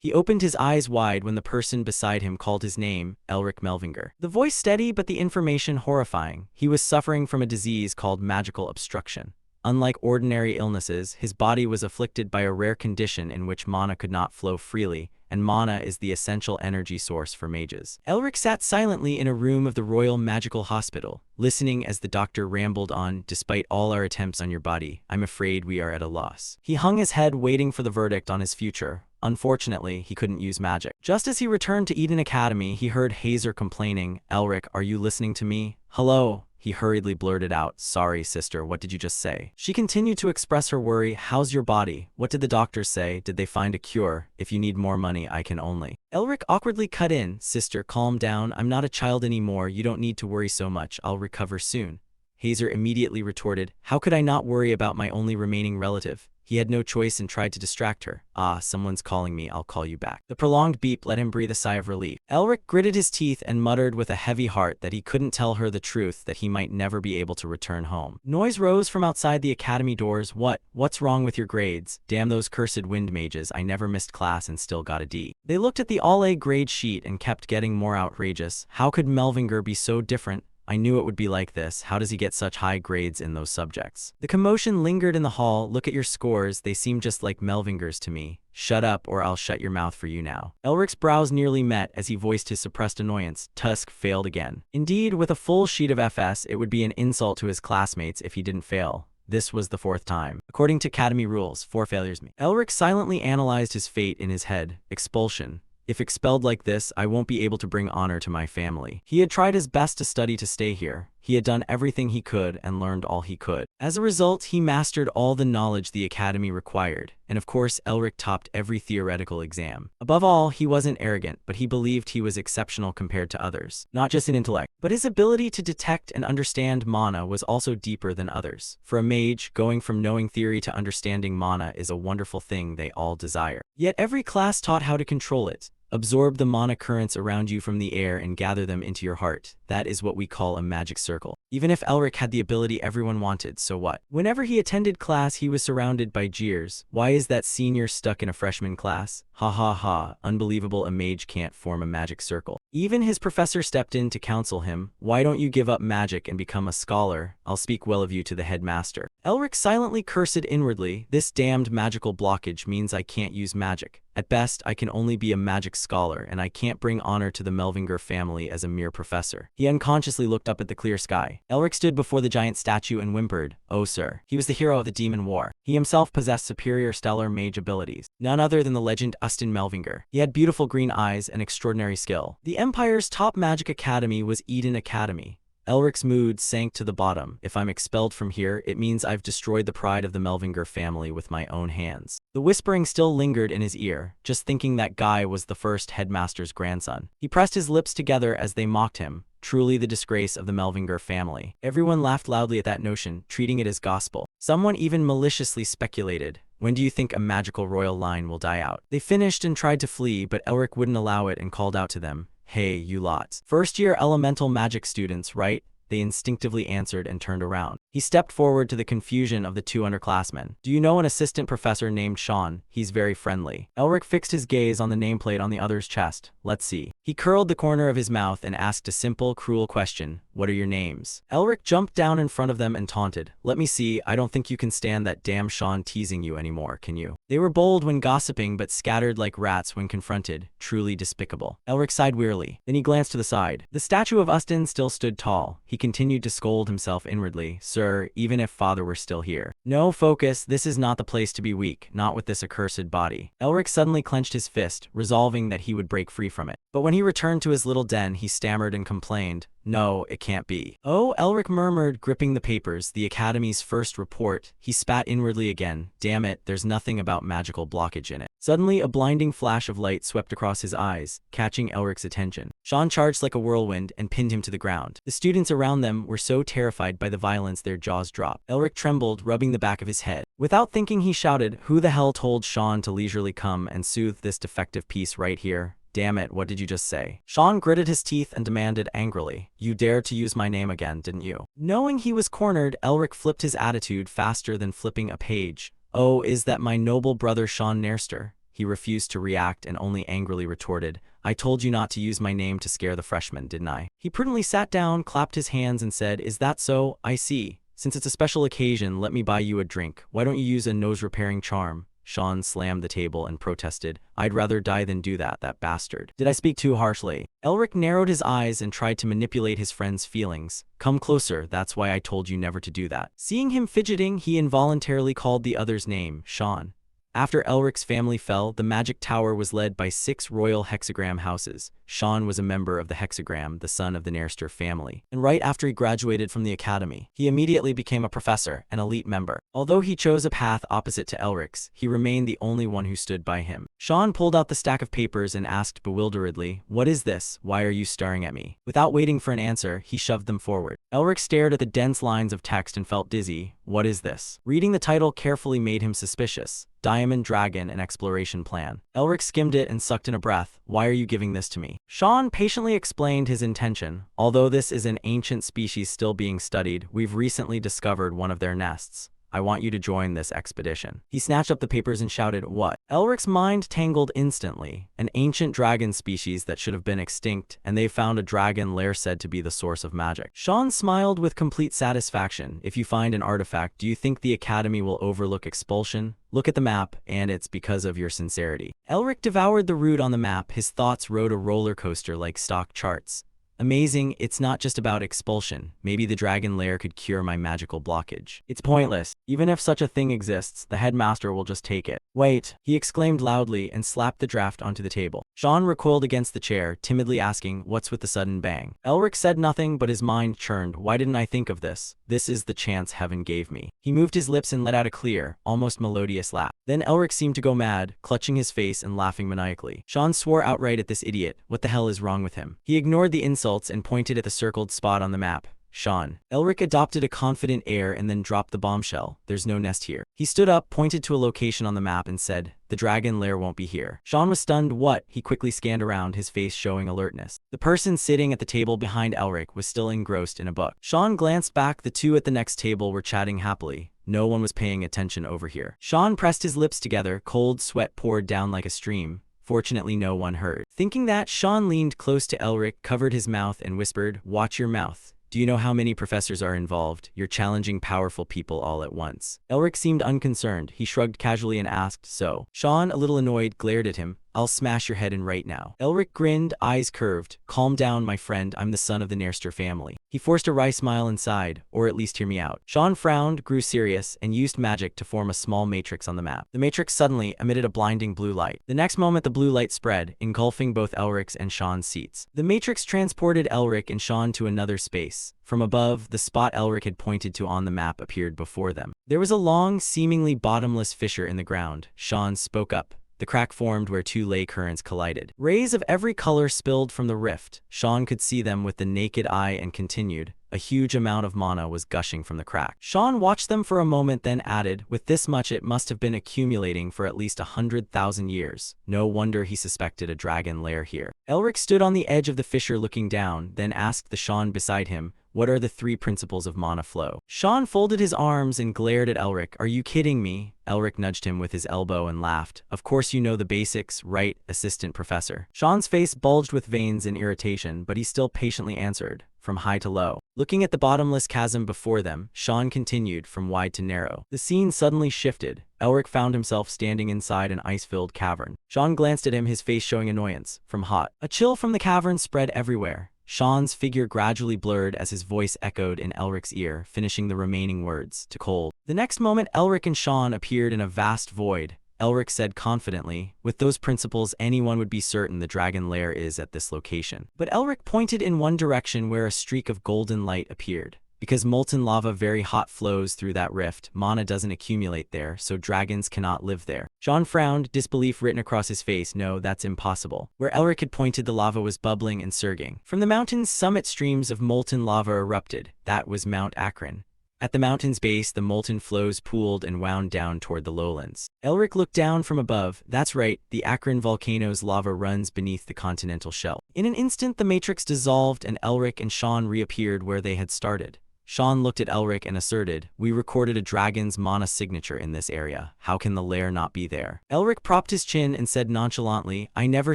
He opened his eyes wide when the person beside him called his name, Elric Melvinger. The voice steady but the information horrifying. He was suffering from a disease called magical obstruction. Unlike ordinary illnesses, his body was afflicted by a rare condition in which mana could not flow freely, and mana is the essential energy source for mages. Elric sat silently in a room of the Royal Magical Hospital, listening as the doctor rambled on. Despite all our attempts on your body, I'm afraid we are at a loss. He hung his head, waiting for the verdict on his future. Unfortunately, he couldn't use magic. Just as he returned to Eden Academy, he heard Hazer complaining. Elric, are you listening to me? Hello? He hurriedly blurted out, sorry, sister, what did you just say? She continued to express her worry. How's your body? What did the doctors say? Did they find a cure? If you need more money, I can only. Elric awkwardly cut in, sister, calm down. I'm not a child anymore. You don't need to worry so much. I'll recover soon. Hazer immediately retorted, how could I not worry about my only remaining relative? He had no choice and tried to distract her. Ah, someone's calling me, I'll call you back. The prolonged beep let him breathe a sigh of relief. Elric gritted his teeth and muttered with a heavy heart that he couldn't tell her the truth, that he might never be able to return home. Noise rose from outside the academy doors. What's wrong with your grades? Damn those cursed wind mages, I never missed class and still got a D. They looked at the all-A grade sheet and kept getting more outrageous. How could Melvinger be so different? I knew it would be like this. How does he get such high grades in those subjects? The commotion lingered in the hall. Look at your scores. They seem just like Melvinger's to me. Shut up or I'll shut your mouth for you now. Elric's brows nearly met as he voiced his suppressed annoyance. Tusk failed again. Indeed, with a full sheet of FS, it would be an insult to his classmates if he didn't fail. This was the fourth time. According to Academy rules, 4 failures mean. Elric silently analyzed his fate in his head. Expulsion. If expelled like this, I won't be able to bring honor to my family. He had tried his best to study to stay here. He had done everything he could and learned all he could. As a result, he mastered all the knowledge the academy required, and of course Elric topped every theoretical exam. Above all, he wasn't arrogant, but he believed he was exceptional compared to others, not just in intellect, but his ability to detect and understand mana was also deeper than others. For a mage, going from knowing theory to understanding mana is a wonderful thing they all desire. Yet every class taught how to control it. Absorb the mana currents around you from the air and gather them into your heart. That is what we call a magic circle. Even if Elric had the ability everyone wanted, so what? Whenever he attended class, he was surrounded by jeers. Why is that senior stuck in a freshman class? Ha ha ha, unbelievable, a mage can't form a magic circle. Even his professor stepped in to counsel him. Why don't you give up magic and become a scholar? I'll speak well of you to the headmaster. Elric silently cursed inwardly. This damned magical blockage means I can't use magic. At best, I can only be a magic scholar, and I can't bring honor to the Melvinger family as a mere professor. He unconsciously looked up at the clear sky. Elric stood before the giant statue and whimpered, oh sir. He was the hero of the Demon War. He himself possessed superior stellar mage abilities. None other than the legend Ustin Melvinger. He had beautiful green eyes and extraordinary skill. The Empire's top magic academy was Eden Academy. Elric's mood sank to the bottom. If I'm expelled from here, it means I've destroyed the pride of the Melvinger family with my own hands. The whispering still lingered in his ear, just thinking that guy was the first headmaster's grandson. He pressed his lips together as they mocked him. Truly the disgrace of the Melvinger family. Everyone laughed loudly at that notion, treating it as gospel. Someone even maliciously speculated, when do you think a magical royal line will die out? They finished and tried to flee, but Elric wouldn't allow it and called out to them. Hey, you lots. First-year elemental magic students, right? They instinctively answered and turned around. He stepped forward to the confusion of the 2 underclassmen. Do you know an assistant professor named Sean? He's very friendly. Elric fixed his gaze on the nameplate on the other's chest. Let's see. He curled the corner of his mouth and asked a simple, cruel question. What are your names? Elric jumped down in front of them and taunted. Let me see, I don't think you can stand that damn Sean teasing you anymore, can you? They were bold when gossiping but scattered like rats when confronted. Truly despicable. Elric sighed wearily. Then he glanced to the side. The statue of Ustin still stood tall. He continued to scold himself inwardly. Sir, even if father were still here. No, focus, this is not the place to be weak, not with this accursed body. Elric suddenly clenched his fist, resolving that he would break free from it. But when he returned to his little den, he stammered and complained. No, it can't be. Oh, Elric murmured, gripping the papers, the Academy's first report. He spat inwardly again. Damn it, there's nothing about magical blockage in it. Suddenly, a blinding flash of light swept across his eyes, catching Elric's attention. Sean charged like a whirlwind and pinned him to the ground. The students around them were so terrified by the violence their jaws dropped. Elric trembled, rubbing the back of his head. Without thinking, he shouted, who the hell told Sean to leisurely come and soothe this defective piece right here? Damn it, what did you just say? Sean gritted his teeth and demanded angrily. You dared to use my name again, didn't you? Knowing he was cornered, Elric flipped his attitude faster than flipping a page. Oh, is that my noble brother Sean Nairster? He refused to react and only angrily retorted, "I told you not to use my name to scare the freshmen, didn't I?" He prudently sat down, clapped his hands, and said, "Is that so? I see. Since it's a special occasion, let me buy you a drink. Why don't you use a nose-repairing charm?" Sean slammed the table and protested, "I'd rather die than do that, that bastard. Did I speak too harshly?" Elric narrowed his eyes and tried to manipulate his friend's feelings. "Come closer, that's why I told you never to do that." Seeing him fidgeting, he involuntarily called the other's name, Sean. After Elric's family fell, the magic tower was led by 6 royal hexagram houses. Sean was a member of the hexagram, the son of the Nairster family. And right after he graduated from the academy, he immediately became a professor, an elite member. Although he chose a path opposite to Elric's, he remained the only one who stood by him. Sean pulled out the stack of papers and asked bewilderedly, "What is this? Why are you staring at me?" Without waiting for an answer, he shoved them forward. Elric stared at the dense lines of text and felt dizzy. What is this? Reading the title carefully made him suspicious. Diamond Dragon, an exploration plan. Elric skimmed it and sucked in a breath. "Why are you giving this to me?" Sean patiently explained his intention. "Although this is an ancient species still being studied, we've recently discovered one of their nests. I want you to join this expedition." He snatched up the papers and shouted, "What?" Elric's mind tangled instantly. An ancient dragon species that should have been extinct, and they found a dragon lair said to be the source of magic. Sean smiled with complete satisfaction. "If you find an artifact, do you think the Academy will overlook expulsion? Look at the map, and it's because of your sincerity." Elric devoured the route on the map. His thoughts rode a roller coaster like stock charts. Amazing, it's not just about expulsion. Maybe the dragon lair could cure my magical blockage. It's pointless. Even if such a thing exists, the headmaster will just take it. "Wait," he exclaimed loudly and slapped the draft onto the table. Sean recoiled against the chair, timidly asking, "What's with the sudden bang?" Elric said nothing, but his mind churned. "Why didn't I think of this? This is the chance heaven gave me." He moved his lips and let out a clear, almost melodious laugh. Then Elric seemed to go mad, clutching his face and laughing maniacally. Sean swore outright at this idiot. What the hell is wrong with him? He ignored the insults and pointed at the circled spot on the map. "Sean." Elric adopted a confident air and then dropped the bombshell. "There's no nest here." He stood up, pointed to a location on the map and said, "The dragon lair won't be here." Sean was stunned. "What?" He quickly scanned around, his face showing alertness. The person sitting at the table behind Elric was still engrossed in a book. Sean glanced back. The two at the next table were chatting happily. No one was paying attention over here. Sean pressed his lips together. Cold sweat poured down like a stream. Fortunately, no one heard. Thinking that, Sean leaned close to Elric, covered his mouth, and whispered, "Watch your mouth. Do you know how many professors are involved? You're challenging powerful people all at once." Elric seemed unconcerned. He shrugged casually and asked, "So?" Sean, a little annoyed, glared at him. "I'll smash your head in right now." Elric grinned, eyes curved. "Calm down, my friend. I'm the son of the Nairster family." He forced a wry smile and sighed, "Or at least hear me out." Sean frowned, grew serious, and used magic to form a small matrix on the map. The matrix suddenly emitted a blinding blue light. The next moment, the blue light spread, engulfing both Elric's and Sean's seats. The matrix transported Elric and Sean to another space. From above, the spot Elric had pointed to on the map appeared before them. There was a long, seemingly bottomless fissure in the ground. Sean spoke up. The crack formed where 2 ley currents collided. Rays of every color spilled from the rift. Sean could see them with the naked eye and continued. A huge amount of mana was gushing from the crack. Sean watched them for a moment, then added, "With this much, it must have been accumulating for at least 100,000 years. No wonder he suspected a dragon lair here." Elric stood on the edge of the fissure looking down, then asked the Sean beside him, "What are the 3 principles of mana flow?" Sean folded his arms and glared at Elric. "Are you kidding me?" Elric nudged him with his elbow and laughed. "Of course you know the basics, right, assistant professor?" Sean's face bulged with veins in irritation, but he still patiently answered, "From high to low." Looking at the bottomless chasm before them, Sean continued, "From wide to narrow." The scene suddenly shifted. Elric found himself standing inside an ice-filled cavern. Sean glanced at him, his face showing annoyance. "From hot." A chill from the cavern spread everywhere. Sean's figure gradually blurred as his voice echoed in Elric's ear, finishing the remaining words, "To cold." The next moment, Elric and Sean appeared in a vast void. Elric said confidently, "With those principles, anyone would be certain the dragon lair is at this location." But Elric pointed in one direction where a streak of golden light appeared. Because molten lava very hot flows through that rift, mana doesn't accumulate there, so dragons cannot live there. Sean frowned, disbelief written across his face. "No, that's impossible." Where Elric had pointed, the lava was bubbling and surging. From the mountain's summit, streams of molten lava erupted. That was Mount Akron. At the mountain's base, the molten flows pooled and wound down toward the lowlands. Elric looked down from above. "That's right, the Akron volcano's lava runs beneath the continental shelf." In an instant, the matrix dissolved and Elric and Sean reappeared where they had started. Sean looked at Elric and asserted, we recorded a dragon's mana signature in this area. How can the lair not be there? Elric propped his chin and said nonchalantly, I never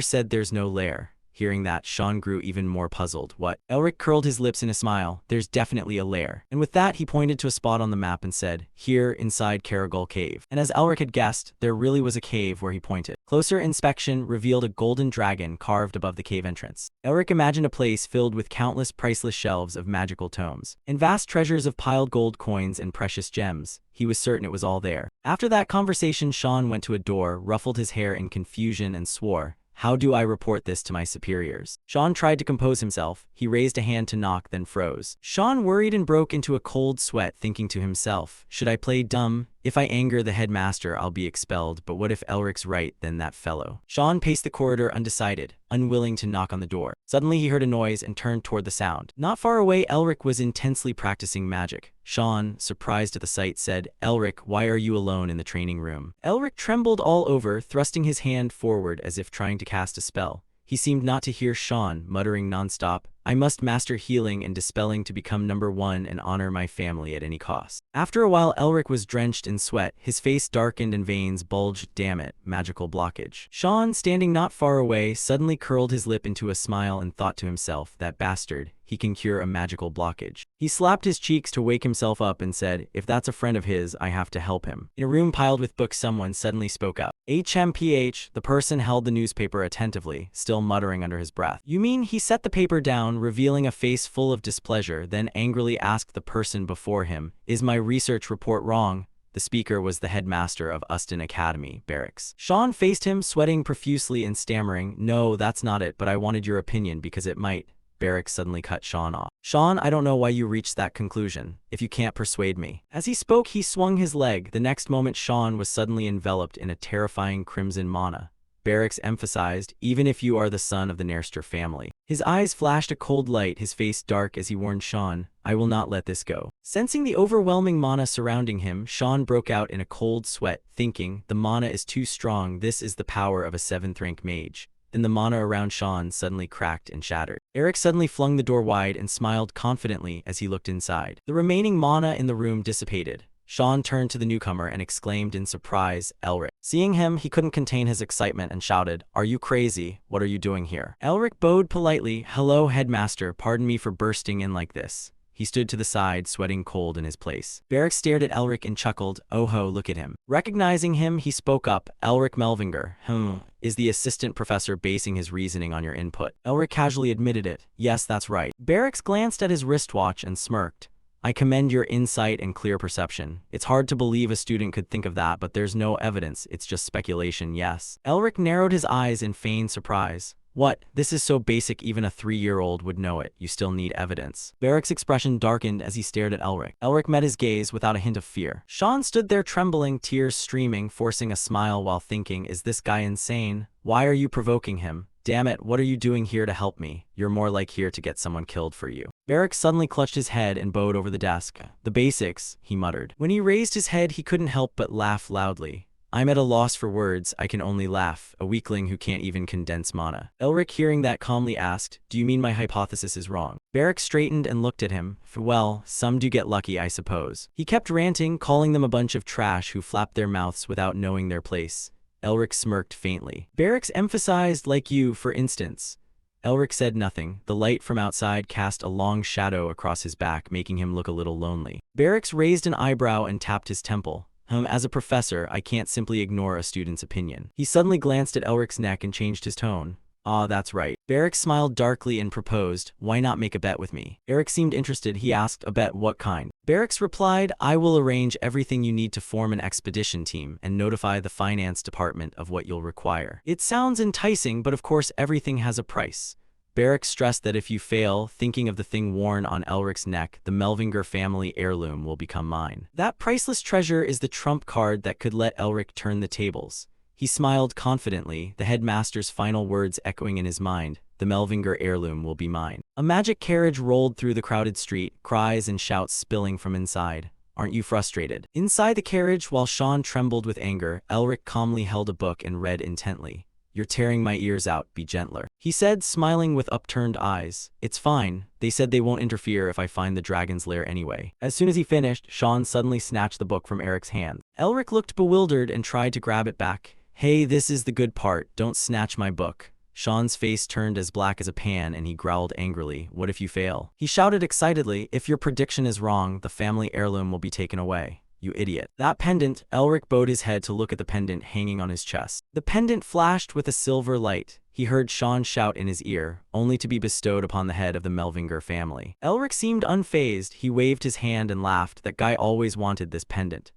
said there's no lair. Hearing that, Sean grew even more puzzled. What? Elric curled his lips in a smile. There's definitely a lair. And with that, he pointed to a spot on the map and said, here, inside Caragol Cave. And as Elric had guessed, there really was a cave where he pointed. Closer inspection revealed a golden dragon carved above the cave entrance. Elric imagined a place filled with countless priceless shelves of magical tomes and vast treasures of piled gold coins and precious gems. He was certain it was all there. After that conversation, Sean went to a door, ruffled his hair in confusion, and swore, how do I report this to my superiors? Sean tried to compose himself. He raised a hand to knock, then froze. Sean worried and broke into a cold sweat, thinking to himself, should I play dumb? If I anger the headmaster, I'll be expelled, but what if Elric's right, then that fellow? Sean paced the corridor undecided, unwilling to knock on the door. Suddenly he heard a noise and turned toward the sound. Not far away, Elric was intensely practicing magic. Sean, surprised at the sight, said, Elric, why are you alone in the training room? Elric trembled all over, thrusting his hand forward as if trying to cast a spell. He seemed not to hear Sean, muttering nonstop, I must master healing and dispelling to become #1 and honor my family at any cost. After a while, Elric was drenched in sweat, his face darkened and veins bulged. Damn it, magical blockage. Sean, standing not far away, suddenly curled his lip into a smile and thought to himself, that bastard, he can cure a magical blockage. He slapped his cheeks to wake himself up and said, if that's a friend of his, I have to help him. In a room piled with books, someone suddenly spoke up. HMPH, the person held the newspaper attentively, still muttering under his breath. You mean? He set the paper down, revealing a face full of displeasure, then angrily asked the person before him, is my research report wrong? The speaker was the headmaster of Uston Academy, Barracks. Sean faced him, sweating profusely and stammering, no, that's not it, but I wanted your opinion because it might. Barracks suddenly cut Sean off. Sean, I don't know why you reached that conclusion, if you can't persuade me. As he spoke, he swung his leg. The next moment, Sean was suddenly enveloped in a terrifying crimson mana. Barracks emphasized, even if you are the son of the Nerster family. His eyes flashed a cold light, his face dark as he warned Sean, I will not let this go. Sensing the overwhelming mana surrounding him, Sean broke out in a cold sweat, thinking, the mana is too strong, this is the power of a 7th rank mage. Then the mana around Sean suddenly cracked and shattered. Eric suddenly flung the door wide and smiled confidently as he looked inside. The remaining mana in the room dissipated. Sean turned to the newcomer and exclaimed in surprise, Elric. Seeing him, he couldn't contain his excitement and shouted, are you crazy? What are you doing here? Elric bowed politely, hello headmaster, pardon me for bursting in like this. He stood to the side, sweating cold in his place. Barracks stared at Elric and chuckled, oh ho, look at him. Recognizing him, he spoke up, Elric Melvinger, is the assistant professor basing his reasoning on your input? Elric casually admitted it, yes, that's right. Barracks glanced at his wristwatch and smirked. I commend your insight and clear perception. It's hard to believe a student could think of that, but there's no evidence, it's just speculation, yes. Elric narrowed his eyes in feigned surprise. What? This is so basic even a 3-year-old would know it. You still need evidence. Barracks' expression darkened as he stared at Elric. Elric met his gaze without a hint of fear. Sean stood there trembling, tears streaming, forcing a smile while thinking, is this guy insane? Why are you provoking him? Damn it, what are you doing here to help me? You're more like here to get someone killed for you. Barracks suddenly clutched his head and bowed over the desk. The basics, he muttered. When he raised his head, he couldn't help but laugh loudly. I'm at a loss for words, I can only laugh, a weakling who can't even condense mana. Elric, hearing that, calmly asked, do you mean my hypothesis is wrong? Barracks straightened and looked at him. Well, some do get lucky, I suppose. He kept ranting, calling them a bunch of trash who flapped their mouths without knowing their place. Elric smirked faintly. Barracks emphasized, like you, for instance. Elric said nothing. The light from outside cast a long shadow across his back, making him look a little lonely. Barracks raised an eyebrow and tapped his temple. As a professor, I can't simply ignore a student's opinion. He suddenly glanced at Elric's neck and changed his tone. Ah, that's right. Barracks smiled darkly and proposed, why not make a bet with me? Eric seemed interested. He asked, a bet what kind? Barracks replied, I will arrange everything you need to form an expedition team and notify the finance department of what you'll require. It sounds enticing, but of course everything has a price. Barracks stressed that if you fail, thinking of the thing worn on Elric's neck, the Melvinger family heirloom will become mine. That priceless treasure is the trump card that could let Elric turn the tables. He smiled confidently, the headmaster's final words echoing in his mind, the Melvinger heirloom will be mine. A magic carriage rolled through the crowded street, cries and shouts spilling from inside. Aren't you frustrated? Inside the carriage, while Sean trembled with anger, Elric calmly held a book and read intently. You're tearing my ears out, be gentler. he said, smiling with upturned eyes. It's fine. They said they won't interfere if I find the dragon's lair anyway. As soon as he finished, Sean suddenly snatched the book from Eric's hand. Elric looked bewildered and tried to grab it back. Hey, this is the good part. Don't snatch my book. Sean's face turned as black as a pan and he growled angrily. What if you fail? He shouted excitedly, if your prediction is wrong, the family heirloom will be taken away. You idiot. That pendant, Elric bowed his head to look at the pendant hanging on his chest. The pendant flashed with a silver light. He heard Sean shout in his ear, only to be bestowed upon the head of the Melvinger family. Elric seemed unfazed. He waved his hand and laughed. That guy always wanted this pendant.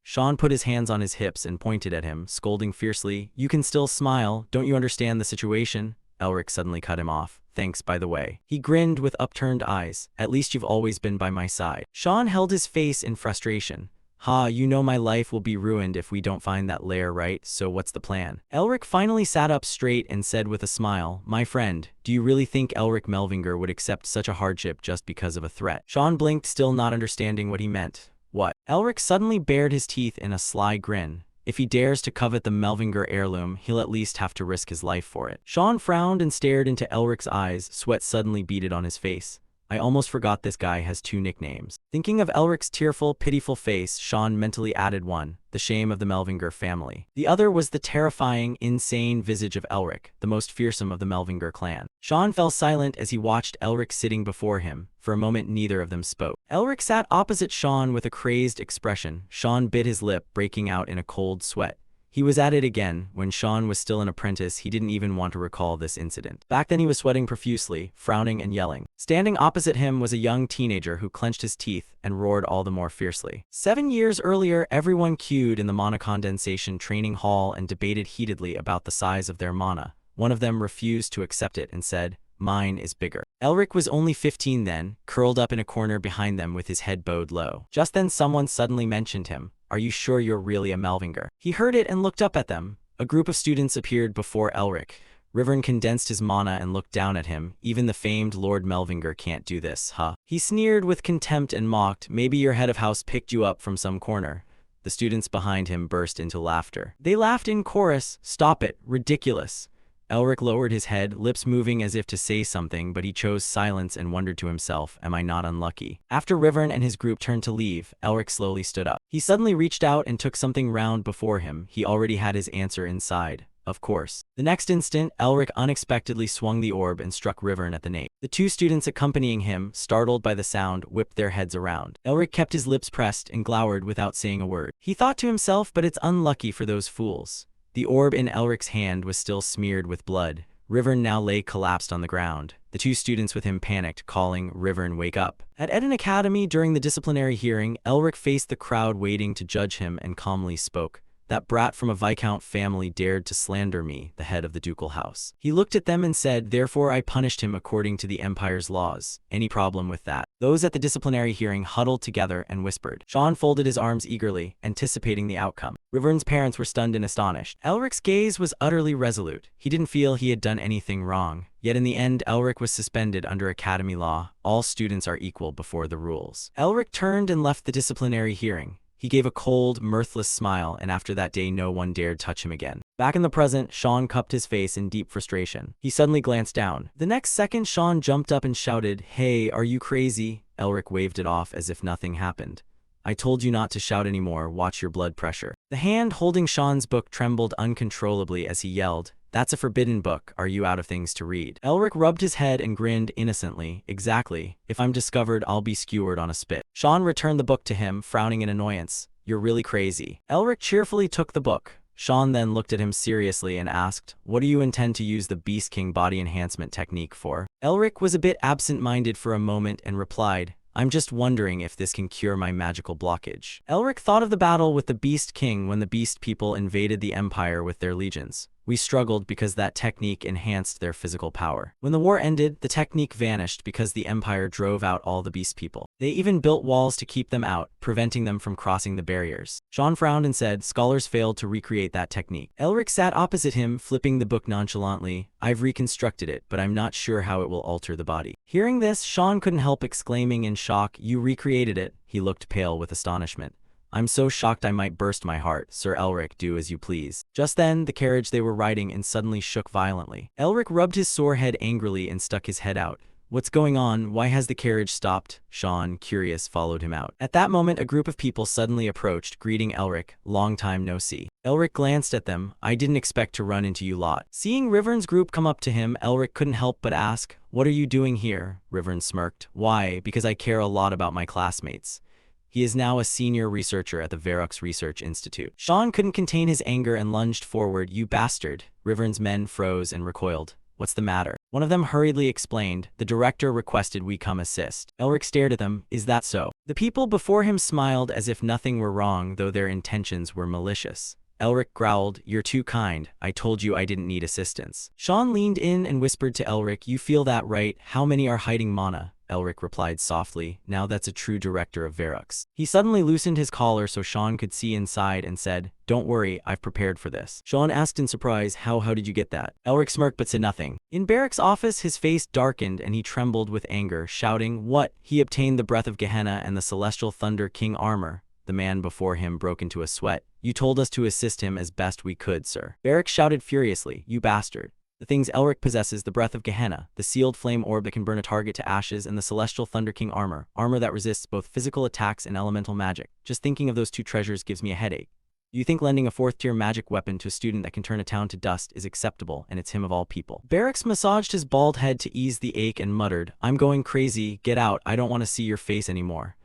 Sean put his hands on his hips and pointed at him, scolding fiercely. You can still smile. Don't you understand the situation? Elric suddenly cut him off. Thanks, by the way. He grinned with upturned eyes. At least you've always been by my side. Sean held his face in frustration. Ha, you know my life will be ruined if we don't find that lair, right? So what's the plan? Elric finally sat up straight and said with a smile, my friend, do you really think Elric Melvinger would accept such a hardship just because of a threat? Sean blinked, still not understanding what he meant. What? Elric suddenly bared his teeth in a sly grin. If he dares to covet the Melvinger heirloom, he'll at least have to risk his life for it. Sean frowned and stared into Elric's eyes, sweat suddenly beaded on his face. I almost forgot this guy has two nicknames. Thinking of Elric's tearful, pitiful face, Sean mentally added one, the shame of the Melvinger family. The other was the terrifying, insane visage of Elric, the most fearsome of the Melvinger clan. Sean fell silent as he watched Elric sitting before him. For a moment, neither of them spoke. Elric sat opposite Sean with a crazed expression. Sean bit his lip, breaking out in a cold sweat. He was at it again. When Sean was still an apprentice, he didn't even want to recall this incident. Back then he was sweating profusely, frowning and yelling. Standing opposite him was a young teenager who clenched his teeth and roared all the more fiercely. 7 years earlier, everyone queued in the mana condensation training hall and debated heatedly about the size of their mana. One of them refused to accept it and said, mine is bigger. Elric was only 15 then, curled up in a corner behind them with his head bowed low. Just then someone suddenly mentioned him. Are you sure you're really a Melvinger? He heard it and looked up at them. A group of students appeared before Elric. Rivern condensed his mana and looked down at him. Even the famed Lord Melvinger can't do this, huh? He sneered with contempt and mocked. Maybe your head of house picked you up from some corner. The students behind him burst into laughter. They laughed in chorus. Stop it, ridiculous. Elric lowered his head, lips moving as if to say something, but he chose silence and wondered to himself, am I not unlucky? After Rivern and his group turned to leave, Elric slowly stood up. He suddenly reached out and took something round before him. He already had his answer inside. Of course. The next instant, Elric unexpectedly swung the orb and struck Rivern at the nape. The two students accompanying him, startled by the sound, whipped their heads around. Elric kept his lips pressed and glowered without saying a word. He thought to himself, but it's unlucky for those fools. The orb in Elric's hand was still smeared with blood. Rivern now lay collapsed on the ground. The two students with him panicked, calling, Rivern, wake up. At Eden Academy during the disciplinary hearing, Elric faced the crowd waiting to judge him and calmly spoke. That brat from a Viscount family dared to slander me, the head of the ducal house. He looked at them and said, therefore I punished him according to the Empire's laws. Any problem with that? Those at the disciplinary hearing huddled together and whispered. Sean folded his arms eagerly, anticipating the outcome. Rivern's parents were stunned and astonished. Elric's gaze was utterly resolute. He didn't feel he had done anything wrong. Yet in the end, Elric was suspended under Academy law. All students are equal before the rules. Elric turned and left the disciplinary hearing. He gave a cold, mirthless smile, and after that day no one dared touch him again. Back in the present, Sean cupped his face in deep frustration. He suddenly glanced down. The next second, Sean jumped up and shouted, Hey, are you crazy? Elric waved it off as if nothing happened. I told you not to shout anymore, watch your blood pressure. The hand holding Sean's book trembled uncontrollably as he yelled, That's a forbidden book, are you out of things to read? Elric rubbed his head and grinned innocently. Exactly. If I'm discovered, I'll be skewered on a spit. Sean returned the book to him, frowning in annoyance. You're really crazy. Elric cheerfully took the book. Sean then looked at him seriously and asked, What do you intend to use the Beast King body enhancement technique for? Elric was a bit absent-minded for a moment and replied, I'm just wondering if this can cure my magical blockage. Elric thought of the battle with the Beast King when the Beast people invaded the Empire with their legions. We struggled because that technique enhanced their physical power. When the war ended, the technique vanished because the Empire drove out all the Beast people. They even built walls to keep them out, preventing them from crossing the barriers. Sean frowned and said, Scholars failed to recreate that technique. Elric sat opposite him, flipping the book nonchalantly. I've reconstructed it, but I'm not sure how it will alter the body. Hearing this, Sean couldn't help exclaiming in shock, You recreated it? He looked pale with astonishment. I'm so shocked I might burst my heart. Sir Elric, do as you please. Just then, the carriage they were riding in suddenly shook violently. Elric rubbed his sore head angrily and stuck his head out. What's going on? Why has the carriage stopped? Sean, curious, followed him out. At that moment, a group of people suddenly approached, greeting Elric. Long time no see. Elric glanced at them. I didn't expect to run into you lot. Seeing Rivern's group come up to him, Elric couldn't help but ask, what are you doing here? Rivern smirked. Why? Because I care a lot about my classmates. He is now a senior researcher at the Verox Research Institute. Sean couldn't contain his anger and lunged forward. You bastard. Rivern's men froze and recoiled. What's the matter? One of them hurriedly explained, the director requested we come assist. Elric stared at them, is that so? The people before him smiled as if nothing were wrong, though their intentions were malicious. Elric growled, you're too kind, I told you I didn't need assistance. Sean leaned in and whispered to Elric, you feel that right? How many are hiding mana? Elric replied softly, now that's a true director of Verox. He suddenly loosened his collar so Sean could see inside and said, don't worry, I've prepared for this. Sean asked in surprise, how did you get that? Elric smirked but said nothing. In Barrick's office, his face darkened and he trembled with anger, shouting, what? He obtained the breath of Gehenna and the celestial thunder king armor. The man before him broke into a sweat. You told us to assist him as best we could, sir. Barrick shouted furiously, you bastard. The things Elric possesses, the breath of Gehenna, the sealed flame orb that can burn a target to ashes, and the celestial Thunder King armor that resists both physical attacks and elemental magic. Just thinking of those two treasures gives me a headache. You think lending a 4th-tier magic weapon to a student that can turn a town to dust is acceptable, and it's him of all people. Barracks massaged his bald head to ease the ache and muttered, I'm going crazy, get out, I don't want to see your face anymore.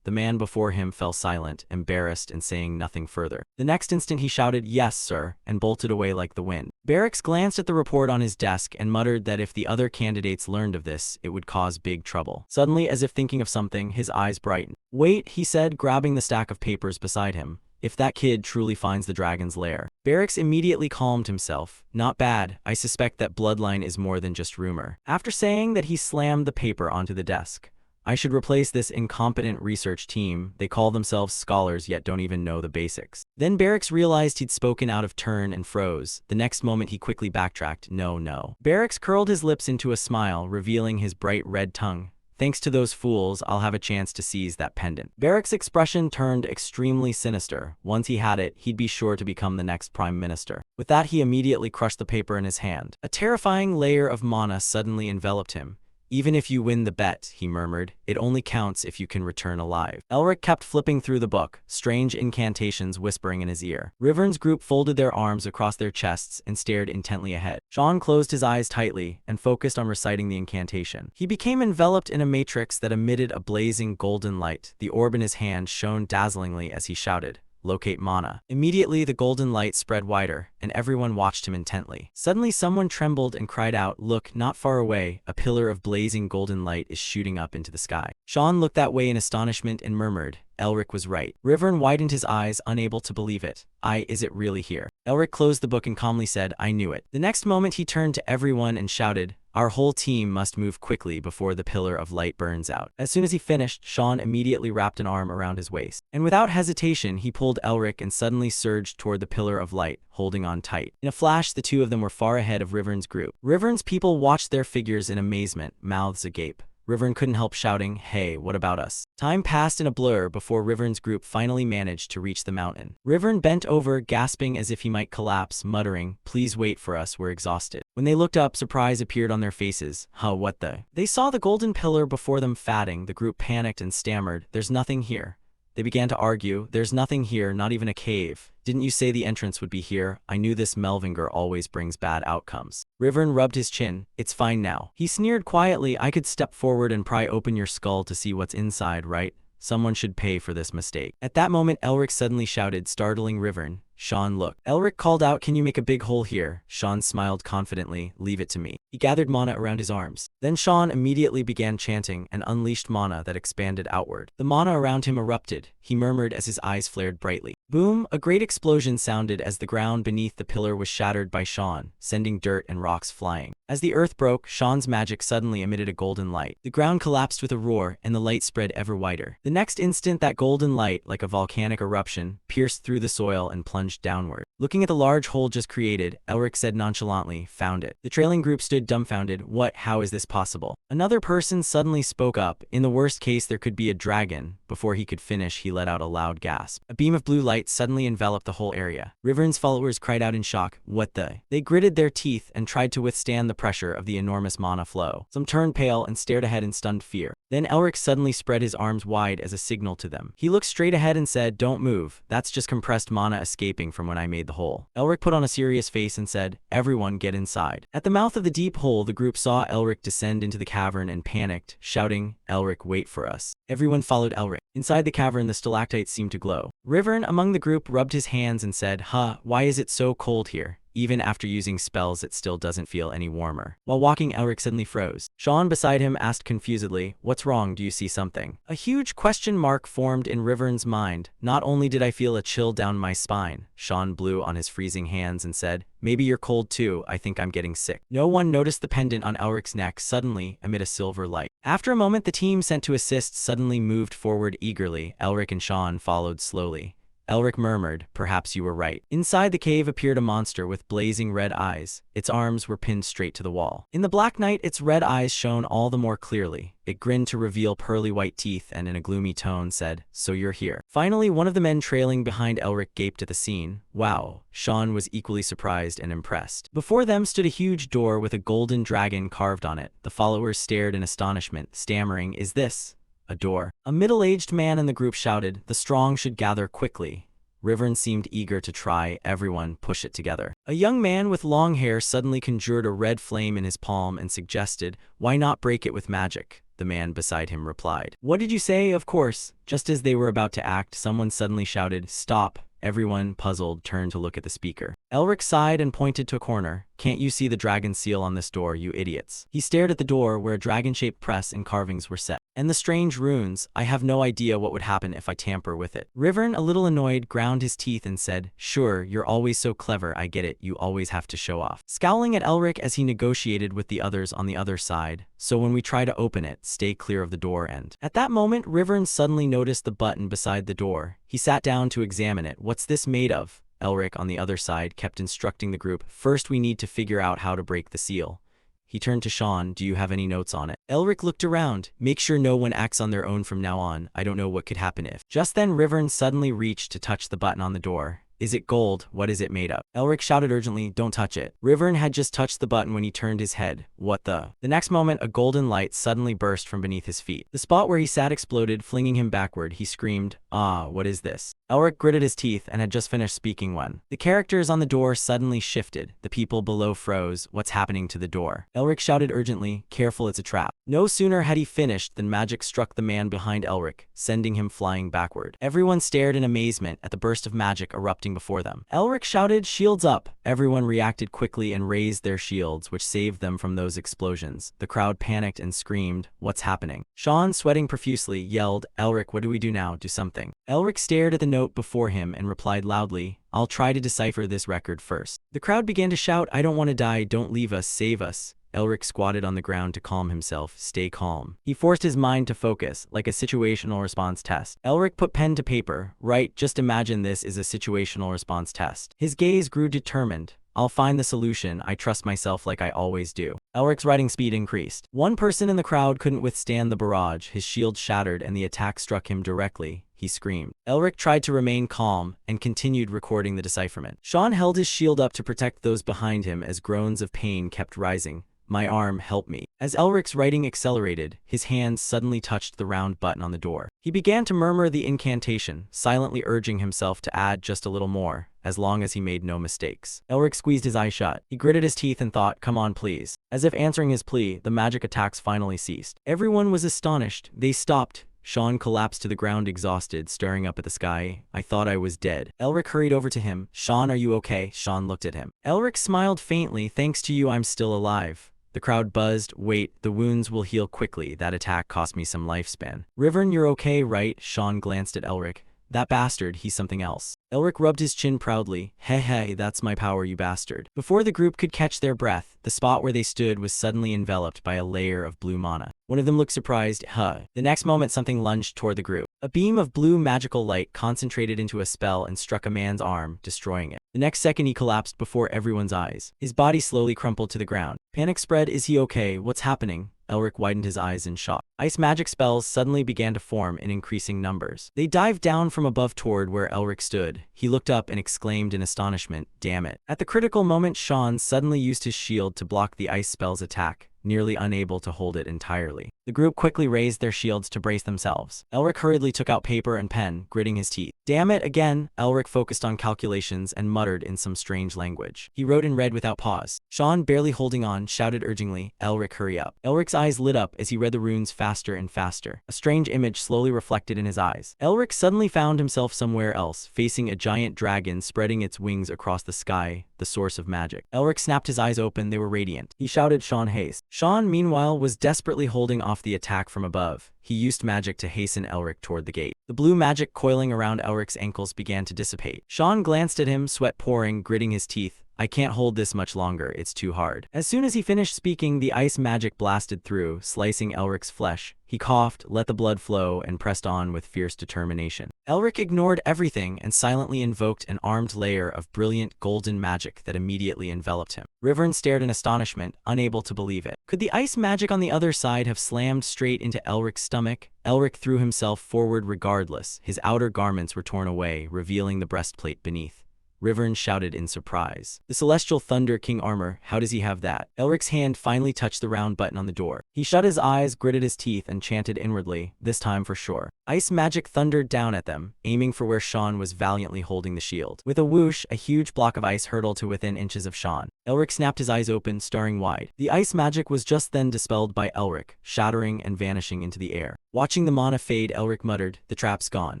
The man before him fell silent, embarrassed and saying nothing further. The next instant he shouted, yes, sir, and bolted away like the wind. Barracks glanced at the report on his desk and muttered that if the other candidates learned of this, it would cause big trouble. Suddenly, as if thinking of something, his eyes brightened. Wait, he said, grabbing the stack of papers beside him. If that kid truly finds the dragon's lair. Barracks immediately calmed himself. Not bad, I suspect that bloodline is more than just rumor. After saying that, he slammed the paper onto the desk. I should replace this incompetent research team. They call themselves scholars yet don't even know the basics. Then Barracks realized he'd spoken out of turn and froze. The next moment he quickly backtracked. No. Barracks curled his lips into a smile, revealing his bright red tongue. Thanks to those fools, I'll have a chance to seize that pendant. Barracks' expression turned extremely sinister. Once he had it, he'd be sure to become the next prime minister. With that, he immediately crushed the paper in his hand. A terrifying layer of mana suddenly enveloped him. Even if you win the bet, he murmured, it only counts if you can return alive. Elric kept flipping through the book, strange incantations whispering in his ear. Rivern's group folded their arms across their chests and stared intently ahead. Sean closed his eyes tightly and focused on reciting the incantation. He became enveloped in a matrix that emitted a blazing golden light. The orb in his hand shone dazzlingly as he shouted, locate mana. Immediately, the golden light spread wider, and everyone watched him intently. Suddenly, someone trembled and cried out, look, not far away, a pillar of blazing golden light is shooting up into the sky. Sean looked that way in astonishment and murmured, Elric was right. Rivern widened his eyes, unable to believe it. Is it really here? Elric closed the book and calmly said, I knew it. The next moment, he turned to everyone and shouted, our whole team must move quickly before the pillar of light burns out. As soon as he finished, Sean immediately wrapped an arm around his waist. And without hesitation, he pulled Elric and suddenly surged toward the pillar of light, holding on tight. In a flash, the two of them were far ahead of Rivern's group. Rivern's people watched their figures in amazement, mouths agape. Rivern couldn't help shouting, hey, what about us? Time passed in a blur before Rivern's group finally managed to reach the mountain. Rivern bent over, gasping as if he might collapse, muttering, please wait for us, we're exhausted. When they looked up, surprise appeared on their faces. What the? They saw the golden pillar before them fatting. The group panicked and stammered, there's nothing here. They began to argue, there's nothing here, not even a cave. Didn't you say the entrance would be here? I knew this Melvinger always brings bad outcomes. Rivern rubbed his chin. It's fine now. He sneered quietly, I could step forward and pry open your skull to see what's inside, right? Someone should pay for this mistake. At that moment, Elric suddenly shouted, startling Rivern. Sean looked. Elric called out, can you make a big hole here? Sean smiled confidently, leave it to me. He gathered mana around his arms. Then Sean immediately began chanting and unleashed mana that expanded outward. The mana around him erupted. He murmured as his eyes flared brightly. Boom! A great explosion sounded as the ground beneath the pillar was shattered by Sean, sending dirt and rocks flying. As the earth broke, Sean's magic suddenly emitted a golden light. The ground collapsed with a roar, and the light spread ever wider. The next instant, that golden light, like a volcanic eruption, pierced through the soil and plunged downward. Looking at the large hole just created, Elric said nonchalantly, "Found it." The trailing group stood dumbfounded. "What? How is this possible?" Another person suddenly spoke up. "In the worst case, there could be a dragon." Before he could finish, he let out a loud gasp. A beam of blue light suddenly enveloped the whole area. Rivern's followers cried out in shock, "What the?" They gritted their teeth and tried to withstand the pressure of the enormous mana flow. Some turned pale and stared ahead in stunned fear. Then Elric suddenly spread his arms wide as a signal to them. He looked straight ahead and said, "Don't move. That's just compressed mana escaping from when I made the hole." Elric put on a serious face and said, "Everyone get inside." At the mouth of the deep hole, the group saw Elric descend into the cavern and panicked, shouting, "Elric, wait for us." Everyone followed Elric. Inside the cavern, the stalactites seemed to glow. Rivern, among the group, rubbed his hands and said, "Huh, why is it so cold here? Even after using spells, it still doesn't feel any warmer." While walking, Elric suddenly froze. Sean beside him asked confusedly, "What's wrong? Do you see something?" A huge question mark formed in Rivern's mind. "Not only did I feel a chill down my spine," Sean blew on his freezing hands and said, "Maybe you're cold too. I think I'm getting sick." No one noticed the pendant on Elric's neck suddenly emit a silver light. After a moment, the team sent to assist suddenly moved forward eagerly. Elric and Sean followed slowly. Elric murmured, "Perhaps you were right." Inside the cave appeared a monster with blazing red eyes. Its arms were pinned straight to the wall. In the black night, its red eyes shone all the more clearly. It grinned to reveal pearly white teeth and in a gloomy tone said, "So you're here." Finally, one of the men trailing behind Elric gaped at the scene. "Wow." Sean was equally surprised and impressed. Before them stood a huge door with a golden dragon carved on it. The followers stared in astonishment, stammering, "Is this a door?" A middle-aged man in the group shouted, "The strong should gather quickly." Rivern seemed eager to try. Everyone push it together. A young man with long hair suddenly conjured a red flame in his palm and suggested, "Why not break it with magic?" The man beside him replied, "What did you say? Of course." Just as they were about to act, someone suddenly shouted, "Stop." Everyone, puzzled, turned to look at the speaker. Elric sighed and pointed to a corner. "Can't you see the dragon seal on this door, you idiots?" He stared at the door where a dragon-shaped press and carvings were set. "And the strange runes. I have no idea what would happen if I tamper with it." Rivern, a little annoyed, ground his teeth and said, "Sure, you're always so clever, I get it, you always have to show off." Scowling at Elric as he negotiated with the others on the other side, "So when we try to open it, stay clear of the door end." At that moment, Rivern suddenly noticed the button beside the door. He sat down to examine it. "What's this made of?" Elric, on the other side, kept instructing the group, "First we need to figure out how to break the seal." He turned to Sean, "Do you have any notes on it?" Elric looked around. "Make sure no one acts on their own from now on. I don't know what could happen if." Just then Rivern suddenly reached to touch the button on the door. "Is it gold? What is it made of?" Elric shouted urgently, "Don't touch it." Rivern had just touched the button when he turned his head. "What the?" The next moment, a golden light suddenly burst from beneath his feet. The spot where he sat exploded, flinging him backward. He screamed, "Ah, what is this?" Elric gritted his teeth and had just finished speaking when the characters on the door suddenly shifted. The people below froze. "What's happening to the door?" Elric shouted urgently, "Careful, it's a trap." No sooner had he finished than magic struck the man behind Elric, sending him flying backward. Everyone stared in amazement at the burst of magic erupting before them. Elric shouted, "Shields up!" Everyone reacted quickly and raised their shields, which saved them from those explosions. The crowd panicked and screamed, "What's happening?" Sean, sweating profusely, yelled, "Elric, what do we do now? Do something." Elric stared at the note before him and replied loudly, "I'll try to decipher this record first." The crowd began to shout, "I don't want to die, don't leave us, save us." Elric squatted on the ground to calm himself. "Stay calm." He forced his mind to focus, like a situational response test. Elric put pen to paper. "Right, just imagine this is a situational response test." His gaze grew determined. "I'll find the solution, I trust myself like I always do." Elric's writing speed increased. One person in the crowd couldn't withstand the barrage. His shield shattered and the attack struck him directly. He screamed. Elric tried to remain calm and continued recording the decipherment. Sean held his shield up to protect those behind him as groans of pain kept rising. "My arm, help me." As Elric's writing accelerated, his hands suddenly touched the round button on the door. He began to murmur the incantation, silently urging himself to add just a little more, as long as he made no mistakes. Elric squeezed his eyes shut. He gritted his teeth and thought, "Come on, please." As if answering his plea, the magic attacks finally ceased. Everyone was astonished. They stopped. Sean collapsed to the ground exhausted, staring up at the sky. "I thought I was dead." Elric hurried over to him. "Sean, are you okay?" Sean looked at him. Elric smiled faintly. "Thanks to you, I'm still alive." The crowd buzzed. "Wait, the wounds will heal quickly. That attack cost me some lifespan." "Rivern, you're okay, right?" Sean glanced at Elric. That bastard, he's something else. Elric rubbed his chin proudly. Hey, that's my power, you bastard. Before the group could catch their breath, the spot where they stood was suddenly enveloped by a layer of blue mana. One of them looked surprised. The next moment something lunged toward the group. A beam of blue magical light concentrated into a spell and struck a man's arm, destroying it. The next second he collapsed before everyone's eyes. His body slowly crumpled to the ground. Panic spread. Is he okay? What's happening? Elric widened his eyes in shock. Ice magic spells suddenly began to form in increasing numbers. They dived down from above toward where Elric stood. He looked up and exclaimed in astonishment, "Damn it." At the critical moment, Sean suddenly used his shield to block the ice spell's attack, nearly unable to hold it entirely. The group quickly raised their shields to brace themselves. Elric hurriedly took out paper and pen, gritting his teeth. "Damn it again." Elric focused on calculations and muttered in some strange language. He wrote and read without pause. Sean, barely holding on, shouted urgently, "Elric, hurry up." Elric's eyes lit up as he read the runes faster and faster. A strange image slowly reflected in his eyes. Elric suddenly found himself somewhere else, facing a giant dragon spreading its wings across the sky, the source of magic. Elric snapped his eyes open. They were radiant. He shouted, "Sean, haste." Sean, meanwhile, was desperately holding off the attack from above. He used magic to hasten Elric toward the gate. The blue magic coiling around Elric's ankles began to dissipate. Sean glanced at him, sweat pouring, gritting his teeth. "I can't hold this much longer, it's too hard." As soon as he finished speaking, the ice magic blasted through, slicing Elric's flesh. He coughed, let the blood flow, and pressed on with fierce determination. Elric ignored everything and silently invoked an armed layer of brilliant golden magic that immediately enveloped him. Rivern stared in astonishment, unable to believe it. Could the ice magic on the other side have slammed straight into Elric's stomach? Elric threw himself forward regardless. His outer garments were torn away, revealing the breastplate beneath. Rivern shouted in surprise. "The Celestial Thunder King armor, how does he have that?" Elric's hand finally touched the round button on the door. He shut his eyes, gritted his teeth, and chanted inwardly, "This time for sure." Ice magic thundered down at them, aiming for where Sean was valiantly holding the shield. With a whoosh, a huge block of ice hurtled to within inches of Sean. Elric snapped his eyes open, staring wide. The ice magic was just then dispelled by Elric, shattering and vanishing into the air. Watching the mana fade, Elric muttered, "The trap's gone."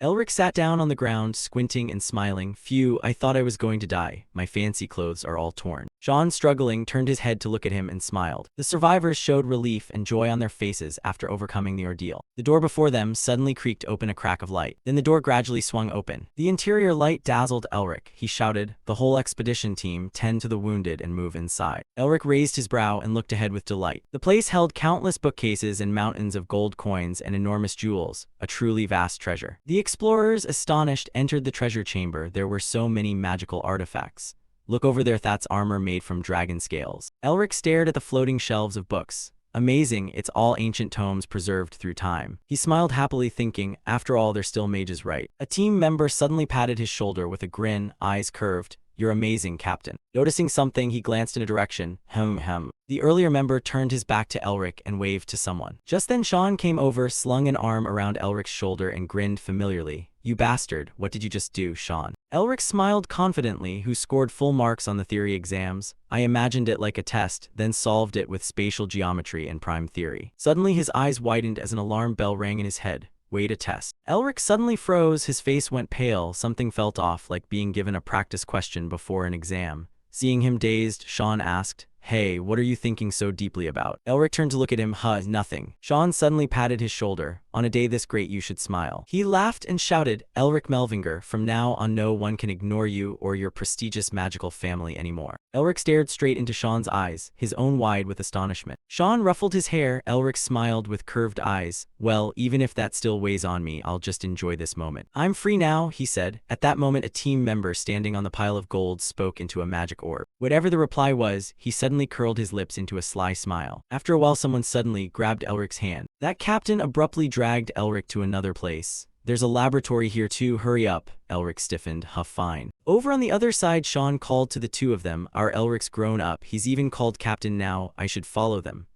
Elric sat down on the ground, squinting and smiling. "Phew, I thought I was going to die. My fancy clothes are all torn." Sean, struggling, turned his head to look at him and smiled. The survivors showed relief and joy on their faces after overcoming the ordeal. The door before them suddenly creaked open, a crack of light. Then the door gradually swung open. The interior light dazzled Elric. He shouted, "The whole expedition team, tend to the wounded and move inside." Elric raised his brow and looked ahead with delight. The place held countless bookcases and mountains of gold coins and enormous jewels, a truly vast treasure. The explorers, astonished, entered the treasure chamber. There were so many magical artifacts. "Look over there, that's armor made from dragon scales." Elric stared at the floating shelves of books. "Amazing, it's all ancient tomes preserved through time." He smiled happily, thinking, after all, they're still mages, right? A team member suddenly patted his shoulder with a grin, eyes curved. "You're amazing, Captain." Noticing something, he glanced in a direction. The earlier member turned his back to Elric and waved to someone. Just then Sean came over, slung an arm around Elric's shoulder and grinned familiarly. "You bastard, what did you just do, Sean?" Elric smiled confidently, who scored full marks on the theory exams. "I imagined it like a test, then solved it with spatial geometry and prime theory." Suddenly his eyes widened as an alarm bell rang in his head. "Wait, a test." Elric suddenly froze, his face went pale, something felt off, like being given a practice question before an exam. Seeing him dazed, Sean asked, "Hey, what are you thinking so deeply about?" Elric turned to look at him. Nothing." Sean suddenly patted his shoulder. "On a day this great, you should smile." He laughed and shouted, "Elric Melvinger, from now on no one can ignore you or your prestigious magical family anymore." Elric stared straight into Sean's eyes, his own wide with astonishment. Sean ruffled his hair. Elric smiled with curved eyes. "Well, even if that still weighs on me, I'll just enjoy this moment." "I'm free now," he said. At that moment, a team member standing on the pile of gold spoke into a magic orb. Whatever the reply was, he suddenly curled his lips into a sly smile. After a while, someone suddenly grabbed Elric's hand. That captain abruptly dragged Elric to another place. "There's a laboratory here too, hurry up." Elric stiffened. Fine." Over on the other side, Sean called to the two of them. "Our Elric's grown up, he's even called captain now, I should follow them."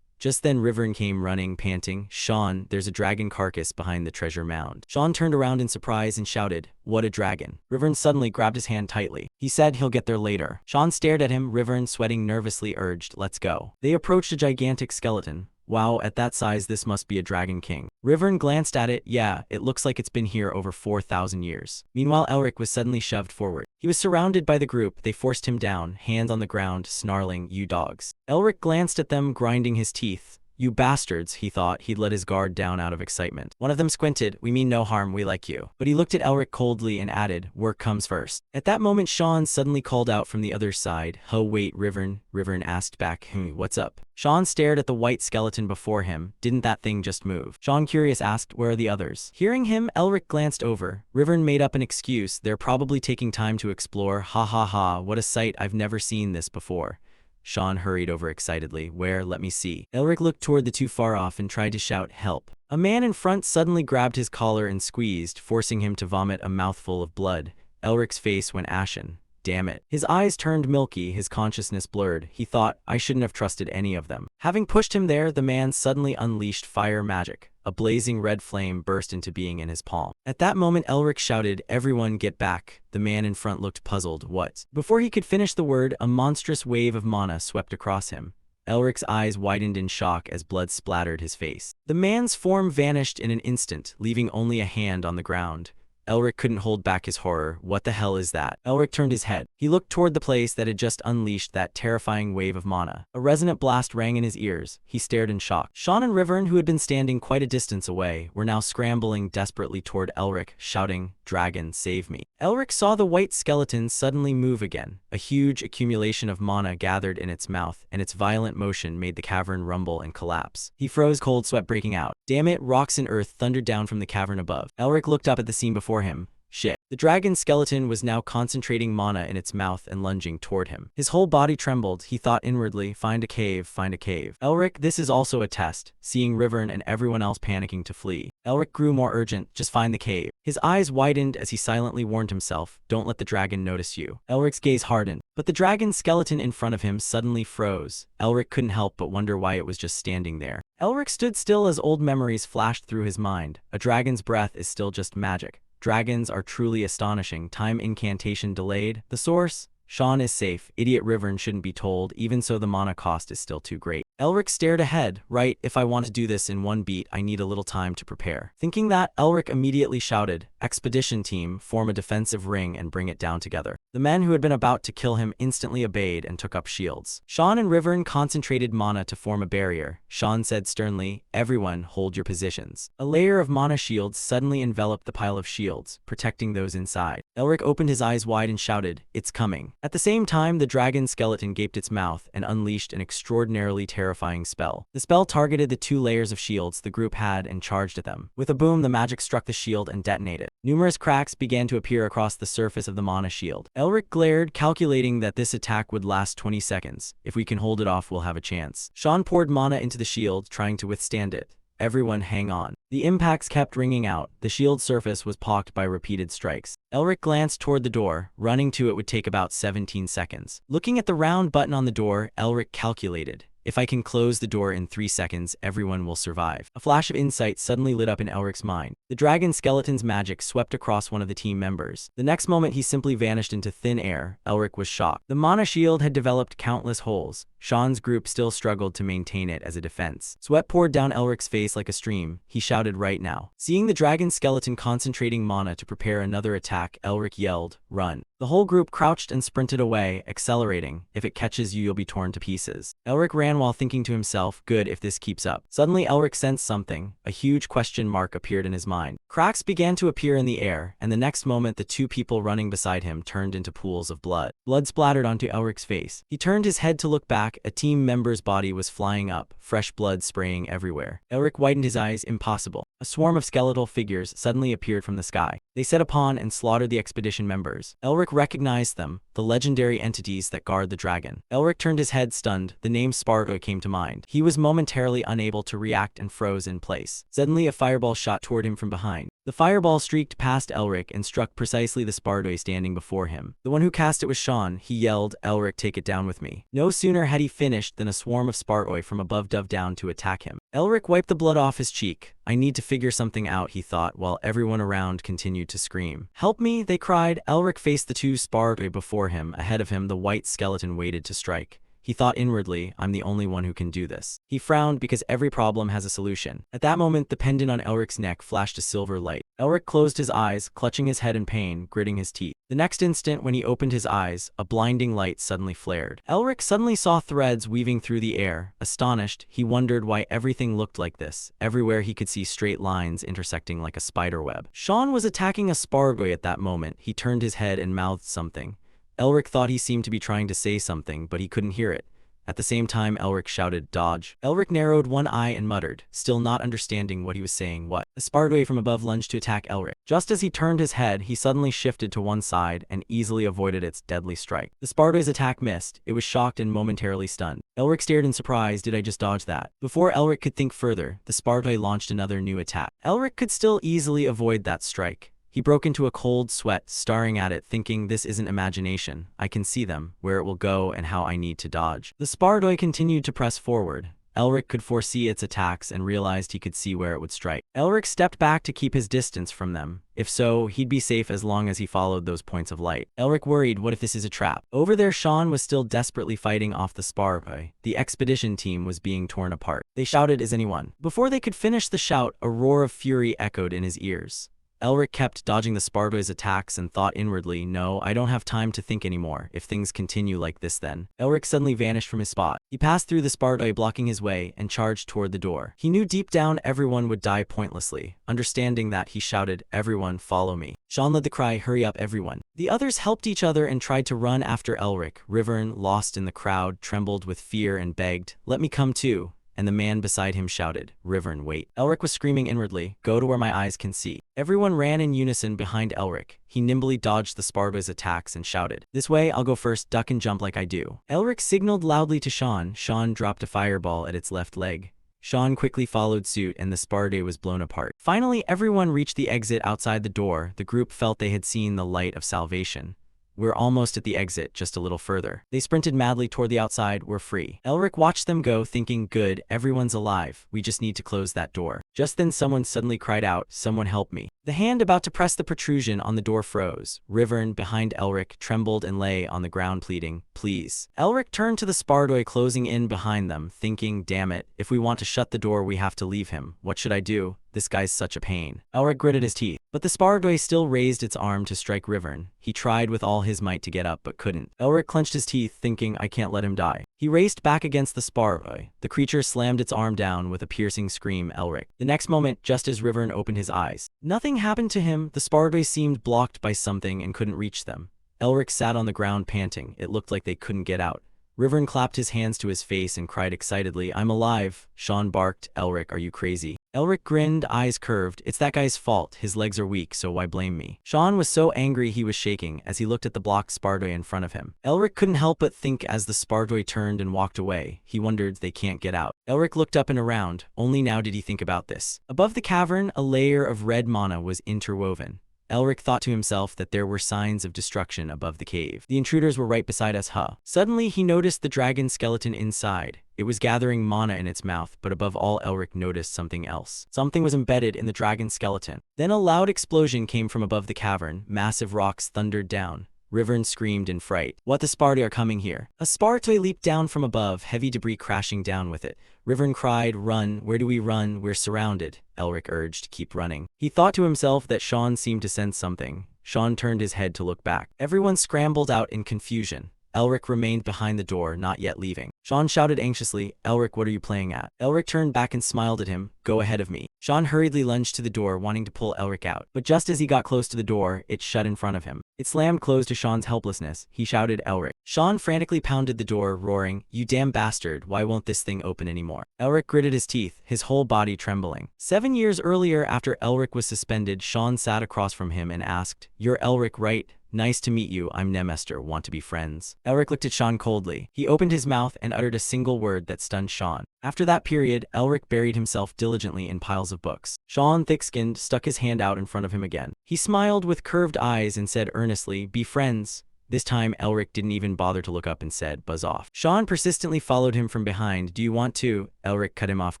Just then Rivern came running, panting. "Sean, there's a dragon carcass behind the treasure mound." Sean turned around in surprise and shouted, "What a dragon?" Rivern suddenly grabbed his hand tightly. "He said he'll get there later." Sean stared at him. Rivern, sweating nervously, urged, "Let's go." They approached a gigantic skeleton. "Wow, at that size this must be a dragon king." Rivern glanced at it. "Yeah, it looks like it's been here over 4,000 years. Meanwhile, Elric was suddenly shoved forward. He was surrounded by the group. They forced him down, hands on the ground, snarling, "You dogs." Elric glanced at them, grinding his teeth. You bastards, he thought. He'd let his guard down out of excitement. One of them squinted. We mean no harm, we like you. But he looked at Elric coldly and added, work comes first. At that moment, Sean suddenly called out from the other side. Oh wait, Rivern asked back, what's up? Sean stared at the white skeleton before him. Didn't that thing just move? Sean, curious, asked, where are the others? Hearing him, Elric glanced over. Rivern made up an excuse. They're probably taking time to explore. Ha ha ha, what a sight, I've never seen this before. Sean hurried over excitedly. Where? Let me see. Elric looked toward the two far off and tried to shout, help. A man in front suddenly grabbed his collar and squeezed, forcing him to vomit a mouthful of blood. Elric's face went ashen. Damn it. His eyes turned milky, his consciousness blurred. He thought, I shouldn't have trusted any of them. Having pushed him there, the man suddenly unleashed fire magic. A blazing red flame burst into being in his palm. At that moment, Elric shouted, everyone get back. The man in front looked puzzled. What? Before he could finish the word, a monstrous wave of mana swept across him. Elric's eyes widened in shock as blood splattered his face. The man's form vanished in an instant, leaving only a hand on the ground. Elric couldn't hold back his horror. What the hell is that? Elric turned his head. He looked toward the place that had just unleashed that terrifying wave of mana. A resonant blast rang in his ears. He stared in shock. Sean and Rivern, who had been standing quite a distance away, were now scrambling desperately toward Elric, shouting, Dragon, save me. Elric saw the white skeleton suddenly move again. A huge accumulation of mana gathered in its mouth, and its violent motion made the cavern rumble and collapse. He froze, cold sweat breaking out. Damn it, rocks and earth thundered down from the cavern above. Elric looked up at the scene before him. Shit. The dragon skeleton was now concentrating mana in its mouth and lunging toward him. His whole body trembled. He thought inwardly, find a cave, find a cave. Elric, this is also a test. Seeing Rivern and everyone else panicking to flee, Elric grew more urgent. Just find the cave. His eyes widened as he silently warned himself, don't let the dragon notice you. Elric's gaze hardened, but the dragon skeleton in front of him suddenly froze. Elric couldn't help but wonder why it was just standing there. Elric stood still as old memories flashed through his mind. A dragon's breath is still just magic. Dragons are truly astonishing. Time incantation delayed. The source? Sean is safe. Idiot Rivern shouldn't be told. Even so, the mana cost is still too great. Elric stared ahead. Right, if I want to do this in one beat, I need a little time to prepare. Thinking that, Elric immediately shouted, Expedition team, form a defensive ring and bring it down together. The men who had been about to kill him instantly obeyed and took up shields. Sean and Rivern concentrated mana to form a barrier. Sean said sternly, everyone hold your positions. A layer of mana shields suddenly enveloped the pile of shields, protecting those inside. Elric opened his eyes wide and shouted, it's coming. At the same time, the dragon skeleton gaped its mouth and unleashed an extraordinarily terrifying spell. The spell targeted the two layers of shields the group had and charged at them. With a boom, the magic struck the shield and detonated. Numerous cracks began to appear across the surface of the mana shield. Elric glared, calculating that this attack would last 20 seconds. If we can hold it off, we'll have a chance. Sean poured mana into the shield, trying to withstand it. Everyone hang on. The impacts kept ringing out. The shield's surface was pocked by repeated strikes. Elric glanced toward the door. Running to it would take about 17 seconds. Looking at the round button on the door, Elric calculated. If I can close the door in 3 seconds, everyone will survive. A flash of insight suddenly lit up in Elric's mind. The dragon skeleton's magic swept across one of the team members. The next moment, he simply vanished into thin air. Elric was shocked. The mana shield had developed countless holes. Sean's group still struggled to maintain it as a defense. Sweat poured down Elric's face like a stream. He shouted, right now. Seeing the dragon skeleton concentrating mana to prepare another attack, Elric yelled, run. The whole group crouched and sprinted away, accelerating. If it catches you, you'll be torn to pieces. Elric ran while thinking to himself, good if this keeps up. Suddenly, Elric sensed something. A huge question mark appeared in his mind. Cracks began to appear in the air, and the next moment, the two people running beside him turned into pools of blood. Blood splattered onto Elric's face. He turned his head to look back. A team member's body was flying up, fresh blood spraying everywhere. Elric widened his eyes. Impossible. A swarm of skeletal figures suddenly appeared from the sky. They set upon and slaughtered the expedition members. Elric recognized them, the legendary entities that guard the dragon. Elric turned his head stunned. The name Sparta came to mind. He was momentarily unable to react and froze in place. Suddenly, a fireball shot toward him from behind. The fireball streaked past Elric and struck precisely the Sparta standing before him. The one who cast it was Sean. He yelled, Elric, take it down with me. No sooner had he finished than a swarm of Spartoi from above dove down to attack him. Elric wiped the blood off his cheek. I need to figure something out, he thought, while everyone around continued to scream. Help me, they cried. Elric faced the two Spartoi before him. Ahead of him, the white skeleton waited to strike. He thought inwardly, I'm the only one who can do this. He frowned because every problem has a solution. At that moment, the pendant on Elric's neck flashed a silver light. Elric closed his eyes, clutching his head in pain, gritting his teeth. The next instant, when he opened his eyes, a blinding light suddenly flared. Elric suddenly saw threads weaving through the air. Astonished, he wondered why everything looked like this. Everywhere he could see straight lines intersecting like a spider web. Sean was attacking a spargoy at that moment. He turned his head and mouthed something. Elric thought he seemed to be trying to say something, but he couldn't hear it. At the same time, Elric shouted, "Dodge." Elric narrowed one eye and muttered, still not understanding what he was saying. What? A spargoy from above lunged to attack Elric. Just as he turned his head, he suddenly shifted to one side and easily avoided its deadly strike. The spargoy's attack missed. It was shocked and momentarily stunned. Elric stared in surprise. Did I just dodge that? Before Elric could think further, the spargoy launched another new attack. Elric could still easily avoid that strike. He broke into a cold sweat, staring at it, thinking, this isn't imagination. I can see them, where it will go and how I need to dodge. The spargoy continued to press forward. Elric could foresee its attacks and realized he could see where it would strike. Elric stepped back to keep his distance from them. If so, he'd be safe as long as he followed those points of light. Elric worried, what if this is a trap? Over there, Sean was still desperately fighting off the spargoy. The expedition team was being torn apart. They shouted, is anyone? Before they could finish the shout, a roar of fury echoed in his ears. Elric kept dodging the spargoy's attacks and thought inwardly, no, I don't have time to think anymore. If things continue like this then. Elric suddenly vanished from his spot. He passed through the spargoy, blocking his way, and charged toward the door. He knew deep down everyone would die pointlessly. Understanding that, he shouted, everyone, follow me. Sean led the cry, hurry up everyone. The others helped each other and tried to run after Elric. Rivern, lost in the crowd, trembled with fear and begged, let me come too. And the man beside him shouted, Rivern, wait. Elric was screaming inwardly, go to where my eyes can see. Everyone ran in unison behind Elric. He nimbly dodged the spargoy's attacks and shouted, this way, I'll go first, duck and jump like I do. Elric signaled loudly to Sean. Sean dropped a fireball at its left leg. Sean quickly followed suit and the spargoy was blown apart. Finally, everyone reached the exit outside the door. The group felt they had seen the light of salvation. We're almost at the exit, just a little further. They sprinted madly toward the outside. We're free. Elric watched them go, thinking, good, everyone's alive. We just need to close that door. Just then someone suddenly cried out, someone help me. The hand about to press the protrusion on the door froze. Rivern, behind Elric, trembled and lay on the ground pleading, please. Elric turned to the spargoy closing in behind them, thinking, damn it, if we want to shut the door we have to leave him. What should I do? This guy's such a pain. Elric gritted his teeth. But the spargoy still raised its arm to strike Rivern. He tried with all his might to get up but couldn't. Elric clenched his teeth, thinking, I can't let him die. He raced back against the spargoy. The creature slammed its arm down with a piercing scream. Elric. The next moment, just as Rivern opened his eyes, nothing happened to him. The spargoy seemed blocked by something and couldn't reach them. Elric sat on the ground panting. It looked like they couldn't get out. Rivern clapped his hands to his face and cried excitedly, I'm alive. Sean barked, Elric, are you crazy? Elric grinned, eyes curved. It's that guy's fault. His legs are weak, so why blame me? Sean was so angry he was shaking as he looked at the blocked spargoy in front of him. Elric couldn't help but think as the spargoy turned and walked away. He wondered, they can't get out. Elric looked up and around. Only now did he think about this. Above the cavern, a layer of red mana was interwoven. Elric thought to himself that there were signs of destruction above the cave. The intruders were right beside us, huh? Suddenly, he noticed the dragon skeleton inside. It was gathering mana in its mouth, but above all, Elric noticed something else. Something was embedded in the dragon skeleton. Then a loud explosion came from above the cavern. Massive rocks thundered down. Rivern screamed in fright. What, the spargoy are coming here? A spargoy leaped down from above, heavy debris crashing down with it. Rivern cried, run, where do we run? We're surrounded. Elric urged, keep running. He thought to himself that Sean seemed to sense something. Sean turned his head to look back. Everyone scrambled out in confusion. Elric remained behind the door, not yet leaving. Sean shouted anxiously, Elric, what are you playing at? Elric turned back and smiled at him, go ahead of me. Sean hurriedly lunged to the door, wanting to pull Elric out. But just as he got close to the door, it shut in front of him. It slammed closed to Sean's helplessness. He shouted, Elric. Sean frantically pounded the door, roaring, you damn bastard, why won't this thing open anymore? Elric gritted his teeth, his whole body trembling. 7 years earlier, after Elric was suspended, Sean sat across from him and asked, you're Elric, right? Nice to meet you, I'm Nemester, want to be friends? Elric looked at Sean coldly. He opened his mouth and uttered a single word that stunned Sean. After that period, Elric buried himself diligently in piles of books. Sean, thick-skinned, stuck his hand out in front of him again. He smiled with curved eyes and said earnestly, be friends. This time, Elric didn't even bother to look up and said, buzz off. Sean persistently followed him from behind. Do you want to? Elric cut him off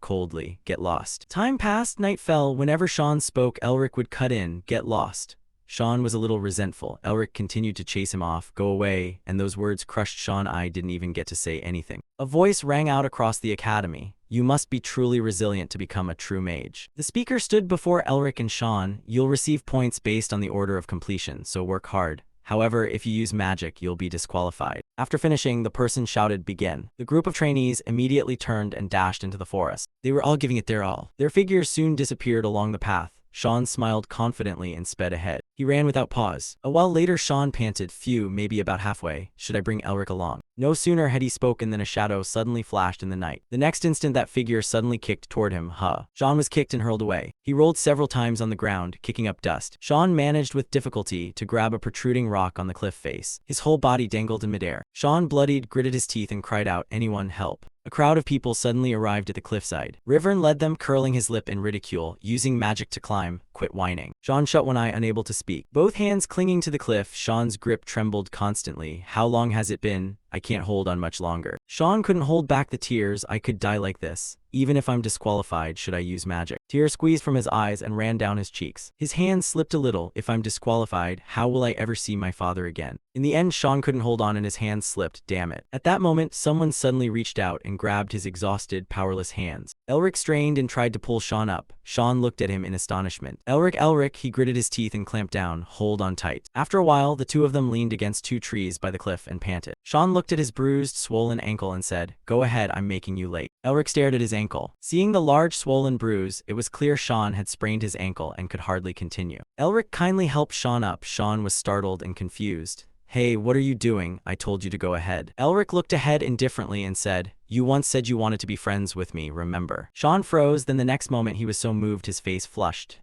coldly. Get lost. Time passed, night fell. Whenever Sean spoke, Elric would cut in, get lost. Sean was a little resentful. Elric continued to chase him off. Go away, and those words crushed Sean. I didn't even get to say anything. A voice rang out across the academy. You must be truly resilient to become a true mage. The speaker stood before Elric and Sean. You'll receive points based on the order of completion, so work hard. However, if you use magic, you'll be disqualified. After finishing, the person shouted, begin. The group of trainees immediately turned and dashed into the forest. They were all giving it their all. Their figures soon disappeared along the path. Sean smiled confidently and sped ahead. He ran without pause. A while later, Sean panted, phew, maybe about halfway. Should I bring Elric along? No sooner had he spoken than a shadow suddenly flashed in the night. The next instant, that figure suddenly kicked toward him. Sean was kicked and hurled away. He rolled several times on the ground, kicking up dust. Sean managed with difficulty to grab a protruding rock on the cliff face. His whole body dangled in midair. Sean bloodied, gritted his teeth, and cried out, anyone help. A crowd of people suddenly arrived at the cliffside. Rivern led them, curling his lip in ridicule, using magic to climb. Quit whining. Sean shut one eye, unable to speak. Both hands clinging to the cliff, Sean's grip trembled constantly. How long has it been? I can't hold on much longer. Sean couldn't hold back the tears. I could die like this. Even if I'm disqualified, should I use magic? Tears squeezed from his eyes and ran down his cheeks. His hands slipped a little. If I'm disqualified, how will I ever see my father again? In the end, Sean couldn't hold on and his hands slipped. Damn it. At that moment, someone suddenly reached out and grabbed his exhausted, powerless hands. Elric strained and tried to pull Sean up. Sean looked at him in astonishment. Elric, he gritted his teeth and clamped down. Hold on tight. After a while, the two of them leaned against two trees by the cliff and panted. Sean looked at his bruised, swollen ankle and said, go ahead, I'm making you late. Elric stared at his ankle. Seeing the large swollen bruise, it was clear Sean had sprained his ankle and could hardly continue. Elric kindly helped Sean up. Sean was startled and confused. Hey, what are you doing? I told you to go ahead. Elric looked ahead indifferently and said, you once said you wanted to be friends with me, remember? Sean froze, then the next moment he was so moved his face flushed.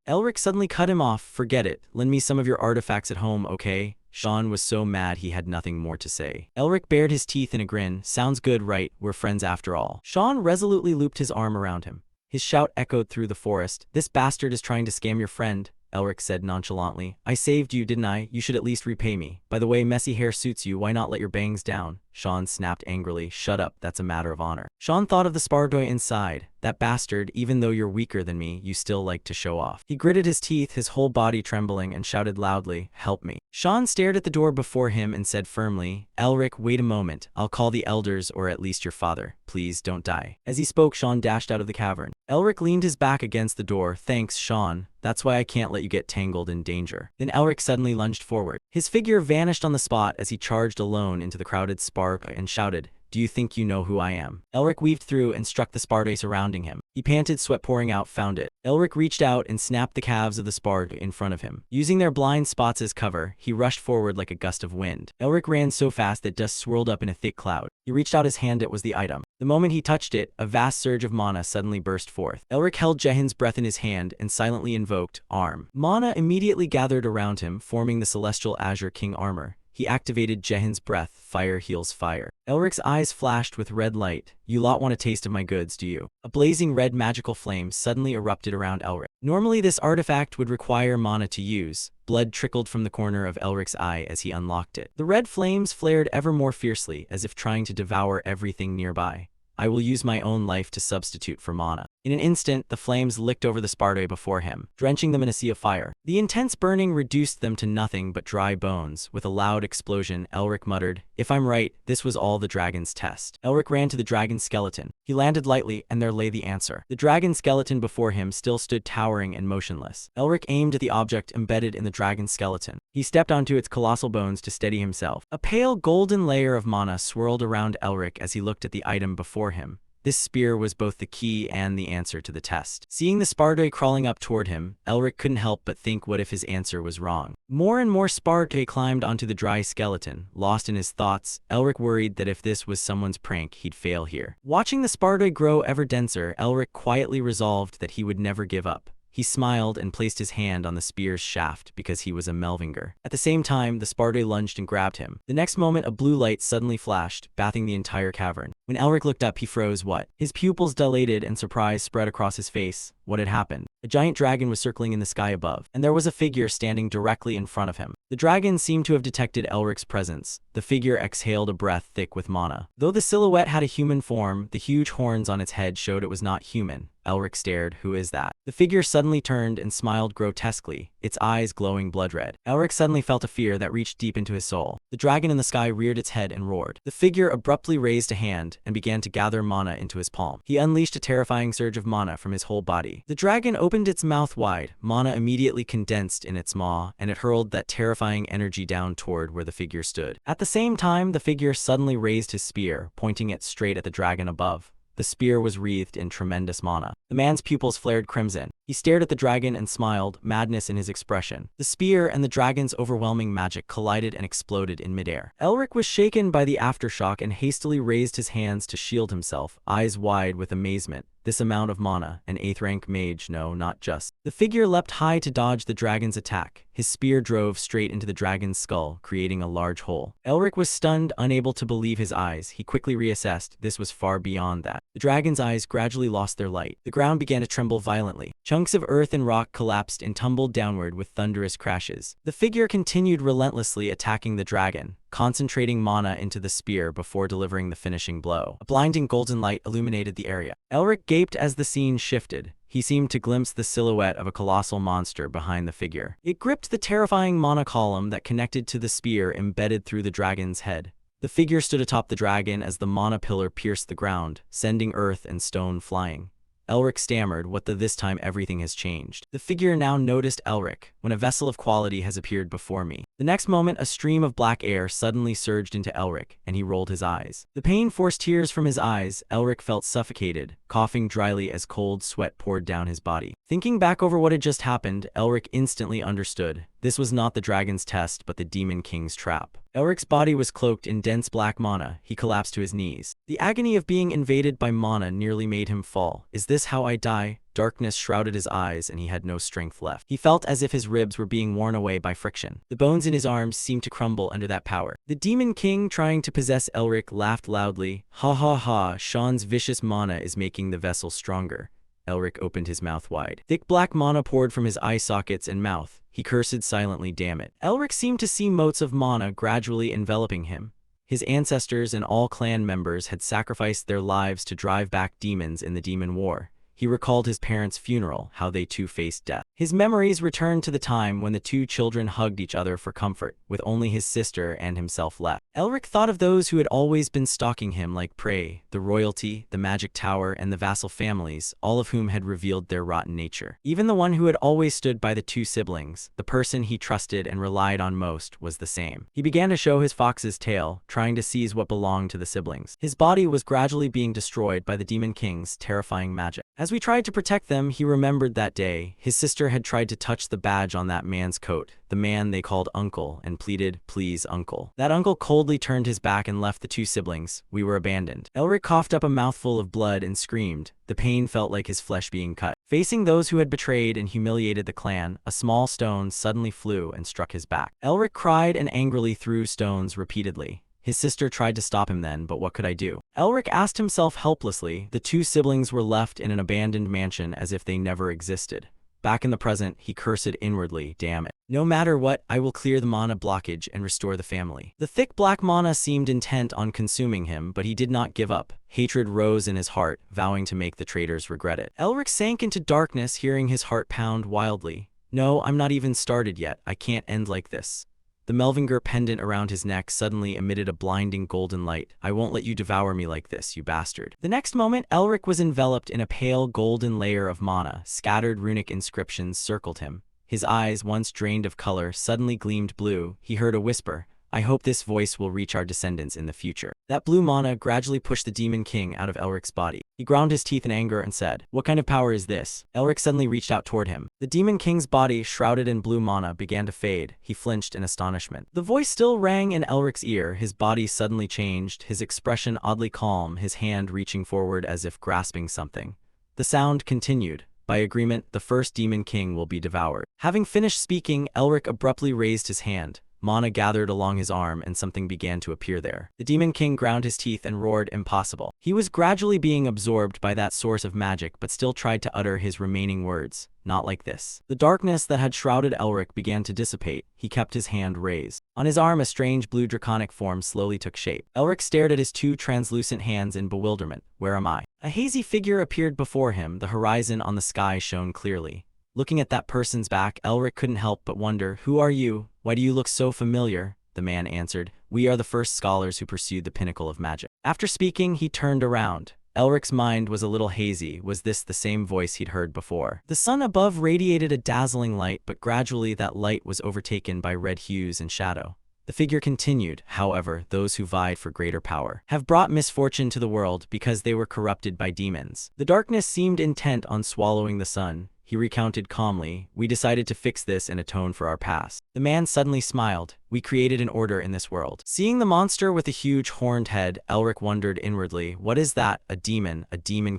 Elric suddenly cut him off. Forget it. Lend me some of your artifacts at home, okay? Sean was so mad he had nothing more to say. Elric bared his teeth in a grin. Sounds good, right? We're friends after all. Sean resolutely looped his arm around him. His shout echoed through the forest. This bastard is trying to scam your friend, Elric said nonchalantly. I saved you, didn't I? You should at least repay me. By the way, messy hair suits you. Why not let your bangs down? Sean snapped angrily. Shut up, that's a matter of honor. Sean thought of the Spardoy inside. That bastard, even though you're weaker than me, you still like to show off. He gritted his teeth, his whole body trembling, and shouted loudly, help me. Sean stared at the door before him and said firmly, Elric, wait a moment. I'll call the elders or at least your father. Please don't die. As he spoke, Sean dashed out of the cavern. Elric leaned his back against the door. Thanks, Sean. That's why I can't let you get tangled in danger. Then Elric suddenly lunged forward. His figure vanished on the spot as he charged alone into the crowded Spardoy and shouted, do you think you know who I am? Elric weaved through and struck the Spardoy surrounding him. He panted, sweat pouring out, found it. Elric reached out and snapped the calves of the Spardoy in front of him. Using their blind spots as cover, he rushed forward like a gust of wind. Elric ran so fast that dust swirled up in a thick cloud. He reached out his hand, it was the item. The moment he touched it, a vast surge of mana suddenly burst forth. Elric held Jehin's breath in his hand and silently invoked, Arm. Mana immediately gathered around him, forming the Celestial Azure King armor. He activated Jehin's breath, fire heals fire. Elric's eyes flashed with red light. You lot want a taste of my goods, do you? A blazing red magical flame suddenly erupted around Elric. Normally this artifact would require mana to use. Blood trickled from the corner of Elric's eye as he unlocked it. The red flames flared ever more fiercely, as if trying to devour everything nearby. I will use my own life to substitute for mana. In an instant, the flames licked over the Spardoy before him, drenching them in a sea of fire. The intense burning reduced them to nothing but dry bones. With a loud explosion, Elric muttered, if I'm right, this was all the dragon's test. Elric ran to the dragon's skeleton. He landed lightly, and there lay the answer. The dragon skeleton before him still stood towering and motionless. Elric aimed at the object embedded in the dragon's skeleton. He stepped onto its colossal bones to steady himself. A pale golden layer of mana swirled around Elric as he looked at the item before him. This spear was both the key and the answer to the test. Seeing the Spardoy crawling up toward him, Elric couldn't help but think, what if his answer was wrong? More and more Spardoy climbed onto the dry skeleton. Lost in his thoughts, Elric worried that if this was someone's prank, he'd fail here. Watching the Spardoy grow ever denser, Elric quietly resolved that he would never give up. He smiled and placed his hand on the spear's shaft because he was a Melvinger. At the same time, the Spardoy lunged and grabbed him. The next moment, a blue light suddenly flashed, bathing the entire cavern. When Elric looked up, he froze. What? His pupils dilated and surprise spread across his face. What had happened? A giant dragon was circling in the sky above, and there was a figure standing directly in front of him. The dragon seemed to have detected Elric's presence. The figure exhaled a breath thick with mana. Though the silhouette had a human form, the huge horns on its head showed it was not human. Elric stared. Who is that? The figure suddenly turned and smiled grotesquely, its eyes glowing blood red. Elric suddenly felt a fear that reached deep into his soul. The dragon in the sky reared its head and roared. The figure abruptly raised a hand and began to gather mana into his palm. He unleashed a terrifying surge of mana from his whole body. The dragon opened its mouth wide, mana immediately condensed in its maw, and it hurled that terrifying energy down toward where the figure stood. At the same time, the figure suddenly raised his spear, pointing it straight at the dragon above. The spear was wreathed in tremendous mana. The man's pupils flared crimson. He stared at the dragon and smiled, madness in his expression. The spear and the dragon's overwhelming magic collided and exploded in midair. Elric was shaken by the aftershock and hastily raised his hands to shield himself, eyes wide with amazement. This amount of mana, an 8th rank mage, no, not just. The figure leapt high to dodge the dragon's attack. His spear drove straight into the dragon's skull, creating a large hole. Elric was stunned, unable to believe his eyes. He quickly reassessed. This was far beyond that. The dragon's eyes gradually lost their light. The ground began to tremble violently. Chunks of earth and rock collapsed and tumbled downward with thunderous crashes. The figure continued relentlessly attacking the dragon, concentrating mana into the spear before delivering the finishing blow. A blinding golden light illuminated the area. Elric gaped as the scene shifted. He seemed to glimpse the silhouette of a colossal monster behind the figure. It gripped the terrifying mana column that connected to the spear embedded through the dragon's head. The figure stood atop the dragon as the mana pillar pierced the ground, sending earth and stone flying. Elric stammered, this time everything has changed. The figure now noticed Elric. When a vessel of quality has appeared before me. The next moment, a stream of black air suddenly surged into Elric, and he rolled his eyes. The pain forced tears from his eyes. Elric felt suffocated, coughing dryly as cold sweat poured down his body. Thinking back over what had just happened, Elric instantly understood. This was not the dragon's test, but the Demon King's trap. Elric's body was cloaked in dense black mana. He collapsed to his knees. The agony of being invaded by mana nearly made him fall. Is this how I die? Darkness shrouded his eyes and he had no strength left. He felt as if his ribs were being worn away by friction. The bones in his arms seemed to crumble under that power. The Demon King, trying to possess Elric, laughed loudly. Ha ha ha, Sean's vicious mana is making the vessel stronger. Elric opened his mouth wide. Thick black mana poured from his eye sockets and mouth. He cursed silently, damn it. Elric seemed to see motes of mana gradually enveloping him. His ancestors and all clan members had sacrificed their lives to drive back demons in the Demon War. He recalled his parents' funeral, how they too faced death. His memories returned to the time when the two children hugged each other for comfort, with only his sister and himself left. Elric thought of those who had always been stalking him like prey, the royalty, the magic tower, and the vassal families, all of whom had revealed their rotten nature. Even the one who had always stood by the two siblings, the person he trusted and relied on most, was the same. He began to show his fox's tail, trying to seize what belonged to the siblings. His body was gradually being destroyed by the Demon King's terrifying magic. As we tried to protect them, he remembered that day. His sister had tried to touch the badge on that man's coat, the man they called Uncle, and pleaded, please, Uncle. That uncle coldly turned his back and left the two siblings. We were abandoned. Elric coughed up a mouthful of blood and screamed. The pain felt like his flesh being cut. Facing those who had betrayed and humiliated the clan, a small stone suddenly flew and struck his back. Elric cried and angrily threw stones repeatedly. His sister tried to stop him then, but what could I do? Elric asked himself helplessly. The two siblings were left in an abandoned mansion as if they never existed. Back in the present, he cursed inwardly, damn it. No matter what, I will clear the mana blockage and restore the family. The thick black mana seemed intent on consuming him, but he did not give up. Hatred rose in his heart, vowing to make the traitors regret it. Elric sank into darkness, hearing his heart pound wildly. No, I'm not even started yet. I can't end like this. The Melvinger pendant around his neck suddenly emitted a blinding golden light. I won't let you devour me like this, you bastard. The next moment, Elric was enveloped in a pale golden layer of mana. Scattered runic inscriptions circled him. His eyes, once drained of color, suddenly gleamed blue. He heard a whisper. I hope this voice will reach our descendants in the future. That blue mana gradually pushed the Demon King out of Elric's body. He ground his teeth in anger and said, what kind of power is this? Elric suddenly reached out toward him. The Demon King's body, shrouded in blue mana, began to fade. He flinched in astonishment. The voice still rang in Elric's ear. His body suddenly changed, his expression oddly calm, his hand reaching forward as if grasping something. The sound continued. By agreement, the first Demon King will be devoured. Having finished speaking, Elric abruptly raised his hand. Mana gathered along his arm and something began to appear there. The Demon King ground his teeth and roared, impossible. He was gradually being absorbed by that source of magic but still tried to utter his remaining words. Not like this. The darkness that had shrouded Elric began to dissipate. He kept his hand raised. On his arm, a strange blue draconic form slowly took shape. Elric stared at his two translucent hands in bewilderment. Where am I? A hazy figure appeared before him, the horizon on the sky shone clearly. Looking at that person's back, Elric couldn't help but wonder, "Who are you? Why do you look so familiar?" The man answered, "We are the first scholars who pursued the pinnacle of magic." After speaking, he turned around. Elric's mind was a little hazy. Was this the same voice he'd heard before? The sun above radiated a dazzling light, but gradually that light was overtaken by red hues and shadow. The figure continued, "However, those who vied for greater power have brought misfortune to the world because they were corrupted by demons." The darkness seemed intent on swallowing the sun. He recounted calmly, "We decided to fix this and atone for our past." The man suddenly smiled. "We created an order in this world." Seeing the monster with a huge horned head, Elric wondered inwardly, "What is that? A demon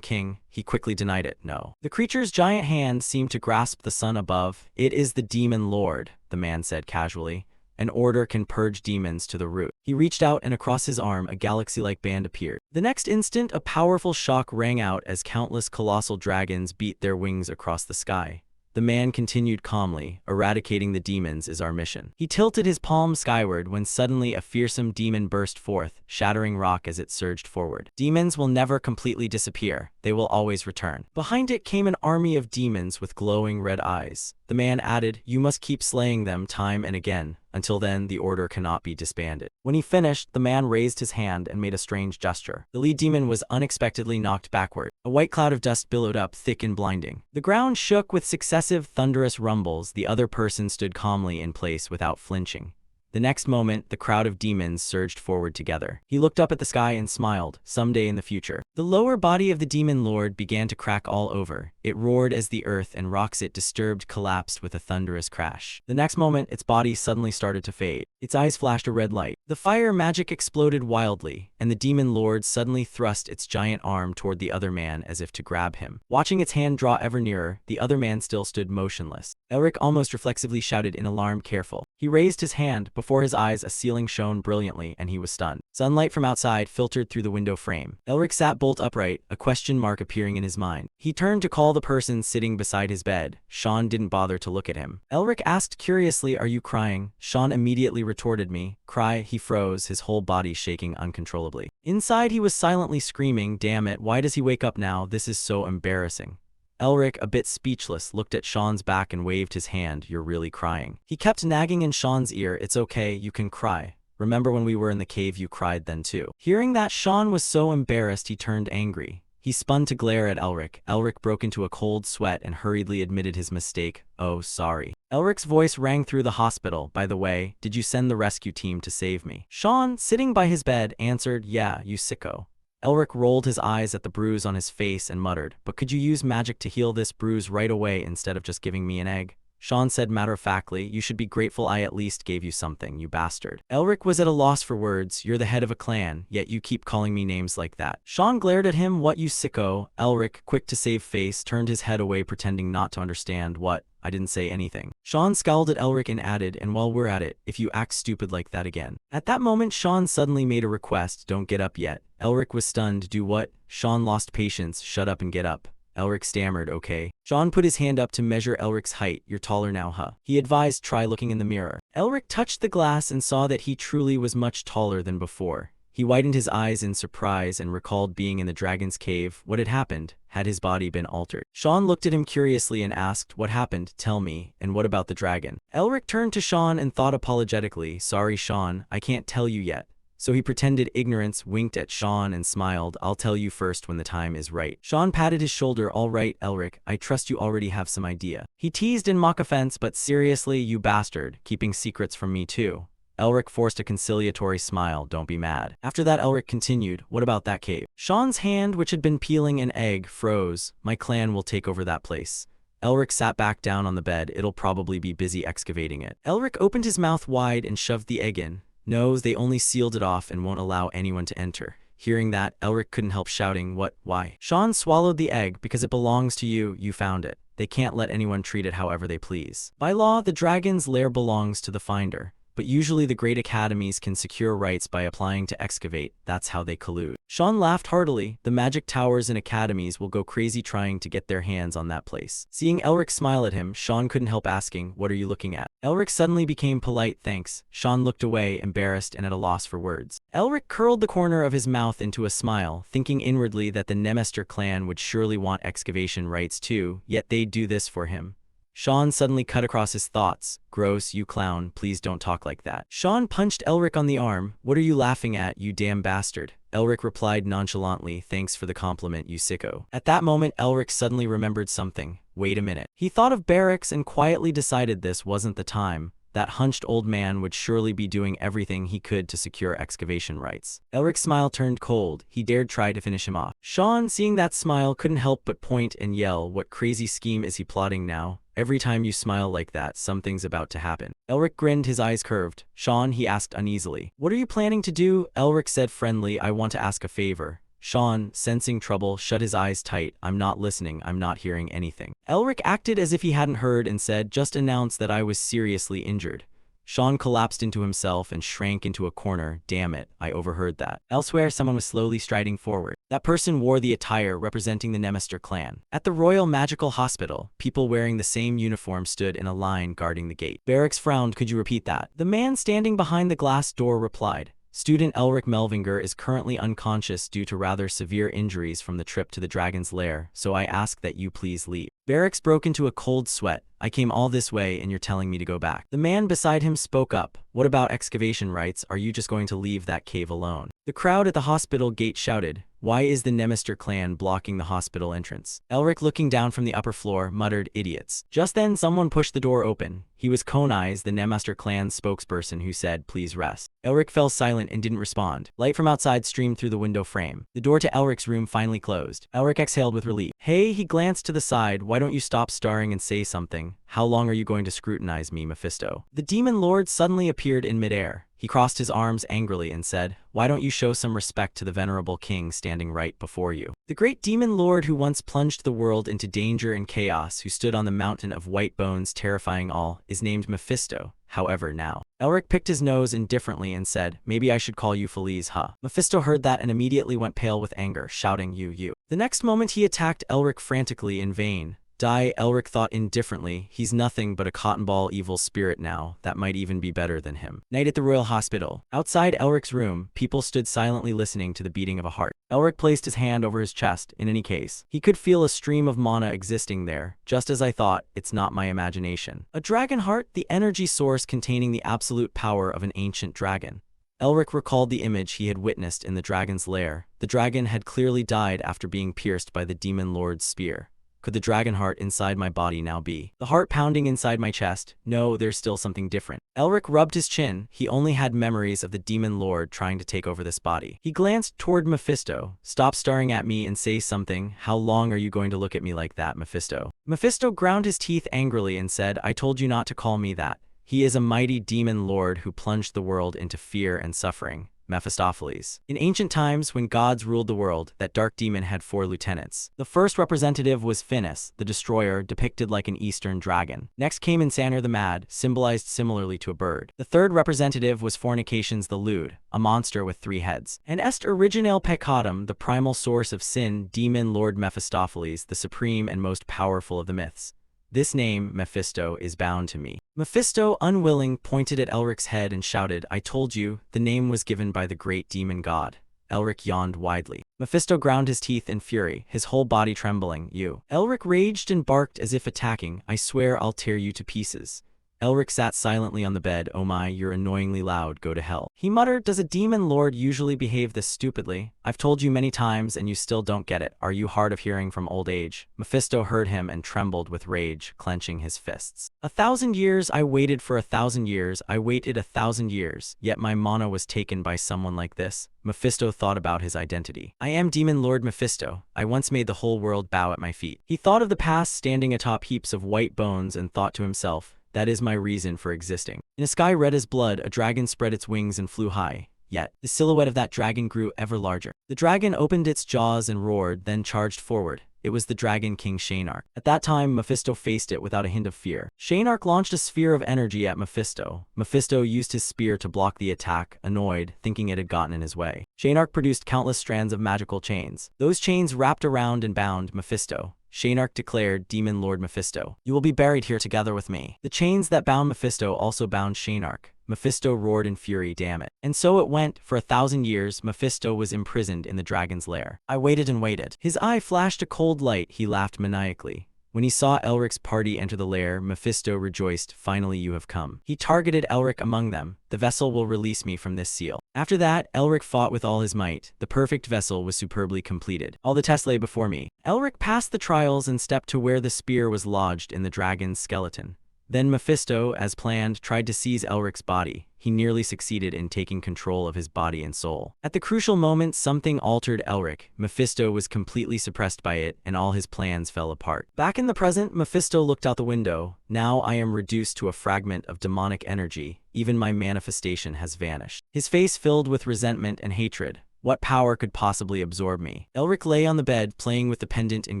king?" He quickly denied it. "No." The creature's giant hand seemed to grasp the sun above. "It is the demon lord," the man said casually. "An order can purge demons to the root." He reached out and across his arm a galaxy-like band appeared. The next instant, a powerful shock rang out as countless colossal dragons beat their wings across the sky. The man continued calmly, "Eradicating the demons is our mission." He tilted his palm skyward when suddenly a fearsome demon burst forth, shattering rock as it surged forward. "Demons will never completely disappear. They will always return." Behind it came an army of demons with glowing red eyes. The man added, "You must keep slaying them time and again. Until then, the order cannot be disbanded." When he finished, the man raised his hand and made a strange gesture. The lead demon was unexpectedly knocked backward. A white cloud of dust billowed up, thick and blinding. The ground shook with successive thunderous rumbles. The other person stood calmly in place without flinching. The next moment, the crowd of demons surged forward together. He looked up at the sky and smiled. Someday in the future. The lower body of the demon lord began to crack all over. It roared as the earth and rocks it disturbed collapsed with a thunderous crash. The next moment, its body suddenly started to fade. Its eyes flashed a red light. The fire magic exploded wildly, and the demon lord suddenly thrust its giant arm toward the other man as if to grab him. Watching its hand draw ever nearer, the other man still stood motionless. Elric almost reflexively shouted in alarm, "Careful." He raised his hand. Before his eyes, a ceiling shone brilliantly, and he was stunned. Sunlight from outside filtered through the window frame. Elric sat bolt upright, a question mark appearing in his mind. He turned to call the person sitting beside his bed. Sean didn't bother to look at him. Elric asked curiously, "Are you crying?" Sean immediately retorted, "Me? Cry?" He froze, his whole body shaking uncontrollably. Inside, he was silently screaming, "Damn it, why does he wake up now? This is so embarrassing." Elric, a bit speechless, looked at Sean's back and waved his hand. "You're really crying." He kept nagging in Sean's ear, "It's okay, you can cry. Remember when we were in the cave, you cried then too." Hearing that, Sean was so embarrassed he turned angry. He spun to glare at Elric. Elric broke into a cold sweat and hurriedly admitted his mistake. "Oh, sorry." Elric's voice rang through the hospital. "By the way, did you send the rescue team to save me?" Sean, sitting by his bed, answered, "Yeah, you sicko." Elric rolled his eyes at the bruise on his face and muttered, "But could you use magic to heal this bruise right away instead of just giving me an egg?" Sean said matter-of-factly, "You should be grateful I at least gave you something, you bastard." Elric was at a loss for words. "You're the head of a clan, yet you keep calling me names like that." Sean glared at him. "What, you sicko?" Elric, quick to save face, turned his head away pretending not to understand. "What? I didn't say anything." Sean scowled at Elric and added, "And while we're at it, if you act stupid like that again." At that moment, Sean suddenly made a request. "Don't get up yet." Elric was stunned. "Do what?" Sean lost patience. "Shut up and get up." Elric stammered, "Okay." Sean put his hand up to measure Elric's height. "You're taller now, huh?" He advised, "Try looking in the mirror." Elric touched the glass and saw that he truly was much taller than before. He widened his eyes in surprise and recalled being in the dragon's cave. What had happened? Had his body been altered? Sean looked at him curiously and asked, "What happened? Tell me. And what about the dragon?" Elric turned to Sean and thought apologetically, "Sorry, Sean, I can't tell you yet." So he pretended ignorance, winked at Sean and smiled. "I'll tell you first when the time is right." Sean patted his shoulder. "All right, Elric, I trust you already have some idea." He teased in mock offense, "But seriously, you bastard, keeping secrets from me too." Elric forced a conciliatory smile. "Don't be mad." After that, Elric continued, "What about that cave?" Sean's hand, which had been peeling an egg, froze. "My clan will take over that place." Elric sat back down on the bed. "It'll probably be busy excavating it." Elric opened his mouth wide and shoved the egg in. "No, they only sealed it off and won't allow anyone to enter." Hearing that, Elric couldn't help shouting, "What? Why?" Sean swallowed the egg. "Because it belongs to you. You found it. They can't let anyone treat it however they please. By law, the dragon's lair belongs to the finder. but usually the great academies can secure rights by applying to excavate. That's how they collude. Sean laughed heartily. The magic towers and academies will go crazy trying to get their hands on that place. Seeing Elric smile at him, Sean couldn't help asking, "What are you looking at?" Elric suddenly became polite. "Thanks." Sean looked away, embarrassed and at a loss for words. Elric curled the corner of his mouth into a smile, thinking inwardly that the Nemester clan would surely want excavation rights too, yet they'd do this for him. Sean suddenly cut across his thoughts. "Gross, you clown, please don't talk like that." Sean punched Elric on the arm. "What are you laughing at, you damn bastard?" Elric replied nonchalantly, "Thanks for the compliment, you sicko." At that moment, Elric suddenly remembered something. Wait a minute. He thought of barracks and quietly decided this wasn't the time. That hunched old man would surely be doing everything he could to secure excavation rights. Elric's smile turned cold. He dared try to finish him off. Sean, seeing that smile, couldn't help but point and yell, "What crazy scheme is he plotting now? Every time you smile like that, something's about to happen." Elric grinned, his eyes curved. "Sean," he asked uneasily, "what are you planning to do?" Elric said friendly, "I want to ask a favor." Sean, sensing trouble, shut his eyes tight. "I'm not listening, I'm not hearing anything." Elric acted as if he hadn't heard and said, "Just announce that I was seriously injured." Sean collapsed into himself and shrank into a corner. "Damn it, I overheard that." Elsewhere, someone was slowly striding forward. That person wore the attire representing the Nemester clan. At the Royal Magical Hospital, people wearing the same uniform stood in a line guarding the gate. Barracks frowned. "Could you repeat that?" The man standing behind the glass door replied. "Student Elric Melvinger is currently unconscious due to rather severe injuries from the trip to the dragon's lair, so I ask that you please leave." Barracks broke into a cold sweat. "I came all this way and you're telling me to go back." The man beside him spoke up. "What about excavation rights? Are you just going to leave that cave alone?" The crowd at the hospital gate shouted, "Why is the Nemester clan blocking the hospital entrance?" Elric, looking down from the upper floor, muttered, "Idiots." Just then someone pushed the door open. He was Konai's, the Nemester clan's spokesperson, who said, "Please rest." Elric fell silent and didn't respond. Light from outside streamed through the window frame. The door to Elric's room finally closed. Elric exhaled with relief. "Hey," he glanced to the side, "why don't you stop starring and say something? How long are you going to scrutinize me, Mephisto?" The demon lord suddenly appeared in midair. He crossed his arms angrily and said, "Why don't you show some respect to the venerable king standing right before you?" The great demon lord who once plunged the world into danger and chaos, who stood on the mountain of white bones terrifying all, is named Mephisto. However, now. Elric picked his nose indifferently and said, "Maybe I should call you Feliz, huh?" Mephisto heard that and immediately went pale with anger, shouting, You. The next moment he attacked Elric frantically. In vain. Die, Elric thought indifferently. He's nothing but a cotton ball evil spirit now. That might even be better than him. Night at the Royal Hospital. Outside Elric's room, people stood silently listening to the beating of a heart. Elric placed his hand over his chest. In any case, he could feel a stream of mana existing there. Just as I thought, it's not my imagination. A dragon heart, the energy source containing the absolute power of an ancient dragon. Elric recalled the image he had witnessed in the dragon's lair. The dragon had clearly died after being pierced by the demon lord's spear. Could the dragon heart inside my body now be the heart pounding inside my chest? No, there's still something different. Elric rubbed his chin. He only had memories of the demon lord trying to take over this body. He glanced toward Mephisto. "Stop staring at me and say something. How long are you going to look at me like that, Mephisto?" Mephisto ground his teeth angrily and said, "I told you not to call me that. He is a mighty demon lord who plunged the world into fear and suffering. Mephistopheles. In ancient times, when gods ruled the world, that dark demon had 4 lieutenants. The first representative was Finis, the destroyer, depicted like an eastern dragon. Next came Insaner the Mad, symbolized similarly to a bird. The third representative was Fornications the Lewd, a monster with 3 heads. And Est Originale Peccatum, the primal source of sin, demon lord Mephistopheles, the supreme and most powerful of the myths. This name, Mephisto, is bound to me." Mephisto, unwilling, pointed at Elric's head and shouted, "I told you, the name was given by the great demon god." Elric yawned widely. Mephisto ground his teeth in fury, his whole body trembling. "You." Elric raged and barked as if attacking. "I swear I'll tear you to pieces." Elric sat silently on the bed. "Oh my, you're annoyingly loud, go to hell." He muttered, "Does a demon lord usually behave this stupidly? I've told you many times and you still don't get it. Are you hard of hearing from old age?" Mephisto heard him and trembled with rage, clenching his fists. 1,000 years I waited for 1,000 years, I waited 1,000 years, yet my mana was taken by someone like this. Mephisto thought about his identity. "I am Demon Lord Mephisto. I once made the whole world bow at my feet." He thought of the past standing atop heaps of white bones and thought to himself, "That is my reason for existing." In a sky red as blood, a dragon spread its wings and flew high. Yet, the silhouette of that dragon grew ever larger. The dragon opened its jaws and roared, then charged forward. It was the Dragon King Shaynark. At that time, Mephisto faced it without a hint of fear. Shaynark launched a sphere of energy at Mephisto. Mephisto used his spear to block the attack, annoyed, thinking it had gotten in his way. Shaynark produced countless strands of magical chains. Those chains wrapped around and bound Mephisto. Shaynark declared, "Demon Lord Mephisto, you will be buried here together with me." The chains that bound Mephisto also bound Shaynark. Mephisto roared in fury, "Damn it." And so it went. For 1,000 years, Mephisto was imprisoned in the dragon's lair. I waited and waited. His eye flashed a cold light. He laughed maniacally. When he saw Elric's party enter the lair, Mephisto rejoiced, "Finally you have come." He targeted Elric among them. "The vessel will release me from this seal." After that, Elric fought with all his might. The perfect vessel was superbly completed. All the tests lay before me. Elric passed the trials and stepped to where the spear was lodged in the dragon's skeleton. Then Mephisto, as planned, tried to seize Elric's body. He nearly succeeded in taking control of his body and soul. At the crucial moment, something altered Elric. Mephisto was completely suppressed by it, and all his plans fell apart. Back in the present, Mephisto looked out the window. "Now I am reduced to a fragment of demonic energy. Even my manifestation has vanished." His face filled with resentment and hatred. What power could possibly absorb me? Elric lay on the bed, playing with the pendant and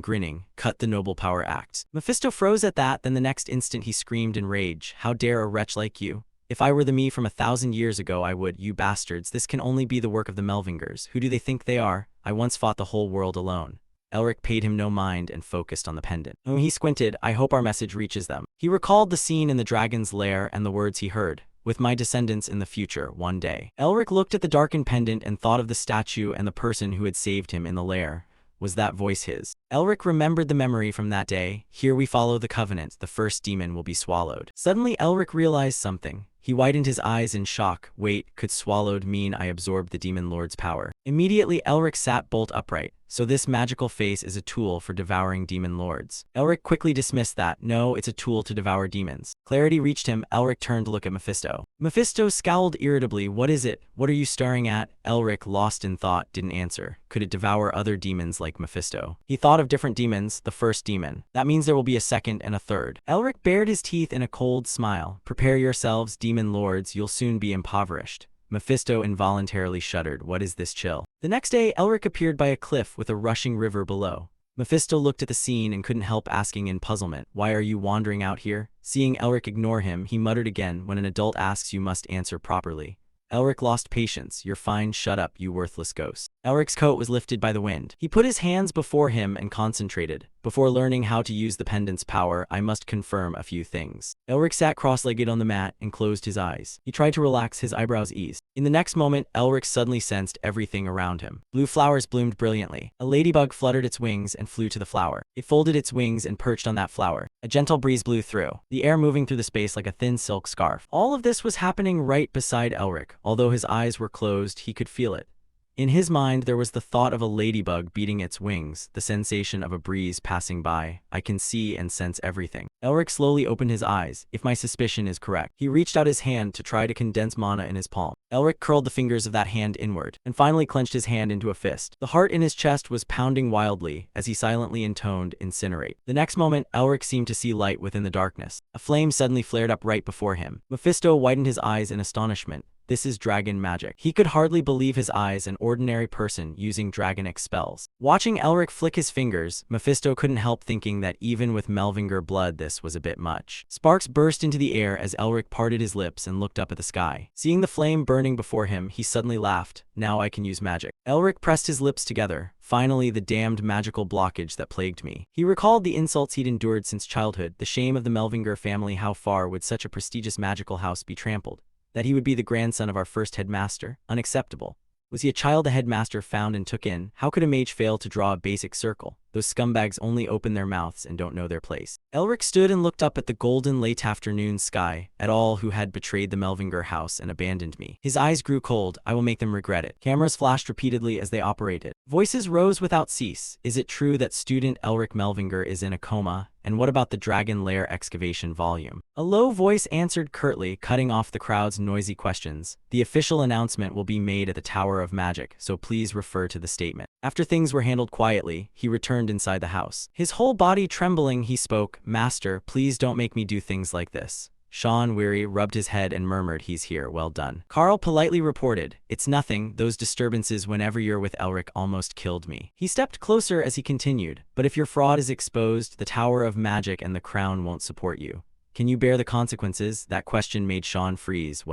grinning. "Cut the noble power act." Mephisto froze at that, then the next instant he screamed in rage, "How dare a wretch like you? If I were the me from 1,000 years ago, I would, you bastards. This can only be the work of the Melvingers. Who do they think they are? I once fought the whole world alone." Elric paid him no mind and focused on the pendant. When he squinted, "I hope our message reaches them." He recalled the scene in the dragon's lair and the words he heard. "With my descendants in the future, one day." Elric looked at the darkened pendant and thought of the statue and the person who had saved him in the lair. Was that voice his? Elric remembered the memory from that day. "Here we follow the covenant. The first demon will be swallowed." Suddenly, Elric realized something. He widened his eyes in shock. "Wait, could swallowed mean I absorbed the demon lord's power?" Immediately, Elric sat bolt upright. "So this magical face is a tool for devouring demon lords." Elric quickly dismissed that. "No, it's a tool to devour demons." Clarity reached him. Elric turned to look at Mephisto. Mephisto scowled irritably. "What is it? What are you staring at?" Elric, lost in thought, didn't answer. Could it devour other demons like Mephisto? He thought of different demons. The first demon. That means there will be a second and a third. Elric bared his teeth in a cold smile. "Prepare yourselves, demon lords. You'll soon be impoverished." Mephisto involuntarily shuddered. What is this chill? The next day, Elric appeared by a cliff with a rushing river below. Mephisto looked at the scene and couldn't help asking in puzzlement, "Why are you wandering out here?" Seeing Elric ignore him, he muttered again, "When an adult asks, you must answer properly." Elric lost patience. "You're fine, shut up, you worthless ghost." Elric's coat was lifted by the wind. He put his hands before him and concentrated. "Before learning how to use the pendant's power, I must confirm a few things." Elric sat cross-legged on the mat and closed his eyes. He tried to relax, his eyebrows eased. In the next moment, Elric suddenly sensed everything around him. Blue flowers bloomed brilliantly. A ladybug fluttered its wings and flew to the flower. It folded its wings and perched on that flower. A gentle breeze blew through, the air moving through the space like a thin silk scarf. All of this was happening right beside Elric. Although his eyes were closed, he could feel it. In his mind, there was the thought of a ladybug beating its wings, the sensation of a breeze passing by. "I can see and sense everything." Elric slowly opened his eyes. If my suspicion is correct. He reached out his hand to try to condense mana in his palm. Elric curled the fingers of that hand inward, and finally clenched his hand into a fist. The heart in his chest was pounding wildly, as he silently intoned, "Incinerate." The next moment, Elric seemed to see light within the darkness. A flame suddenly flared up right before him. Mephisto widened his eyes in astonishment. This is dragon magic. He could hardly believe his eyes, an ordinary person using dragonic spells. Watching Elric flick his fingers, Mephisto couldn't help thinking that even with Melvinger blood this was a bit much. Sparks burst into the air as Elric parted his lips and looked up at the sky. Seeing the flame burning before him, he suddenly laughed. "Now I can use magic." Elric pressed his lips together. Finally, the damned magical blockage that plagued me. He recalled the insults he'd endured since childhood, the shame of the Melvinger family. How far would such a prestigious magical house be trampled? That he would be the grandson of our first headmaster? Unacceptable. Was he a child the headmaster found and took in? How could a mage fail to draw a basic circle? Those scumbags only open their mouths and don't know their place. Elric stood and looked up at the golden late afternoon sky, at all who had betrayed the Melvinger house and abandoned me. His eyes grew cold. "I will make them regret it." Cameras flashed repeatedly as they operated. Voices rose without cease. "Is it true that student Elric Melvinger is in a coma? And what about the Dragon Lair excavation volume?" A low voice answered curtly, cutting off the crowd's noisy questions. "The official announcement will be made at the Tower of Magic, so please refer to the statement." After things were handled quietly, he returned inside the house. His whole body trembling, he spoke, "Master, please don't make me do things like this. Sean, weary, rubbed his head and murmured, he's here, well done. Carl politely reported, it's nothing, those disturbances whenever you're with Elric almost killed me. He stepped closer as he continued, but if your fraud is exposed, the Tower of Magic and the Crown won't support you. Can you bear the consequences? That question made Sean freeze.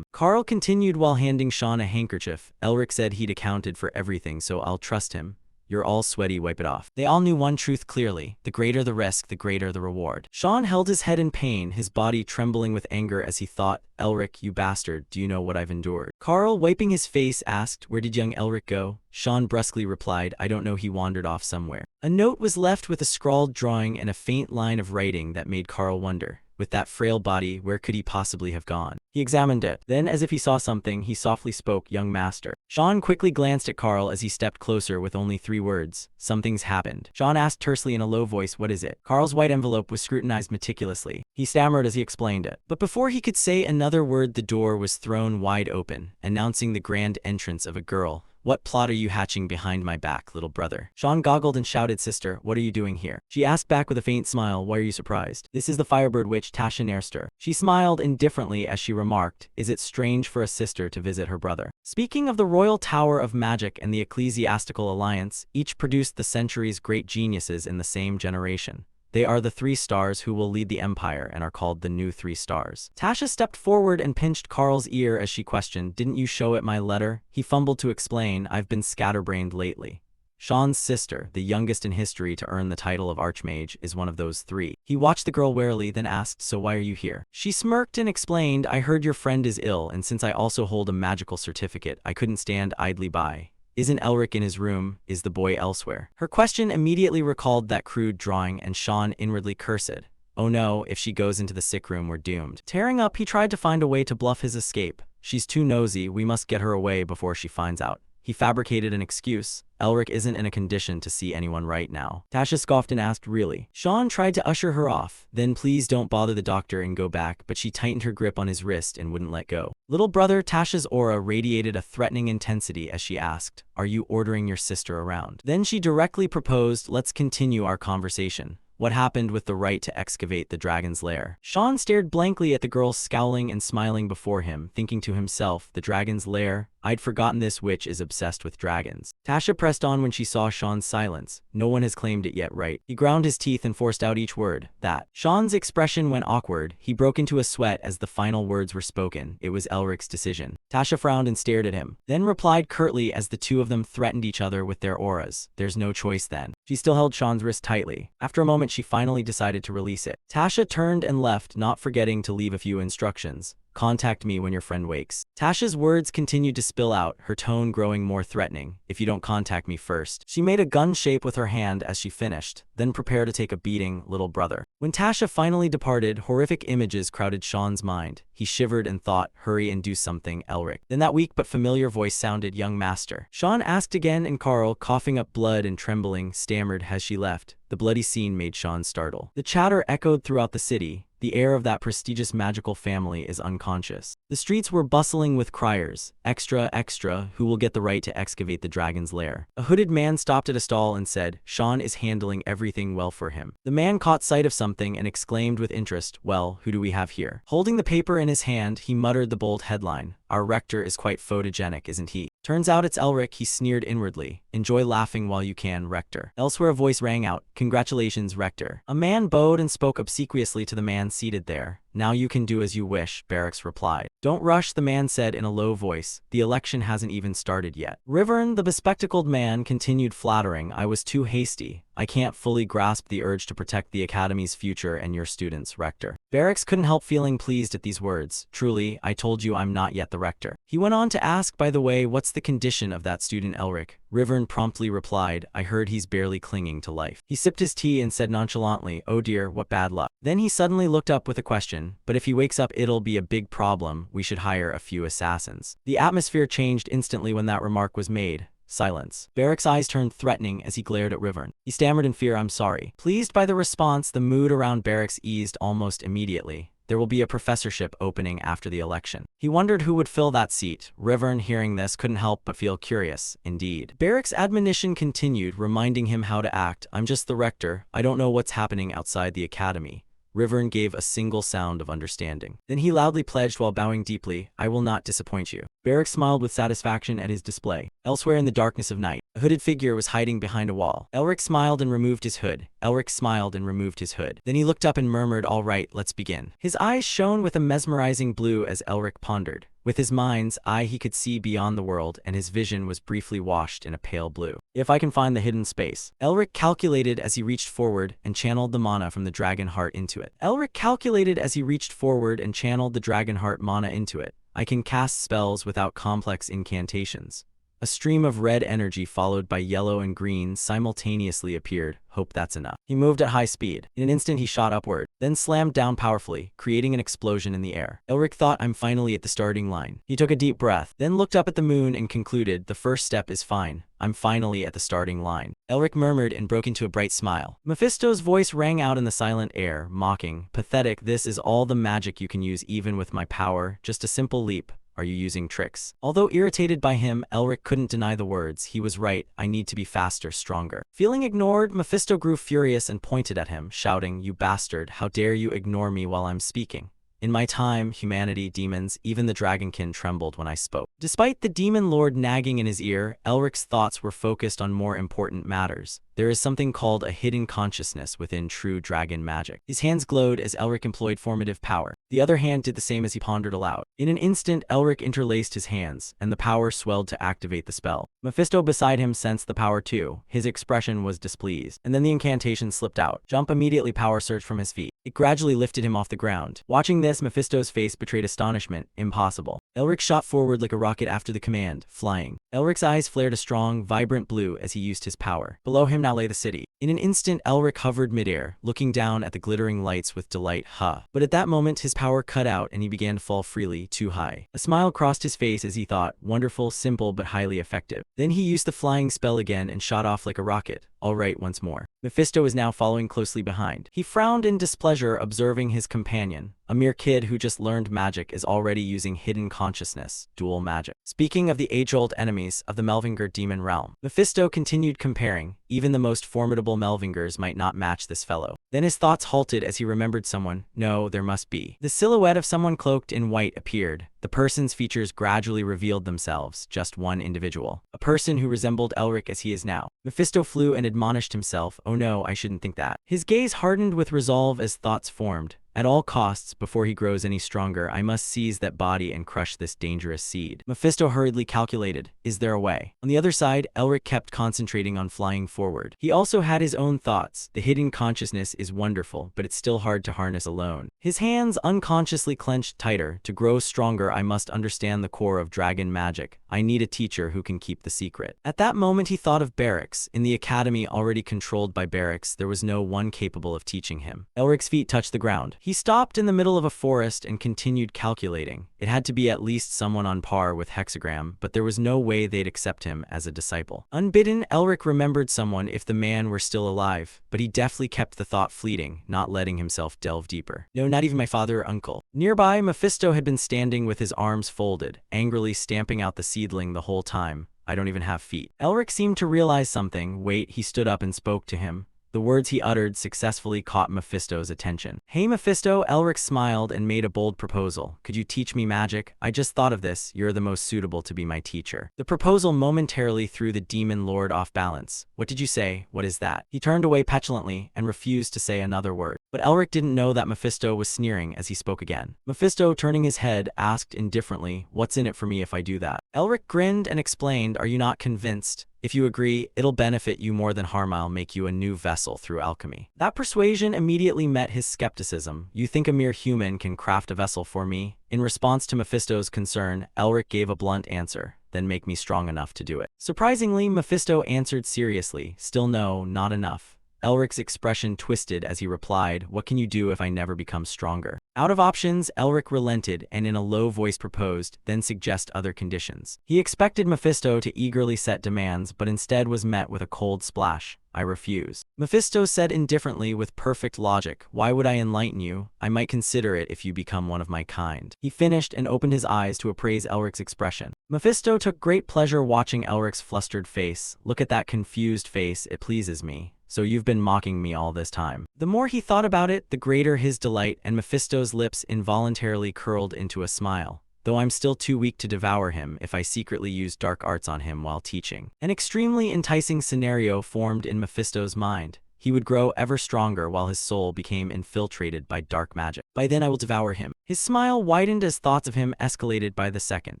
Carl continued while handing Sean a handkerchief. Elric said he'd accounted for everything, so I'll trust him. You're all sweaty, wipe it off. They all knew one truth clearly. The greater the risk, the greater the reward. Sean held his head in pain, his body trembling with anger as he thought, Elric, you bastard, do you know what I've endured? Carl, wiping his face, asked, where did young Elric go? Sean brusquely replied, I don't know, he wandered off somewhere. A note was left with a scrawled drawing and a faint line of writing that made Carl wonder. With that frail body, where could he possibly have gone? He examined it. Then, as if he saw something, he softly spoke, young master. Sean quickly glanced at Carl as he stepped closer with only 3 words. Something's happened. Sean asked tersely in a low voice, what is it? Carl's white envelope was scrutinized meticulously. He stammered as he explained it. But before he could say another word, the door was thrown wide open, announcing the grand entrance of a girl. What plot are you hatching behind my back, little brother? Sean goggled and shouted, sister, what are you doing here? She asked back with a faint smile, why are you surprised? This is the Firebird witch, Tasha Nairster. She smiled indifferently as she remarked, is it strange for a sister to visit her brother? Speaking of the Royal Tower of Magic and the Ecclesiastical Alliance, each produced the century's great geniuses in the same generation. They are the 3 stars who will lead the empire and are called the new 3 stars. Tasha stepped forward and pinched Carl's ear as she questioned, didn't you show it my letter? He fumbled to explain, I've been scatterbrained lately. Sean's sister, the youngest in history to earn the title of Archmage, is one of those 3. He watched the girl warily, then asked, so why are you here? She smirked and explained, I heard your friend is ill, and since I also hold a magical certificate, I couldn't stand idly by. Isn't Elric in his room? Is the boy elsewhere? Her question immediately recalled that crude drawing, and Sean inwardly cursed. Oh no, if she goes into the sick room, we're doomed. Tearing up, he tried to find a way to bluff his escape. She's too nosy, we must get her away before she finds out. He fabricated an excuse. Elric isn't in a condition to see anyone right now. Tasha scoffed and asked, really? Sean tried to usher her off. Then please don't bother the doctor and go back, but she tightened her grip on his wrist and wouldn't let go. Little brother, Tasha's aura radiated a threatening intensity as she asked, are you ordering your sister around? Then she directly proposed, let's continue our conversation. What happened with the right to excavate the dragon's lair? Sean stared blankly at the girl scowling and smiling before him, thinking to himself, the dragon's lair? I'd forgotten this witch is obsessed with dragons. Tasha pressed on when she saw Sean's silence. No one has claimed it yet, right? He ground his teeth and forced out each word, that. Sean's expression went awkward. He broke into a sweat as the final words were spoken. It was Elric's decision. Tasha frowned and stared at him, then replied curtly as the 2 of them threatened each other with their auras. There's no choice then. She still held Sean's wrist tightly. After a moment, she finally decided to release it. Tasha turned and left, not forgetting to leave a few instructions. Contact me when your friend wakes. Tasha's words continued to spill out, her tone growing more threatening. If you don't contact me first. She made a gun shape with her hand as she finished, then prepare to take a beating, little brother. When Tasha finally departed, horrific images crowded Sean's mind. He shivered and thought, hurry and do something, Elric. Then that weak but familiar voice sounded, young master. Sean asked again, and Carl, coughing up blood and trembling, stammered as she left. The bloody scene made Sean startle. The chatter echoed throughout the city. The heir of that prestigious magical family is unconscious. The streets were bustling with criers, extra, extra, who will get the right to excavate the dragon's lair? A hooded man stopped at a stall and said, Sean is handling everything well for him. The man caught sight of something and exclaimed with interest, well, who do we have here? Holding the paper in his hand, he muttered the bold headline, our rector is quite photogenic, isn't he? Turns out it's Elric, he sneered inwardly. Enjoy laughing while you can, rector. Elsewhere a voice rang out, congratulations, rector. A man bowed and spoke obsequiously to the man seated there. Now you can do as you wish, Barracks replied. Don't rush, the man said in a low voice. The election hasn't even started yet. Rivern, the bespectacled man, continued flattering. I was too hasty. I can't fully grasp the urge to protect the Academy's future and your students, rector. Barracks couldn't help feeling pleased at these words. Truly, I told you I'm not yet the rector. He went on to ask, by the way, what's the condition of that student Elric? Rivern promptly replied, I heard he's barely clinging to life. He sipped his tea and said nonchalantly, oh dear, what bad luck. Then he suddenly looked up with a question, but if he wakes up it'll be a big problem, we should hire a few assassins. The atmosphere changed instantly when that remark was made. Silence. Barrick's eyes turned threatening as he glared at Rivern. He stammered in fear, I'm sorry. Pleased by the response, the mood around Barracks eased almost immediately. There will be a professorship opening after the election. He wondered who would fill that seat. Rivern, hearing this, couldn't help but feel curious. Indeed. Barrick's admonition continued, reminding him how to act. I'm just the rector. I don't know what's happening outside the academy. Rivern gave a single sound of understanding. Then he loudly pledged while bowing deeply, "I will not disappoint you." Barrack smiled with satisfaction at his display. Elsewhere in the darkness of night, a hooded figure was hiding behind a wall. Elric smiled and removed his hood. Elric smiled and removed his hood. Then he looked up and murmured, "All right, let's begin." His eyes shone with a mesmerizing blue as Elric pondered. With his mind's eye he could see beyond the world, and his vision was briefly washed in a pale blue. "If I can find the hidden space." Elric calculated as he reached forward and channeled the mana from the dragon heart into it. Elric calculated as he reached forward and channeled the dragon heart mana into it. "I can cast spells without complex incantations." A stream of red energy followed by yellow and green simultaneously appeared. "Hope that's enough." He moved at high speed. In an instant he shot upward, then slammed down powerfully, creating an explosion in the air. Elric thought, "I'm finally at the starting line." He took a deep breath, then looked up at the moon and concluded, "The first step is fine. I'm finally at the starting line." Elric murmured and broke into a bright smile. Mephisto's voice rang out in the silent air, mocking, "Pathetic, this is all the magic you can use even with my power, just a simple leap. Are you using tricks?" Although irritated by him, Elric couldn't deny the words. He was right. I need to be faster, stronger. Feeling ignored, Mephisto grew furious and pointed at him, shouting, "You bastard, how dare you ignore me while I'm speaking? In my time, humanity, demons, even the dragonkin trembled when I spoke." Despite the demon lord nagging in his ear, Elric's thoughts were focused on more important matters. There is something called a hidden consciousness within true dragon magic. His hands glowed as Elric employed formative power. The other hand did the same as he pondered aloud. In an instant, Elric interlaced his hands, and the power swelled to activate the spell. Mephisto beside him sensed the power too. His expression was displeased. And then the incantation slipped out. Jump immediately power surged from his feet. It gradually lifted him off the ground. Watching this, Mephisto's face betrayed astonishment. Impossible. Elric shot forward like a rocket after the command, flying. Elric's eyes flared a strong, vibrant blue as he used his power. Below him now lay the city. In an instant, Elric hovered midair, looking down at the glittering lights with delight. But at that moment, his power cut out and he began to fall freely, too high. A smile crossed his face as he thought, wonderful, simple, but highly effective. Then he used the flying spell again and shot off like a rocket. All right, once more. Mephisto was now following closely behind. He frowned in displeasure, observing his companion. A mere kid who just learned magic is already using hidden consciousness, dual magic. Speaking of the age-old enemies of the Melvinger demon realm, Mephisto continued comparing. Even the most formidable Melvingers might not match this fellow. Then his thoughts halted as he remembered someone. No, there must be. The silhouette of someone cloaked in white appeared. The person's features gradually revealed themselves, just one individual. A person who resembled Elric as he is now. Mephisto flew and admonished himself, "Oh no, I shouldn't think that." His gaze hardened with resolve as thoughts formed. At all costs, before he grows any stronger, I must seize that body and crush this dangerous seed. Mephisto hurriedly calculated, is there a way? On the other side, Elric kept concentrating on flying forward. He also had his own thoughts. The hidden consciousness is wonderful, but it's still hard to harness alone. His hands unconsciously clenched tighter. To grow stronger, I must understand the core of dragon magic. I need a teacher who can keep the secret. At that moment, he thought of Barracks. In the academy already controlled by Barracks, there was no one capable of teaching him. Elric's feet touched the ground. He stopped in the middle of a forest and continued calculating. It had to be at least someone on par with Hexagram, but there was no way they'd accept him as a disciple. Unbidden, Elric remembered someone if the man were still alive, but he deftly kept the thought fleeting, not letting himself delve deeper. No, not even my father or uncle. Nearby, Mephisto had been standing with his arms folded, angrily stamping out the seedling the whole time. I don't even have feet. Elric seemed to realize something. Wait, he stood up and spoke to him. The words he uttered successfully caught Mephisto's attention. Hey Mephisto, Elric smiled and made a bold proposal. Could you teach me magic? I just thought of this. You're the most suitable to be my teacher. The proposal momentarily threw the demon lord off balance. What did you say? What is that? He turned away petulantly and refused to say another word. But Elric didn't know that Mephisto was sneering as he spoke again. Mephisto, turning his head, asked indifferently, what's in it for me if I do that? Elric grinned and explained, are you not convinced? If you agree, it'll benefit you more than harm. I'll make you a new vessel through alchemy. That persuasion immediately met his skepticism. You think a mere human can craft a vessel for me? In response to Mephisto's concern, Elric gave a blunt answer. Then make me strong enough to do it. Surprisingly, Mephisto answered seriously. Still no, not enough. Elric's expression twisted as he replied, what can you do if I never become stronger? Out of options, Elric relented and in a low voice proposed, then suggest other conditions. He expected Mephisto to eagerly set demands, but instead was met with a cold splash. I refuse. Mephisto said indifferently with perfect logic, why would I enlighten you? I might consider it if you become one of my kind. He finished and opened his eyes to appraise Elric's expression. Mephisto took great pleasure watching Elric's flustered face. Look at that confused face, it pleases me. So you've been mocking me all this time. The more he thought about it, the greater his delight, and Mephisto's lips involuntarily curled into a smile. Though I'm still too weak to devour him if I secretly use dark arts on him while teaching. An extremely enticing scenario formed in Mephisto's mind. He would grow ever stronger while his soul became infiltrated by dark magic. By then I will devour him. His smile widened as thoughts of him escalated by the second.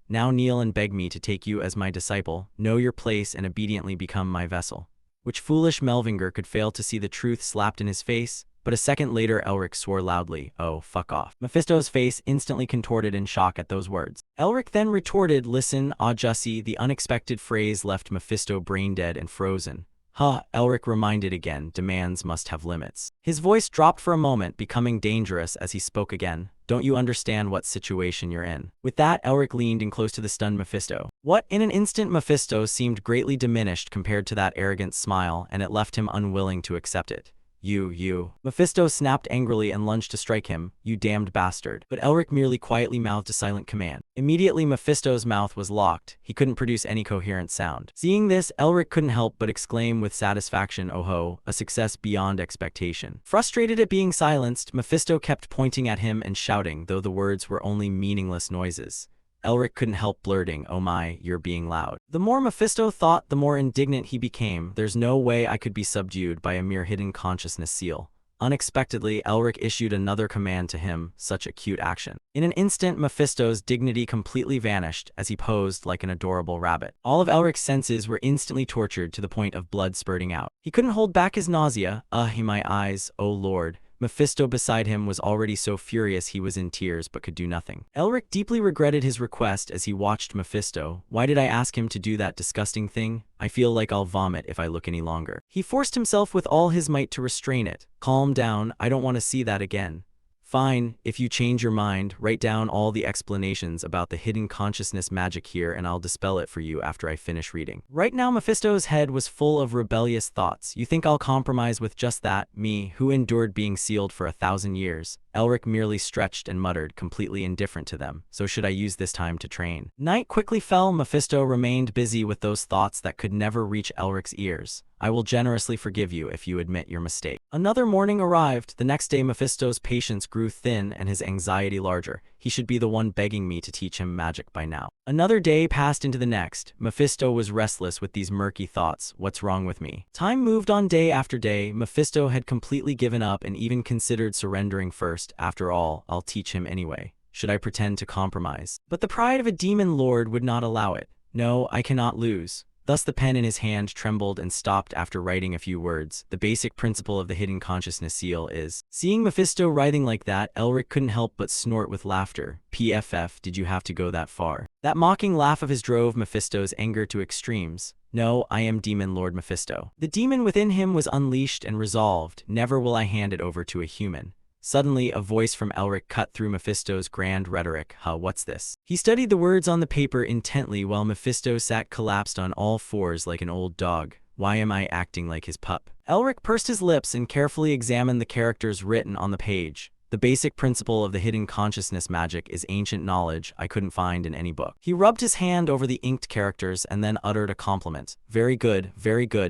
Now kneel and beg me to take you as my disciple, know your place and obediently become my vessel. Which foolish Melvinger could fail to see the truth slapped in his face? But a second later Elric swore loudly, "Oh, fuck off." Mephisto's face instantly contorted in shock at those words. Elric then retorted, "Listen, Jussie." The unexpected phrase left Mephisto brain-dead and frozen. Huh, Elric reminded again, demands must have limits. His voice dropped for a moment, becoming dangerous as he spoke again. Don't you understand what situation you're in? With that, Elric leaned in close to the stunned Mephisto. What? In an instant, Mephisto seemed greatly diminished compared to that arrogant smile, and it left him unwilling to accept it. You. Mephisto snapped angrily and lunged to strike him. You damned bastard. But Elric merely quietly mouthed a silent command. Immediately, Mephisto's mouth was locked. He couldn't produce any coherent sound. Seeing this, Elric couldn't help but exclaim with satisfaction, "Oh ho, a success beyond expectation." Frustrated at being silenced, Mephisto kept pointing at him and shouting, though the words were only meaningless noises. Elric couldn't help blurting, "Oh my, you're being loud." The more Mephisto thought, the more indignant he became. There's no way I could be subdued by a mere hidden consciousness seal. Unexpectedly, Elric issued another command to him, such a cute action. In an instant, Mephisto's dignity completely vanished as he posed like an adorable rabbit. All of Elric's senses were instantly tortured to the point of blood spurting out. He couldn't hold back his nausea. My eyes, oh lord. Mephisto beside him was already so furious he was in tears but could do nothing. Elric deeply regretted his request as he watched Mephisto. Why did I ask him to do that disgusting thing? I feel like I'll vomit if I look any longer. He forced himself with all his might to restrain it. Calm down, I don't want to see that again. Fine, if you change your mind, write down all the explanations about the hidden consciousness magic here and I'll dispel it for you after I finish reading. Right now Mephisto's head was full of rebellious thoughts. You think I'll compromise with just that? Me, who endured being sealed for 1,000 years? Elric merely stretched and muttered, completely indifferent to them. So should I use this time to train? Night quickly fell. Mephisto remained busy with those thoughts that could never reach Elric's ears. I will generously forgive you if you admit your mistake. Another morning arrived. The next day Mephisto's patience grew thin and his anxiety larger. He should be the one begging me to teach him magic by now. Another day passed into the next. Mephisto was restless with these murky thoughts. What's wrong with me? Time moved on day after day. Mephisto had completely given up and even considered surrendering first. After all, I'll teach him anyway. Should I pretend to compromise? But the pride of a demon lord would not allow it. No, I cannot lose. Thus the pen in his hand trembled and stopped after writing a few words. The basic principle of the hidden consciousness seal is. Seeing Mephisto writhing like that, Elric couldn't help but snort with laughter. PFF, did you have to go that far? That mocking laugh of his drove Mephisto's anger to extremes. No, I am Demon Lord Mephisto. The demon within him was unleashed and resolved. Never will I hand it over to a human. Suddenly, a voice from Elric cut through Mephisto's grand rhetoric. What's this? He studied the words on the paper intently while Mephisto sat collapsed on all fours like an old dog. Why am I acting like his pup? Elric pursed his lips and carefully examined the characters written on the page. The basic principle of the hidden consciousness magic is ancient knowledge I couldn't find in any book. He rubbed his hand over the inked characters and then uttered a compliment. Very good,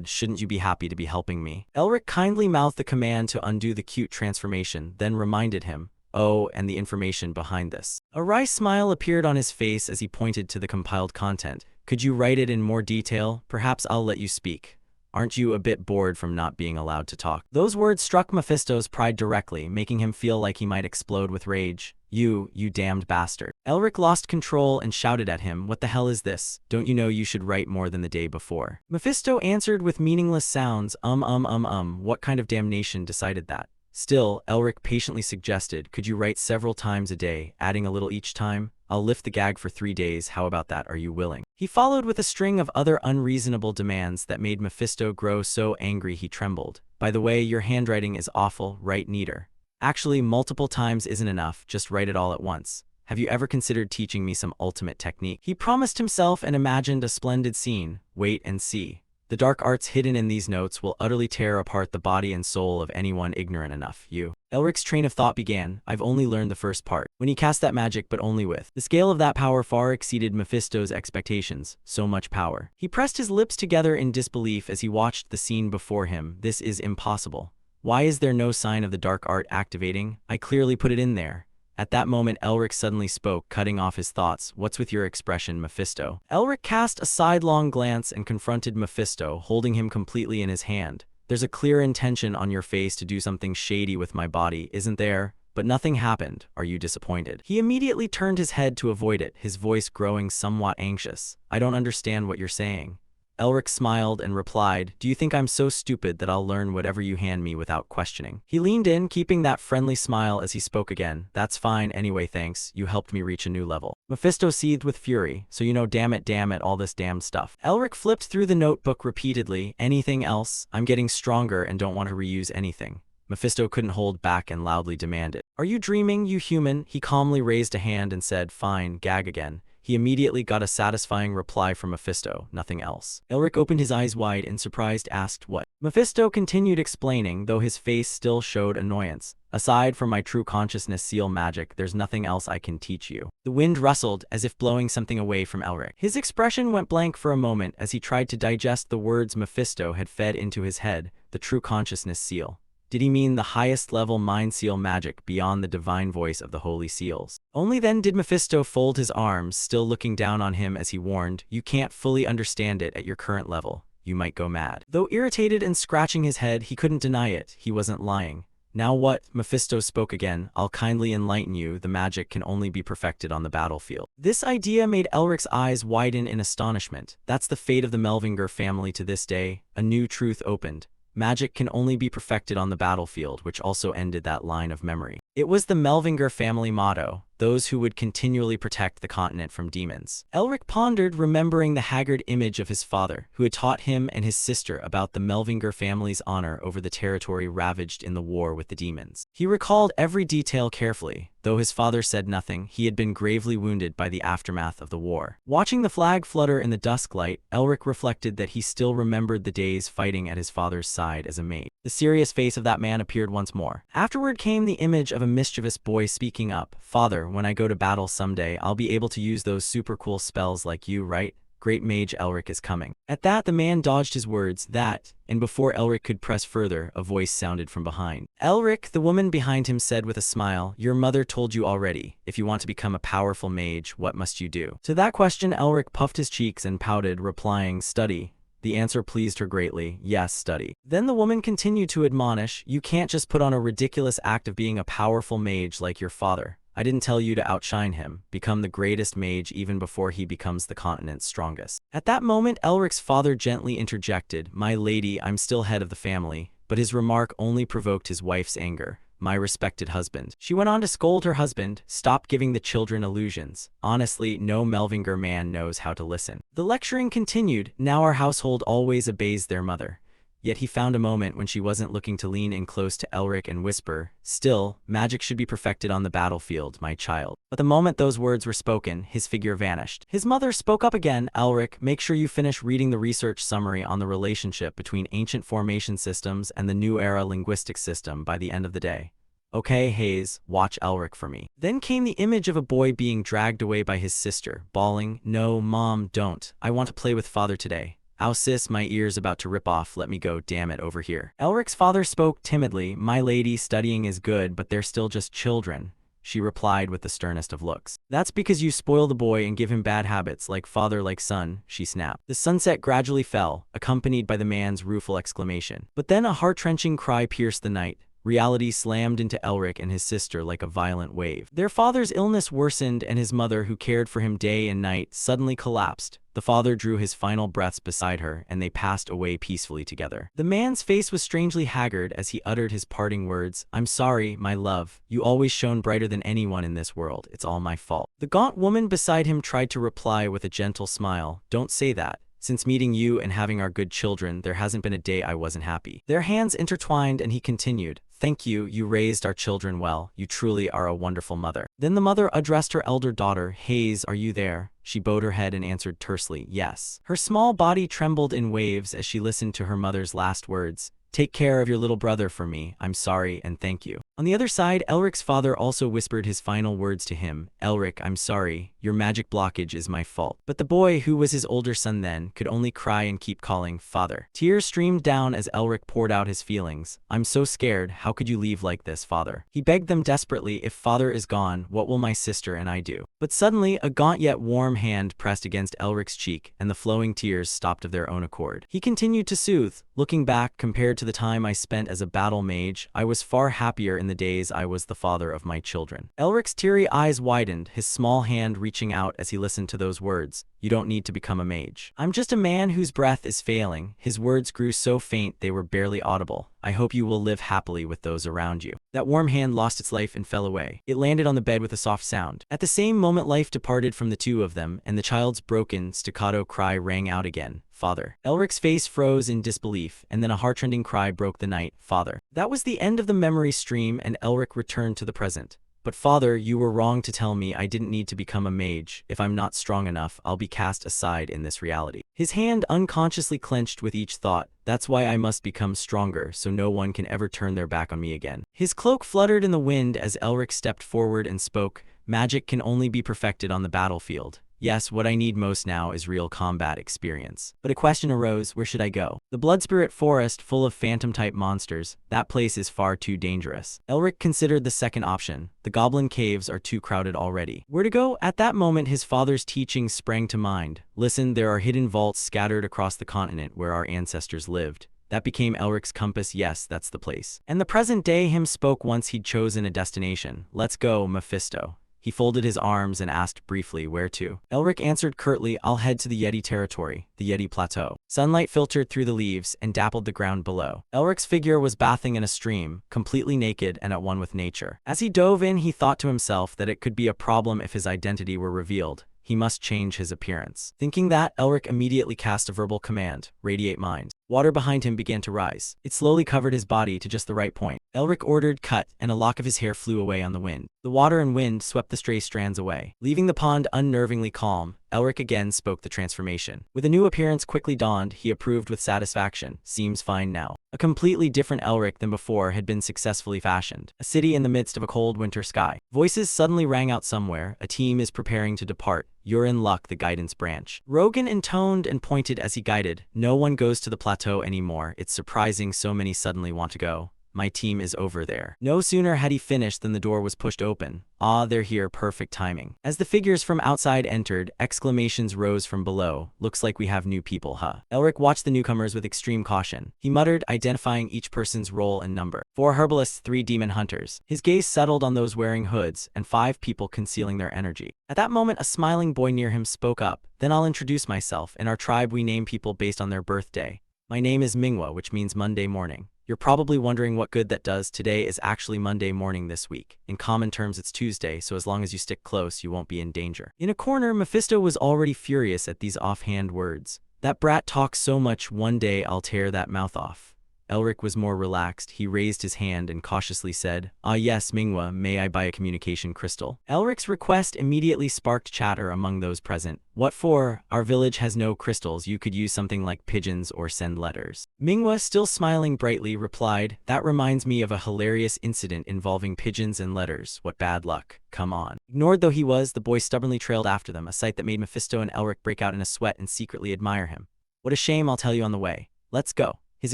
shouldn't you be happy to be helping me? Elric kindly mouthed the command to undo the cute transformation, then reminded him, oh, and the information behind this. A wry smile appeared on his face as he pointed to the compiled content. Could you write it in more detail? Perhaps I'll let you speak. Aren't you a bit bored from not being allowed to talk? Those words struck Mephisto's pride directly, making him feel like he might explode with rage. You damned bastard. Elric lost control and shouted at him, what the hell is this? Don't you know you should write more than the day before? Mephisto answered with meaningless sounds, what kind of damnation decided that? Still, Elric patiently suggested, could you write several times a day, adding a little each time? I'll lift the gag for 3 days, how about that, are you willing? He followed with a string of other unreasonable demands that made Mephisto grow so angry he trembled. By the way, your handwriting is awful, write neater. Actually, multiple times isn't enough, just write it all at once. Have you ever considered teaching me some ultimate technique? He promised himself and imagined a splendid scene. Wait and see. The dark arts hidden in these notes will utterly tear apart the body and soul of anyone ignorant enough. Elric's train of thought began. I've only learned the first part. When he cast that magic, but only with. The scale of that power far exceeded Mephisto's expectations. So much power. He pressed his lips together in disbelief as he watched the scene before him. This is impossible. Why is there no sign of the dark art activating? I clearly put it in there. At that moment, Elric suddenly spoke, cutting off his thoughts. What's with your expression, Mephisto? Elric cast a sidelong glance and confronted Mephisto, holding him completely in his hand. There's a clear intention on your face to do something shady with my body, isn't there? But nothing happened. Are you disappointed? He immediately turned his head to avoid it, his voice growing somewhat anxious. I don't understand what you're saying. Elric smiled and replied, do you think I'm so stupid that I'll learn whatever you hand me without questioning? He leaned in, keeping that friendly smile as he spoke again. That's fine anyway, thanks. You helped me reach a new level. Mephisto seethed with fury. So you know, damn it, all this damned stuff. Elric flipped through the notebook repeatedly. Anything else? I'm getting stronger and don't want to reuse anything. Mephisto couldn't hold back and loudly demanded. Are you dreaming, you human? He calmly raised a hand and said, fine, gag again. He immediately got a satisfying reply from Mephisto, nothing else. Elric opened his eyes wide and surprised asked what. Mephisto continued explaining, though his face still showed annoyance. Aside from my true consciousness seal magic, there's nothing else I can teach you. The wind rustled, as if blowing something away from Elric. His expression went blank for a moment as he tried to digest the words Mephisto had fed into his head, the true consciousness seal. Did he mean the highest level mind seal magic beyond the divine voice of the holy seals? Only then did Mephisto fold his arms, still looking down on him as he warned, you can't fully understand it at your current level. You might go mad. Though irritated and scratching his head, he couldn't deny it. He wasn't lying. Now what? Mephisto spoke again. I'll kindly enlighten you. The magic can only be perfected on the battlefield. This idea made Elric's eyes widen in astonishment. That's the fate of the Melvinger family to this day. A new truth opened. Magic can only be perfected on the battlefield, which also ended that line of memory. It was the Melvinger family motto, those who would continually protect the continent from demons. Elric pondered, remembering the haggard image of his father, who had taught him and his sister about the Melvinger family's honor over the territory ravaged in the war with the demons. He recalled every detail carefully. Though his father said nothing, he had been gravely wounded by the aftermath of the war. Watching the flag flutter in the dusk light, Elric reflected that he still remembered the days fighting at his father's side as a mage. The serious face of that man appeared once more. Afterward came the image of a mischievous boy speaking up. Father, when I go to battle someday, I'll be able to use those super cool spells like you, right? Great mage Elric is coming. At that, the man dodged his words, and before Elric could press further, a voice sounded from behind. Elric, the woman behind him said with a smile, your mother told you already. If you want to become a powerful mage, what must you do? To that question, Elric puffed his cheeks and pouted, replying, study. The answer pleased her greatly. Yes, study. Then the woman continued to admonish, you can't just put on a ridiculous act of being a powerful mage like your father. I didn't tell you to outshine him. Become the greatest mage even before he becomes the continent's strongest. At that moment, Elric's father gently interjected, my lady, I'm still head of the family, but his remark only provoked his wife's anger. My respected husband. She went on to scold her husband, stop giving the children illusions. Honestly, no Melvinger man knows how to listen. The lecturing continued, now our household always obeys their mother. Yet he found a moment when she wasn't looking to lean in close to Elric and whisper, still, magic should be perfected on the battlefield, my child. But the moment those words were spoken, his figure vanished. His mother spoke up again, Elric, make sure you finish reading the research summary on the relationship between ancient formation systems and the new era linguistic system by the end of the day. Okay, Hayes, watch Elric for me. Then came the image of a boy being dragged away by his sister, bawling, no, Mom, don't. I want to play with father today. Ow sis, my ear's about to rip off, let me go, damn it, over here. Elric's father spoke timidly, my lady, studying is good, but they're still just children. She replied with the sternest of looks. That's because you spoil the boy and give him bad habits, like father like son, she snapped. The sunset gradually fell, accompanied by the man's rueful exclamation. But then a heart-wrenching cry pierced the night. Reality slammed into Elric and his sister like a violent wave. Their father's illness worsened and his mother, who cared for him day and night, suddenly collapsed. The father drew his final breaths beside her and they passed away peacefully together. The man's face was strangely haggard as he uttered his parting words, I'm sorry, my love. You always shone brighter than anyone in this world. It's all my fault. The gaunt woman beside him tried to reply with a gentle smile, don't say that. Since meeting you and having our good children, there hasn't been a day I wasn't happy. Their hands intertwined and he continued, thank you, you raised our children well, you truly are a wonderful mother. Then the mother addressed her elder daughter, Hayes, are you there? She bowed her head and answered tersely, yes. Her small body trembled in waves as she listened to her mother's last words. Take care of your little brother for me, I'm sorry and thank you. On the other side, Elric's father also whispered his final words to him. Elric, I'm sorry, your magic blockage is my fault. But the boy, who was his older son then, could only cry and keep calling, Father. Tears streamed down as Elric poured out his feelings. I'm so scared, how could you leave like this, Father? He begged them desperately, if Father is gone, what will my sister and I do? But suddenly, a gaunt yet warm hand pressed against Elric's cheek, and the flowing tears stopped of their own accord. He continued to soothe. Looking back, compared to the time I spent as a battle mage, I was far happier in the days I was the father of my children. Elric's teary eyes widened, his small hand reaching out as he listened to those words. You don't need to become a mage. I'm just a man whose breath is failing. His words grew so faint they were barely audible. I hope you will live happily with those around you. That warm hand lost its life and fell away. It landed on the bed with a soft sound. At the same moment, life departed from the two of them, and the child's broken, staccato cry rang out again. Father. Elric's face froze in disbelief, and then a heartrending cry broke the night. Father. That was the end of the memory stream, and Elric returned to the present. But Father, you were wrong to tell me I didn't need to become a mage. If I'm not strong enough, I'll be cast aside in this reality. His hand unconsciously clenched with each thought. That's why I must become stronger, so no one can ever turn their back on me again. His cloak fluttered in the wind as Elric stepped forward and spoke. Magic can only be perfected on the battlefield. Yes, what I need most now is real combat experience. But a question arose, where should I go? The Bloodspirit Forest, full of phantom-type monsters, that place is far too dangerous. Elric considered the second option. The Goblin Caves are too crowded already. Where to go? At that moment, his father's teachings sprang to mind. Listen, there are hidden vaults scattered across the continent where our ancestors lived. That became Elric's compass. Yes, that's the place. And the present day him spoke once he'd chosen a destination. Let's go, Mephisto. He folded his arms and asked briefly, where to? Elric answered curtly, I'll head to the Yeti territory, the Yeti Plateau. Sunlight filtered through the leaves and dappled the ground below. Elric's figure was bathing in a stream, completely naked and at one with nature. As he dove in, he thought to himself that it could be a problem if his identity were revealed. He must change his appearance. Thinking that, Elric immediately cast a verbal command, Radiate Mind. Water behind him began to rise. It slowly covered his body to just the right point. Elric ordered cut, and a lock of his hair flew away on the wind. The water and wind swept the stray strands away. Leaving the pond unnervingly calm, Elric again spoke the transformation. With a new appearance quickly dawned, he approved with satisfaction. Seems fine now. A completely different Elric than before had been successfully fashioned. A city in the midst of a cold winter sky. Voices suddenly rang out somewhere. A team is preparing to depart. You're in luck, the guidance branch. Rogan intoned and pointed as he guided. No one goes to the plateau anymore. It's surprising so many suddenly want to go. My team is over there. No sooner had he finished than the door was pushed open. Ah, they're here, perfect timing. As the figures from outside entered, exclamations rose from below. Looks like we have new people, huh? Elric watched the newcomers with extreme caution. He muttered, identifying each person's role and number. 4 herbalists, 3 demon hunters. His gaze settled on those wearing hoods, and 5 people concealing their energy. At that moment, a smiling boy near him spoke up. Then I'll introduce myself. In our tribe, we name people based on their birthday. My name is Manhwa, which means Monday morning. You're probably wondering what good that does. Today is actually Monday morning this week. In common terms, it's Tuesday, so as long as you stick close, you won't be in danger. In a corner, Mephisto was already furious at these offhand words. That brat talks so much, one day I'll tear that mouth off. Elric was more relaxed. He raised his hand and cautiously said, Ah yes, Manhwa, may I buy a communication crystal? Elric's request immediately sparked chatter among those present. What for? Our village has no crystals. You could use something like pigeons or send letters. Manhwa, still smiling brightly, replied, That reminds me of a hilarious incident involving pigeons and letters. What bad luck. Come on. Ignored though he was, the boy stubbornly trailed after them, a sight that made Mephisto and Elric break out in a sweat and secretly admire him. What a shame, I'll tell you on the way. Let's go. His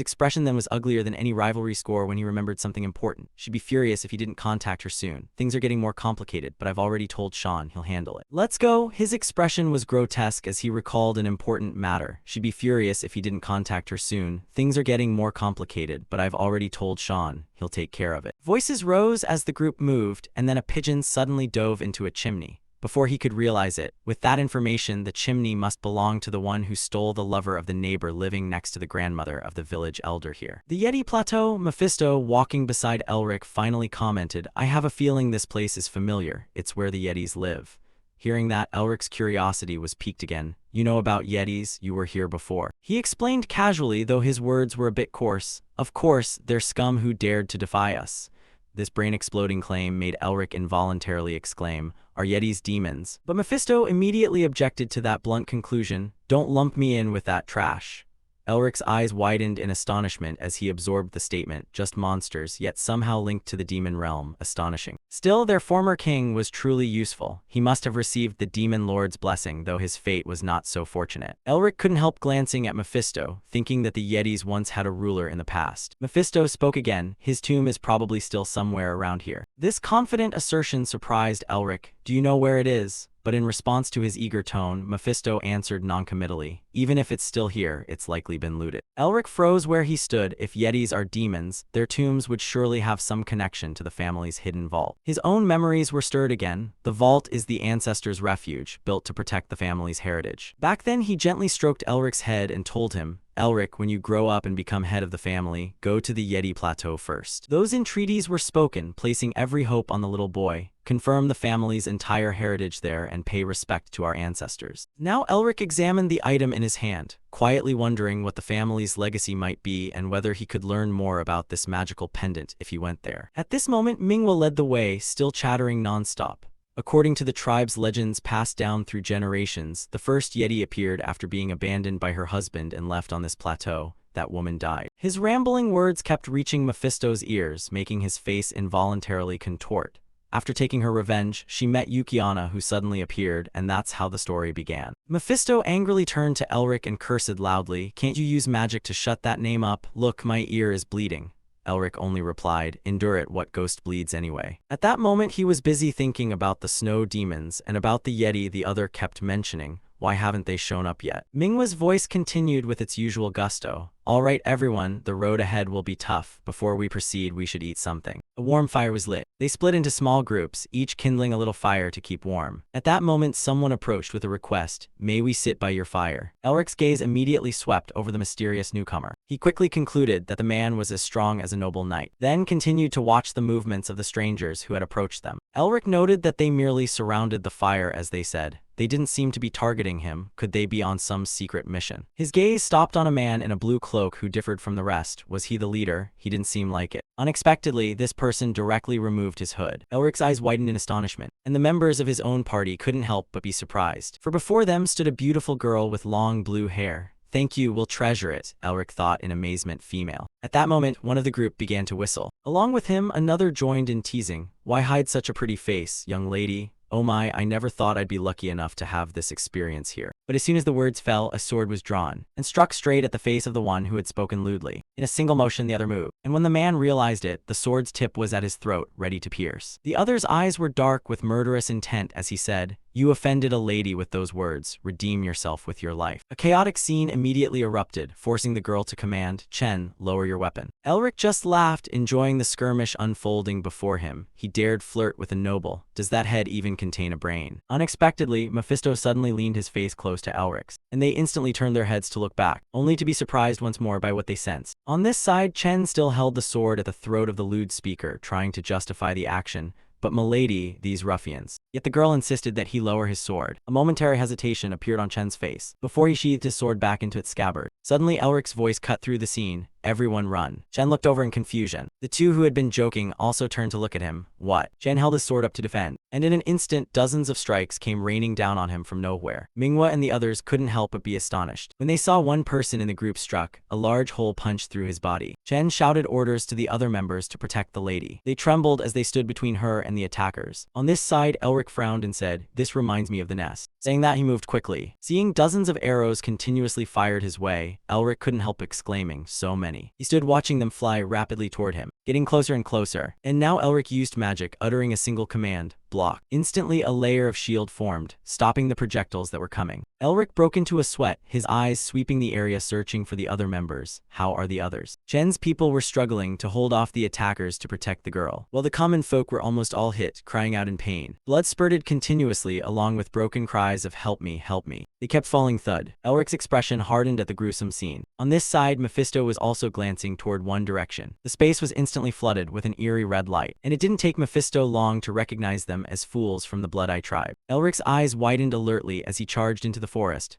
expression then was uglier than any rivalry score when he remembered something important. She'd be furious if he didn't contact her soon. Things are getting more complicated, but I've already told Sean he'll handle it. Let's go. His expression was grotesque as he recalled an important matter. She'd be furious if he didn't contact her soon. Things are getting more complicated, but I've already told Sean he'll take care of it. Voices rose as the group moved, and then a pigeon suddenly dove into a chimney. Before he could realize it, with that information, the chimney must belong to the one who stole the lover of the neighbor living next to the grandmother of the village elder here. The Yeti Plateau. Mephisto, walking beside Elric, finally commented, I have a feeling this place is familiar. It's where the Yetis live. Hearing that, Elric's curiosity was piqued again. You know about Yetis, you were here before. He explained casually, though his words were a bit coarse. Of course, they're scum who dared to defy us. This brain-exploding claim made Elric involuntarily exclaim, "Are Yetis demons?" But Mephisto immediately objected to that blunt conclusion. "Don't lump me in with that trash." Elric's eyes widened in astonishment as he absorbed the statement, just monsters, yet somehow linked to the demon realm, astonishing. Still, their former king was truly useful. He must have received the demon lord's blessing, though his fate was not so fortunate. Elric couldn't help glancing at Mephisto, thinking that the Yetis once had a ruler in the past. Mephisto spoke again. "His tomb is probably still somewhere around here." This confident assertion surprised Elric. "Do you know where it is?" But in response to his eager tone, Mephisto answered noncommittally, "Even if it's still here, it's likely been looted." Elric froze where he stood. If Yetis are demons, their tombs would surely have some connection to the family's hidden vault. His own memories were stirred again. The vault is the ancestors' refuge, built to protect the family's heritage. Back then, he gently stroked Elric's head and told him, "Elric, when you grow up and become head of the family, go to the Yeti Plateau first." Those entreaties were spoken, placing every hope on the little boy. "Confirm the family's entire heritage there and pay respect to our ancestors." Now Elric examined the item in his hand, quietly wondering what the family's legacy might be and whether he could learn more about this magical pendant if he went there. At this moment, Manhwa led the way, still chattering nonstop. According to the tribe's legends passed down through generations, the first Yeti appeared after being abandoned by her husband and left on this plateau. That woman died. His rambling words kept reaching Mephisto's ears, making his face involuntarily contort. After taking her revenge, she met Yukiana, who suddenly appeared, and that's how the story began. Mephisto angrily turned to Elric and cursed loudly, "Can't you use magic to shut that name up? Look, my ear is bleeding." Elric only replied, "Endure it, what ghost bleeds anyway?" At that moment he was busy thinking about the snow demons and about the Yeti the other kept mentioning. Why haven't they shown up yet? Manhwa's voice continued with its usual gusto. "All right, everyone, the road ahead will be tough. Before we proceed, we should eat something." A warm fire was lit. They split into small groups, each kindling a little fire to keep warm. At that moment, someone approached with a request, "May we sit by your fire?" Elric's gaze immediately swept over the mysterious newcomer. He quickly concluded that the man was as strong as a noble knight, then continued to watch the movements of the strangers who had approached them. Elric noted that they merely surrounded the fire as they said. They didn't seem to be targeting him. Could they be on some secret mission? His gaze stopped on a man in a blue cloak who differed from the rest. Was he the leader? He didn't seem like it. Unexpectedly, this person directly removed his hood. Elric's eyes widened in astonishment, and the members of his own party couldn't help but be surprised. For before them stood a beautiful girl with long blue hair. "Thank you, we'll treasure it," Elric thought in amazement. Female. At that moment, one of the group began to whistle. Along with him, another joined in teasing. "Why hide such a pretty face, young lady? Oh my, I never thought I'd be lucky enough to have this experience here." But as soon as the words fell, a sword was drawn and struck straight at the face of the one who had spoken lewdly. In a single motion, the other moved, and when the man realized it, the sword's tip was at his throat, ready to pierce. The other's eyes were dark with murderous intent as he said, "You offended a lady with those words. Redeem yourself with your life." A chaotic scene immediately erupted, forcing the girl to command, "Chen, lower your weapon." Elric just laughed, enjoying the skirmish unfolding before him. He dared flirt with a noble. Does that head even contain a brain? Unexpectedly, Mephisto suddenly leaned his face close to Elric's, and they instantly turned their heads to look back, only to be surprised once more by what they sensed. On this side, Chen still held the sword at the throat of the lewd speaker, trying to justify the action. "But milady, these ruffians." Yet the girl insisted that he lower his sword. A momentary hesitation appeared on Chen's face, before he sheathed his sword back into its scabbard. Suddenly Elric's voice cut through the scene. "Everyone run." Chen looked over in confusion. The two who had been joking also turned to look at him. "What?" Chen held his sword up to defend, and in an instant dozens of strikes came raining down on him from nowhere. Manhwa and the others couldn't help but be astonished. When they saw one person in the group struck, a large hole punched through his body. Chen shouted orders to the other members to protect the lady. They trembled as they stood between her and the attackers. On this side, Elric frowned and said, "This reminds me of the nest." Saying that, he moved quickly. Seeing dozens of arrows continuously fired his way, Elric couldn't help exclaiming, "So many." He stood watching them fly rapidly toward him, getting closer and closer. And now Elric used magic, uttering a single command, "Block." Instantly, a layer of shield formed, stopping the projectiles that were coming. Elric broke into a sweat, his eyes sweeping the area searching for the other members. How are the others? Chen's people were struggling to hold off the attackers to protect the girl, while the common folk were almost all hit, crying out in pain. Blood spurted continuously along with broken cries of "Help me, help me." They kept falling thud. Elric's expression hardened at the gruesome scene. On this side, Mephisto was also glancing toward one direction. The space was instantly flooded with an eerie red light, and it didn't take Mephisto long to recognize them them as fools from the Blood Eye tribe. Elric's eyes widened alertly as he charged into the forest.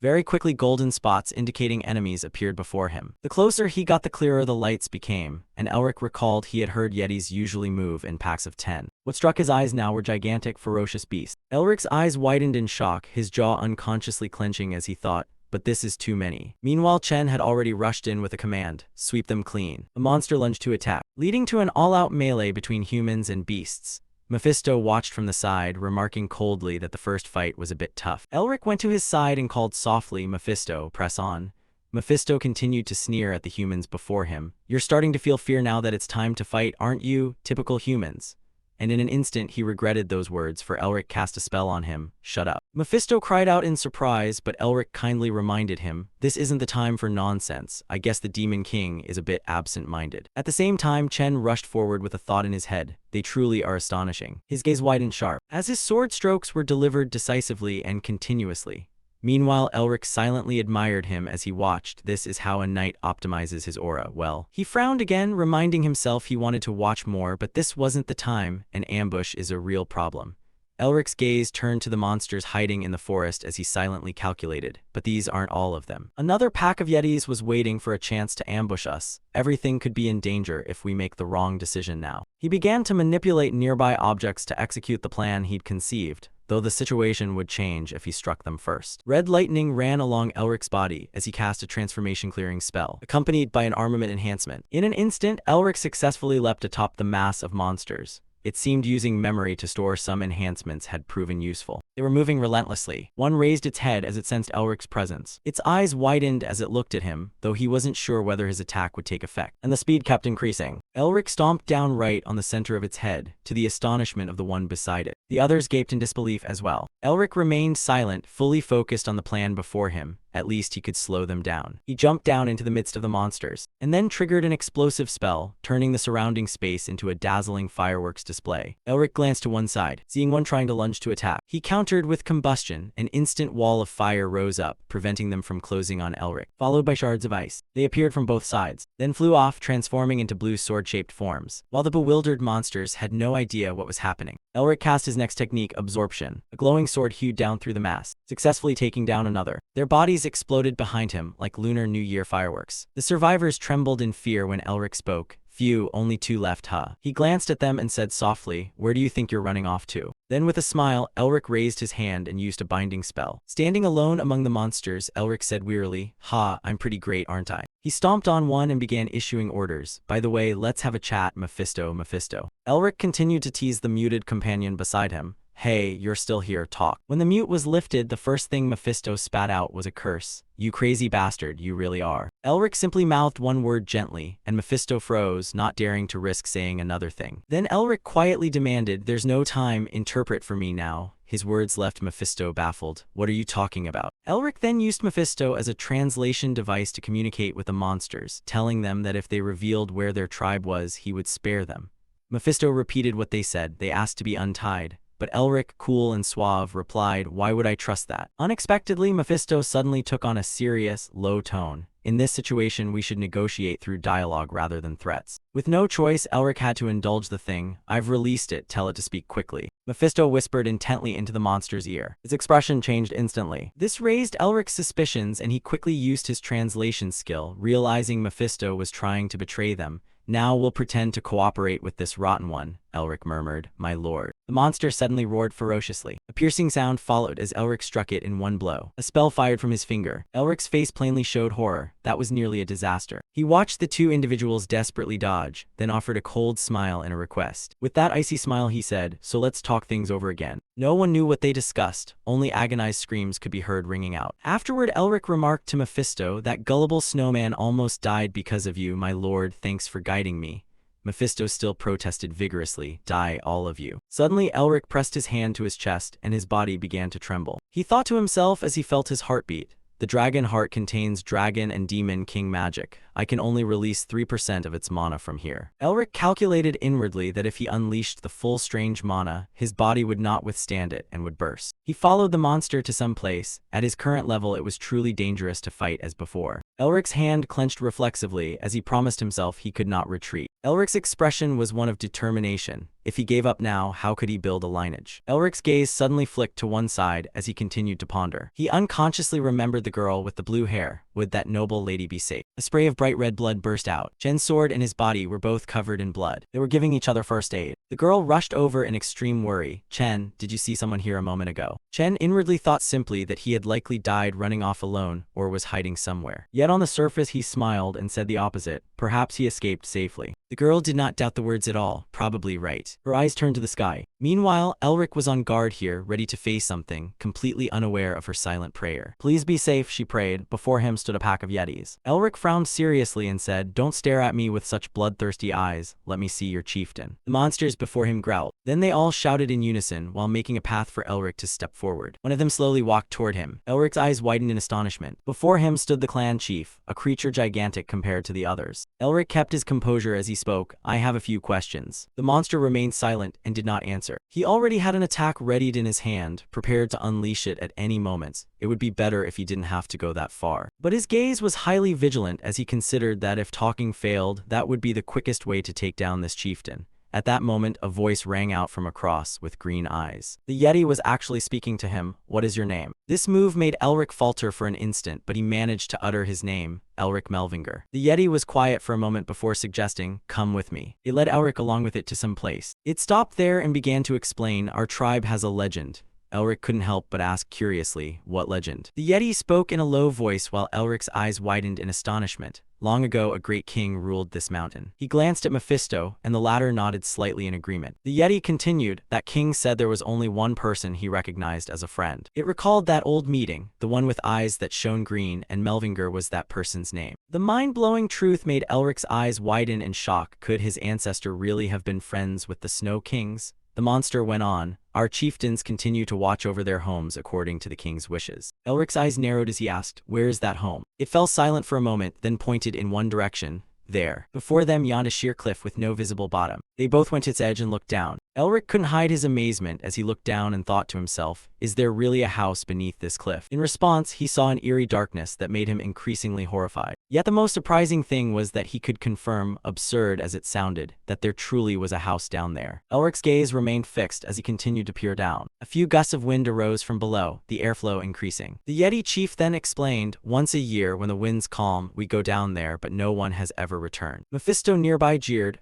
Very quickly golden spots indicating enemies appeared before him. The closer he got, the clearer the lights became, and Elric recalled he had heard Yetis usually move in packs of 10. What struck his eyes now were gigantic, ferocious beasts. Elric's eyes widened in shock, his jaw unconsciously clenching as he thought, but this is too many. Meanwhile, Chen had already rushed in with a command, sweep them clean. The monster lunged to attack, leading to an all-out melee between humans and beasts. Mephisto watched from the side, remarking coldly that the first fight was a bit tough. Elric went to his side and called softly, "Mephisto, press on." Mephisto continued to sneer at the humans before him. "You're starting to feel fear now that it's time to fight, aren't you? Typical humans." And in an instant he regretted those words, for Elric cast a spell on him. "Shut up." Mephisto cried out in surprise, but Elric kindly reminded him, "This isn't the time for nonsense. I guess the Demon King is a bit absent-minded." At the same time, Chen rushed forward with a thought in his head. They truly are astonishing. His gaze widened sharp, as his sword strokes were delivered decisively and continuously. Meanwhile, Elric silently admired him as he watched. This is how a knight optimizes his aura. Well, he frowned again, reminding himself he wanted to watch more, but this wasn't the time. An ambush is a real problem. Elric's gaze turned to the monsters hiding in the forest as he silently calculated, but these aren't all of them. Another pack of Yetis was waiting for a chance to ambush us. Everything could be in danger if we make the wrong decision now. He began to manipulate nearby objects to execute the plan he'd conceived, though the situation would change if he struck them first. Red lightning ran along Elric's body as he cast a transformation clearing spell, accompanied by an armament enhancement. In an instant, Elric successfully leapt atop the mass of monsters. It seemed using memory to store some enhancements had proven useful. They were moving relentlessly. One raised its head as it sensed Elric's presence. Its eyes widened as it looked at him, though he wasn't sure whether his attack would take effect. And the speed kept increasing. Elric stomped down right on the center of its head, to the astonishment of the one beside it. The others gaped in disbelief as well. Elric remained silent, fully focused on the plan before him. At least he could slow them down. He jumped down into the midst of the monsters, and then triggered an explosive spell, turning the surrounding space into a dazzling fireworks display. Elric glanced to one side, seeing one trying to lunge to attack. He countered with combustion. An instant wall of fire rose up, preventing them from closing on Elric, followed by shards of ice. They appeared from both sides, then flew off, transforming into blue sword-shaped forms, while the bewildered monsters had no idea what was happening. Elric cast his next technique, absorption. A glowing sword hewed down through the mass, successfully taking down another. Their bodies exploded behind him like Lunar New Year fireworks. The survivors trembled in fear when Elric spoke. "Phew, only 2 left, huh?" He glanced at them and said softly, "Where do you think you're running off to?" Then with a smile, Elric raised his hand and used a binding spell. Standing alone among the monsters, Elric said wearily, "Ha, I'm pretty great, aren't I?" He stomped on one and began issuing orders. "By the way, let's have a chat, Mephisto, Mephisto." Elric continued to tease the muted companion beside him. "Hey, you're still here, talk." When the mute was lifted, the first thing Mephisto spat out was a curse. "You crazy bastard, you really are." Elric simply mouthed one word gently, and Mephisto froze, not daring to risk saying another thing. Then Elric quietly demanded, "There's no time, interpret for me now." His words left Mephisto baffled. "What are you talking about?" Elric then used Mephisto as a translation device to communicate with the monsters, telling them that if they revealed where their tribe was, he would spare them. Mephisto repeated what they said. They asked to be untied. But Elric, cool and suave, replied, "Why would I trust that?" Unexpectedly, Mephisto suddenly took on a serious, low tone. "In this situation, we should negotiate through dialogue rather than threats." With no choice, Elric had to indulge the thing. "I've released it, tell it to speak quickly." Mephisto whispered intently into the monster's ear. His expression changed instantly. This raised Elric's suspicions, and he quickly used his translation skill, realizing Mephisto was trying to betray them. "Now we'll pretend to cooperate with this rotten one," Elric murmured. "My lord." The monster suddenly roared ferociously. A piercing sound followed as Elric struck it in one blow. A spell fired from his finger. Elric's face plainly showed horror. That was nearly a disaster. He watched the two individuals desperately dodge, then offered a cold smile and a request. With that icy smile he said, "So let's talk things over again." No one knew what they discussed. Only agonized screams could be heard ringing out. Afterward, Elric remarked to Mephisto, "That gullible snowman almost died because of you, my lord. Thanks for guiding me." Mephisto still protested vigorously, "Die, all of you." Suddenly, Elric pressed his hand to his chest, and his body began to tremble. He thought to himself as he felt his heartbeat, "The dragon heart contains dragon and demon king magic. I can only release 3% of its mana from here." Elric calculated inwardly that if he unleashed the full strange mana, his body would not withstand it and would burst. He followed the monster to some place. At his current level, it was truly dangerous to fight as before. Elric's hand clenched reflexively as he promised himself he could not retreat. Elric's expression was one of determination. If he gave up now, how could he build a lineage? Elric's gaze suddenly flicked to one side as he continued to ponder. He unconsciously remembered the girl with the blue hair. Would that noble lady be safe? A spray of bright red blood burst out. Chen's sword and his body were both covered in blood. They were giving each other first aid. The girl rushed over in extreme worry. Chen, did you see someone here a moment ago? Chen inwardly thought simply that he had likely died running off alone or was hiding somewhere. Yet on the surface he smiled and said the opposite. Perhaps he escaped safely. The girl did not doubt the words at all, probably right. Her eyes turned to the sky. Meanwhile, Elric was on guard here, ready to face something, completely unaware of her silent prayer. Please be safe, she prayed. Before him stood a pack of yetis. Elric frowned seriously and said, don't stare at me with such bloodthirsty eyes. Let me see your chieftain. The monsters before him growled. Then they all shouted in unison while making a path for Elric to step forward. One of them slowly walked toward him. Elric's eyes widened in astonishment. Before him stood the clan chief, a creature gigantic compared to the others. Elric kept his composure as he spoke. I have a few questions. The monster remained silent and did not answer. He already had an attack readied in his hand, prepared to unleash it at any moment. It would be better if he didn't have to go that far. But his gaze was highly vigilant as he considered that if talking failed, that would be the quickest way to take down this chieftain. At that moment, a voice rang out from across with green eyes. The Yeti was actually speaking to him. What is your name? This move made Elric falter for an instant, but he managed to utter his name, Elric Melvinger. The Yeti was quiet for a moment before suggesting, come with me. It led Elric along with it to some place. It stopped there and began to explain, our tribe has a legend. Elric couldn't help but ask curiously, what legend? The Yeti spoke in a low voice while Elric's eyes widened in astonishment. Long ago, a great king ruled this mountain. He glanced at Mephisto, and the latter nodded slightly in agreement. The Yeti continued, that king said there was only one person he recognized as a friend. It recalled that old meeting, the one with eyes that shone green, and Melvinger was that person's name. The mind-blowing truth made Elric's eyes widen in shock. Could his ancestor really have been friends with the Snow Kings? The monster went on, our chieftains continue to watch over their homes according to the king's wishes. Elric's eyes narrowed as he asked, where is that home? It fell silent for a moment, then pointed in one direction. There. Before them yawned a sheer cliff with no visible bottom. They both went to its edge and looked down. Elric couldn't hide his amazement as he looked down and thought to himself, is there really a house beneath this cliff? In response, he saw an eerie darkness that made him increasingly horrified. Yet the most surprising thing was that he could confirm, absurd as it sounded, that there truly was a house down there. Elric's gaze remained fixed as he continued to peer down. A few gusts of wind arose from below, the airflow increasing. The Yeti chief then explained, once a year when the wind's calm, we go down there, but no one has ever returned. Mephisto nearby jeered,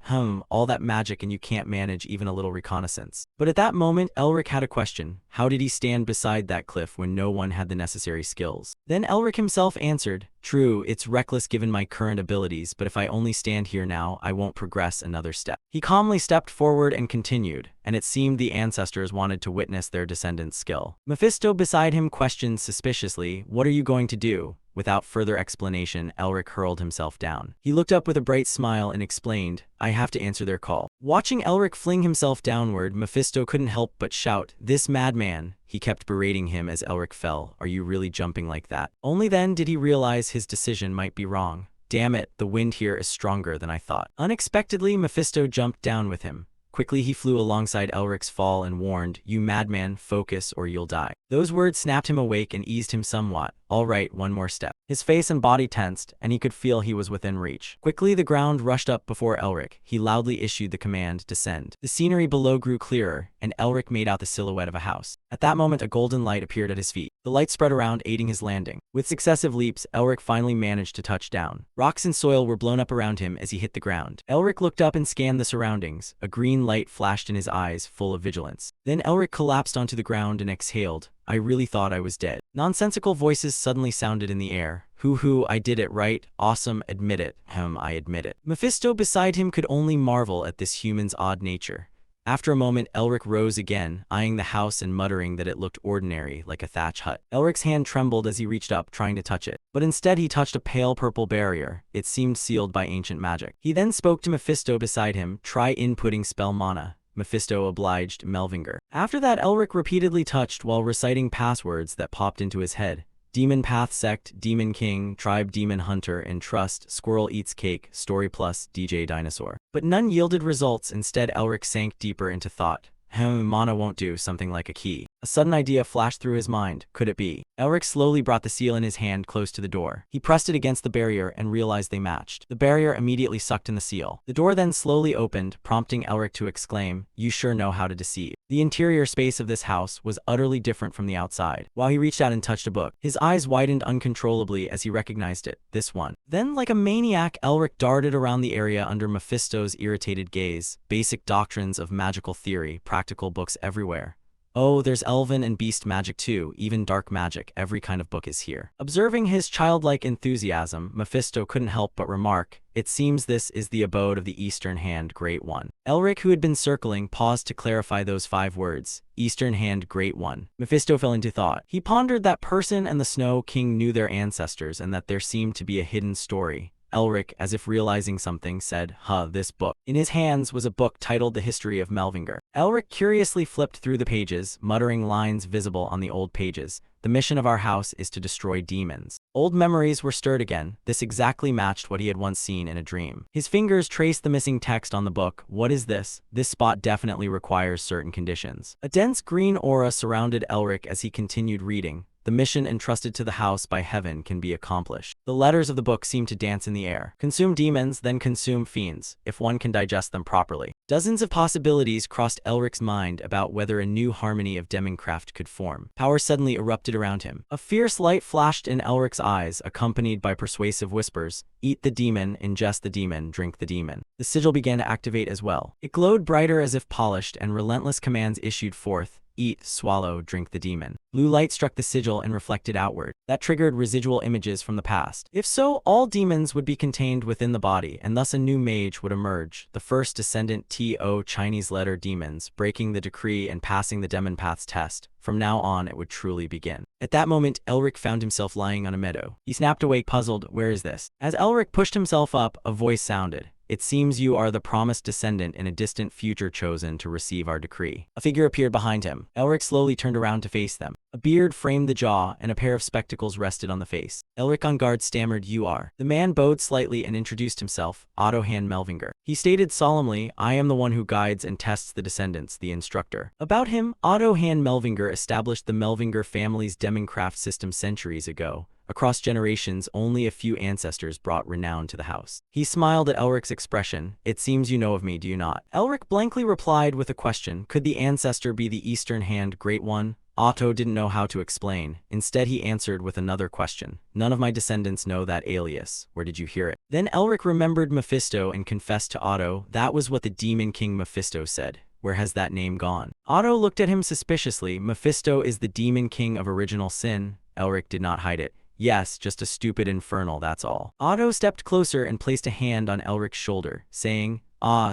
all that magic and you can't manage even a little reconnaissance. But at that moment, Elric had a question. How did he stand beside that cliff when no one had the necessary skills? Then Elric himself answered, true, it's reckless given my current abilities, but if I only stand here now, I won't progress another step. He calmly stepped forward and continued, and it seemed the ancestors wanted to witness their descendants' skill. Mephisto beside him questioned suspiciously, what are you going to do? Without further explanation, Elric hurled himself down. He looked up with a bright smile and explained, I have to answer their call. Watching Elric fling himself downward, Mephisto couldn't help but shout, this madman. He kept berating him as Elric fell. Are you really jumping like that? Only then did he realize his decision might be wrong. Damn it, the wind here is stronger than I thought. Unexpectedly, Mephisto jumped down with him. Quickly he flew alongside Elric's fall and warned, you madman, focus or you'll die. Those words snapped him awake and eased him somewhat. All right, one more step. His face and body tensed, and he could feel he was within reach. Quickly the ground rushed up before Elric. He loudly issued the command, descend. The scenery below grew clearer, and Elric made out the silhouette of a house. At that moment a golden light appeared at his feet. The light spread around, aiding his landing. With successive leaps, Elric finally managed to touch down. Rocks and soil were blown up around him as he hit the ground. Elric looked up and scanned the surroundings. A green light flashed in his eyes, full of vigilance. Then Elric collapsed onto the ground and exhaled. I really thought I was dead. Nonsensical voices suddenly sounded in the air. Hoo, I did it right. Awesome, admit it. I admit it. Mephisto beside him could only marvel at this human's odd nature. After a moment, Elric rose again, eyeing the house and muttering that it looked ordinary, like a thatch hut. Elric's hand trembled as he reached up, trying to touch it. But instead he touched a pale purple barrier. It seemed sealed by ancient magic. He then spoke to Mephisto beside him, try inputting spell mana. Mephisto obliged Melvinger. After that, Elric repeatedly touched while reciting passwords that popped into his head. Demon Path Sect, Demon King, Tribe Demon Hunter, and Trust, Squirrel Eats Cake, Story Plus, DJ Dinosaur. But none yielded results. Instead, Elric sank deeper into thought. Mana won't do something like a key. A sudden idea flashed through his mind. Could it be? Elric slowly brought the seal in his hand close to the door. He pressed it against the barrier and realized they matched. The barrier immediately sucked in the seal. The door then slowly opened, prompting Elric to exclaim, "You sure know how to deceive." The interior space of this house was utterly different from the outside. While he reached out and touched a book, his eyes widened uncontrollably as he recognized it. This one. Then, like a maniac, Elric darted around the area under Mephisto's irritated gaze. Basic doctrines of magical theory, practical books everywhere. Oh, there's elven and beast magic too, even dark magic, every kind of book is here. Observing his childlike enthusiasm, Mephisto couldn't help but remark, "It seems this is the abode of the Eastern Hand Great One." Elric, who had been circling, paused to clarify those 5 words. Eastern Hand Great One. Mephisto fell into thought. He pondered that person and the Snow King knew their ancestors and that there seemed to be a hidden story. Elric, as if realizing something, said, this book." In his hands was a book titled The History of Melvingr. Elric curiously flipped through the pages, muttering lines visible on the old pages. "The mission of our house is to destroy demons." Old memories were stirred again. This exactly matched what he had once seen in a dream. His fingers traced the missing text on the book. What is this? This spot definitely requires certain conditions. A dense green aura surrounded Elric as he continued reading. The mission entrusted to the house by heaven can be accomplished. The letters of the book seemed to dance in the air. Consume demons, then consume fiends, if one can digest them properly. Dozens of possibilities crossed Elric's mind about whether a new harmony of democraft could form. Power suddenly erupted around him. A fierce light flashed in Elric's eyes, accompanied by persuasive whispers. "Eat the demon, ingest the demon, drink the demon." The sigil began to activate as well. It glowed brighter as if polished, and relentless commands issued forth. "Eat, swallow, drink the demon." Blue light struck the sigil and reflected outward. That triggered residual images from the past. If so, all demons would be contained within the body, and thus a new mage would emerge, the first descendant to Chinese letter demons, breaking the decree and passing the demon path's test. From now on, it would truly begin. At that moment, Elric found himself lying on a meadow. He snapped awake, puzzled. Where is this? As Elric pushed himself up, a voice sounded. "It seems you are the promised descendant in a distant future chosen to receive our decree." A figure appeared behind him. Elric slowly turned around to face them. A beard framed the jaw, and a pair of spectacles rested on the face. Elric, on guard, stammered, "You are." The man bowed slightly and introduced himself, Otto-Han Melvingr. He stated solemnly, "I am the one who guides and tests the descendants, the instructor." About him, Otto-Han Melvingr established the Melvingr family's democraft system centuries ago. Across generations, only a few ancestors brought renown to the house. He smiled at Elric's expression. "It seems you know of me, do you not?" Elric blankly replied with a question. Could the ancestor be the Eastern Hand Great One? Otto didn't know how to explain. Instead, he answered with another question. "None of my descendants know that alias. Where did you hear it?" Then Elric remembered Mephisto and confessed to Otto. That was what the Demon King Mephisto said. Where has that name gone? Otto looked at him suspiciously. Mephisto is the Demon King of original sin. Elric did not hide it. "Yes, just a stupid infernal, that's all." Otto stepped closer and placed a hand on Elric's shoulder, saying,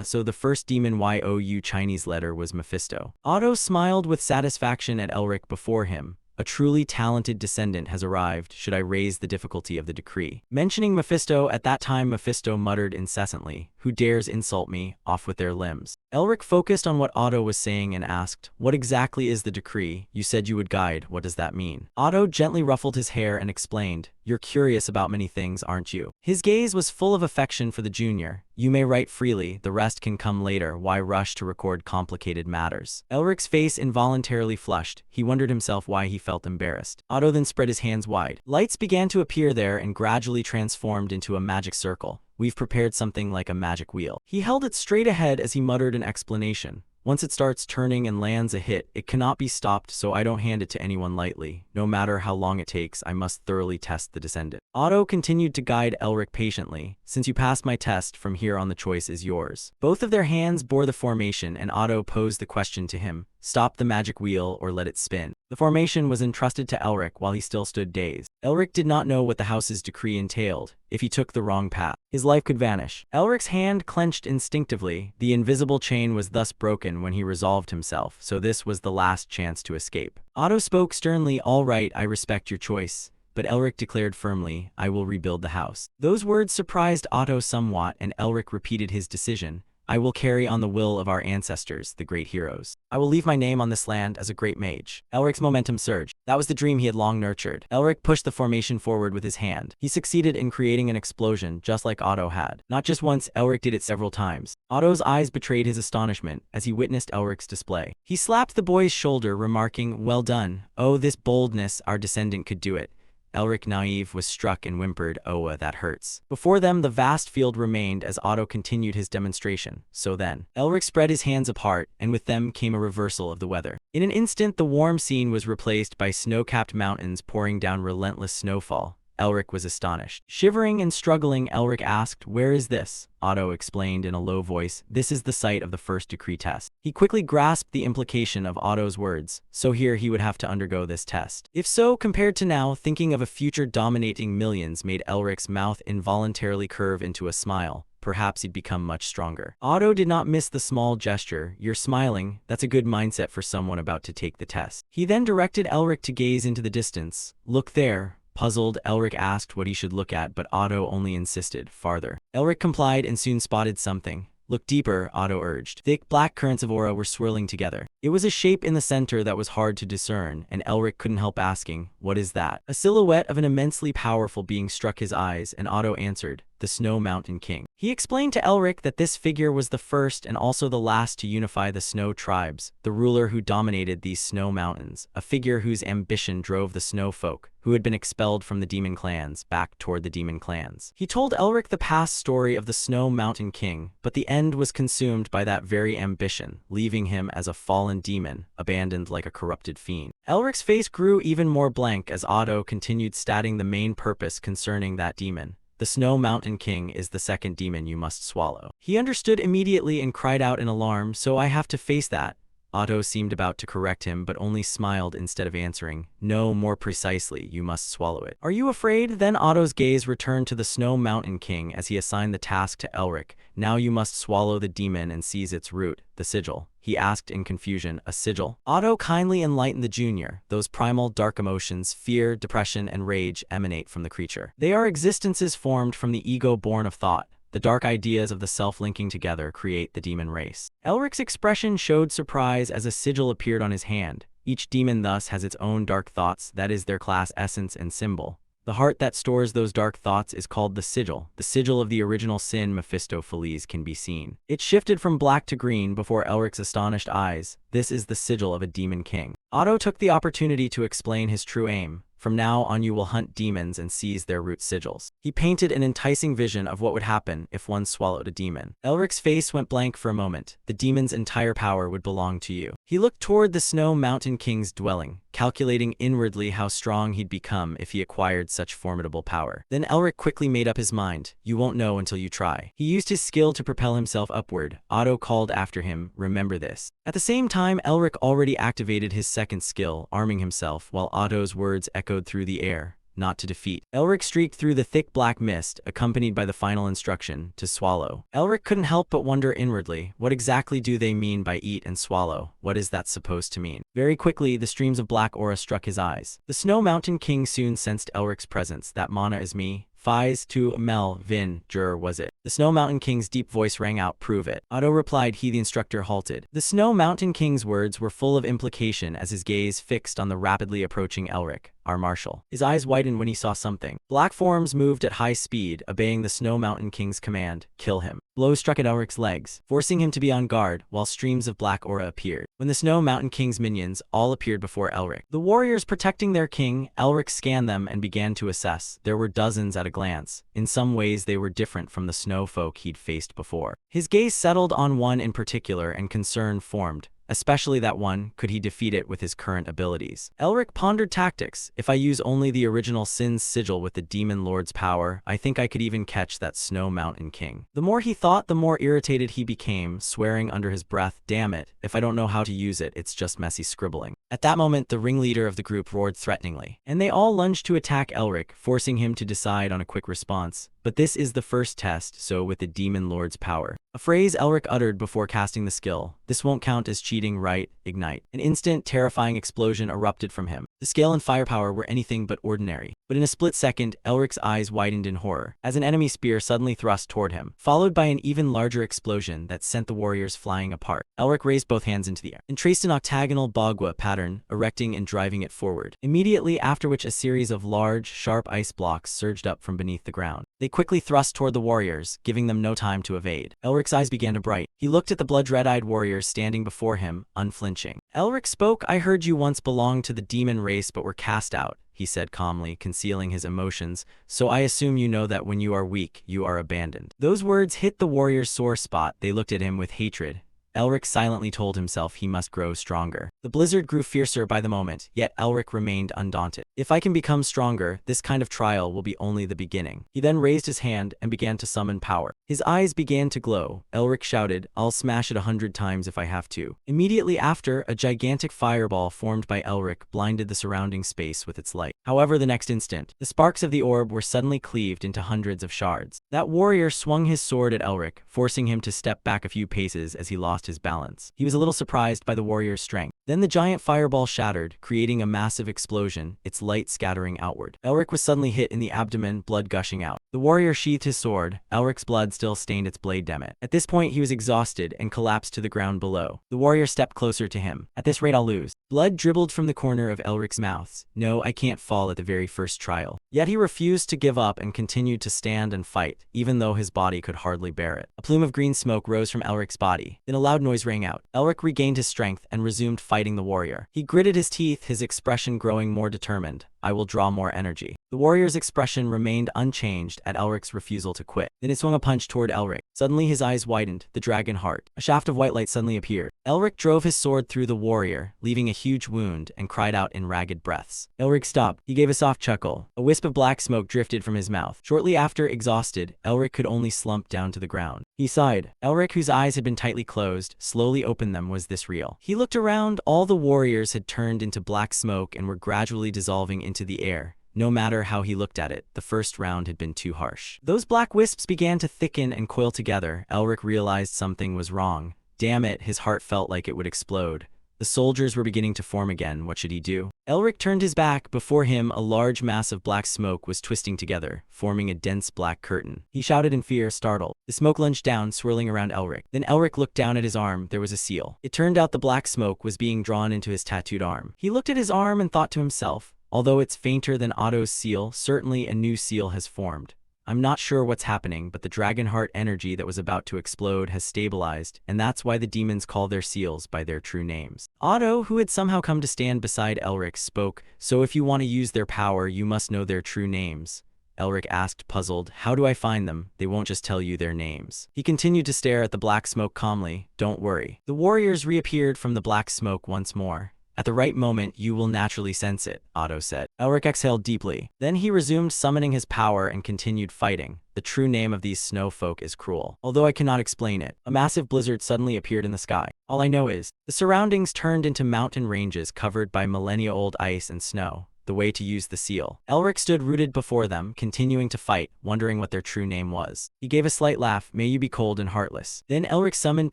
So the first demon you Chinese letter was Mephisto." Otto smiled with satisfaction at Elric before him. "A truly talented descendant has arrived. Should I raise the difficulty of the decree?" Mentioning Mephisto, at that time Mephisto muttered incessantly, "Who dares insult me? Off with their limbs." Elric focused on what Otto was saying and asked, "What exactly is the decree? You said you would guide. What does that mean?" Otto gently ruffled his hair and explained, "You're curious about many things, aren't you?" His gaze was full of affection for the junior. "You may write freely, the rest can come later. Why rush to record complicated matters?" Elric's face involuntarily flushed. He wondered himself why he felt embarrassed. Otto then spread his hands wide. Lights began to appear there and gradually transformed into a magic circle. "We've prepared something like a magic wheel." He held it straight ahead as he muttered an explanation. "Once it starts turning and lands a hit, it cannot be stopped, so I don't hand it to anyone lightly. No matter how long it takes, I must thoroughly test the descendant." Otto continued to guide Elric patiently. "Since you passed my test, from here on the choice is yours." Both of their hands bore the formation, and Otto posed the question to him. "Stop the magic wheel or let it spin." The formation was entrusted to Elric while he still stood dazed. Elric did not know what the house's decree entailed. If he took the wrong path, his life could vanish. Elric's hand clenched instinctively. The invisible chain was thus broken when he resolved himself, so this was the last chance to escape. Otto spoke sternly, "All right, I respect your choice." But Elric declared firmly, "I will rebuild the house." Those words surprised Otto somewhat, and Elric repeated his decision. I will carry on the will of our ancestors, the great heroes. I will leave my name on this land as a great mage. Elric's momentum surged. That was the dream he had long nurtured. Elric pushed the formation forward with his hand. He succeeded in creating an explosion just like Otto had. Not just once, Elric did it several times. Otto's eyes betrayed his astonishment as he witnessed Elric's display. He slapped the boy's shoulder, remarking, "Well done. Oh, this boldness, our descendant could do it." Elric, naive, was struck and whimpered, "Oh, that hurts." Before them, the vast field remained as Otto continued his demonstration. So then, Elric spread his hands apart, and with them came a reversal of the weather. In an instant, the warm scene was replaced by snow-capped mountains pouring down relentless snowfall. Elric was astonished. Shivering and struggling, Elric asked, "Where is this?" Otto explained in a low voice, "This is the site of the first decree test." He quickly grasped the implication of Otto's words, so here he would have to undergo this test. If so, compared to now, thinking of a future dominating millions made Elric's mouth involuntarily curve into a smile. Perhaps he'd become much stronger. Otto did not miss the small gesture. "You're smiling. That's a good mindset for someone about to take the test." He then directed Elric to gaze into the distance. "Look there." Puzzled, Elric asked what he should look at, but Otto only insisted, "Farther." Elric complied and soon spotted something. "Look deeper," Otto urged. Thick, black currents of aura were swirling together. It was a shape in the center that was hard to discern, and Elric couldn't help asking, "What is that?" A silhouette of an immensely powerful being struck his eyes, and Otto answered, "The Snow Mountain King." He explained to Elric that this figure was the first and also the last to unify the Snow tribes, the ruler who dominated these snow mountains, a figure whose ambition drove the Snow folk, who had been expelled from the demon clans, back toward the demon clans. He told Elric the past story of the Snow Mountain King, but the end was consumed by that very ambition, leaving him as a fallen demon, abandoned like a corrupted fiend. Elric's face grew even more blank as Otto continued stating the main purpose concerning that demon. "The Snow Mountain King is the second demon you must swallow." He understood immediately and cried out in alarm, "So I have to face that?" Otto seemed about to correct him, but only smiled instead of answering. "No, more precisely, you must swallow it." "Are you afraid?" Then Otto's gaze returned to the Snow Mountain King as he assigned the task to Elric. "Now you must swallow the demon and seize its root, the sigil." He asked in confusion, "A sigil?" Otto kindly enlightened the junior. "Those primal dark emotions, fear, depression, and rage emanate from the creature. They are existences formed from the ego born of thought. The dark ideas of the self linking together create the demon race." Elric's expression showed surprise as a sigil appeared on his hand. Each demon thus has its own dark thoughts, that is their class essence and symbol. The heart that stores those dark thoughts is called the sigil. The sigil of the original sin, Mephistopheles, can be seen. It shifted from black to green before Elric's astonished eyes. "This is the sigil of a demon king." Otto took the opportunity to explain his true aim. "From now on you will hunt demons and seize their root sigils." He painted an enticing vision of what would happen if one swallowed a demon. Elric's face went blank for a moment. "The demon's entire power would belong to you." He looked toward the Snow Mountain King's dwelling, calculating inwardly how strong he'd become if he acquired such formidable power. Then Elric quickly made up his mind. "You won't know until you try." He used his skill to propel himself upward. Otto called after him, "Remember this." At the same time, Elric already activated his second skill, arming himself, while Otto's words echoed through the air. "Not to defeat." Elric streaked through the thick black mist, accompanied by the final instruction, "To swallow." Elric couldn't help but wonder inwardly, what exactly do they mean by eat and swallow? What is that supposed to mean? Very quickly, the streams of black aura struck his eyes. The Snow Mountain King soon sensed Elric's presence. "That mana is me. Fies to Mel Vin Jur was it?" The Snow Mountain King's deep voice rang out, "Prove it." Otto replied. The instructor halted. The Snow Mountain King's words were full of implication as his gaze fixed on the rapidly approaching Elric, our marshal. His eyes widened when he saw something. Black forms moved at high speed, obeying the Snow Mountain King's command, "Kill him." Blows struck at Elric's legs, forcing him to be on guard, while streams of black aura appeared. When the Snow Mountain King's minions all appeared before Elric, the warriors protecting their king, Elric scanned them and began to assess. There were dozens at a glance. In some ways they were different from the snow folk he'd faced before. His gaze settled on one in particular and concern formed. Especially that one, could he defeat it with his current abilities? Elric pondered tactics. "If I use only the original Sin's sigil with the Demon Lord's power, I think I could even catch that Snow Mountain King." The more he thought, the more irritated he became, swearing under his breath, "Damn it, if I don't know how to use it, it's just messy scribbling." At that moment, the ringleader of the group roared threateningly, and they all lunged to attack Elric, forcing him to decide on a quick response. But this is the first test, so with the demon lord's power. A phrase Elric uttered before casting the skill. This won't count as cheating, right? Ignite. An instant, terrifying explosion erupted from him. The scale and firepower were anything but ordinary. But in a split second, Elric's eyes widened in horror, as an enemy spear suddenly thrust toward him, followed by an even larger explosion that sent the warriors flying apart. Elric raised both hands into the air and traced an octagonal bagua pattern, erecting and driving it forward. Immediately after which a series of large, sharp ice blocks surged up from beneath the ground. They quickly thrust toward the warriors, giving them no time to evade. Elric's eyes began to brighten. He looked at the blood-red-eyed warriors standing before him, unflinching. Elric spoke. "I heard you once belonged to the demon race but were cast out," he said calmly, concealing his emotions, "so I assume you know that when you are weak, you are abandoned." Those words hit the warrior's sore spot. They looked at him with hatred. Elric silently told himself he must grow stronger. The blizzard grew fiercer by the moment, yet Elric remained undaunted. "If I can become stronger, this kind of trial will be only the beginning." He then raised his hand and began to summon power. His eyes began to glow. Elric shouted, "I'll smash it 100 times if I have to." Immediately after, a gigantic fireball formed by Elric blinded the surrounding space with its light. However, the next instant, the sparks of the orb were suddenly cleaved into hundreds of shards. That warrior swung his sword at Elric, forcing him to step back a few paces as he lost his balance. He was a little surprised by the warrior's strength. Then the giant fireball shattered, creating a massive explosion, its light scattering outward. Elric was suddenly hit in the abdomen, blood gushing out. The warrior sheathed his sword. Elric's blood still stained its blade. Dammit. At this point, he was exhausted and collapsed to the ground below. The warrior stepped closer to him. "At this rate, I'll lose." Blood dribbled from the corner of Elric's mouth. "No, I can't fall at the very first trial." Yet he refused to give up and continued to stand and fight, even though his body could hardly bear it. A plume of green smoke rose from Elric's body. Then a loud noise rang out. Elric regained his strength and resumed fighting the warrior. He gritted his teeth, his expression growing more determined. "I will draw more energy." The warrior's expression remained unchanged at Elric's refusal to quit. Then he swung a punch toward Elric. Suddenly his eyes widened, the dragon heart. A shaft of white light suddenly appeared. Elric drove his sword through the warrior, leaving a huge wound, and cried out in ragged breaths. Elric stopped. He gave a soft chuckle. A wisp of black smoke drifted from his mouth. Shortly after, exhausted, Elric could only slump down to the ground. He sighed. Elric, whose eyes had been tightly closed, slowly opened them. Was this real? He looked around. All the warriors had turned into black smoke and were gradually dissolving into the air. No matter how he looked at it, the first round had been too harsh. Those black wisps began to thicken and coil together. Elric realized something was wrong. Damn it, his heart felt like it would explode. The soldiers were beginning to form again. What should he do? Elric turned his back. Before him, a large mass of black smoke was twisting together, forming a dense black curtain. He shouted in fear, startled. The smoke lunged down, swirling around Elric. Then Elric looked down at his arm. There was a seal. It turned out the black smoke was being drawn into his tattooed arm. He looked at his arm and thought to himself, although it's fainter than Otto's seal, certainly a new seal has formed. I'm not sure what's happening, but the Dragonheart energy that was about to explode has stabilized, and that's why the demons call their seals by their true names. Otto, who had somehow come to stand beside Elric, spoke, "So if you want to use their power, you must know their true names." Elric asked, puzzled, "How do I find them? They won't just tell you their names." He continued to stare at the black smoke calmly. "Don't worry." The warriors reappeared from the black smoke once more. "At the right moment, you will naturally sense it," Otto said. Elric exhaled deeply. Then he resumed summoning his power and continued fighting. "The true name of these snow folk is cruel. Although I cannot explain it." A massive blizzard suddenly appeared in the sky. "All I know is," the surroundings turned into mountain ranges covered by millennia-old ice and snow. The way to use the seal. Elric stood rooted before them, continuing to fight, wondering what their true name was. He gave a slight laugh. "May you be cold and heartless." Then Elric summoned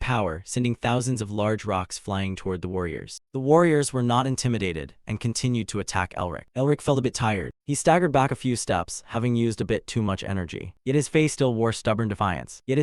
power, sending thousands of large rocks flying toward the warriors. The warriors were not intimidated, and continued to attack Elric. Elric felt a bit tired. He staggered back a few steps, having used a bit too much energy. Yet his face still wore stubborn defiance. Is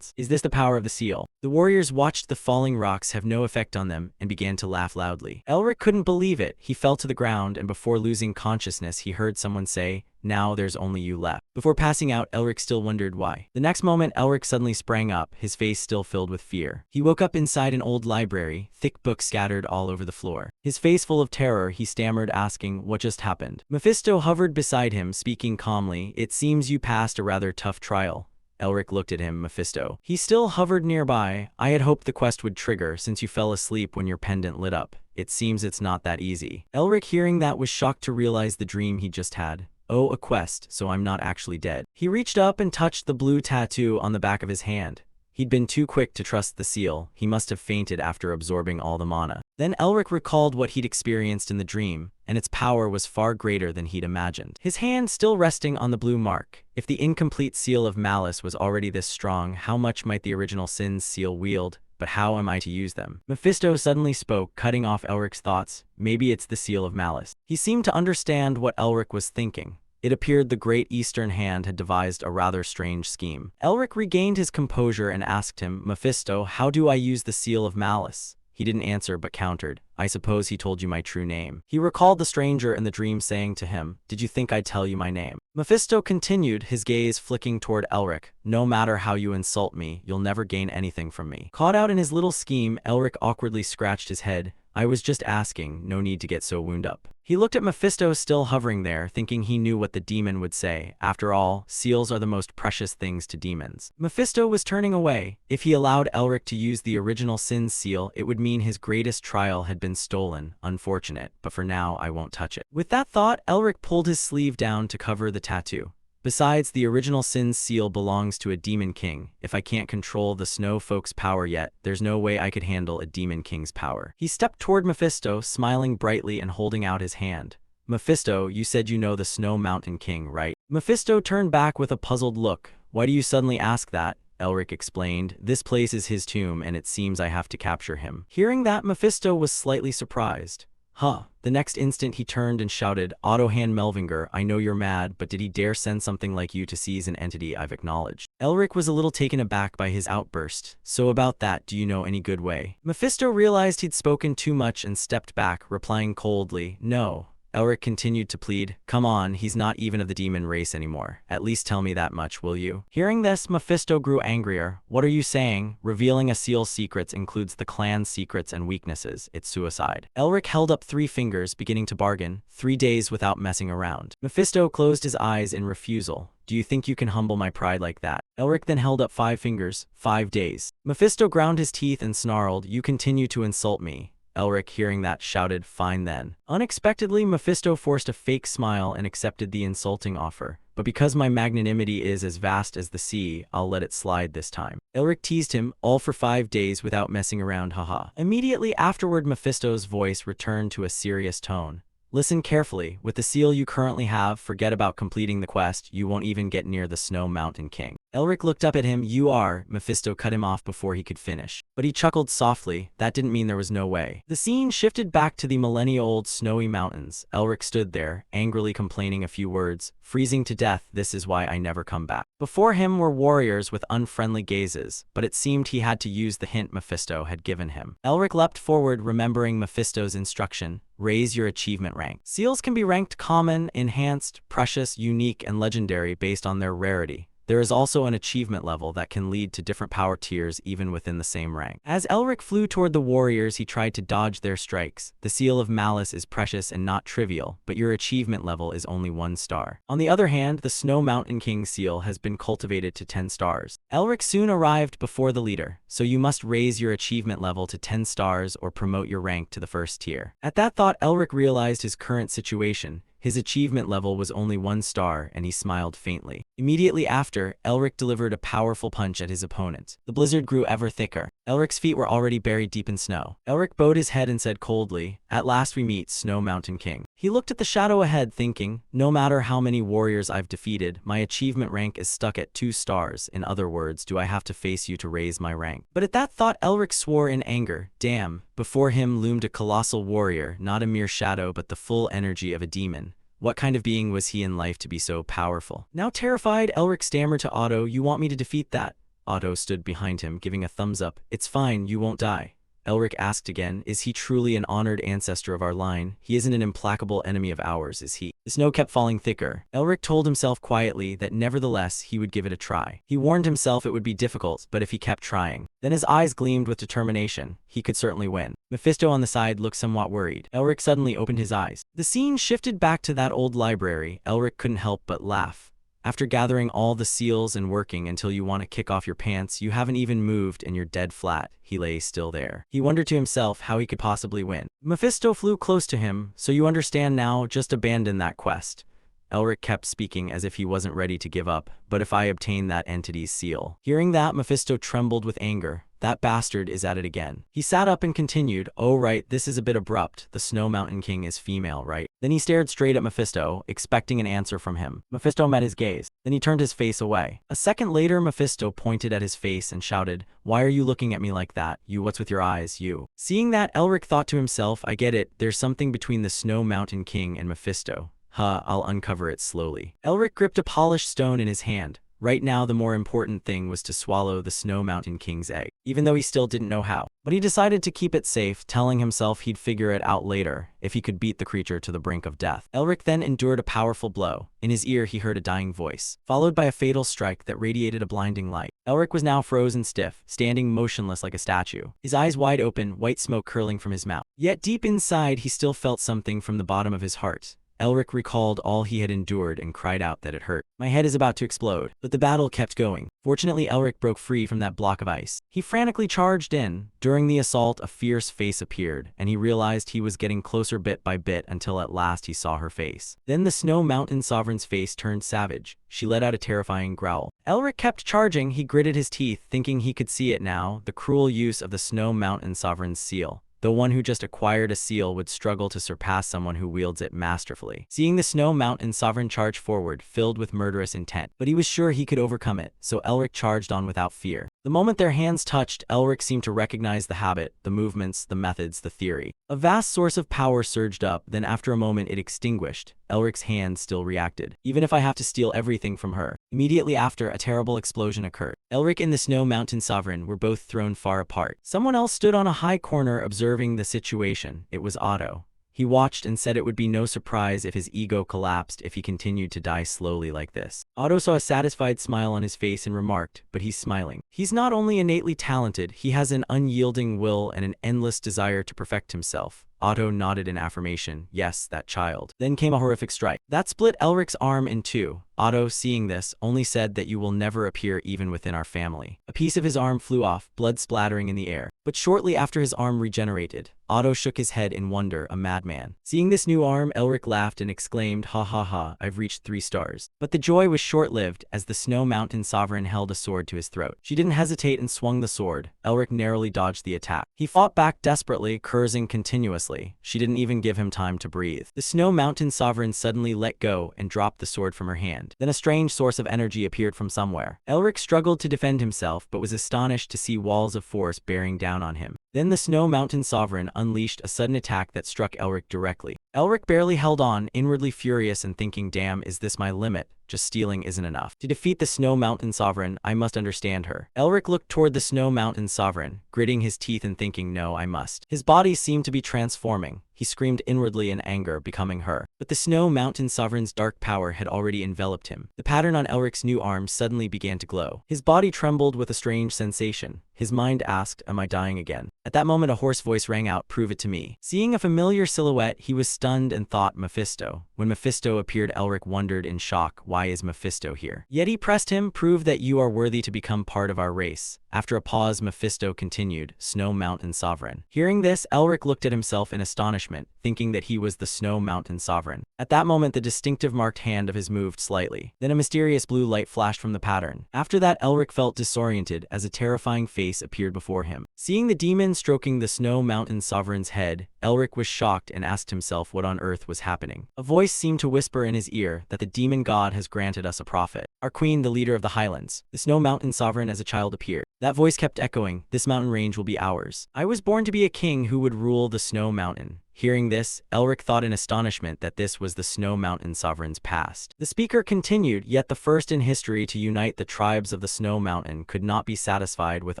this the power of the seal? The warriors watched the falling rocks have no effect on them, and began to laugh loudly. Elric couldn't believe it. He fell to the ground, and before losing consciousness, he heard someone say, "Now there's only you left." Before passing out, Elric still wondered why. The next moment, Elric suddenly sprang up, his face still filled with fear. He woke up inside an old library, thick books scattered all over the floor. His face full of terror, he stammered, asking, "What just happened?" Mephisto hovered beside him, speaking calmly, "It seems you passed a rather tough trial." Elric looked at him. Mephisto. He still hovered nearby. "I had hoped the quest would trigger, since you fell asleep when your pendant lit up. It seems it's not that easy." Elric, hearing that, was shocked to realize the dream he just had. "Oh, a quest, so I'm not actually dead." He reached up and touched the blue tattoo on the back of his hand. He'd been too quick to trust the seal. He must have fainted after absorbing all the mana. Then Elric recalled what he'd experienced in the dream, and its power was far greater than he'd imagined. His hand still resting on the blue mark. If the incomplete seal of malice was already this strong, how much might the original sin's seal wield? But how am I to use them? Mephisto suddenly spoke, cutting off Elric's thoughts. Maybe it's the seal of malice. He seemed to understand what Elric was thinking. It appeared the Great Eastern Hand had devised a rather strange scheme. Elric regained his composure and asked him, Mephisto, how do I use the seal of malice? He didn't answer but countered, I suppose he told you my true name. He recalled the stranger in the dream saying to him, did you think I'd tell you my name? Mephisto continued, his gaze flicking toward Elric. No matter how you insult me, you'll never gain anything from me. Caught out in his little scheme, Elric awkwardly scratched his head. I was just asking, no need to get so wound up. He looked at Mephisto still hovering there, thinking he knew what the demon would say. After all, seals are the most precious things to demons. Mephisto was turning away. If he allowed Elric to use the original sin's seal, it would mean his greatest trial had been stolen. Unfortunate, but for now I won't touch it. With that thought, Elric pulled his sleeve down to cover the tattoo. Besides, the original sin's seal belongs to a demon king. If I can't control the snow folk's power yet, there's no way I could handle a demon king's power. He stepped toward Mephisto, smiling brightly and holding out his hand. Mephisto, you said you know the Snow Mountain King, right? Mephisto turned back with a puzzled look. Why do you suddenly ask that? Elric explained. This place is his tomb and it seems I have to capture him. Hearing that, Mephisto was slightly surprised. Huh. The next instant he turned and shouted, Ottohan Melvinger, I know you're mad, but did he dare send something like you to seize an entity I've acknowledged? Elric was a little taken aback by his outburst. So about that, do you know any good way? Mephisto realized he'd spoken too much and stepped back, replying coldly, no. Elric continued to plead, come on, he's not even of the demon race anymore. At least tell me that much, will you? Hearing this, Mephisto grew angrier. What are you saying? Revealing a seal's secrets includes the clan's secrets and weaknesses. It's suicide. Elric held up 3 fingers, beginning to bargain. 3 days without messing around. Mephisto closed his eyes in refusal. Do you think you can humble my pride like that? Elric then held up 5 fingers. 5 days. Mephisto ground his teeth and snarled, you continue to insult me. Elric, hearing that, shouted, fine then. Unexpectedly, Mephisto forced a fake smile and accepted the insulting offer. But because my magnanimity is as vast as the sea, I'll let it slide this time. Elric teased him, all for 5 days without messing around, haha. Immediately afterward, Mephisto's voice returned to a serious tone. Listen carefully. With the seal you currently have, forget about completing the quest. You won't even get near the Snow Mountain King. Elric looked up at him. You are. Mephisto cut him off before he could finish. But he chuckled softly. That didn't mean there was no way. The scene shifted back to the millennia-old snowy mountains. Elric stood there, angrily complaining a few words. Freezing to death, this is why I never come back. Before him were warriors with unfriendly gazes, but it seemed he had to use the hint Mephisto had given him. Elric leapt forward, remembering Mephisto's instruction. Raise your achievement rank. Seals can be ranked common, enhanced, precious, unique, and legendary based on their rarity. There is also an achievement level that can lead to different power tiers even within the same rank. As Elric flew toward the warriors, he tried to dodge their strikes. The seal of malice is precious and not trivial, but your achievement level is only 1 star. On the other hand, the Snow Mountain King seal has been cultivated to 10 stars. Elric soon arrived before the leader, so you must raise your achievement level to 10 stars or promote your rank to the 1st tier. At that thought, Elric realized his current situation. His achievement level was only 1 star, and he smiled faintly. Immediately after, Elric delivered a powerful punch at his opponent. The blizzard grew ever thicker. Elric's feet were already buried deep in snow. Elric bowed his head and said coldly, at last we meet, Snow Mountain King. He looked at the shadow ahead, thinking, no matter how many warriors I've defeated, my achievement rank is stuck at 2 stars. In other words, do I have to face you to raise my rank? But at that thought, Elric swore in anger. Damn. Before him loomed a colossal warrior, not a mere shadow but the full energy of a demon. What kind of being was he in life to be so powerful? Now terrified, Elric stammered to Otto, you want me to defeat that? Otto stood behind him, giving a thumbs up. It's fine, you won't die. Elric asked again, is he truly an honored ancestor of our line? He isn't an implacable enemy of ours, is he? The snow kept falling thicker. Elric told himself quietly that nevertheless he would give it a try. He warned himself it would be difficult, but if he kept trying. Then his eyes gleamed with determination. He could certainly win. Mephisto on the side looked somewhat worried. Elric suddenly opened his eyes. The scene shifted back to that old library. Elric couldn't help but laugh. After gathering all the seals and working until you want to kick off your pants, you haven't even moved and you're dead flat. He lay still there. He wondered to himself how he could possibly win. Mephisto flew close to him. So you understand now, just abandon that quest. Elric kept speaking as if he wasn't ready to give up. "But if I obtain that entity's seal." Hearing that, Mephisto trembled with anger. "That bastard is at it again." He sat up and continued, "Oh right, this is a bit abrupt. The Snow Mountain King is female, right?" Then he stared straight at Mephisto, expecting an answer from him. Mephisto met his gaze. Then he turned his face away. A second later, Mephisto pointed at his face and shouted, "Why are you looking at me like that? You, what's with your eyes, you?" Seeing that, Elric thought to himself, "I get it. There's something between the Snow Mountain King and Mephisto. I'll uncover it slowly." Elric gripped a polished stone in his hand. Right now, the more important thing was to swallow the Snow Mountain King's egg, even though he still didn't know how. But he decided to keep it safe, telling himself he'd figure it out later, if he could beat the creature to the brink of death. Elric then endured a powerful blow. In his ear, he heard a dying voice, followed by a fatal strike that radiated a blinding light. Elric was now frozen stiff, standing motionless like a statue, his eyes wide open, white smoke curling from his mouth. Yet deep inside, he still felt something from the bottom of his heart. Elric recalled all he had endured and cried out that it hurt. "My head is about to explode." But the battle kept going. Fortunately, Elric broke free from that block of ice. He frantically charged in. During the assault, a fierce face appeared, and he realized he was getting closer bit by bit until at last he saw her face. Then the Snow Mountain Sovereign's face turned savage. She let out a terrifying growl. Elric kept charging. He gritted his teeth, thinking he could see it now, the cruel use of the Snow Mountain Sovereign's seal. The one who just acquired a seal would struggle to surpass someone who wields it masterfully. Seeing the Snow Mountain Sovereign charge forward, filled with murderous intent, but he was sure he could overcome it, so Elric charged on without fear. The moment their hands touched, Elric seemed to recognize the habit, the movements, the methods, the theory. A vast source of power surged up, then after a moment it extinguished. Elric's hand still reacted. "Even if I have to steal everything from her." Immediately after, a terrible explosion occurred. Elric and the Snow Mountain Sovereign were both thrown far apart. Someone else stood on a high corner observing the situation. It was Otto. He watched and said it would be no surprise if his ego collapsed if he continued to die slowly like this. Otto saw a satisfied smile on his face and remarked, "But he's smiling. He's not only innately talented, he has an unyielding will and an endless desire to perfect himself." Otto nodded in affirmation. "Yes, that child." Then came a horrific strike. That split Elric's arm in two. Otto, seeing this, only said that "You will never appear even within our family." A piece of his arm flew off, blood splattering in the air. But shortly after his arm regenerated, Otto shook his head in wonder, a madman. Seeing this new arm, Elric laughed and exclaimed, "Ha ha ha, I've reached 3 stars. But the joy was short-lived, as the Snow Mountain Sovereign held a sword to his throat. She didn't hesitate and swung the sword. Elric narrowly dodged the attack. He fought back desperately, cursing continuously. She didn't even give him time to breathe. The Snow Mountain Sovereign suddenly let go and dropped the sword from her hand. Then a strange source of energy appeared from somewhere. Elric struggled to defend himself, but was astonished to see walls of force bearing down on him. Then the Snow Mountain Sovereign unleashed a sudden attack that struck Elric directly. Elric barely held on, inwardly furious and thinking, "Damn, is this my limit? Just stealing isn't enough. To defeat the Snow Mountain Sovereign, I must understand her." Elric looked toward the Snow Mountain Sovereign, gritting his teeth and thinking, "No, I must." His body seemed to be transforming. He screamed inwardly in anger, becoming her. But the Snow Mountain Sovereign's dark power had already enveloped him. The pattern on Elric's new arm suddenly began to glow. His body trembled with a strange sensation. His mind asked, "Am I dying again?" At that moment, a hoarse voice rang out, "Prove it to me." Seeing a familiar silhouette, he was stunned and thought Mephisto. When Mephisto appeared, Elric wondered in shock, "Why is Mephisto here?" Yet he pressed him, "Prove that you are worthy to become part of our race." After a pause, Mephisto continued, "Snow Mountain Sovereign." Hearing this, Elric looked at himself in astonishment, thinking that he was the Snow Mountain Sovereign. At that moment, the distinctive marked hand of his moved slightly. Then a mysterious blue light flashed from the pattern. After that, Elric felt disoriented as a terrifying face appeared before him. Seeing the demon stroking the Snow Mountain Sovereign's head, Elric was shocked and asked himself what on earth was happening. A voice seemed to whisper in his ear that the demon god has granted us a prophet. Our queen, the leader of the Highlands. The Snow Mountain Sovereign as a child appeared. That voice kept echoing, "This mountain range will be ours. I was born to be a king who would rule the Snow Mountain." Hearing this, Elric thought in astonishment that this was the Snow Mountain Sovereign's past. The speaker continued, "Yet the first in history to unite the tribes of the Snow Mountain could not be satisfied with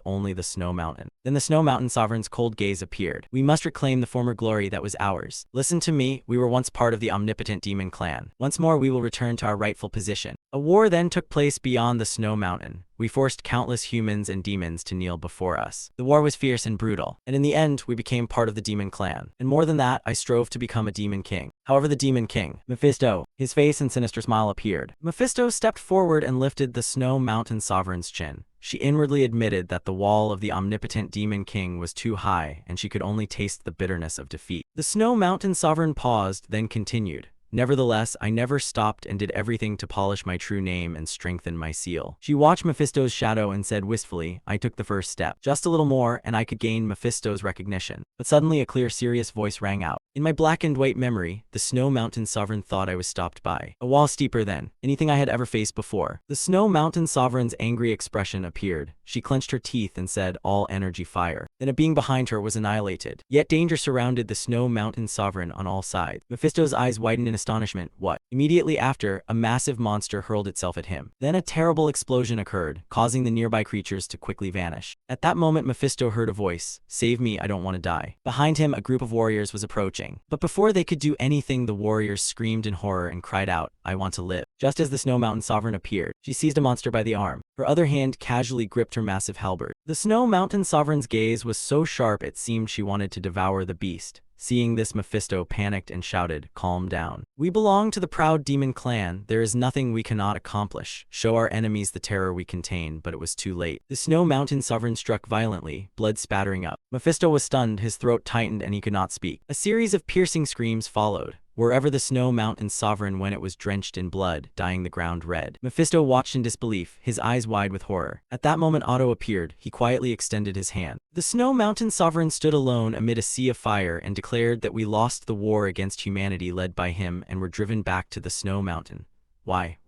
only the Snow Mountain." Then the Snow Mountain Sovereign's cold gaze appeared. "We must reclaim the former glory that was ours. Listen to me, we were once part of the omnipotent demon clan. Once more we will return to our rightful position." A war then took place beyond the Snow Mountain. We forced countless humans and demons to kneel before us. The war was fierce and brutal, and in the end, we became part of the demon clan. And more than that, I strove to become a demon king. However, the demon king, Mephisto, his face and sinister smile appeared. Mephisto stepped forward and lifted the Snow Mountain Sovereign's chin. She inwardly admitted that the wall of the omnipotent demon king was too high, and she could only taste the bitterness of defeat. The Snow Mountain Sovereign paused, then continued, Nevertheless, I never stopped and did everything to polish my true name and strengthen my seal. She watched Mephisto's shadow and said wistfully, I took the first step. Just a little more, and I could gain Mephisto's recognition. But suddenly a clear, serious voice rang out. In my black and white memory, the Snow Mountain Sovereign thought I was stopped by a wall steeper than anything I had ever faced before. The Snow Mountain Sovereign's angry expression appeared. She clenched her teeth and said, all energy fire. Then a being behind her was annihilated. Yet danger surrounded the Snow Mountain Sovereign on all sides. Mephisto's eyes widened in astonishment. What? Immediately after, a massive monster hurled itself at him. Then a terrible explosion occurred, causing the nearby creatures to quickly vanish. At that moment, Mephisto heard a voice. Save me, I don't want to die. Behind him, a group of warriors was approaching. But before they could do anything, the warriors screamed in horror and cried out, I want to live. Just as the Snow Mountain Sovereign appeared, she seized a monster by the arm. Her other hand casually gripped her massive halberd. The Snow Mountain Sovereign's gaze was so sharp it seemed she wanted to devour the beast. Seeing this, Mephisto panicked and shouted, calm down. We belong to the proud demon clan. There is nothing we cannot accomplish. Show our enemies the terror we contain, but it was too late. The Snow Mountain Sovereign struck violently, blood spattering up. Mephisto was stunned, his throat tightened, and he could not speak. A series of piercing screams followed. Wherever the Snow Mountain Sovereign went, it was drenched in blood, dyeing the ground red. Mephisto watched in disbelief, his eyes wide with horror. At that moment, Otto appeared. He quietly extended his hand. The Snow Mountain Sovereign stood alone amid a sea of fire and declared that we lost the war against humanity led by him and were driven back to the Snow Mountain. Why?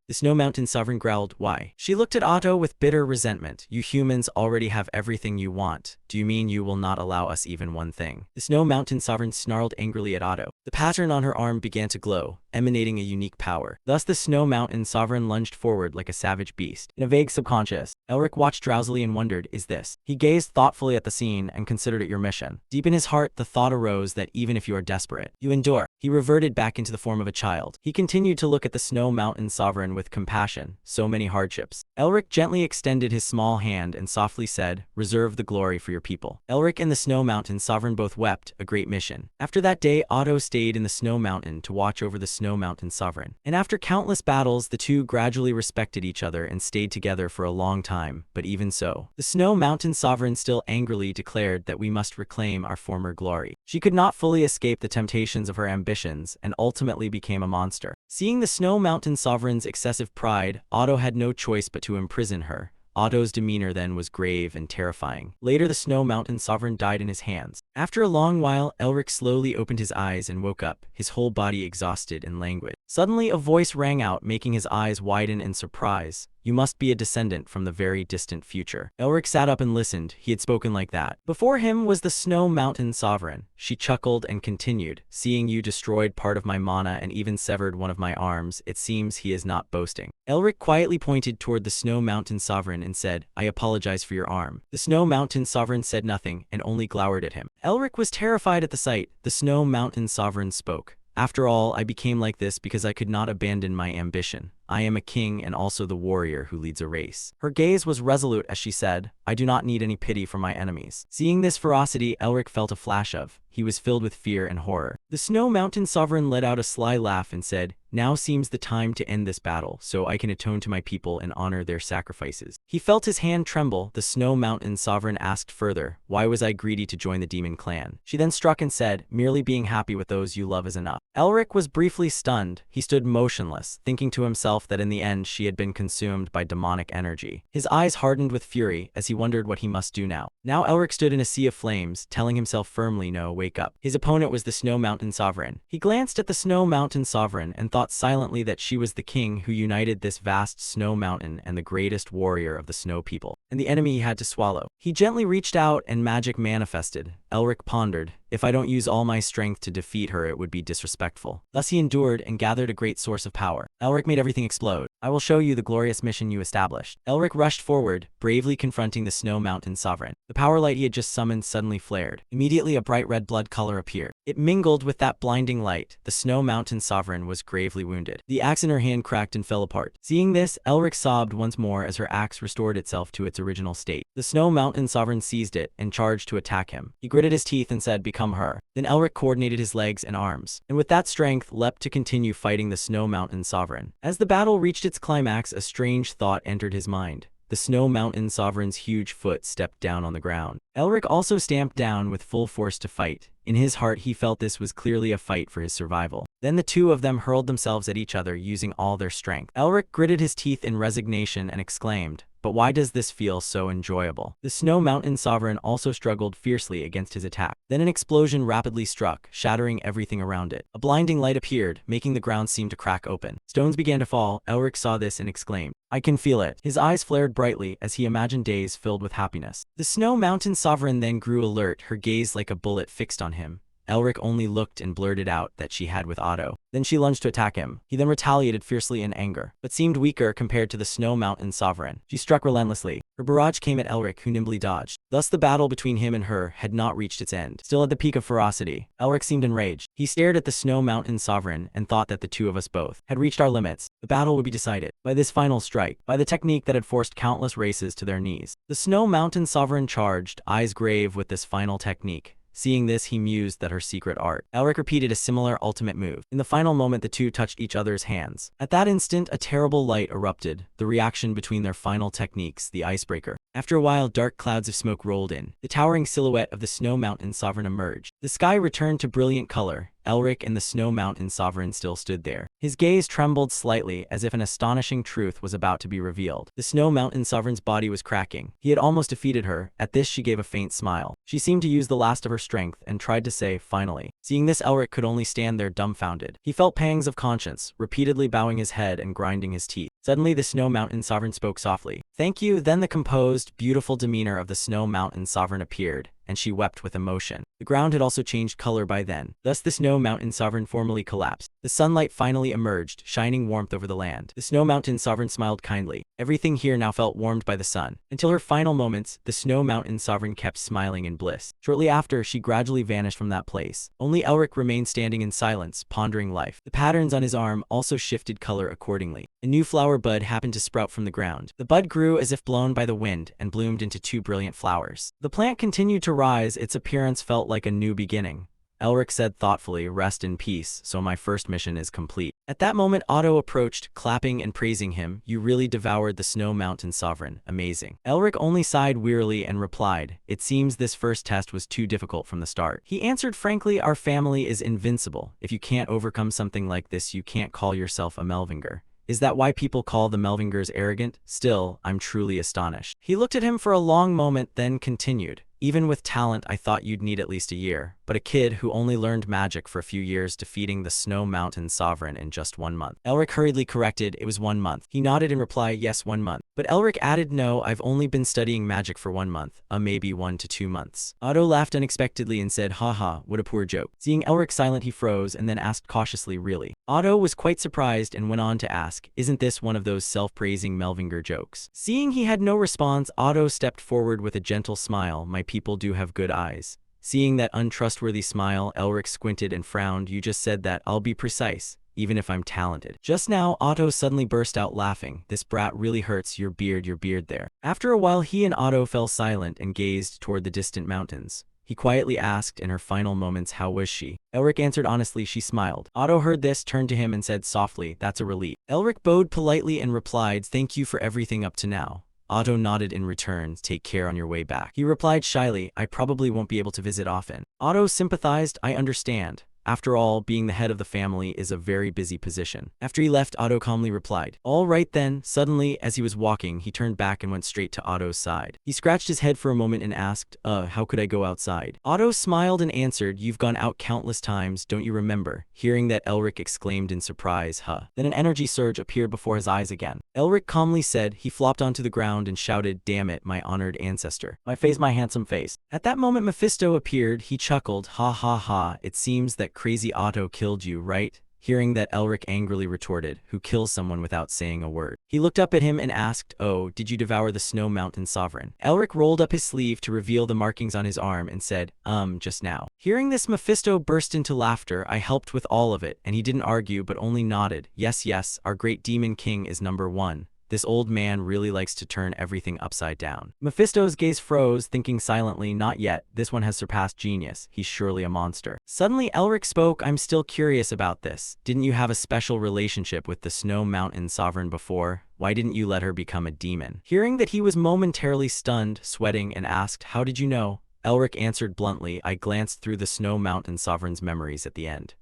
The Snow Mountain Sovereign growled, why? She looked at Otto with bitter resentment. You humans already have everything you want. Do you mean you will not allow us even one thing? The Snow Mountain Sovereign snarled angrily at Otto. The pattern on her arm began to glow, emanating a unique power. Thus the Snow Mountain Sovereign lunged forward like a savage beast. In a vague subconscious, Elric watched drowsily and wondered, is this? He gazed thoughtfully at the scene and considered it your mission. Deep in his heart, the thought arose that even if you are desperate, you endure. He reverted back into the form of a child. He continued to look at the Snow Mountain Sovereign with compassion. So many hardships. Elric gently extended his small hand and softly said, reserve the glory for your people. Elric and the Snow Mountain Sovereign both wept, a great mission. After that day, Otto stayed in the Snow Mountain to watch over the Snow Mountain Sovereign. And after countless battles, the two gradually respected each other and stayed together for a long time. But even so, the Snow Mountain Sovereign still angrily declared that we must reclaim our former glory. She could not fully escape the temptations of her ambitions and ultimately became a monster. Seeing the Snow Mountain Sovereign's excessive pride, Otto had no choice but to imprison her. Otto's demeanor then was grave and terrifying. Later, the Snow Mountain Sovereign died in his hands. After a long while, Elric slowly opened his eyes and woke up, his whole body exhausted and languid. Suddenly, a voice rang out, making his eyes widen in surprise. You must be a descendant from the very distant future. Elric sat up and listened. He had spoken like that. Before him was the Snow Mountain Sovereign. She chuckled and continued, seeing you destroyed part of my mana and even severed one of my arms, it seems he is not boasting. Elric quietly pointed toward the Snow Mountain Sovereign and said, I apologize for your arm. The Snow Mountain Sovereign said nothing and only glowered at him. Elric was terrified at the sight. The Snow Mountain Sovereign spoke. After all, I became like this because I could not abandon my ambition. I am a king and also the warrior who leads a race. Her gaze was resolute as she said, I do not need any pity for my enemies. Seeing this ferocity, Elric felt a flash of. He was filled with fear and horror. The Snow Mountain Sovereign let out a sly laugh and said, now seems the time to end this battle, so I can atone to my people and honor their sacrifices. He felt his hand tremble. The Snow Mountain Sovereign asked further, why was I greedy to join the demon clan? She then struck and said, merely being happy with those you love is enough. Elric was briefly stunned. He stood motionless, thinking to himself that in the end she had been consumed by demonic energy. His eyes hardened with fury as he wondered what he must do now. Now Elric stood in a sea of flames, telling himself firmly, no, wake up. His opponent was the Snow Mountain Sovereign. He glanced at the Snow Mountain Sovereign and thought silently that she was the king who united this vast snow mountain and the greatest warrior of the snow people, and the enemy he had to swallow. He gently reached out and magic manifested. Elric pondered, if I don't use all my strength to defeat her, it would be disrespectful. Thus he endured and gathered a great source of power. Elric made everything explode. I will show you the glorious mission you established. Elric rushed forward, bravely confronting the Snow Mountain Sovereign. The power light he had just summoned suddenly flared. Immediately a bright red blood color appeared. It mingled with that blinding light. The Snow Mountain Sovereign was gravely wounded. The axe in her hand cracked and fell apart. Seeing this, Elric sobbed once more as her axe restored itself to its original state. The Snow Mountain Sovereign seized it and charged to attack him. He gritted his teeth and said, become her. Then Elric coordinated his legs and arms, and with that strength leapt to continue fighting the Snow Mountain Sovereign. As the battle reached its climax, a strange thought entered his mind. the Snow Mountain Sovereign's huge foot stepped down on the ground. Elric also stamped down with full force to fight. In his heart he felt this was clearly a fight for his survival. Then the two of them hurled themselves at each other using all their strength. Elric gritted his teeth in resignation and exclaimed, "But why does this feel so enjoyable?" The Snow Mountain Sovereign also struggled fiercely against his attack. Then an explosion rapidly struck, shattering everything around it. A blinding light appeared, making the ground seem to crack open. Stones began to fall. Elric saw this and exclaimed, "I can feel it." His eyes flared brightly as he imagined days filled with happiness. The Snow Mountain Sovereign then grew alert, her gaze like a bullet fixed on him. Elric only looked and blurted out that she had with Otto. Then she lunged to attack him. He then retaliated fiercely in anger, but seemed weaker compared to the Snow Mountain Sovereign. She struck relentlessly. Her barrage came at Elric, who nimbly dodged. Thus the battle between him and her had not reached its end. Still at the peak of ferocity, Elric seemed enraged. He stared at the Snow Mountain Sovereign and thought that the two of us both had reached our limits. The battle would be decided by this final strike, by the technique that had forced countless races to their knees. The Snow Mountain Sovereign charged, eyes grave with this final technique. Seeing this, he mused that her secret art. Elric repeated a similar ultimate move. In the final moment, the two touched each other's hands. At that instant, a terrible light erupted, the reaction between their final techniques, the icebreaker. After a while, dark clouds of smoke rolled in. The towering silhouette of the Snow Mountain Sovereign emerged. The sky returned to brilliant color. Elric and the Snow Mountain Sovereign still stood there. His gaze trembled slightly as if an astonishing truth was about to be revealed. The Snow Mountain Sovereign's body was cracking. He had almost defeated her. At this, she gave a faint smile. She seemed to use the last of her strength and tried to say, "Finally." Seeing this, Elric could only stand there dumbfounded. He felt pangs of conscience, repeatedly bowing his head and grinding his teeth. Suddenly, the Snow Mountain Sovereign spoke softly. "Thank you." Then the composed, beautiful demeanor of the Snow Mountain Sovereign appeared, and she wept with emotion. The ground had also changed color by then. Thus the Snow Mountain Sovereign formally collapsed. The sunlight finally emerged, shining warmth over the land. The Snow Mountain Sovereign smiled kindly. Everything here now felt warmed by the sun. Until her final moments, the Snow Mountain Sovereign kept smiling in bliss. Shortly after, she gradually vanished from that place. Only Elric remained standing in silence, pondering life. The patterns on his arm also shifted color accordingly. A new flower bud happened to sprout from the ground. The bud grew as if blown by the wind and bloomed into two brilliant flowers. The plant continued to rise, its appearance felt like a new beginning. Elric said thoughtfully, "Rest in peace, so my first mission is complete." At that moment, Otto approached, clapping and praising him. "You really devoured the Snow Mountain Sovereign. Amazing." Elric only sighed wearily and replied, "It seems this first test was too difficult from the start." He answered frankly, "Our family is invincible. If you can't overcome something like this, you can't call yourself a Melvinger. Is that why people call the Melvingers arrogant? Still, I'm truly astonished." He looked at him for a long moment, then continued, "Even with talent, I thought you'd need at least a year. But a kid who only learned magic for a few years defeating the Snow Mountain Sovereign in just 1 month." Elric hurriedly corrected, "It was 1 month." He nodded in reply, "Yes, 1 month." But Elric added, "No, I've only been studying magic for 1 month, maybe 1 to 2 months. Otto laughed unexpectedly and said, "Haha, what a poor joke." Seeing Elric silent, he froze and then asked cautiously, "Really?" Otto was quite surprised and went on to ask, "Isn't this one of those self-praising Melvinger jokes?" Seeing he had no response, Otto stepped forward with a gentle smile, "My people do have good eyes." Seeing that untrustworthy smile, Elric squinted and frowned. "You just said that. I'll be precise, even if I'm talented." Just now, Otto suddenly burst out laughing. "This brat really hurts your beard there." After a while, he and Otto fell silent and gazed toward the distant mountains. He quietly asked in her final moments, "How was she?" Elric answered honestly. She smiled. Otto heard this, turned to him and said softly, "That's a relief." Elric bowed politely and replied, "Thank you for everything up to now." Otto nodded in return. "Take care on your way back." He replied shyly, "I probably won't be able to visit often." Otto sympathized, "I understand. After all, being the head of the family is a very busy position." After he left, Otto calmly replied, "All right then." Suddenly, as he was walking, he turned back and went straight to Otto's side. He scratched his head for a moment and asked, How could I go outside?" Otto smiled and answered, "You've gone out countless times, don't you remember?" Hearing that, Elric exclaimed in surprise, "Huh." Then an energy surge appeared before his eyes again. Elric calmly said, he flopped onto the ground and shouted, "Damn it, my honored ancestor. My face, my handsome face." At that moment, Mephisto appeared. He chuckled, "Ha ha ha, it seems that crazy Otto killed you, right?" Hearing that, Elric angrily retorted, "Who kills someone without saying a word?" He looked up at him and asked, "Oh, did you devour the Snow Mountain Sovereign?" Elric rolled up his sleeve to reveal the markings on his arm and said, Just now." Hearing this, Mephisto burst into laughter. "I helped with all of it," and he didn't argue but only nodded. Yes, our great demon king is #1. This old man really likes to turn everything upside down. Mephisto's gaze froze, thinking silently, not yet, this one has surpassed genius, he's surely a monster. Suddenly Elric spoke, I'm still curious about this. Didn't you have a special relationship with the Snow Mountain Sovereign before? Why didn't you let her become a demon? Hearing that he was momentarily stunned, sweating, and asked, how did you know? Elric answered bluntly, I glanced through the Snow Mountain Sovereign's memories at the end.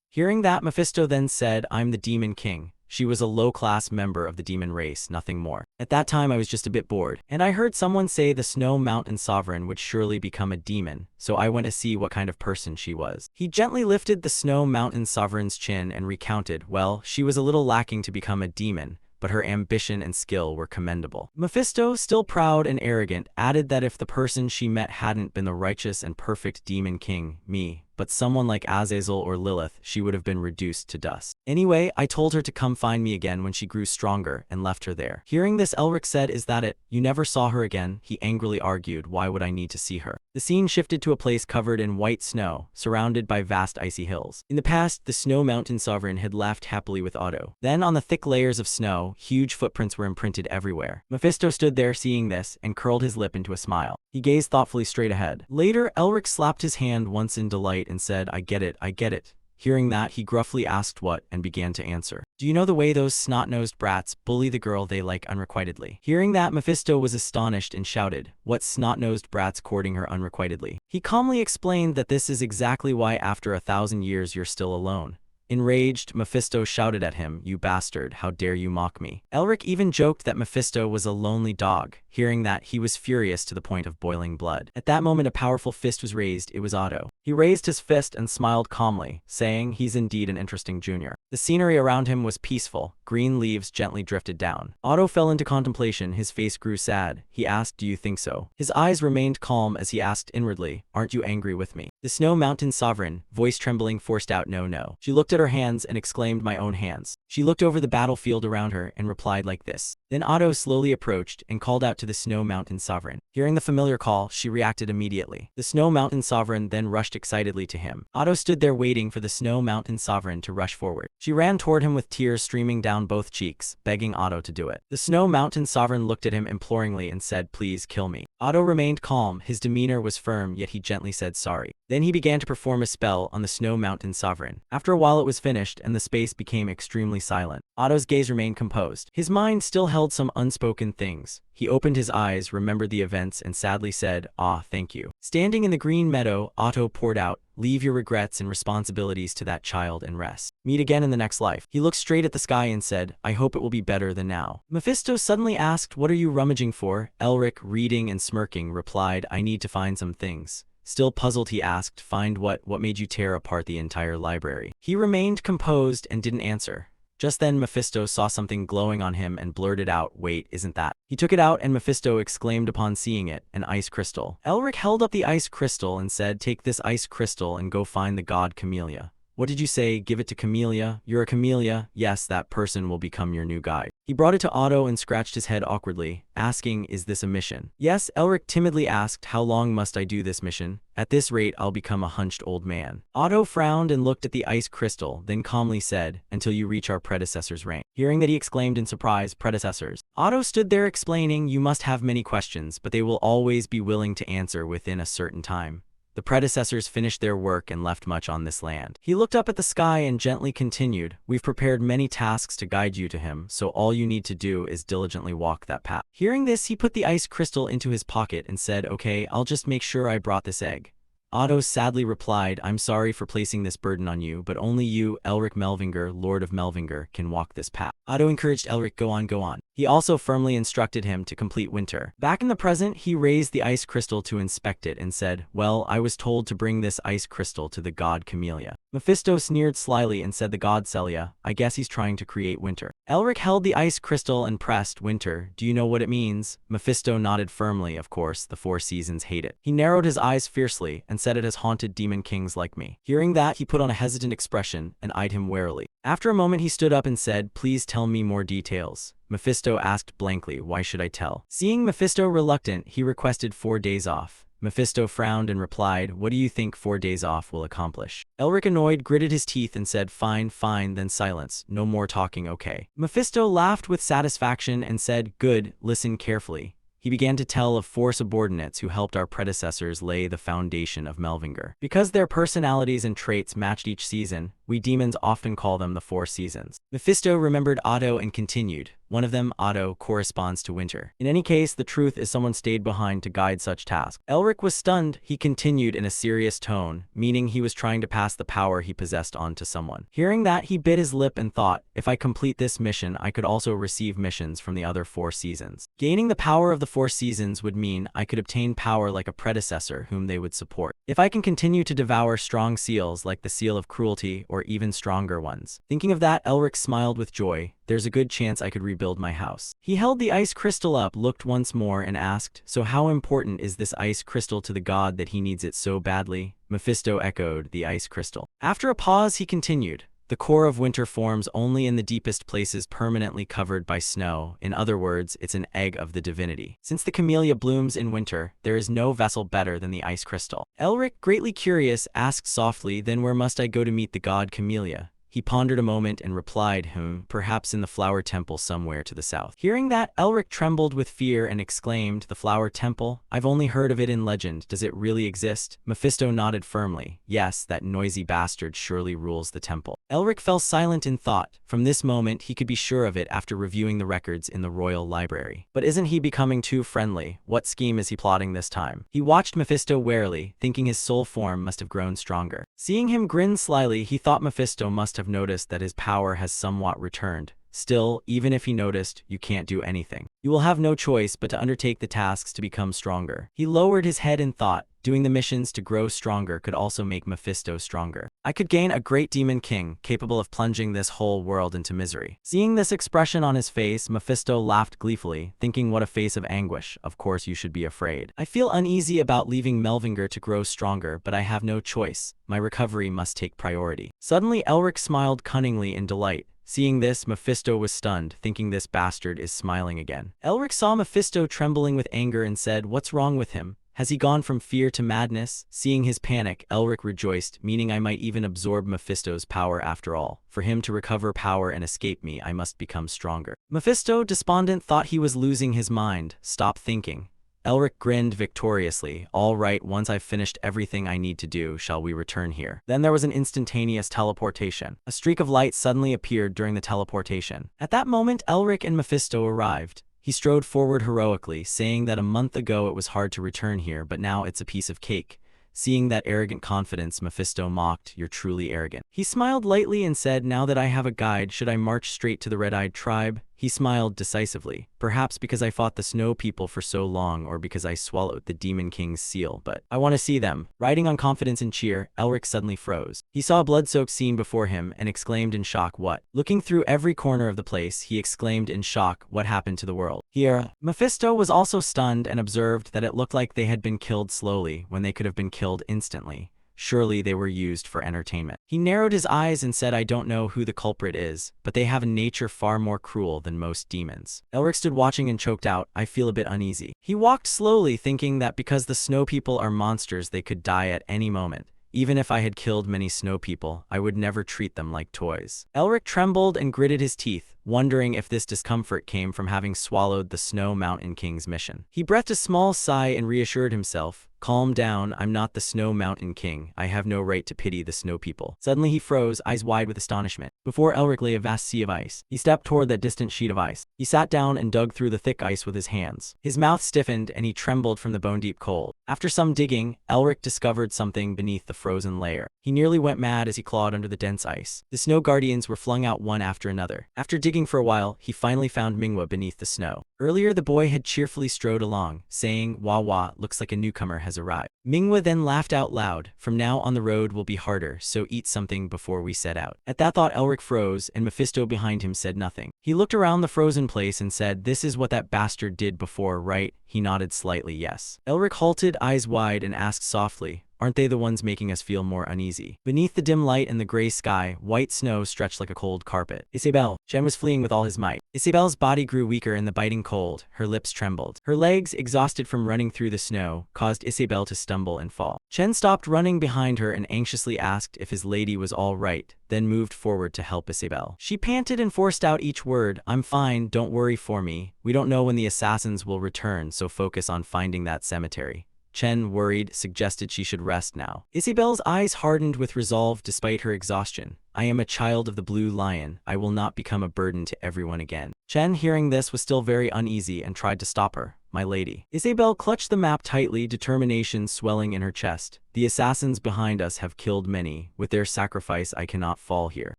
Hearing that, Mephisto then said, I'm the Demon King. She was a low-class member of the demon race, nothing more. At that time I was just a bit bored, and I heard someone say the Snow Mountain Sovereign would surely become a demon, so I went to see what kind of person she was. He gently lifted the Snow Mountain Sovereign's chin and recounted, well, she was a little lacking to become a demon, but her ambition and skill were commendable. Mephisto, still proud and arrogant, added that if the person she met hadn't been the righteous and perfect Demon King, me, but someone like Azazel or Lilith, she would have been reduced to dust. Anyway, I told her to come find me again when she grew stronger and left her there. Hearing this, Elric said, is that it? You never saw her again? He angrily argued, why would I need to see her? The scene shifted to a place covered in white snow, surrounded by vast icy hills. In the past, the Snow Mountain Sovereign had laughed happily with Otto. Then, on the thick layers of snow, huge footprints were imprinted everywhere. Mephisto stood there seeing this and curled his lip into a smile. He gazed thoughtfully straight ahead. Later, Elric slapped his hand once in delight and said, I get it, I get it. Hearing that, he gruffly asked what and began to answer. Do you know the way those snot-nosed brats bully the girl they like unrequitedly? Hearing that, Mephisto was astonished and shouted, what snot-nosed brats courting her unrequitedly? He calmly explained that this is exactly why after 1,000 years you're still alone. Enraged, Mephisto shouted at him, you bastard, how dare you mock me? Elric even joked that Mephisto was a lonely dog. Hearing that, he was furious to the point of boiling blood. At that moment, a powerful fist was raised. It was Otto. He raised his fist and smiled calmly, saying, he's indeed an interesting junior. The scenery around him was peaceful. Green leaves gently drifted down. Otto fell into contemplation. His face grew sad. He asked, do you think so? His eyes remained calm as he asked inwardly, aren't you angry with me? The Snow Mountain Sovereign, voice trembling, forced out, no, no. She looked at her hands and exclaimed, my own hands. She looked over the battlefield around her and replied like this. Then Otto slowly approached and called out to the Snow Mountain Sovereign. Hearing the familiar call, she reacted immediately. The Snow Mountain Sovereign then rushed excitedly to him. Otto stood there waiting for the Snow Mountain Sovereign to rush forward. She ran toward him with tears streaming down both cheeks, begging Otto to do it. The Snow Mountain Sovereign looked at him imploringly and said, please kill me. Otto remained calm. His demeanor was firm, yet he gently said sorry. Then he began to perform a spell on the Snow Mountain Sovereign. After a while it was finished and the space became extremely silent. Otto's gaze remained composed. His mind still held some unspoken things. He opened his eyes, remembered the events, and sadly said, ah, thank you. Standing in the green meadow, Otto poured out, leave your regrets and responsibilities to that child and rest. Meet again in the next life. He looked straight at the sky and said, I hope it will be better than now. Mephisto suddenly asked, what are you rummaging for? Elric, reading and smirking, replied, I need to find some things. Still puzzled, he asked, find what? What made you tear apart the entire library? He remained composed and didn't answer. Just then Mephisto saw something glowing on him and blurted out, wait, isn't that? He took it out and Mephisto exclaimed upon seeing it, an ice crystal. Elric held up the ice crystal and said, take this ice crystal and go find the god Camellia. What did you say? Give it to Camellia? You're a Camellia? Yes, that person will become your new guide. He brought it to Otto and scratched his head awkwardly, asking, is this a mission? Yes, Elric timidly asked, how long must I do this mission? At this rate, I'll become a hunched old man. Otto frowned and looked at the ice crystal, then calmly said, until you reach our predecessor's rank. Hearing that, he exclaimed in surprise, predecessors. Otto stood there explaining, you must have many questions, but they will always be willing to answer within a certain time. The predecessors finished their work and left much on this land. He looked up at the sky and gently continued, we've prepared many tasks to guide you to him, so all you need to do is diligently walk that path. Hearing this, he put the ice crystal into his pocket and said, okay, I'll just make sure I brought this egg. Otto sadly replied, I'm sorry for placing this burden on you, but only you, Elric Melvinger, Lord of Melvinger, can walk this path. Otto encouraged Elric, go on, go on. He also firmly instructed him to complete winter. Back in the present, he raised the ice crystal to inspect it and said, well, I was told to bring this ice crystal to the god Camellia. Mephisto sneered slyly and said, the god Celia, I guess he's trying to create winter. Elric held the ice crystal and pressed, winter, do you know what it means? Mephisto nodded firmly, of course, the 4 seasons hate it. He narrowed his eyes fiercely and said, it has haunted demon kings like me. Hearing that, he put on a hesitant expression and eyed him warily. After a moment, he stood up and said, please tell me more details. Mephisto asked blankly, why should I tell? Seeing Mephisto reluctant, he requested 4 days off. Mephisto frowned and replied, "What do you think 4 days off will accomplish?" Elric, annoyed, gritted his teeth and said, "Fine, fine, then silence. No more talking, okay?" Mephisto laughed with satisfaction and said, "Good, listen carefully." He began to tell of 4 subordinates who helped our predecessors lay the foundation of Melvingr. Because their personalities and traits matched each season, we demons often call them the 4 seasons. Mephisto remembered Otto and continued, "One of them, Otto, corresponds to winter. In any case, the truth is someone stayed behind to guide such tasks." Elric was stunned. He continued in a serious tone, meaning he was trying to pass the power he possessed on to someone. Hearing that, he bit his lip and thought, if I complete this mission, I could also receive missions from the other 4 seasons. Gaining the power of the 4 seasons would mean I could obtain power like a predecessor whom they would support. If I can continue to devour strong seals like the seal of cruelty or even stronger ones. Thinking of that, Elric smiled with joy. There's a good chance I could rebuild my house. He held the ice crystal up, looked once more, and asked, "So how important is this ice crystal to the god that he needs it so badly?" Mephisto echoed, "The ice crystal." After a pause, he continued, "The core of winter forms only in the deepest places permanently covered by snow. In other words, it's an egg of the divinity. Since the camellia blooms in winter, there is no vessel better than the ice crystal." Elric, greatly curious, asked softly, "Then where must I go to meet the god Camellia?" He pondered a moment and replied, perhaps in the flower temple somewhere to the south." Hearing that, Elric trembled with fear and exclaimed, "The flower temple? I've only heard of it in legend. Does it really exist?" Mephisto nodded firmly. "Yes, that noisy bastard surely rules the temple." Elric fell silent in thought. From this moment, he could be sure of it after reviewing the records in the royal library. But isn't he becoming too friendly? What scheme is he plotting this time? He watched Mephisto warily, thinking his soul form must have grown stronger. Seeing him grin slyly, he thought Mephisto must have noticed that his power has somewhat returned. Still, even if he noticed, you can't do anything. You will have no choice but to undertake the tasks to become stronger. He lowered his head in thought. Doing the missions to grow stronger could also make Mephisto stronger. I could gain a great demon king, capable of plunging this whole world into misery. Seeing this expression on his face, Mephisto laughed gleefully, thinking, what a face of anguish. Of course you should be afraid. I feel uneasy about leaving Melvingr to grow stronger, but I have no choice. My recovery must take priority. Suddenly Elric smiled cunningly in delight. Seeing this, Mephisto was stunned, thinking this bastard is smiling again. Elric saw Mephisto trembling with anger and said, "What's wrong with him? Has he gone from fear to madness?" Seeing his panic, Elric rejoiced, meaning I might even absorb Mephisto's power after all. For him to recover power and escape me, I must become stronger. Mephisto, despondent, thought he was losing his mind. Stop thinking. Elric grinned victoriously. "All right, once I've finished everything I need to do, shall we return here?" Then there was an instantaneous teleportation. A streak of light suddenly appeared during the teleportation. At that moment, Elric and Mephisto arrived. He strode forward heroically, saying that a month ago it was hard to return here, but now it's a piece of cake. Seeing that arrogant confidence, Mephisto mocked, "You're truly arrogant." He smiled lightly and said, "Now that I have a guide, should I march straight to the red-eyed tribe?" He smiled decisively. "Perhaps because I fought the snow people for so long, or because I swallowed the Demon King's seal, but I want to see them." Riding on confidence and cheer, Elric suddenly froze. He saw a blood-soaked scene before him and exclaimed in shock, "What?" Looking through every corner of the place, he exclaimed in shock, "What happened to the world here?" Mephisto was also stunned and observed that it looked like they had been killed slowly when they could have been killed instantly. Surely they were used for entertainment. He narrowed his eyes and said, "I don't know who the culprit is, but they have a nature far more cruel than most demons." Elric stood watching and choked out, "I feel a bit uneasy." He walked slowly, thinking that because the snow people are monsters, they could die at any moment. Even if I had killed many snow people, I would never treat them like toys. Elric trembled and gritted his teeth, wondering if this discomfort came from having swallowed the Snow Mountain King's mission. He breathed a small sigh and reassured himself, "Calm down, I'm not the Snow Mountain King. I have no right to pity the snow people." Suddenly he froze, eyes wide with astonishment. Before Elric lay a vast sea of ice. He stepped toward that distant sheet of ice. He sat down and dug through the thick ice with his hands. His mouth stiffened and he trembled from the bone-deep cold. After some digging, Elric discovered something beneath the frozen layer. He nearly went mad as he clawed under the dense ice. The snow guardians were flung out one after another. After digging for a while, he finally found Manhwa beneath the snow. Earlier the boy had cheerfully strode along, saying, "Wah wah, looks like a newcomer has arrived." Manhwa then laughed out loud. "From now on the road will be harder, so eat something before we set out." At that thought Elric froze, and Mephisto behind him said nothing. He looked around the frozen place and said, "This is what that bastard did before, right?" He nodded slightly, yes. Elric halted, eyes wide, and asked softly, Aren't they the ones making us feel more uneasy? Beneath the dim light and the gray sky, white snow stretched like a cold carpet. Isabelle. Chen was fleeing with all his might. Isabelle's body grew weaker in the biting cold. Her lips trembled. Her legs, exhausted from running through the snow, caused Isabelle to stumble and fall. Chen stopped running behind her and anxiously asked if his lady was all right, then moved forward to help Isabelle. She panted and forced out each word. I'm fine, don't worry for me. We don't know when the assassins will return, so focus on finding that cemetery. Chen, worried, suggested she should rest now. Isabelle's eyes hardened with resolve despite her exhaustion. I am a child of the Blue Lion. I will not become a burden to everyone again. Chen, hearing this, was still very uneasy and tried to stop her. My lady. Isabelle clutched the map tightly, determination swelling in her chest. The assassins behind us have killed many. With their sacrifice, I cannot fall here.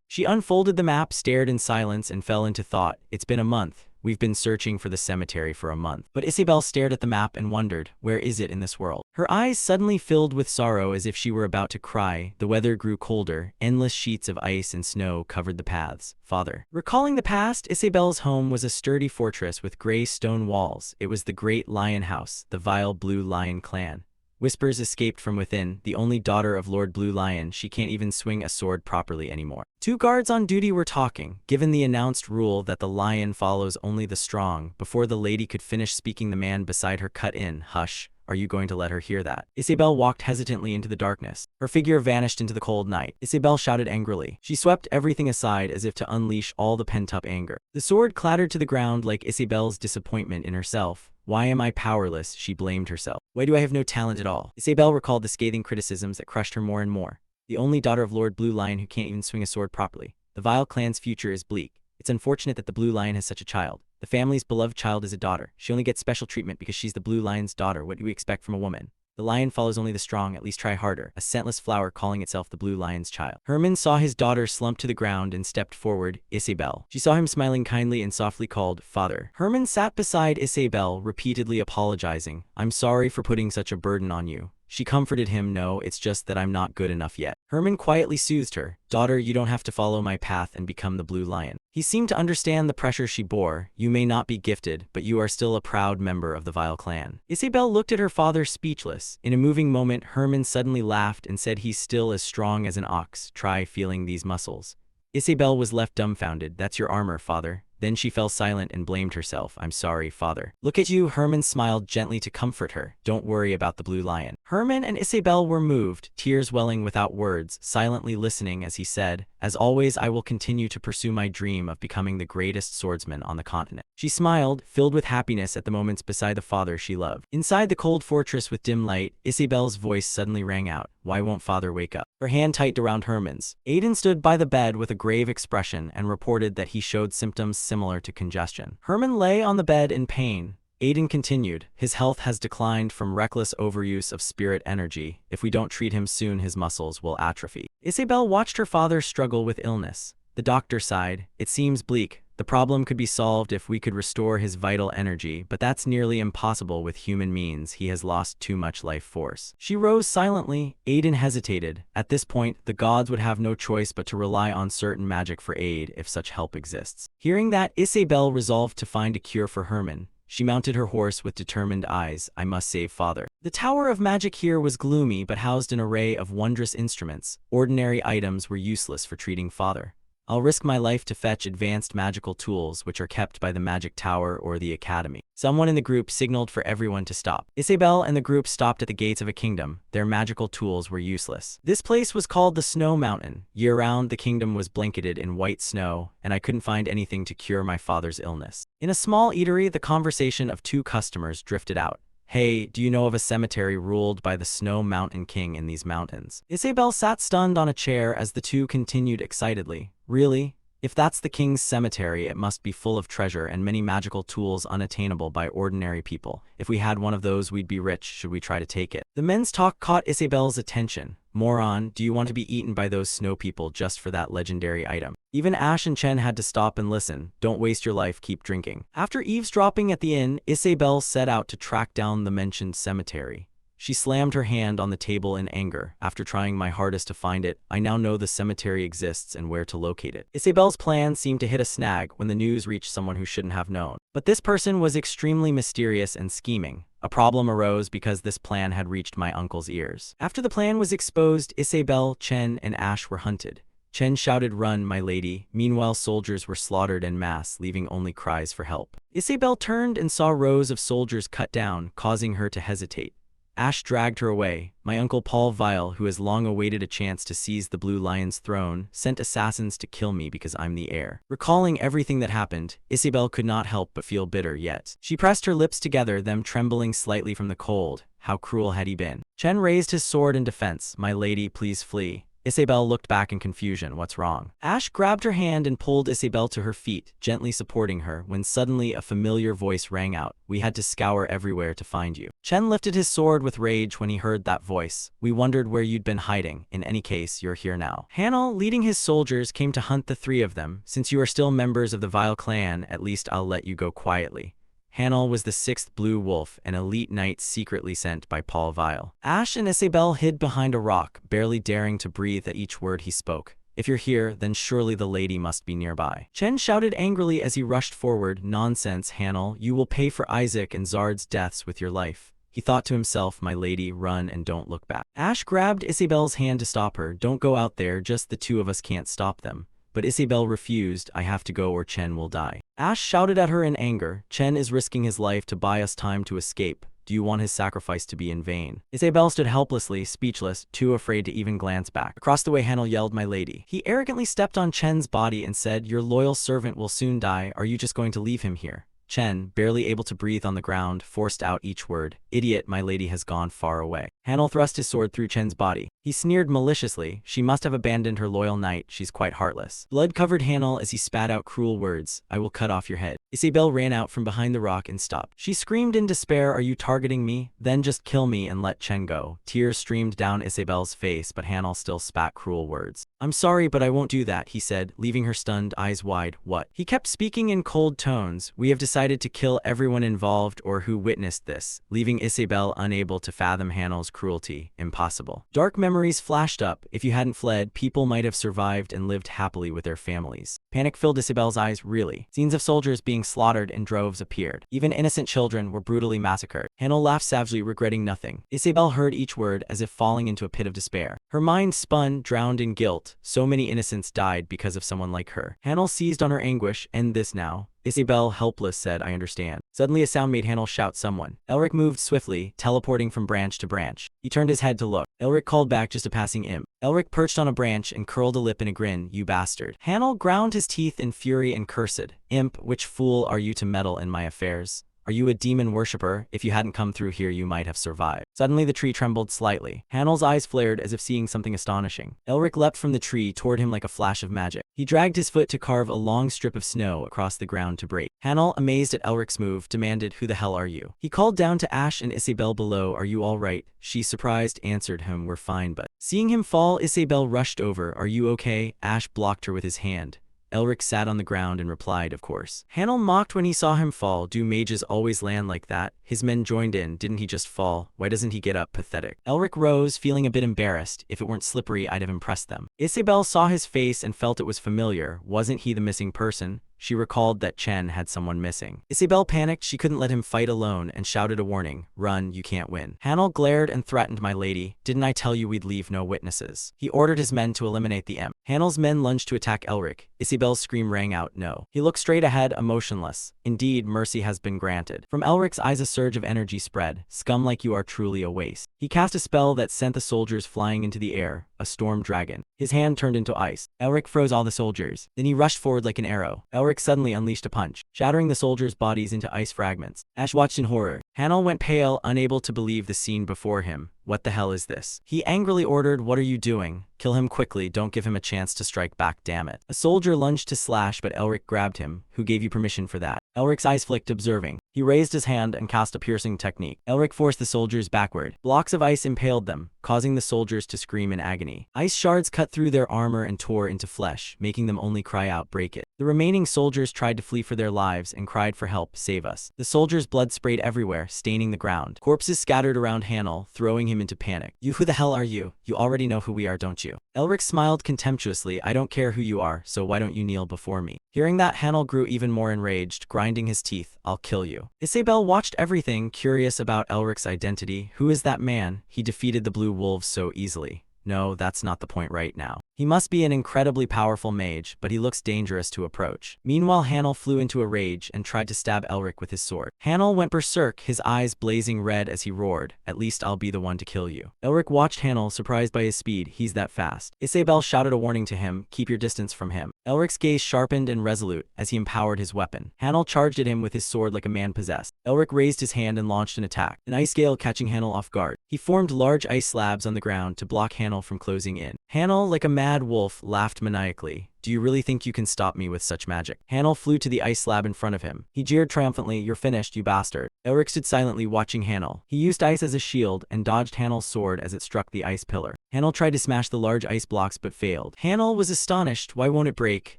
She unfolded the map, stared in silence, and fell into thought. It's been a month. We've been searching for the cemetery for a month. But Isabelle stared at the map and wondered, where is it in this world? Her eyes suddenly filled with sorrow as if she were about to cry. The weather grew colder. Endless sheets of ice and snow covered the paths. Father. Recalling the past, Isabelle's home was a sturdy fortress with gray stone walls. It was the Great Lion House, the vile Blue Lion clan. Whispers escaped from within. The only daughter of Lord Blue Lion, she can't even swing a sword properly anymore. Two guards on duty were talking. Given the announced rule that the lion follows only the strong, before the lady could finish speaking, the man beside her cut in. Hush. Are you going to let her hear that? Isabelle walked hesitantly into the darkness. Her figure vanished into the cold night. Isabelle shouted angrily. She swept everything aside as if to unleash all the pent-up anger. The sword clattered to the ground like Isabelle's disappointment in herself. Why am I powerless? She blamed herself. Why do I have no talent at all? Isabelle recalled the scathing criticisms that crushed her more and more. The only daughter of Lord Blue Lion who can't even swing a sword properly. The vile clan's future is bleak. It's unfortunate that the Blue Lion has such a child. The family's beloved child is a daughter. She only gets special treatment because she's the Blue Lion's daughter. What do we expect from a woman? The lion follows only the strong, at least try harder. A scentless flower calling itself the Blue Lion's child. Herman saw his daughter slump to the ground and stepped forward. Isabelle. She saw him smiling kindly and softly called, Father. Herman sat beside Isabelle, repeatedly apologizing. I'm sorry for putting such a burden on you. She comforted him. No, it's just that I'm not good enough yet. Herman quietly soothed her. Daughter, you don't have to follow my path and become the Blue Lion. He seemed to understand the pressure she bore. You may not be gifted, but you are still a proud member of the vile clan. Isabelle looked at her father speechless. In a moving moment, Herman suddenly laughed and said, he's still as strong as an ox. Try feeling these muscles. Isabelle was left dumbfounded. That's your armor, father. Then she fell silent and blamed herself. I'm sorry, father. Look at you. Herman smiled gently to comfort her. Don't worry about the Blue Lion. Herman and Isabelle were moved, tears welling without words, silently listening as he said, as always, I will continue to pursue my dream of becoming the greatest swordsman on the continent. She smiled, filled with happiness at the moments beside the father she loved. Inside the cold fortress with dim light, Isabelle's voice suddenly rang out. Why won't father wake up? Her hand tightened around Herman's. Aiden stood by the bed with a grave expression and reported that he showed symptoms similar to congestion. Herman lay on the bed in pain. Aiden continued, his health has declined from reckless overuse of spirit energy. If we don't treat him soon, his muscles will atrophy. Isabelle watched her father struggle with illness. The doctor sighed. It seems bleak. The problem could be solved if we could restore his vital energy, but that's nearly impossible with human means. He has lost too much life force. She rose silently. Aiden hesitated. At this point, the gods would have no choice but to rely on certain magic for aid if such help exists. Hearing that, Isabelle resolved to find a cure for Herman. She mounted her horse with determined eyes. I must save father. The Tower of Magic here was gloomy but housed an array of wondrous instruments. Ordinary items were useless for treating father. I'll risk my life to fetch advanced magical tools which are kept by the Magic Tower or the Academy. Someone in the group signaled for everyone to stop. Isabelle and the group stopped at the gates of a kingdom. Their magical tools were useless. This place was called the Snow Mountain. Year-round, the kingdom was blanketed in white snow, and I couldn't find anything to cure my father's illness. In a small eatery, the conversation of two customers drifted out. Hey, do you know of a cemetery ruled by the Snow Mountain King in these mountains? Isabelle sat stunned on a chair as the two continued excitedly. Really? If that's the king's cemetery, it must be full of treasure and many magical tools unattainable by ordinary people. If we had one of those, we'd be rich. Should we try to take it? The men's talk caught Isabelle's attention. Moron, do you want to be eaten by those snow people just for that legendary item? Even Ash and Chen had to stop and listen. Don't waste your life, keep drinking. After eavesdropping at the inn, Isabelle set out to track down the mentioned cemetery. She slammed her hand on the table in anger. After trying my hardest to find it, I now know the cemetery exists and where to locate it. Isabelle's plan seemed to hit a snag when the news reached someone who shouldn't have known. But this person was extremely mysterious and scheming. A problem arose because this plan had reached my uncle's ears. After the plan was exposed, Isabel, Chen, and Ash were hunted. Chen shouted, "Run, my lady." Meanwhile, soldiers were slaughtered en masse, leaving only cries for help. Isabel turned and saw rows of soldiers cut down, causing her to hesitate. Ash dragged her away. My uncle Paul Vile, who has long awaited a chance to seize the Blue Lion's throne, sent assassins to kill me because I'm the heir. Recalling everything that happened, Isabel could not help but feel bitter yet. She pressed her lips together, them trembling slightly from the cold. How cruel had he been? Chen raised his sword in defense. "My lady, please flee." Isabel looked back in confusion. What's wrong? Ash grabbed her hand and pulled Isabel to her feet, gently supporting her, when suddenly a familiar voice rang out. "We had to scour everywhere to find you." Chen lifted his sword with rage when he heard that voice. "We wondered where you'd been hiding. In any case, you're here now." Hanel, leading his soldiers, came to hunt the three of them. "Since you are still members of the Vile clan, at least I'll let you go quietly." Hanel was the sixth Blue Wolf, an elite knight secretly sent by Paul Vile. Ash and Isabel hid behind a rock, barely daring to breathe at each word he spoke. "If you're here, then surely the lady must be nearby." Chen shouted angrily as he rushed forward. "Nonsense, Hanel. You will pay for Isaac and Zard's deaths with your life." He thought to himself, "My lady, run and don't look back." Ash grabbed Isabel's hand to stop her. "Don't go out there, just the two of us can't stop them." But Isabel refused. "I have to go or Chen will die." Ash shouted at her in anger. "Chen is risking his life to buy us time to escape. Do you want his sacrifice to be in vain?" Isabel stood helplessly, speechless, too afraid to even glance back. Across the way, Hanel yelled, "My lady." He arrogantly stepped on Chen's body and said, "Your loyal servant will soon die. Are you just going to leave him here?" Chen, barely able to breathe on the ground, forced out each word. "Idiot, my lady has gone far away." Hanel thrust his sword through Chen's body. He sneered maliciously. "She must have abandoned her loyal knight. She's quite heartless." Blood covered Hanel as he spat out cruel words. "I will cut off your head." Isabel ran out from behind the rock and stopped. She screamed in despair, "Are you targeting me? Then just kill me and let Chen go." Tears streamed down Isabel's face, but Hanel still spat cruel words. "I'm sorry, but I won't do that," he said, leaving her stunned, eyes wide. "What?" He kept speaking in cold tones. "We have decided to kill everyone involved or who witnessed this," leaving Isabel unable to fathom Hanel's cruelty. Impossible. Dark memories flashed up. If you hadn't fled, people might have survived and lived happily with their families. Panic filled Isabel's eyes. Really? Scenes of soldiers being slaughtered in droves appeared. Even innocent children were brutally massacred. Hanel laughed savagely, regretting nothing. Isabel heard each word as if falling into a pit of despair. Her mind spun, drowned in guilt. So many innocents died because of someone like her. Hanel seized on her anguish. "End this now." Isabel, helpless, said, "I understand." Suddenly a sound made Hanel shout, "Someone." Elric moved swiftly, teleporting from branch to branch. He turned his head to look. Elric called back, "Just a passing imp." Elric perched on a branch and curled a lip in a grin. "You bastard." Hanel ground his teeth in fury and cursed. "Imp, which fool are you to meddle in my affairs? Are you a demon worshipper? If you hadn't come through here, you might have survived." Suddenly the tree trembled slightly. Hanel's eyes flared as if seeing something astonishing. Elric leapt from the tree toward him like a flash of magic. He dragged his foot to carve a long strip of snow across the ground to break. Hanel, amazed at Elric's move, demanded, "Who the hell are you?" He called down to Ash and Isabel below. "Are you all right?" She, surprised, answered him, "We're fine, but..." Seeing him fall, Isabel rushed over. "Are you okay?" Ash blocked her with his hand. Elric sat on the ground and replied, "Of course." Hanel mocked when he saw him fall. "Do mages always land like that?" His men joined in. "Didn't he just fall? Why doesn't he get up?" Pathetic. Elric rose, feeling a bit embarrassed. "If it weren't slippery, I'd have impressed them." Isabel saw his face and felt it was familiar. Wasn't he the missing person? She recalled that Chen had someone missing. Isabel panicked. She couldn't let him fight alone and shouted a warning. "Run, you can't win." Hanel glared and threatened, "My lady, didn't I tell you we'd leave no witnesses?" He ordered his men to eliminate the imp. Hanel's men lunged to attack Elric. Isabel's scream rang out, "No." He looked straight ahead, emotionless. Indeed, mercy has been granted. From Elric's eyes a surge of energy spread. "Scum like you are truly a waste." He cast a spell that sent the soldiers flying into the air, a storm dragon. His hand turned into ice. Elric froze all the soldiers. Then he rushed forward like an arrow. Elric suddenly unleashed a punch, shattering the soldiers' bodies into ice fragments. Ash watched in horror. Hanel went pale, unable to believe the scene before him. "What the hell is this?" He angrily ordered, "What are you doing? Kill him quickly, don't give him a chance to strike back, damn it." A soldier lunged to slash, but Elric grabbed him. "Who gave you permission for that?" Elric's eyes flicked, observing. He raised his hand and cast a piercing technique. Elric forced the soldiers backward. Blocks of ice impaled them, causing the soldiers to scream in agony. Ice shards cut through their armor and tore into flesh, making them only cry out, "Break it." The remaining soldiers tried to flee for their lives and cried for help, "Save us." The soldiers' blood sprayed everywhere, staining the ground. Corpses scattered around Hanel, throwing him into panic. "You, who the hell are you? You already know who we are, don't you?" Elric smiled contemptuously. "I don't care who you are, so why don't you kneel before me?" Hearing that, Hanel grew even more enraged, grinding his teeth. "I'll kill you." you. Isabel watched everything, curious about Elric's identity. Who is that man? He defeated the blue wolves so easily. No, that's not the point right now. He must be an incredibly powerful mage, but he looks dangerous to approach. Meanwhile, Hanel flew into a rage and tried to stab Elric with his sword. Hanel went berserk, his eyes blazing red as he roared, "At least I'll be the one to kill you." Elric watched Hanel, surprised by his speed. He's that fast. Isabel shouted a warning to him, "Keep your distance from him." Elric's gaze sharpened and resolute as he empowered his weapon. Hanel charged at him with his sword like a man possessed. Elric raised his hand and launched an attack, an ice gale catching Hanel off guard. He formed large ice slabs on the ground to block Hanel from closing in. Hanel, like a mad wolf, laughed maniacally. "Do you really think you can stop me with such magic?" Hanel flew to the ice slab in front of him. He jeered triumphantly, "You're finished, you bastard." Elric stood silently watching Hanel. He used ice as a shield and dodged Hanel's sword as it struck the ice pillar. Hanel tried to smash the large ice blocks but failed. Hanel was astonished. Why won't it break?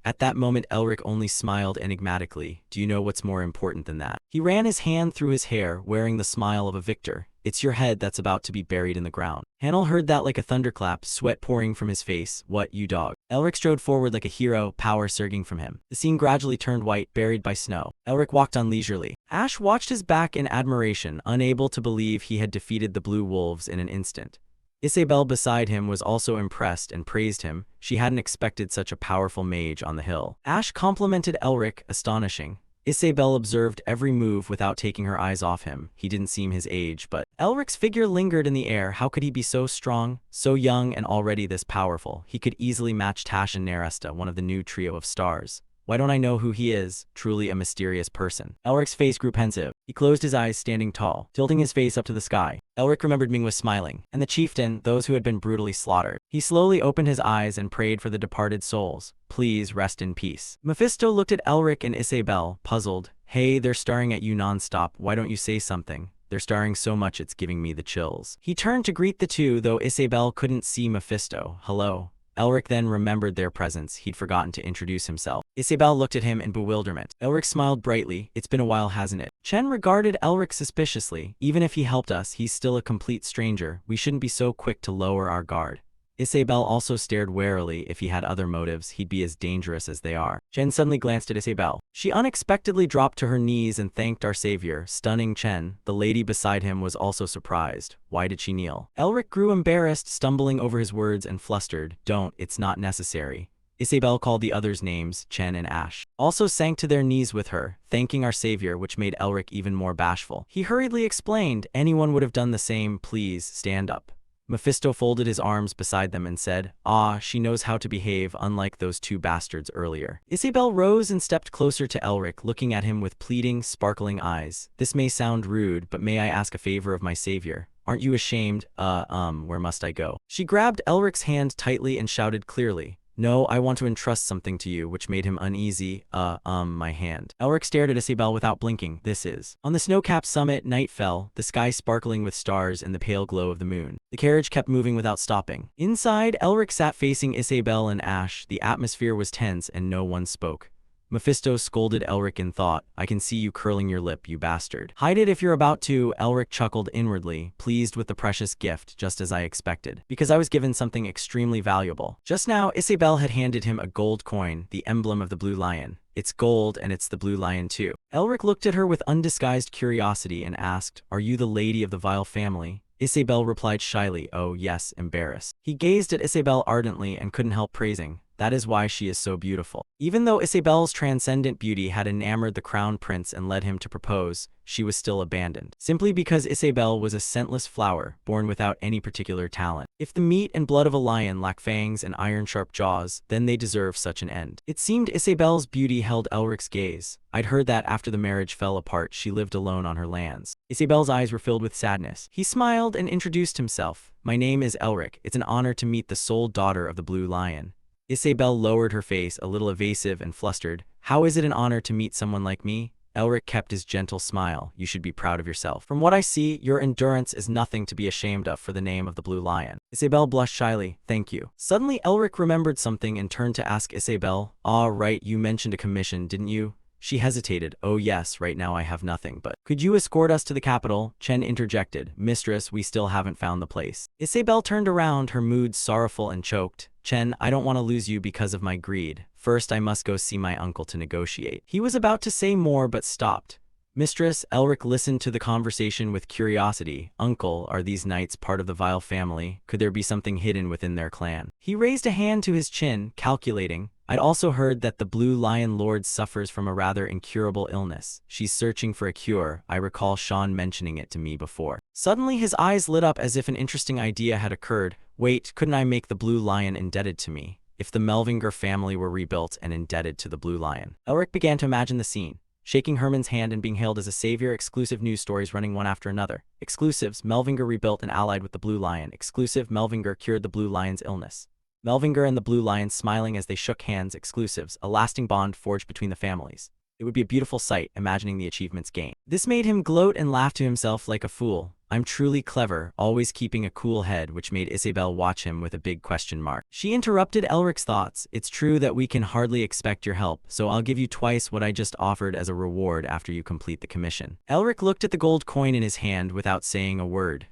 At that moment, Elric only smiled enigmatically. "Do you know what's more important than that?" He ran his hand through his hair, wearing the smile of a victor. "It's your head that's about to be buried in the ground." Hanel heard that like a thunderclap, sweat pouring from his face. "What, you dog?" Elric strode forward like a hero, power surging from him. The scene gradually turned white, buried by snow. Elric walked on leisurely. Ash watched his back in admiration, unable to believe he had defeated the blue wolves in an instant. Isabel beside him was also impressed and praised him. She hadn't expected such a powerful mage on the hill. Ash complimented Elric, astonishing. Isabel observed every move without taking her eyes off him. He didn't seem his age, but Elric's figure lingered in the air. How could he be so strong, so young, and already this powerful? He could easily match Tash and Neresta, one of the new trio of stars. Why don't I know who he is? Truly a mysterious person. Elric's face grew pensive. He closed his eyes, standing tall, tilting his face up to the sky. Elric remembered Ming smiling, and the chieftain, those who had been brutally slaughtered. He slowly opened his eyes and prayed for the departed souls. "Please rest in peace." Mephisto looked at Elric and Isabel, puzzled. "Hey, they're staring at you nonstop. Why don't you say something? They're staring so much it's giving me the chills." He turned to greet the two, though Isabel couldn't see Mephisto. "Hello." Elric then remembered their presence. He'd forgotten to introduce himself. Isabel looked at him in bewilderment. Elric smiled brightly. "It's been a while, hasn't it?" Chen regarded Elric suspiciously. "Even if he helped us, he's still a complete stranger. We shouldn't be so quick to lower our guard." Isabel also stared warily. If he had other motives, he'd be as dangerous as they are. Chen suddenly glanced at Isabel. She unexpectedly dropped to her knees and thanked our savior, stunning Chen. The lady beside him was also surprised. Why did she kneel? Elric grew embarrassed, stumbling over his words and flustered. "Don't, it's not necessary." Isabel called the others names. Chen and Ash also sank to their knees with her, thanking our savior, which made Elric even more bashful. He hurriedly explained, "Anyone would have done the same. Please, stand up." Mephisto folded his arms beside them and said, "Ah, she knows how to behave, unlike those two bastards earlier." Isabel rose and stepped closer to Elric, looking at him with pleading, sparkling eyes. "This may sound rude, but may I ask a favor of my savior? Aren't you ashamed? Where must I go?" She grabbed Elric's hand tightly and shouted clearly, "No, I want to entrust something to you," which made him uneasy. My hand." Elric stared at Isabel without blinking. "This is." On the snow-capped summit, night fell, the sky sparkling with stars in the pale glow of the moon. The carriage kept moving without stopping. Inside, Elric sat facing Isabel and Ash. The atmosphere was tense and no one spoke. Mephisto scolded Elric in thought. "I can see you curling your lip, you bastard." "Hide it if you're about to." Elric chuckled inwardly, pleased with the precious gift, just as I expected. Because I was given something extremely valuable. Just now, Isabel had handed him a gold coin, the emblem of the Blue Lion. "It's gold, and it's the Blue Lion too." Elric looked at her with undisguised curiosity and asked, "Are you the lady of the vile family?" Isabel replied shyly, "Oh yes," embarrassed. He gazed at Isabel ardently and couldn't help praising. "That is why she is so beautiful." Even though Isabel's transcendent beauty had enamored the crown prince and led him to propose, she was still abandoned. Simply because Isabel was a scentless flower, born without any particular talent. If the meat and blood of a lion lack fangs and iron-sharp jaws, then they deserve such an end. It seemed Isabel's beauty held Elric's gaze. I'd heard that after the marriage fell apart, she lived alone on her lands. Isabel's eyes were filled with sadness. He smiled and introduced himself. "My name is Elric. It's an honor to meet the sole daughter of the Blue Lion." Isabel lowered her face, a little evasive and flustered. "How is it an honor to meet someone like me?" Elric kept his gentle smile. "You should be proud of yourself. From what I see, your endurance is nothing to be ashamed of for the name of the Blue Lion." Isabel blushed shyly. "Thank you." Suddenly, Elric remembered something and turned to ask Isabel, "Ah, right, you mentioned a commission, didn't you?" She hesitated. "Oh yes, right now I have nothing, but could you escort us to the capital?" Chen interjected. "Mistress, we still haven't found the place." Isabel turned around, her mood sorrowful and choked. "Chen, I don't want to lose you because of my greed. First, I must go see my uncle to negotiate." He was about to say more but stopped. Mistress, Elric listened to the conversation with curiosity. Uncle, are these knights part of the Vile family? Could there be something hidden within their clan? He raised a hand to his chin, calculating. I'd also heard that the Blue Lion Lord suffers from a rather incurable illness. She's searching for a cure. I recall Sean mentioning it to me before. Suddenly his eyes lit up as if an interesting idea had occurred. Wait, couldn't I make the Blue Lion indebted to me? If the Melvinger family were rebuilt and indebted to the Blue Lion. Elric began to imagine the scene. Shaking Herman's hand and being hailed as a savior, exclusive news stories running one after another. Exclusives, Melvinger rebuilt and allied with the Blue Lion. Exclusive, Melvinger cured the Blue Lion's illness. Melvinger and the Blue Lion smiling as they shook hands. Exclusives, a lasting bond forged between the families. It would be a beautiful sight, imagining the achievements gained. This made him gloat and laugh to himself like a fool. I'm truly clever, always keeping a cool head, which made Isabel watch him with a big question mark. She interrupted Elric's thoughts. It's true that we can hardly expect your help, so I'll give you twice what I just offered as a reward after you complete the commission. Elric looked at the gold coin in his hand without saying a word.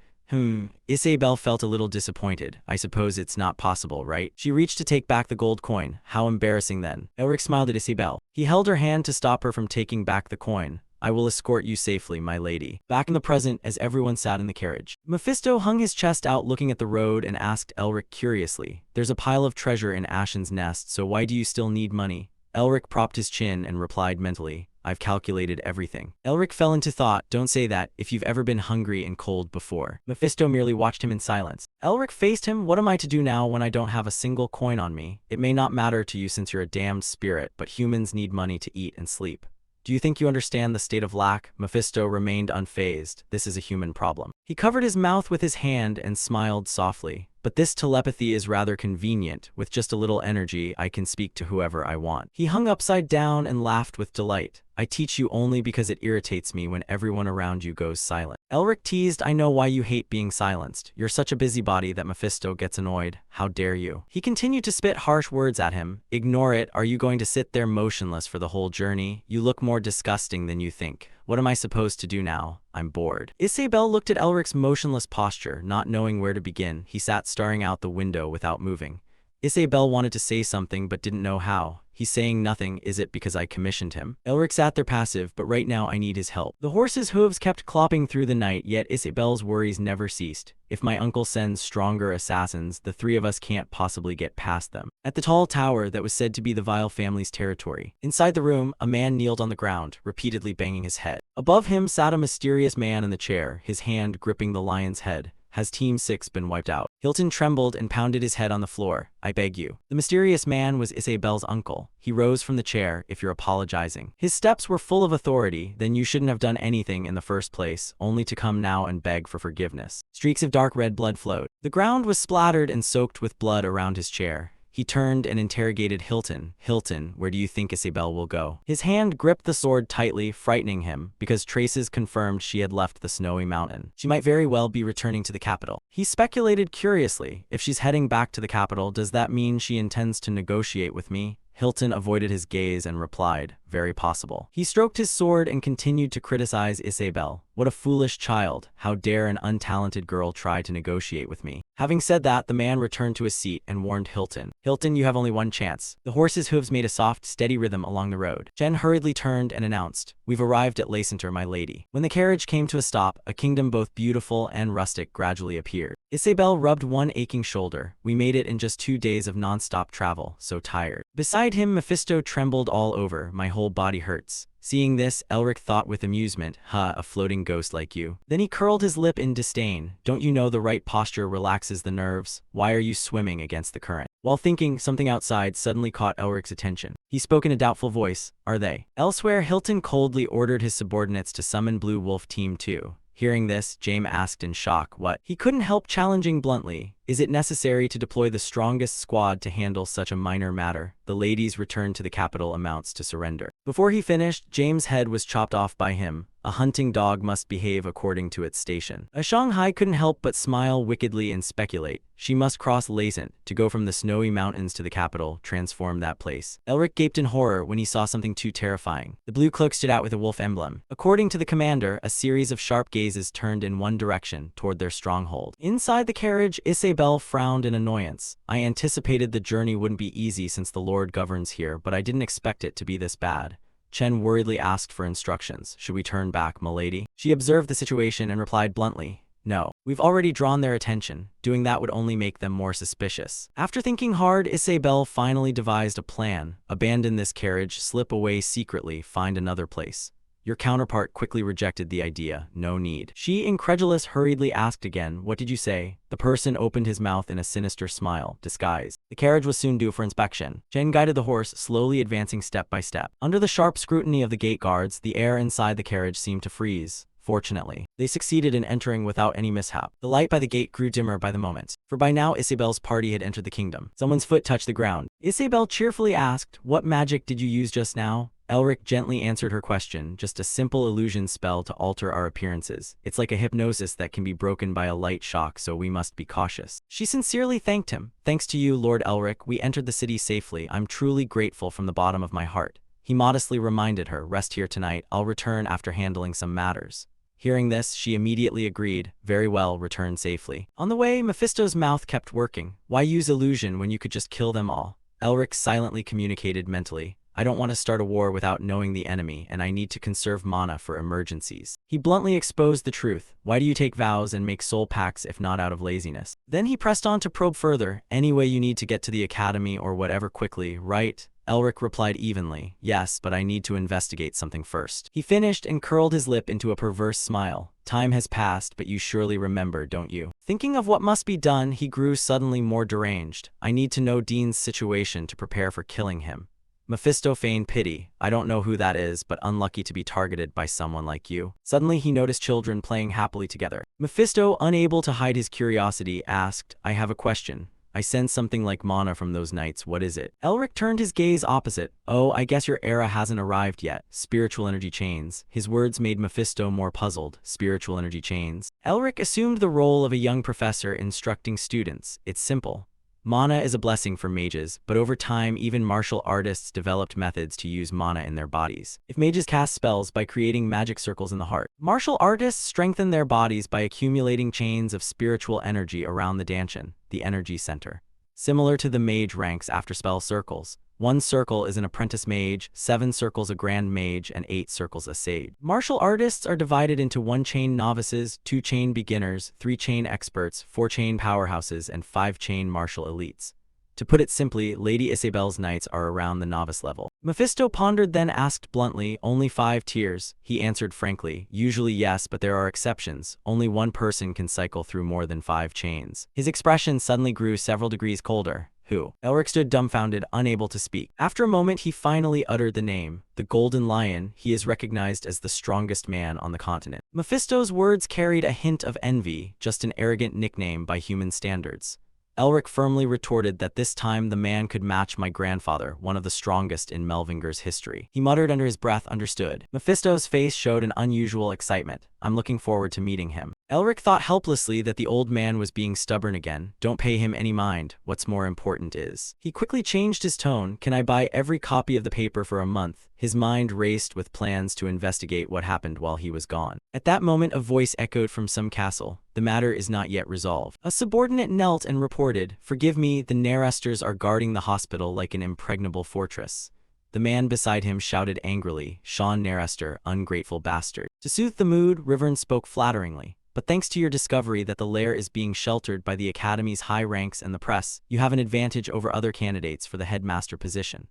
Isabel felt a little disappointed. I suppose it's not possible, right? She reached to take back the gold coin. How embarrassing then. Elric smiled at Isabel. He held her hand to stop her from taking back the coin. I will escort you safely, my lady. Back in the present, as everyone sat in the carriage, Mephisto hung his chest out looking at the road and asked Elric curiously, there's a pile of treasure in Ashen's nest, so why do you still need money? Elric propped his chin and replied mentally, I've calculated everything. Elric fell into thought. Don't say that, if you've ever been hungry and cold before. Mephisto merely watched him in silence. Elric faced him. What am I to do now when I don't have a single coin on me? It may not matter to you since you're a damned spirit, but humans need money to eat and sleep. Do you think you understand the state of lack? Mephisto remained unfazed. This is a human problem. He covered his mouth with his hand and smiled softly. But this telepathy is rather convenient. With just a little energy, I can speak to whoever I want. He hung upside down and laughed with delight. I teach you only because it irritates me when everyone around you goes silent. Elric teased, I know why you hate being silenced. You're such a busybody that Mephisto gets annoyed. How dare you? He continued to spit harsh words at him. Ignore it. Are you going to sit there motionless for the whole journey? You look more disgusting than you think. What am I supposed to do now? I'm bored. Isabel looked at Elric's motionless posture, not knowing where to begin. He sat staring out the window without moving. Isabel wanted to say something but didn't know how. He's saying nothing. Is it because I commissioned him? Elric sat there passive, but right now I need his help. The horse's hooves kept clopping through the night, yet Isabel's worries never ceased. If my uncle sends stronger assassins, the three of us can't possibly get past them. At the tall tower that was said to be the Vile family's territory. Inside the room, a man kneeled on the ground, repeatedly banging his head. Above him sat a mysterious man in the chair, his hand gripping the lion's head. Has Team 6 been wiped out? Hilton trembled and pounded his head on the floor. I beg you. The mysterious man was Isabel's uncle. He rose from the chair. If you're apologizing. His steps were full of authority. Then you shouldn't have done anything in the first place, only to come now and beg for forgiveness. Streaks of dark red blood flowed. The ground was splattered and soaked with blood around his chair. He turned and interrogated Hilton. Hilton, where do you think Isabel will go? His hand gripped the sword tightly, frightening him, because traces confirmed she had left the snowy mountain. She might very well be returning to the capital. He speculated curiously. If she's heading back to the capital, does that mean she intends to negotiate with me? Hilton avoided his gaze and replied, very possible. He stroked his sword and continued to criticize Isabel. What a foolish child. How dare an untalented girl try to negotiate with me? Having said that, the man returned to his seat and warned Hilton. Hilton, you have only one chance. The horse's hooves made a soft, steady rhythm along the road. Jen hurriedly turned and announced, we've arrived at Lacenter, my lady. When the carriage came to a stop, a kingdom both beautiful and rustic gradually appeared. Isabel rubbed one aching shoulder. We made it in just 2 days of non-stop travel, so tired. Beside him, Mephisto trembled all over. My whole body hurts. Seeing this, Elric thought with amusement, a floating ghost like you. Then he curled his lip in disdain. Don't you know the right posture relaxes the nerves? Why are you swimming against the current? While thinking, something outside suddenly caught Elric's attention. He spoke in a doubtful voice. Are they? Elsewhere, Hilton coldly ordered his subordinates to summon Blue Wolf Team 2. Hearing this, James asked in shock, what? He couldn't help challenging bluntly. Is it necessary to deploy the strongest squad to handle such a minor matter? The lady's return to the capital amounts to surrender. Before he finished, James' head was chopped off by him. A hunting dog must behave according to its station. A Shanghai couldn't help but smile wickedly and speculate. She must cross Lacent to go from the snowy mountains to the capital, transform that place. Elric gaped in horror when he saw something too terrifying. The blue cloak stood out with a wolf emblem. According to the commander, a series of sharp gazes turned in one direction, toward their stronghold. Inside the carriage, Isabel frowned in annoyance. I anticipated the journey wouldn't be easy since the Lord governs here, but I didn't expect it to be this bad. Chen worriedly asked for instructions. Should we turn back, milady? She observed the situation and replied bluntly, no. We've already drawn their attention. Doing that would only make them more suspicious. After thinking hard, Isabel finally devised a plan. Abandon this carriage, slip away secretly, find another place. Your counterpart quickly rejected the idea. No need. She, incredulous, hurriedly asked again, what did you say? The person opened his mouth in a sinister smile, disguise. The carriage was soon due for inspection. Chen guided the horse, slowly advancing step by step. Under the sharp scrutiny of the gate guards, the air inside the carriage seemed to freeze. Fortunately, they succeeded in entering without any mishap. The light by the gate grew dimmer by the moment, for by now Isabel's party had entered the kingdom. Someone's foot touched the ground. Isabel cheerfully asked, what magic did you use just now? Elric gently answered her question, just a simple illusion spell to alter our appearances. It's like a hypnosis that can be broken by a light shock, so we must be cautious. She sincerely thanked him. Thanks to you, Lord Elric, we entered the city safely. I'm truly grateful from the bottom of my heart. He modestly reminded her, rest here tonight, I'll return after handling some matters. Hearing this, she immediately agreed. Very well, return safely. On the way, Mephisto's mouth kept working. Why use illusion when you could just kill them all? Elric silently communicated mentally. I don't want to start a war without knowing the enemy, and I need to conserve mana for emergencies. He bluntly exposed the truth. Why do you take vows and make soul pacts if not out of laziness? Then he pressed on to probe further. Any way you need to get to the academy or whatever quickly, right? Elric replied evenly, yes, but I need to investigate something first. He finished and curled his lip into a perverse smile. Time has passed, but you surely remember, don't you? Thinking of what must be done, he grew suddenly more deranged. I need to know Dean's situation to prepare for killing him. Mephisto feigned pity. I don't know who that is, but unlucky to be targeted by someone like you. Suddenly he noticed children playing happily together. Mephisto, unable to hide his curiosity, asked, I have a question. I sense something like mana from those knights. What is it? Elric turned his gaze opposite. Oh, I guess your era hasn't arrived yet. Spiritual energy chains. His words made Mephisto more puzzled. Spiritual energy chains. Elric assumed the role of a young professor instructing students. It's simple. Mana is a blessing for mages, but over time even martial artists developed methods to use mana in their bodies. If mages cast spells by creating magic circles in the heart, martial artists strengthen their bodies by accumulating chains of spiritual energy around the danshan, the energy center. Similar to the mage ranks after spell circles. 1 circle is an apprentice mage, 7 circles a grand mage, and 8 circles a sage. Martial artists are divided into 1-chain novices, 2-chain beginners, 3-chain experts, 4-chain powerhouses, and 5-chain martial elites. To put it simply, Lady Isabel's knights are around the novice level. Mephisto pondered, then asked bluntly, only 5 tiers? He answered frankly, usually yes, but there are exceptions. Only one person can cycle through more than 5 chains. His expression suddenly grew several degrees colder. Who? Elric stood dumbfounded, unable to speak. After a moment, he finally uttered the name. The Golden Lion. He is recognized as the strongest man on the continent. Mephisto's words carried a hint of envy, just an arrogant nickname by human standards. Elric firmly retorted that this time the man could match my grandfather, one of the strongest in Melvinger's history. He muttered under his breath, understood. Mephisto's face showed an unusual excitement. I'm looking forward to meeting him. Elric thought helplessly that the old man was being stubborn again. Don't pay him any mind. What's more important is. He quickly changed his tone. Can I buy every copy of the paper for a month? His mind raced with plans to investigate what happened while he was gone. At that moment, a voice echoed from some castle. The matter is not yet resolved. A subordinate knelt and reported, forgive me, the Neresters are guarding the hospital like an impregnable fortress. The man beside him shouted angrily, Sean Nerester, ungrateful bastard. To soothe the mood, Rivern spoke flatteringly. But thanks to your discovery that the lair is being sheltered by the Academy's high ranks and the press, you have an advantage over other candidates for the headmaster position.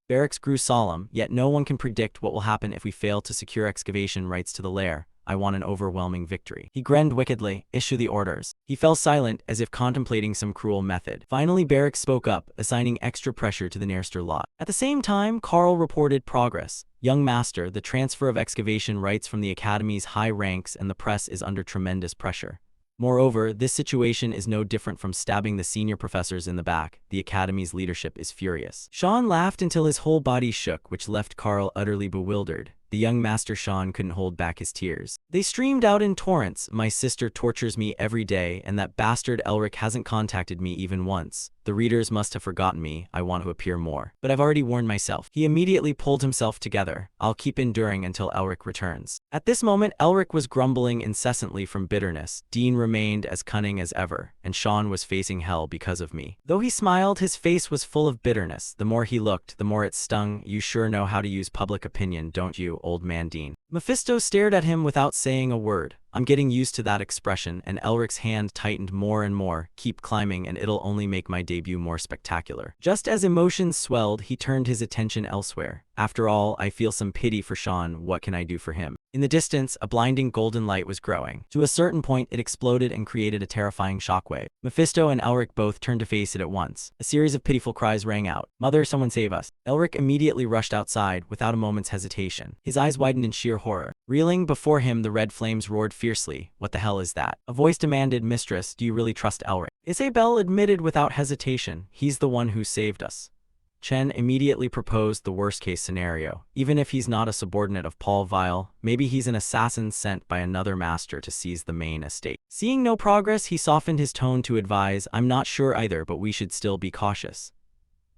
Barracks grew solemn, yet no one can predict what will happen if we fail to secure excavation rights to the lair. I want an overwhelming victory. He grinned wickedly. Issue the orders. He fell silent, as if contemplating some cruel method. Finally, Barracks spoke up, assigning extra pressure to the Nerester lot. At the same time, Carl reported progress. Young Master, the transfer of excavation rights from the Academy's high ranks and the press is under tremendous pressure. Moreover, this situation is no different from stabbing the senior professors in the back. The Academy's leadership is furious. Sean laughed until his whole body shook, which left Carl utterly bewildered. The young Master Sean couldn't hold back his tears. They streamed out in torrents. My sister tortures me every day, and that bastard Elric hasn't contacted me even once. The readers must have forgotten me. I want to appear more. But I've already warned myself. He immediately pulled himself together. I'll keep enduring until Elric returns. At this moment, Elric was grumbling incessantly from bitterness. Dean remained as cunning as ever, and Sean was facing hell because of me. Though he smiled, his face was full of bitterness. The more he looked, the more it stung. You sure know how to use public opinion, don't you, old man Dean? Mephisto stared at him without saying a word. I'm getting used to that expression, and Elric's hand tightened more and more. Keep climbing and it'll only make my debut more spectacular. Just as emotions swelled, he turned his attention elsewhere. After all, I feel some pity for Sean. What can I do for him? In the distance, a blinding golden light was growing. To a certain point, it exploded and created a terrifying shockwave. Mephisto and Elric both turned to face it at once. A series of pitiful cries rang out. "Mother, someone save us." Elric immediately rushed outside without a moment's hesitation. His eyes widened in sheer horror. Reeling before him, the red flames roared fiercely. What the hell is that? A voice demanded, "Mistress, do you really trust Elric?" Isabel admitted without hesitation, "He's the one who saved us." Chen immediately proposed the worst-case scenario. Even if he's not a subordinate of Paul Vile, maybe he's an assassin sent by another master to seize the main estate. Seeing no progress, he softened his tone to advise, "I'm not sure either, but we should still be cautious."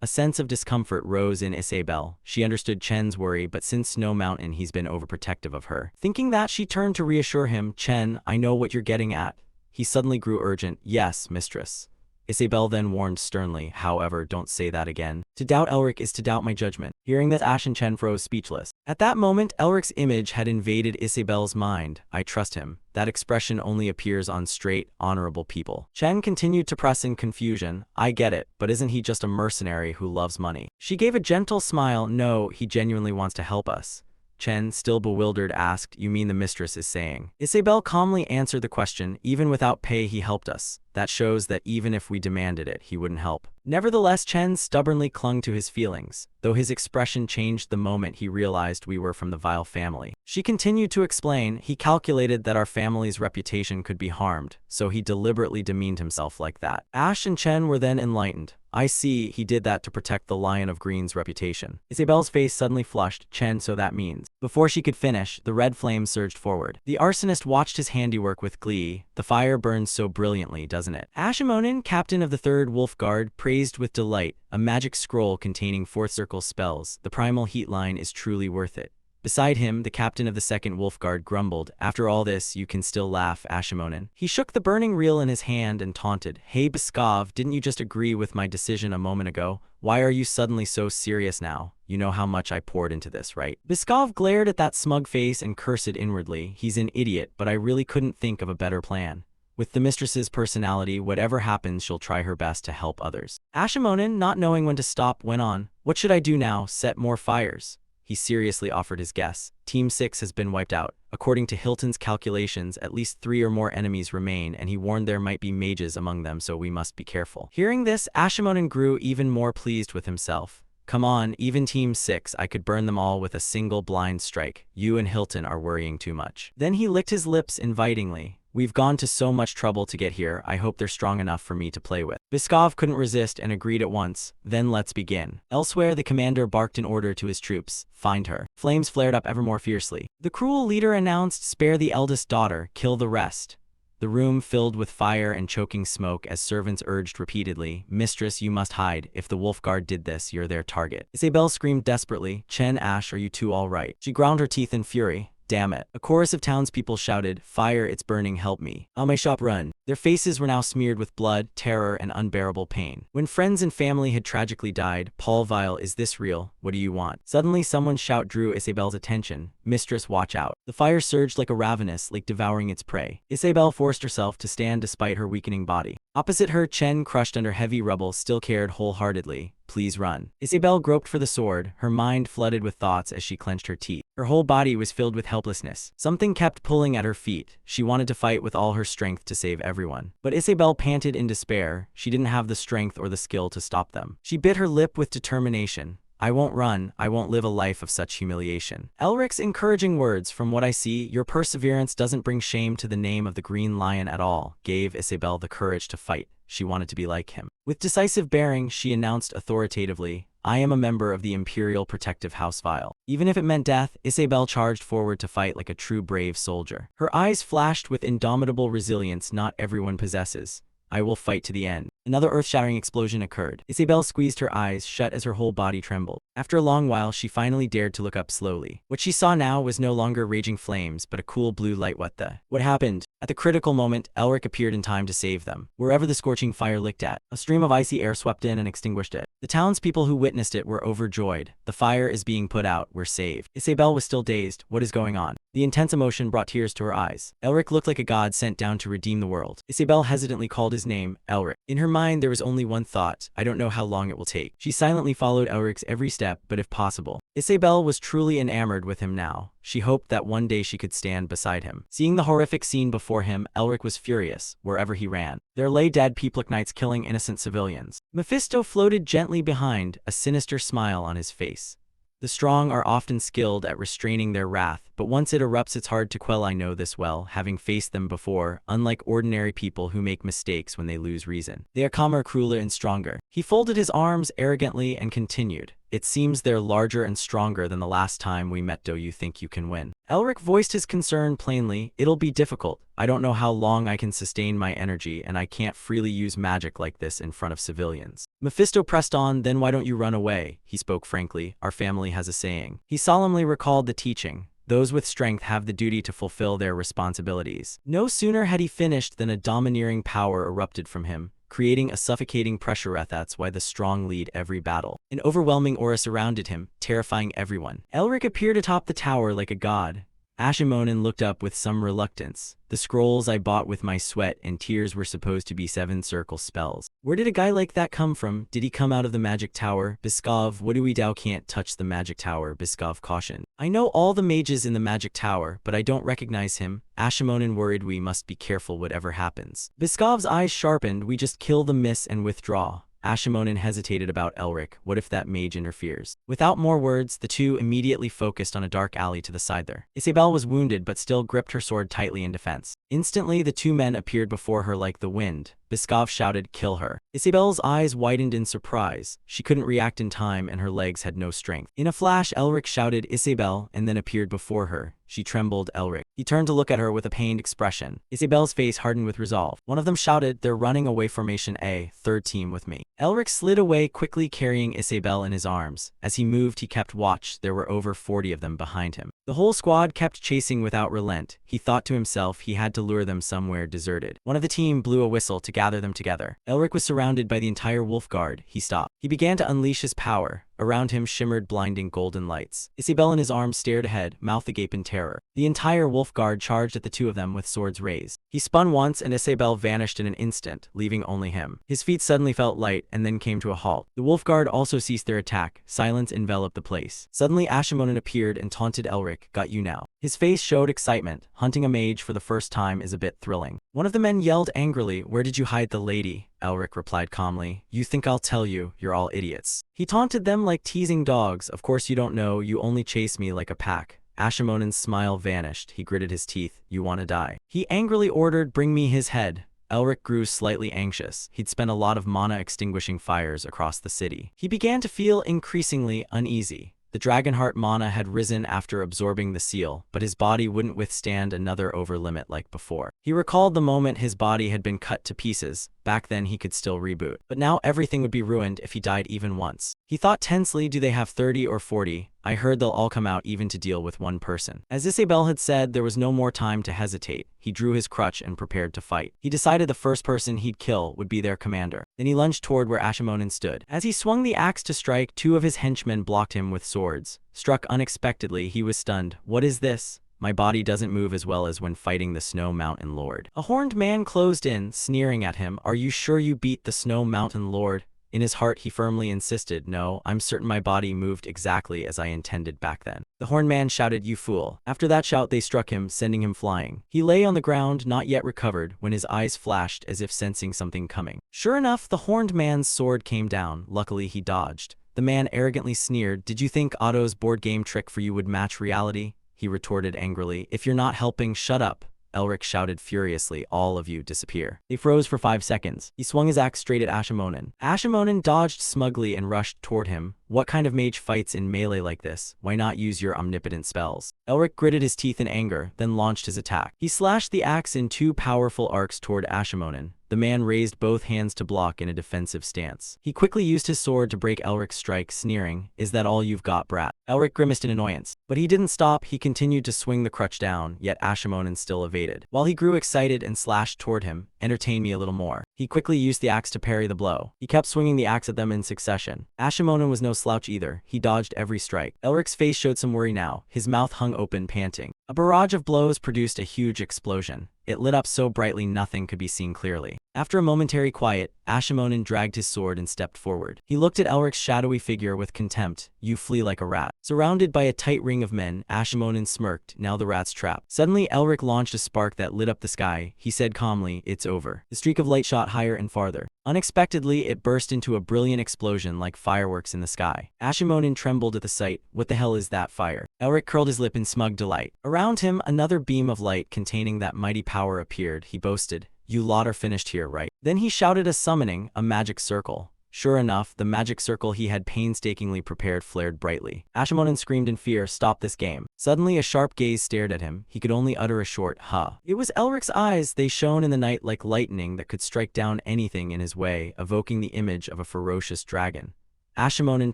A sense of discomfort rose in Isabel. She understood Chen's worry, but since Snow Mountain, he's been overprotective of her. Thinking that, she turned to reassure him, "Chen, I know what you're getting at." He suddenly grew urgent. "Yes, mistress." Isabel then warned sternly, "However, don't say that again. To doubt Elric is to doubt my judgment." Hearing this, Ash and Chen froze speechless. At that moment, Elric's image had invaded Isabel's mind. "I trust him." That expression only appears on straight, honorable people. Chen continued to press in confusion. "I get it, but isn't he just a mercenary who loves money?" She gave a gentle smile. "No, he genuinely wants to help us." Chen, still bewildered, asked, "You mean the mistress is saying?" Isabel calmly answered the question, "Even without pay, he helped us. That shows that even if we demanded it, he wouldn't help." Nevertheless, Chen stubbornly clung to his feelings, though his expression changed the moment he realized we were from the Vile family. She continued to explain, "He calculated that our family's reputation could be harmed, so he deliberately demeaned himself like that." Ash and Chen were then enlightened. "I see, he did that to protect the Lion of Green's reputation." Isabel's face suddenly flushed. "Chen, so that means..." Before she could finish, the red flames surged forward. The arsonist watched his handiwork with glee. "The fire burns so brilliantly, doesn't it?" Ashimonin, captain of the 3rd Wolf Guard, praised with delight. "A magic scroll containing 4th circle spells. The primal heat line is truly worth it." Beside him, the captain of the 2nd Wolf Guard grumbled, "After all this, you can still laugh, Ashimonin." He shook the burning reel in his hand and taunted, "Hey Biskov, didn't you just agree with my decision a moment ago? Why are you suddenly so serious now? You know how much I poured into this, right?" Biskov glared at that smug face and cursed inwardly. "He's an idiot, but I really couldn't think of a better plan. With the mistress's personality, whatever happens, she'll try her best to help others." Ashimonin, not knowing when to stop, went on, "What should I do now? Set more fires?" He seriously offered his guess. Team 6 has been wiped out. According to Hilton's calculations, at least 3 or more enemies remain, and he warned there might be mages among them, so we must be careful. Hearing this, Ashimonin grew even more pleased with himself. "Come on, even Team 6, I could burn them all with a single blind strike. You and Hilton are worrying too much." Then he licked his lips invitingly. "We've gone to so much trouble to get here. I hope they're strong enough for me to play with." Biskov couldn't resist and agreed at once. "Then let's begin." Elsewhere, the commander barked an order to his troops. "Find her." Flames flared up ever more fiercely. The cruel leader announced, "Spare the eldest daughter, kill the rest." The room filled with fire and choking smoke as servants urged repeatedly, "Mistress, you must hide. If the Wolf Guard did this, you're their target." Isabel screamed desperately, "Chen, Ash, are you two all right?" She ground her teeth in fury. "Damn it." A chorus of townspeople shouted, "Fire, it's burning, help me." "On my shop, run." Their faces were now smeared with blood, terror, and unbearable pain. When friends and family had tragically died, Paul Vile, "Is this real? What do you want?" Suddenly, someone's shout drew Isabel's attention. "Mistress, watch out." The fire surged like a ravenous lake devouring its prey. Isabel forced herself to stand despite her weakening body. Opposite her, Chen, crushed under heavy rubble, still cared wholeheartedly. "Please run." Isabel groped for the sword, her mind flooded with thoughts as she clenched her teeth. Her whole body was filled with helplessness. Something kept pulling at her feet. She wanted to fight with all her strength to save everyone. But Isabel panted in despair. She didn't have the strength or the skill to stop them. She bit her lip with determination. "I won't run. I won't live a life of such humiliation." Elric's encouraging words, "From what I see, your perseverance doesn't bring shame to the name of the Green Lion at all," gave Isabel the courage to fight. She wanted to be like him. With decisive bearing, she announced authoritatively, I am a member of the Imperial Protective House File. Even if it meant death, Isabel charged forward to fight like a true brave soldier. Her eyes flashed with indomitable resilience not everyone possesses. I will fight to the end. Another earth-shattering explosion occurred. Isabel squeezed her eyes shut as her whole body trembled. After a long while, she finally dared to look up slowly. What she saw now was no longer raging flames, but a cool blue light. What happened? At the critical moment, Elric appeared in time to save them. Wherever the scorching fire licked at, a stream of icy air swept in and extinguished it. The townspeople who witnessed it were overjoyed. The fire is being put out, we're saved. Isabel was still dazed. What is going on? The intense emotion brought tears to her eyes. Elric looked like a god sent down to redeem the world. Isabel hesitantly called his name, Elric. In her mind, there was only one thought: I don't know how long it will take. She silently followed Elric's every step, but if possible. Isabel was truly enamored with him now. She hoped that one day she could stand beside him. Seeing the horrific scene before him, Elric was furious. Wherever he ran, there lay dead people knights killing innocent civilians. Mephisto floated gently behind, a sinister smile on his face. The strong are often skilled at restraining their wrath, but once it erupts it's hard to quell. I know this well, having faced them before. Unlike ordinary people who make mistakes when they lose reason, they are calmer, crueler, and stronger. He folded his arms arrogantly and continued. It seems they're larger and stronger than the last time we met. Do you think you can win? Elric voiced his concern plainly. It'll be difficult. I don't know how long I can sustain my energy, and I can't freely use magic like this in front of civilians. Mephisto pressed on. Then why don't you run away? He spoke frankly. Our family has a saying. He solemnly recalled the teaching. Those with strength have the duty to fulfill their responsibilities. No sooner had he finished than a domineering power erupted from him, creating a suffocating pressure. That's why the strong lead every battle. An overwhelming aura surrounded him, terrifying everyone. Elric appeared atop the tower like a god. Ashimonin looked up with some reluctance. The scrolls I bought with my sweat and tears were supposed to be 7 circle spells. Where did a guy like that come from? Did he come out of the magic tower? Biskov, what do we do? Can't touch the magic tower, Biskov cautioned. I know all the mages in the magic tower, but I don't recognize him. Ashimonin worried. We must be careful whatever happens. Biskov's eyes sharpened. We just kill the miss and withdraw. Ashimonin hesitated about Elric. What if that mage interferes? Without more words, the two immediately focused on a dark alley to the side there. Isabel was wounded but still gripped her sword tightly in defense. Instantly, the two men appeared before her like the wind. Biskov shouted, "Kill her." Isabel's eyes widened in surprise. She couldn't react in time and her legs had no strength. In a flash, Elric shouted, "Isabel," and then appeared before her. She trembled. Elric. He turned to look at her with a pained expression. Isabel's face hardened with resolve. One of them shouted, "They're running away. Formation A, third team with me." Elric slid away quickly, carrying Isabel in his arms. As he moved, he kept watch. There were over 40 of them behind him. The whole squad kept chasing without relent. He thought to himself he had to lure them somewhere deserted. One of the team blew a whistle to gather them together. Elric was surrounded by the entire wolf guard. He stopped. He began to unleash his power. Around him shimmered blinding golden lights. Isabel in his arms stared ahead, mouth agape in terror. The entire wolf guard charged at the two of them with swords raised. He spun once and Isabel vanished in an instant, leaving only him. His feet suddenly felt light and then came to a halt. The wolf guard also ceased their attack. Silence enveloped the place. Suddenly Ashimonin appeared and taunted Elric. "Got you now." His face showed excitement. Hunting a mage for the first time is a bit thrilling. One of the men yelled angrily, "Where did you hide the lady?" Elric replied calmly, "You think I'll tell you? You're all idiots." He taunted them like teasing dogs. "Of course you don't know, you only chase me like a pack." Ashimonin's smile vanished. He gritted his teeth. "You wanna die?" He angrily ordered, "Bring me his head." Elric grew slightly anxious. He'd spent a lot of mana extinguishing fires across the city. He began to feel increasingly uneasy. The Dragonheart mana had risen after absorbing the seal, but his body wouldn't withstand another overlimit like before. He recalled the moment his body had been cut to pieces. Back then he could still reboot. But now everything would be ruined if he died even once. He thought tensely, do they have 30 or 40? I heard they'll all come out even to deal with one person. As Isabel had said, there was no more time to hesitate. He drew his crutch and prepared to fight. He decided the first person he'd kill would be their commander. Then he lunged toward where Ashimonin stood. As he swung the axe to strike, two of his henchmen blocked him with swords. Struck unexpectedly, he was stunned. What is this? My body doesn't move as well as when fighting the Snow Mountain Lord. A horned man closed in, sneering at him. Are you sure you beat the Snow Mountain Lord? In his heart, he firmly insisted, no, I'm certain my body moved exactly as I intended back then. The horned man shouted, you fool. After that shout, they struck him, sending him flying. He lay on the ground, not yet recovered, when his eyes flashed as if sensing something coming. Sure enough, the horned man's sword came down. Luckily, he dodged. The man arrogantly sneered, did you think Otto's board game trick for you would match reality? He retorted angrily, if you're not helping, shut up. Elric shouted furiously, all of you disappear. They froze for 5 seconds. He swung his axe straight at Ashimonin. Ashimonin dodged smugly and rushed toward him. What kind of mage fights in melee like this? Why not use your omnipotent spells? Elric gritted his teeth in anger, then launched his attack. He slashed the axe in 2 powerful arcs toward Ashamonen. The man raised both hands to block in a defensive stance. He quickly used his sword to break Elric's strike, sneering, "Is that all you've got, brat?" Elric grimaced in annoyance. But he didn't stop. He continued to swing the crutch down, yet Ashamonen still evaded. While he grew excited and slashed toward him, "Entertain me a little more." He quickly used the axe to parry the blow. He kept swinging the axe at them in succession. Ashamonen was no slouch either. He dodged every strike. Elric's face showed some worry now. His mouth hung open, panting. A barrage of blows produced a huge explosion. It lit up so brightly nothing could be seen clearly. After a momentary quiet, Ashamonen dragged his sword and stepped forward. He looked at Elric's shadowy figure with contempt. "You flee like a rat." Surrounded by a tight ring of men, Ashamonen smirked. Now the rat's trapped. Suddenly, Elric launched a spark that lit up the sky. He said calmly, "It's over." The streak of light shot higher and farther. Unexpectedly, it burst into a brilliant explosion like fireworks in the sky. Ashamonen trembled at the sight. "What the hell is that fire?" Elric curled his lip in smug delight. Around him, another beam of light containing that mighty power appeared. He boasted, "You lot are finished here, right?" Then he shouted a summoning, a magic circle. Sure enough, the magic circle he had painstakingly prepared flared brightly. Ashamonen screamed in fear, "Stop this game." Suddenly a sharp gaze stared at him. He could only utter a short, "Huh." It was Elric's eyes. They shone in the night like lightning that could strike down anything in his way, evoking the image of a ferocious dragon. Ashamonen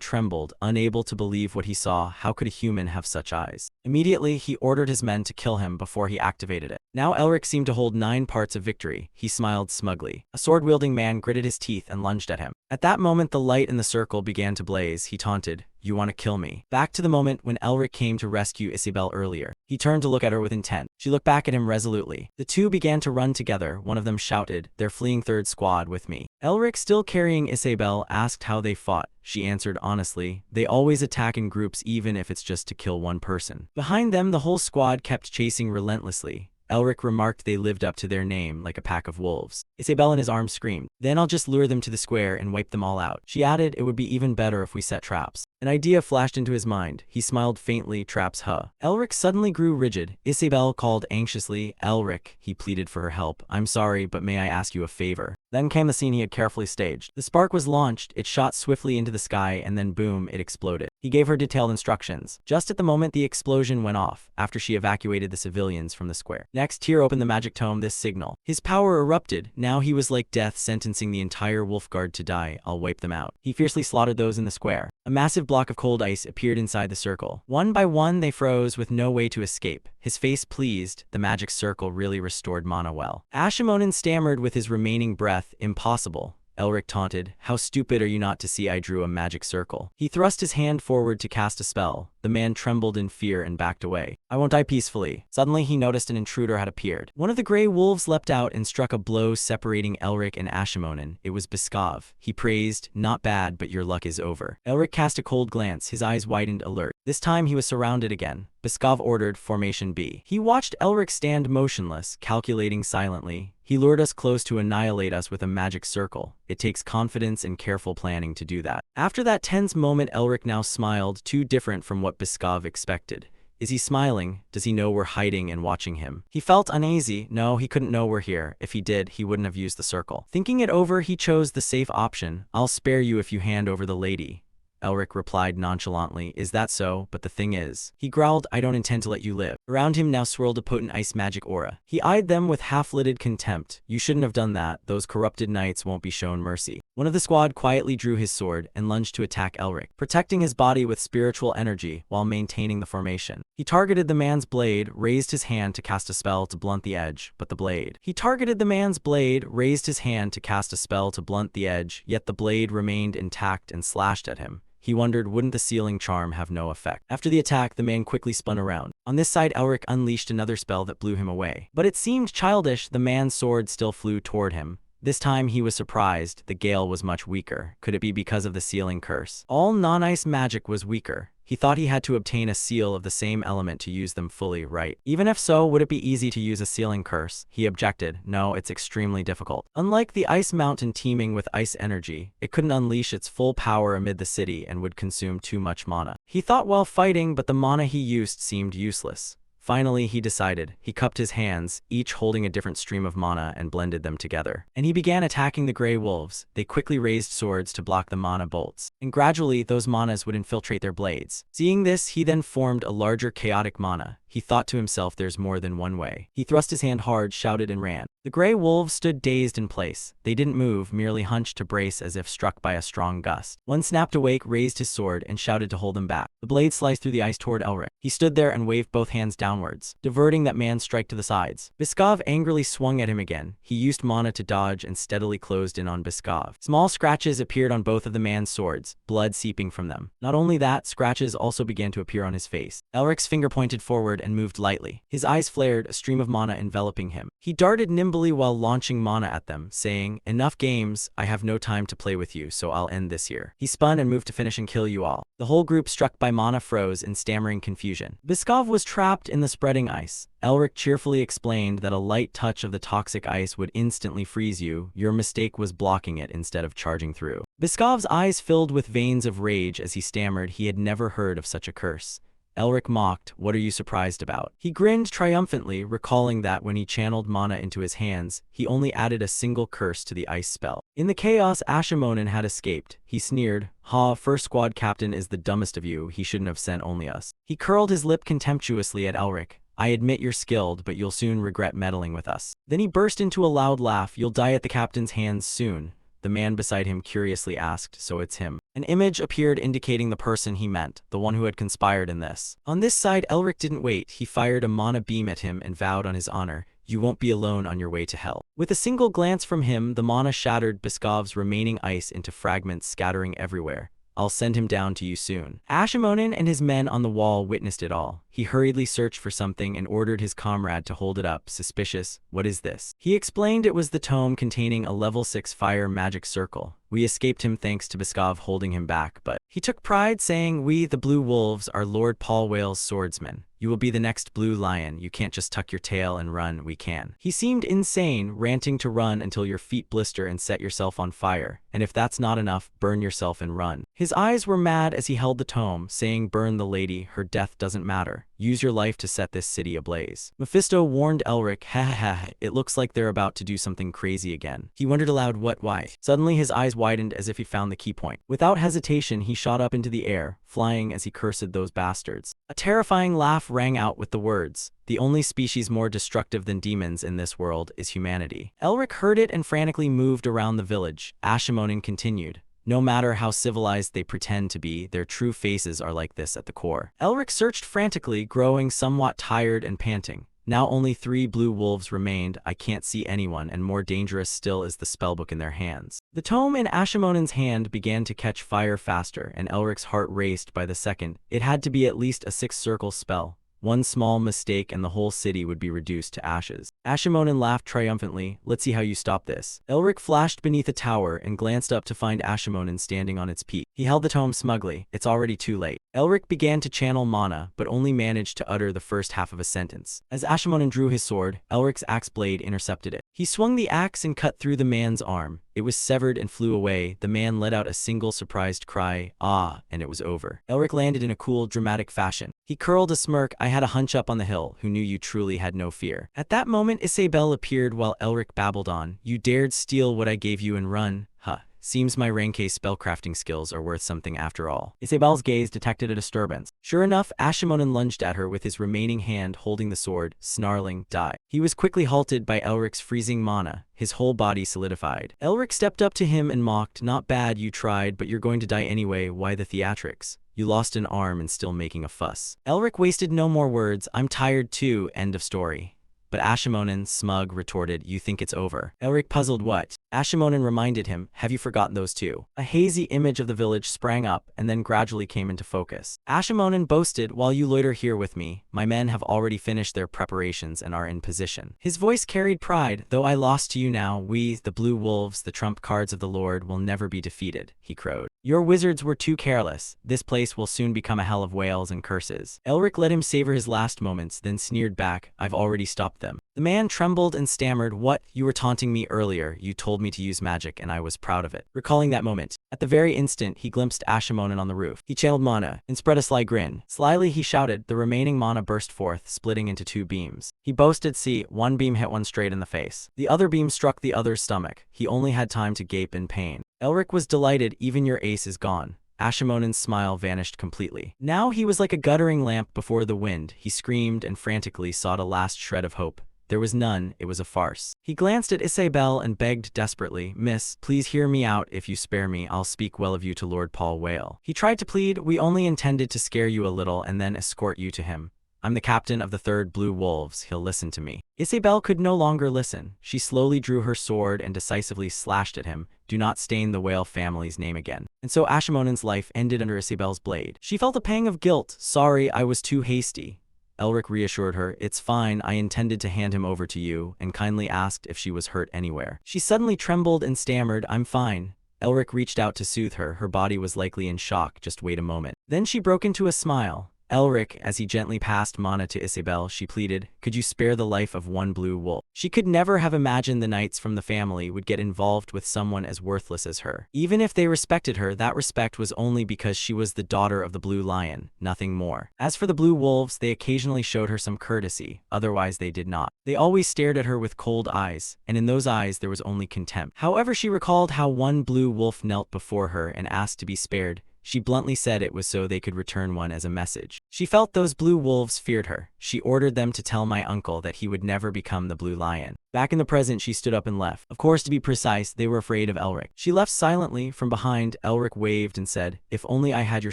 trembled, unable to believe what he saw. How could a human have such eyes? Immediately, he ordered his men to kill him before he activated it. Now Elric seemed to hold 9 parts of victory. He smiled smugly. A sword-wielding man gritted his teeth and lunged at him. At that moment, the light in the circle began to blaze. He taunted, "You want to kill me?" Back to the moment when Elric came to rescue Isabel earlier. He turned to look at her with intent. She looked back at him resolutely. The two began to run together. One of them shouted, "They're fleeing third squad with me." Elric, still carrying Isabel, asked how they fought. She answered honestly, "They always attack in groups even if it's just to kill one person." Behind them, the whole squad kept chasing relentlessly. Elric remarked they lived up to their name like a pack of wolves. Isabel in his arms screamed, "Then I'll just lure them to the square and wipe them all out." She added, "It would be even better if we set traps." An idea flashed into his mind. He smiled faintly, "Traps, huh?" Elric suddenly grew rigid. Isabel called anxiously, "Elric," he pleaded for her help. "I'm sorry, but may I ask you a favor?" Then came the scene he had carefully staged. The spark was launched, it shot swiftly into the sky, and then boom, it exploded. He gave her detailed instructions. Just at the moment the explosion went off, after she evacuated the civilians from the square. Next, Tyr opened the magic tome, this signal. His power erupted. Now he was like death, sentencing the entire wolf guard to die. "I'll wipe them out." He fiercely slaughtered those in the square. A massive block of cold ice appeared inside the circle. One by one they froze with no way to escape. His face pleased. The magic circle really restored mana well. Ashamonen stammered with his remaining breath, "Impossible." Elric taunted, "How stupid are you not to see I drew a magic circle?" He thrust his hand forward to cast a spell. The man trembled in fear and backed away. "I won't die peacefully." Suddenly he noticed an intruder had appeared. One of the gray wolves leapt out and struck a blow separating Elric and Ashamonen. It was Biskov. He praised, "Not bad, but your luck is over." Elric cast a cold glance. His eyes widened, alert. This time he was surrounded again. Biskov ordered, "Formation B." He watched Elric stand motionless, calculating silently. "He lured us close to annihilate us with a magic circle. It takes confidence and careful planning to do that." After that tense moment, Elric now smiled, too different from what Biskov expected. Is he smiling? Does he know we're hiding and watching him? He felt uneasy. No, he couldn't know we're here. If he did, he wouldn't have used the circle. Thinking it over, he chose the safe option. "I'll spare you if you hand over the lady." Elric replied nonchalantly, "Is that so? But the thing is," he growled, "I don't intend to let you live." Around him now swirled a potent ice magic aura. He eyed them with half-lidded contempt. "You shouldn't have done that. Those corrupted knights won't be shown mercy." One of the squad quietly drew his sword and lunged to attack Elric, protecting his body with spiritual energy while maintaining the formation. He targeted the man's blade, raised his hand to cast a spell to blunt the edge, but the blade. He targeted the man's blade, raised his hand to cast a spell to blunt the edge, yet the blade remained intact and slashed at him. He wondered, wouldn't the sealing charm have no effect? After the attack, the man quickly spun around. On this side, Elric unleashed another spell that blew him away. But it seemed childish. The man's sword still flew toward him. This time he was surprised. The gale was much weaker. Could it be because of the sealing curse? All non-ice magic was weaker. He thought he had to obtain a seal of the same element to use them fully, right? Even if so, would it be easy to use a sealing curse? He objected. No, it's extremely difficult. Unlike the ice mountain teeming with ice energy, it couldn't unleash its full power amid the city and would consume too much mana. He thought while fighting, but the mana he used seemed useless. Finally, he decided. He cupped his hands, each holding a different stream of mana, and blended them together. And he began attacking the gray wolves. They quickly raised swords to block the mana bolts, and gradually those manas would infiltrate their blades. Seeing this, he then formed a larger chaotic mana. He thought to himself, there's more than one way. He thrust his hand hard, shouted, and ran. The gray wolves stood dazed in place. They didn't move, merely hunched to brace as if struck by a strong gust. One snapped awake, raised his sword, and shouted to hold them back. The blade sliced through the ice toward Elric. He stood there and waved both hands downwards, diverting that man's strike to the sides. Biskov angrily swung at him again. He used mana to dodge and steadily closed in on Biskov. Small scratches appeared on both of the man's swords, blood seeping from them. Not only that, scratches also began to appear on his face. Elric's finger pointed forward and moved lightly. His eyes flared, a stream of mana enveloping him. He darted nimbly while launching mana at them, saying, "Enough games, I have no time to play with you, so I'll end this here." He spun and moved to finish and kill you all. The whole group, struck by mana, froze in stammering confusion. Biskov was trapped in the spreading ice. Elric cheerfully explained that a light touch of the toxic ice would instantly freeze you. Your mistake was blocking it instead of charging through. Biskov's eyes filled with veins of rage as he stammered he had never heard of such a curse. Elric mocked, "What are you surprised about?" He grinned triumphantly, recalling that when he channeled mana into his hands, he only added a single curse to the ice spell. In the chaos, Ashamonen had escaped. He sneered, "Ha, first squad captain is the dumbest of you. He shouldn't have sent only us." He curled his lip contemptuously at Elric. "I admit you're skilled, but you'll soon regret meddling with us." Then he burst into a loud laugh. "You'll die at the captain's hands soon." The man beside him curiously asked, "So it's him?" An image appeared indicating the person he meant, the one who had conspired in this. On this side, Elric didn't wait. He fired a mana beam at him and vowed on his honor, "You won't be alone on your way to hell." With a single glance from him, the mana shattered Biskov's remaining ice into fragments, scattering everywhere. "I'll send him down to you soon." Ashamonen and his men on the wall witnessed it all. He hurriedly searched for something and ordered his comrade to hold it up, suspicious. "What is this?" He explained it was the tome containing a level 6 fire magic circle. "We escaped him thanks to Biskov holding him back, but..." He took pride, saying, "We, the Blue Wolves, are Lord Paul Whale's swordsmen. You will be the next Blue Lion. You can't just tuck your tail and run, we can." He seemed insane, ranting to run until your feet blister and set yourself on fire, and if that's not enough, burn yourself and run. His eyes were mad as he held the tome, saying, "Burn the lady, her death doesn't matter. Use your life to set this city ablaze." Mephisto warned Elric, "Ha, it looks like they're about to do something crazy again." He wondered aloud, "What, why?" Suddenly his eyes widened as if he found the key point. Without hesitation, he shot up into the air, flying as he cursed those bastards. A terrifying laugh rang out with the words, "The only species more destructive than demons in this world is humanity." Elric heard it and frantically moved around the village. Ashamonen continued, "No matter how civilized they pretend to be, their true faces are like this at the core." Elric searched frantically, growing somewhat tired and panting. Now only 3 blue wolves remained. "I can't see anyone, and more dangerous still is the spellbook in their hands." The tome in Ashamonen's hand began to catch fire faster, and Elric's heart raced by the second. It had to be at least a 6-circle spell. One small mistake and the whole city would be reduced to ashes. Ashamonen laughed triumphantly. "Let's see how you stop this." Elric flashed beneath a tower and glanced up to find Ashamonen standing on its peak. He held the tome smugly. "It's already too late." Elric began to channel mana, but only managed to utter the first half of a sentence. As Ashamonen drew his sword, Elric's axe blade intercepted it. He swung the axe and cut through the man's arm. It was severed and flew away. The man let out a single surprised cry, "Ah," and it was over. Elric landed in a cool, dramatic fashion. He curled a smirk. "I had a hunch up on the hill. Who knew you truly had no fear?" At that moment, Isabel appeared while Elric babbled on. "You dared steal what I gave you and run? Huh. Seems my Rankay spellcrafting skills are worth something after all." Isabel's gaze detected a disturbance. Sure enough, Ashamonen lunged at her with his remaining hand holding the sword, snarling, "Die." He was quickly halted by Elric's freezing mana. His whole body solidified. Elric stepped up to him and mocked, "Not bad, you tried, but you're going to die anyway. Why the theatrics? You lost an arm and still making a fuss." Elric wasted no more words. "I'm tired too, end of story." But Ashamonen, smug, retorted, "You think it's over." Elric puzzled, "What?" Ashamonen reminded him, "Have you forgotten those two?" A hazy image of the village sprang up and then gradually came into focus. Ashamonen boasted, "While you loiter here with me, my men have already finished their preparations and are in position." His voice carried pride. "Though I lost to you now, we, the Blue Wolves, the trump cards of the Lord, will never be defeated," he crowed. "Your wizards were too careless. This place will soon become a hell of wails and curses." Elric let him savor his last moments, then sneered back, "I've already stopped them." The man trembled and stammered, "What? You were taunting me earlier. You told me to use magic and I was proud of it." Recalling that moment, at the very instant he glimpsed Ashamonen on the roof. He channeled mana and spread a sly grin. Slyly he shouted. The remaining mana burst forth, splitting into two beams. He boasted, "See, one beam hit one straight in the face. The other beam struck the other's stomach." He only had time to gape in pain. Elric was delighted. "Even your ace is gone." Ashamonen's smile vanished completely. Now he was like a guttering lamp before the wind. He screamed and frantically sought a last shred of hope. There was none. It was a farce. He glanced at Isabel and begged desperately, "Miss, please hear me out. If you spare me, I'll speak well of you to Lord Paul Whale." He tried to plead, "We only intended to scare you a little and then escort you to him. I'm the captain of the 3rd Blue Wolves. He'll listen to me." Isabel could no longer listen. She slowly drew her sword and decisively slashed at him. "Do not stain the Whale family's name again." And so Ashamonen's life ended under Isabel's blade. She felt a pang of guilt. "Sorry, I was too hasty." Elric reassured her, "It's fine, I intended to hand him over to you," and kindly asked if she was hurt anywhere. She suddenly trembled and stammered, "I'm fine." Elric reached out to soothe her. Her body was likely in shock. "Just wait a moment." Then she broke into a smile. Elric, as he gently passed mana to Isabel, she pleaded, "Could you spare the life of one blue wolf?" She could never have imagined the knights from the family would get involved with someone as worthless as her. Even if they respected her, that respect was only because she was the daughter of the Blue Lion, nothing more. As for the Blue Wolves, they occasionally showed her some courtesy, otherwise they did not. They always stared at her with cold eyes, and in those eyes there was only contempt. However, she recalled how one blue wolf knelt before her and asked to be spared. She bluntly said it was so they could return one as a message. She felt those blue wolves feared her. She ordered them to tell my uncle that he would never become the Blue Lion. Back in the present, she stood up and left. Of course, to be precise, they were afraid of Elric. She left silently. From behind, Elric waved and said, "If only I had your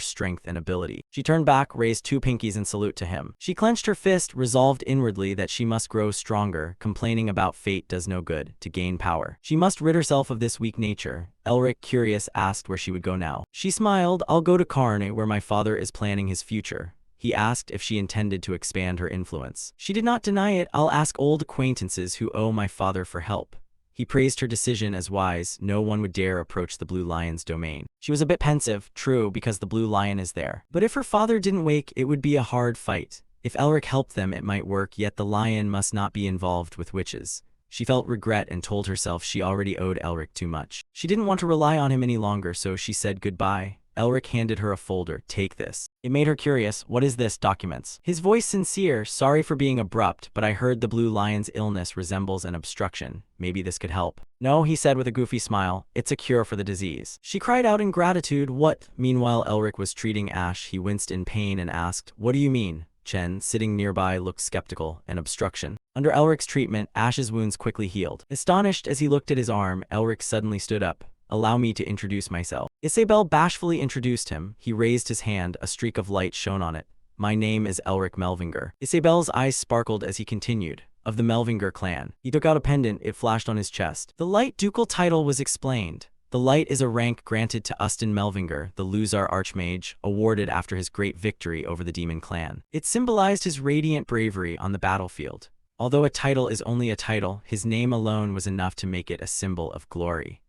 strength and ability." She turned back, raised two pinkies in salute to him. She clenched her fist, resolved inwardly that she must grow stronger. Complaining about fate does no good. To gain power, she must rid herself of this weak nature. Elric, curious, asked where she would go now. She smiled. "I'll go to Karne, where my father is planning his future." He asked if she intended to expand her influence. She did not deny it. "I'll ask old acquaintances who owe my father for help." He praised her decision as wise. No one would dare approach the Blue Lion's domain. She was a bit pensive, true, because the Blue Lion is there. But if her father didn't wake, it would be a hard fight. If Elric helped them, it might work, yet the lion must not be involved with witches. She felt regret and told herself she already owed Elric too much. She didn't want to rely on him any longer, so she said goodbye. Elric handed her a folder. "Take this." It made her curious. "What is this?" "Documents." His voice sincere. "Sorry for being abrupt, but I heard the Blue Lion's illness resembles an obstruction. Maybe this could help." "No," he said with a goofy smile. "It's a cure for the disease." She cried out in gratitude. "What?" Meanwhile, Elric was treating Ash. He winced in pain and asked, "What do you mean?" Chen, sitting nearby, looked skeptical. "An obstruction." Under Elric's treatment, Ash's wounds quickly healed. Astonished as he looked at his arm, Elric suddenly stood up. "Allow me to introduce myself." Isabel bashfully introduced him. He raised his hand. A streak of light shone on it. "My name is Elric Melvinger." Isabel's eyes sparkled as he continued. "Of the Melvinger clan." He took out a pendant. It flashed on his chest. The light ducal title was explained. The light is a rank granted to Ustin Melvinger, the Luzar Archmage, awarded after his great victory over the demon clan. It symbolized his radiant bravery on the battlefield. Although a title is only a title, his name alone was enough to make it a symbol of glory.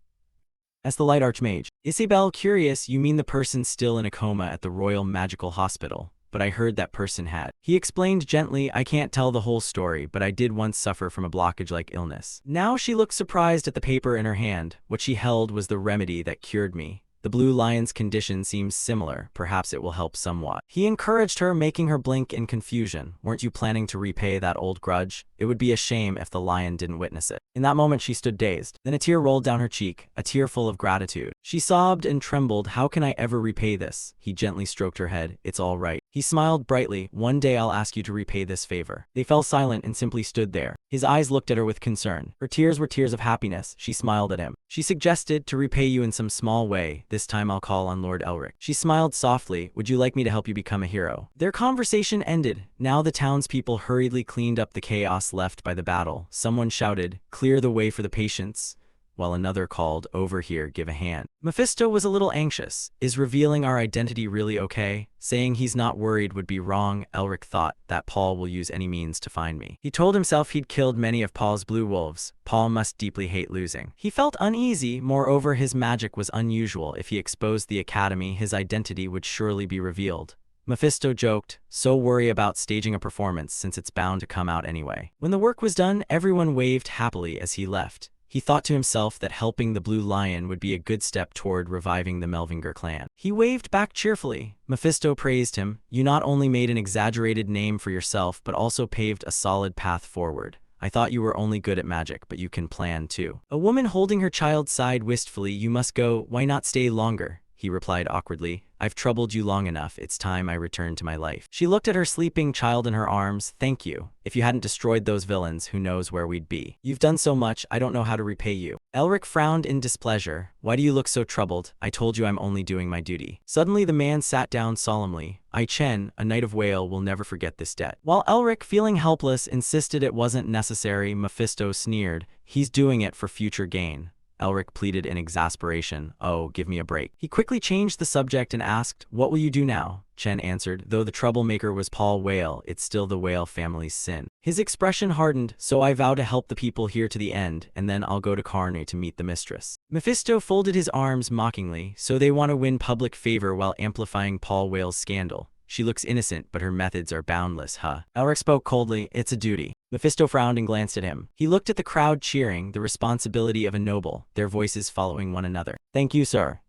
As the Light Archmage. Isabel, curious, "You mean the person still in a coma at the Royal Magical Hospital? But I heard that person had." He explained gently, "I can't tell the whole story, but I did once suffer from a blockage-like illness." Now she looked surprised at the paper in her hand. What she held was the remedy that cured me. The Blue Lion's condition seems similar. Perhaps it will help somewhat. He encouraged her, making her blink in confusion. "Weren't you planning to repay that old grudge? It would be a shame if the lion didn't witness it." In that moment she stood dazed. Then a tear rolled down her cheek, a tear full of gratitude. She sobbed and trembled. "How can I ever repay this?" He gently stroked her head. "It's all right." He smiled brightly. "One day I'll ask you to repay this favor." They fell silent and simply stood there. His eyes looked at her with concern. Her tears were tears of happiness. She smiled at him. She suggested, "To repay you in some small way, this time I'll call on Lord Elric." She smiled softly. "Would you like me to help you become a hero?" Their conversation ended. Now the townspeople hurriedly cleaned up the chaos left by the battle. Someone shouted, "Clear the way for the patients," while another called, "Over here, give a hand." Mephisto was a little anxious. "Is revealing our identity really okay?" Saying he's not worried would be wrong. Elric thought that Paul will use any means to find me. He told himself he'd killed many of Paul's blue wolves. Paul must deeply hate losing. He felt uneasy. Moreover, his magic was unusual. If he exposed the academy, his identity would surely be revealed. Mephisto joked, so worry about staging a performance since it's bound to come out anyway. When the work was done, everyone waved happily as he left. He thought to himself that helping the Blue Lion would be a good step toward reviving the Melvinger clan. He waved back cheerfully. Mephisto praised him. You not only made an exaggerated name for yourself, but also paved a solid path forward. I thought you were only good at magic, but you can plan too. A woman holding her child sighed wistfully. You must go. Why not stay longer? He replied awkwardly. I've troubled you long enough. It's time I return to my life. She looked at her sleeping child in her arms. Thank you. If you hadn't destroyed those villains, who knows where we'd be. You've done so much, I don't know how to repay you. Elric frowned in displeasure. Why do you look so troubled? I told you I'm only doing my duty. Suddenly the man sat down solemnly. I Chen, a knight of Whale, will never forget this debt. While Elric, feeling helpless, insisted it wasn't necessary, Mephisto sneered. He's doing it for future gain. Elric pleaded in exasperation. Oh, give me a break. He quickly changed the subject and asked, what will you do now? Chen answered, though the troublemaker was Paul Whale, it's still the Whale family's sin. His expression hardened, so I vow to help the people here to the end, and then I'll go to Karne to meet the mistress. Mephisto folded his arms mockingly, so they want to win public favor while amplifying Paul Whale's scandal. She looks innocent, but her methods are boundless, huh? Elric spoke coldly, it's a duty. Mephisto frowned and glanced at him. He looked at the crowd cheering, the responsibility of a noble, their voices following one another. Thank you, sir.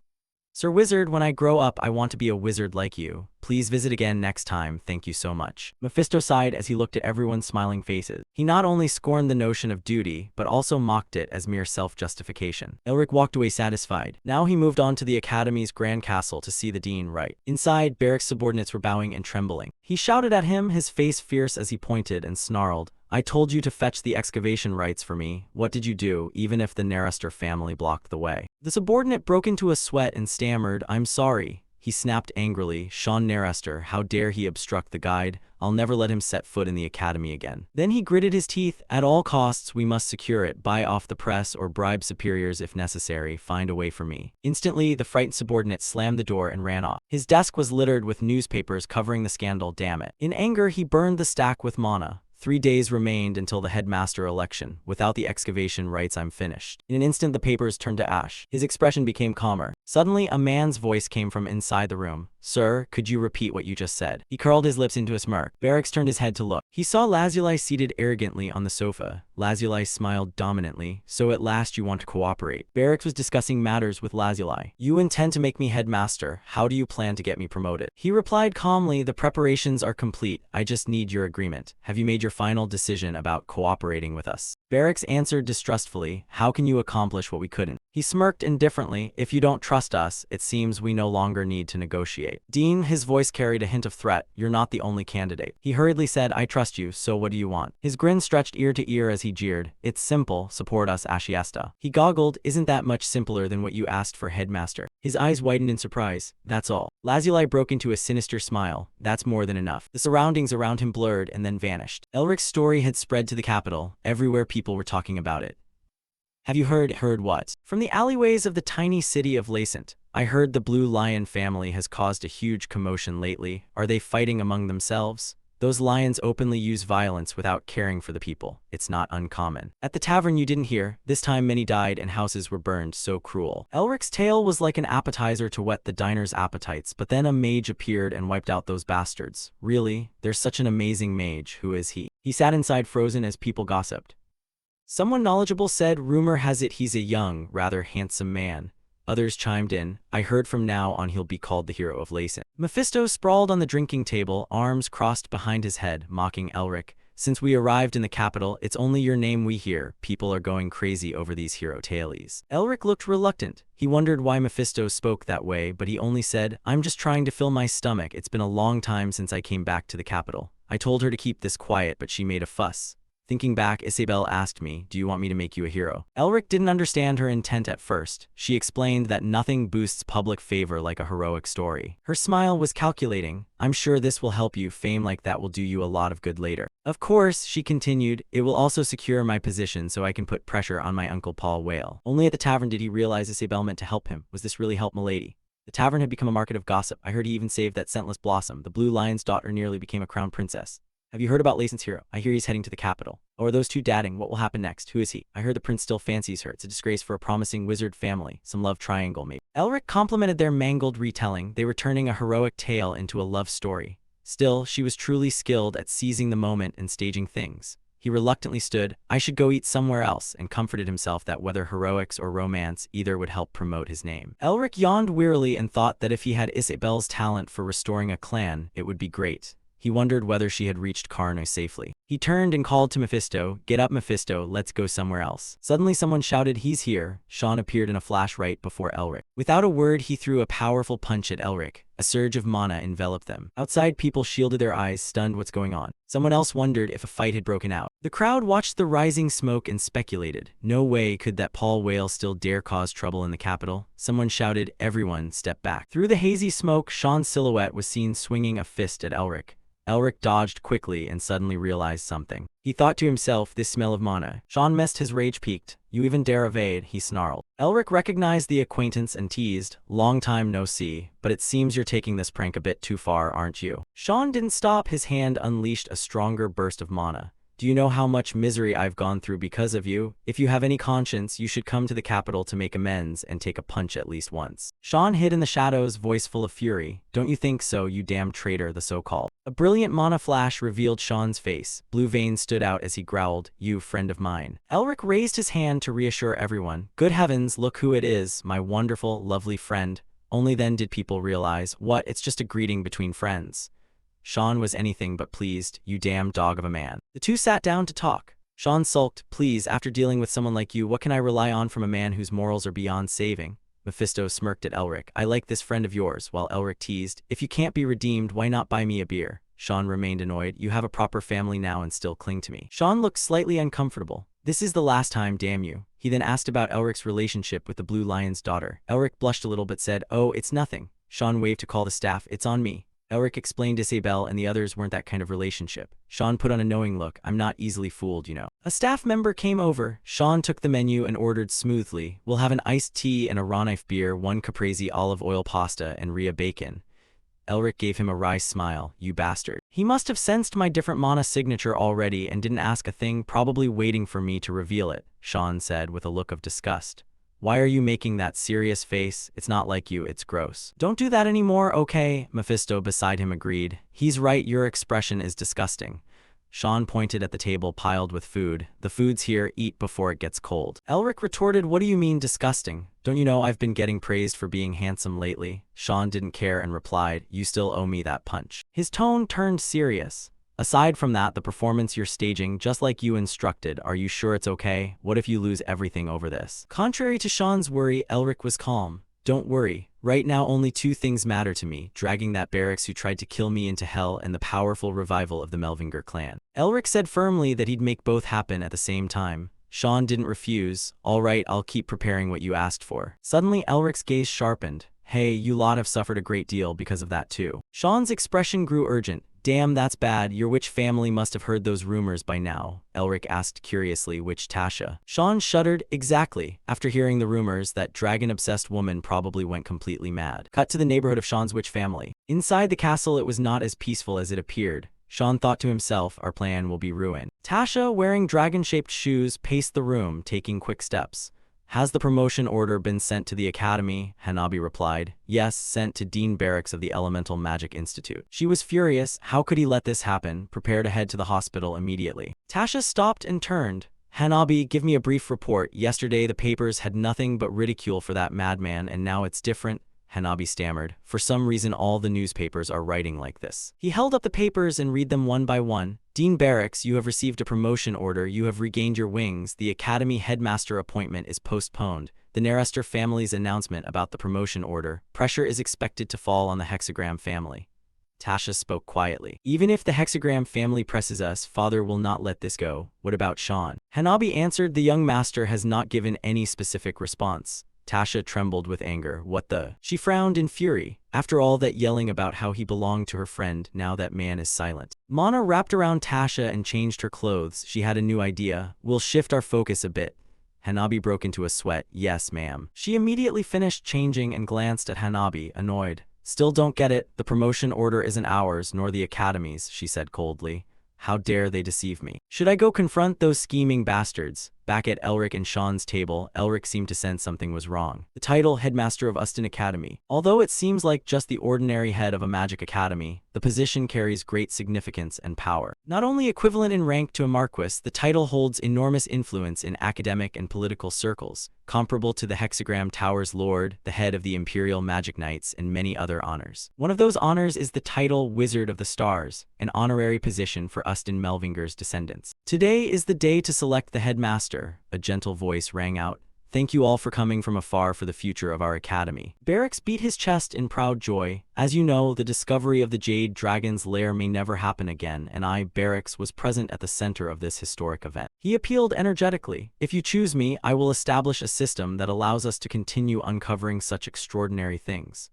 Sir Wizard, when I grow up, I want to be a wizard like you. Please visit again next time, thank you so much. Mephisto sighed as he looked at everyone's smiling faces. He not only scorned the notion of duty, but also mocked it as mere self-justification. Elric walked away satisfied. Now he moved on to the Academy's grand castle to see the dean right. Inside, Barrack's subordinates were bowing and trembling. He shouted at him, his face fierce as he pointed and snarled. I told you to fetch the excavation rights for me. What did you do, even if the Narester family blocked the way? The subordinate broke into a sweat and stammered, I'm sorry. He snapped angrily, Sean Narester, how dare he obstruct the guide? I'll never let him set foot in the academy again. Then he gritted his teeth, at all costs we must secure it, buy off the press or bribe superiors if necessary, find a way for me. Instantly, the frightened subordinate slammed the door and ran off. His desk was littered with newspapers covering the scandal, damn it. In anger, he burned the stack with mana. 3 days remained until the headmaster election. Without the excavation rights, I'm finished. In an instant, the papers turned to ash. His expression became calmer. Suddenly, a man's voice came from inside the room. Sir, could you repeat what you just said? He curled his lips into a smirk. Barracks turned his head to look. He saw Lazuli seated arrogantly on the sofa. Lazuli smiled dominantly. So at last you want to cooperate. Barracks was discussing matters with Lazuli. You intend to make me headmaster. How do you plan to get me promoted? He replied calmly, the preparations are complete. I just need your agreement. Have you made your final decision about cooperating with us? Barracks answered distrustfully, how can you accomplish what we couldn't? He smirked indifferently, if you don't trust us, it seems we no longer need to negotiate. Dean, his voice carried a hint of threat, you're not the only candidate. He hurriedly said, I trust you, so what do you want? His grin stretched ear to ear as he jeered, it's simple, support us Ashiesta. He goggled, isn't that much simpler than what you asked for, headmaster? His eyes widened in surprise, that's all. Lazuli broke into a sinister smile, that's more than enough. The surroundings around him blurred and then vanished. Elric's story had spread to the capital, everywhere people were talking about it. Have you heard what? From the alleyways of the tiny city of Lacent. I heard the Blue Lion family has caused a huge commotion lately. Are they fighting among themselves? Those lions openly use violence without caring for the people. It's not uncommon. At the tavern you didn't hear, this time many died and houses were burned, so cruel. Elric's tale was like an appetizer to whet the diner's appetites, but then a mage appeared and wiped out those bastards. Really? There's such an amazing mage, who is he? He sat inside frozen as people gossiped. Someone knowledgeable said, rumor has it he's a young, rather handsome man. Others chimed in, I heard from now on he'll be called the hero of Lacent. Mephisto sprawled on the drinking table, arms crossed behind his head, mocking Elric. Since we arrived in the capital, it's only your name we hear. People are going crazy over these hero tales. Elric looked reluctant. He wondered why Mephisto spoke that way, but he only said, I'm just trying to fill my stomach. It's been a long time since I came back to the capital. I told her to keep this quiet, but she made a fuss. Thinking back, Isabel asked me, do you want me to make you a hero? Elric didn't understand her intent at first. She explained that nothing boosts public favor like a heroic story. Her smile was calculating. I'm sure this will help you. Fame like that will do you a lot of good later. Of course, she continued, it will also secure my position so I can put pressure on my uncle Paul Whale. Only at the tavern did he realize Isabel meant to help him. Was this really help milady? The tavern had become a market of gossip. I heard he even saved that scentless blossom. The Blue Lion's daughter nearly became a crown princess. Have you heard about Lason's hero? I hear he's heading to the capital. Oh, are those two dating? What will happen next? Who is he? I heard the prince still fancies her. It's a disgrace for a promising wizard family. Some love triangle, maybe. Elric complimented their mangled retelling. They were turning a heroic tale into a love story. Still, she was truly skilled at seizing the moment and staging things. He reluctantly stood, I should go eat somewhere else, and comforted himself that whether heroics or romance, either would help promote his name. Elric yawned wearily and thought that if he had Isabel's talent for restoring a clan, it would be great. He wondered whether she had reached Karnoy safely. He turned and called to Mephisto, Get up, Mephisto, let's go somewhere else. Suddenly someone shouted, He's here. Sean appeared in a flash right before Elric. Without a word, he threw a powerful punch at Elric. A surge of mana enveloped them. Outside, people shielded their eyes, stunned what's going on. Someone else wondered if a fight had broken out. The crowd watched the rising smoke and speculated. No way could that Paul Whale still dare cause trouble in the capital. Someone shouted, Everyone, step back. Through the hazy smoke, Sean's silhouette was seen swinging a fist at Elric. Elric dodged quickly and suddenly realized something. He thought to himself, this smell of mana. Sean messed his rage peaked. You even dare evade, he snarled. Elric recognized the acquaintance and teased, long time no see, but it seems you're taking this prank a bit too far, aren't you? Sean didn't stop, his hand unleashed a stronger burst of mana. Do you know how much misery I've gone through because of you? If you have any conscience, you should come to the capital to make amends and take a punch at least once. Sean hid in the shadows, voice full of fury. Don't you think so, you damn traitor, the so-called. A brilliant mana flash revealed Sean's face. Blue veins stood out as he growled, You friend of mine. Elric raised his hand to reassure everyone. Good heavens, look who it is, my wonderful, lovely friend. Only then did people realize, what, it's just a greeting between friends. Sean was anything but pleased, you damn dog of a man. The two sat down to talk. Sean sulked, Please, after dealing with someone like you, what can I rely on from a man whose morals are beyond saving? Mephisto smirked at Elric. I like this friend of yours, while Elric teased, If you can't be redeemed, why not buy me a beer? Sean remained annoyed. You have a proper family now and still cling to me. Sean looked slightly uncomfortable. This is the last time, damn you. He then asked about Elric's relationship with the Blue Lion's daughter. Elric blushed a little but said, Oh, it's nothing. Sean waved to call the staff. It's on me. Elric explained Isabel and the others weren't that kind of relationship. Sean put on a knowing look. I'm not easily fooled, you know. A staff member came over. Sean took the menu and ordered smoothly. We'll have an iced tea and a raw knife beer, 1 caprese olive oil pasta, and Rhea bacon. Elric gave him a wry smile. You bastard. He must have sensed my different mana signature already and didn't ask a thing, probably waiting for me to reveal it, Sean said with a look of disgust. Why are you making that serious face? It's not like you, it's gross. Don't do that anymore, okay? Mephisto beside him agreed. He's right, your expression is disgusting. Sean pointed at the table piled with food. The food's here, eat before it gets cold. Elric retorted, What do you mean disgusting? Don't you know I've been getting praised for being handsome lately? Sean didn't care and replied, You still owe me that punch. His tone turned serious. Aside from that, the performance you're staging, just like you instructed, are you sure it's okay? What if you lose everything over this? Contrary to Sean's worry, Elric was calm. Don't worry. Right now only 2 things matter to me, dragging that barracks who tried to kill me into hell and the powerful revival of the Melvinger clan. Elric said firmly that he'd make both happen at the same time. Sean didn't refuse. All right, I'll keep preparing what you asked for. Suddenly Elric's gaze sharpened. Hey, you lot have suffered a great deal because of that too. Sean's expression grew urgent. Damn, that's bad. Your witch family must have heard those rumors by now, Elric asked curiously. Which Tasha? Sean shuddered. Exactly. After hearing the rumors, that dragon-obsessed woman probably went completely mad. Cut to the neighborhood of Sean's witch family. Inside the castle, it was not as peaceful as it appeared. Sean thought to himself, our plan will be ruined. Tasha, wearing dragon-shaped shoes, paced the room, taking quick steps. Has the promotion order been sent to the academy? Hanabi replied. Yes, sent to Dean Barracks of the Elemental Magic Institute. She was furious. How could he let this happen? Prepare to head to the hospital immediately. Tasha stopped and turned. Hanabi, give me a brief report. Yesterday the papers had nothing but ridicule for that madman and now it's different. Hanabi stammered. For some reason all the newspapers are writing like this. He held up the papers and read them one by one. Dean Barracks, you have received a promotion order. You have regained your wings. The academy headmaster appointment is postponed. The Nerester family's announcement about the promotion order. Pressure is expected to fall on the Hexagram family. Tasha spoke quietly. Even if the Hexagram family presses us, father will not let this go. What about Sean? Hanabi answered. The young master has not given any specific response. Tasha trembled with anger. What the? She frowned in fury. After all that yelling about how he belonged to her friend, now that man is silent. Mana wrapped around Tasha and changed her clothes. She had a new idea. We'll shift our focus a bit. Hanabi broke into a sweat. Yes, ma'am. She immediately finished changing and glanced at Hanabi, annoyed. Still don't get it. The promotion order isn't ours, nor the academy's, she said coldly. How dare they deceive me? Should I go confront those scheming bastards? Back at Elric and Sean's table, Elric seemed to sense something was wrong. The title, Headmaster of Uston Academy. Although it seems like just the ordinary head of a magic academy, the position carries great significance and power. Not only equivalent in rank to a marquis, the title holds enormous influence in academic and political circles, comparable to the Hexagram Tower's Lord, the head of the Imperial Magic Knights, and many other honors. One of those honors is the title Wizard of the Stars, an honorary position for Uston Melvinger's descendants. Today is the day to select the headmaster. A gentle voice rang out. Thank you all for coming from afar for the future of our academy. Barracks beat his chest in proud joy. As you know, the discovery of the Jade Dragon's lair may never happen again, and I, Barracks, was present at the center of this historic event. He appealed energetically. If you choose me, I will establish a system that allows us to continue uncovering such extraordinary things.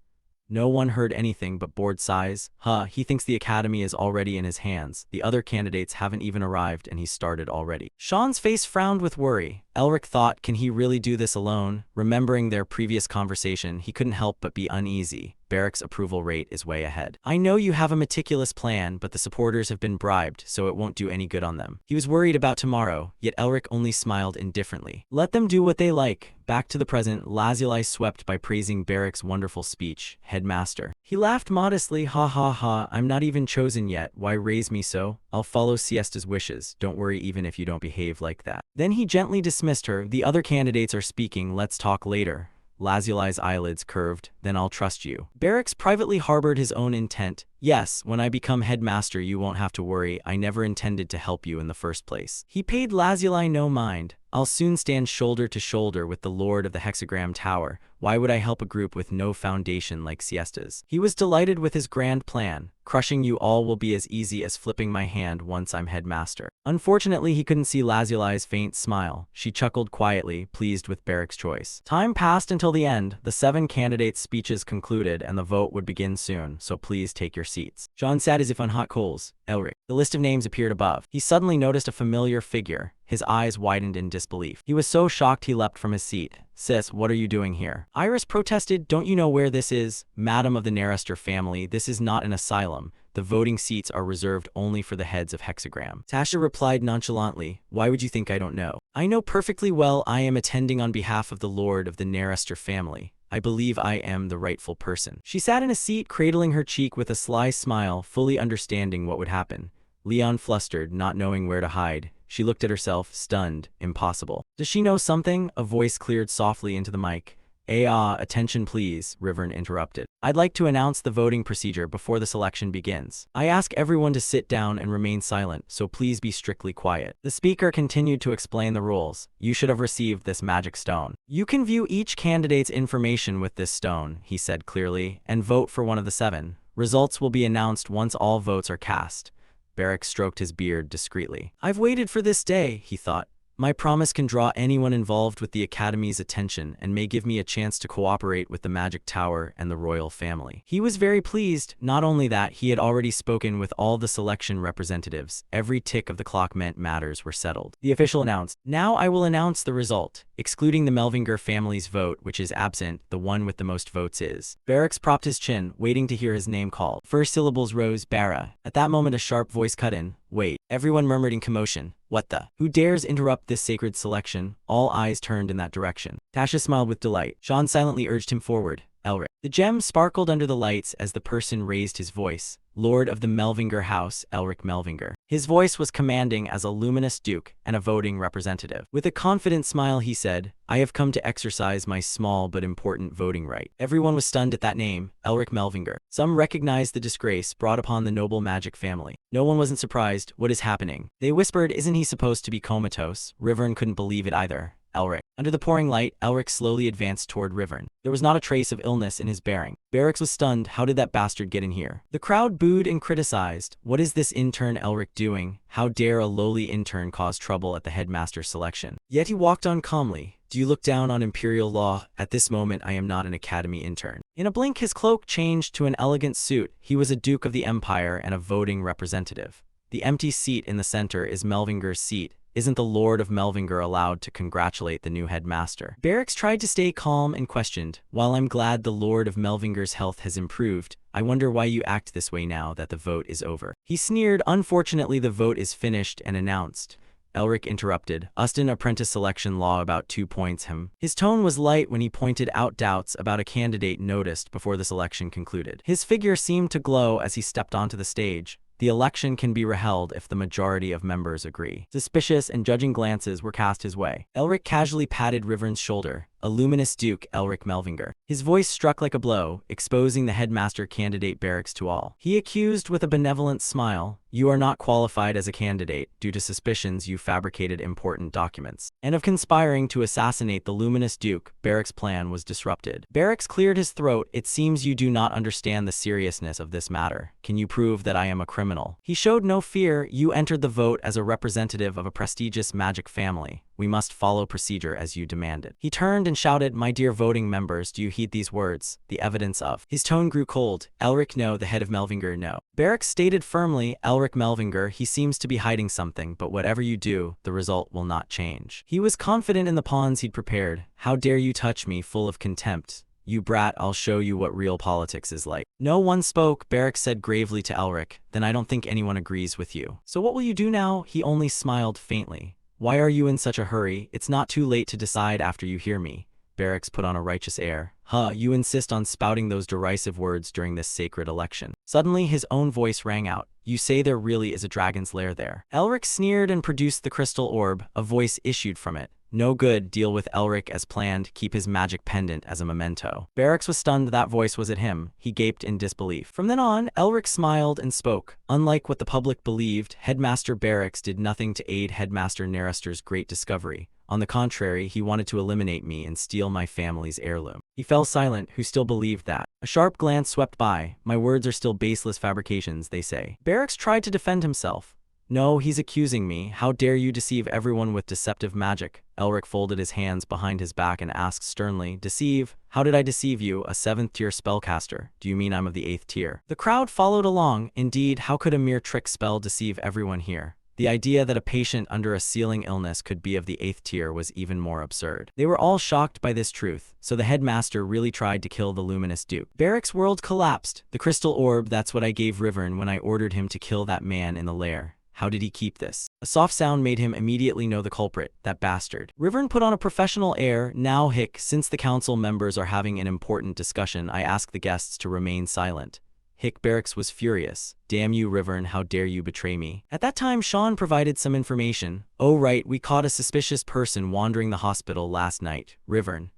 No one heard anything but bored sighs. He thinks the academy is already in his hands. The other candidates haven't even arrived and he's started already. Sean's face frowned with worry. Elric thought, can he really do this alone? Remembering their previous conversation, he couldn't help but be uneasy. Barrack's approval rate is way ahead. I know you have a meticulous plan, but the supporters have been bribed, so it won't do any good on them. He was worried about tomorrow, yet Elric only smiled indifferently. Let them do what they like. Back to the present, Lazuli swept by praising Barrack's wonderful speech. Headmaster. He laughed modestly. Ha ha ha, I'm not even chosen yet. Why raise me so? I'll follow Siesta's wishes. Don't worry even if you don't behave like that. Then he gently dismissed her. The other candidates are speaking. Let's talk later. Lazuli's eyelids curved. Then I'll trust you. Barracks privately harbored his own intent. Yes, when I become headmaster you won't have to worry. I never intended to help you in the first place. He paid Lazuli no mind. I'll soon stand shoulder to shoulder with the Lord of the Hexagram Tower. Why would I help a group with no foundation like Siesta's? He was delighted with his grand plan. Crushing you all will be as easy as flipping my hand once I'm headmaster. Unfortunately, he couldn't see Lazuli's faint smile. She chuckled quietly, pleased with Barrack's choice. Time passed until the end. The 7 candidates' speeches concluded and the vote would begin soon, so please take your seats. Sean sat as if on hot coals. Elric. The list of names appeared above. He suddenly noticed a familiar figure. His eyes widened in disbelief. He was so shocked he leapt from his seat. Sis, what are you doing here? Iris protested. Don't you know where this is? Madam of the Narester family, this is not an asylum. The voting seats are reserved only for the heads of Hexagram. Tasha replied nonchalantly. Why would you think I don't know? I know perfectly well. I am attending on behalf of the Lord of the Narester family. I believe I am the rightful person. She sat in a seat, cradling her cheek with a sly smile, fully understanding what would happen. Leon flustered, not knowing where to hide. She looked at herself, stunned. Impossible. Does she know something? A voice cleared softly into the mic. Attention please, Rivern interrupted. I'd like to announce the voting procedure before the selection begins. I ask everyone to sit down and remain silent, so please be strictly quiet. The speaker continued to explain the rules. You should have received this magic stone. You can view each candidate's information with this stone, he said clearly, and vote for one of the 7. Results will be announced once all votes are cast. Barrack stroked his beard discreetly. I've waited for this day, he thought. My promise can draw anyone involved with the Academy's attention and may give me a chance to cooperate with the Magic Tower and the royal family. He was very pleased. Not only that, he had already spoken with all the selection representatives. Every tick of the clock meant matters were settled. The official announced, now I will announce the result. Excluding the Melvinger family's vote, which is absent, the one with the most votes is. Barracks propped his chin, waiting to hear his name called. First syllables rose, Barra. At that moment a sharp voice cut in. Wait. Everyone murmured in commotion. What the? Who dares interrupt this sacred selection? All eyes turned in that direction. Tasha smiled with delight. Sean silently urged him forward. Elric. The gem sparkled under the lights as the person raised his voice. Lord of the Melvinger House, Elric Melvinger. His voice was commanding as a luminous duke and a voting representative. With a confident smile he said, I have come to exercise my small but important voting right. Everyone was stunned at that name, Elric Melvinger. Some recognized the disgrace brought upon the noble magic family. No one wasn't surprised. What is happening? They whispered, isn't he supposed to be comatose? Rivern couldn't believe it either. Elric. Under the pouring light, Elric slowly advanced toward Rivern. There was not a trace of illness in his bearing. Barracks was stunned. How did that bastard get in here? The crowd booed and criticized. What is this intern Elric doing? How dare a lowly intern cause trouble at the headmaster selection? Yet he walked on calmly. Do you look down on imperial law? At this moment I am not an academy intern. In a blink his cloak changed to an elegant suit. He was a duke of the empire and a voting representative. The empty seat in the center is Melvinger's seat. Isn't the Lord of Melvinger allowed to congratulate the new headmaster? Barracks tried to stay calm and questioned, while I'm glad the Lord of Melvinger's health has improved, I wonder why you act this way now that the vote is over. He sneered, unfortunately the vote is finished and announced. Elric interrupted. Ustin apprentice selection law about 2 points him. His tone was light when he pointed out doubts about a candidate noticed before the selection concluded. His figure seemed to glow as he stepped onto the stage. The election can be reheld if the majority of members agree. Suspicious and judging glances were cast his way. Elric casually patted Rivern's shoulder. A luminous duke, Elric Melvinger. His voice struck like a blow, exposing the headmaster candidate Barracks to all. He accused with a benevolent smile, "You are not qualified as a candidate due to suspicions you fabricated important documents." And of conspiring to assassinate the luminous duke, Barracks' plan was disrupted. Barracks cleared his throat. "It seems you do not understand the seriousness of this matter. Can you prove that I am a criminal?" He showed no fear. "You entered the vote as a representative of a prestigious magic family. We must follow procedure as you demanded." He turned and shouted, "My dear voting members, do you heed these words? The evidence of..." His tone grew cold. "Elric, no. The head of Melvinger, no." Barracks stated firmly, "Elric Melvinger, he seems to be hiding something, but whatever you do, the result will not change." He was confident in the pawns he'd prepared. "How dare you touch me?" Full of contempt. "You brat, I'll show you what real politics is like." No one spoke. Barracks said gravely to Elric, "Then I don't think anyone agrees with you. So what will you do now?" He only smiled faintly. "Why are you in such a hurry? It's not too late to decide after you hear me." Barracks put on a righteous air. "Huh, you insist on spouting those derisive words during this sacred election." Suddenly his own voice rang out. "You say there really is a dragon's lair there?" Elric sneered and produced the crystal orb. A voice issued from it. "No good. Deal with Elric as planned. Keep his magic pendant as a memento." Barracks was stunned that voice was at him. He gaped in disbelief. From then on, Elric smiled and spoke. "Unlike what the public believed, Headmaster Barracks did nothing to aid Headmaster Nerister's great discovery. On the contrary, he wanted to eliminate me and steal my family's heirloom." He fell silent. Who still believed that? A sharp glance swept by. "My words are still baseless fabrications, they say." Barracks tried to defend himself. "No, he's accusing me. How dare you deceive everyone with deceptive magic?" Elric folded his hands behind his back and asked sternly, "Deceive? How did I deceive you, a 7th-tier spellcaster? Do you mean I'm of the 8th tier?" The crowd followed along. Indeed, how could a mere trick spell deceive everyone here? The idea that a patient under a sealing illness could be of the 8th tier was even more absurd. They were all shocked by this truth. So the headmaster really tried to kill the luminous duke. Barracks' world collapsed. "The crystal orb, that's what I gave Rivern when I ordered him to kill that man in the lair. How did he keep this?" A soft sound made him immediately know the culprit, that bastard. Rivern put on a professional air. "Now, Hick, since the council members are having an important discussion, I ask the guests to remain silent." Hick. Barracks was furious. "Damn you, Rivern, how dare you betray me?" At that time, Sean provided some information. "Oh right, we caught a suspicious person wandering the hospital last night. Rivern."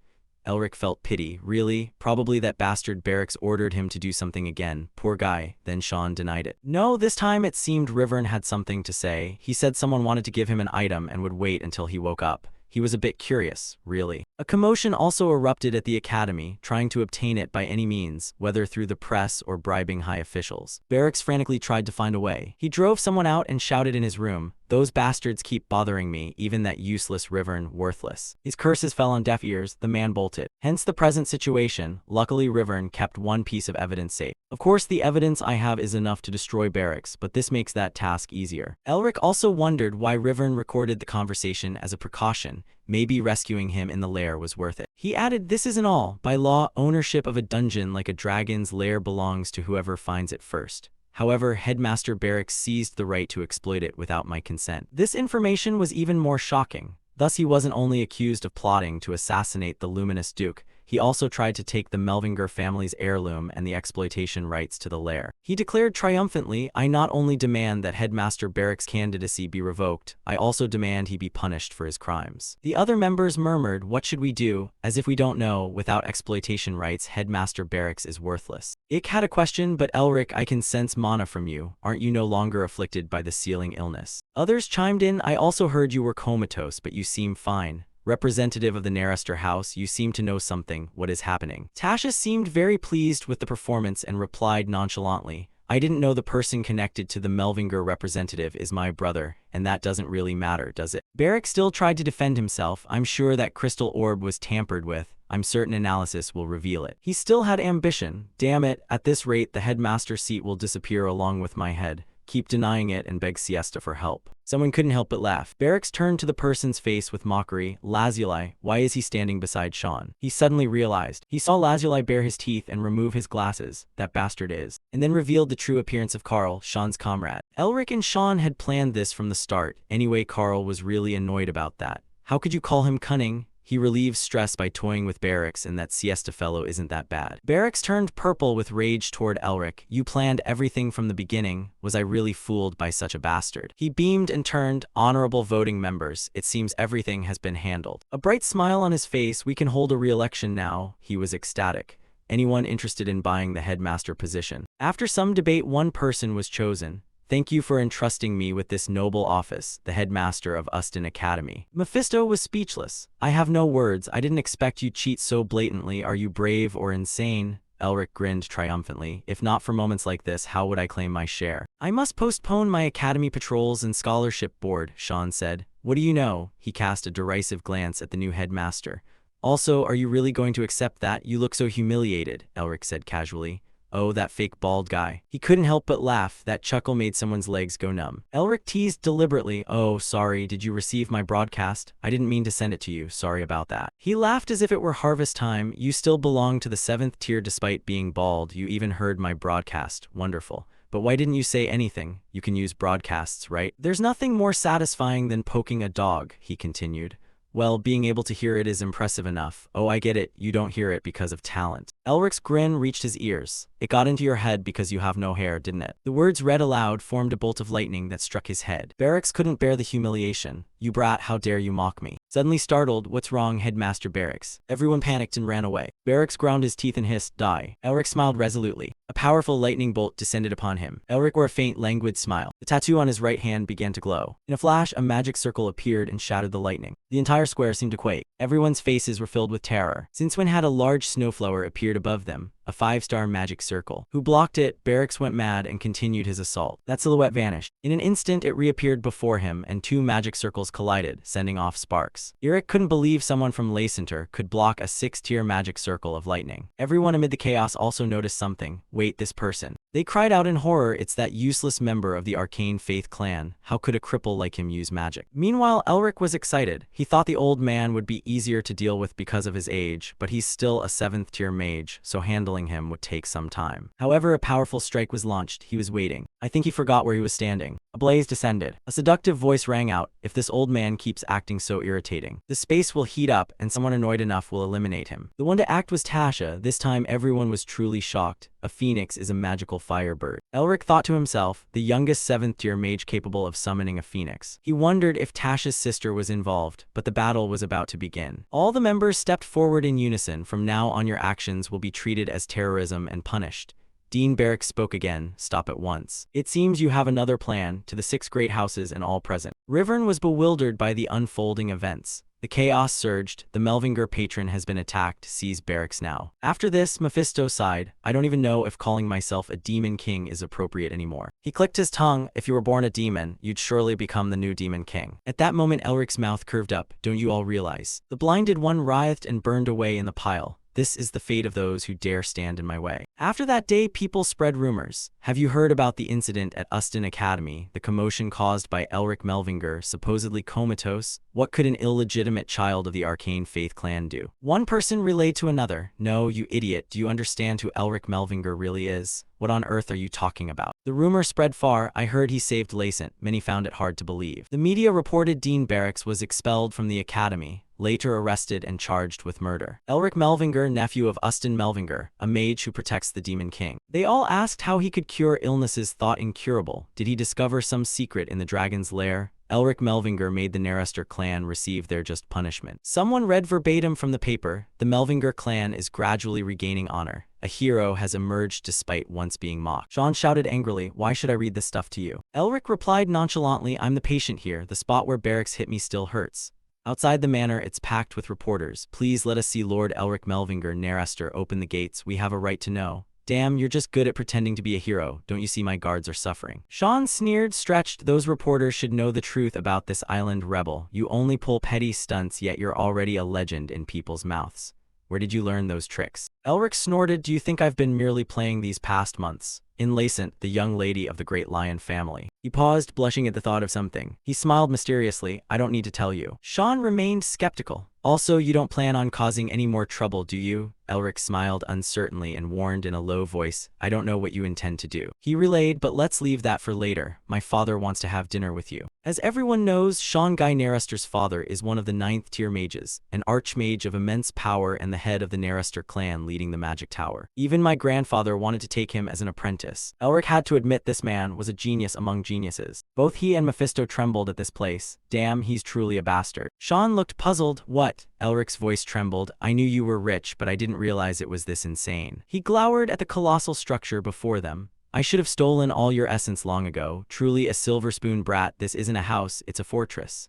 Elric felt pity. "Really? Probably that bastard Barracks ordered him to do something again. Poor guy." Then Sean denied it. No, this time it seemed Rivern had something to say. He said someone wanted to give him an item and would wait until he woke up. He was a bit curious, really. A commotion also erupted at the academy, trying to obtain it by any means, whether through the press or bribing high officials. Barracks frantically tried to find a way. He drove someone out and shouted in his room, "Those bastards keep bothering me, even that useless Rivern, worthless." His curses fell on deaf ears. The man bolted. Hence the present situation. Luckily, Rivern kept one piece of evidence safe. "Of course, the evidence I have is enough to destroy Barracks, but this makes that task easier." Elric also wondered why Rivern recorded the conversation as a precaution. Maybe rescuing him in the lair was worth it. He added, "This isn't all. By law, ownership of a dungeon like a dragon's lair belongs to whoever finds it first. However, Headmaster Barracks seized the right to exploit it without my consent." This information was even more shocking. Thus he wasn't only accused of plotting to assassinate the luminous duke, he also tried to take the Melvinger family's heirloom and the exploitation rights to the lair. He declared triumphantly, "I not only demand that Headmaster Barracks' candidacy be revoked, I also demand he be punished for his crimes." The other members murmured, "What should we do? As if we don't know, without exploitation rights, Headmaster Barracks is worthless." Ik had a question, "But Elric, I can sense mana from you. Aren't you no longer afflicted by the sealing illness?" Others chimed in, "I also heard you were comatose, but you seem fine. Representative of the Nerister house, you seem to know something. What is happening?" Tasha seemed very pleased with the performance and replied nonchalantly, "I didn't know the person connected to the Melvinger representative is my brother, and that doesn't really matter, does it?" Barracks still tried to defend himself. "I'm sure that crystal orb was tampered with. I'm certain analysis will reveal it." He still had ambition. "Damn it, at this rate the headmaster seat will disappear along with my head. keep denying it, and beg Siesta for help. Someone couldn't help but laugh. Barracks turned to the person's face with mockery. Lazuli, why is he standing beside Sean? He suddenly realized. He saw Lazuli bare his teeth and remove his glasses, that bastard is, and then revealed the true appearance of Carl, Sean's comrade. Elric and Sean had planned this from the start. Anyway, Carl was really annoyed about that. How could you call him cunning? He relieves stress by toying with Barracks, and that Siesta fellow isn't that bad. Barracks turned purple with rage toward Elric. You planned everything from the beginning. Was I really fooled by such a bastard? He beamed and turned. Honorable voting members, it seems everything has been handled. A bright smile on his face. We can hold a re-election now. He was ecstatic. Anyone interested in buying the headmaster position? After some debate, one person was chosen. Thank you for entrusting me with this noble office, the headmaster of Uston Academy. Mephisto was speechless. I have no words. I didn't expect you cheat so blatantly. Are you brave or insane? Elric grinned triumphantly. If not for moments like this, how would I claim my share? I must postpone my academy patrols and scholarship board, Sean said. What do you know? He cast a derisive glance at the new headmaster. Also, are you really going to accept that? You look so humiliated, Elric said casually. Oh, that fake bald guy. He couldn't help but laugh. That chuckle made someone's legs go numb. Elric teased deliberately. Oh, sorry, did you receive my broadcast? I didn't mean to send it to you. Sorry about that. He laughed as if it were harvest time. You still belong to the 7th tier despite being bald. You even heard my broadcast. Wonderful. But why didn't you say anything? You can use broadcasts, right? There's nothing more satisfying than poking a dog, he continued. Well, being able to hear it is impressive enough. Oh, I get it. You don't hear it because of talent. Elric's grin reached his ears. It got into your head because you have no hair, didn't it? The words read aloud formed a bolt of lightning that struck his head. Barracks couldn't bear the humiliation. You brat, how dare you mock me? Suddenly startled, what's wrong, Headmaster Barracks? Everyone panicked and ran away. Barracks ground his teeth and hissed, die. Elric smiled resolutely. A powerful lightning bolt descended upon him. Elric wore a faint, languid smile. The tattoo on his right hand began to glow. In a flash, a magic circle appeared and shattered the lightning. The entire square seemed to quake. Everyone's faces were filled with terror. Since when had a large snowflower appeared above them? A 5-star magic circle. Who blocked it? Barracks went mad and continued his assault. That silhouette vanished. In an instant, it reappeared before him, and 2 magic circles collided, sending off sparks. Eric couldn't believe someone from Lacenter could block a 6-tier magic circle of lightning. Everyone amid the chaos also noticed something. Wait, this person. They cried out in horror. It's that useless member of the Arcane Faith clan. How could a cripple like him use magic? Meanwhile, Elric was excited. He thought the old man would be easier to deal with because of his age, but he's still a 7th-tier mage, so handling him would take some time. However, a powerful strike was launched. He was waiting. I think he forgot where he was standing. A blaze descended. A seductive voice rang out. If this old man keeps acting so irritating, the space will heat up and someone annoyed enough will eliminate him. The one to act was Tasha. This time everyone was truly shocked. A phoenix is a magical firebird. Elric thought to himself, the youngest 7th-tier mage capable of summoning a phoenix. He wondered if Tasha's sister was involved, but the battle was about to begin. All the members stepped forward in unison. From now on, your actions will be treated as terrorism and punished. Dean Barracks spoke again. Stop at once. It seems you have another plan. To the 6 great houses and all present. Rivern was bewildered by the unfolding events. The chaos surged. The Melvinger patron has been attacked. Seize Barracks now. After this, Mephisto sighed. I don't even know if calling myself a demon king is appropriate anymore. He clicked his tongue. If you were born a demon, you'd surely become the new demon king. At that moment, Elric's mouth curved up. Don't you all realize? The blinded one writhed and burned away in the pile. This is the fate of those who dare stand in my way. After that day, people spread rumors. Have you heard about the incident at Uston Academy, the commotion caused by Elric Melvinger, supposedly comatose? What could an illegitimate child of the Arcane Faith clan do? One person relayed to another. No, you idiot. Do you understand who Elric Melvinger really is? What on earth are you talking about? The rumor spread far. I heard he saved Lacent. Many found it hard to believe. The media reported Dean Barracks was expelled from the academy, later arrested and charged with murder. Elric Melvinger, nephew of Uston Melvinger, a mage who protects the Demon King. They all asked how he could cure illnesses thought incurable. Did he discover some secret in the dragon's lair? Elric Melvinger made the Narester clan receive their just punishment. Someone read verbatim from the paper, the Melvinger clan is gradually regaining honor. A hero has emerged despite once being mocked. Sean shouted angrily, why should I read this stuff to you? Elric replied nonchalantly, I'm the patient here. The spot where Barracks hit me still hurts. Outside the manor, it's packed with reporters. Please let us see Lord Elric Melvinger, Narester, open the gates. We have a right to know. Damn, you're just good at pretending to be a hero. Don't you see my guards are suffering? Sean sneered, stretched. Those reporters should know the truth about this island rebel. You only pull petty stunts, yet you're already a legend in people's mouths. Where did you learn those tricks? Elric snorted. Do you think I've been merely playing these past months? Inlacent, the young lady of the Great Lion family. He paused, blushing at the thought of something. He smiled mysteriously. I don't need to tell you. Sean remained skeptical. Also, you don't plan on causing any more trouble, do you? Elric smiled uncertainly and warned in a low voice, I don't know what you intend to do. He relayed, but let's leave that for later. My father wants to have dinner with you. As everyone knows, Sean Guy Narastor's father is one of the 9th tier mages, an archmage of immense power and the head of the Narastor clan leading the magic tower. Even my grandfather wanted to take him as an apprentice. Elric had to admit this man was a genius among geniuses. Both he and Mephisto trembled at this place. Damn, he's truly a bastard. Sean looked puzzled. What? Elric's voice trembled. I knew you were rich, but I didn't realize it was this insane. He glowered at the colossal structure before them. I should have stolen all your essence long ago. Truly a silver spoon brat. This isn't a house, it's a fortress.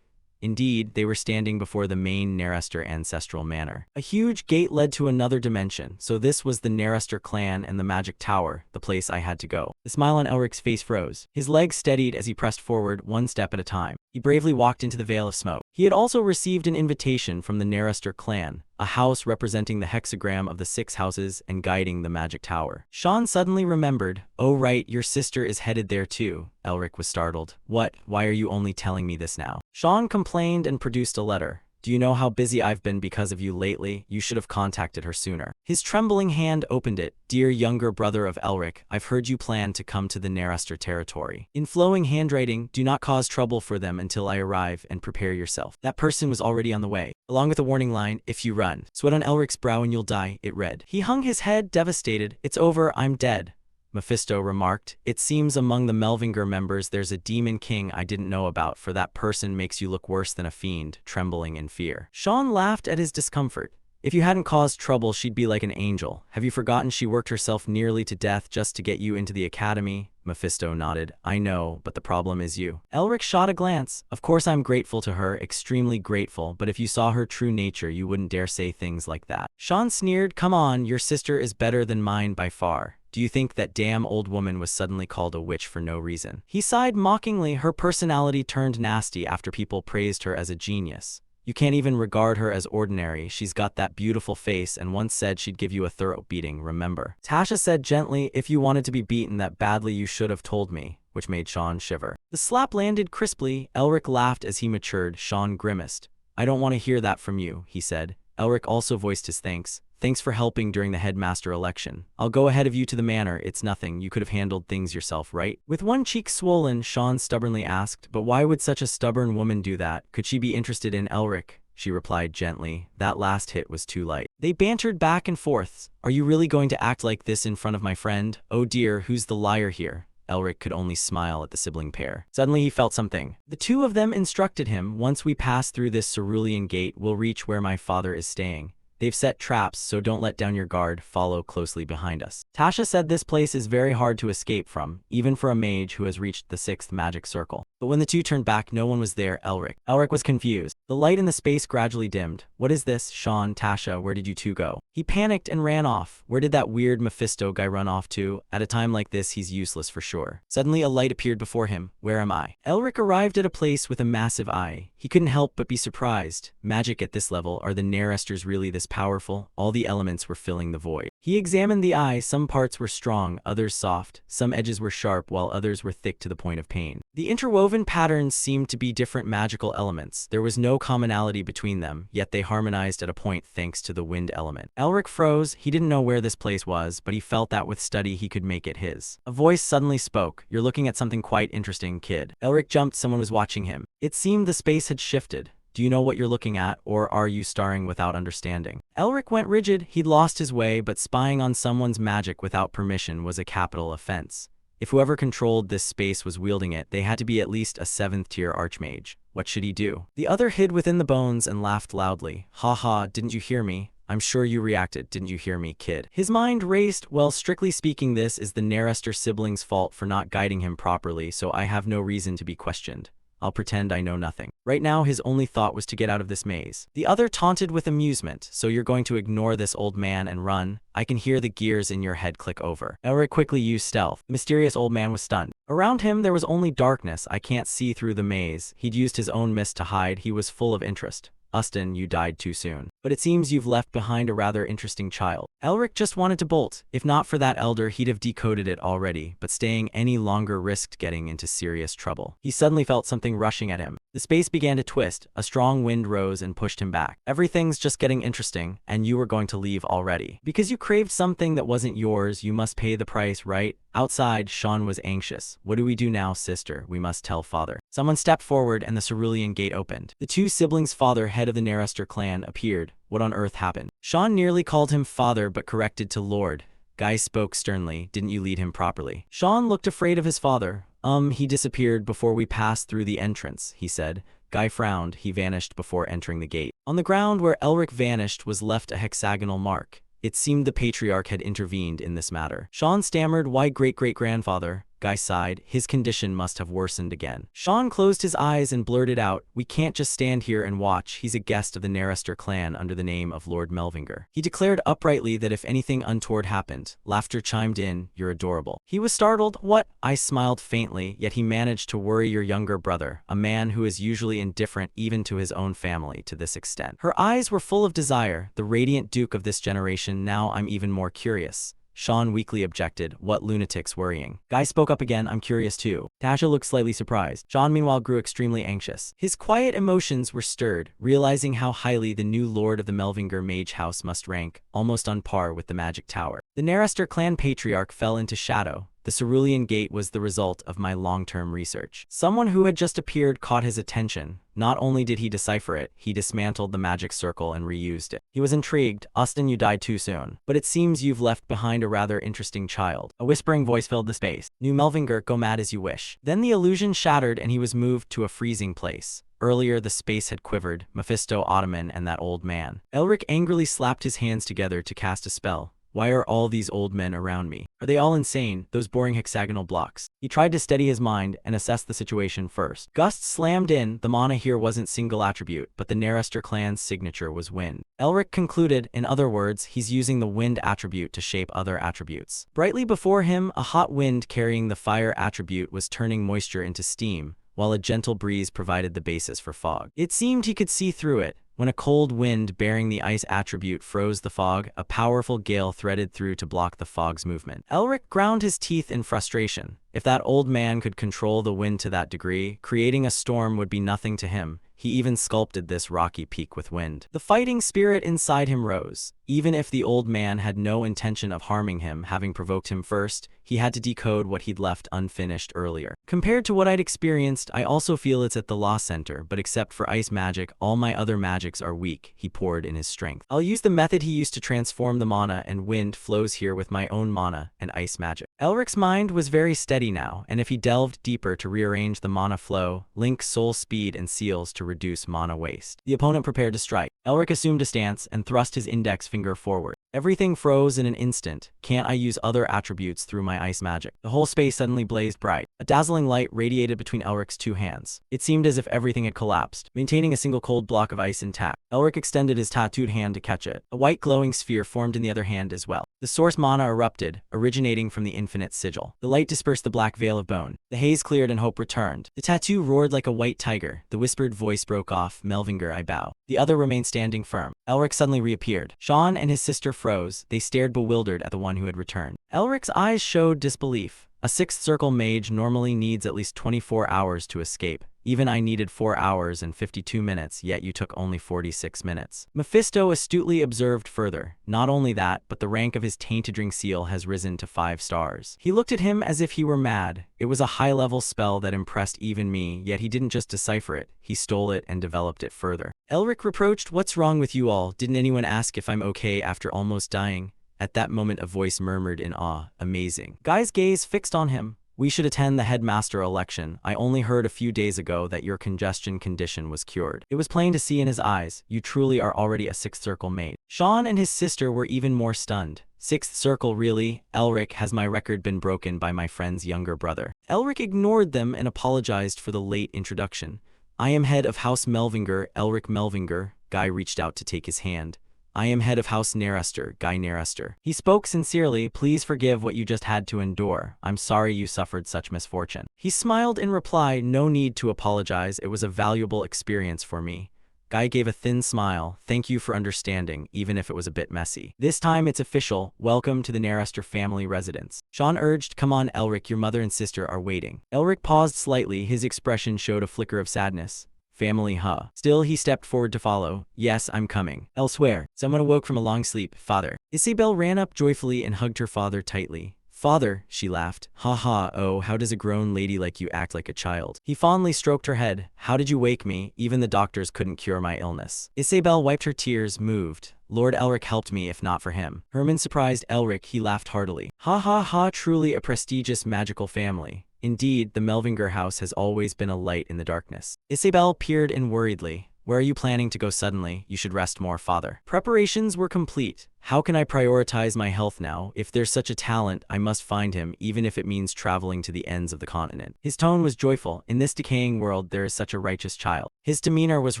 Indeed, they were standing before the main Narastor ancestral manor. A huge gate led to another dimension, so this was the Narastor clan and the magic tower, the place I had to go. The smile on Elric's face froze. His legs steadied as he pressed forward, one step at a time. He bravely walked into the veil of smoke. He had also received an invitation from the Narastor clan, a house representing the hexagram of the 6 houses and guiding the magic tower. Sean suddenly remembered. Oh right, your sister is headed there too. Elric was startled. What? Why are you only telling me this now? Sean complained and produced a letter. Do you know how busy I've been because of you lately? You should have contacted her sooner. His trembling hand opened it. Dear younger brother of Elric, I've heard you plan to come to the Narastor territory. In flowing handwriting, do not cause trouble for them until I arrive and prepare yourself. That person was already on the way. Along with a warning line, if you run, sweat on Elric's brow and you'll die, it read. He hung his head, devastated. It's over, I'm dead. Mephisto remarked, it seems among the Melvinger members there's a demon king I didn't know about, for that person makes you look worse than a fiend, trembling in fear. Sean laughed at his discomfort. If you hadn't caused trouble, she'd be like an angel. Have you forgotten she worked herself nearly to death just to get you into the academy? Mephisto nodded. I know, but the problem is you. Elric shot a glance. Of course I'm grateful to her, extremely grateful, but if you saw her true nature, you wouldn't dare say things like that. Sean sneered. Come on, your sister is better than mine by far. Do you think that damn old woman was suddenly called a witch for no reason? He sighed mockingly. Her personality turned nasty after people praised her as a genius. You can't even regard her as ordinary. She's got that beautiful face and once said she'd give you a thorough beating, remember? Tasha said gently, if you wanted to be beaten that badly you should have told me, which made Sean shiver. The slap landed crisply. Elric laughed as he matured. Sean grimaced. I don't want to hear that from you, he said. Elric also voiced his thanks. Thanks for helping during the headmaster election. I'll go ahead of you to the manor, it's nothing, you could have handled things yourself, right? With one cheek swollen, Sean stubbornly asked, but why would such a stubborn woman do that? Could she be interested in Elric? She replied gently. That last hit was too light. They bantered back and forth. Are you really going to act like this in front of my friend? Oh dear, who's the liar here? Elric could only smile at the sibling pair. Suddenly he felt something. The two of them instructed him, once we pass through this cerulean gate, we'll reach where my father is staying. They've set traps, so don't let down your guard, follow closely behind us. Tasha said this place is very hard to escape from, even for a mage who has reached the 6th magic circle. But when the two turned back, no one was there. Elric was confused. The light in the space gradually dimmed. What is this? Sean, Tasha, where did you two go? He panicked and ran off. Where did that weird Mephisto guy run off to? At a time like this, he's useless for sure. Suddenly a light appeared before him. Where am I? Elric arrived at a place with a massive eye. He couldn't help but be surprised. Magic at this level, are the Narastors really this powerful? All the elements were filling the void. He examined the eye. Some parts were strong, others soft. Some edges were sharp, while others were thick to the point of pain. The interwoven patterns seemed to be different magical elements. There was no commonality between them, yet they harmonized at a point thanks to the wind element. Elric froze. He didn't know where this place was, but he felt that with study he could make it his. A voice suddenly spoke. You're looking at something quite interesting, kid. Elric jumped. Someone was watching him. It seemed the space had shifted. Do you know what you're looking at, or are you staring without understanding? Elric went rigid. He'd lost his way, but spying on someone's magic without permission was a capital offense. If whoever controlled this space was wielding it, they had to be at least a 7th tier archmage. What should he do? The other hid within the bones and laughed loudly. Ha ha, didn't you hear me? I'm sure you reacted, didn't you hear me, kid? His mind raced. Well, strictly speaking, this is the Narastor siblings' fault for not guiding him properly, so I have no reason to be questioned. I'll pretend I know nothing. Right now, his only thought was to get out of this maze. The other taunted with amusement. So you're going to ignore this old man and run? I can hear the gears in your head click over. Elric quickly used stealth. The mysterious old man was stunned. Around him, there was only darkness. I can't see through the maze. He'd used his own mist to hide. He was full of interest. Ustin, you died too soon. but it seems you've left behind a rather interesting child. Elric just wanted to bolt. If not for that elder, he'd have decoded it already, but staying any longer risked getting into serious trouble. He suddenly felt something rushing at him. The space began to twist, a strong wind rose and pushed him back. Everything's just getting interesting, and you were going to leave already. Because you craved something that wasn't yours, you must pay the price, right? Outside, Sean was anxious. What do we do now, sister? We must tell father. Someone stepped forward and the cerulean gate opened. The two siblings' father, head of the Narester clan, appeared. What on earth happened? Sean nearly called him father but corrected to lord. Guy spoke sternly. Didn't you lead him properly? Sean looked afraid of his father. He disappeared before we passed through the entrance, he said. Guy frowned. He vanished before entering the gate. On the ground where Elric vanished was left a hexagonal mark. It seemed the patriarch had intervened in this matter. Sean stammered, why great-great-grandfather? Guy sighed. His condition must have worsened again. Sean closed his eyes and blurted out, we can't just stand here and watch. He's a guest of the Narester clan under the name of Lord Melvinger. He declared uprightly that if anything untoward happened. Laughter chimed in, you're adorable. He was startled. What? I smiled faintly, yet he managed to worry your younger brother, a man who is usually indifferent even to his own family to this extent. Her eyes were full of desire, the radiant duke of this generation. Now I'm even more curious. Sean weakly objected, what lunatic's worrying? Guy spoke up again, I'm curious too. Tasha looked slightly surprised. Sean meanwhile grew extremely anxious. His quiet emotions were stirred, realizing how highly the new lord of the Melvinger mage house must rank, almost on par with the magic tower. The Narester clan patriarch fell into shadow. The cerulean gate was the result of my long-term research. Someone who had just appeared caught his attention. Not only did he decipher it, he dismantled the magic circle and reused it. He was intrigued. Austin, you died too soon. But it seems you've left behind a rather interesting child. A whispering voice filled the space. New Melvinger, go mad as you wish. Then the illusion shattered and he was moved to a freezing place. Earlier the space had quivered, Mephisto, Ottoman, and that old man. Elric angrily slapped his hands together to cast a spell. Why are all these old men around me? Are they all insane, those boring hexagonal blocks? He tried to steady his mind and assess the situation first. Gusts slammed in. The mana here wasn't single attribute, but the Narester clan's signature was wind. Elric concluded, in other words, he's using the wind attribute to shape other attributes. Brightly before him, a hot wind carrying the fire attribute was turning moisture into steam, while a gentle breeze provided the basis for fog. It seemed he could see through it. When a cold wind bearing the ice attribute froze the fog, a powerful gale threaded through to block the fog's movement. Elric ground his teeth in frustration. If that old man could control the wind to that degree, creating a storm would be nothing to him. He even sculpted this rocky peak with wind. The fighting spirit inside him rose. Even if the old man had no intention of harming him, having provoked him first, he had to decode what he'd left unfinished earlier. Compared to what I'd experienced, I also feel it's at the Law Center, but except for ice magic, all my other magics are weak, he poured in his strength. I'll use the method he used to transform the mana, and wind flows here with my own mana and ice magic. Elric's mind was very steady now, and if he delved deeper to rearrange the mana flow, link soul speed and seals to reduce mana waste. The opponent prepared to strike. Elric assumed a stance and thrust his index finger forward. Everything froze in an instant. Can't I use other attributes through my ice magic? The whole space suddenly blazed bright. A dazzling light radiated between Elric's two hands. It seemed as if everything had collapsed, maintaining a single cold block of ice intact. Elric extended his tattooed hand to catch it. A white glowing sphere formed in the other hand as well. The source mana erupted, originating from the infinite sigil. The light dispersed the black veil of bone. The haze cleared and hope returned. The tattoo roared like a white tiger. The whispered voice broke off, Melvinger, I bow. The other remained standing firm. Elric suddenly reappeared. Sean and his sister froze. They stared bewildered at the one who had returned. Elric's eyes showed disbelief. A sixth circle mage normally needs at least 24 hours to escape. Even I needed 4 hours and 52 minutes, yet you took only 46 minutes. Mephisto astutely observed further. Not only that, but the rank of his tainted ring seal has risen to 5 stars. He looked at him as if he were mad. It was a high-level spell that impressed even me, yet he didn't just decipher it. He stole it and developed it further. Elric reproached, what's wrong with you all? Didn't anyone ask if I'm okay after almost dying? At that moment a voice murmured in awe, amazing. Guy's gaze fixed on him. We should attend the headmaster election. I only heard a few days ago that your congestion condition was cured. It was plain to see in his eyes. You truly are already a sixth circle mate. Sean and his sister were even more stunned. Sixth circle, really? Elric, has my record been broken by my friend's younger brother? Elric ignored them and apologized for the late introduction. I am head of House Melvinger, Elric Melvinger. Guy reached out to take his hand. I am head of House Narester, Guy Narester. He spoke sincerely, please forgive what you just had to endure. I'm sorry you suffered such misfortune. He smiled in reply, no need to apologize, it was a valuable experience for me. Guy gave a thin smile. Thank you for understanding, even if it was a bit messy. This time it's official. Welcome to the Narester family residence. Sean urged, come on, Elric, your mother and sister are waiting. Elric paused slightly. His expression showed a flicker of sadness. Family, huh? Still, he stepped forward to follow. Yes, I'm coming. Elsewhere, someone awoke from a long sleep. Father. Isabel ran up joyfully and hugged her father tightly. Father, she laughed. Ha ha, oh, how does a grown lady like you act like a child? He fondly stroked her head. How did you wake me? Even the doctors couldn't cure my illness. Isabel wiped her tears, moved. Lord Elric helped me if not for him. Herman surprised Elric. He laughed heartily. Ha ha ha, truly a prestigious magical family. Indeed, the Melvinger house has always been a light in the darkness. Isabel peered in worriedly. Where are you planning to go suddenly? You should rest more, father. Preparations were complete. How can I prioritize my health now? If there's such a talent, I must find him, even if it means traveling to the ends of the continent. His tone was joyful. In this decaying world, there is such a righteous child. His demeanor was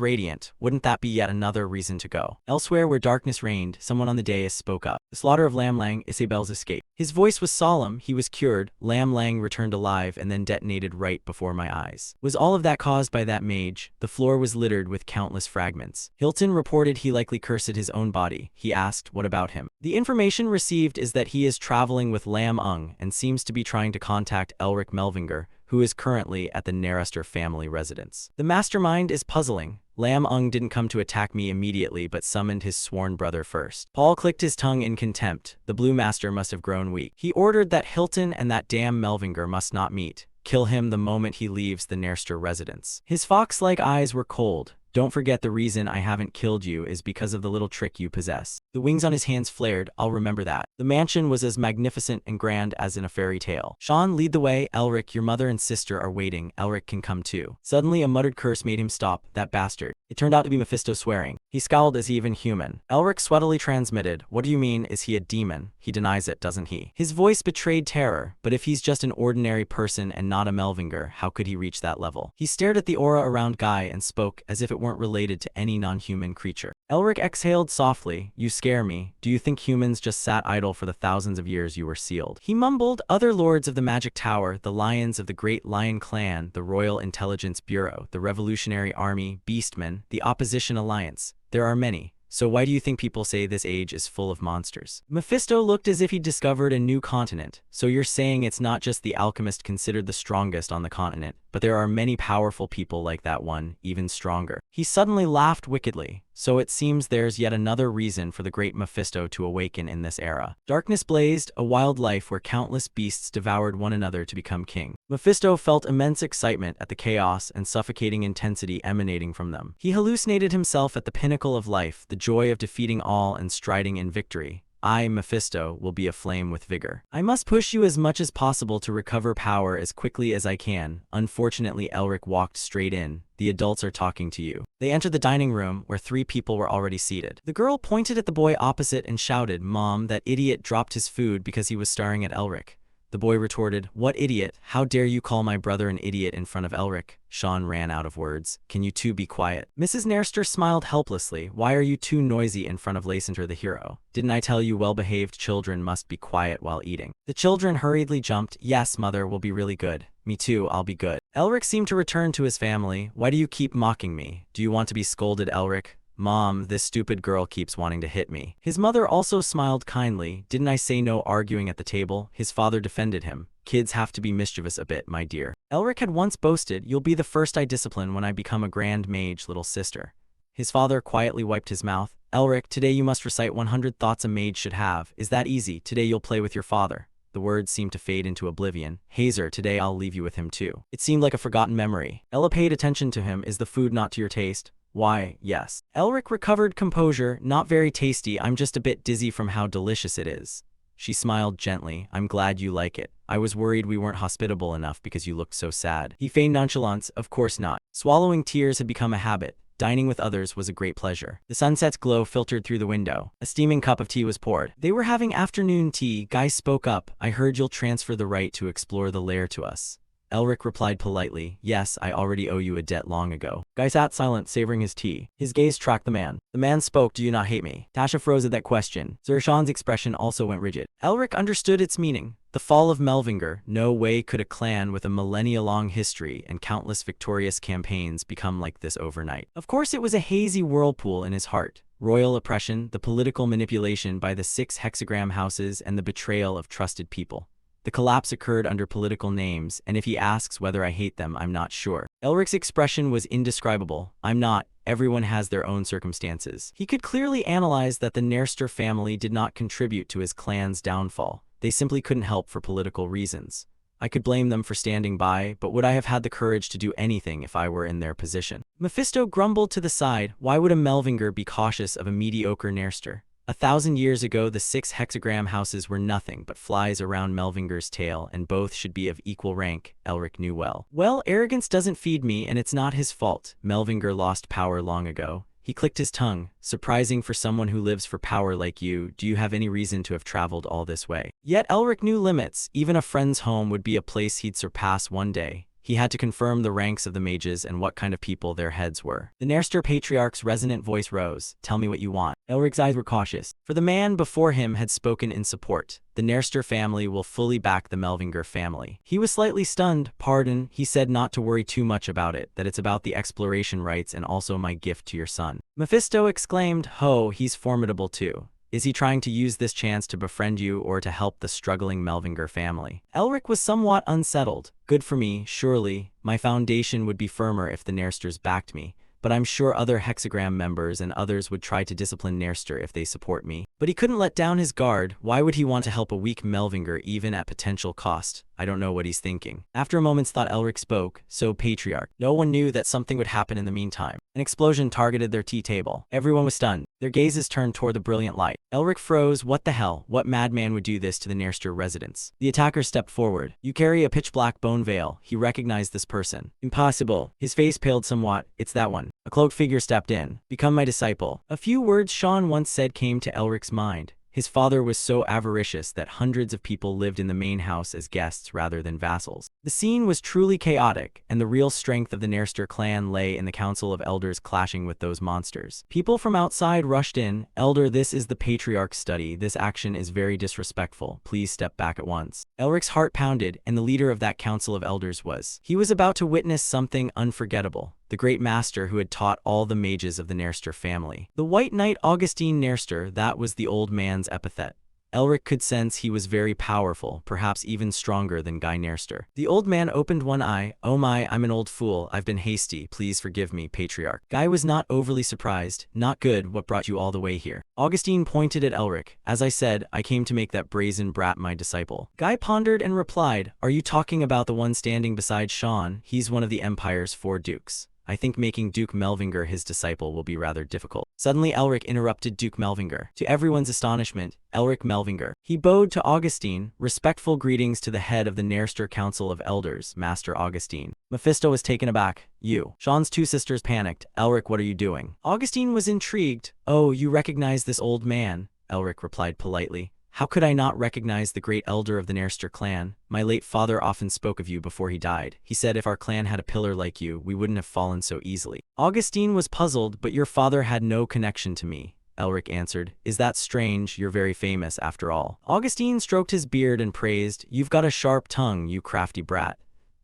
radiant. Wouldn't that be yet another reason to go? Elsewhere, where darkness reigned, someone on the dais spoke up. The slaughter of Lam Lang, Isabel's escape. His voice was solemn. He was cured. Lam Lang returned alive and then detonated right before my eyes. Was all of that caused by that mage? The floor was littered with countless fragments. Hilton reported he likely cursed his own body. He asked, what about him? The information received is that he is traveling with Lam Ung and seems to be trying to contact Elric Melvinger, who is currently at the Narester family residence. The mastermind is puzzling. Lam Ung didn't come to attack me immediately but summoned his sworn brother first. Paul clicked his tongue in contempt. The Blue Master must have grown weak. He ordered that Hilton and that damn Melvinger must not meet. Kill him the moment he leaves the Narester residence. His fox-like eyes were cold. Don't forget the reason I haven't killed you is because of the little trick you possess. The wings on his hands flared. I'll remember that. The mansion was as magnificent and grand as in a fairy tale. Sean, lead the way. Elric, your mother and sister are waiting. Elric can come too. Suddenly a muttered curse made him stop. That bastard. It turned out to be Mephisto swearing. He scowled. Is he even human? Elric sweatily transmitted. What do you mean? Is he a demon? He denies it, doesn't he? His voice betrayed terror. But if he's just an ordinary person and not a Melvinger, how could he reach that level? He stared at the aura around Guy and spoke as if it weren't related to any non-human creature. Elric exhaled softly. You scare me. Do you think humans just sat idle for the thousands of years you were sealed? He mumbled. Other lords of the Magic Tower, the lions of the Great Lion Clan, the Royal Intelligence Bureau, the Revolutionary Army, Beastmen, the Opposition Alliance. There are many. So why do you think people say this age is full of monsters? Mephisto looked as if he'd discovered a new continent. So you're saying it's not just the alchemist considered the strongest on the continent, but there are many powerful people like that one, even stronger. He suddenly laughed wickedly. So it seems there's yet another reason for the great Mephisto to awaken in this era. Darkness blazed, a wild life where countless beasts devoured one another to become king. Mephisto felt immense excitement at the chaos and suffocating intensity emanating from them. He hallucinated himself at the pinnacle of life, the joy of defeating all and striding in victory. I, Mephisto, will be aflame with vigor. I must push you as much as possible to recover power as quickly as I can. Unfortunately, Elric walked straight in. The adults are talking to you. They entered the dining room, where 3 people were already seated. The girl pointed at the boy opposite and shouted, Mom, that idiot dropped his food because he was staring at Elric. The boy retorted, What idiot? How dare you call my brother an idiot in front of Elric? Sean ran out of words. Can you two be quiet? Mrs. Narester smiled helplessly. Why are you too noisy in front of Lacenter the hero? Didn't I tell you well-behaved children must be quiet while eating? The children hurriedly jumped. Yes, mother, we'll be really good. Me too, I'll be good. Elric seemed to return to his family. Why do you keep mocking me? Do you want to be scolded, Elric? Mom, this stupid girl keeps wanting to hit me. His mother also smiled kindly. Didn't I say no arguing at the table? His father defended him. Kids have to be mischievous a bit, my dear. Elric had once boasted, You'll be the first I discipline when I become a grand mage, little sister. His father quietly wiped his mouth. Elric, today you must recite 100 thoughts a mage should have. Is that easy? Today you'll play with your father. The words seemed to fade into oblivion. Hazer, today I'll leave you with him too. It seemed like a forgotten memory. Ella paid attention to him. Is the food not to your taste? Why, yes. Elric recovered composure. Not very tasty. I'm just a bit dizzy from how delicious it is. She smiled gently. I'm glad you like it. I was worried we weren't hospitable enough because you looked so sad. He feigned nonchalance. Of course not. Swallowing tears had become a habit. Dining with others was a great pleasure. The sunset's glow filtered through the window. A steaming cup of tea was poured. They were having afternoon tea. Guy spoke up. I heard you'll transfer the right to explore the lair to us. Elric replied politely, yes, I already owe you a debt long ago. Guy sat silent, savoring his tea. His gaze tracked the man. The man spoke, do you not hate me? Tasha froze at that question. Zershan's expression also went rigid. Elric understood its meaning. The fall of Melvinger. No way could a clan with a millennia-long history and countless victorious campaigns become like this overnight. Of course, it was a hazy whirlpool in his heart. Royal oppression, the political manipulation by the 6 hexagram houses, and the betrayal of trusted people. The collapse occurred under political names, and if he asks whether I hate them, I'm not sure. Elric's expression was indescribable. I'm not. Everyone has their own circumstances. He could clearly analyze that the Nerster family did not contribute to his clan's downfall. They simply couldn't help for political reasons. I could blame them for standing by, but would I have had the courage to do anything if I were in their position? Mephisto grumbled to the side. Why would a Melvinger be cautious of a mediocre Nerster? 1,000 years ago, the 6 hexagram houses were nothing but flies around Melvinger's tail, and both should be of equal rank, Elric knew well. Well, arrogance doesn't feed me, and it's not his fault. Melvinger lost power long ago. He clicked his tongue. Surprising for someone who lives for power like you. Do you have any reason to have traveled all this way? Yet Elric knew limits. Even a friend's home would be a place he'd surpass one day. He had to confirm the ranks of the mages and what kind of people their heads were. The Nerster Patriarch's resonant voice rose. Tell me what you want. Elric's eyes were cautious, for the man before him had spoken in support. The Nerster family will fully back the Melvinger family. He was slightly stunned. Pardon, he said, not to worry too much about it, that it's about the exploration rights and also my gift to your son. Mephisto exclaimed, ho, he's formidable too. Is he trying to use this chance to befriend you or to help the struggling Melvinger family? Elric was somewhat unsettled. Good for me, surely. My foundation would be firmer if the Nersters backed me. But I'm sure other hexagram members and others would try to discipline Nerster if they support me. But he couldn't let down his guard. Why would he want to help a weak Melvinger even at potential cost? I don't know what he's thinking. After a moment's thought, Elric spoke. So, Patriarch. No one knew that something would happen in the meantime. An explosion targeted their tea table. Everyone was stunned. Their gazes turned toward the brilliant light. Elric froze. What the hell? What madman would do this to the Nerster residents? The attacker stepped forward. You carry a pitch-black bone veil. He recognized this person. Impossible. His face paled somewhat. It's that one. A cloaked figure stepped in. Become my disciple. A few words Sean once said came to Elric's mind. His father was so avaricious that hundreds of people lived in the main house as guests rather than vassals. The scene was truly chaotic, and the real strength of the Nerster clan lay in the Council of Elders clashing with those monsters. People from outside rushed in. Elder, this is the Patriarch's study. This action is very disrespectful. Please step back at once. Elric's heart pounded, and the leader of that Council of Elders was. He was about to witness something unforgettable. The great master who had taught all the mages of the Nerster family. The White Knight Augustine Nerster, that was the old man's epithet. Elric could sense he was very powerful, perhaps even stronger than Guy Nerster. The old man opened one eye. Oh my, I'm an old fool. I've been hasty. Please forgive me, Patriarch. Guy was not overly surprised. Not good. What brought you all the way here? Augustine pointed at Elric. As I said, I came to make that brazen brat my disciple. Guy pondered and replied, are you talking about the one standing beside Sean? He's one of the Empire's 4 dukes. I think making Duke Melvinger his disciple will be rather difficult. Suddenly Elric interrupted Duke Melvinger. To everyone's astonishment, Elric Melvinger. He bowed to Augustine. Respectful greetings to the head of the Nerster Council of Elders, Master Augustine. Mephisto was taken aback. You. Sean's 2 sisters panicked. Elric, what are you doing? Augustine was intrigued. Oh, you recognize this old man? Elric replied politely. How could I not recognize the great elder of the Nerster clan? My late father often spoke of you before he died. He said if our clan had a pillar like you, we wouldn't have fallen so easily. Augustine was puzzled, but your father had no connection to me. Elric answered. Is that strange? You're very famous after all. Augustine stroked his beard and praised. You've got a sharp tongue, you crafty brat.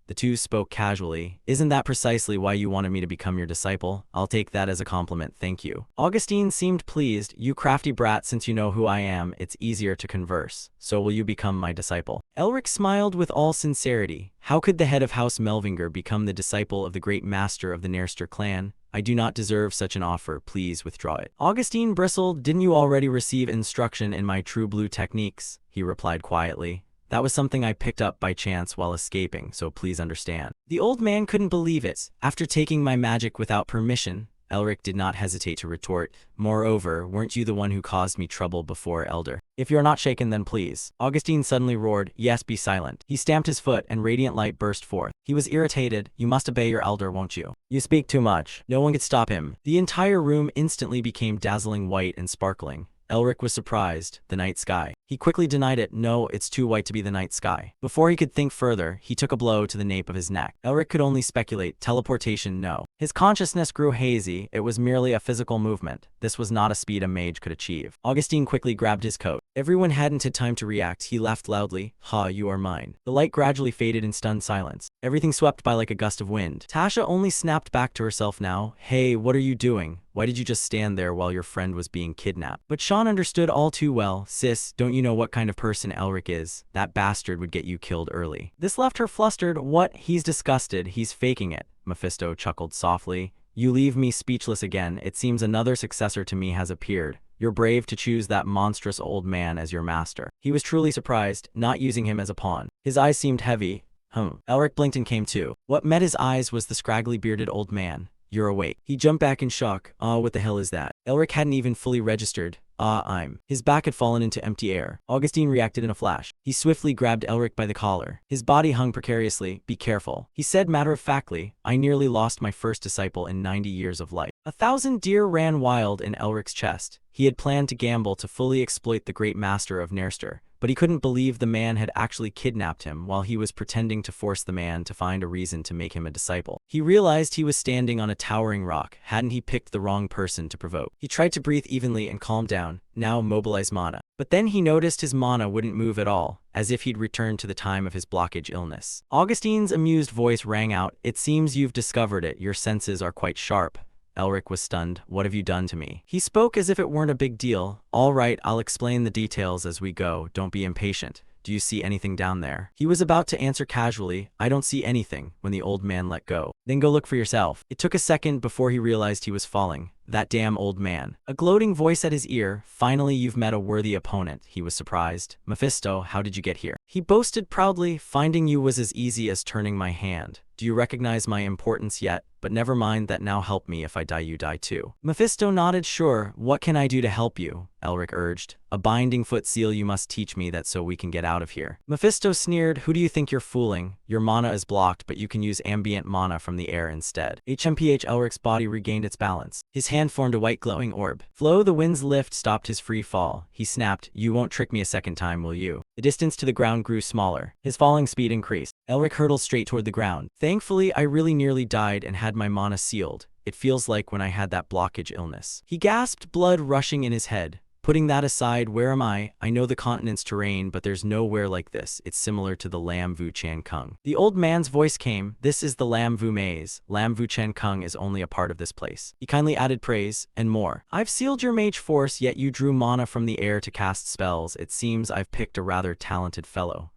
The two spoke casually. Isn't that precisely why you wanted me to become your disciple? I'll take that as a compliment, thank you. Augustine seemed pleased. You crafty brat, since you know who I am, it's easier to converse. So will you become my disciple? Elric smiled with all sincerity. How could the head of House Melvinger become the disciple of the great master of the Nerster clan? I do not deserve such an offer, please withdraw it. Augustine bristled. Didn't you already receive instruction in my true blue techniques? He replied quietly. That was something I picked up by chance while escaping, so please understand. The old man couldn't believe it. After taking my magic without permission, Elric did not hesitate to retort. Moreover, weren't you the one who caused me trouble before, Elder? If you're not shaken, then please. Augustine suddenly roared. Yes, be silent. He stamped his foot and radiant light burst forth. He was irritated. You must obey your elder, won't you? You speak too much. No one could stop him. The entire room instantly became dazzling white and sparkling. Elric was surprised. The night sky. He quickly denied it. No, it's too white to be the night sky. Before he could think further, he took a blow to the nape of his neck. Elric could only speculate. Teleportation, no. His consciousness grew hazy. It was merely a physical movement. This was not a speed a mage could achieve. Augustine quickly grabbed his coat. Everyone hadn't had time to react. He laughed loudly. Ha, you are mine. The light gradually faded in stunned silence. Everything swept by like a gust of wind. Tasha only snapped back to herself now. Hey, what are you doing? Why did you just stand there while your friend was being kidnapped? But Sean understood all too well. Sis, don't you know what kind of person Elric is? That bastard would get you killed early. This left her flustered. What? He's disgusted. He's faking it. Mephisto chuckled softly. You leave me speechless again. It seems another successor to me has appeared. You're brave to choose that monstrous old man as your master. He was truly surprised, not using him as a pawn. His eyes seemed heavy. Elric blinked and came to. What met his eyes was the scraggly bearded old man. You're awake. He jumped back in shock. What the hell is that? Elric hadn't even fully registered. I'm. His back had fallen into empty air. Augustine reacted in a flash. He swiftly grabbed Elric by the collar. His body hung precariously. Be careful. He said matter-of-factly, I nearly lost my first disciple in 90 years of life. 1,000 deer ran wild in Elric's chest. He had planned to gamble to fully exploit the great master of Nerster, but he couldn't believe the man had actually kidnapped him while he was pretending to force the man to find a reason to make him a disciple. He realized he was standing on a towering rock. Hadn't he picked the wrong person to provoke? He tried to breathe evenly and calm down. Now mobilize mana. But then he noticed his mana wouldn't move at all, as if he'd returned to the time of his blockage illness. Augustine's amused voice rang out. It seems you've discovered it. Your senses are quite sharp. Elric was stunned. What have you done to me? He spoke as if it weren't a big deal. All right, I'll explain the details as we go. Don't be impatient. Do you see anything down there? He was about to answer casually, I don't see anything, when the old man let go. Then go look for yourself. It took a second before he realized he was falling. That damn old man. A gloating voice at his ear. Finally, you've met a worthy opponent. He was surprised. Mephisto, how did you get here? He boasted proudly, finding you was as easy as turning my hand. Do you recognize my importance yet? But never mind that, now help me. If I die, you die too. Mephisto nodded. Sure, what can I do to help you? Elric urged. A binding foot seal. You must teach me that so we can get out of here. Mephisto sneered. Who do you think you're fooling? Your mana is blocked, but you can use ambient mana from the air instead. HMPH. Elric's body regained its balance. His hand formed a white glowing orb. Flow, the wind's lift stopped his free fall. He snapped. You won't trick me a second time, will you? The distance to the ground grew smaller. His falling speed increased. Elric hurtled straight toward the ground. Thankfully, I really nearly died and had my mana sealed. It feels like when I had that blockage illness. He gasped, blood rushing in his head. Putting that aside, where am I? I know the continent's terrain, but there's nowhere like this. It's similar to the Lam Vu Chan Kung. The old man's voice came. This is the Lam Vu maze. Lam Vu Chan Kung is only a part of this place. He kindly added praise and more. I've sealed your mage force, yet you drew mana from the air to cast spells. It seems I've picked a rather talented fellow.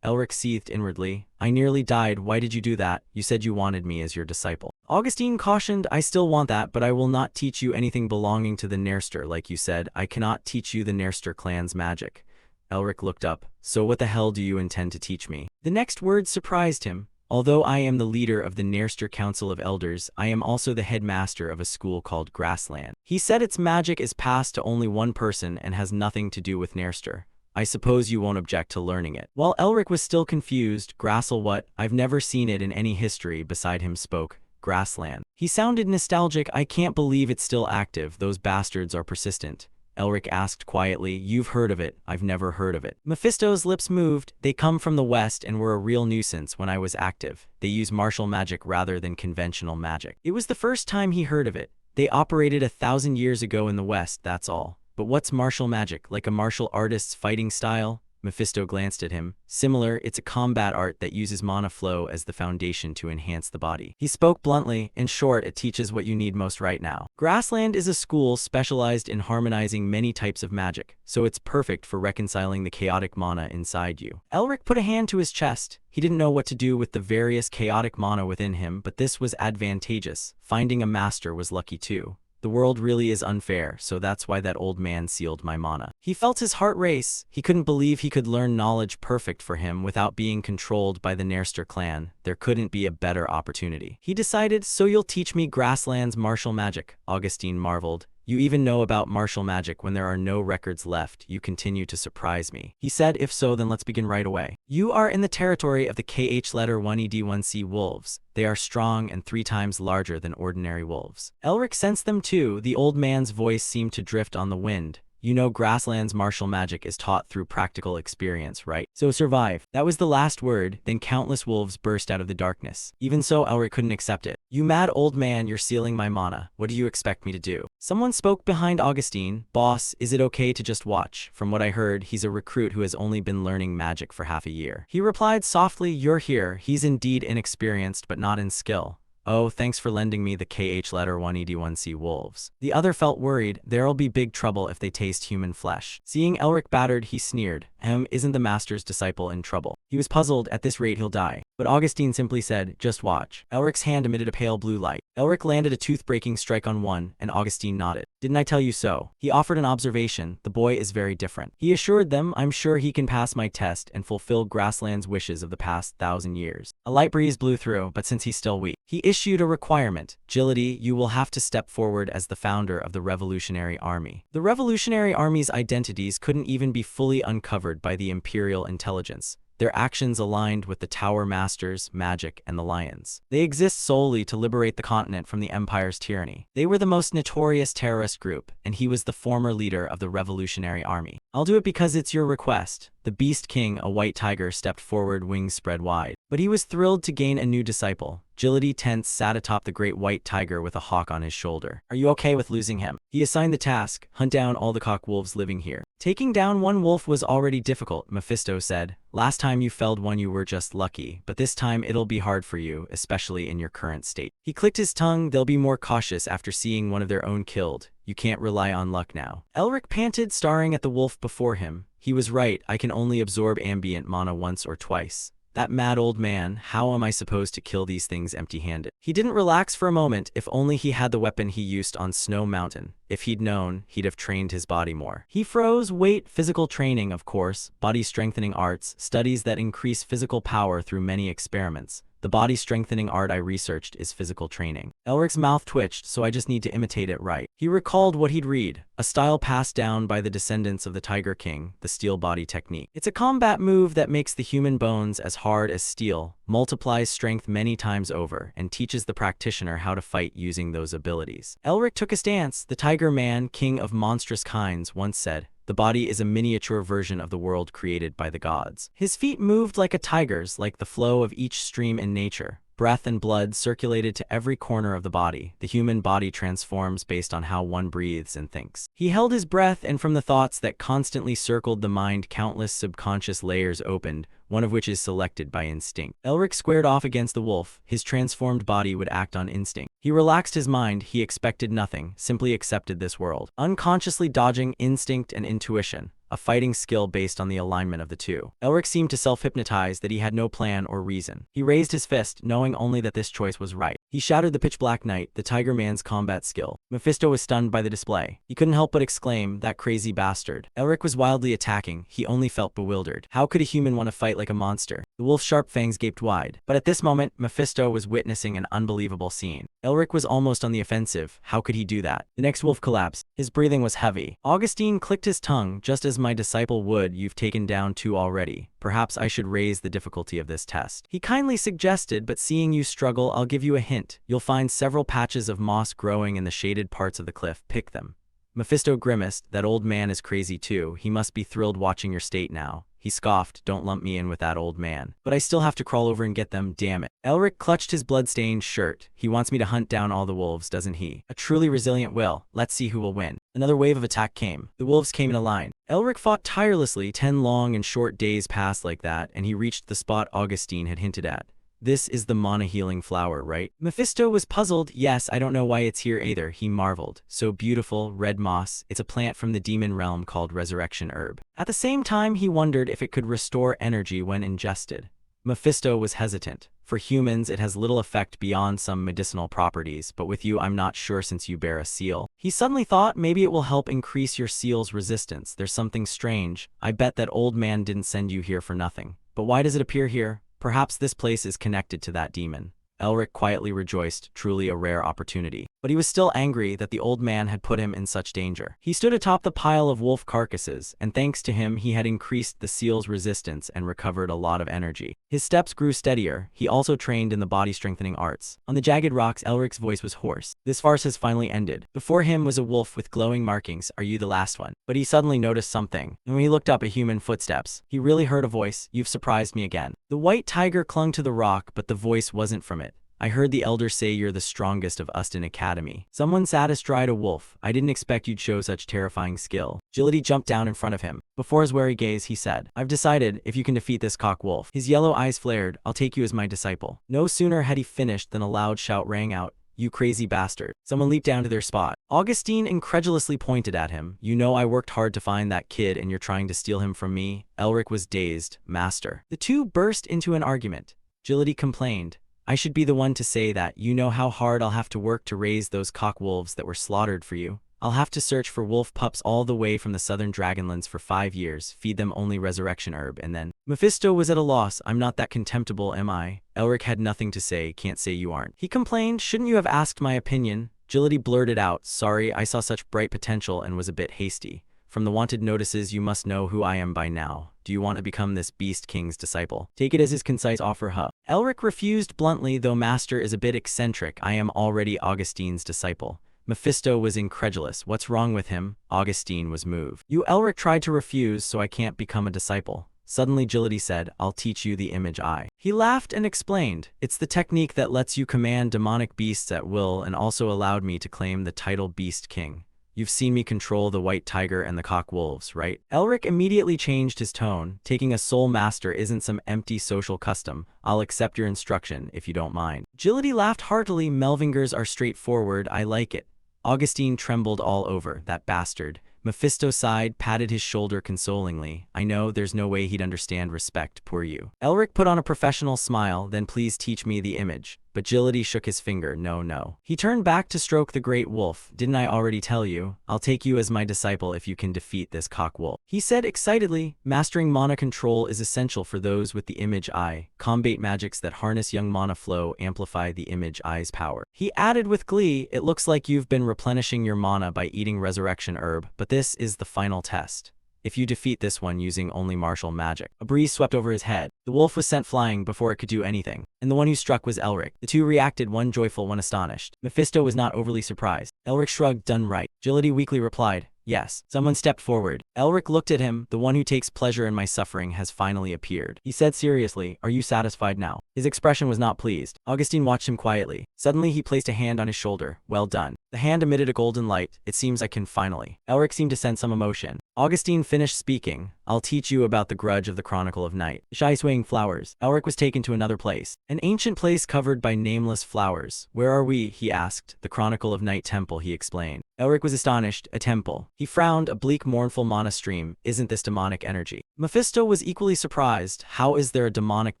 Elric seethed inwardly. I nearly died. Why did you do that? You said you wanted me as your disciple. Augustine cautioned. I still want that, but I will not teach you anything belonging to the Nerster. Like you said, I cannot teach you the Nerster clan's magic. Elric looked up. So what the hell do you intend to teach me? The next words surprised him. Although I am the leader of the Nerster Council of Elders, I am also the headmaster of a school called Grassland. He said its magic is passed to only one person and has nothing to do with Nerster. I suppose you won't object to learning it. While Elric was still confused, Grassel what? I've never seen it in any history. Beside him spoke. Grassland. He sounded nostalgic. I can't believe it's still active. Those bastards are persistent. Elric asked quietly. You've heard of it. I've never heard of it. Mephisto's lips moved. They come from the west and were a real nuisance when I was active. They use martial magic rather than conventional magic. It was the first time he heard of it. They operated 1,000 years ago in the west, that's all. But what's martial magic? Like a martial artist's fighting style? Mephisto glanced at him. Similar, it's a combat art that uses mana flow as the foundation to enhance the body. He spoke bluntly. In short, it teaches what you need most right now. Grassland is a school specialized in harmonizing many types of magic, so it's perfect for reconciling the chaotic mana inside you. Elric put a hand to his chest. He didn't know what to do with the various chaotic mana within him, but this was advantageous. Finding a master was lucky too. The world really is unfair, so that's why that old man sealed my mana. He felt his heart race. He couldn't believe he could learn knowledge perfect for him without being controlled by the Nerster clan. There couldn't be a better opportunity. He decided, so you'll teach me Grassland's martial magic. Augustine marveled. You even know about martial magic when there are no records left. You continue to surprise me. He said, if so, then let's begin right away. You are in the territory of the KH letter 1ED1C wolves. They are strong and 3 times larger than ordinary wolves. Elric sensed them too. The old man's voice seemed to drift on the wind. You know grassland's martial magic is taught through practical experience, right? So survive. That was the last word, then countless wolves burst out of the darkness. Even so, Elric couldn't accept it. You mad old man, you're sealing my mana. What do you expect me to do? Someone spoke behind Augustine. Boss, is it okay to just watch? From what I heard, he's a recruit who has only been learning magic for half a year. He replied softly, you're here. He's indeed inexperienced, but not in skill. Oh, thanks for lending me the KH letter 1ED1C wolves. The other felt worried. There'll be big trouble if they taste human flesh. Seeing Elric battered, he sneered. Isn't the master's disciple in trouble? He was puzzled. At this rate, he'll die. But Augustine simply said, just watch. Elric's hand emitted a pale blue light. Elric landed a tooth-breaking strike on one, and Augustine nodded. Didn't I tell you so? He offered an observation. The boy is very different. He assured them, I'm sure he can pass my test and fulfill Grassland's wishes of the past 1,000 years. A light breeze blew through, but since he's still weak, he issued a requirement. Agility, you will have to step forward as the founder of the Revolutionary Army. The Revolutionary Army's identities couldn't even be fully uncovered by the Imperial intelligence. Their actions aligned with the Tower Masters, magic, and the Lions. They exist solely to liberate the continent from the Empire's tyranny. They were the most notorious terrorist group, and he was the former leader of the Revolutionary Army. I'll do it because it's your request. The Beast King, a white tiger, stepped forward, wings spread wide. But he was thrilled to gain a new disciple. Agility tense sat atop the great white tiger with a hawk on his shoulder. Are you okay with losing him? He assigned the task, hunt down all the cock wolves living here. Taking down one wolf was already difficult, Mephisto said. Last time you felled one you were just lucky, but this time it'll be hard for you, especially in your current state. He clicked his tongue. They'll be more cautious after seeing one of their own killed. You can't rely on luck now. Elric panted, staring at the wolf before him. He was right, I can only absorb ambient mana once or twice. That mad old man, how am I supposed to kill these things empty-handed? He didn't relax for a moment. If only he had the weapon he used on Snow Mountain. If he'd known, he'd have trained his body more. He froze. Wait, physical training, of course. Body strengthening arts, studies that increase physical power through many experiments. The body strengthening art I researched is physical training. Elric's mouth twitched, so I just need to imitate it right. He recalled what he'd read, a style passed down by the descendants of the Tiger King, the steel body technique. It's a combat move that makes the human bones as hard as steel, multiplies strength many times over, and teaches the practitioner how to fight using those abilities. Elric took a stance. The Tiger Man, king of monstrous kinds, once said, the body is a miniature version of the world created by the gods. His feet moved like a tiger's, like the flow of each stream in nature. Breath and blood circulated to every corner of the body. The human body transforms based on how one breathes and thinks. He held his breath, and from the thoughts that constantly circled the mind, countless subconscious layers opened, one of which is selected by instinct. Elric squared off against the wolf. His transformed body would act on instinct. He relaxed his mind. He expected nothing, simply accepted this world. Unconsciously dodging instinct and intuition. A fighting skill based on the alignment of the two. Elric seemed to self-hypnotize that he had no plan or reason. He raised his fist, knowing only that this choice was right. He shattered the pitch black knight, the Tiger Man's combat skill. Mephisto was stunned by the display. He couldn't help but exclaim, that crazy bastard. Elric was wildly attacking. He only felt bewildered. How could a human want to fight like a monster? The wolf's sharp fangs gaped wide. But at this moment, Mephisto was witnessing an unbelievable scene. Elric was almost on the offensive. How could he do that? The next wolf collapsed. His breathing was heavy. Augustine clicked his tongue, just as my disciple would. You've taken down 2 already. Perhaps I should raise the difficulty of this test. He kindly suggested, but seeing you struggle, I'll give you a hint. You'll find several patches of moss growing in the shaded parts of the cliff. Pick them. Mephisto grimaced. That old man is crazy too. He must be thrilled watching your state now. He scoffed, don't lump me in with that old man. But I still have to crawl over and get them, damn it. Elric clutched his blood-stained shirt. He wants me to hunt down all the wolves, doesn't he? A truly resilient will. Let's see who will win. Another wave of attack came. The wolves came in a line. Elric fought tirelessly. 10 long and short days passed like that, and he reached the spot Augustine had hinted at. This is the mana healing flower, right? Mephisto was puzzled. Yes, I don't know why it's here either, he marveled. So beautiful, red moss. It's a plant from the demon realm called resurrection herb. At the same time, he wondered if it could restore energy when ingested. Mephisto was hesitant. For humans, it has little effect beyond some medicinal properties, but with you, I'm not sure since you bear a seal. He suddenly thought maybe it will help increase your seal's resistance. There's something strange. I bet that old man didn't send you here for nothing. But why does it appear here? Perhaps this place is connected to that demon. Elric quietly rejoiced, truly a rare opportunity. but he was still angry that the old man had put him in such danger. He stood atop the pile of wolf carcasses, and thanks to him he had increased the seal's resistance and recovered a lot of energy. His steps grew steadier. He also trained in the body-strengthening arts. On the jagged rocks, Elric's voice was hoarse. This farce has finally ended. Before him was a wolf with glowing markings. Are you the last one? But he suddenly noticed something. And when he looked up at human footsteps, he really heard a voice. You've surprised me again. The white tiger clung to the rock, but the voice wasn't from it. I heard the elder say you're the strongest of us in Academy. Someone sat astride a wolf. I didn't expect you'd show such terrifying skill. Agility jumped down in front of him. Before his wary gaze, he said, I've decided if you can defeat this cock wolf. His yellow eyes flared. I'll take you as my disciple. No sooner had he finished than a loud shout rang out. You crazy bastard. Someone leaped down to their spot. Augustine incredulously pointed at him. You know I worked hard to find that kid and you're trying to steal him from me? Elric was dazed. Master. The two burst into an argument. Agility complained. I should be the one to say that. You know how hard I'll have to work to raise those cock wolves that were slaughtered for you. I'll have to search for wolf pups all the way from the southern Dragonlands for 5 years, feed them only resurrection herb, and then… Mephisto was at a loss. I'm not that contemptible, am I? Elric had nothing to say. Can't say you aren't. He complained. Shouldn't you have asked my opinion? Agility blurted out. Sorry, I saw such bright potential and was a bit hasty. From the wanted notices, you must know who I am by now. Do you want to become this Beast King's disciple? Take it as his concise offer, huh? Elric refused bluntly, though Master is a bit eccentric. I am already Augustine's disciple. Mephisto was incredulous. What's wrong with him? Augustine was moved. You Elric tried to refuse, so I can't become a disciple. Suddenly Agility said, I'll teach you the image eye. He laughed and explained, it's the technique that lets you command demonic beasts at will and also allowed me to claim the title Beast King. You've seen me control the white tiger and the cock wolves, right? Elric immediately changed his tone. Taking a soul master isn't some empty social custom. I'll accept your instruction if you don't mind. Agility laughed heartily. Melvingers are straightforward. I like it. Augustine trembled all over. That bastard. Mephisto sighed, patted his shoulder consolingly. I know, there's no way he'd understand respect, poor you. Elric put on a professional smile. Then please teach me the image. But Agility shook his finger. No. He turned back to stroke the great wolf. Didn't I already tell you? I'll take you as my disciple if you can defeat this cock wolf. He said excitedly, mastering mana control is essential for those with the image eye. Combat magics that harness young mana flow amplify the image eye's power. He added with glee, it looks like you've been replenishing your mana by eating resurrection herb, but this is the final test. If you defeat this one using only martial magic. A breeze swept over his head. The wolf was sent flying before it could do anything, and the one who struck was Elric. The two reacted, one joyful, one astonished. Mephisto was not overly surprised. Elric shrugged, done right. Agility weakly replied, yes. Someone stepped forward. Elric looked at him. The one who takes pleasure in my suffering has finally appeared. He said seriously, are you satisfied now? His expression was not pleased. Augustine watched him quietly. Suddenly he placed a hand on his shoulder. Well done. The hand emitted a golden light. It seems I can finally. Elric seemed to sense some emotion. Augustine finished speaking. I'll teach you about the grudge of the Chronicle of Night. Shy swaying flowers. Elric was taken to another place. An ancient place covered by nameless flowers. Where are we? He asked. The Chronicle of Night Temple, he explained. Elric was astonished. A temple. He frowned. A bleak, mournful mana stream. Isn't this demonic energy? Mephisto was equally surprised. How is there a demonic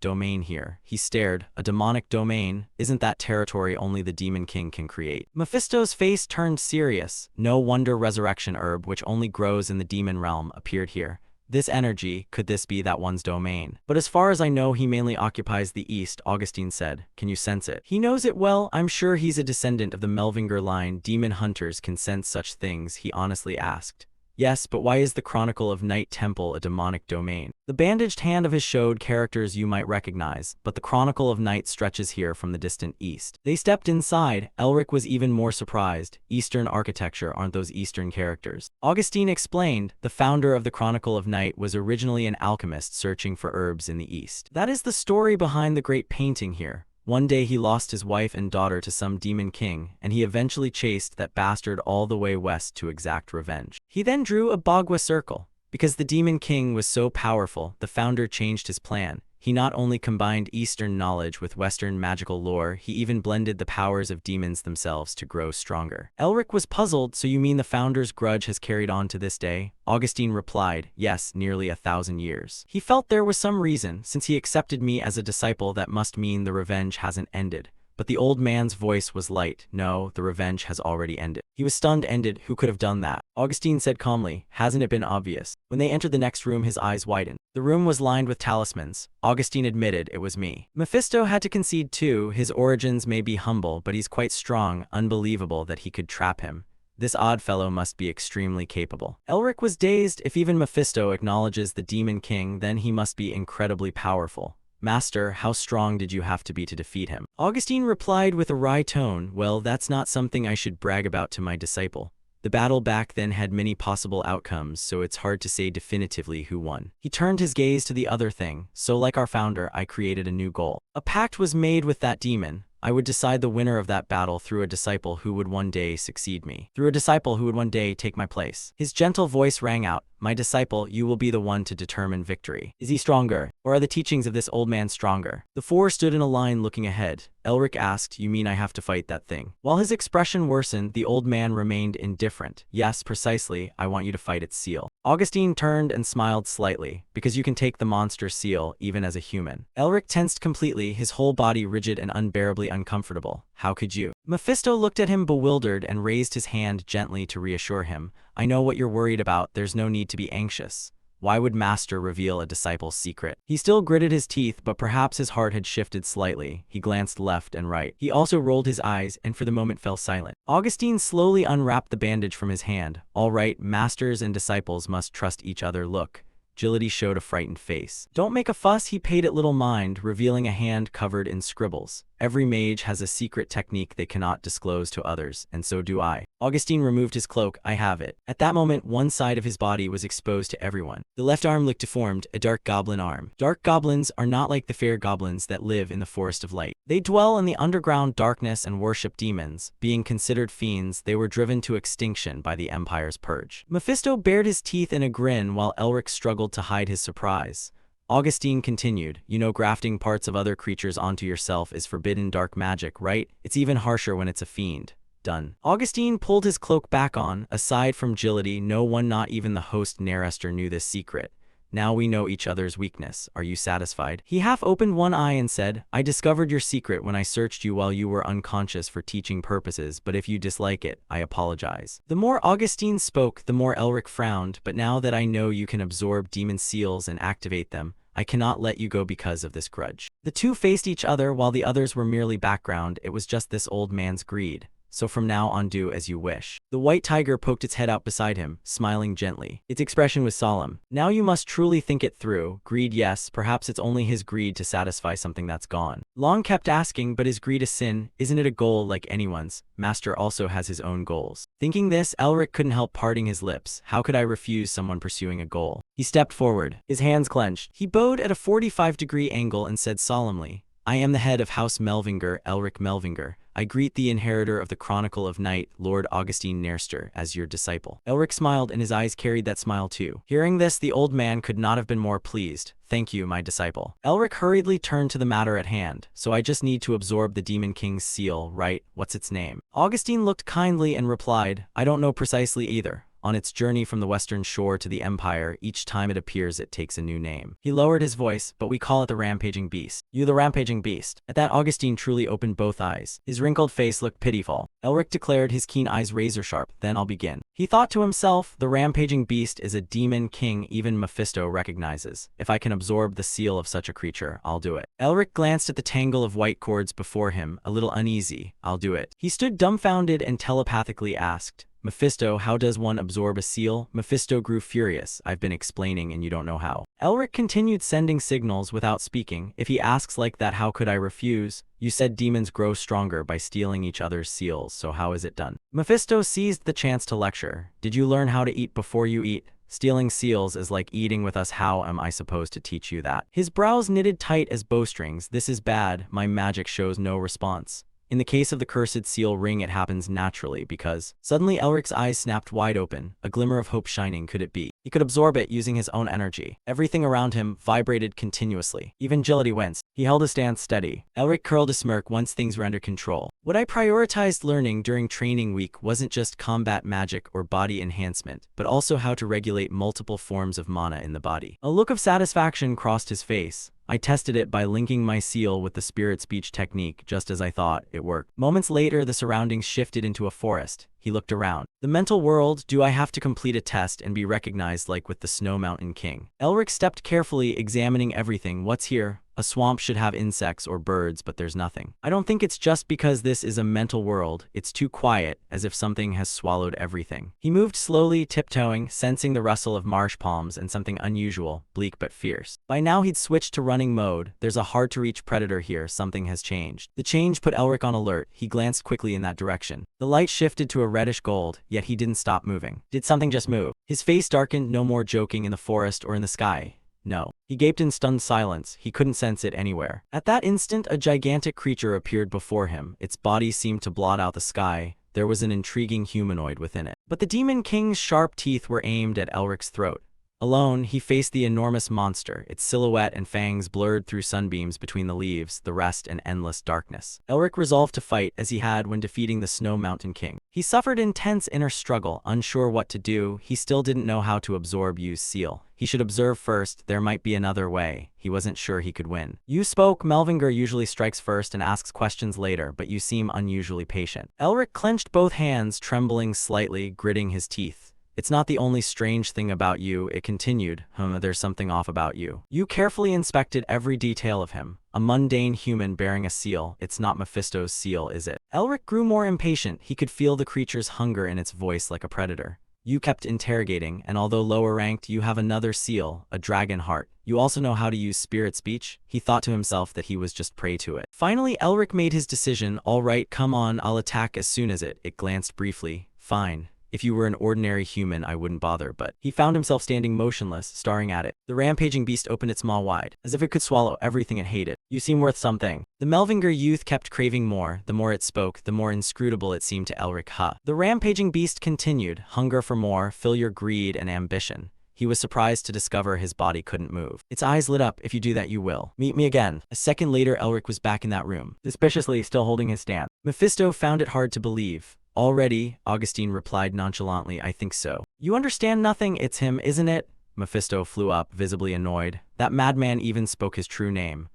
domain here? He stared. A demonic domain? Isn't that territory only the Demon King can create? Mephisto's face turned serious. No wonder resurrection herb, which only grows in the demon realm, appeared here. This energy, could this be that one's domain? But as far as I know, he mainly occupies the east, Augustine said. Can you sense it? He knows it well. I'm sure he's a descendant of the Melvinger line. Demon hunters can sense such things, he honestly asked. Yes, but why is the Chronicle of Night Temple a demonic domain? The bandaged hand of his showed characters you might recognize, but the Chronicle of Night stretches here from the distant east. They stepped inside. Elric was even more surprised. Eastern architecture, aren't those Eastern characters? Augustine explained, the founder of the Chronicle of Night was originally an alchemist searching for herbs in the east. That is the story behind the great painting here. One day he lost his wife and daughter to some demon king, and he eventually chased that bastard all the way west to exact revenge. He then drew a Bagua circle. Because the demon king was so powerful, the founder changed his plan. He not only combined Eastern knowledge with Western magical lore, he even blended the powers of demons themselves to grow stronger. Elric was puzzled. So you mean the founder's grudge has carried on to this day? Augustine replied, yes, nearly 1,000 years. He felt there was some reason. Since he accepted me as a disciple, that must mean the revenge hasn't ended. But the old man's voice was light. No, the revenge has already ended. He was stunned. Ended? Who could have done that? Augustine said calmly, hasn't it been obvious? When they entered the next room, his eyes widened. The room was lined with talismans. Augustine admitted it was me. Mephisto had to concede too. His origins may be humble, but he's quite strong. Unbelievable that he could trap him. This odd fellow must be extremely capable. Elric was dazed. If even Mephisto acknowledges the Demon King, then he must be incredibly powerful. Master, how strong did you have to be to defeat him? Augustine replied with a wry tone, well, that's not something I should brag about to my disciple. The battle back then had many possible outcomes, so it's hard to say definitively who won. He turned his gaze to the other thing. So like our founder, I created a new goal. A pact was made with that demon. I would decide the winner of that battle through a disciple who would one day succeed me. Through a disciple who would one day take my place. His gentle voice rang out, my disciple, you will be the one to determine victory. Is he stronger? Or are the teachings of this old man stronger? The four stood in a line looking ahead. Elric asked, you mean I have to fight that thing? While his expression worsened, the old man remained indifferent. Yes, precisely, I want you to fight its seal. Augustine turned and smiled slightly, because you can take the monster's seal, even as a human. Elric tensed completely, his whole body rigid and unbearably uncomfortable. How could you? Mephisto looked at him bewildered and raised his hand gently to reassure him. I know what you're worried about, there's no need to be anxious. Why would Master reveal a disciple's secret? He still gritted his teeth, but perhaps his heart had shifted slightly. He glanced left and right. He also rolled his eyes and for the moment fell silent. Augustine slowly unwrapped the bandage from his hand. All right, masters and disciples must trust each other. Look. Agility showed a frightened face. Don't make a fuss, he paid it little mind, revealing a hand covered in scribbles. Every mage has a secret technique they cannot disclose to others, and so do I. Augustine removed his cloak. I have it. At that moment, one side of his body was exposed to everyone. The left arm looked deformed, a dark goblin arm. Dark goblins are not like the fair goblins that live in the forest of light. They dwell in the underground darkness and worship demons. Being considered fiends, they were driven to extinction by the Empire's purge. Mephisto bared his teeth in a grin while Elric struggled to hide his surprise. Augustine continued, you know grafting parts of other creatures onto yourself is forbidden dark magic, right? It's even harsher when it's a fiend. Done. Augustine pulled his cloak back on. Aside from agility, no one, not even the host Nerester, knew this secret. Now we know each other's weakness. Are you satisfied? He half opened one eye and said, I discovered your secret when I searched you while you were unconscious for teaching purposes, but if you dislike it, I apologize. The more Augustine spoke, the more Elric frowned, but now that I know you can absorb demon seals and activate them, I cannot let you go because of this grudge. The two faced each other while the others were merely background. It was just this old man's greed. So from now on, do as you wish. The white tiger poked its head out beside him, smiling gently. Its expression was solemn. Now you must truly think it through. Greed, yes, perhaps it's only his greed to satisfy something that's gone. Long kept asking, but is greed a sin? Isn't it a goal like anyone's? Master also has his own goals. Thinking this, Elric couldn't help parting his lips. How could I refuse someone pursuing a goal? He stepped forward. His hands clenched. He bowed at a 45-degree angle and said solemnly, I am the head of House Melvinger, Elric Melvinger. I greet the inheritor of the Chronicle of Night, Lord Augustine Nerester, as your disciple. Elric smiled and his eyes carried that smile too. Hearing this, the old man could not have been more pleased. Thank you, my disciple. Elric hurriedly turned to the matter at hand. So I just need to absorb the Demon King's seal, right? What's its name? Augustine looked kindly and replied, I don't know precisely either. On its journey from the western shore to the Empire, each time it appears it takes a new name. He lowered his voice, but we call it the Rampaging Beast. You the Rampaging Beast. At that, Augustine truly opened both eyes. His wrinkled face looked pitiful. Elric declared, his keen eyes razor sharp, then I'll begin. He thought to himself, the Rampaging Beast is a demon king even Mephisto recognizes. If I can absorb the seal of such a creature, I'll do it. Elric glanced at the tangle of white cords before him, a little uneasy. I'll do it. He stood dumbfounded and telepathically asked, Mephisto, how does one absorb a seal? Mephisto grew furious. I've been explaining and you don't know how. Elric continued sending signals without speaking. If he asks like that, how could I refuse? You said demons grow stronger by stealing each other's seals, so how is it done? Mephisto seized the chance to lecture. Did you learn how to eat before you eat? Stealing seals is like eating with us. How am I supposed to teach you that? His brows knitted tight as bowstrings. This is bad. My magic shows no response. In the case of the cursed seal ring, it happens naturally because... Suddenly Elric's eyes snapped wide open, a glimmer of hope shining. Could it be? He could absorb it using his own energy. Everything around him vibrated continuously. Even agility winced. He held his stance steady. Elric curled a smirk once things were under control. What I prioritized learning during training week wasn't just combat magic or body enhancement, but also how to regulate multiple forms of mana in the body. A look of satisfaction crossed his face. I tested it by linking my seal with the spirit speech technique, just as I thought it worked. Moments later, the surroundings shifted into a forest. He looked around. The mental world, do I have to complete a test and be recognized like with the Snow Mountain King? Elric stepped carefully, examining everything. What's here? A swamp should have insects or birds, but there's nothing. I don't think it's just because this is a mental world. It's too quiet, as if something has swallowed everything. He moved slowly, tiptoeing, sensing the rustle of marsh palms and something unusual, bleak but fierce. By now he'd switched to running mode. There's a hard-to-reach predator here. Something has changed. The change put Elric on alert. He glanced quickly in that direction. The light shifted to a reddish gold, yet he didn't stop moving. Did something just move? His face darkened. No more joking in the forest or in the sky. No. He gaped in stunned silence. He couldn't sense it anywhere. At that instant, a gigantic creature appeared before him. Its body seemed to blot out the sky. There was an intriguing humanoid within it. But the Demon King's sharp teeth were aimed at Elric's throat. Alone, he faced the enormous monster, its silhouette and fangs blurred through sunbeams between the leaves, the rest in endless darkness. Elric resolved to fight as he had when defeating the Snow Mountain King. He suffered intense inner struggle, unsure what to do. He still didn't know how to absorb Yu's seal. He should observe first. There might be another way. He wasn't sure he could win. Yu spoke. Melvinger usually strikes first and asks questions later, but you seem unusually patient. Elric clenched both hands, trembling slightly, gritting his teeth. It's not the only strange thing about you, it continued. There's something off about you. You carefully inspected every detail of him. A mundane human bearing a seal. It's not Mephisto's seal, is it? Elric grew more impatient. He could feel the creature's hunger in its voice like a predator. You kept interrogating, and although lower ranked, you have another seal, a dragon heart. You also know how to use spirit speech? He thought to himself that he was just prey to it. Finally, Elric made his decision. All right, come on, I'll attack as soon as it glanced briefly. Fine. If you were an ordinary human, I wouldn't bother, but he found himself standing motionless, staring at it. The rampaging beast opened its maw wide, as if it could swallow everything it hated. You seem worth something. The Melvinger youth kept craving more. The more it spoke, the more inscrutable it seemed to Elric. The rampaging beast continued. Hunger for more, fill your greed and ambition. He was surprised to discover his body couldn't move. Its eyes lit up. If you do that, you will. Meet me again. A second later, Elric was back in that room, suspiciously still holding his stand. Mephisto found it hard to believe. Already, Augustine replied nonchalantly, I think so. You understand nothing, it's him, isn't it? Mephisto flew up, visibly annoyed. That madman even spoke his true name.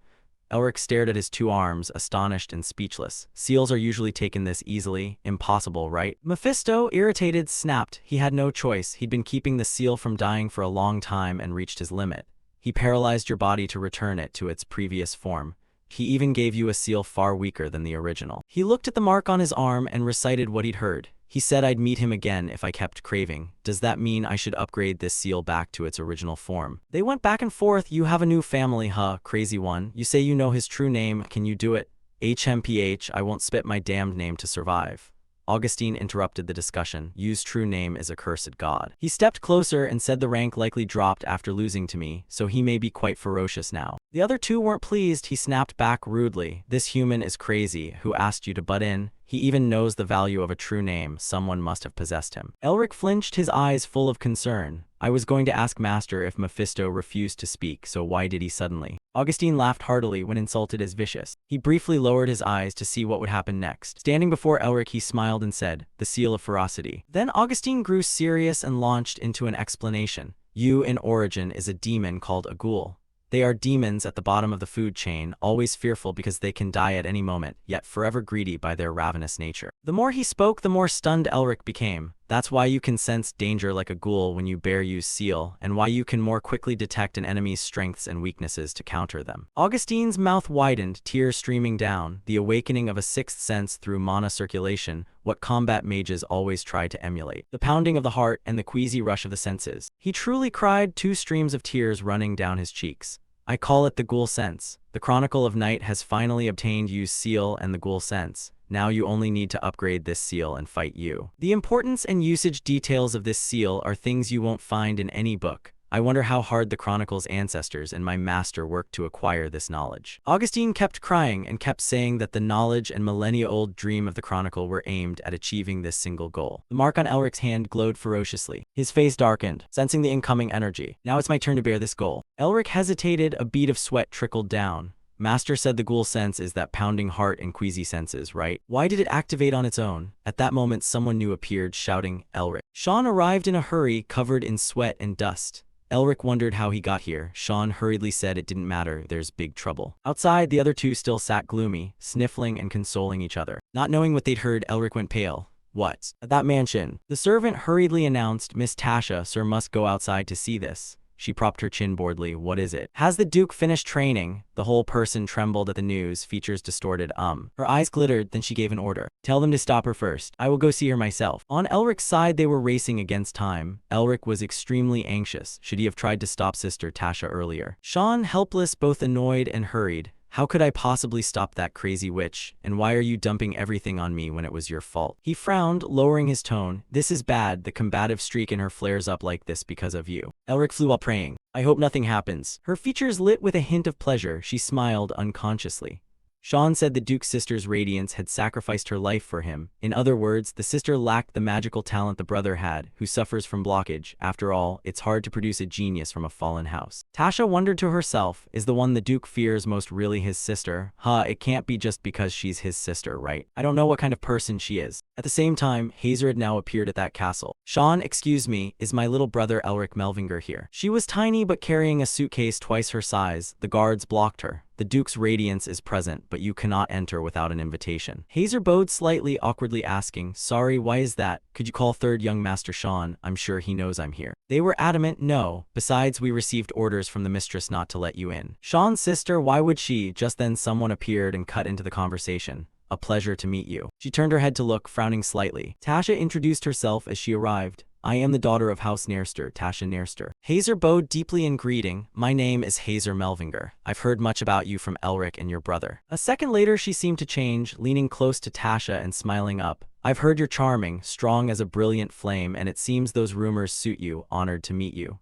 Elric stared at his two arms, astonished and speechless. Seals are usually taken this easily. Impossible, right? Mephisto, irritated, snapped. He had no choice. He'd been keeping the seal from dying for a long time and reached his limit. He paralyzed your body to return it to its previous form. He even gave you a seal far weaker than the original. He looked at the mark on his arm and recited what he'd heard. He said I'd meet him again if I kept craving. Does that mean I should upgrade this seal back to its original form? They went back and forth. You have a new family, huh, crazy one? You say you know his true name. Can you do it? HMPH, I won't spit my damned name to survive. Augustine interrupted the discussion. Yu's true name is accursed god. He stepped closer and said the rank likely dropped after losing to me, so he may be quite ferocious now. The other two weren't pleased. He snapped back rudely. This human is crazy. Who asked you to butt in? He even knows the value of a true name. Someone must have possessed him. Elric flinched, his eyes full of concern. I was going to ask Master if Mephisto refused to speak, so why did he suddenly? Augustine laughed heartily when insulted as vicious. He briefly lowered his eyes to see what would happen next. Standing before Elric, he smiled and said, the seal of ferocity. Then Augustine grew serious and launched into an explanation. Yu in origin is a demon called a ghoul. They are demons at the bottom of the food chain, always fearful because they can die at any moment, yet forever greedy by their ravenous nature. The more he spoke, the more stunned Elric became. That's why you can sense danger like a ghoul when you bear Yu's seal, and why you can more quickly detect an enemy's strengths and weaknesses to counter them. Augustine's mouth widened, tears streaming down, the awakening of a sixth sense through mana circulation, what combat mages always try to emulate. The pounding of the heart and the queasy rush of the senses. He truly cried, two streams of tears running down his cheeks. I call it the ghoul sense. The Chronicle of Night has finally obtained Yu's seal and the ghoul sense. Now you only need to upgrade this seal and fight Yu. The importance and usage details of this seal are things you won't find in any book. I wonder how hard the Chronicle's ancestors and my master worked to acquire this knowledge. Augustine kept crying and kept saying that the knowledge and millennia-old dream of the Chronicle were aimed at achieving this single goal. The mark on Elric's hand glowed ferociously. His face darkened, sensing the incoming energy. Now it's my turn to bear this goal. Elric hesitated, a bead of sweat trickled down. Master said the ghoul sense is that pounding heart and queasy senses, right? Why did it activate on its own? At that moment, someone new appeared, shouting, Elric. Sean arrived in a hurry, covered in sweat and dust. Elric wondered how he got here. Sean hurriedly said it didn't matter, there's big trouble. Outside, the other two still sat gloomy, sniffling and consoling each other. Not knowing what they'd heard, Elric went pale. What? At that mansion. The servant hurriedly announced, Miss Tasha, sir must go outside to see this. She propped her chin boredly. What is it? Has the Duke finished training? The whole person trembled at the news, features distorted. Her eyes glittered, then she gave an order. Tell them to stop her first. I will go see her myself. On Elric's side, they were racing against time. Elric was extremely anxious. Should he have tried to stop Sister Tasha earlier? Sean, helpless, both annoyed and hurried. How could I possibly stop that crazy witch? And why are you dumping everything on me when it was your fault? He frowned, lowering his tone. This is bad. The combative streak in her flares up like this because of you. Elric flew while praying. I hope nothing happens. Her features lit with a hint of pleasure. She smiled unconsciously. Sean said the Duke's sister's radiance had sacrificed her life for him. In other words, the sister lacked the magical talent the brother had, who suffers from blockage. After all, it's hard to produce a genius from a fallen house. Tasha wondered to herself, is the one the Duke fears most really his sister? It can't be just because she's his sister, right? I don't know what kind of person she is. At the same time, Hazer had now appeared at that castle. Sean, excuse me, is my little brother Elric Melvinger here? She was tiny but carrying a suitcase twice her size. The guards blocked her. The Duke's radiance is present, but you cannot enter without an invitation. Hazer bowed slightly, awkwardly asking, sorry, why is that? Could you call third young Master Sean? I'm sure he knows I'm here. They were adamant, no. Besides, we received orders from the mistress not to let you in. Sean's sister, why would she? Just then someone appeared and cut into the conversation. A pleasure to meet you. She turned her head to look, frowning slightly. Tasha introduced herself as she arrived. I am the daughter of House Nairster, Tasha Nairster. Hazer bowed deeply in greeting. My name is Hazer Melvinger. I've heard much about you from Elric and your brother. A second later, she seemed to change, leaning close to Tasha and smiling up. I've heard you're charming, strong as a brilliant flame, and it seems those rumors suit you. Honored to meet you.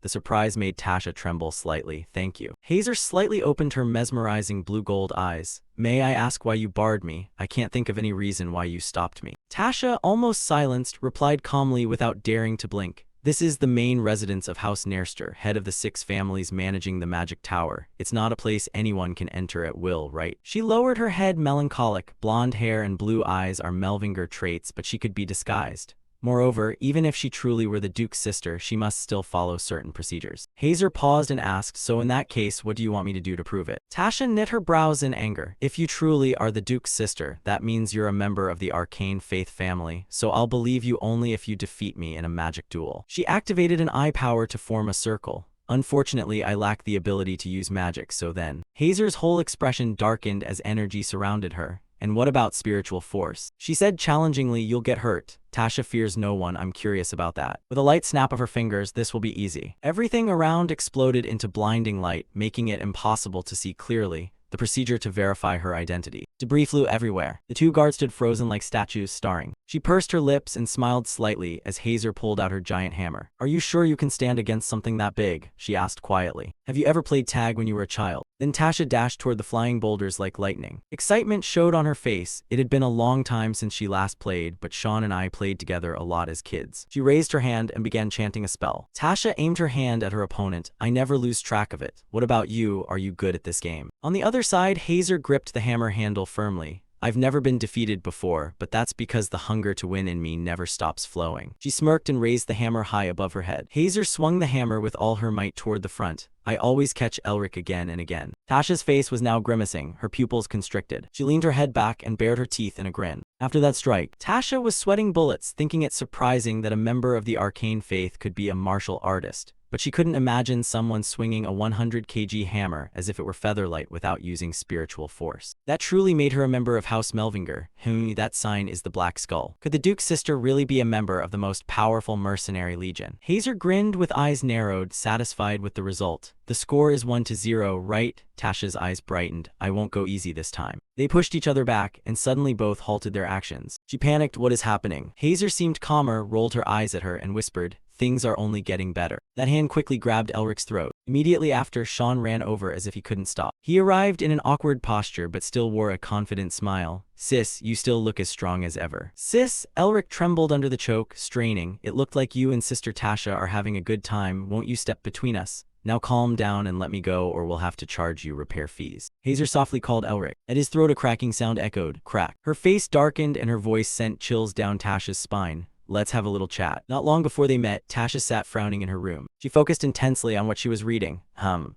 The surprise made Tasha tremble slightly. Thank you. Hazer slightly opened her mesmerizing blue-gold eyes. May I ask why you barred me? I can't think of any reason why you stopped me. Tasha, almost silenced, replied calmly without daring to blink. This is the main residence of House Nairster, head of the 6 families managing the magic tower. It's not a place anyone can enter at will, right? She lowered her head, melancholic. Blonde hair and blue eyes are Melvinger traits, but she could be disguised. Moreover, even if she truly were the Duke's sister, she must still follow certain procedures. Hazer paused and asked, so in that case, what do you want me to do to prove it? Tasha knit her brows in anger. If you truly are the Duke's sister, that means you're a member of the arcane faith family, so I'll believe you only if you defeat me in a magic duel. She activated an eye power to form a circle. Unfortunately, I lack the ability to use magic, so then. Hazer's whole expression darkened as energy surrounded her. And what about spiritual force? She said challengingly, you'll get hurt. Tasha fears no one, I'm curious about that. With a light snap of her fingers, this will be easy. Everything around exploded into blinding light, making it impossible to see clearly. The procedure to verify her identity. Debris flew everywhere. The 2 guards stood frozen like statues, staring. She pursed her lips and smiled slightly as Hazer pulled out her giant hammer. Are you sure you can stand against something that big? She asked quietly. Have you ever played tag when you were a child? Then Tasha dashed toward the flying boulders like lightning. Excitement showed on her face. It had been a long time since she last played, but Sean and I played together a lot as kids. She raised her hand and began chanting a spell. Tasha aimed her hand at her opponent. I never lose track of it. What about you? Are you good at this game? On the other side, Hazer gripped the hammer handle firmly. I've never been defeated before, but that's because the hunger to win in me never stops flowing. She smirked and raised the hammer high above her head. Hazer swung the hammer with all her might toward the front. I always catch Elric again and again. Tasha's face was now grimacing, her pupils constricted. She leaned her head back and bared her teeth in a grin. After that strike, Tasha was sweating bullets, thinking it surprising that a member of the arcane faith could be a martial artist. But she couldn't imagine someone swinging a 100 kg hammer as if it were featherlight without using spiritual force. That truly made her a member of House Melvinger. That sign is the Black Skull. Could the Duke's sister really be a member of the most powerful mercenary legion? Hazer grinned with eyes narrowed, satisfied with the result. The score is 1-0, right? Tasha's eyes brightened. I won't go easy this time. They pushed each other back, and suddenly both halted their actions. She panicked, what is happening? Hazer seemed calmer, rolled her eyes at her, and whispered, things are only getting better. That hand quickly grabbed Elric's throat. Immediately after, Sean ran over as if he couldn't stop. He arrived in an awkward posture but still wore a confident smile. "Sis, you still look as strong as ever." "Sis?" Elric trembled under the choke, straining. "It looked like you and Sister Tasha are having a good time. Won't you step between us? Now calm down and let me go, or we'll have to charge you repair fees." Hazer softly called Elric. At his throat a cracking sound echoed, crack. Her face darkened and her voice sent chills down Tasha's spine. "Let's have a little chat." Not long before they met, Tasha sat frowning in her room. She focused intensely on what she was reading.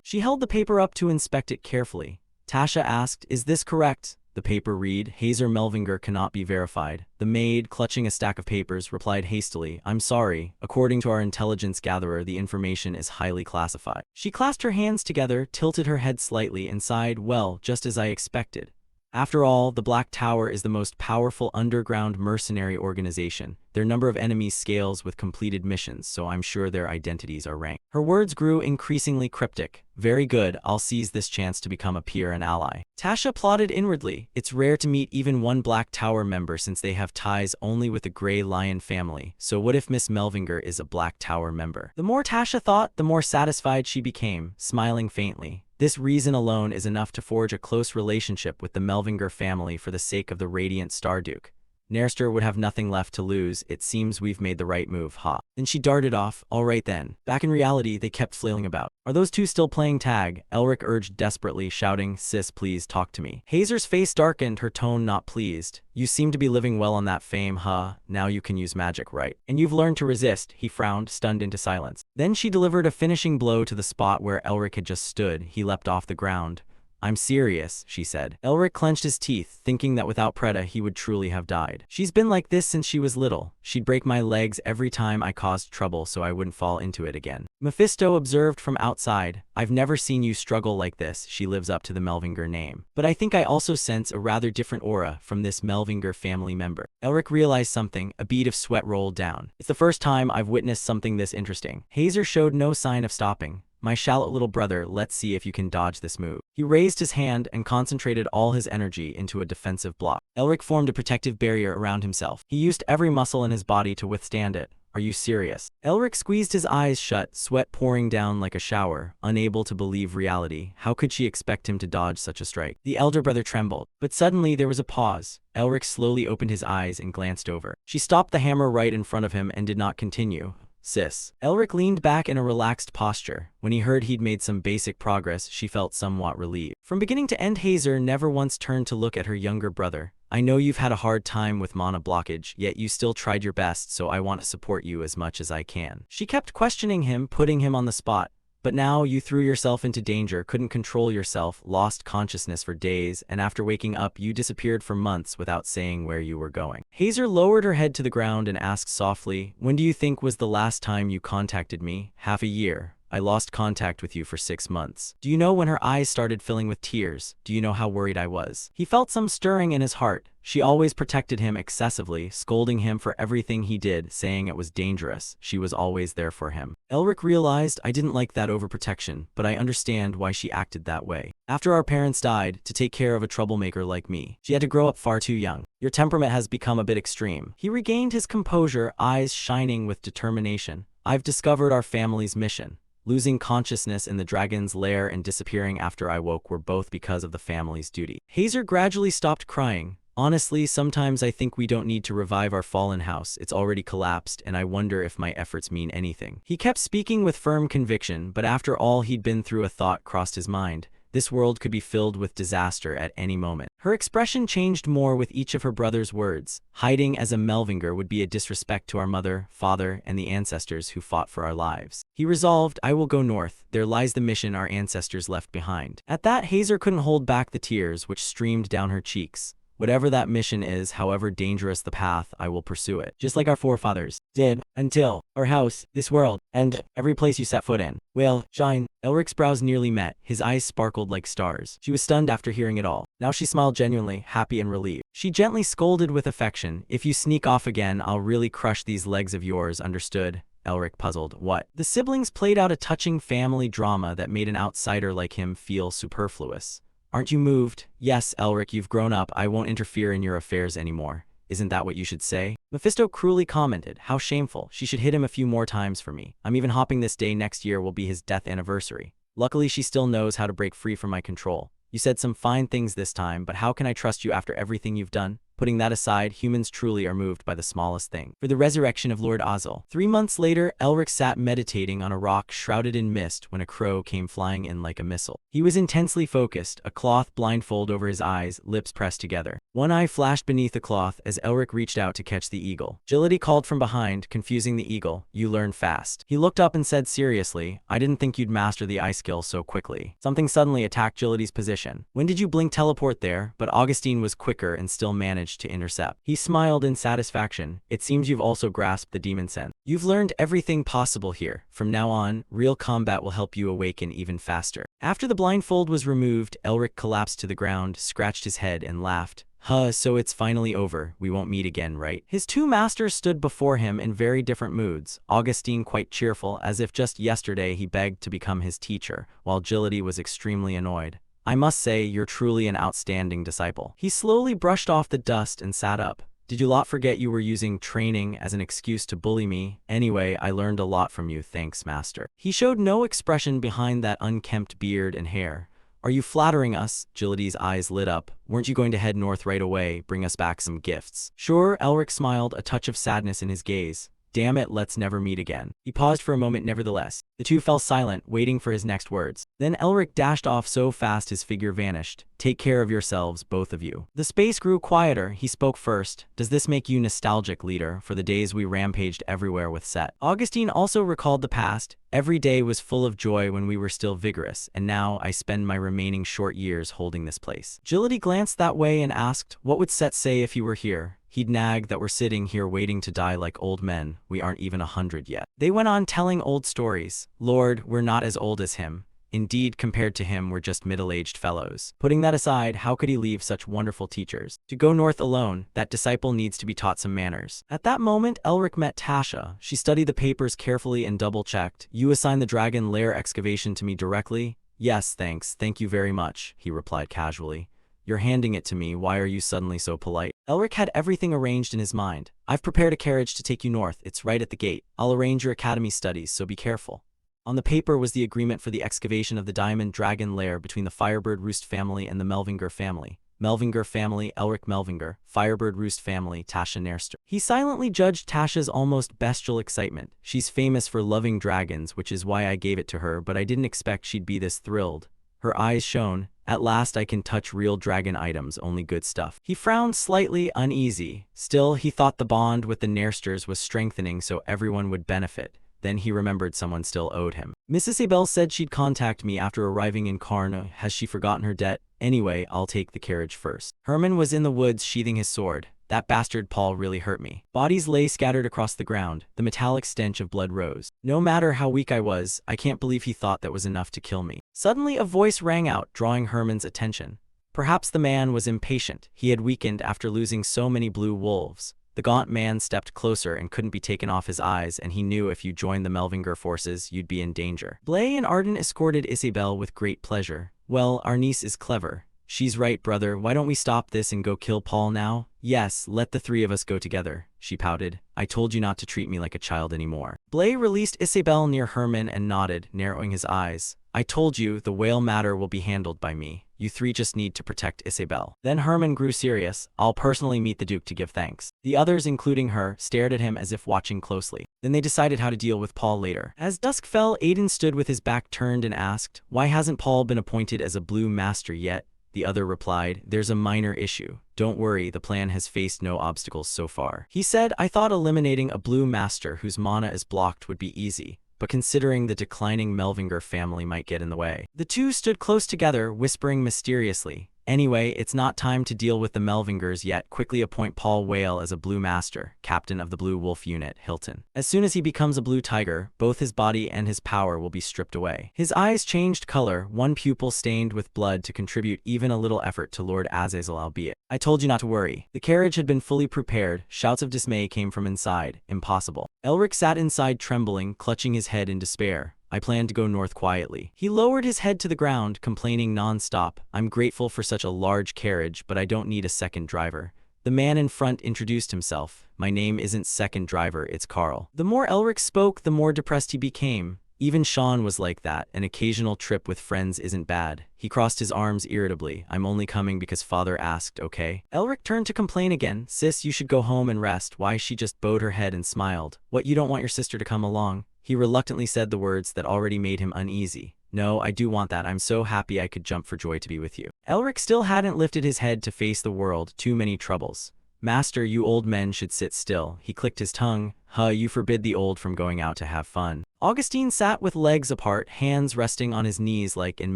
She held the paper up to inspect it carefully. Tasha asked, "Is this correct?" The paper read, "Hazer Melvinger cannot be verified." The maid, clutching a stack of papers, replied hastily, "I'm sorry. According to our intelligence gatherer, the information is highly classified." She clasped her hands together, tilted her head slightly, and sighed, "Well, just as I expected." After all, the Black Tower is the most powerful underground mercenary organization. Their number of enemies scales with completed missions, so I'm sure their identities are ranked. Her words grew increasingly cryptic. "Very good, I'll seize this chance to become a peer and ally." Tasha applauded inwardly. It's rare to meet even one Black Tower member since they have ties only with the Grey Lion family. So what if Miss Melvinger is a Black Tower member? The more Tasha thought, the more satisfied she became, smiling faintly. This reason alone is enough to forge a close relationship with the Melvinger family for the sake of the Radiant Starduke. Nerster would have nothing left to lose. It seems we've made the right move, ha. Then she darted off. All right then. Back in reality, they kept flailing about. "Are those two still playing tag?" Elric urged desperately, shouting, "Sis, please talk to me." Hazer's face darkened, her tone not pleased. "You seem to be living well on that fame, huh? Now you can use magic, right? And you've learned to resist." He frowned, stunned into silence. Then she delivered a finishing blow to the spot where Elric had just stood. He leapt off the ground. "I'm serious," she said. Elric clenched his teeth, thinking that without Preta he would truly have died. "She's been like this since she was little. She'd break my legs every time I caused trouble so I wouldn't fall into it again." Mephisto observed from outside. "I've never seen you struggle like this." She lives up to the Melvinger name. "But I think I also sense a rather different aura from this Melvinger family member." Elric realized something. A bead of sweat rolled down. "It's the first time I've witnessed something this interesting." Hazer showed no sign of stopping. "My shallow little brother, let's see if you can dodge this move." He raised his hand and concentrated all his energy into a defensive block. Elric formed a protective barrier around himself. He used every muscle in his body to withstand it. "Are you serious?" Elric squeezed his eyes shut, sweat pouring down like a shower, unable to believe reality. How could she expect him to dodge such a strike? The elder brother trembled. But suddenly there was a pause. Elric slowly opened his eyes and glanced over. She stopped the hammer right in front of him and did not continue. "Sis." Elric leaned back in a relaxed posture. When he heard he'd made some basic progress, she felt somewhat relieved. From beginning to end, Hazer never once turned to look at her younger brother. "I know you've had a hard time with mana blockage, yet you still tried your best, so I want to support you as much as I can." She kept questioning him, putting him on the spot. "But now you threw yourself into danger, couldn't control yourself, lost consciousness for days, and after waking up you disappeared for months without saying where you were going." Hazer lowered her head to the ground and asked softly, "When do you think was the last time you contacted me?" "Half a year. I lost contact with you for 6 months." "Do you know when her eyes started filling with tears? Do you know how worried I was?" He felt some stirring in his heart. She always protected him excessively, scolding him for everything he did, saying it was dangerous. She was always there for him. Elric realized, "I didn't like that overprotection, but I understand why she acted that way. After our parents died, to take care of a troublemaker like me, she had to grow up far too young. Your temperament has become a bit extreme." He regained his composure, eyes shining with determination. "I've discovered our family's mission. Losing consciousness in the dragon's lair and disappearing after I woke were both because of the family's duty." Hazer gradually stopped crying. "Honestly, sometimes I think we don't need to revive our fallen house. It's already collapsed, and I wonder if my efforts mean anything." He kept speaking with firm conviction, but after all he'd been through, a thought crossed his mind. This world could be filled with disaster at any moment. Her expression changed more with each of her brother's words. "Hiding as a Melvinger would be a disrespect to our mother, father, and the ancestors who fought for our lives." He resolved, "I will go north. There lies the mission our ancestors left behind." At that, Hazer couldn't hold back the tears which streamed down her cheeks. "Whatever that mission is, however dangerous the path, I will pursue it. Just like our forefathers did, until our house, this world, and every place you set foot in will shine." Elric's brows nearly met. His eyes sparkled like stars. She was stunned after hearing it all. Now she smiled genuinely, happy and relieved. She gently scolded with affection, "If you sneak off again, I'll really crush these legs of yours, understood?" Elric puzzled. "What?" The siblings played out a touching family drama that made an outsider like him feel superfluous. "Aren't you moved?" "Yes, Elric, you've grown up. I won't interfere in your affairs anymore. Isn't that what you should say? Mephisto cruelly commented, how shameful. She should hit him a few more times for me. I'm even hopping this day next year will be his death anniversary. Luckily, she still knows how to break free from my control. You said some fine things this time, but how can I trust you after everything you've done? Putting that aside, humans truly are moved by the smallest thing. For the resurrection of Lord Azel. 3 months later, Elric sat meditating on a rock shrouded in mist when a crow came flying in like a missile. He was intensely focused, a cloth blindfold over his eyes, lips pressed together. One eye flashed beneath the cloth as Elric reached out to catch the eagle. Agility called from behind, confusing the eagle. You learn fast. He looked up and said seriously, I didn't think you'd master the eye skill so quickly. Something suddenly attacked Agility's position. When did you blink teleport there? But Augustine was quicker and still managed to intercept. He smiled in satisfaction. It seems you've also grasped the demon sense. You've learned everything possible here. From now on, real combat will help you awaken even faster. After the blindfold was removed, Elric collapsed to the ground, scratched his head, and laughed. So it's finally over. We won't meet again, right? His 2 masters stood before him in very different moods. Augustine quite cheerful, as if just yesterday he begged to become his teacher, while Agility was extremely annoyed. I must say, you're truly an outstanding disciple. He slowly brushed off the dust and sat up. Did you lot forget you were using training as an excuse to bully me? Anyway, I learned a lot from you, thanks, master. He showed no expression behind that unkempt beard and hair. Are you flattering us? Agility's eyes lit up. Weren't you going to head north right away, bring us back some gifts? Sure, Elric smiled, a touch of sadness in his gaze. Damn it, let's never meet again. He paused for a moment nevertheless. The two fell silent, waiting for his next words. Then Elric dashed off so fast his figure vanished. Take care of yourselves, both of you. The space grew quieter. He spoke first. Does this make you nostalgic, leader, for the days we rampaged everywhere with Set? Augustine also recalled the past. Every day was full of joy when we were still vigorous, and now I spend my remaining short years holding this place. Agility glanced that way and asked, what would Set say if he were here? He'd nag that we're sitting here waiting to die like old men. We aren't even 100 yet. They went on telling old stories. Lord, we're not as old as him. Indeed, compared to him, we're just middle-aged fellows. Putting that aside, how could he leave such wonderful teachers? To go north alone, that disciple needs to be taught some manners. At that moment, Elric met Tasha. She studied the papers carefully and double-checked. You assigned the dragon lair excavation to me directly? Yes, thanks. Thank you very much, he replied casually. You're handing it to me. Why are you suddenly so polite? Elric had everything arranged in his mind. I've prepared a carriage to take you north. It's right at the gate. I'll arrange your academy studies, so be careful. On the paper was the agreement for the excavation of the diamond dragon lair between the Firebird Roost family and the Melvinger family. Melvinger family, Elric Melvinger. Firebird Roost family, Tasha Nerster. He silently judged Tasha's almost bestial excitement. She's famous for loving dragons, which is why I gave it to her, but I didn't expect she'd be this thrilled. Her eyes shone. At last I can touch real dragon items, only good stuff. He frowned slightly, uneasy. Still, he thought the bond with the Nersters was strengthening so everyone would benefit. Then he remembered someone still owed him. Miss Isabel said she'd contact me after arriving in Karna. Has she forgotten her debt? Anyway, I'll take the carriage first. Herman was in the woods sheathing his sword. That bastard Paul really hurt me. Bodies lay scattered across the ground. The metallic stench of blood rose. No matter how weak I was, I can't believe he thought that was enough to kill me. Suddenly a voice rang out, drawing Herman's attention. Perhaps the man was impatient. He had weakened after losing so many blue wolves. The gaunt man stepped closer and couldn't be taken off his eyes, and he knew if you joined the Melvinger forces, you'd be in danger. Blay and Arden escorted Isabel with great pleasure. Well, our niece is clever. She's right, brother. Why don't we stop this and go kill Paul now? Yes, let the 3 of us go together, she pouted. I told you not to treat me like a child anymore. Blay released Isabel near Herman and nodded, narrowing his eyes. I told you, the whale matter will be handled by me. You 3 just need to protect Isabel. Then Herman grew serious. I'll personally meet the Duke to give thanks. The others, including her, stared at him as if watching closely. Then they decided how to deal with Paul later. As dusk fell, Aiden stood with his back turned and asked, why hasn't Paul been appointed as a blue master yet? The other replied, there's a minor issue. Don't worry, the plan has faced no obstacles so far. He said, I thought eliminating a blue master whose mana is blocked would be easy, but considering the declining Melvinger family might get in the way. The two stood close together, whispering mysteriously. Anyway, it's not time to deal with the Melvingers yet. Quickly appoint Paul Whale as a Blue Master, captain of the Blue Wolf unit, Hilton. As soon as he becomes a Blue Tiger, both his body and his power will be stripped away. His eyes changed color, one pupil stained with blood to contribute even a little effort to Lord Azazel, albeit. I told you not to worry. The carriage had been fully prepared. Shouts of dismay came from inside. Impossible. Elric sat inside trembling, clutching his head in despair. I planned to go north quietly. He lowered his head to the ground, complaining non-stop. I'm grateful for such a large carriage, but I don't need a second driver. The man in front introduced himself. My name isn't second driver, it's Carl. The more Elric spoke, the more depressed he became. Even Sean was like that. An occasional trip with friends isn't bad. He crossed his arms irritably. I'm only coming because father asked, okay? Elric turned to complain again. Sis, you should go home and rest. Why? She just bowed her head and smiled. What, you don't want your sister to come along? He reluctantly said the words that already made him uneasy. No, I do want that. I'm so happy I could jump for joy to be with you. Elric still hadn't lifted his head to face the world. Too many troubles. Master, you old men should sit still. He clicked his tongue. You forbid the old from going out to have fun. Augustine sat with legs apart, hands resting on his knees like in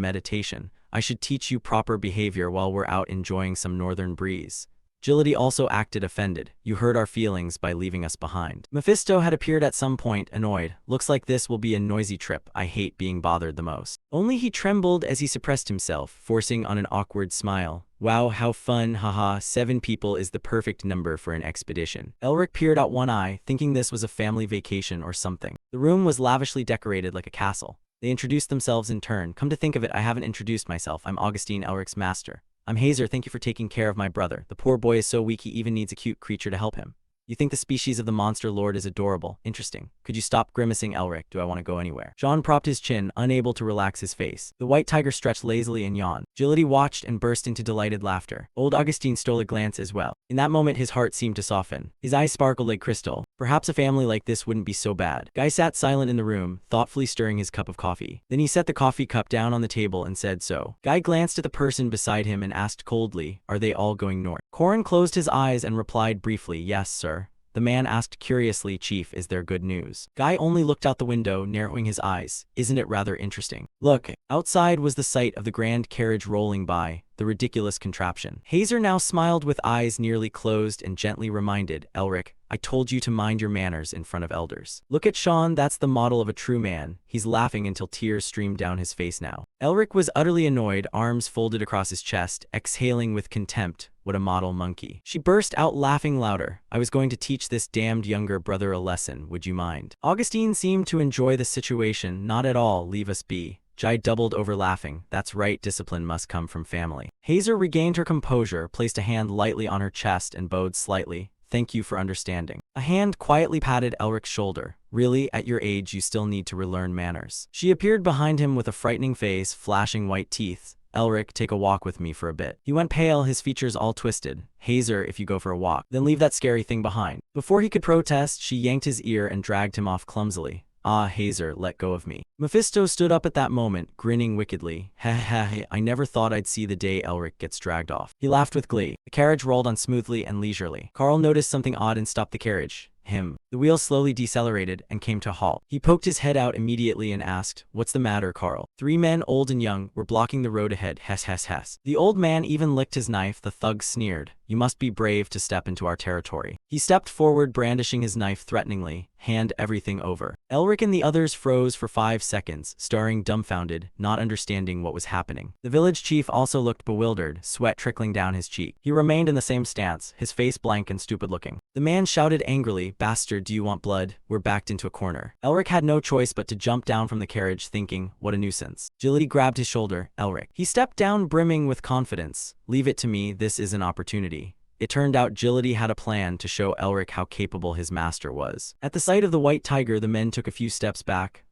meditation. I should teach you proper behavior while we're out enjoying some northern breeze. Agility also acted offended. You hurt our feelings by leaving us behind. Mephisto had appeared at some point, annoyed. Looks like this will be a noisy trip. I hate being bothered the most. Only he trembled as he suppressed himself, forcing on an awkward smile. Wow, how fun, haha, 7 people is the perfect number for an expedition. Elric peered out one eye, thinking this was a family vacation or something. The room was lavishly decorated like a castle. They introduced themselves in turn. Come to think of it, I haven't introduced myself. I'm Augustine, Elric's master. I'm Hazer, thank you for taking care of my brother. The poor boy is so weak he even needs a cute creature to help him. You think the species of the monster lord is adorable. Interesting. Could you stop grimacing, Elric? Do I want to go anywhere? Sean propped his chin, unable to relax his face. The white tiger stretched lazily and yawned. Agility watched and burst into delighted laughter. Old Augustine stole a glance as well. In that moment, his heart seemed to soften. His eyes sparkled like crystal. Perhaps a family like this wouldn't be so bad. Guy sat silent in the room, thoughtfully stirring his cup of coffee. Then he set the coffee cup down on the table and said so. Guy glanced at the person beside him and asked coldly, are they all going north? Corin closed his eyes and replied briefly, yes, sir. The man asked curiously, Chief, is there good news? Guy only looked out the window, narrowing his eyes. Isn't it rather interesting? Look, outside was the sight of the grand carriage rolling by, the ridiculous contraption. Hazer now smiled with eyes nearly closed and gently reminded, Elric, I told you to mind your manners in front of elders. Look at Sean, that's the model of a true man. He's laughing until tears streamed down his face now. Elric was utterly annoyed, arms folded across his chest, exhaling with contempt. What a model monkey. She burst out laughing louder. I was going to teach this damned younger brother a lesson, would you mind? Augustine seemed to enjoy the situation. Not at all, leave us be. Jai doubled over laughing. That's right, discipline must come from family. Hazer regained her composure, placed a hand lightly on her chest and bowed slightly. Thank you for understanding. A hand quietly patted Elric's shoulder. Really, at your age you still need to relearn manners. She appeared behind him with a frightening face, flashing white teeth. Elric, take a walk with me for a bit. He went pale, his features all twisted. Hazer, if you go for a walk, then leave that scary thing behind. Before he could protest, she yanked his ear and dragged him off clumsily. Ah, Hazer, let go of me. Mephisto stood up at that moment, grinning wickedly. Heh, I never thought I'd see the day Elric gets dragged off. He laughed with glee. The carriage rolled on smoothly and leisurely. Carl noticed something odd and stopped the carriage. The wheels slowly decelerated and came to a halt. He poked his head out immediately and asked, what's the matter, Carl? 3 men, old and young, were blocking the road ahead. Hess. The old man even licked his knife. The thug sneered. You must be brave to step into our territory. He stepped forward, brandishing his knife threateningly. Hand everything over. Elric and the others froze for 5 seconds, staring dumbfounded, not understanding what was happening. The village chief also looked bewildered, sweat trickling down his cheek. He remained in the same stance, his face blank and stupid looking. The man shouted angrily, Bastard, do you want blood? We're backed into a corner. Elric had no choice but to jump down from the carriage, thinking, what a nuisance. Agility grabbed his shoulder. Elric. He stepped down, brimming with confidence. Leave it to me, this is an opportunity. It turned out Agility had a plan to show Elric how capable his master was. At the sight of the white tiger, the men took a few steps back.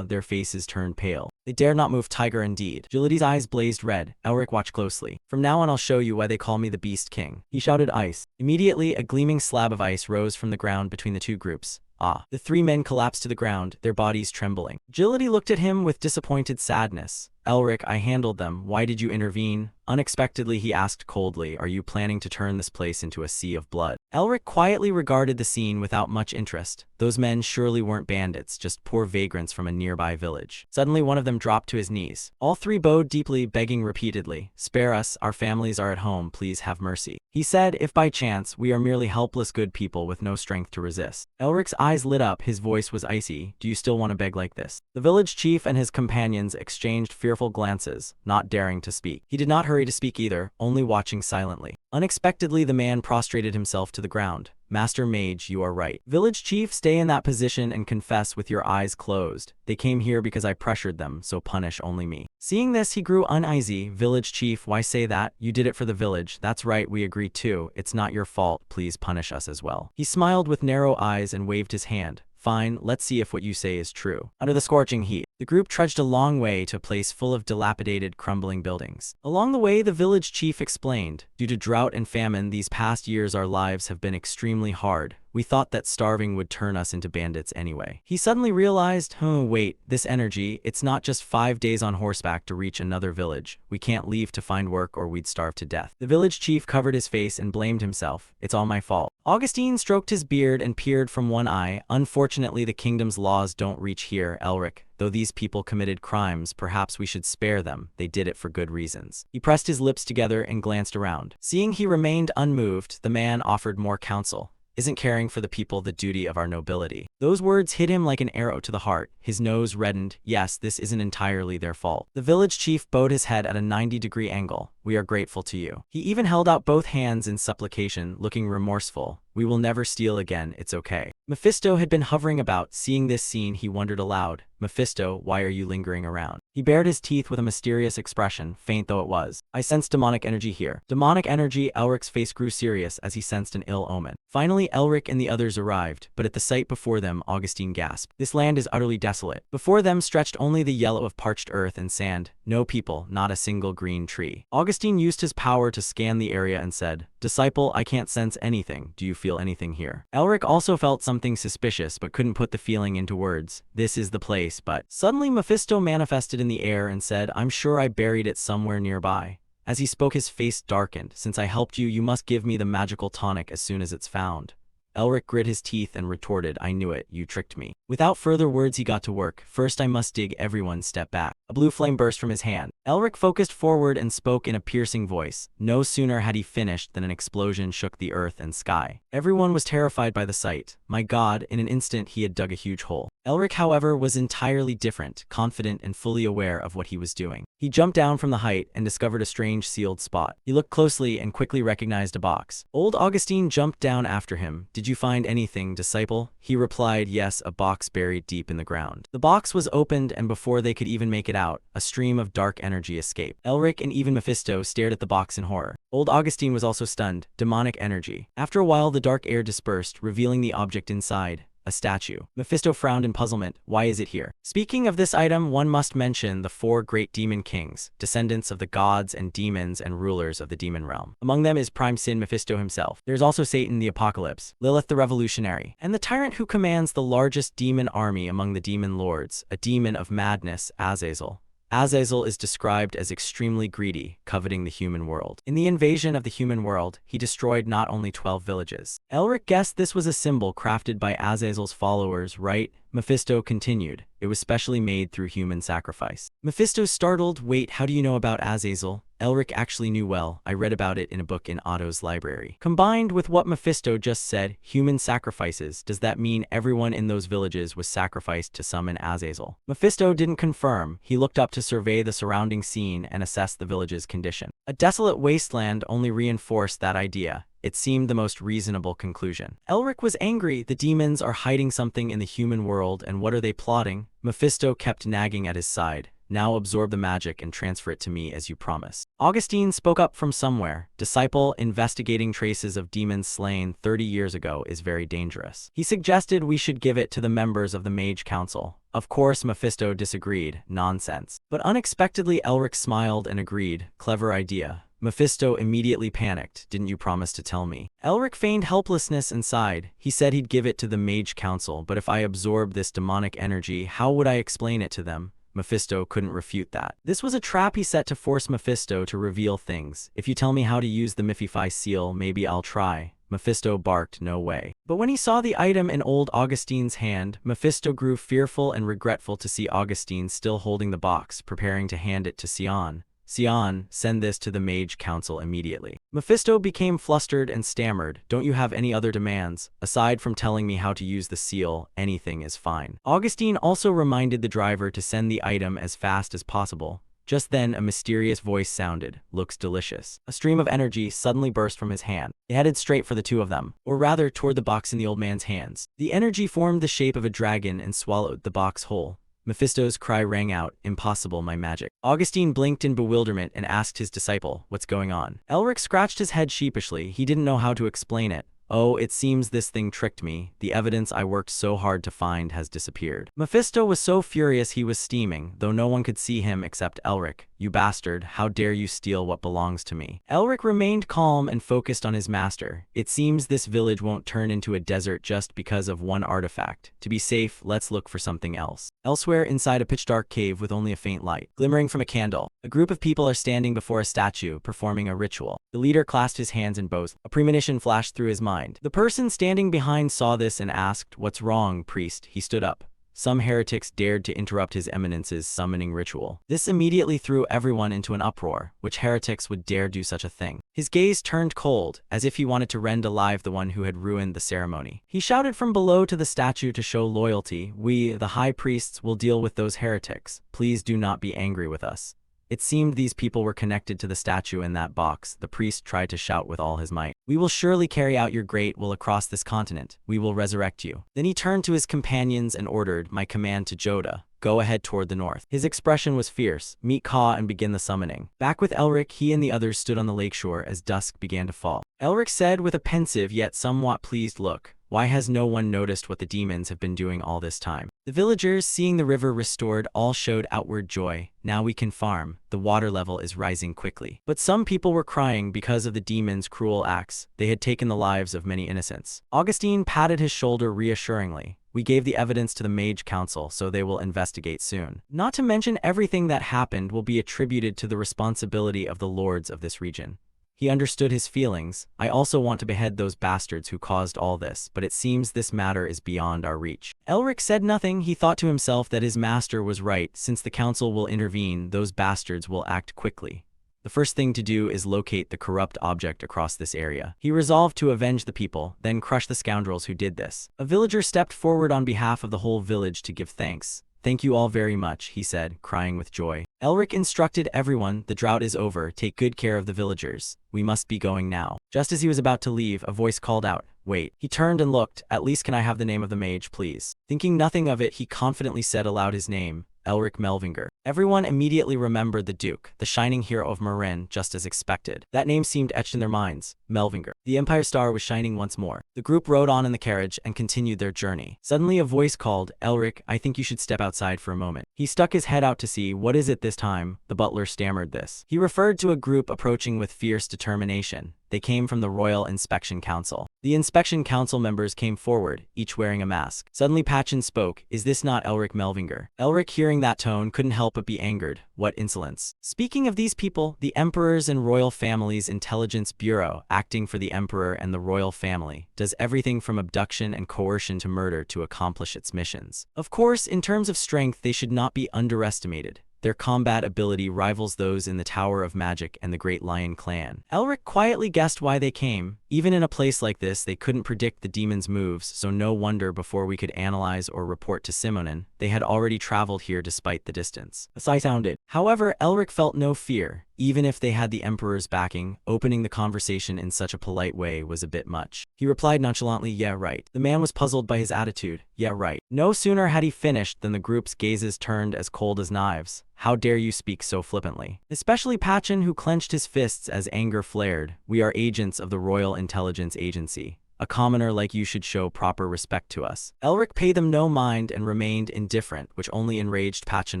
Their faces turned pale. They dared not move. Tiger indeed. Agility's eyes blazed red. Elric, watch closely. From now on I'll show you why they call me the Beast King. He shouted ice. Immediately, a gleaming slab of ice rose from the ground between the 2 groups. The 3 men collapsed to the ground, their bodies trembling. Agility looked at him with disappointed sadness. Elric, I handled them. Why did you intervene? Unexpectedly, he asked coldly, are you planning to turn this place into a sea of blood? Elric quietly regarded the scene without much interest. Those men surely weren't bandits, just poor vagrants from a nearby village. Suddenly, one of them dropped to his knees. All 3 bowed deeply, begging repeatedly. Spare us, our families are at home, please have mercy. He said, if by chance, we are merely helpless good people with no strength to resist. Elric's eyes lit up, his voice was icy. Do you still want to beg like this? The village chief and his companions exchanged fearful glances, not daring to speak. He did not hurry to speak either, only watching silently. Unexpectedly, the man prostrated himself to the ground. Master Mage, you are right. Village Chief, stay in that position and confess with your eyes closed. They came here because I pressured them, so punish only me. Seeing this, he grew uneasy. Village Chief, why say that? You did it for the village. That's right, we agree too. It's not your fault. Please punish us as well. He smiled with narrow eyes and waved his hand. Fine, let's see if what you say is true. Under the scorching heat, the group trudged a long way to a place full of dilapidated, crumbling buildings. Along the way, the village chief explained, due to drought and famine, these past years our lives have been extremely hard. We thought that starving would turn us into bandits anyway. He suddenly realized, oh wait, this energy, it's not just 5 days on horseback to reach another village. We can't leave to find work or we'd starve to death. The village chief covered his face and blamed himself. It's all my fault. Augustine stroked his beard and peered from one eye. Unfortunately, the kingdom's laws don't reach here, Elric. Though these people committed crimes, perhaps we should spare them. They did it for good reasons. He pressed his lips together and glanced around. Seeing he remained unmoved, the man offered more counsel. Isn't caring for the people the duty of our nobility? Those words hit him like an arrow to the heart. His nose reddened. Yes, this isn't entirely their fault. The village chief bowed his head at a 90-degree angle. We are grateful to you. He even held out both hands in supplication, looking remorseful. We will never steal again, it's okay. Mephisto had been hovering about. Seeing this scene, he wondered aloud. Mephisto, why are you lingering around? He bared his teeth with a mysterious expression, faint though it was. I sense demonic energy here. Demonic energy? Elric's face grew serious as he sensed an ill omen. Finally, Elric and the others arrived, but at the sight before them, Augustine gasped. This land is utterly desolate. Before them stretched only the yellow of parched earth and sand. No people, not a single green tree. Augustine used his power to scan the area and said, Disciple, I can't sense anything. Do you feel anything here? Elric also felt something suspicious but couldn't put the feeling into words. This is the place, but... Suddenly Mephisto manifested in the air and said, I'm sure I buried it somewhere nearby. As he spoke, his face darkened. Since I helped you, you must give me the magical tonic as soon as it's found. Elric grit his teeth and retorted, I knew it, you tricked me. Without further words, he got to work. First I must dig. Everyone step back. A blue flame burst from his hand. Elric focused forward and spoke in a piercing voice. No sooner had he finished than an explosion shook the earth and sky. Everyone was terrified by the sight. My God, in an instant he had dug a huge hole. Elric, however, was entirely different, confident and fully aware of what he was doing. He jumped down from the height and discovered a strange sealed spot. He looked closely and quickly recognized a box. Old Augustine jumped down after him. Did you find anything, disciple? He replied, yes, a box buried deep in the ground. The box was opened, and before they could even make it out, a stream of dark energy escaped. Elric and even Mephisto stared at the box in horror. Old Augustine was also stunned. Demonic energy. After a while, the dark air dispersed, revealing the object inside. A statue. Mephisto frowned in puzzlement. Why is it here? Speaking of this item, one must mention the 4 great demon kings, descendants of the gods and demons and rulers of the demon realm. Among them is Prime Sin Mephisto himself. There's also Satan the Apocalypse, Lilith the Revolutionary, and the tyrant who commands the largest demon army among the demon lords, a demon of madness, Azazel. Azazel is described as extremely greedy, coveting the human world. In the invasion of the human world, he destroyed not only 12 villages. Elric guessed this was a symbol crafted by Azazel's followers, right? Mephisto continued. It was specially made through human sacrifice. Mephisto startled. Wait, how do you know about Azazel? Elric actually knew well. I read about it in a book in Otto's library. Combined with what Mephisto just said, human sacrifices, does that mean everyone in those villages was sacrificed to summon Azazel? Mephisto didn't confirm. He looked up to survey the surrounding scene and assess the village's condition. A desolate wasteland only reinforced that idea. It seemed the most reasonable conclusion. Elric was angry. The demons are hiding something in the human world, and what are they plotting? Mephisto kept nagging at his side. Now absorb the magic and transfer it to me as you promised. Augustine spoke up from somewhere. Disciple, investigating traces of demons slain 30 years ago is very dangerous. He suggested we should give it to the members of the Mage Council. Of course, Mephisto disagreed. Nonsense. But unexpectedly, Elric smiled and agreed. Clever idea. Mephisto immediately panicked. Didn't you promise to tell me? Elric feigned helplessness and sighed. He said he'd give it to the Mage Council, but if I absorbed this demonic energy, how would I explain it to them? Mephisto couldn't refute that. This was a trap he set to force Mephisto to reveal things. If you tell me how to use the Mifify seal, maybe I'll try. Mephisto barked, no way. But when he saw the item in old Augustine's hand, Mephisto grew fearful and regretful to see Augustine still holding the box, preparing to hand it to Sion. Sion, send this to the Mage Council immediately. Mephisto became flustered and stammered. Don't you have any other demands? Aside from telling me how to use the seal, anything is fine. Augustine also reminded the driver to send the item as fast as possible. Just then, a mysterious voice sounded, "Looks delicious." A stream of energy suddenly burst from his hand. It headed straight for the two of them, or rather toward the box in the old man's hands. The energy formed the shape of a dragon and swallowed the box whole. Mephisto's cry rang out, "Impossible, my magic." Augustine blinked in bewilderment and asked his disciple, "What's going on?" Elric scratched his head sheepishly. He didn't know how to explain it. "Oh, it seems this thing tricked me. The evidence I worked so hard to find has disappeared." Mephisto was so furious he was steaming, though no one could see him except Elric. "You bastard, how dare you steal what belongs to me?" Elric remained calm and focused on his master. "It seems this village won't turn into a desert just because of one artifact. To be safe, let's look for something else." Elsewhere, inside a pitch-dark cave with only a faint light glimmering from a candle, a group of people are standing before a statue, performing a ritual. The leader clasped his hands in both. A premonition flashed through his mind. The person standing behind saw this and asked, "What's wrong, priest?" He stood up. Some heretics dared to interrupt His Eminence's summoning ritual. This immediately threw everyone into an uproar. Which heretics would dare do such a thing? His gaze turned cold, as if he wanted to rend alive the one who had ruined the ceremony. He shouted from below to the statue to show loyalty, "We, the high priests, will deal with those heretics. Please do not be angry with us." It seemed these people were connected to the statue in that box. The priest tried to shout with all his might, "We will surely carry out your great will across this continent. We will resurrect you." Then he turned to his companions and ordered, "My command to Joda. Go ahead toward the north." His expression was fierce. "Meet Ka and begin the summoning." Back with Elric, he and the others stood on the lakeshore as dusk began to fall. Elric said with a pensive yet somewhat pleased look, "Why has no one noticed what the demons have been doing all this time?" The villagers, seeing the river restored, all showed outward joy. "Now we can farm. The water level is rising quickly." But some people were crying because of the demons' cruel acts. They had taken the lives of many innocents. Augustine patted his shoulder reassuringly. "We gave the evidence to the Mage Council, so they will investigate soon. Not to mention everything that happened will be attributed to the responsibility of the lords of this region." He understood his feelings. "I also want to behead those bastards who caused all this, but it seems this matter is beyond our reach." Elric said nothing. He thought to himself that his master was right. Since the council will intervene, those bastards will act quickly. The first thing to do is locate the corrupt object across this area. He resolved to avenge the people, then crush the scoundrels who did this. A villager stepped forward on behalf of the whole village to give thanks. "Thank you all very much," he said, crying with joy. Elric instructed everyone, "The drought is over. Take good care of the villagers. We must be going now." Just as he was about to leave, a voice called out, "Wait." He turned and looked. "At least can I have the name of the mage, please?" Thinking nothing of it, he confidently said aloud his name, Elric Melvinger. Everyone immediately remembered the Duke, the shining hero of Marin, just as expected. That name seemed etched in their minds, Melvinger. The Empire Star was shining once more. The group rode on in the carriage and continued their journey. Suddenly a voice called, "Elric, I think you should step outside for a moment." He stuck his head out to see. "What is it this time?" The butler stammered this. He referred to a group approaching with fierce determination. They came from the Royal Inspection Council. The Inspection Council members came forward, each wearing a mask. Suddenly Patchen spoke, "Is this not Elric Melvinger?" Elric, hearing that tone, couldn't help but be angered. What insolence. Speaking of these people, the Emperor's and Royal Family's Intelligence Bureau, acting for the Emperor and the Royal Family, does everything from abduction and coercion to murder to accomplish its missions. Of course, in terms of strength, they should not be underestimated. Their combat ability rivals those in the Tower of Magic and the Great Lion Clan. Elric quietly guessed why they came. Even in a place like this, they couldn't predict the demons' moves, so no wonder before we could analyze or report to Simonin, they had already traveled here despite the distance. A sigh sounded. However, Elric felt no fear. Even if they had the Emperor's backing, opening the conversation in such a polite way was a bit much. He replied nonchalantly, "Yeah, right." The man was puzzled by his attitude. "Yeah, right." No sooner had he finished than the group's gazes turned as cold as knives. "How dare you speak so flippantly?" Especially Patchen, who clenched his fists as anger flared. "We are agents of the Royal Intelligence Agency. A commoner like you should show proper respect to us." Elric paid them no mind and remained indifferent, which only enraged Patchen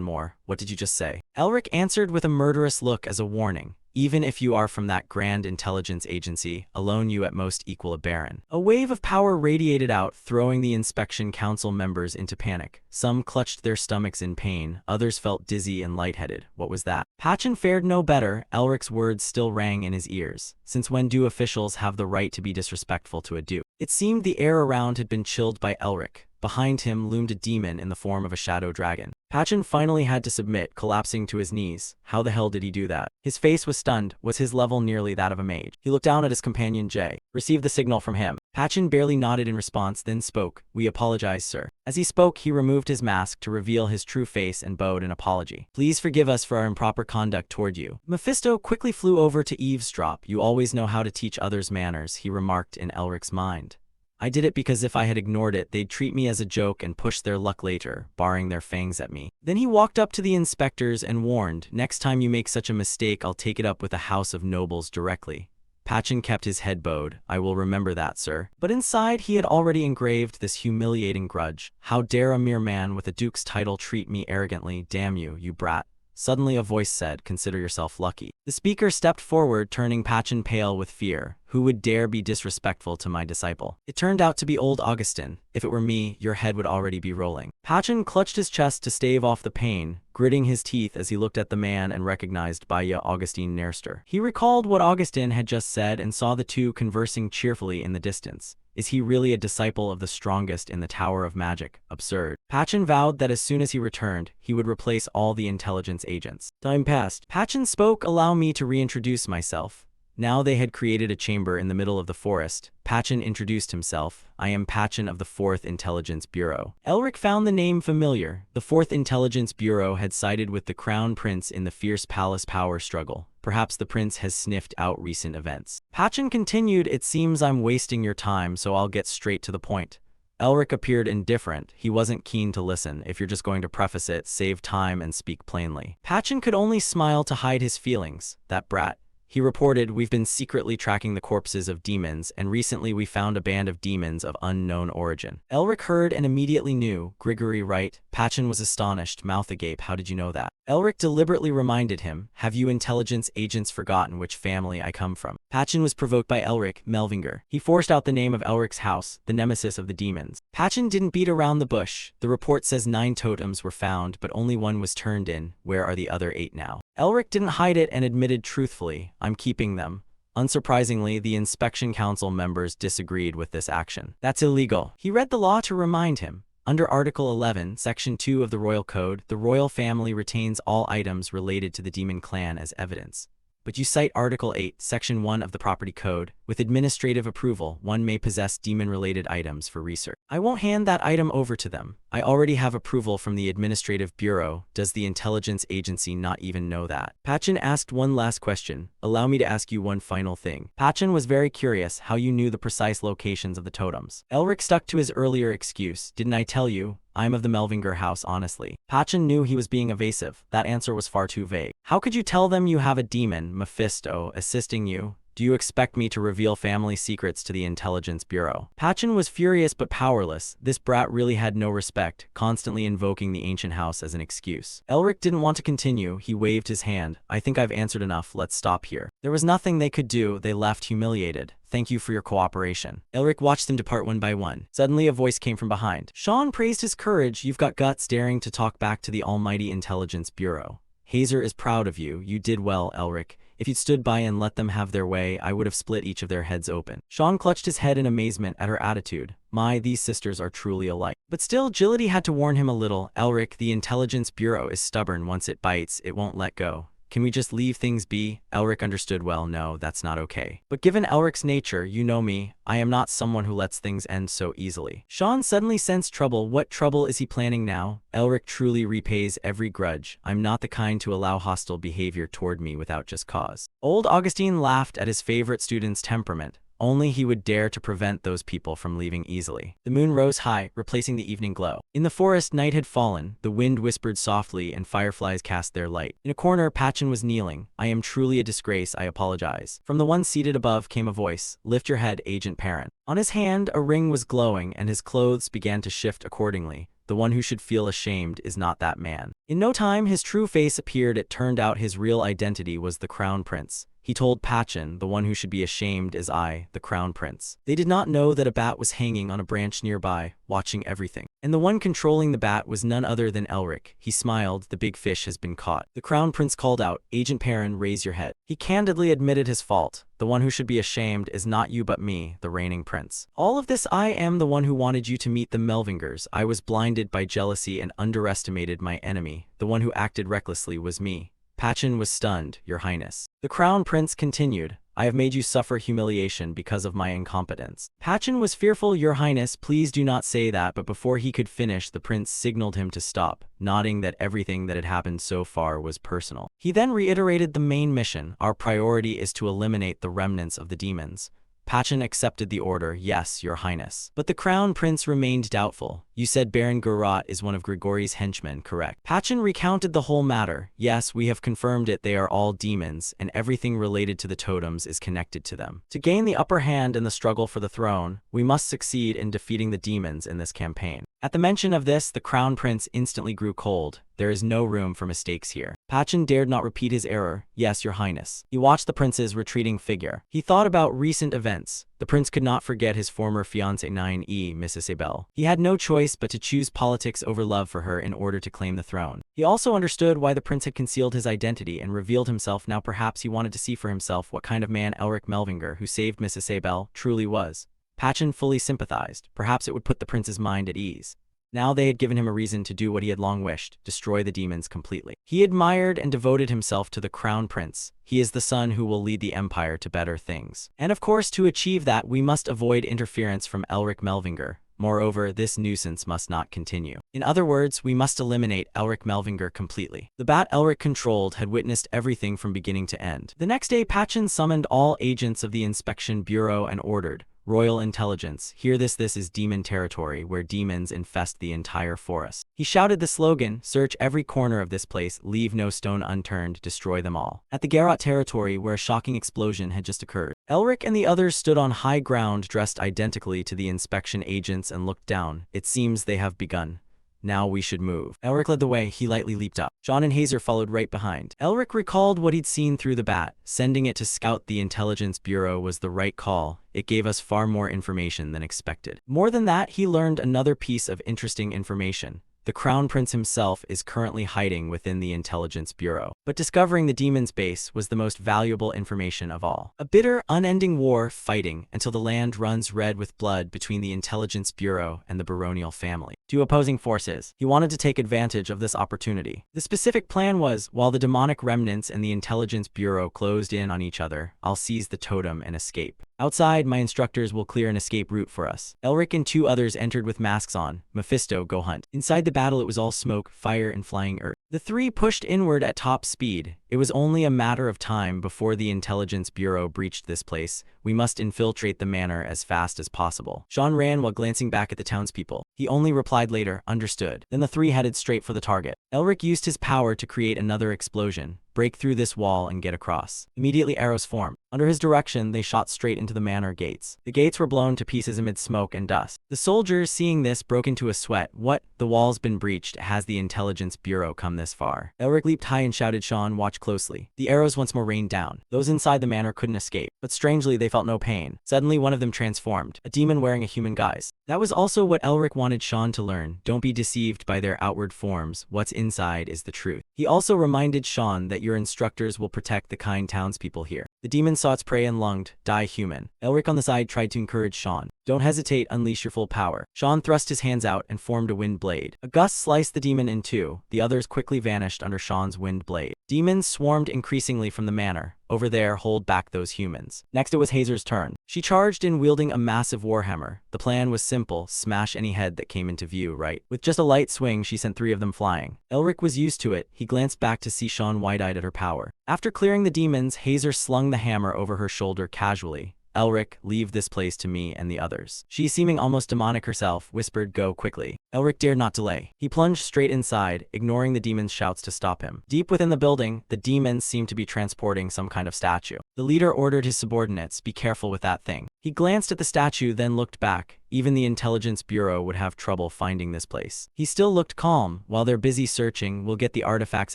more. "What did you just say?" Elric answered with a murderous look as a warning. "Even if you are from that grand intelligence agency, alone you at most equal a baron." A wave of power radiated out, throwing the Inspection Council members into panic. Some clutched their stomachs in pain, others felt dizzy and lightheaded. What was that? Patchen fared no better. Elric's words still rang in his ears. Since when do officials have the right to be disrespectful to a duke? It seemed the air around had been chilled by Elric. Behind him loomed a demon in the form of a shadow dragon. Pachin finally had to submit, collapsing to his knees. How the hell did he do that? His face was stunned. Was his level nearly that of a mage? He looked down at his companion Jay. Received the signal from him. Pachin barely nodded in response, then spoke. "We apologize, sir." As he spoke, he removed his mask to reveal his true face and bowed in apology. "Please forgive us for our improper conduct toward you." Mephisto quickly flew over to eavesdrop. "You always know how to teach others manners," he remarked in Elric's mind. "I did it because if I had ignored it, they'd treat me as a joke and push their luck later, barring their fangs at me." Then he walked up to the inspectors and warned, "Next time you make such a mistake, I'll take it up with the House of Nobles directly." Pachin kept his head bowed. "I will remember that, sir." But inside, he had already engraved this humiliating grudge. How dare a mere man with a duke's title treat me arrogantly? Damn you, you brat. Suddenly a voice said, "Consider yourself lucky." The speaker stepped forward, turning Pachin pale with fear. "Who would dare be disrespectful to my disciple?" It turned out to be old Augustin. "If it were me, your head would already be rolling." Pachin clutched his chest to stave off the pain, gritting his teeth as he looked at the man and recognized Baya Augustin Nerster. He recalled what Augustin had just said and saw the two conversing cheerfully in the distance. Is he really a disciple of the strongest in the Tower of Magic? Absurd. Pachin vowed that as soon as he returned, he would replace all the intelligence agents. Time passed. Pachin spoke, "Allow me to reintroduce myself." Now they had created a chamber in the middle of the forest. Pachin introduced himself. "I am Pachin of the 4th Intelligence Bureau." Elric found the name familiar. The 4th Intelligence Bureau had sided with the Crown Prince in the fierce palace power struggle. Perhaps the prince has sniffed out recent events. Pachin continued, "It seems I'm wasting your time, so I'll get straight to the point." Elric appeared indifferent. He wasn't keen to listen. "If you're just going to preface it, save time and speak plainly." Pachin could only smile to hide his feelings. "That brat." He reported, "We've been secretly tracking the corpses of demons, and recently we found a band of demons of unknown origin." Elric heard and immediately knew. "Grigory, right?" Pachin was astonished, mouth agape. "How did you know that?" Elric deliberately reminded him, "Have you intelligence agents forgotten which family I come from?" Pachin was provoked by Elric Melvinger. He forced out the name of Elric's house, the nemesis of the demons. Pachin didn't beat around the bush. "The report says 9 totems were found, but only 1 was turned in. Where are the other 8 now?" Elric didn't hide it and admitted truthfully, "I'm keeping them." Unsurprisingly, the Inspection Council members disagreed with this action. "That's illegal." He read the law to remind him. Under Article 11, Section 2 of the Royal Code, the royal family retains all items related to the demon clan as evidence. But you cite Article 8, Section 1 of the Property Code. With administrative approval, one may possess demon-related items for research. I won't hand that item over to them. I already have approval from the Administrative Bureau. Does the intelligence agency not even know that? Pachin asked one last question. "Allow me to ask you one final thing." Pachin was very curious how you knew the precise locations of the totems. Elric stuck to his earlier excuse. "Didn't I tell you? I'm of the Melvinger house, honestly." Pachin knew he was being evasive. That answer was far too vague. "How could you tell them you have a demon, Mephisto, assisting you? Do you expect me to reveal family secrets to the Intelligence Bureau?" Pachin was furious but powerless. This brat really had no respect, constantly invoking the ancient house as an excuse. Elric didn't want to continue. He waved his hand. "I think I've answered enough. Let's stop here." There was nothing they could do. They left humiliated. "Thank you for your cooperation." Elric watched them depart one by one. Suddenly a voice came from behind. Sean praised his courage. "You've got guts daring to talk back to the almighty Intelligence Bureau. Hazer is proud of you. You did well, Elric. If you'd stood by and let them have their way, I would have split each of their heads open." Sean clutched his head in amazement at her attitude. These sisters are truly alike. But still, Agility had to warn him a little. "Elric, the Intelligence Bureau is stubborn. Once it bites, it won't let go. Can we just leave things be?" Elric understood well. "No, that's not okay. But given Elric's nature, you know me, I am not someone who lets things end so easily." Sean suddenly sensed trouble. What trouble is he planning now? "Elric truly repays every grudge. I'm not the kind to allow hostile behavior toward me without just cause." Old Augustine laughed at his favorite student's temperament. Only he would dare to prevent those people from leaving easily. The moon rose high, replacing the evening glow. In the forest, night had fallen. The wind whispered softly, and fireflies cast their light. In a corner, Pachin was kneeling. "I am truly a disgrace. I apologize." From the one seated above came a voice. "Lift your head, Agent Parent." On his hand, a ring was glowing, and his clothes began to shift accordingly. The one who should feel ashamed is not that man. In no time, his true face appeared. It turned out his real identity was the Crown Prince. He told Pachin, "The one who should be ashamed is I, the Crown Prince." They did not know that a bat was hanging on a branch nearby, watching everything. And the one controlling the bat was none other than Elric. He smiled, the big fish has been caught. The Crown Prince called out, Agent Perrin, raise your head. He candidly admitted his fault. The one who should be ashamed is not you but me, the reigning prince. All of this, I am the one who wanted you to meet the Melvingers. I was blinded by jealousy and underestimated my enemy. The one who acted recklessly was me. Pachin was stunned, Your Highness. The Crown Prince continued, I have made you suffer humiliation because of my incompetence. Pachin was fearful, Your Highness, please do not say that, but before he could finish, the prince signaled him to stop, nodding that everything that had happened so far was personal. He then reiterated the main mission. Our priority is to eliminate the remnants of the demons. Pachin accepted the order, yes, Your Highness. But the Crown Prince remained doubtful. You said Baron Gurrat is one of Grigori's henchmen, correct? Pachin recounted the whole matter. Yes, we have confirmed it. They are all demons, and everything related to the totems is connected to them. To gain the upper hand in the struggle for the throne, we must succeed in defeating the demons in this campaign. At the mention of this, the Crown Prince instantly grew cold. There is no room for mistakes here. Pachin dared not repeat his error. Yes, Your Highness. He watched the prince's retreating figure. He thought about recent events. The prince could not forget his former fiancée 9e, Mrs. Abel. He had no choice but to choose politics over love for her in order to claim the throne. He also understood why the prince had concealed his identity and revealed himself. Now perhaps he wanted to see for himself what kind of man Elric Melvinger, who saved Mrs. Abel, truly was. Pachin fully sympathized. Perhaps it would put the prince's mind at ease. Now they had given him a reason to do what he had long wished, destroy the demons completely. He admired and devoted himself to the Crown Prince. He is the son who will lead the empire to better things. And of course, to achieve that, we must avoid interference from Elric Melvinger. Moreover, this nuisance must not continue. In other words, we must eliminate Elric Melvinger completely. The bat Elric controlled had witnessed everything from beginning to end. The next day, Pachin summoned all agents of the Inspection Bureau and ordered, Royal Intelligence, hear this is demon territory where demons infest the entire forest. He shouted the slogan, search every corner of this place, leave no stone unturned, destroy them all. At the Garrot territory where a shocking explosion had just occurred, Elric and the others stood on high ground dressed identically to the inspection agents and looked down. It seems they have begun. Now we should move. Elric led the way. He lightly leaped up. Sean and Hazer followed right behind. Elric recalled what he'd seen through the bat. Sending it to scout the Intelligence Bureau was the right call. It gave us far more information than expected. More than that, he learned another piece of interesting information. The Crown Prince himself is currently hiding within the Intelligence Bureau. But discovering the demon's base was the most valuable information of all. A bitter, unending war fighting until the land runs red with blood between the Intelligence Bureau and the baronial family. Two opposing forces. He wanted to take advantage of this opportunity. The specific plan was, while the demonic remnants and the Intelligence Bureau closed in on each other, I'll seize the totem and escape. Outside, my instructors will clear an escape route for us. Elric and two others entered with masks on. Mephisto, go hunt. Inside the battle, it was all smoke, fire, and flying earth. The three pushed inward at top speed. It was only a matter of time before the Intelligence Bureau breached this place. We must infiltrate the manor as fast as possible. Sean ran while glancing back at the townspeople. He only replied later, understood. Then the three headed straight for the target. Elric used his power to create another explosion. Break through this wall and get across. Immediately arrows formed. Under his direction, they shot straight into the manor gates. The gates were blown to pieces amid smoke and dust. The soldiers, seeing this, broke into a sweat. What? The wall's been breached. Has the Intelligence Bureau come this far? Elric leaped high and shouted, Sean, watch closely. The arrows once more rained down. Those inside the manor couldn't escape, but strangely they felt no pain. Suddenly one of them transformed, a demon wearing a human guise. That was also what Elric wanted Sean to learn. Don't be deceived by their outward forms. What's inside is the truth. He also reminded Sean that your instructors will protect the kind townspeople here. The demon saw its prey and lunged, die human. Elric on the side tried to encourage Sean. Don't hesitate, unleash your full power. Sean thrust his hands out and formed a wind blade. A gust sliced the demon in two. The others quickly vanished under Sean's wind blade. Demons swarmed increasingly from the manor. Over there, hold back those humans. Next, it was Hazer's turn. She charged in wielding a massive warhammer. The plan was simple, smash any head that came into view, right? With just a light swing, she sent three of them flying. Elric was used to it. He glanced back to see Sean wide-eyed at her power. After clearing the demons, Hazer slung the hammer over her shoulder casually. Elric, leave this place to me and the others. She, seeming almost demonic herself, whispered, go quickly. Elric dared not delay. He plunged straight inside, ignoring the demon's shouts to stop him. Deep within the building, the demons seemed to be transporting some kind of statue. The leader ordered his subordinates, be careful with that thing. He glanced at the statue, then looked back. Even the Intelligence Bureau would have trouble finding this place. He still looked calm. While they're busy searching, we'll get the artifacts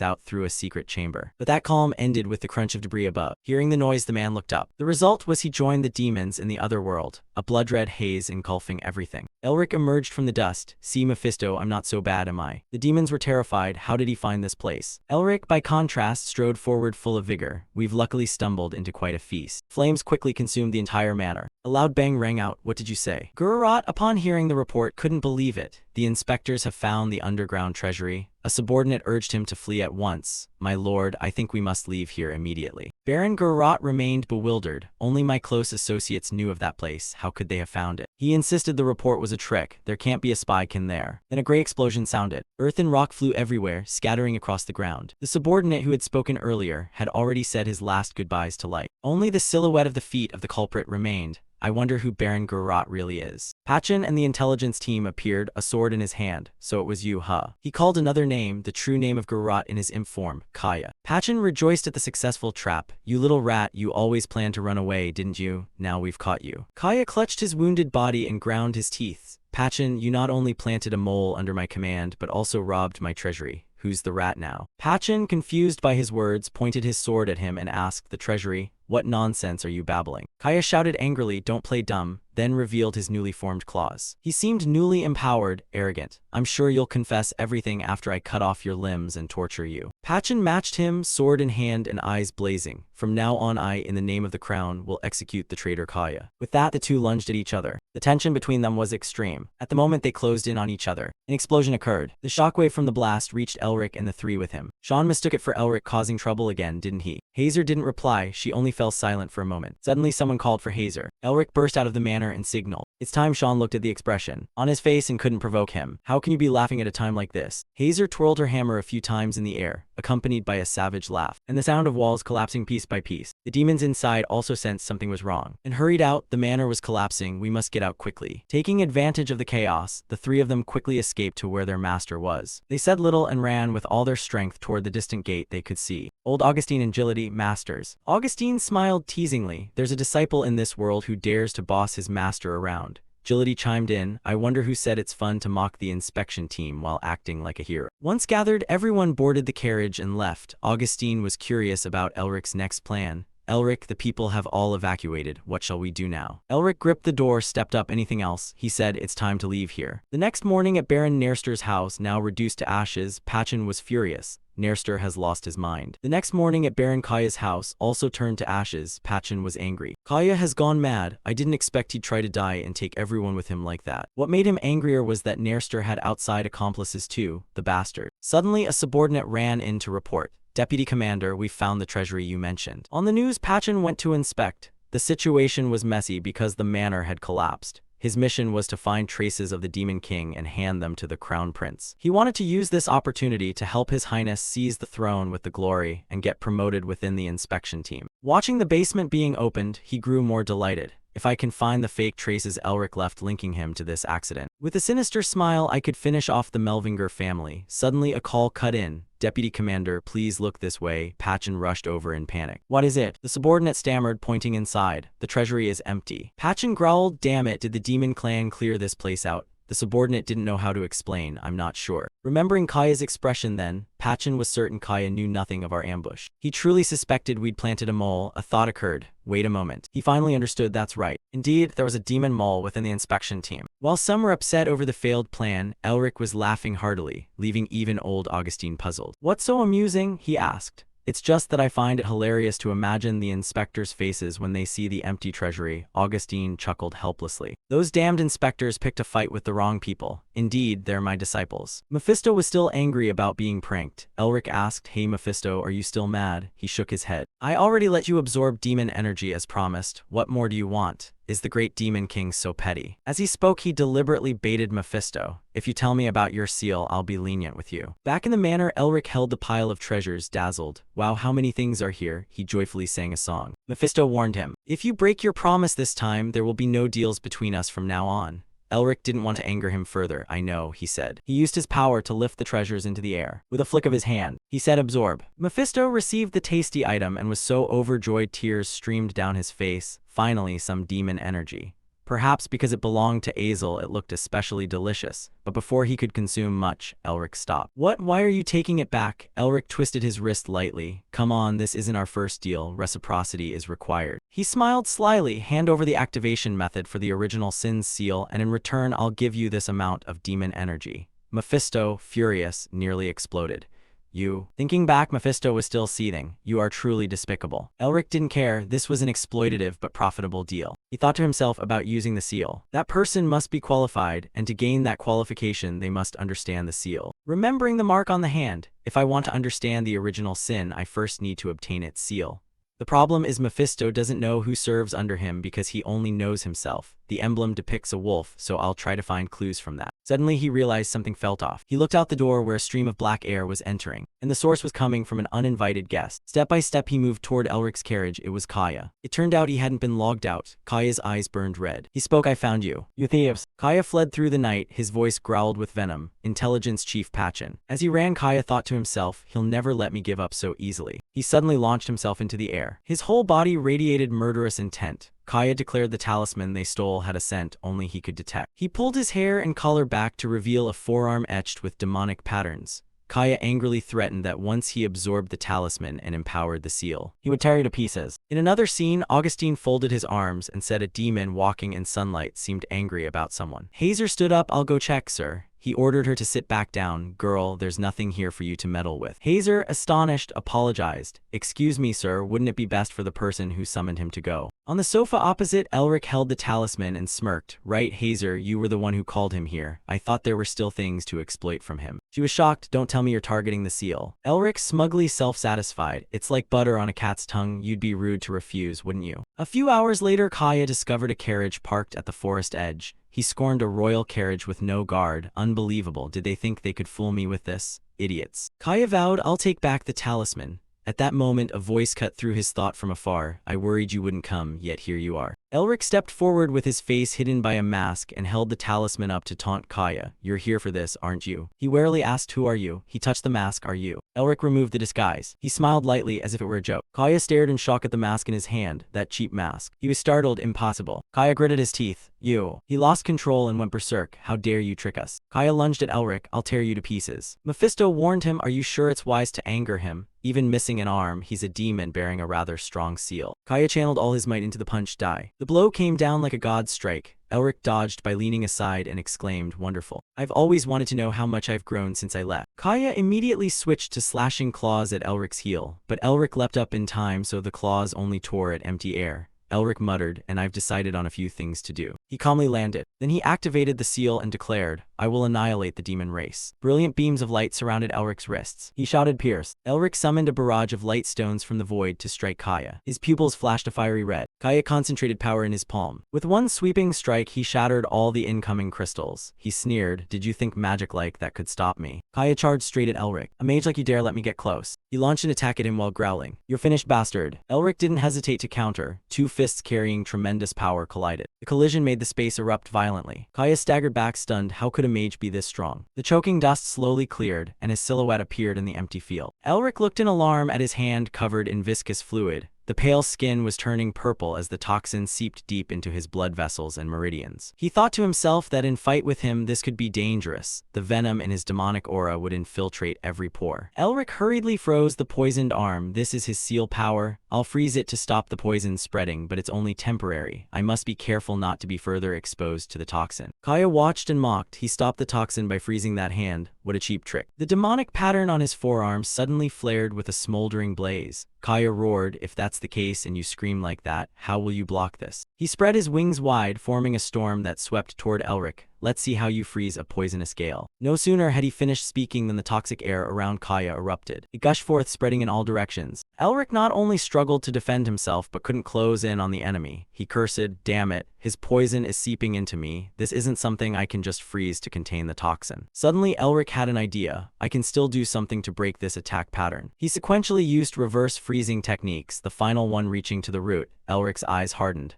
out through a secret chamber. But that calm ended with the crunch of debris above. Hearing the noise, the man looked up. The result was he joined the demons in the other world, a blood-red haze engulfing everything. Elric emerged from the dust. See, Mephisto, I'm not so bad, am I? The demons were terrified. How did he find this place? Elric, by contrast, strode forward full of vigor. We've luckily stumbled into quite a feast. Flames quickly consumed the entire manor. A loud bang rang out. What did you say? Gurrat, upon hearing the report, couldn't believe it. The inspectors have found the underground treasury. A subordinate urged him to flee at once. My lord, I think we must leave here immediately. Baron Gurrat remained bewildered. Only my close associates knew of that place. How could they have found it? He insisted the report was a trick. There can't be a spykin there. Then a great explosion sounded. Earth and rock flew everywhere, scattering across the ground. The subordinate who had spoken earlier had already said his last goodbyes to light. Only the silhouette of the feet of the culprit remained. I wonder who Baron Gurrat really is. Pachin and the intelligence team appeared, a sword in his hand. So it was you, huh? He called another name, the true name of Gurrat in his imp form, Kaya. Pachin rejoiced at the successful trap. You little rat, you always planned to run away, didn't you? Now we've caught you. Kaya clutched his wounded body and ground his teeth. Pachin, you not only planted a mole under my command, but also robbed my treasury. Who's the rat now? Pachin, confused by his words, pointed his sword at him and asked, the treasury? What nonsense are you babbling? Kaya shouted angrily, don't play dumb, then revealed his newly formed claws. He seemed newly empowered, arrogant. I'm sure you'll confess everything after I cut off your limbs and torture you. Pachin matched him, sword in hand and eyes blazing. From now on I, in the name of the crown, will execute the traitor Kaya. With that, the two lunged at each other. The tension between them was extreme. At the moment they closed in on each other, an explosion occurred. The shockwave from the blast reached Elric and the three with him. Sean mistook it for Elric causing trouble again, didn't he? Hazer didn't reply, she only fell silent for a moment. Suddenly someone called for Hazer. Elric burst out of the manor and signaled. It's time. Sean looked at the expression on his face and couldn't provoke him. How can you be laughing at a time like this? Hazer twirled her hammer a few times in the air, accompanied by a savage laugh, and the sound of walls collapsing piece by piece. The demons inside also sensed something was wrong, and hurried out. The manor was collapsing. We must get out quickly. Taking advantage of the chaos, the three of them quickly escaped to where their master was. They said little and ran with all their strength toward the distant gate they could see. Old Augustine agility, masters. Augustine smiled teasingly. There's a disciple in this world who dares to boss his master around. Agility chimed in. I wonder who said it's fun to mock the inspection team while acting like a hero. Once gathered, everyone boarded the carriage and left. Augustine was curious about Elric's next plan. Elric, the people have all evacuated. What shall we do now? Elric gripped the door, stepped up. Anything else? He said, it's time to leave here. The next morning at Baron Nerster's house, now reduced to ashes, Pachin was furious. Nerster has lost his mind. The next morning at Baron Kaya's house, also turned to ashes, Pachin was angry. Kaya has gone mad. I didn't expect he'd try to die and take everyone with him like that. What made him angrier was that Nerster had outside accomplices too, the bastard. Suddenly, a subordinate ran in to report. Deputy Commander, we found the treasury you mentioned. On the news, Pachin went to inspect. The situation was messy because the manor had collapsed. His mission was to find traces of the Demon King and hand them to the Crown Prince. He wanted to use this opportunity to help His Highness seize the throne with the glory and get promoted within the inspection team. Watching the basement being opened, he grew more delighted. If I can find the fake traces Elric left linking him to this accident. With a sinister smile, I could finish off the Melvinger family. Suddenly, a call cut in. Deputy Commander, please look this way. Pachin rushed over in panic. What is it? The subordinate stammered, pointing inside. The treasury is empty. Pachin growled, damn it, did the demon clan clear this place out? The subordinate didn't know how to explain. I'm not sure. Remembering Kaya's expression then, Pachin was certain Kaya knew nothing of our ambush. He truly suspected we'd planted a mole. A thought occurred. Wait a moment. He finally understood, that's right. Indeed, there was a demon mole within the inspection team. While some were upset over the failed plan, Elric was laughing heartily, leaving even old Augustine puzzled. What's so amusing? He asked. It's just that I find it hilarious to imagine the inspectors' faces when they see the empty treasury. Augustine chuckled helplessly. Those damned inspectors picked a fight with the wrong people. Indeed, they're my disciples. Mephisto was still angry about being pranked. Elric asked, hey Mephisto, are you still mad? He shook his head. I already let you absorb demon energy as promised. What more do you want? Is the great demon king so petty? As he spoke, he deliberately baited Mephisto. If you tell me about your seal, I'll be lenient with you. Back in the manor, Elric held the pile of treasures, dazzled. Wow, how many things are here? He joyfully sang a song. Mephisto warned him. If you break your promise this time, there will be no deals between us from now on. Elric didn't want to anger him further. I know, he said. He used his power to lift the treasures into the air. With a flick of his hand, he said absorb. Mephisto received the tasty item and was so overjoyed tears streamed down his face. Finally, some demon energy. Perhaps because it belonged to Azel, it looked especially delicious. But before he could consume much, Elric stopped. What? Why are you taking it back? Elric twisted his wrist lightly. Come on, this isn't our first deal. Reciprocity is required. He smiled slyly. Hand over the activation method for the original Sin's seal, and in return I'll give you this amount of demon energy. Mephisto, furious, nearly exploded. You. Thinking back, Mephisto was still seething. You are truly despicable. Elric didn't care. This was an exploitative but profitable deal. He thought to himself about using the seal. That person must be qualified, and to gain that qualification they must understand the seal. Remembering the mark on the hand, if I want to understand the original Sin, I first need to obtain its seal. The problem is Mephisto doesn't know who serves under him because he only knows himself. The emblem depicts a wolf, so I'll try to find clues from that. Suddenly he realized something felt off. He looked out the door where a stream of black air was entering, and the source was coming from an uninvited guest. Step by step he moved toward Elric's carriage. It was Kaya. It turned out he hadn't been logged out. Kaya's eyes burned red. He spoke. I found you. You thieves. Kaya fled through the night, his voice growled with venom. Intelligence Chief Pachin. As he ran, Kaya thought to himself, he'll never let me give up so easily. He suddenly launched himself into the air. His whole body radiated murderous intent. Kaya declared the talisman they stole had a scent only he could detect. He pulled his hair and collar back to reveal a forearm etched with demonic patterns. Kaya angrily threatened that once he absorbed the talisman and empowered the seal, he would tear you to pieces. In another scene, Augustine folded his arms and said a demon walking in sunlight seemed angry about someone. Hazer stood up. I'll go check, sir. He ordered her to sit back down. Girl, there's nothing here for you to meddle with. Hazer, astonished, apologized. Excuse me, sir, wouldn't it be best for the person who summoned him to go? On the sofa opposite, Elric held the talisman and smirked. Right, Hazer, you were the one who called him here. I thought there were still things to exploit from him. She was shocked. Don't tell me you're targeting the seal. Elric, smugly self-satisfied. It's like butter on a cat's tongue. You'd be rude to refuse, wouldn't you? A few hours later, Kaya discovered a carriage parked at the forest edge. He scorned a royal carriage with no guard. Unbelievable. Did they think they could fool me with this? Idiots. Kaya vowed, I'll take back the talisman. At that moment, a voice cut through his thought from afar. I worried you wouldn't come, yet here you are. Elric stepped forward with his face hidden by a mask and held the talisman up to taunt Kaya. You're here for this, aren't you? He warily asked, who are you? He touched the mask. Are you? Elric removed the disguise. He smiled lightly as if it were a joke. Kaya stared in shock at the mask in his hand, that cheap mask. He was startled. Impossible. Kaya gritted his teeth. You. He lost control and went berserk. How dare you trick us? Kaya lunged at Elric. I'll tear you to pieces. Mephisto warned him. Are you sure it's wise to anger him? Even missing an arm, he's a demon bearing a rather strong seal. Kaya channeled all his might into the punch die. The blow came down like a god's strike. Elric dodged by leaning aside and exclaimed, wonderful. I've always wanted to know how much I've grown since I left. Kaya immediately switched to slashing claws at Elric's heel, but Elric leapt up in time so the claws only tore at empty air. Elric muttered, and I've decided on a few things to do. He calmly landed. Then he activated the seal and declared, I will annihilate the demon race. Brilliant beams of light surrounded Elric's wrists. He shouted, Pierce. Elric summoned a barrage of light stones from the void to strike Kaya. His pupils flashed a fiery red. Kaya concentrated power in his palm. With one sweeping strike, he shattered all the incoming crystals. He sneered, did you think magic like that could stop me? Kaya charged straight at Elric. A mage like you dare let me get close. He launched an attack at him while growling. You're finished, bastard. Elric didn't hesitate to counter. Two fists carrying tremendous power collided. The collision made the space erupt violently. Kaya staggered back, stunned. How could a mage be this strong? The choking dust slowly cleared, and his silhouette appeared in the empty field. Elric looked in alarm at his hand covered in viscous fluid. The pale skin was turning purple as the toxin seeped deep into his blood vessels and meridians. He thought to himself that in fight with him this could be dangerous. The venom in his demonic aura would infiltrate every pore. Elric hurriedly froze the poisoned arm. This is his seal power. I'll freeze it to stop the poison spreading, but it's only temporary. I must be careful not to be further exposed to the toxin. Kaya watched and mocked. He stopped the toxin by freezing that hand. What a cheap trick. The demonic pattern on his forearm suddenly flared with a smoldering blaze. Kaya roared, if that's the case and you scream like that, how will you block this? He spread his wings wide, forming a storm that swept toward Elric. Let's see how you freeze a poisonous gale. No sooner had he finished speaking than the toxic air around Kaya erupted. It gushed forth, spreading in all directions. Elric not only struggled to defend himself, but couldn't close in on the enemy. He cursed, damn it, his poison is seeping into me. This isn't something I can just freeze to contain the toxin. Suddenly, Elric had an idea. I can still do something to break this attack pattern. He sequentially used reverse freezing techniques, the final one reaching to the root. Elric's eyes hardened.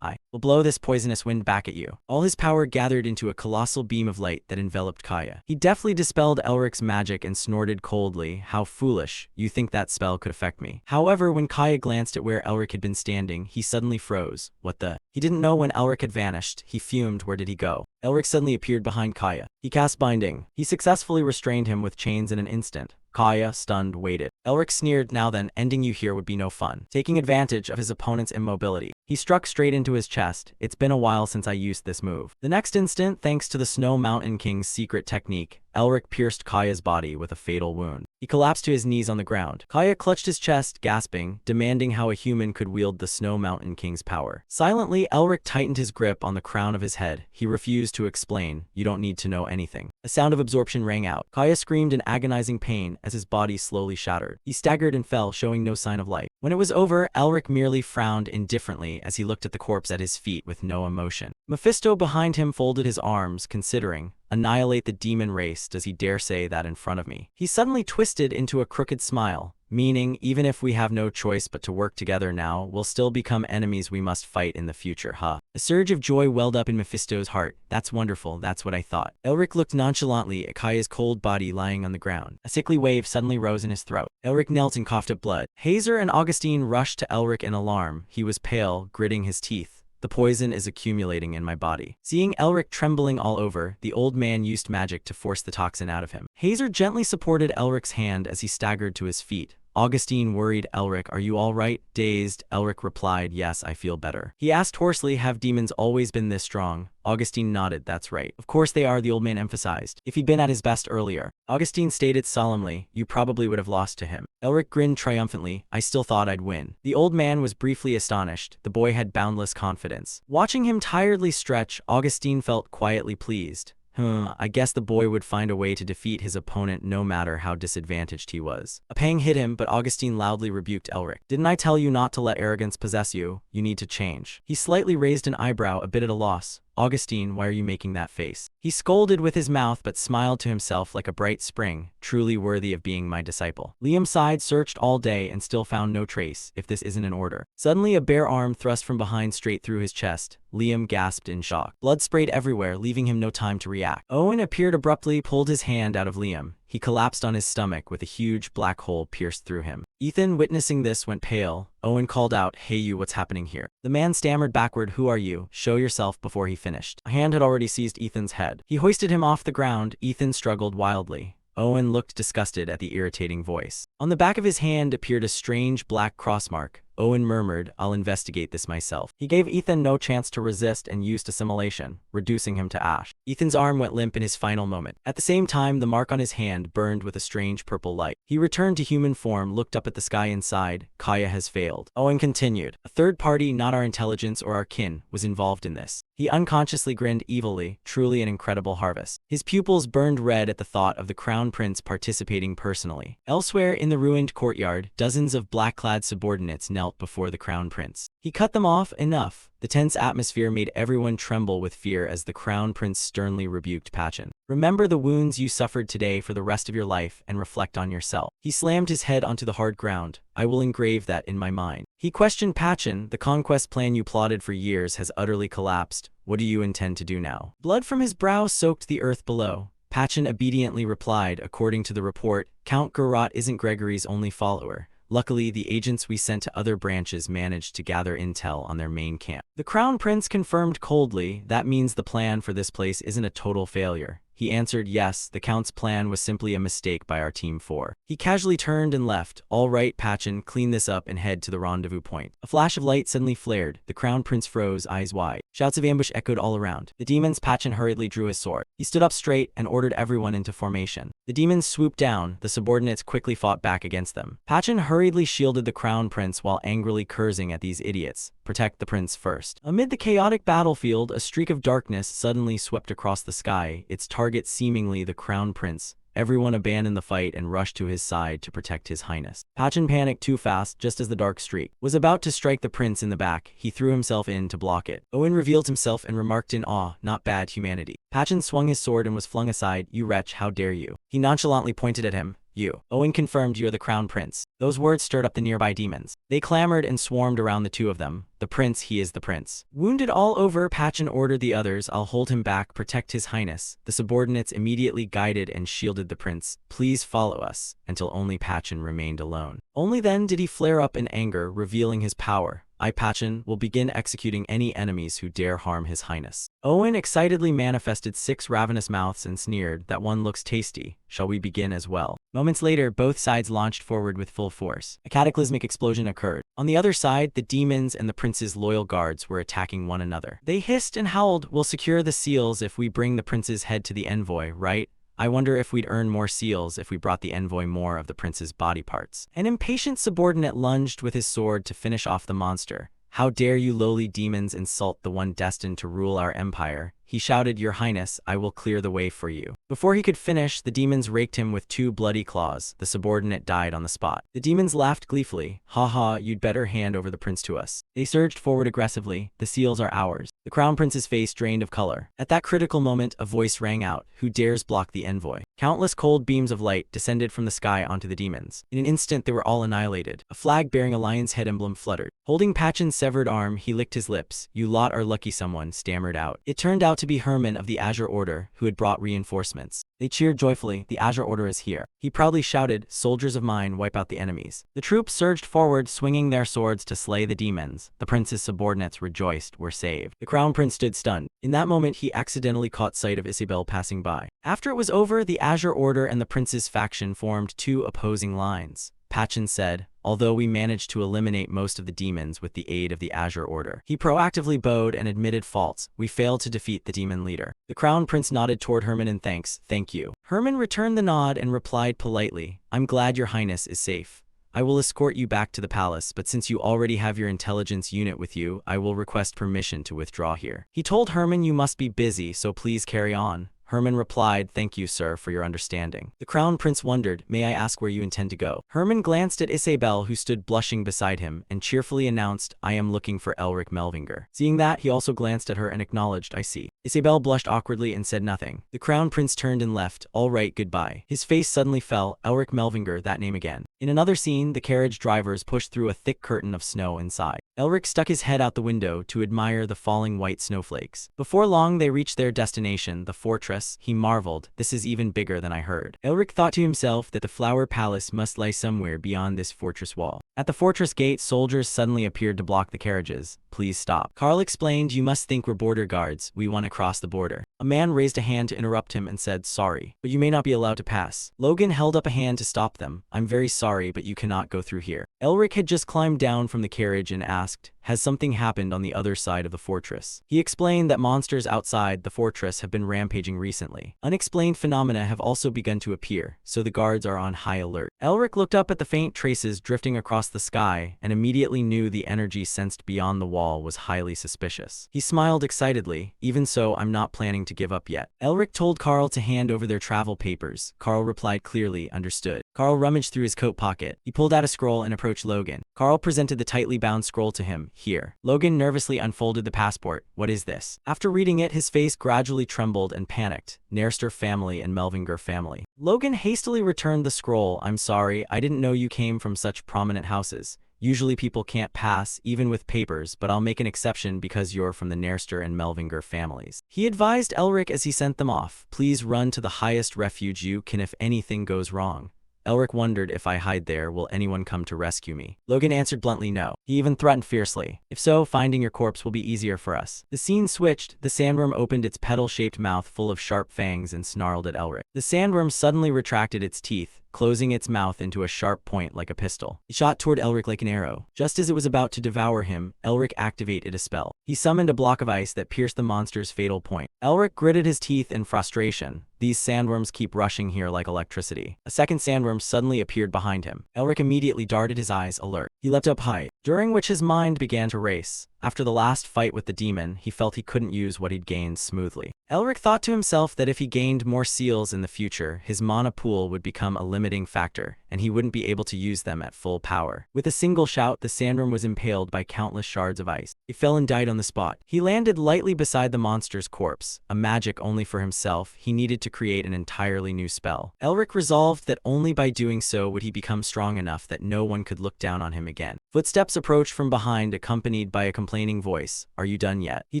I will blow this poisonous wind back at you. All his power gathered into a colossal beam of light that enveloped Kaya. He deftly dispelled Elric's magic and snorted coldly, how foolish, you think that spell could affect me. However, when Kaya glanced at where Elric had been standing, he suddenly froze. What the? He didn't know when Elric had vanished. He fumed. Where did he go? Elric suddenly appeared behind Kaya. He cast binding. He successfully restrained him with chains in an instant. Kaya, stunned, waited. Elric sneered, now then, ending you here would be no fun. Taking advantage of his opponent's immobility, he struck straight into his chest. It's been a while since I used this move. The next instant, thanks to the Snow Mountain King's secret technique, Elric pierced Kaya's body with a fatal wound. He collapsed to his knees on the ground. Kaya clutched his chest, gasping, demanding how a human could wield the Snow Mountain King's power. Silently, Elric tightened his grip on the crown of his head. He refused to explain. You don't need to know anything. A sound of absorption rang out. Kaya screamed in agonizing pain as his body slowly shattered. He staggered and fell, showing no sign of life. When it was over, Elric merely frowned indifferently as he looked at the corpse at his feet with no emotion. Mephisto behind him folded his arms, considering. Annihilate the demon race, does he dare say that in front of me? He suddenly twisted into a crooked smile, meaning, even if we have no choice but to work together now, we'll still become enemies we must fight in the future, huh? A surge of joy welled up in Mephisto's heart. That's wonderful, that's what I thought. Elric looked nonchalantly at Kaya's cold body lying on the ground. A sickly wave suddenly rose in his throat. Elric knelt and coughed up blood. Hazer and Augustine rushed to Elric in alarm. He was pale, gritting his teeth. The poison is accumulating in my body. Seeing Elric trembling all over, the old man used magic to force the toxin out of him. Hazer gently supported Elric's hand as he staggered to his feet. Augustine worried, Elric, are you all right? Dazed, Elric replied, yes, I feel better. He asked hoarsely, have demons always been this strong? Augustine nodded, that's right. Of course they are, the old man emphasized. If he'd been at his best earlier. Augustine stated solemnly, you probably would have lost to him. Elric grinned triumphantly, I still thought I'd win. The old man was briefly astonished. The boy had boundless confidence. Watching him tiredly stretch, Augustine felt quietly pleased. I guess the boy would find a way to defeat his opponent no matter how disadvantaged he was. A pang hit him, but Augustine loudly rebuked Elric. Didn't I tell you not to let arrogance possess you? You need to change. He slightly raised an eyebrow, a bit at a loss. Augustine, why are you making that face? He scolded with his mouth but smiled to himself like a bright spring, truly worthy of being my disciple. Liam sighed, searched all day and still found no trace, if this isn't an order. Suddenly a bare arm thrust from behind straight through his chest. Liam gasped in shock. Blood sprayed everywhere, leaving him no time to react. Owen appeared abruptly, pulled his hand out of Liam. He collapsed on his stomach with a huge black hole pierced through him. Ethan, witnessing this, went pale. Owen called out, hey you, what's happening here? The man stammered backward, who are you? Show yourself, before he finished. A hand had already seized Ethan's head. He hoisted him off the ground. Ethan struggled wildly. Owen looked disgusted at the irritating voice. On the back of his hand appeared a strange black crossmark. Owen murmured, I'll investigate this myself. He gave Ethan no chance to resist and used assimilation, reducing him to ash. Ethan's arm went limp in his final moment. At the same time, the mark on his hand burned with a strange purple light. He returned to human form, looked up at the sky inside. Kaya has failed. Owen continued. A third party, not our intelligence or our kin, was involved in this. He unconsciously grinned evilly, truly an incredible harvest. His pupils burned red at the thought of the Crown Prince participating personally. Elsewhere in the ruined courtyard, dozens of black-clad subordinates knelt before the Crown Prince. He cut them off. Enough. The tense atmosphere made everyone tremble with fear as the Crown Prince sternly rebuked Pachin. Remember the wounds you suffered today for the rest of your life and reflect on yourself. He slammed his head onto the hard ground. I will engrave that in my mind. He questioned Pachin. The conquest plan you plotted for years has utterly collapsed. What do you intend to do now? Blood from his brow soaked the earth below. Pachin obediently replied, according to the report, Count Gurrat isn't Gregory's only follower. Luckily, the agents we sent to other branches managed to gather intel on their main camp. The Crown Prince confirmed coldly, that means the plan for this place isn't a total failure. He answered, yes, the Count's plan was simply a mistake by our Team 4. He casually turned and left. All right, Pachin, clean this up and head to the rendezvous point. A flash of light suddenly flared. The Crown Prince froze, eyes wide. Shouts of ambush echoed all around. The demons, Pachin hurriedly drew his sword. He stood up straight and ordered everyone into formation. The demons swooped down. The subordinates quickly fought back against them. Pachin hurriedly shielded the Crown Prince while angrily cursing at these idiots. Protect the prince first. Amid the chaotic battlefield, a streak of darkness suddenly swept across the sky, its target seemingly the Crown Prince. Everyone abandoned the fight and rushed to his side to protect his highness. Pachin panicked too fast. Just as the dark streak was about to strike the prince in the back, he threw himself in to block it. Owen revealed himself and remarked in awe, not bad humanity. Pachin swung his sword and was flung aside. You wretch, how dare you? He nonchalantly pointed at him. You. Owen confirmed, you are the Crown Prince. Those words stirred up the nearby demons. They clamored and swarmed around the two of them. The prince, he is the prince. Wounded all over, Pachin ordered the others, I'll hold him back, protect his highness. The subordinates immediately guided and shielded the prince. Please follow us, until only Pachin remained alone. Only then did he flare up in anger, revealing his power. I, Pachin, will begin executing any enemies who dare harm His Highness. Owen excitedly manifested 6 ravenous mouths and sneered, that one looks tasty. Shall we begin as well? Moments later, both sides launched forward with full force. A cataclysmic explosion occurred. On the other side, the demons and the prince's loyal guards were attacking one another. They hissed and howled, "We'll secure the seals if we bring the prince's head to the envoy, right? I wonder if we'd earn more seals if we brought the envoy more of the prince's body parts." An impatient subordinate lunged with his sword to finish off the monster. "How dare you lowly demons insult the one destined to rule our empire?" He shouted, "Your Highness, I will clear the way for you." Before he could finish, the demons raked him with 2 bloody claws. The subordinate died on the spot. The demons laughed gleefully. "Ha ha, you'd better hand over the prince to us." They surged forward aggressively. "The seals are ours." The crown prince's face drained of color. At that critical moment, a voice rang out, "Who dares block the envoy?" Countless cold beams of light descended from the sky onto the demons. In an instant, they were all annihilated. A flag bearing a lion's head emblem fluttered. Holding Pachin's severed arm, he licked his lips. "You lot are lucky," someone stammered out. It turned out to be Herman of the Azure Order, who had brought reinforcements. They cheered joyfully. "The Azure Order is here." He proudly shouted, "Soldiers of mine, wipe out the enemies." The troops surged forward, swinging their swords to slay the demons. The prince's subordinates rejoiced, were saved. The crown prince stood stunned. In that moment, he accidentally caught sight of Isabel passing by. After it was over, the Azure Order and the prince's faction formed 2 opposing lines. Pachin said, "Although we managed to eliminate most of the demons with the aid of the Azure Order." He proactively bowed and admitted faults. "We failed to defeat the demon leader." The crown prince nodded toward Herman in thanks. "Thank you." Herman returned the nod and replied politely, "I'm glad your highness is safe. I will escort you back to the palace, but since you already have your intelligence unit with you, I will request permission to withdraw here." He told Herman, "You must be busy, so please carry on." Herman replied, "Thank you, sir, for your understanding." The crown prince wondered, "May I ask where you intend to go?" Herman glanced at Isabel, who stood blushing beside him, and cheerfully announced, "I am looking for Elric Melvinger." Seeing that, he also glanced at her and acknowledged, "I see." Isabel blushed awkwardly and said nothing. The crown prince turned and left. "All right, goodbye." His face suddenly fell. Elric Melvinger, that name again. In another scene, the carriage drivers pushed through a thick curtain of snow inside. Elric stuck his head out the window to admire the falling white snowflakes. Before long, they reached their destination, the fortress. He marveled, "This is even bigger than I heard." Elric thought to himself that the flower palace must lie somewhere beyond this fortress wall. At the fortress gate, soldiers suddenly appeared to block the carriages. "Please stop." Carl explained, "You must think we're border guards. We want to cross the border." A man raised a hand to interrupt him and said, "Sorry, but you may not be allowed to pass." Logan held up a hand to stop them. "I'm very sorry, but you cannot go through here." Elric had just climbed down from the carriage and asked, "Has something happened on the other side of the fortress?" He explained that monsters outside the fortress have been rampaging recently. Unexplained phenomena have also begun to appear, so the guards are on high alert. Elric looked up at the faint traces drifting across the sky and immediately knew the energy sensed beyond the wall was highly suspicious. He smiled excitedly. "Even so, I'm not planning to give up yet." Elric told Carl to hand over their travel papers. Carl replied clearly, "Understood." Carl rummaged through his coat pocket. He pulled out a scroll and approached Logan. Carl presented the tightly bound scroll to him. "Here." Logan nervously unfolded the passport. "What is this?" After reading it, his face gradually trembled and panicked. "Nairster family and Melvinger family." Logan hastily returned the scroll. "I'm sorry, I didn't know you came from such prominent houses. Usually people can't pass, even with papers, but I'll make an exception because you're from the Nairster and Melvinger families." He advised Elric as he sent them off, "Please run to the highest refuge you can if anything goes wrong." Elric wondered, "If I hide there, will anyone come to rescue me?" Logan answered bluntly, "No." He even threatened fiercely, "If so, finding your corpse will be easier for us." The scene switched. The sandworm opened its petal-shaped mouth full of sharp fangs and snarled at Elric. The sandworm suddenly retracted its teeth, closing its mouth into a sharp point like a pistol. It shot toward Elric like an arrow. Just as it was about to devour him, Elric activated a spell. He summoned a block of ice that pierced the monster's fatal point. Elric gritted his teeth in frustration. "These sandworms keep rushing here like electricity." A second sandworm suddenly appeared behind him. Elric immediately darted his eyes, alert. He leapt up high, during which his mind began to race. After the last fight with the demon, he felt he couldn't use what he'd gained smoothly. Elric thought to himself that if he gained more seals in the future, his mana pool would become a limiting factor, and he wouldn't be able to use them at full power. With a single shout, the sandworm was impaled by countless shards of ice. It fell and died on the spot. He landed lightly beside the monster's corpse. A magic only for himself, he needed to create an entirely new spell. Elric resolved that only by doing so would he become strong enough that no one could look down on him again. Footsteps approached from behind, accompanied by a complaining voice. "Are you done yet?" He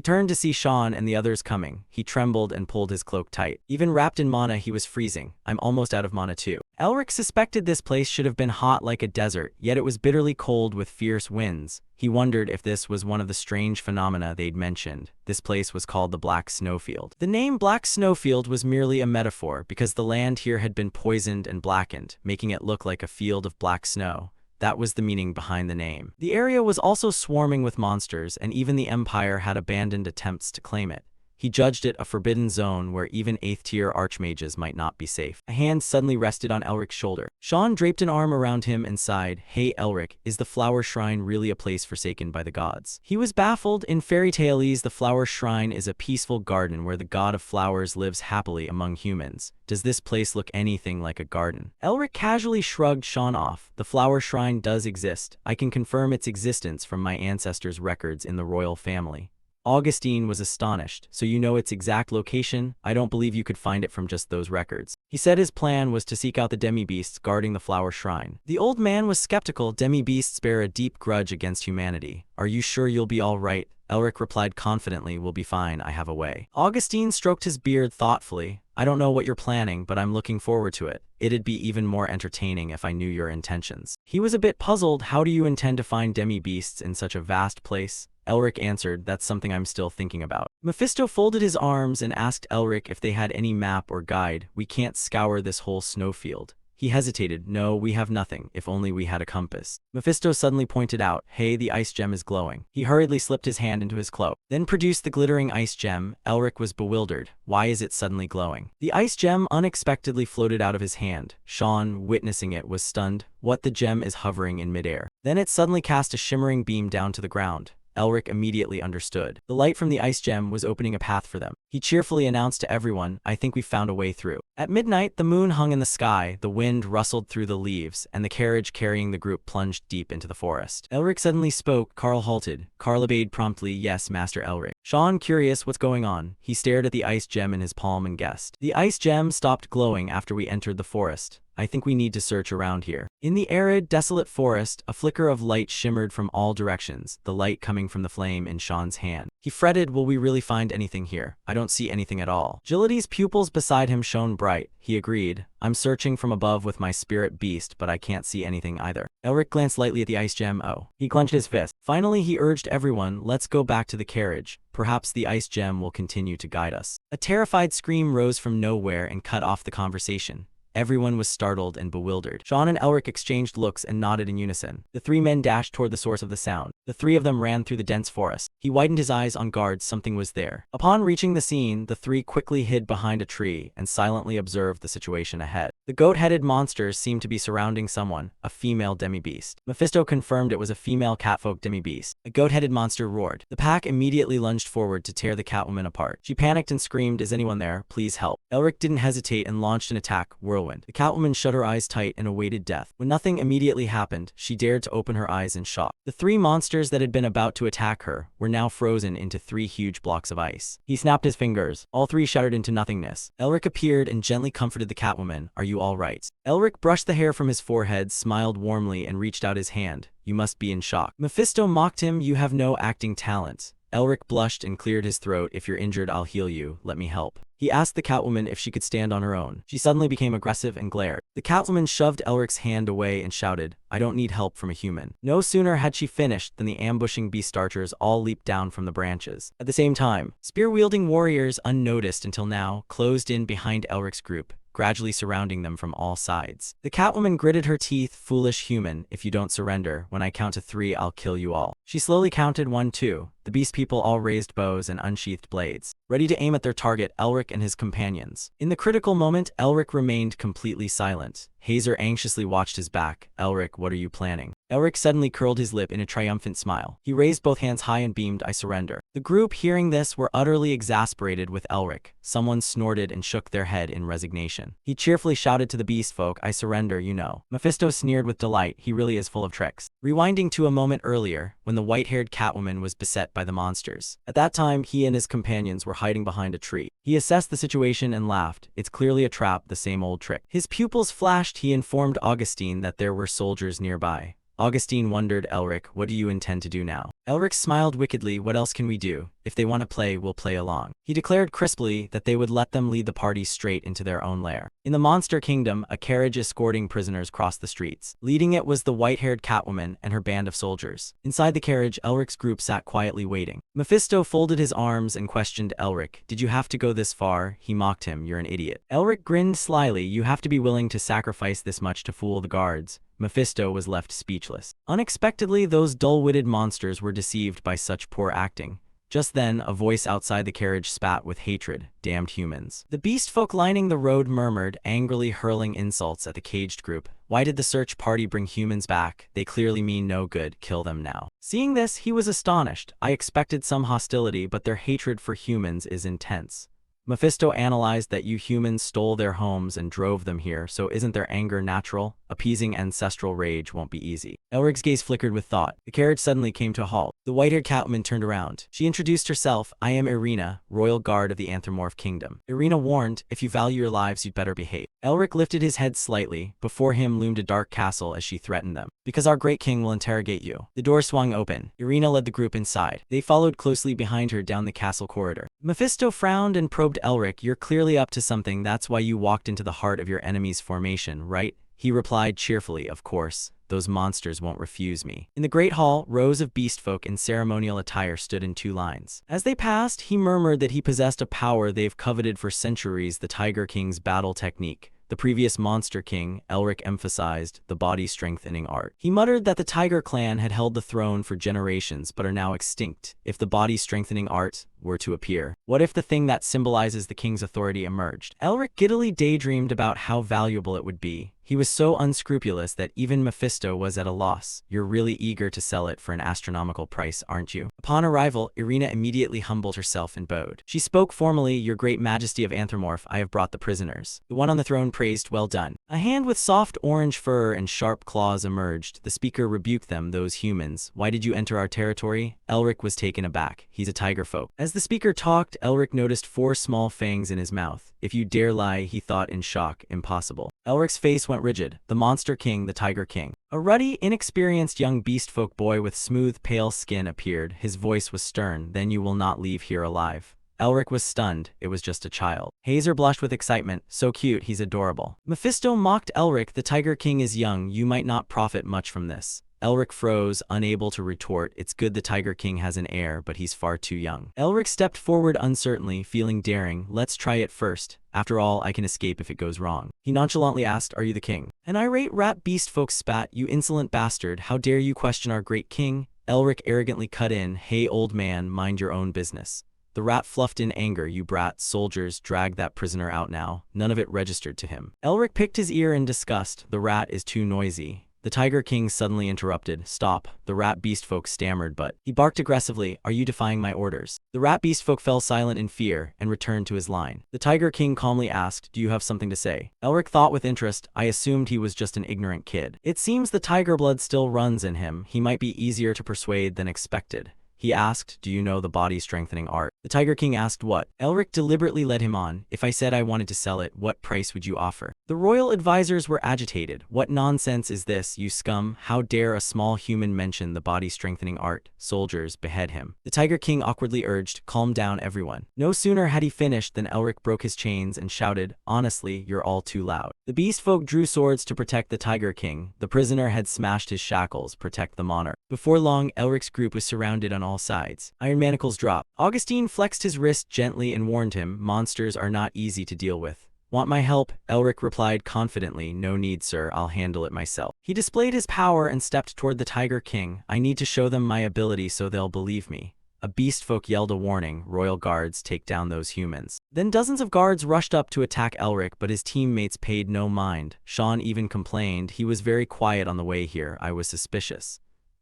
turned to see Sean and the others coming. He trembled and pulled his cloak tight. Even wrapped in mana, he was freezing. "I'm almost out of mana too." Elric suspected this this place should have been hot like a desert, yet it was bitterly cold with fierce winds. He wondered if this was one of the strange phenomena they'd mentioned. This place was called the Black Snowfield. The name Black Snowfield was merely a metaphor because the land here had been poisoned and blackened, making it look like a field of black snow. That was the meaning behind the name. The area was also swarming with monsters, and even the Empire had abandoned attempts to claim it. He judged it a forbidden zone where even 8th-tier archmages might not be safe. A hand suddenly rested on Elric's shoulder. Sean draped an arm around him and sighed. Hey Elric, is the flower shrine really a place forsaken by the gods? He was baffled. In fairy tales, the flower shrine is a peaceful garden where the god of flowers lives happily among humans. Does this place look anything like a garden? Elric casually shrugged Sean off. The flower shrine does exist. I can confirm its existence from my ancestors' records in the royal family. Augustine was astonished. So you know its exact location? I don't believe you could find it from just those records. He said his plan was to seek out the demi-beasts guarding the flower shrine. The old man was skeptical. Demi-beasts bear a deep grudge against humanity. Are you sure you'll be all right? Elric replied confidently, we'll be fine, I have a way. Augustine stroked his beard thoughtfully. I don't know what you're planning, but I'm looking forward to it. It'd be even more entertaining if I knew your intentions. He was a bit puzzled. How do you intend to find demi-beasts in such a vast place? Elric answered, that's something I'm still thinking about. Mephisto folded his arms and asked Elric if they had any map or guide. We can't scour this whole snowfield. He hesitated. No, we have nothing, if only we had a compass. Mephisto suddenly pointed out, hey, the ice gem is glowing. He hurriedly slipped his hand into his cloak, then produced the glittering ice gem. Elric was bewildered. Why is it suddenly glowing? The ice gem unexpectedly floated out of his hand. Sean, witnessing it, was stunned. What? The gem is hovering in midair. Then it suddenly cast a shimmering beam down to the ground. Elric immediately understood. The light from the ice gem was opening a path for them. He cheerfully announced to everyone, I think we found a way through. At midnight, the moon hung in the sky, the wind rustled through the leaves, and the carriage carrying the group plunged deep into the forest. Elric suddenly spoke. Carl halted. Carl obeyed promptly. Yes, Master Elric. Sean, curious what's going on, he stared at the ice gem in his palm and guessed. The ice gem stopped glowing after we entered the forest. I think we need to search around here. In the arid, desolate forest, a flicker of light shimmered from all directions, the light coming from the flame in Sean's hand. He fretted, will we really find anything here? I don't see anything at all. Agility's pupils beside him shone bright. He agreed. I'm searching from above with my spirit beast, but I can't see anything either. Elric glanced lightly at the ice gem. Oh. He clenched his fist. Finally, he urged everyone, let's go back to the carriage. Perhaps the ice gem will continue to guide us. A terrified scream rose from nowhere and cut off the conversation. Everyone was startled and bewildered. Sean and Elric exchanged looks and nodded in unison. The three men dashed toward the source of the sound. The three of them ran through the dense forest. He widened his eyes on guard. Something was there. Upon reaching the scene, the three quickly hid behind a tree and silently observed the situation ahead. The goat-headed monsters seemed to be surrounding someone, a female demi-beast. Mephisto confirmed it was a female catfolk demi-beast. A goat-headed monster roared. The pack immediately lunged forward to tear the Catwoman apart. She panicked and screamed, is anyone there? Please help. Elric didn't hesitate and launched an attack, Whirlwind. The Catwoman shut her eyes tight and awaited death. When nothing immediately happened, she dared to open her eyes in shock. The three monsters that had been about to attack her were now frozen into three huge blocks of ice. He snapped his fingers. All three shattered into nothingness. Elric appeared and gently comforted the Catwoman. Are you all right? Elric brushed the hair from his forehead, smiled warmly, and reached out his hand. You must be in shock. Mephisto mocked him. You have no acting talent. Elric blushed and cleared his throat. If you're injured, I'll heal you. Let me help. He asked the Catwoman if she could stand on her own. She suddenly became aggressive and glared. The Catwoman shoved Elric's hand away and shouted, I don't need help from a human. No sooner had she finished than the ambushing beast archers all leaped down from the branches. At the same time, spear-wielding warriors, unnoticed until now, closed in behind Elric's group, gradually surrounding them from all sides. The Catwoman gritted her teeth. Foolish human, if you don't surrender, when I count to 3, I'll kill you all. She slowly counted 1, 2. The beast people all raised bows and unsheathed blades, ready to aim at their target, Elric and his companions. In the critical moment, Elric remained completely silent. Hazer anxiously watched his back. Elric, what are you planning? Elric suddenly curled his lip in a triumphant smile. He raised both hands high and beamed, I surrender. The group, hearing this, were utterly exasperated with Elric. Someone snorted and shook their head in resignation. He cheerfully shouted to the beast folk, I surrender, you know. Mephisto sneered with delight. He really is full of tricks. Rewinding to a moment earlier, when the white-haired Catwoman was beset by the monsters. At that time, he and his companions were hiding behind a tree. He assessed the situation and laughed. It's clearly a trap, the same old trick. His pupils flashed. He informed Augustine that there were soldiers nearby. Augustine wondered, Elric, what do you intend to do now? Elric smiled wickedly. What else can we do? If they want to play, we'll play along. He declared crisply that they would let them lead the party straight into their own lair. In the Monster Kingdom, a carriage escorting prisoners crossed the streets. Leading it was the white-haired Catwoman and her band of soldiers. Inside the carriage, Elric's group sat quietly waiting. Mephisto folded his arms and questioned Elric. Did you have to go this far? He mocked him. You're an idiot. Elric grinned slyly. You have to be willing to sacrifice this much to fool the guards. Mephisto was left speechless. Unexpectedly, those dull-witted monsters were deceived by such poor acting. Just then, a voice outside the carriage spat with hatred. Damned humans. The beast folk lining the road murmured, angrily hurling insults at the caged group. Why did the search party bring humans back? They clearly mean no good. Kill them now. Seeing this, he was astonished. I expected some hostility, but their hatred for humans is intense. Mephisto analyzed that you humans stole their homes and drove them here, so isn't their anger natural? Appeasing ancestral rage won't be easy. Elric's gaze flickered with thought. The carriage suddenly came to a halt. The white-haired Catwoman turned around. She introduced herself. I am Irina, royal guard of the Anthropomorph Kingdom. Irina warned, if you value your lives, you'd better behave. Elric lifted his head slightly. Before him loomed a dark castle as she threatened them. Because our great king will interrogate you. The door swung open. Irina led the group inside. They followed closely behind her down the castle corridor. Mephisto frowned and probed Elric. You're clearly up to something. That's why you walked into the heart of your enemy's formation, right? He replied cheerfully, of course. Those monsters won't refuse me. In the great hall, rows of beastfolk in ceremonial attire stood in 2 lines. As they passed, he murmured that he possessed a power they've coveted for centuries, the Tiger King's battle technique. The previous Monster King, Elric, emphasized the body-strengthening art. He muttered that the Tiger clan had held the throne for generations but are now extinct. If the body-strengthening art were to appear, what if the thing that symbolizes the king's authority emerged? Elric giddily daydreamed about how valuable it would be. He was so unscrupulous that even Mephisto was at a loss. You're really eager to sell it for an astronomical price, aren't you? Upon arrival, Irina immediately humbled herself and bowed. She spoke formally, Your Great Majesty of Anthropomorph, I have brought the prisoners. The one on the throne praised, well done. A hand with soft orange fur and sharp claws emerged. The speaker rebuked them, those humans. Why did you enter our territory? Elric was taken aback. He's a tiger folk. As the speaker talked, Elric noticed 4 small fangs in his mouth. If you dare lie, he thought in shock, impossible. Elric's face went rigid. The Monster King, the Tiger King. A ruddy, inexperienced young beastfolk boy with smooth, pale skin appeared. His voice was stern. Then you will not leave here alive. Elric was stunned. It was just a child. Hazer blushed with excitement. So cute, he's adorable. Mephisto mocked Elric. The Tiger King is young. You might not profit much from this. Elric froze, unable to retort. It's good the Tiger King has an heir, but he's far too young. Elric stepped forward uncertainly, feeling daring. Let's try it first. After all, I can escape if it goes wrong. He nonchalantly asked, Are you the king? An irate rat beast folk spat. You insolent bastard, how dare you question our great king? Elric arrogantly cut in. Hey old man, mind your own business. The rat fluffed in anger. You brat. Soldiers, drag that prisoner out now. None of it registered to him. Elric picked his ear in disgust. The rat is too noisy. The Tiger King suddenly interrupted. Stop. The rat beastfolk stammered, but he barked aggressively. Are you defying my orders? The rat beastfolk fell silent in fear and returned to his line. The Tiger King calmly asked, Do you have something to say? Elric thought with interest. I assumed he was just an ignorant kid. It seems the tiger blood still runs in him. He might be easier to persuade than expected. He asked, Do you know the body-strengthening art? The Tiger King asked what? Elric deliberately led him on. If I said I wanted to sell it, what price would you offer? The royal advisors were agitated. What nonsense is this, you scum? How dare a small human mention the body-strengthening art? Soldiers, behead him. The Tiger King awkwardly urged, Calm down everyone. No sooner had he finished than Elric broke his chains and shouted, Honestly, you're all too loud. The beastfolk drew swords to protect the Tiger King. The prisoner had smashed his shackles, protect the monarch. Before long, Elric's group was surrounded on all sides. Iron manacles dropped. Augustine flexed his wrist gently and warned him, Monsters are not easy to deal with. Want my help? Elric replied confidently, No need, sir, I'll handle it myself. He displayed his power and stepped toward the Tiger King. I need to show them my ability so they'll believe me. A beastfolk yelled a warning. Royal guards, take down those humans. Then dozens of guards rushed up to attack Elric, but his teammates paid no mind. Sean even complained. He was very quiet on the way here. I was suspicious.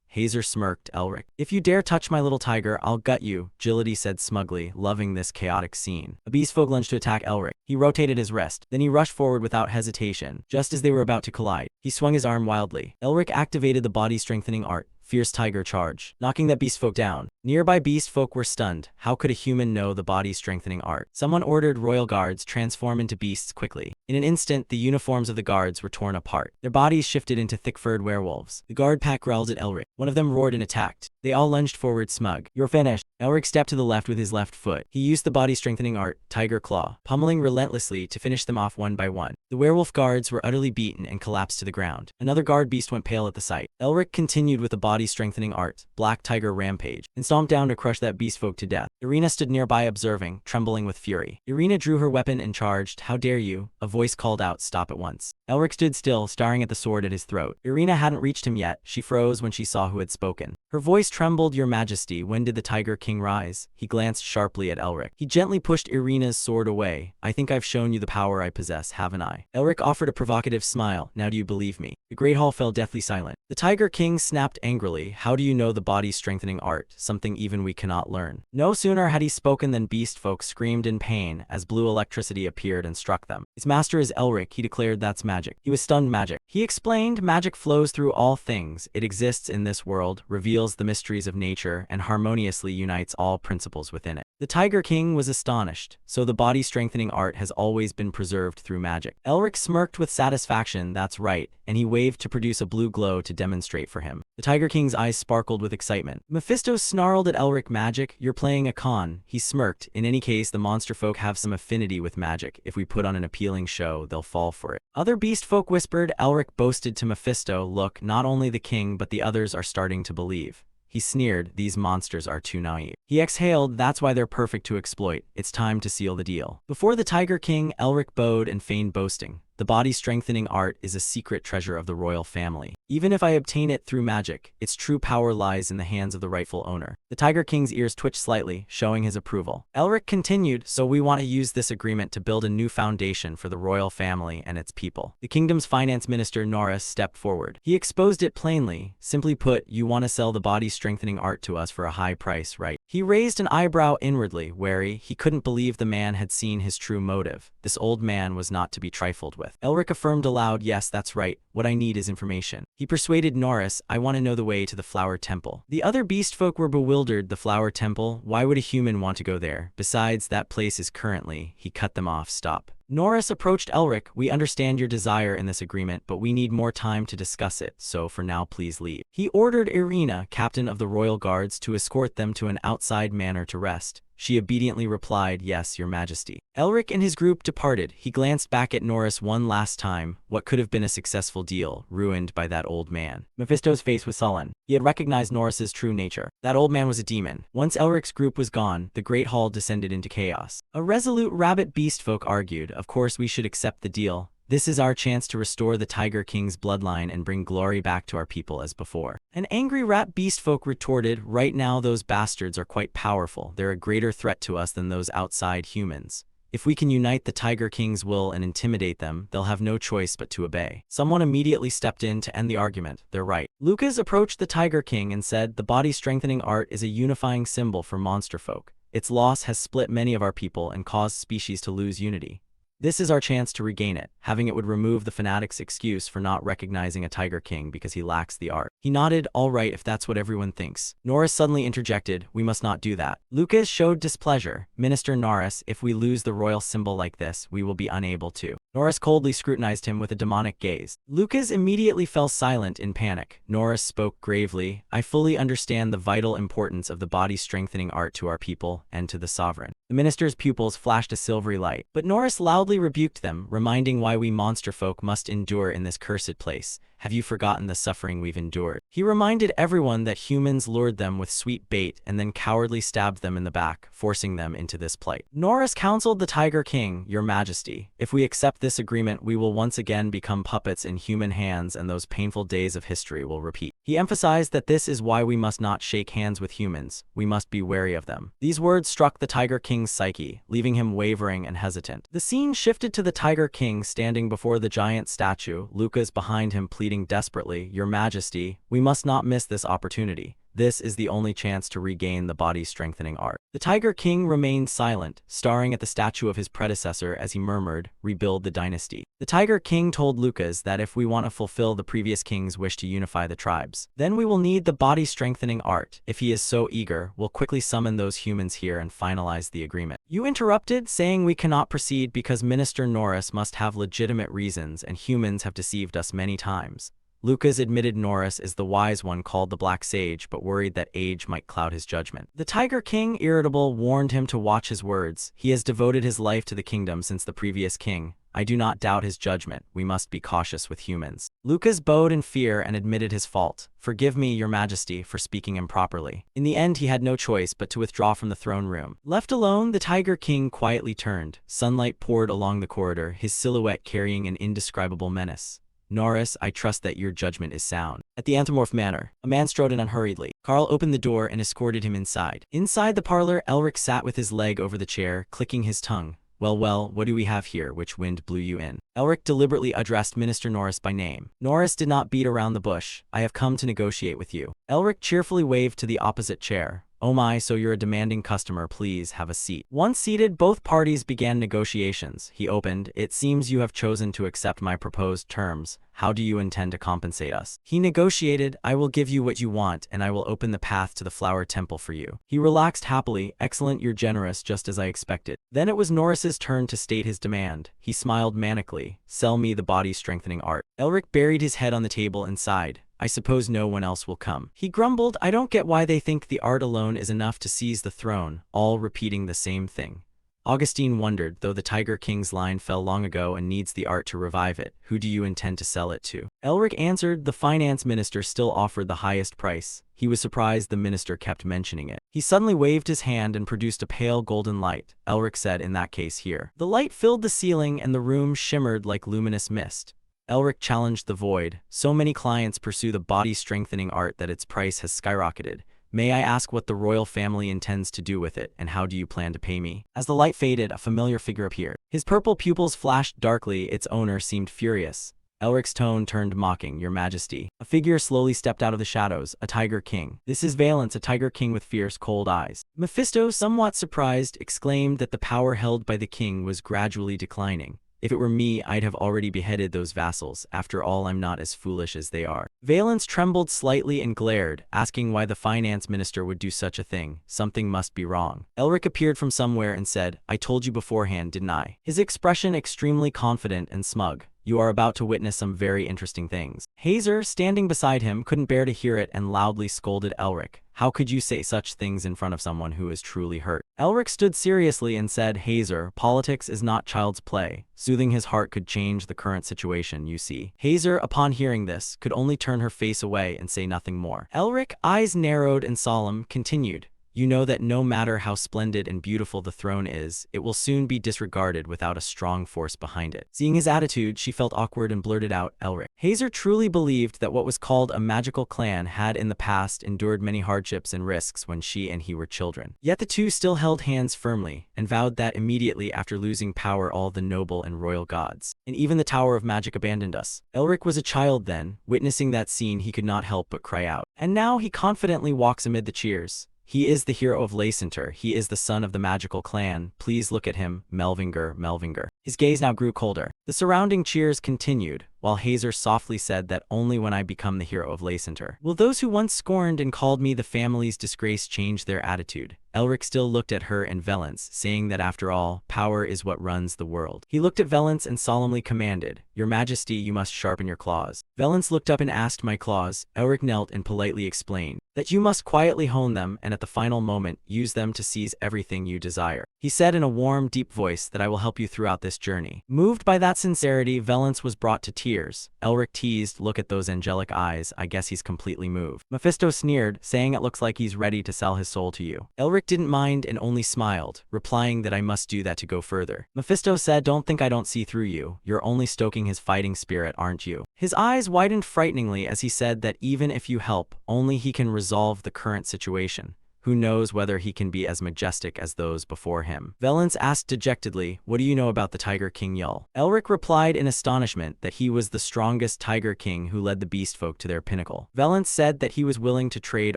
Hazer smirked. Elric, if you dare touch my little tiger, I'll gut you, Agility said smugly, loving this chaotic scene. A beastfolk lunged to attack Elric. He rotated his wrist. Then he rushed forward without hesitation. Just as they were about to collide, he swung his arm wildly. Elric activated the body-strengthening art. Fierce tiger charge, knocking that beastfolk down. Nearby beastfolk were stunned. How could a human know the body-strengthening art? Someone ordered royal guards transform into beasts quickly. In an instant, the uniforms of the guards were torn apart. Their bodies shifted into thick-furred werewolves. The guard pack growled at Elric. One of them roared and attacked. They all lunged forward smug. You're finished. Elric stepped to the left with his left foot. He used the body-strengthening art, Tiger Claw, pummeling relentlessly to finish them off one by one. The werewolf guards were utterly beaten and collapsed to the ground. Another guard beast went pale at the sight. Elric continued with the body-strengthening art, Black Tiger Rampage, and stomped down to crush that beast folk to death. Irina stood nearby observing, trembling with fury. Irina drew her weapon and charged. "How dare you?" A voice called out, "Stop at once." Elric stood still, staring at the sword at his throat. Irina hadn't reached him yet. She froze when she saw who had spoken. Her voice trembled. "Your Majesty, when did the Tiger King rise?" He glanced sharply at Elric. He gently pushed Irina's sword away. "I think I've shown you the power I possess, haven't I?" Elric offered a provocative smile. "Now do you believe me?" The Great Hall fell deathly silent. The Tiger King snapped angrily. "How do you know the body-strengthening art? Something even we cannot learn." No sooner had he spoken than beast folk screamed in pain as blue electricity appeared and struck them. "His master is Elric," he declared. "That's magic." He was stunned. "Magic?" He explained. "Magic flows through all things. It exists in this world, reveals the mysteries of nature, and harmoniously unites all principles within it." The Tiger King was astonished. So the body-strengthening art has always been preserved through magic. Elric smirked with satisfaction. "That's right," and he waved to produce a blue glow to demonstrate for him. The Tiger King's eyes sparkled with excitement. Mephisto snarled at Elric. "Magic? You're playing a con." He smirked. "In any case, the monster folk have some affinity with magic. If we put on an appealing show, they'll fall for it." Other beast folk whispered. Elric boasted to Mephisto, "Look, not only the king but the others are starting to believe." He sneered. "These monsters are too naive." He exhaled. "That's why they're perfect to exploit. It's time to seal the deal." Before the Tiger King, Elric bowed and feigned boasting. "The body-strengthening art is a secret treasure of the royal family. Even if I obtain it through magic, its true power lies in the hands of the rightful owner." The Tiger King's ears twitched slightly, showing his approval. Elric continued. "So we want to use this agreement to build a new foundation for the royal family and its people." The kingdom's finance minister, Norris, stepped forward. He exposed it plainly. "Simply put, you want to sell the body-strengthening art to us for a high price, right?" He raised an eyebrow inwardly, wary. He couldn't believe the man had seen his true motive. This old man was not to be trifled with. Elric affirmed aloud. "Yes, that's right. What I need is information." He persuaded Norris. "I want to know the way to the Flower Temple." The other beast folk were bewildered. The Flower Temple? Why would a human want to go there? Besides, that place is currently... He cut them off. "Stop." Norris approached Elric. "We understand your desire in this agreement, but we need more time to discuss it, so for now please leave." He ordered Irina, captain of the royal guards, to escort them to an outside manor to rest. She obediently replied, "Yes, your majesty." Elric and his group departed. He glanced back at Norris one last time. What could have been a successful deal, ruined by that old man. Mephisto's face was sullen. He had recognized Norris's true nature. That old man was a demon. Once Elric's group was gone, the great hall descended into chaos. A resolute rabbit beast folk argued. "Of course we should accept the deal. This is our chance to restore the Tiger King's bloodline and bring glory back to our people as before." An angry rat beast folk retorted. "Right now those bastards are quite powerful. They're a greater threat to us than those outside humans. If we can unite the Tiger King's will and intimidate them, they'll have no choice but to obey." Someone immediately stepped in to end the argument. "They're right." Lucas approached the Tiger King and said, "The body-strengthening art is a unifying symbol for monster folk. Its loss has split many of our people and caused species to lose unity. This is our chance to regain it. Having it would remove the fanatic's excuse for not recognizing a Tiger King because he lacks the art." He nodded. "All right, if that's what everyone thinks." Norris suddenly interjected. "We must not do that." Lucas showed displeasure. "Minister Norris, if we lose the royal symbol like this, we will be unable to." Norris coldly scrutinized him with a demonic gaze. Lucas immediately fell silent in panic. Norris spoke gravely. "I fully understand the vital importance of the body-strengthening art to our people and to the sovereign." The minister's pupils flashed a silvery light, but Norris loudly rebuked them, reminding why we monster folk must endure in this cursed place. "Have you forgotten the suffering we've endured?" He reminded everyone that humans lured them with sweet bait and then cowardly stabbed them in the back, forcing them into this plight. Norris counseled the Tiger King, "Your Majesty, if we accept this agreement, we will once again become puppets in human hands and those painful days of history will repeat." He emphasized that this is why we must not shake hands with humans. We must be wary of them. These words struck the Tiger King's psyche, leaving him wavering and hesitant. The scene shifted to the Tiger King standing before the giant statue, Lucas behind him pleading desperately, "Your Majesty, we must not miss this opportunity. This is the only chance to regain the body-strengthening art." The Tiger King remained silent, staring at the statue of his predecessor as he murmured, "Rebuild the dynasty." The Tiger King told Lucas that if we want to fulfill the previous king's wish to unify the tribes, then we will need the body-strengthening art. If he is so eager, we'll quickly summon those humans here and finalize the agreement. You interrupted, saying we cannot proceed because Minister Norris must have legitimate reasons and humans have deceived us many times. Lucas admitted Norris is the wise one called the Black Sage, but worried that age might cloud his judgment. The Tiger King, irritable, warned him to watch his words. He has devoted his life to the kingdom since the previous king. I do not doubt his judgment. We must be cautious with humans. Lucas bowed in fear and admitted his fault. Forgive me, your majesty, for speaking improperly. In the end, he had no choice but to withdraw from the throne room. Left alone, the Tiger King quietly turned. Sunlight poured along the corridor, his silhouette carrying an indescribable menace. Norris, I trust that your judgment is sound. At the Anthropomorph Manor, a man strode in unhurriedly. Carl opened the door and escorted him inside. Inside the parlor, Elric sat with his leg over the chair, clicking his tongue. Well, what do we have here? Which wind blew you in? Elric deliberately addressed Minister Norris by name. Norris did not beat around the bush. I have come to negotiate with you. Elric cheerfully waved to the opposite chair. Oh my, so you're a demanding customer, please have a seat. Once seated, both parties began negotiations. He opened, it seems you have chosen to accept my proposed terms. How do you intend to compensate us? He negotiated, I will give you what you want, and I will open the path to the flower temple for you. He relaxed happily, excellent, you're generous, just as I expected. Then it was Norris's turn to state his demand. He smiled manically, sell me the body-strengthening art. Elric buried his head on the table and sighed. I suppose no one else will come. He grumbled, I don't get why they think the art alone is enough to seize the throne, all repeating the same thing. Augustine wondered, though the Tiger King's line fell long ago and needs the art to revive it, who do you intend to sell it to? Elric answered, the finance minister still offered the highest price. He was surprised the minister kept mentioning it. He suddenly waved his hand and produced a pale golden light. Elric said, in that case here. The light filled the ceiling and the room shimmered like luminous mist. Elric challenged the void. So many clients pursue the body-strengthening art that its price has skyrocketed. May I ask what the royal family intends to do with it, and how do you plan to pay me? As the light faded, a familiar figure appeared. His purple pupils flashed darkly, its owner seemed furious. Elric's tone turned mocking, your majesty. A figure slowly stepped out of the shadows, a Tiger King. This is Valence, a Tiger King with fierce, cold eyes. Mephisto, somewhat surprised, exclaimed that the power held by the king was gradually declining. If it were me, I'd have already beheaded those vassals. After all, I'm not as foolish as they are. Valence trembled slightly and glared, asking why the finance minister would do such a thing. Something must be wrong. Elric appeared from somewhere and said, I told you beforehand, didn't I? His expression extremely confident and smug. You are about to witness some very interesting things. Hazer, standing beside him, couldn't bear to hear it and loudly scolded Elric. How could you say such things in front of someone who is truly hurt? Elric stood seriously and said, Hazer, politics is not child's play. Soothing his heart could change the current situation, you see. Hazer, upon hearing this, could only turn her face away and say nothing more. Elric, eyes narrowed and solemn, continued. You know that no matter how splendid and beautiful the throne is, it will soon be disregarded without a strong force behind it. Seeing his attitude, she felt awkward and blurted out, Elric. Hazer truly believed that what was called a magical clan had in the past endured many hardships and risks when she and he were children. Yet the two still held hands firmly, and vowed that immediately after losing power all the noble and royal gods, and even the Tower of Magic abandoned us. Elric was a child then. Witnessing that scene, he could not help but cry out. And now he confidently walks amid the cheers. He is the hero of Lacenter. He is the son of the magical clan. Please look at him, Melvinger. His gaze now grew colder. The surrounding cheers continued, while Hazer softly said that only when I become the hero of Lacenter will those who once scorned and called me the family's disgrace change their attitude. Elric still looked at her and Valence, saying that after all, power is what runs the world. He looked at Valence and solemnly commanded, Your Majesty, you must sharpen your claws. Valence looked up and asked, My claws? Elric knelt and politely explained that you must quietly hone them and at the final moment use them to seize everything you desire. He said in a warm, deep voice that I will help you throughout this journey. Moved by that sincerity, Valence was brought to tears. Elric teased, Look at those angelic eyes, I guess he's completely moved. Mephisto sneered, saying it looks like he's ready to sell his soul to you. Elric didn't mind and only smiled, replying that I must do that to go further. Mephisto said, Don't think I don't see through you. You're only stoking his fighting spirit, aren't you? His eyes widened frighteningly as he said that even if you help, only he can resolve the current situation. Who knows whether he can be as majestic as those before him? Valence asked dejectedly, What do you know about the Tiger King Yul? Elric replied in astonishment that he was the strongest Tiger King who led the beast folk to their pinnacle. Valence said that he was willing to trade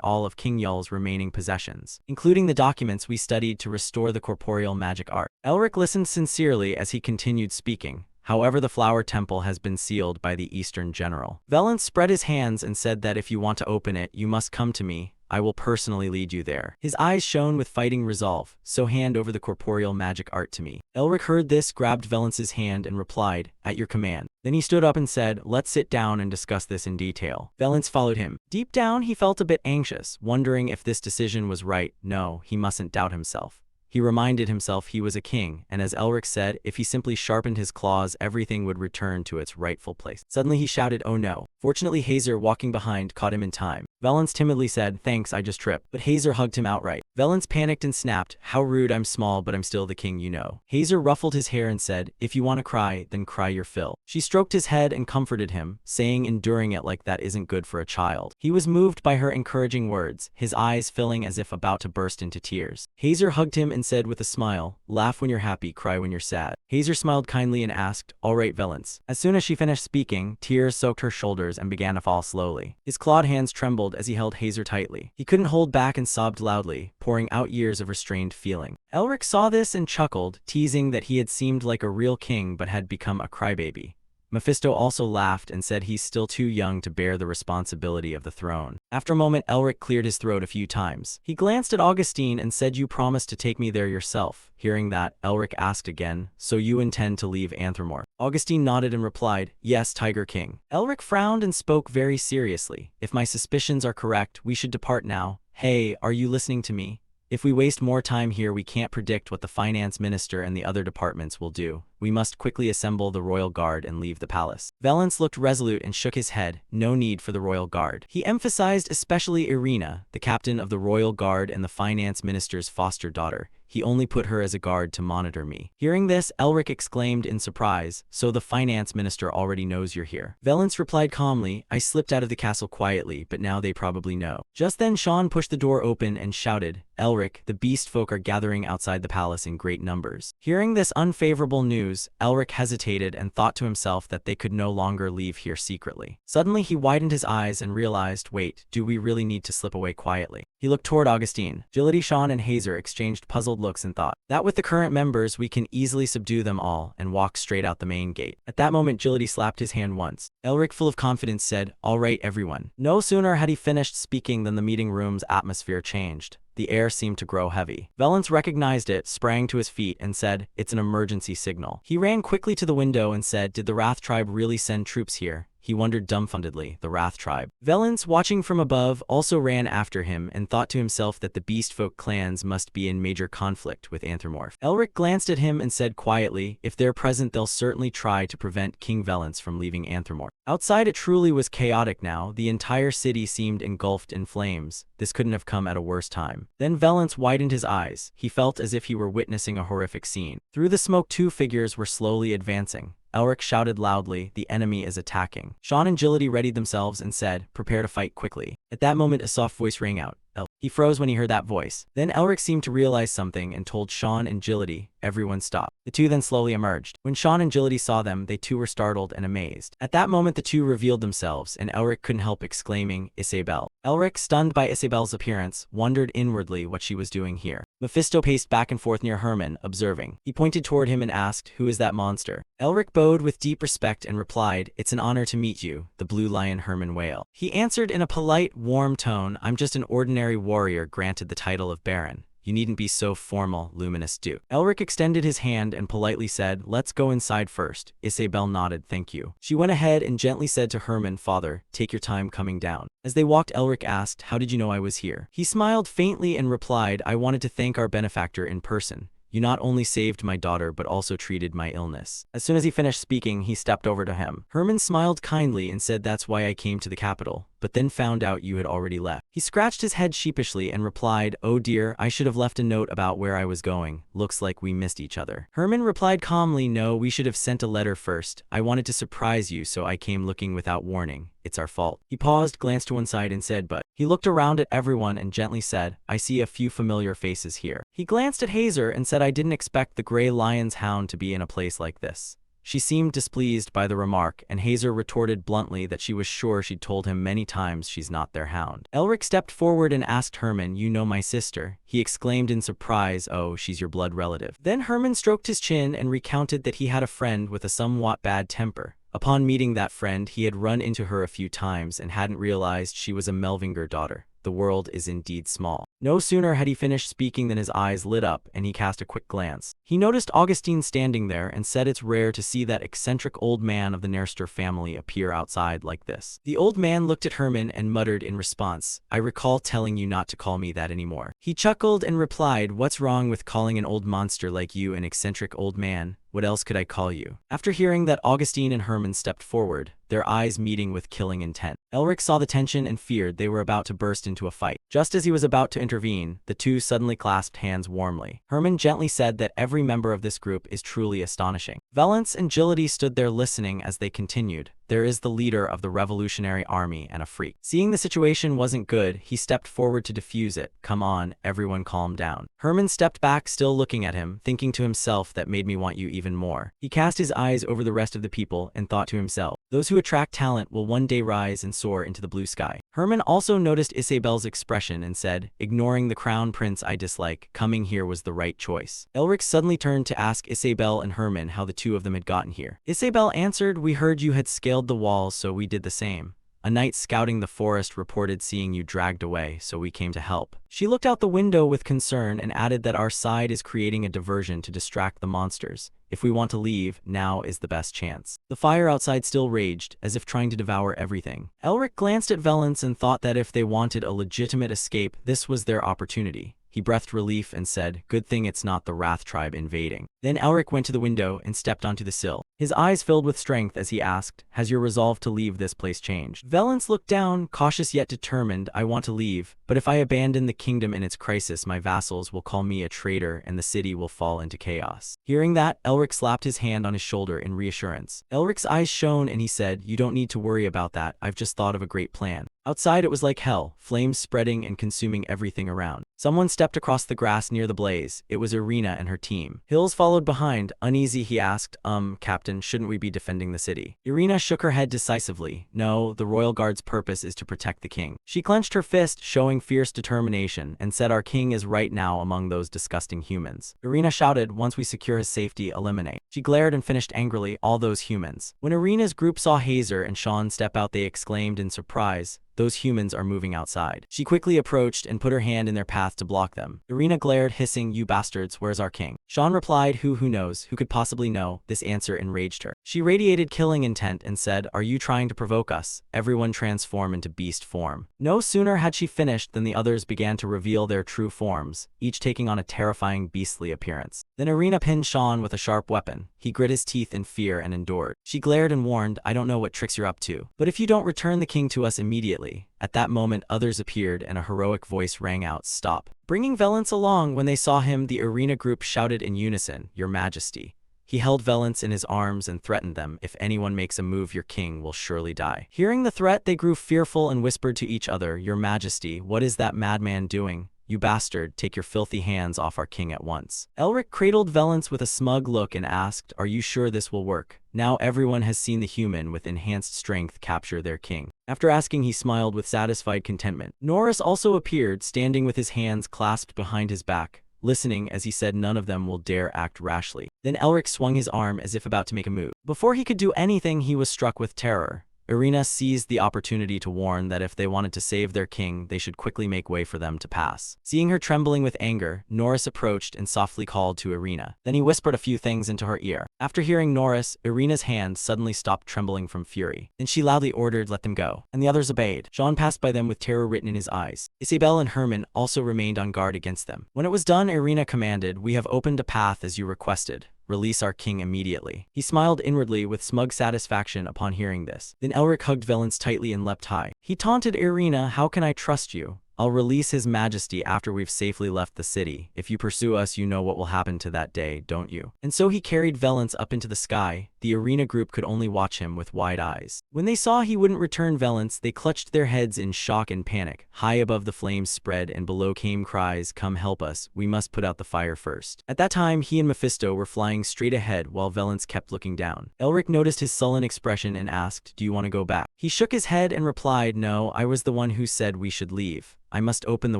all of King Yul's remaining possessions, including the documents we studied to restore the corporeal magic art. Elric listened sincerely as he continued speaking. However, the flower temple has been sealed by the Eastern General. Valence spread his hands and said that if you want to open it, you must come to me. I will personally lead you there. His eyes shone with fighting resolve, so hand over the corporeal magic art to me. Elric heard this, grabbed Valence's hand and replied, at your command. Then he stood up and said, let's sit down and discuss this in detail. Valence followed him. Deep down, he felt a bit anxious, wondering if this decision was right. No, he mustn't doubt himself. He reminded himself he was a king, and as Elric said, if he simply sharpened his claws, everything would return to its rightful place. Suddenly he shouted, oh no. Fortunately, Hazer, walking behind, caught him in time. Valence timidly said, thanks, I just tripped. But Hazer hugged him outright. Valence panicked and snapped, how rude, I'm small, but I'm still the king, you know. Hazer ruffled his hair and said, if you want to cry, then cry your fill. She stroked his head and comforted him, saying enduring it like that isn't good for a child. He was moved by her encouraging words, his eyes filling as if about to burst into tears. Hazer hugged him and said with a smile, laugh when you're happy, cry when you're sad. Hazer smiled kindly and asked, all right, Valence. As soon as she finished speaking, tears soaked her shoulders and began to fall slowly. His clawed hands trembled as he held Hazer tightly. He couldn't hold back and sobbed loudly, pouring out years of restrained feeling. Elric saw this and chuckled, teasing that he had seemed like a real king but had become a crybaby. Mephisto also laughed and said he's still too young to bear the responsibility of the throne. After a moment, Elric cleared his throat a few times. He glanced at Augustine and said, you promised to take me there yourself. Hearing that, Elric asked again, so you intend to leave Anthromorph? Augustine nodded and replied, yes, Tiger King. Elric frowned and spoke very seriously. If my suspicions are correct, we should depart now. Hey, are you listening to me? If we waste more time here, we can't predict what the finance minister and the other departments will do. We must quickly assemble the royal guard and leave the palace. Valence looked resolute and shook his head. No need for the royal guard. He emphasized especially Irina, the captain of the royal guard and the finance minister's foster daughter. He only put her as a guard to monitor me. Hearing this, Elric exclaimed in surprise, so the finance minister already knows you're here. Valence replied calmly, I slipped out of the castle quietly, but now they probably know. Just then Sean pushed the door open and shouted, Elric, the beast folk are gathering outside the palace in great numbers. Hearing this unfavorable news, Elric hesitated and thought to himself that they could no longer leave here secretly. Suddenly he widened his eyes and realized, wait, do we really need to slip away quietly? He looked toward Augustine. Agility, Sean, and Hazer exchanged puzzled looks and thought that with the current members we can easily subdue them all and walk straight out the main gate. At that moment Agility slapped his hand once. Elric, full of confidence, said, all right everyone. No sooner had he finished speaking than the meeting room's atmosphere changed. The air seemed to grow heavy. Valence recognized it, sprang to his feet, and said, it's an emergency signal. He ran quickly to the window and said, did the Wrath tribe really send troops here? He wondered dumbfoundedly, the Wrath tribe. Valence, watching from above, also ran after him and thought to himself that the Beastfolk clans must be in major conflict with Anthromorph. Elric glanced at him and said quietly, if they're present they'll certainly try to prevent King Valence from leaving Anthromorph. Outside it truly was chaotic now. The entire city seemed engulfed in flames. This couldn't have come at a worse time. Then Valence widened his eyes. He felt as if he were witnessing a horrific scene. Through the smoke, two figures were slowly advancing. Elric shouted loudly, the enemy is attacking. Sean and Agility readied themselves and said, prepare to fight quickly. At that moment a soft voice rang out. He froze when he heard that voice. Then Elric seemed to realize something and told Sean and Agility, everyone stop. The two then slowly emerged. When Sean and Agility saw them, they too were startled and amazed. At that moment the two revealed themselves, and Elric couldn't help exclaiming, Isabel. Elric, stunned by Isabel's appearance, wondered inwardly what she was doing here. Mephisto paced back and forth near Herman, observing. He pointed toward him and asked, who is that monster? Elric bowed with deep respect and replied, it's an honor to meet you, the Blue Lion Herman wailed. He answered in a polite, warm tone, I'm just an ordinary warrior granted the title of Baron. You needn't be so formal, luminous Duke. Elric extended his hand and politely said, let's go inside first. Isabel nodded, thank you. She went ahead and gently said to Herman, Father, take your time coming down. As they walked, Elric asked, how did you know I was here? He smiled faintly and replied, I wanted to thank our benefactor in person. You not only saved my daughter but also treated my illness. As soon as he finished speaking, he stepped over to him. Herman smiled kindly and said, that's why I came to the capital, but then found out you had already left. He scratched his head sheepishly and replied, oh dear, I should have left a note about where I was going. Looks like we missed each other. Herman replied calmly, no, we should have sent a letter first. I wanted to surprise you, so I came looking without warning. It's our fault. He paused, glanced to one side and said, but. He looked around at everyone and gently said, I see a few familiar faces here. He glanced at Hazer and said, I didn't expect the Grey Lion's hound to be in a place like this. She seemed displeased by the remark, and Hazer retorted bluntly that she was sure she'd told him many times she's not their hound. Elric stepped forward and asked Herman, you know my sister? He exclaimed in surprise, oh, she's your blood relative. Then Herman stroked his chin and recounted that he had a friend with a somewhat bad temper. Upon meeting that friend, he had run into her a few times and hadn't realized she was a Melvinger daughter. the world is indeed small. No sooner had he finished speaking than his eyes lit up and he cast a quick glance. He noticed Augustine standing there and said it's rare to see that eccentric old man of the Nerster family appear outside like this. The old man looked at Herman and muttered in response, "I recall telling you not to call me that anymore." He chuckled and replied, "What's wrong with calling an old monster like you an eccentric old man? What else could I call you?" After hearing that, Augustine and Herman stepped forward, their eyes meeting with killing intent. Elric saw the tension and feared they were about to burst into a fight. Just as he was about to intervene, the two suddenly clasped hands warmly. Herman gently said that every member of this group is truly astonishing. Valence and Gility stood there listening as they continued. There is the leader of the Revolutionary Army and a freak. Seeing the situation wasn't good, he stepped forward to defuse it. Come on, everyone calm down. Herman stepped back, still looking at him, thinking to himself, that made me want you even more. He cast his eyes over the rest of the people and thought to himself, those who attract talent will one day rise and soar into the blue sky. Herman also noticed Isabel's expression and said, ignoring the crown prince I dislike, coming here was the right choice. Elric suddenly turned to ask Isabel and Herman how the two of them had gotten here. Isabel answered, we heard you had scaled the walls, so we did the same. A knight scouting the forest reported seeing you dragged away, so we came to help. She looked out the window with concern and added that our side is creating a diversion to distract the monsters. If we want to leave, now is the best chance. The fire outside still raged, as if trying to devour everything. Elric glanced at Valence and thought that if they wanted a legitimate escape, this was their opportunity. He breathed relief and said, good thing it's not the Wrath tribe invading. Then Elric went to the window and stepped onto the sill. His eyes filled with strength as he asked, has your resolve to leave this place changed? Valence looked down, cautious yet determined. I want to leave, but if I abandon the kingdom in its crisis, my vassals will call me a traitor and the city will fall into chaos. Hearing that, Elric slapped his hand on his shoulder in reassurance. Elric's eyes shone and he said, you don't need to worry about that. I've just thought of a great plan. Outside it was like hell, flames spreading and consuming everything around. Someone stepped across the grass near the blaze. It was Irina and her team. Hills followed behind. Uneasy, he asked, Captain, shouldn't we be defending the city? Irina shook her head decisively. No, the royal guard's purpose is to protect the king. She clenched her fist, showing fierce determination, and said our king is right now among those disgusting humans. Irina shouted, once we secure his safety, eliminate. She glared and finished angrily, all those humans. When Irina's group saw Hazer and Sean step out, they exclaimed in surprise, those humans are moving outside. She quickly approached and put her hand in their path to block them. Irina glared, hissing, you bastards, where's our king? Sean replied, who knows, who could possibly know? This answer enraged her. She radiated killing intent and said, are you trying to provoke us? Everyone transform into beast form. No sooner had she finished than the others began to reveal their true forms, each taking on a terrifying beastly appearance. Then Irina pinned Sean with a sharp weapon. He grit his teeth in fear and endured. She glared and warned, I don't know what tricks you're up to, but if you don't return the king to us immediately. At that moment, others appeared and a heroic voice rang out, stop. Bringing Valence along, when they saw him, the Irina group shouted in unison, Your Majesty. He held Valence in his arms and threatened them, if anyone makes a move, your king will surely die. Hearing the threat, they grew fearful and whispered to each other, Your Majesty, what is that madman doing? You bastard, take your filthy hands off our king at once. Elric cradled Valence with a smug look and asked, are you sure this will work? Now everyone has seen the human with enhanced strength capture their king. After asking, he smiled with satisfied contentment. Norris also appeared, standing with his hands clasped behind his back, listening as he said none of them will dare act rashly. Then Elric swung his arm as if about to make a move. Before he could do anything, he was struck with terror. Irina seized the opportunity to warn that if they wanted to save their king, they should quickly make way for them to pass. Seeing her trembling with anger, Norris approached and softly called to Irina. Then he whispered a few things into her ear. After hearing Norris, Irina's hand suddenly stopped trembling from fury. Then she loudly ordered, let them go, and the others obeyed. Sean passed by them with terror written in his eyes. Isabel and Herman also remained on guard against them. When it was done, Irina commanded, we have opened a path as you requested. Release our king immediately. He smiled inwardly with smug satisfaction upon hearing this. Then Elric hugged Valence tightly and leapt high. He taunted Irina, how can I trust you? I'll release his majesty after we've safely left the city. If you pursue us, you know what will happen to that day, don't you? And so he carried Valence up into the sky. The Irina group could only watch him with wide eyes. When they saw he wouldn't return Valence, they clutched their heads in shock and panic. High above the flames spread and below came cries, come help us, we must put out the fire first. At that time, he and Mephisto were flying straight ahead while Valence kept looking down. Elric noticed his sullen expression and asked, do you want to go back? He shook his head and replied, no, I was the one who said we should leave. I must open the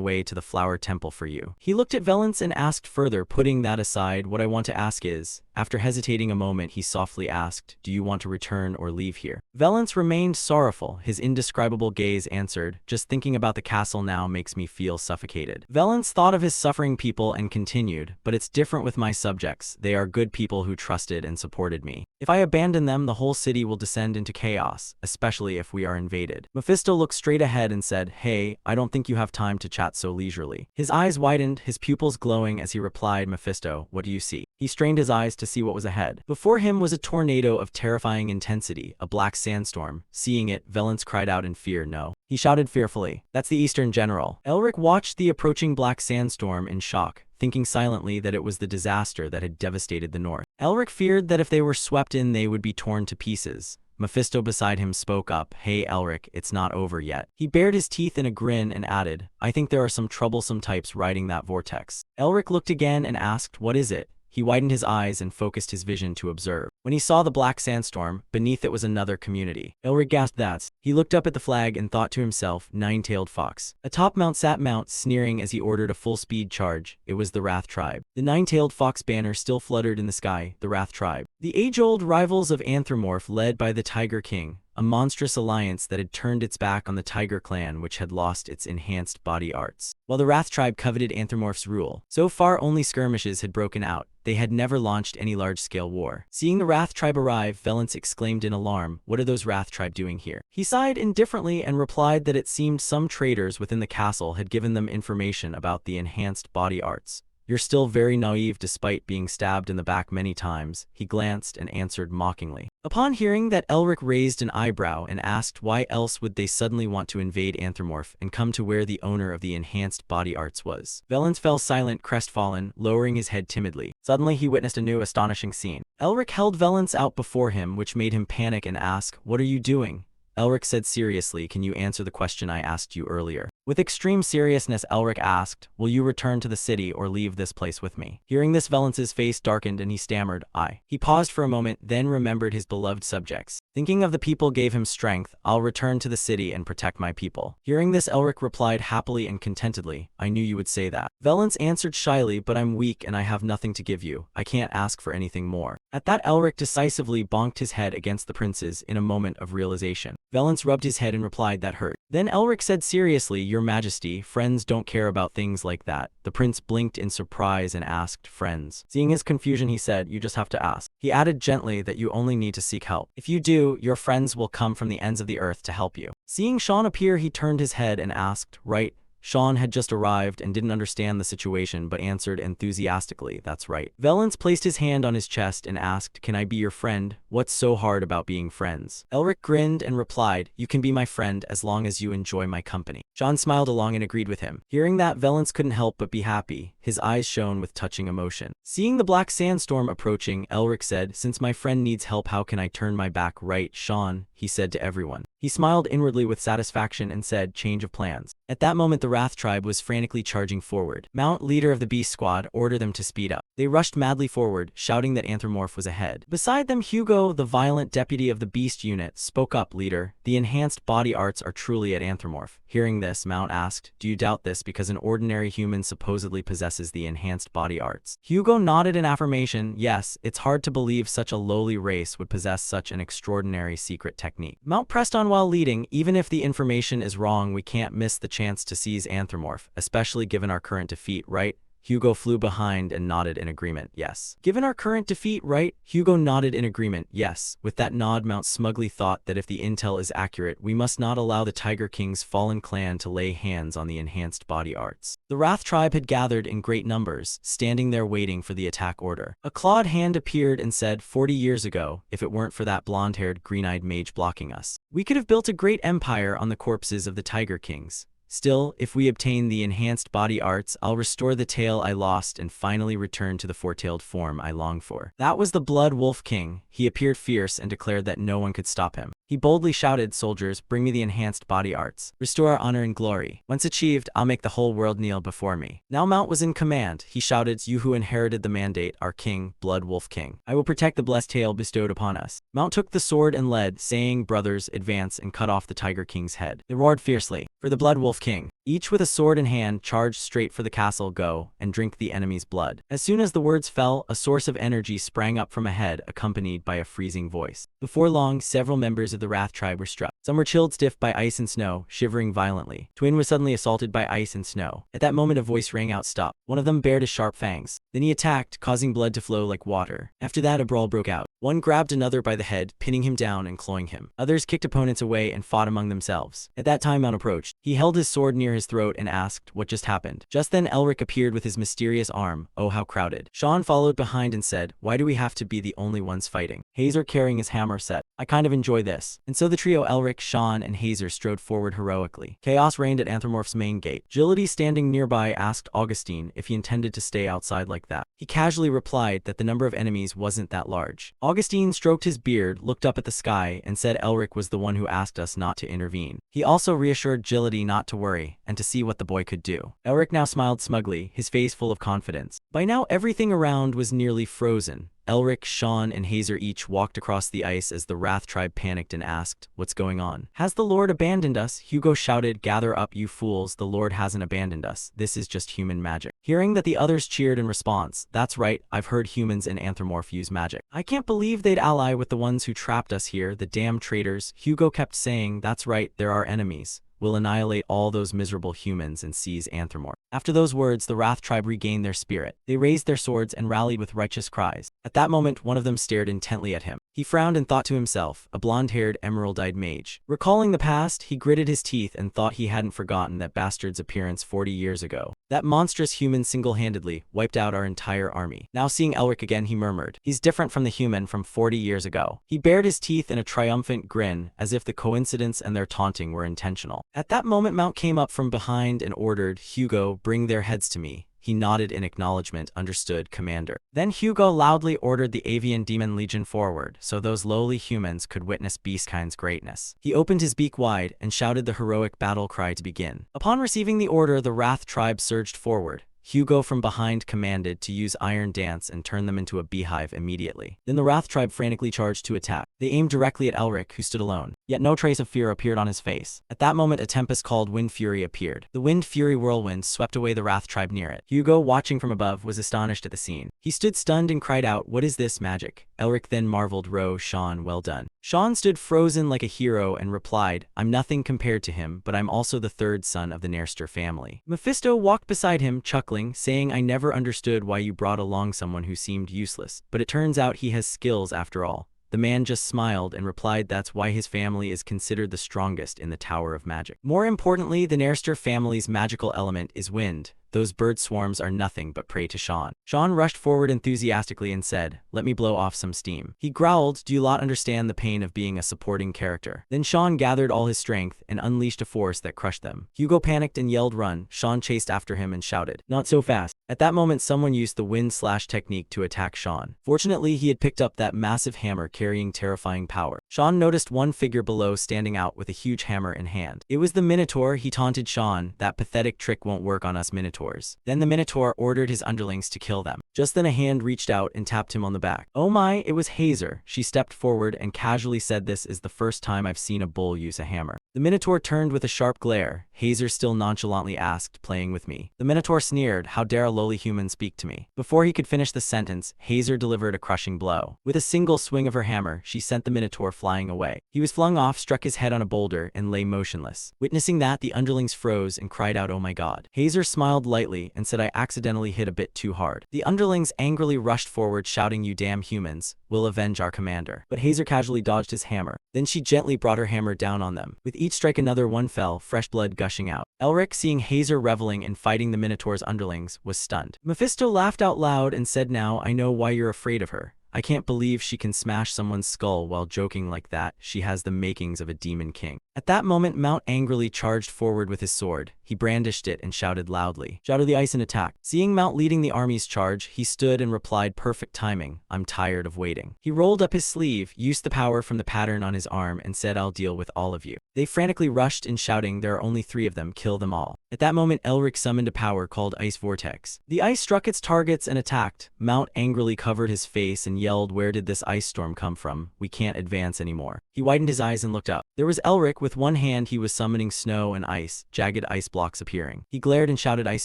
way to the flower temple for you. He looked at Valence and asked further, putting that aside, what I want to ask is, After hesitating a moment, he softly asked, "Do you want to return or leave here?" Valence remained sorrowful. His indescribable gaze answered, "Just thinking about the castle now makes me feel suffocated." Valence thought of his suffering people and continued, "But it's different with my subjects. They are good people who trusted and supported me. If I abandon them, the whole city will descend into chaos, especially if we are invaded." Mephisto looked straight ahead and said, "Hey, I don't think you have time to chat so leisurely." His eyes widened, his pupils glowing as he replied, "Mephisto, what do you see?" He strained his eyes to see what was ahead. Before him was a tornado of terrifying intensity, a black sandstorm. Seeing it, Valence cried out in fear, "No." He shouted fearfully, "That's the Eastern General." Elric watched the approaching black sandstorm in shock, thinking silently that it was the disaster that had devastated the north. Elric feared that if they were swept in, they would be torn to pieces. Mephisto beside him spoke up, "Hey Elric, it's not over yet." He bared his teeth in a grin and added, "I think there are some troublesome types riding that vortex." Elric looked again and asked, "What is it?" He widened his eyes and focused his vision to observe. When he saw the black sandstorm, beneath it was another community. Elric gasped that. He looked up at the flag and thought to himself, "Nine-tailed fox." Atop Mount sat Mount, sneering as he ordered a full-speed charge. It was the Wrath Tribe. The nine-tailed fox banner still fluttered in the sky, the Wrath Tribe. The age-old rivals of Anthropomorph led by the Tiger King, a monstrous alliance that had turned its back on the Tiger Clan, which had lost its enhanced body arts. While the Wrath Tribe coveted Anthropomorph's rule, so far only skirmishes had broken out. They had never launched any large-scale war. Seeing the Wrath Tribe arrive, Valence exclaimed in alarm, "What are those Wrath Tribe doing here?" He sighed indifferently and replied that it seemed some traders within the castle had given them information about the enhanced body arts. "You're still very naive despite being stabbed in the back many times," he glanced and answered mockingly. Upon hearing that, Elric raised an eyebrow and asked why else would they suddenly want to invade Anthropomorph and come to where the owner of the enhanced body arts was. Valence fell silent, crestfallen, lowering his head timidly. Suddenly he witnessed a new astonishing scene. Elric held Valence out before him, which made him panic and ask, "What are you doing?" Elric said seriously, "Can you answer the question I asked you earlier?" With extreme seriousness, Elric asked, "Will you return to the city or leave this place with me?" Hearing this, Valence's face darkened and he stammered, "I." He paused for a moment, then remembered his beloved subjects. Thinking of the people gave him strength. "I'll return to the city and protect my people." Hearing this, Elric replied happily and contentedly, "I knew you would say that." Valence answered shyly, "But I'm weak and I have nothing to give you. I can't ask for anything more." At that, Elric decisively bonked his head against the princes in a moment of realization. Valence rubbed his head and replied, "That hurt." Then Elric said seriously, "Your Majesty, friends don't care about things like that." The prince blinked in surprise and asked, "Friends?" Seeing his confusion, he said, "You just have to ask." He added gently that you only need to seek help. If you do, your friends will come from the ends of the earth to help you. Seeing Sean appear, he turned his head and asked, "Right?" Sean had just arrived and didn't understand the situation but answered enthusiastically, "That's right." Valence placed his hand on his chest and asked, "Can I be your friend? What's so hard about being friends?" Elric grinned and replied, "You can be my friend as long as you enjoy my company." Sean smiled along and agreed with him. Hearing that, Valence couldn't help but be happy. His eyes shone with touching emotion. Seeing the black sandstorm approaching, Elric said, "Since my friend needs help, how can I turn my back?" "Right, Sean," he said to everyone. He smiled inwardly with satisfaction and said, "Change of plans." At that moment, the Wrath Tribe was frantically charging forward. Mount, leader of the Beast Squad, ordered them to speed up. They rushed madly forward, shouting that Anthropomorph was ahead. Beside them, Hugo, the violent deputy of the Beast Unit, spoke up, "Leader, the enhanced body arts are truly at Anthropomorph." Hearing this, Mount asked, "Do you doubt this because an ordinary human supposedly possesses the enhanced body arts?" Hugo nodded in affirmation. "Yes, it's hard to believe such a lowly race would possess such an extraordinary secret technique." Mount pressed on while leading, "Even if the information is wrong, we can't miss the chance to seize Anthropomorph, especially given our current defeat, right?" Hugo flew behind and nodded in agreement, "Yes." "Given our current defeat, right?" Hugo nodded in agreement, "Yes." With that nod, Mount smugly thought that if the intel is accurate, we must not allow the Tiger King's fallen clan to lay hands on the enhanced body arts. The Wrath Tribe had gathered in great numbers, standing there waiting for the attack order. A clawed hand appeared and said, 40 years ago, if it weren't for that blonde-haired, green-eyed mage blocking us, we could have built a great empire on the corpses of the Tiger Kings. Still, if we obtain the enhanced body arts, I'll restore the tail I lost and finally return to the four-tailed form I long for." That was the Blood Wolf King. He appeared fierce and declared that no one could stop him. He boldly shouted, "Soldiers, bring me the enhanced body arts. Restore our honor and glory. Once achieved, I'll make the whole world kneel before me." Now Mount was in command. He shouted, "You who inherited the mandate are King, Blood Wolf King. I will protect the blessed tail bestowed upon us." Mount took the sword and led, saying, "Brothers, advance and cut off the Tiger King's head." They roared fiercely, "For the Blood Wolf King." Each with a sword in hand charged straight for the castle. Go and drink the enemy's blood. As soon as the words fell, a source of energy sprang up from ahead, accompanied by a freezing voice. Before long, several members of the Wrath tribe were struck. Some were chilled stiff by ice and snow, shivering violently. Twin was suddenly assaulted by ice and snow. At that moment a voice rang out, "Stop." One of them bared his sharp fangs. Then he attacked, causing blood to flow like water. After that a brawl broke out. One grabbed another by the head, pinning him down and clawing him. Others kicked opponents away and fought among themselves. At that time Mount approached. He held his sword near his throat and asked, "What just happened?" Just then Elric appeared with his mysterious arm. Oh, how crowded. Sean followed behind and said, "Why do we have to be the only ones fighting?" Hazer carrying his hammer said, "I kind of enjoy this." And so the trio Elric, Sean, and Hazer strode forward heroically. Chaos reigned at Anthropomorph's main gate. Agility, standing nearby, asked Augustine if he intended to stay outside like that. He casually replied that the number of enemies wasn't that large. Augustine stroked his beard, looked up at the sky, and said Elric was the one who asked us not to intervene. He also reassured Agility not to worry, and to see what the boy could do. Elric now smiled smugly, his face full of confidence. By now everything around was nearly frozen. Elric, Sean, and Hazer each walked across the ice as the Wrath tribe panicked and asked, "What's going on?" "Has the Lord abandoned us?" Hugo shouted. "Gather up, you fools. The Lord hasn't abandoned us. This is just human magic." Hearing that the others cheered in response, "That's right, I've heard humans and anthropomorph use magic. I can't believe they'd ally with the ones who trapped us here, the damn traitors." Hugo kept saying, "That's right, they're our enemies. We'll annihilate all those miserable humans and seize Anthropomorph." After those words, the Wrath tribe regained their spirit. They raised their swords and rallied with righteous cries. At that moment, one of them stared intently at him. He frowned and thought to himself, a blonde-haired, emerald-eyed mage. Recalling the past, he gritted his teeth and thought he hadn't forgotten that bastard's appearance 40 years ago. That monstrous human single-handedly wiped out our entire army. Now seeing Elric again, he murmured, "He's different from the human from 40 years ago." He bared his teeth in a triumphant grin, as if the coincidence and their taunting were intentional. At that moment, Mount came up from behind and ordered, "Hugo, bring their heads to me." He nodded in acknowledgement. "Understood, Commander." Then Hugo loudly ordered the Avian Demon Legion forward, so those lowly humans could witness Beastkind's greatness. He opened his beak wide and shouted the heroic battle cry to begin. Upon receiving the order, the Wrath tribe surged forward. Hugo from behind commanded to use Iron Dance and turn them into a beehive immediately. Then the Wrath tribe frantically charged to attack. They aimed directly at Elric, who stood alone. Yet no trace of fear appeared on his face. At that moment, a tempest called Wind Fury appeared. The Wind Fury whirlwind swept away the Wrath tribe near it. Hugo, watching from above, was astonished at the scene. He stood stunned and cried out, "What is this magic?" Elric then marveled. Sean, well done." Sean stood frozen like a hero and replied, "I'm nothing compared to him, but I'm also the third son of the Nerster family." Mephisto walked beside him, chuckling, saying, "I never understood why you brought along someone who seemed useless, but it turns out he has skills after all." The man just smiled and replied that's why his family is considered the strongest in the Tower of Magic. More importantly, the Nerster family's magical element is wind. Those bird swarms are nothing but prey to Sean. Sean rushed forward enthusiastically and said, "Let me blow off some steam." He growled, "Do you lot understand the pain of being a supporting character?" Then Sean gathered all his strength and unleashed a force that crushed them. Hugo panicked and yelled, "Run!" Sean chased after him and shouted, "Not so fast." At that moment, someone used the wind slash technique to attack Sean. Fortunately, he had picked up that massive hammer carrying terrifying power. Sean noticed one figure below standing out with a huge hammer in hand. It was the Minotaur. He taunted Sean, "That pathetic trick won't work on us Minotaurs." Then the Minotaur ordered his underlings to kill them. Just then a hand reached out and tapped him on the back. Oh my, it was Hazer. She stepped forward and casually said, "This is the first time I've seen a bull use a hammer." The Minotaur turned with a sharp glare. Hazer still nonchalantly asked, "Playing with me?" The Minotaur sneered, "How dare a lowly human speak to me?" Before he could finish the sentence, Hazer delivered a crushing blow. With a single swing of her hammer, she sent the Minotaur flying away. He was flung off, struck his head on a boulder, and lay motionless. Witnessing that, the underlings froze and cried out, "Oh my god." Hazer smiled lightly and said, "I accidentally hit a bit too hard." The underlings angrily rushed forward, shouting, "You damn humans, we'll avenge our commander." But Hazer casually dodged his hammer. Then she gently brought her hammer down on them. With each strike, another one fell, fresh blood gushing out. Elric, seeing Hazer reveling in fighting the Minotaur's underlings, was stunned. Mephisto laughed out loud and said, "Now I know why you're afraid of her. I can't believe she can smash someone's skull while joking like that. She has the makings of a demon king." At that moment, Mount angrily charged forward with his sword. He brandished it and shouted loudly, "Shatter the ice and attack." Seeing Mount leading the army's charge, he stood and replied, "Perfect timing. I'm tired of waiting." He rolled up his sleeve, used the power from the pattern on his arm, and said, "I'll deal with all of you." They frantically rushed in, shouting, "There are only 3 of them. Kill them all." At that moment, Elric summoned a power called Ice Vortex. The ice struck its targets and attacked. Mount angrily covered his face and yelled, "Where did this ice storm come from? We can't advance anymore." He widened his eyes and looked up. There was Elric. With one hand, he was summoning snow and ice, jagged ice blocks blocks appearing. He glared and shouted, "Ice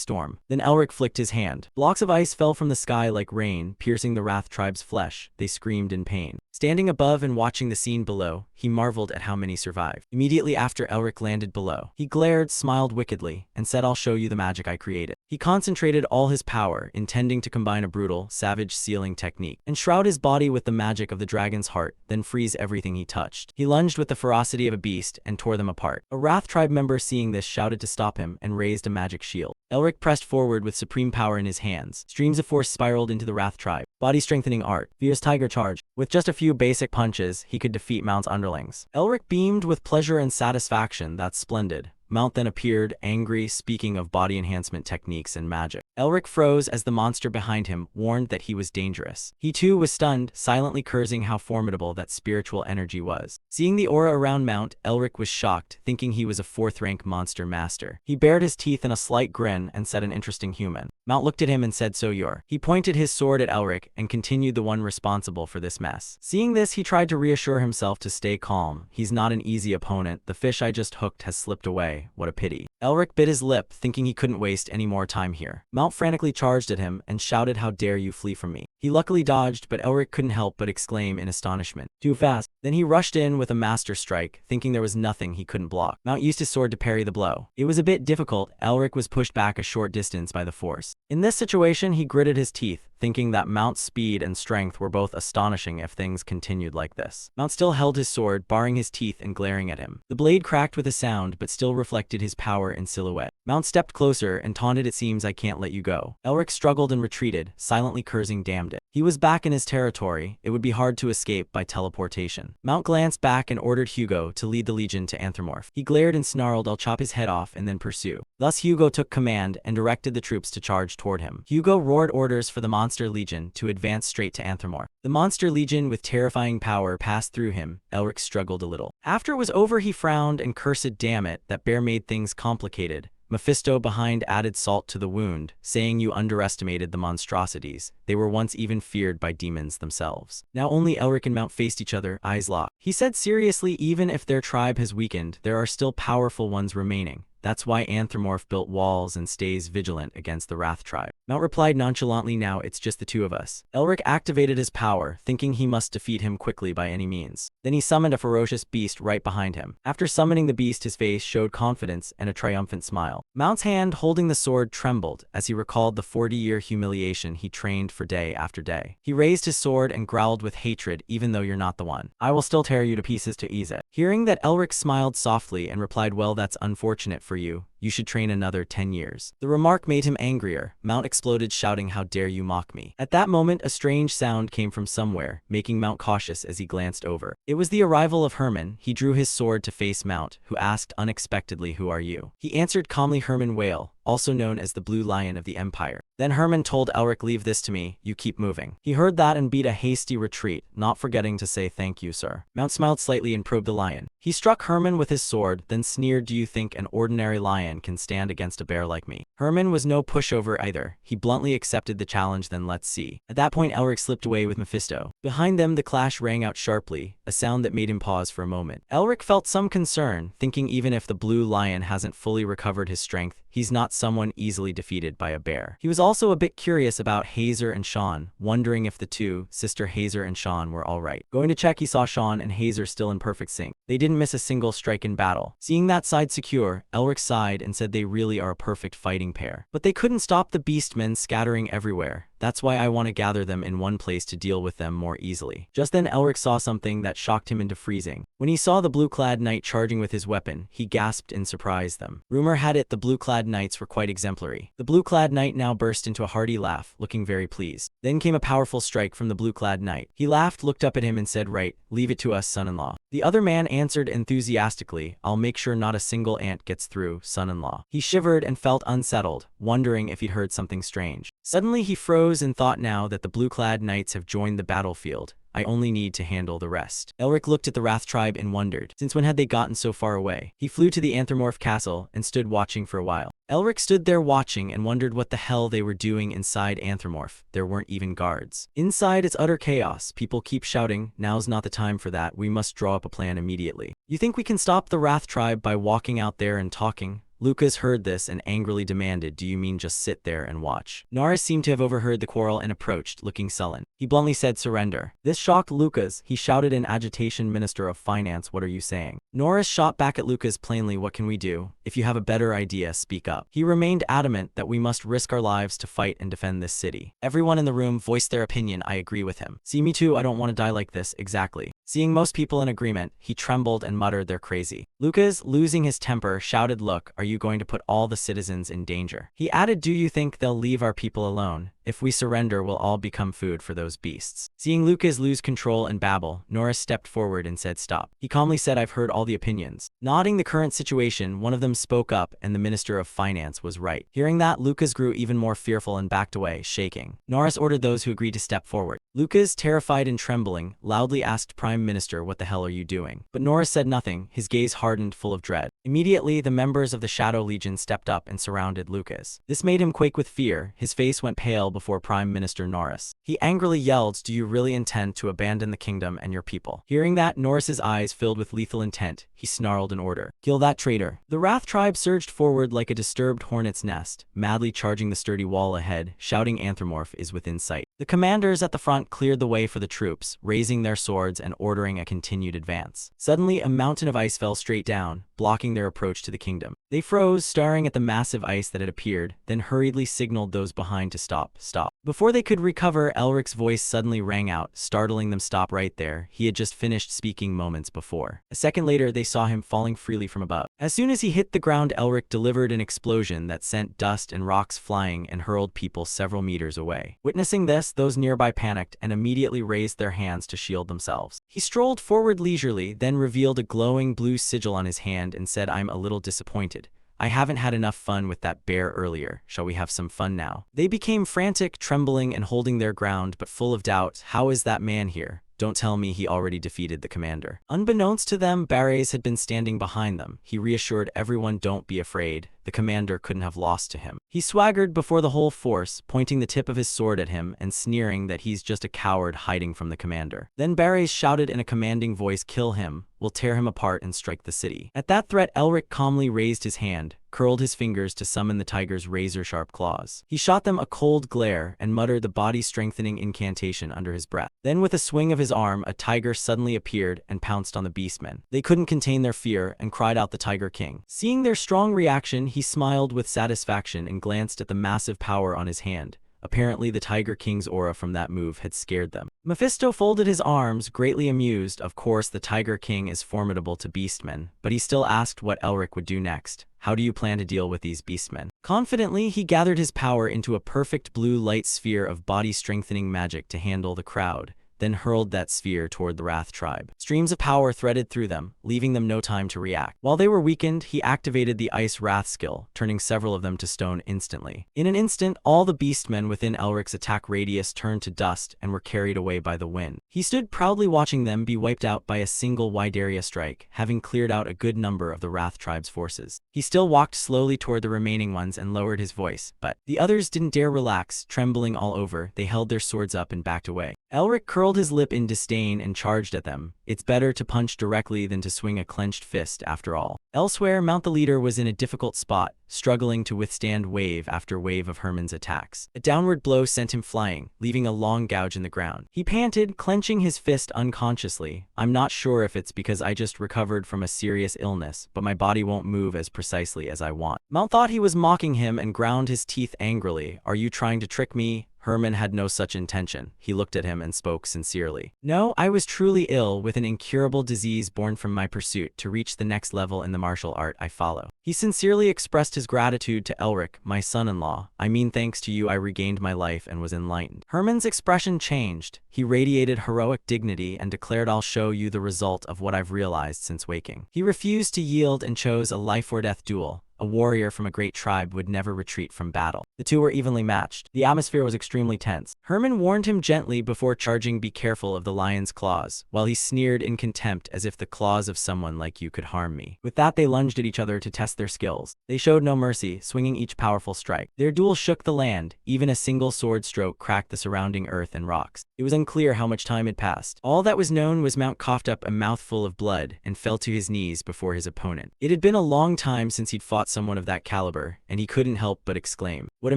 storm." Then Elric flicked his hand. Blocks of ice fell from the sky like rain, piercing the Wrath tribe's flesh. They screamed in pain. Standing above and watching the scene below, he marveled at how many survived. Immediately after Elric landed below, he glared, smiled wickedly, and said, "I'll show you the magic I created." He concentrated all his power, intending to combine a brutal, savage sealing technique, and shroud his body with the magic of the dragon's heart, then freeze everything he touched. He lunged with the ferocity of a beast and tore them apart. A Wrath tribe member seeing this shouted to stop him and raised a magic shield. Elric pressed forward with supreme power in his hands. Streams of force spiraled into the Wrath tribe. Body-strengthening art. Fierce tiger charge. With just a few basic punches, he could defeat Mount's underlings. Elric beamed with pleasure and satisfaction. "That's splendid." Mount then appeared, angry, speaking of body enhancement techniques and magic. Elric froze as the monster behind him warned that he was dangerous. He too was stunned, silently cursing how formidable that spiritual energy was. Seeing the aura around Mount, Elric was shocked, thinking he was a fourth-rank monster master. He bared his teeth in a slight grin and said, "An interesting human." Mount looked at him and said, "So you're." He pointed his sword at Elric and continued, "The one responsible for this mess." Seeing this, he tried to reassure himself to stay calm. "He's not an easy opponent. The fish I just hooked has slipped away. What a pity." Elric bit his lip, thinking he couldn't waste any more time here. Mount frantically charged at him and shouted, "How dare you flee from me." He luckily dodged, but Elric couldn't help but exclaim in astonishment, "Too fast." Then he rushed in with a master strike, thinking there was nothing he couldn't block. Mount used his sword to parry the blow. It was a bit difficult. Elric was pushed back a short distance by the force. In this situation, he gritted his teeth, thinking that Mount's speed and strength were both astonishing if things continued like this. Mount still held his sword, baring his teeth and glaring at him. The blade cracked with a sound, but still reflected his power in silhouette. Mount stepped closer and taunted, "It seems I can't let you go." Elric struggled and retreated, silently cursing, "Damned it." He was back in his territory. It would be hard to escape by teleportation. Mount glanced back and ordered Hugo to lead the legion to Anthromorph. He glared and snarled, "I'll chop his head off and then pursue." Thus Hugo took command and directed the troops to charge toward him. Hugo roared orders for the Monster Legion to advance straight to Anthromorph. The Monster Legion with terrifying power passed through him. Elric struggled a little. After it was over, he frowned and cursed, "Damn it, that bear made things complicated." Mephisto behind added salt to the wound, saying, "You underestimated the monstrosities. They were once even feared by demons themselves." Now only Elric and Mount faced each other, eyes locked. He said seriously, "Even if their tribe has weakened, there are still powerful ones remaining. That's why Anthromorph built walls and stays vigilant against the Wrath tribe." Mount replied nonchalantly, "Now it's just the two of us." Elric activated his power, thinking he must defeat him quickly by any means. Then he summoned a ferocious beast right behind him. After summoning the beast, his face showed confidence and a triumphant smile. Mount's hand holding the sword trembled as he recalled the 40-year humiliation he trained for day after day. He raised his sword and growled with hatred, "Even though you're not the one, I will still tear you to pieces to ease it." Hearing that, Elric smiled softly and replied, "Well, that's unfortunate for you. You should train another 10 years. The remark made him angrier. Mount exploded, shouting, "How dare you mock me?" At that moment, a strange sound came from somewhere, making Mount cautious as he glanced over. It was the arrival of Herman. He drew his sword to face Mount, who asked unexpectedly, "Who are you?" He answered calmly, "Herman Whale, also known as the Blue Lion of the Empire." Then Herman told Elric, "Leave this to me, you keep moving." He heard that and beat a hasty retreat, not forgetting to say, "Thank you, sir." Mount smiled slightly and probed the lion. He struck Herman with his sword, then sneered, "Do you think an ordinary lion can stand against a bear like me?" Herman was no pushover either. He bluntly accepted the challenge, "Then let's see." At that point, Elric slipped away with Mephisto. Behind them, the clash rang out sharply, a sound that made him pause for a moment. Elric felt some concern, thinking even if the Blue Lion hasn't fully recovered his strength, he's not someone easily defeated by a bear. He was also a bit curious about Hazer and Sean, wondering if the two, Sister Hazer and Sean, were alright. Going to check, he saw Sean and Hazer still in perfect sync. They didn't miss a single strike in battle. Seeing that side secure, Elric sighed and said, "They really are a perfect fighting pair." But they couldn't stop the beastmen scattering everywhere. That's why I want to gather them in one place to deal with them more easily. Just then Elric saw something that shocked him into freezing. When he saw the blue-clad knight charging with his weapon, he gasped in surprise. Rumor had it the blue-clad knights were quite exemplary. The blue-clad knight now burst into a hearty laugh, looking very pleased. Then came a powerful strike from the blue-clad knight. He laughed, looked up at him and said, "Right, leave it to us, son-in-law." The other man answered enthusiastically, "I'll make sure not a single ant gets through, son-in-law." He shivered and felt unsettled, wondering if he'd heard something strange. Suddenly he froze and thought, now that the blue-clad knights have joined the battlefield, I only need to handle the rest. Elric looked at the Wrath tribe and wondered, since when had they gotten so far away? He flew to the Anthromorph castle and stood watching for a while. Elric stood there watching and wondered what the hell they were doing inside Anthromorph. There weren't even guards. Inside, it's utter chaos. People keep shouting, "Now's not the time for that. We must draw up a plan immediately." "You think we can stop the Wrath tribe by walking out there and talking?" Lucas heard this and angrily demanded, "Do you mean just sit there and watch?" Norris seemed to have overheard the quarrel and approached, looking sullen. He bluntly said, "Surrender." This shocked Lucas. He shouted in agitation, "Minister of Finance, what are you saying?" Norris shot back at Lucas plainly, "What can we do? If you have a better idea, speak up." He remained adamant that we must risk our lives to fight and defend this city. Everyone in the room voiced their opinion. I agree with him. "See, me too, I don't want to die like this." "Exactly." Seeing most people in agreement, he trembled and muttered, "They're crazy." Lucas, losing his temper, shouted, "Look, are you going to put all the citizens in danger?" He added, "Do you think they'll leave our people alone? If we surrender, we'll all become food for those beasts." Seeing Lucas lose control and babble, Norris stepped forward and said, "Stop." He calmly said, "I've heard all the opinions." Nodding the current situation, one of them spoke up, and the Minister of Finance was right. Hearing that, Lucas grew even more fearful and backed away, shaking. Norris ordered those who agreed to step forward. Lucas, terrified and trembling, loudly asked Prime Minister, "What the hell are you doing?" But Norris said nothing, his gaze hardened, full of dread. Immediately, the members of the Shadow Legion stepped up and surrounded Lucas. This made him quake with fear. His face went pale before Prime Minister Norris. He angrily yelled, "Do you really intend to abandon the kingdom and your people?" Hearing that, Norris's eyes filled with lethal intent. He snarled an order. "Kill that traitor." The Wrath tribe surged forward like a disturbed hornet's nest, madly charging the sturdy wall ahead, shouting, "Anthropomorph is within sight." The commanders at the front cleared the way for the troops, raising their swords and ordering a continued advance. Suddenly, a mountain of ice fell straight down, blocking their approach to the kingdom. They froze, staring at the massive ice that had appeared, then hurriedly signaled those behind to stop. Before they could recover, Elric's voice suddenly rang out, startling them. "Stop right there." He had just finished speaking moments before. A second later, they saw him falling freely from above. As soon as he hit the ground, Elric delivered an explosion that sent dust and rocks flying and hurled people several meters away. Witnessing this, those nearby panicked and immediately raised their hands to shield themselves. He strolled forward leisurely, then revealed a glowing blue sigil on his hand and said, "I'm a little disappointed. I haven't had enough fun with that bear earlier. Shall we have some fun now?" They became frantic, trembling and holding their ground, but full of doubt. "How is that man here? Don't tell me he already defeated the commander." Unbeknownst to them, Barres had been standing behind them. He reassured everyone, "Don't be afraid. The commander couldn't have lost to him." He swaggered before the whole force, pointing the tip of his sword at him and sneering that he's just a coward hiding from the commander. Then Barres shouted in a commanding voice, "Kill him. We'll tear him apart and strike the city." At that threat, Elric calmly raised his hand, curled his fingers to summon the tiger's razor-sharp claws. He shot them a cold glare and muttered the body-strengthening incantation under his breath. Then with a swing of his arm, a tiger suddenly appeared and pounced on the beastmen. They couldn't contain their fear and cried out, "The Tiger King." Seeing their strong reaction, he smiled with satisfaction and glanced at the massive power on his hand. Apparently, the Tiger King's aura from that move had scared them. Mephisto folded his arms, greatly amused. Of course, the Tiger King is formidable to beastmen, but he still asked what Elric would do next. "How do you plan to deal with these beastmen?" Confidently, he gathered his power into a perfect blue light sphere of body-strengthening magic to handle the crowd, then hurled that sphere toward the Wrath tribe. Streams of power threaded through them, leaving them no time to react. While they were weakened, he activated the Ice Wrath skill, turning several of them to stone instantly. In an instant, all the beastmen within Elric's attack radius turned to dust and were carried away by the wind. He stood proudly watching them be wiped out by a single wide area strike, having cleared out a good number of the Wrath tribe's forces. He still walked slowly toward the remaining ones and lowered his voice, but the others didn't dare relax. Trembling all over, they held their swords up and backed away. Elric curled his lip in disdain and charged at them. It's better to punch directly than to swing a clenched fist, after all. Elsewhere, Mount the Leader was in a difficult spot, struggling to withstand wave after wave of Herman's attacks. A downward blow sent him flying, leaving a long gouge in the ground. He panted, clenching his fist unconsciously. "I'm not sure if it's because I just recovered from a serious illness, but my body won't move as precisely as I want." Mount thought he was mocking him and ground his teeth angrily. "Are you trying to trick me?" Herman had no such intention. He looked at him and spoke sincerely. "No, I was truly ill with an incurable disease born from my pursuit to reach the next level in the martial art I follow." He sincerely expressed his gratitude to Elric, "My son-in-law. I mean, thanks to you I regained my life and was enlightened." Herman's expression changed. He radiated heroic dignity and declared, "I'll show you the result of what I've realized since waking." He refused to yield and chose a life-or-death duel. A warrior from a great tribe would never retreat from battle. The two were evenly matched. The atmosphere was extremely tense. Herman warned him gently before charging, "Be careful of the lion's claws," while he sneered in contempt, "As if the claws of someone like you could harm me." With that, they lunged at each other to test their skills. They showed no mercy, swinging each powerful strike. Their duel shook the land. Even a single sword stroke cracked the surrounding earth and rocks. It was unclear how much time had passed. All that was known was Mount coughed up a mouthful of blood and fell to his knees before his opponent. It had been a long time since he'd fought someone of that caliber, and he couldn't help but exclaim, "What a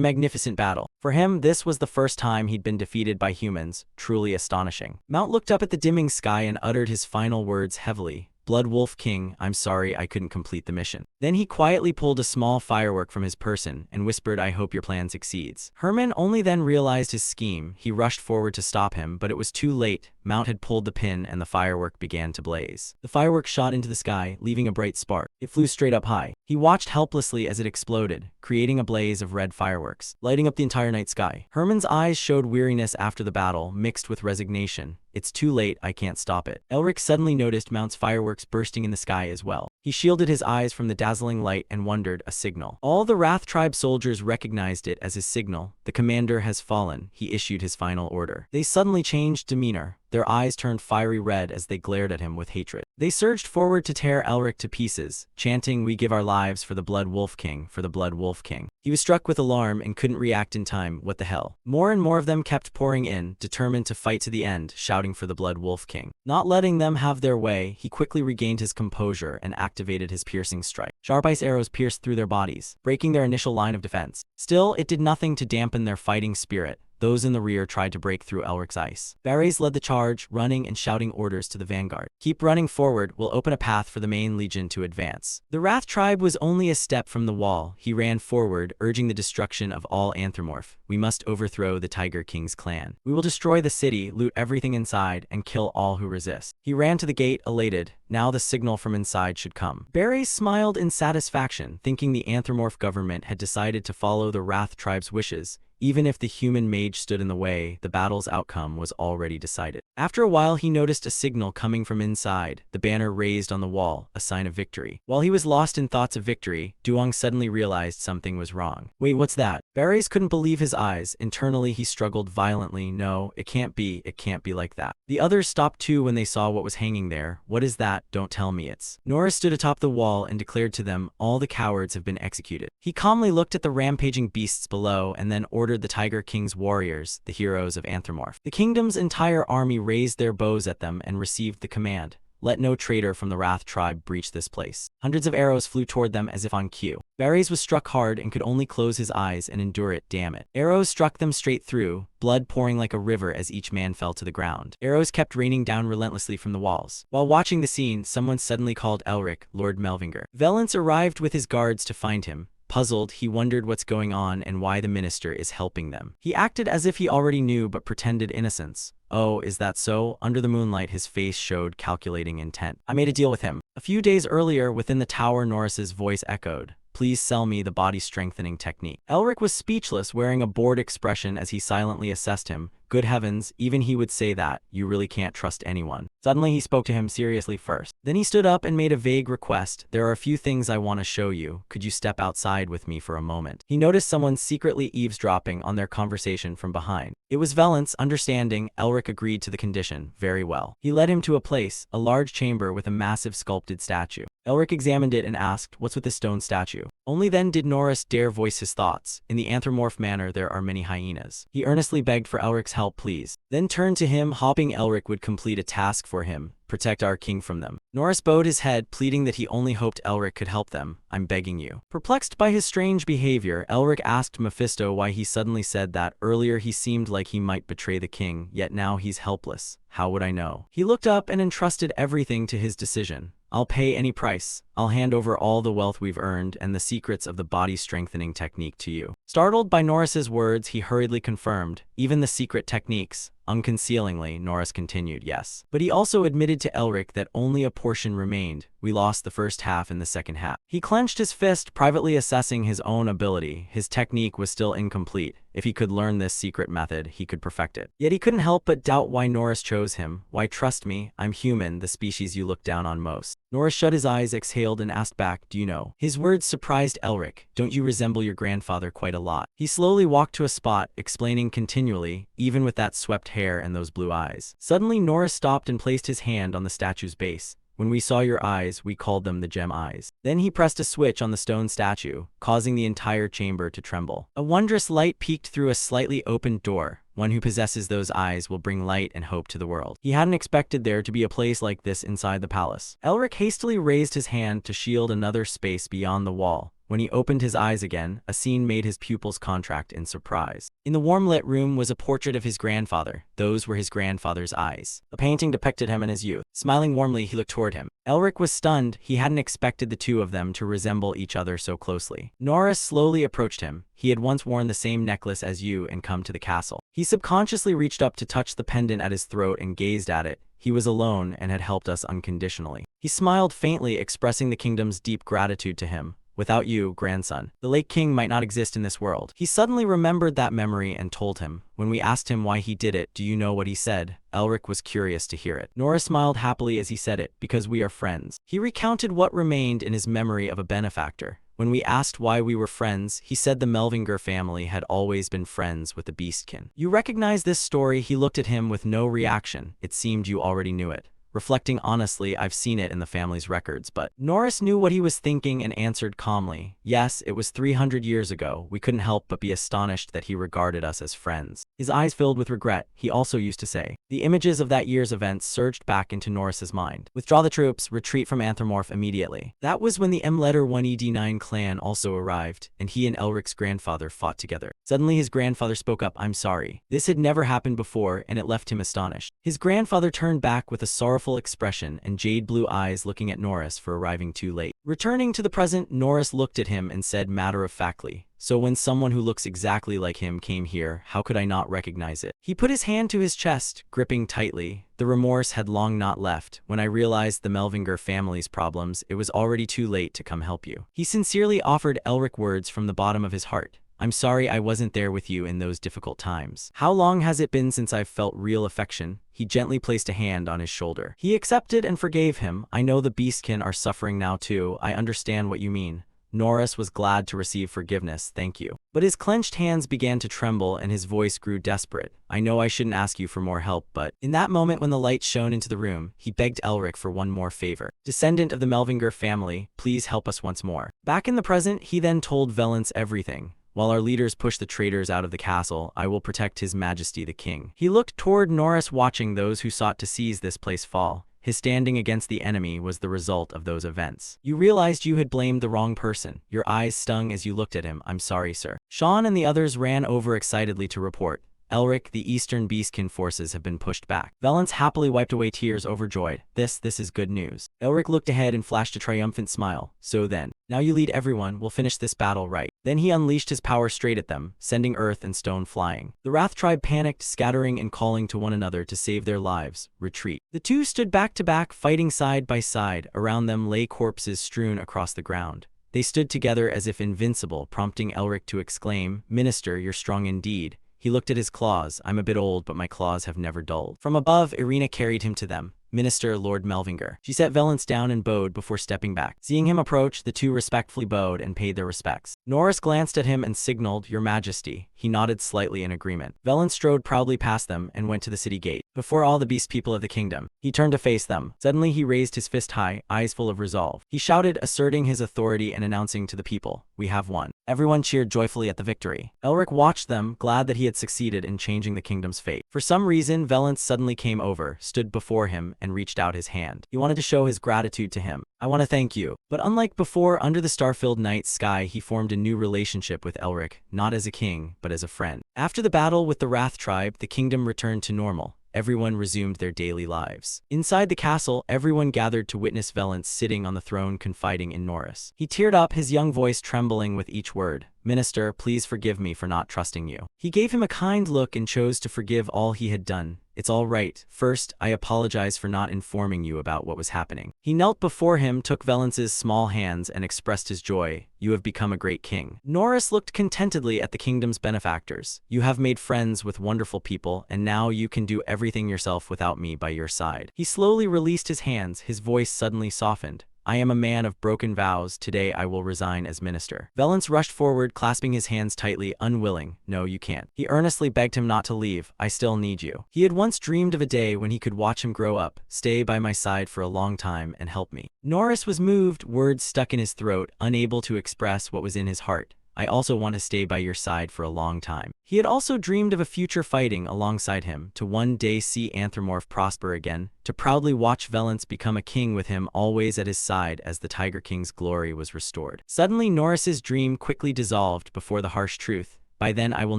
magnificent battle." For him, this was the first time he'd been defeated by humans, truly astonishing. Mount looked up at the dimming sky and uttered his final words heavily. "Blood Wolf King, I'm sorry I couldn't complete the mission." Then he quietly pulled a small firework from his person and whispered, "I hope your plan succeeds." Herman only then realized his scheme. He rushed forward to stop him, but it was too late. Mount had pulled the pin and the firework began to blaze. The firework shot into the sky, leaving a bright spark. It flew straight up high. He watched helplessly as it exploded, creating a blaze of red fireworks, lighting up the entire night sky. Herman's eyes showed weariness after the battle, mixed with resignation. "It's too late, I can't stop it." Elric suddenly noticed Mount's fireworks bursting in the sky as well. He shielded his eyes from the dazzling light and wondered, a signal. All the Wrath Tribe soldiers recognized it as his signal. The commander has fallen. He issued his final order. They suddenly changed demeanor. Their eyes turned fiery red as they glared at him with hatred. They surged forward to tear Elric to pieces, chanting, "We give our lives for the Blood Wolf King, for the Blood Wolf King." He was struck with alarm and couldn't react in time. What the hell? More and more of them kept pouring in, determined to fight to the end, shouting for the Blood Wolf King. Not letting them have their way, he quickly regained his composure and activated his piercing strike. Sharp ice arrows pierced through their bodies, breaking their initial line of defense. Still, it did nothing to dampen their fighting spirit. Those in the rear tried to break through Elric's ice. Varys led the charge, running and shouting orders to the vanguard. "Keep running forward, we'll open a path for the main legion to advance." The Wrath Tribe was only a step from the wall. He ran forward, urging the destruction of all Anthropomorph. "We must overthrow the Tiger King's clan. We will destroy the city, loot everything inside, and kill all who resist." He ran to the gate, elated. Now the signal from inside should come. Varys smiled in satisfaction, thinking the Anthropomorph government had decided to follow the Wrath Tribe's wishes. Even if the human mage stood in the way, the battle's outcome was already decided. After a while, he noticed a signal coming from inside, the banner raised on the wall, a sign of victory. While he was lost in thoughts of victory, Duong suddenly realized something was wrong. "Wait, what's that?" Varys couldn't believe his eyes. Internally, he struggled violently. "No, it can't be like that." The others stopped too when they saw what was hanging there. "What is that? Don't tell me it's..." Nora stood atop the wall and declared to them, "All the cowards have been executed." He calmly looked at the rampaging beasts below and then ordered the Tiger King's warriors, the heroes of Anthropomorph. The kingdom's entire army raised their bows at them and received the command, "Let no traitor from the Wrath Tribe breach this place." Hundreds of arrows flew toward them as if on cue. Varys was struck hard and could only close his eyes and endure it. Damn it. Arrows struck them straight through, blood pouring like a river as each man fell to the ground. Arrows kept raining down relentlessly from the walls. While watching the scene, someone suddenly called Elric, Lord Melvinger. Valence arrived with his guards to find him. Puzzled, he wondered what's going on and why the minister is helping them. He acted as if he already knew but pretended innocence. "Oh, is that so?" Under the moonlight, his face showed calculating intent. "I made a deal with him." A few days earlier, within the tower, Norris's voice echoed, "Please sell me the body-strengthening technique." Elric was speechless, wearing a bored expression as he silently assessed him. Good heavens, even he would say that. You really can't trust anyone. Suddenly, he spoke to him seriously first. Then he stood up and made a vague request. "There are a few things I want to show you. Could you step outside with me for a moment?" He noticed someone secretly eavesdropping on their conversation from behind. It was Valence. Understanding, Elric agreed to the condition. Very well. He led him to a place, a large chamber with a massive sculpted statue. Elric examined it and asked, "What's with this stone statue?" Only then did Norris dare voice his thoughts. "In the Anthropomorph manor, there are many hyenas." He earnestly begged for Elric's help, please. Then turned to him, hoping Elric would complete a task for him. "Protect our king from them." Norris bowed his head, pleading that he only hoped Elric could help them. "I'm begging you." Perplexed by his strange behavior, Elric asked Mephisto why he suddenly said that. Earlier he seemed like he might betray the king, yet now he's helpless. How would I know? He looked up and entrusted everything to his decision. "I'll pay any price. I'll hand over all the wealth we've earned and the secrets of the body-strengthening technique to you." Startled by Norris's words, he hurriedly confirmed, "Even the secret techniques." Unconcealingly, Norris continued, "Yes." But he also admitted to Elric that only a portion remained. "We lost the first half and the second half." He clenched his fist, privately assessing his own ability. His technique was still incomplete. If he could learn this secret method, he could perfect it. Yet he couldn't help but doubt why Norris chose him. "Why, trust me, I'm human, the species you look down on most." Norris shut his eyes, exhaled, and asked back, "Do you know?" His words surprised Elric. "Don't you resemble your grandfather quite a lot?" He slowly walked to a spot, explaining continually, "Even with that swept hair and those blue eyes." Suddenly, Norris stopped and placed his hand on the statue's base. "When we saw your eyes, we called them the gem eyes." Then he pressed a switch on the stone statue, causing the entire chamber to tremble. A wondrous light peeked through a slightly opened door. "One who possesses those eyes will bring light and hope to the world." He hadn't expected there to be a place like this inside the palace. Elric hastily raised his hand to shield another space beyond the wall. When he opened his eyes again, a scene made his pupils contract in surprise. In the warm-lit room was a portrait of his grandfather. Those were his grandfather's eyes. The painting depicted him in his youth. Smiling warmly, he looked toward him. Elric was stunned. He hadn't expected the two of them to resemble each other so closely. Norris slowly approached him. He had once worn the same necklace as you and come to the castle. He subconsciously reached up to touch the pendant at his throat and gazed at it. He was alone and had helped us unconditionally. He smiled faintly, expressing the kingdom's deep gratitude to him. Without you, grandson, the late king might not exist in this world. He suddenly remembered that memory and told him. When we asked him why he did it, do you know what he said? Elric was curious to hear it. Norris smiled happily as he said it, because we are friends. He recounted what remained in his memory of a benefactor. When we asked why we were friends, he said the Melvinger family had always been friends with the Beastkin. You recognize this story? He looked at him with no reaction. It seemed you already knew it. Reflecting honestly, I've seen it in the family's records, but Norris knew what he was thinking and answered calmly. Yes, it was 300 years ago. We couldn't help but be astonished that he regarded us as friends. His eyes filled with regret, he also used to say. The images of that year's events surged back into Norris's mind. Withdraw the troops, retreat from Anthromorph immediately. That was when the M-letter 1ED9 clan also arrived, and he and Elric's grandfather fought together. Suddenly his grandfather spoke up, I'm sorry. This had never happened before, and it left him astonished. His grandfather turned back with a sorrowful expression and jade-blue eyes, looking at Norris for arriving too late. Returning to the present, Norris looked at him and said matter-of-factly, so when someone who looks exactly like him came here, how could I not recognize it? He put his hand to his chest, gripping tightly. The remorse had long not left. When I realized the Melvinger family's problems, it was already too late to come help you. He sincerely offered Elric words from the bottom of his heart. I'm sorry I wasn't there with you in those difficult times. How long has it been since I've felt real affection? He gently placed a hand on his shoulder. He accepted and forgave him. I know the Beastkin are suffering now too. I understand what you mean. Norris was glad to receive forgiveness, thank you. But his clenched hands began to tremble and his voice grew desperate. I know I shouldn't ask you for more help, but in that moment when the light shone into the room, he begged Elric for one more favor. Descendant of the Melvinger family, please help us once more. Back in the present, he then told Valence everything. While our leaders push the traitors out of the castle, I will protect His Majesty the King. He looked toward Norris, watching those who sought to seize this place fall. His standing against the enemy was the result of those events. You realized you had blamed the wrong person. Your eyes stung as you looked at him. I'm sorry, sir. Sean and the others ran over excitedly to report. Elric, the Eastern Beastkin forces have been pushed back. Valence happily wiped away tears, overjoyed. This is good news. Elric looked ahead and flashed a triumphant smile. So then, now you lead everyone, we'll finish this battle right. Then he unleashed his power straight at them, sending earth and stone flying. The Wrath tribe panicked, scattering and calling to one another to save their lives. Retreat. The two stood back to back, fighting side by side. Around them lay corpses strewn across the ground. They stood together as if invincible, prompting Elric to exclaim, Minister, you're strong indeed. He looked at his claws. I'm a bit old, but my claws have never dulled. From above, Irina carried him to them. Minister, Lord Melvinger. She set Valence down and bowed before stepping back. Seeing him approach, the two respectfully bowed and paid their respects. Norris glanced at him and signaled, Your Majesty. He nodded slightly in agreement. Valence strode proudly past them and went to the city gate. Before all the beast people of the kingdom, he turned to face them. Suddenly he raised his fist high, eyes full of resolve. He shouted, asserting his authority and announcing to the people, We have won. Everyone cheered joyfully at the victory. Elric watched them, glad that he had succeeded in changing the kingdom's fate. For some reason, Valence suddenly came over, stood before him, and reached out his hand. He wanted to show his gratitude to him. I want to thank you. But unlike before, under the star-filled night sky, he formed a new relationship with Elric, not as a king, but as a friend. After the battle with the Wrath tribe, the kingdom returned to normal. Everyone resumed their daily lives. Inside the castle, everyone gathered to witness Valence sitting on the throne confiding in Norris. He teared up, his young voice trembling with each word. Minister, please forgive me for not trusting you. He gave him a kind look and chose to forgive all he had done. It's all right. First, I apologize for not informing you about what was happening. He knelt before him, took Valence's small hands, and expressed his joy. You have become a great king. Norris looked contentedly at the kingdom's benefactors. You have made friends with wonderful people, and now you can do everything yourself without me by your side. He slowly released his hands, his voice suddenly softened. I am a man of broken vows. Today I will resign as minister. Valence rushed forward, clasping his hands tightly, unwilling. No, you can't. He earnestly begged him not to leave. I still need you. He had once dreamed of a day when he could watch him grow up, stay by my side for a long time, and help me. Norris was moved, words stuck in his throat, unable to express what was in his heart. I also want to stay by your side for a long time. He had also dreamed of a future fighting alongside him, to one day see Anthropomorph prosper again, to proudly watch Valence become a king with him always at his side as the Tiger King's glory was restored. Suddenly, Norris's dream quickly dissolved before the harsh truth. By then, I will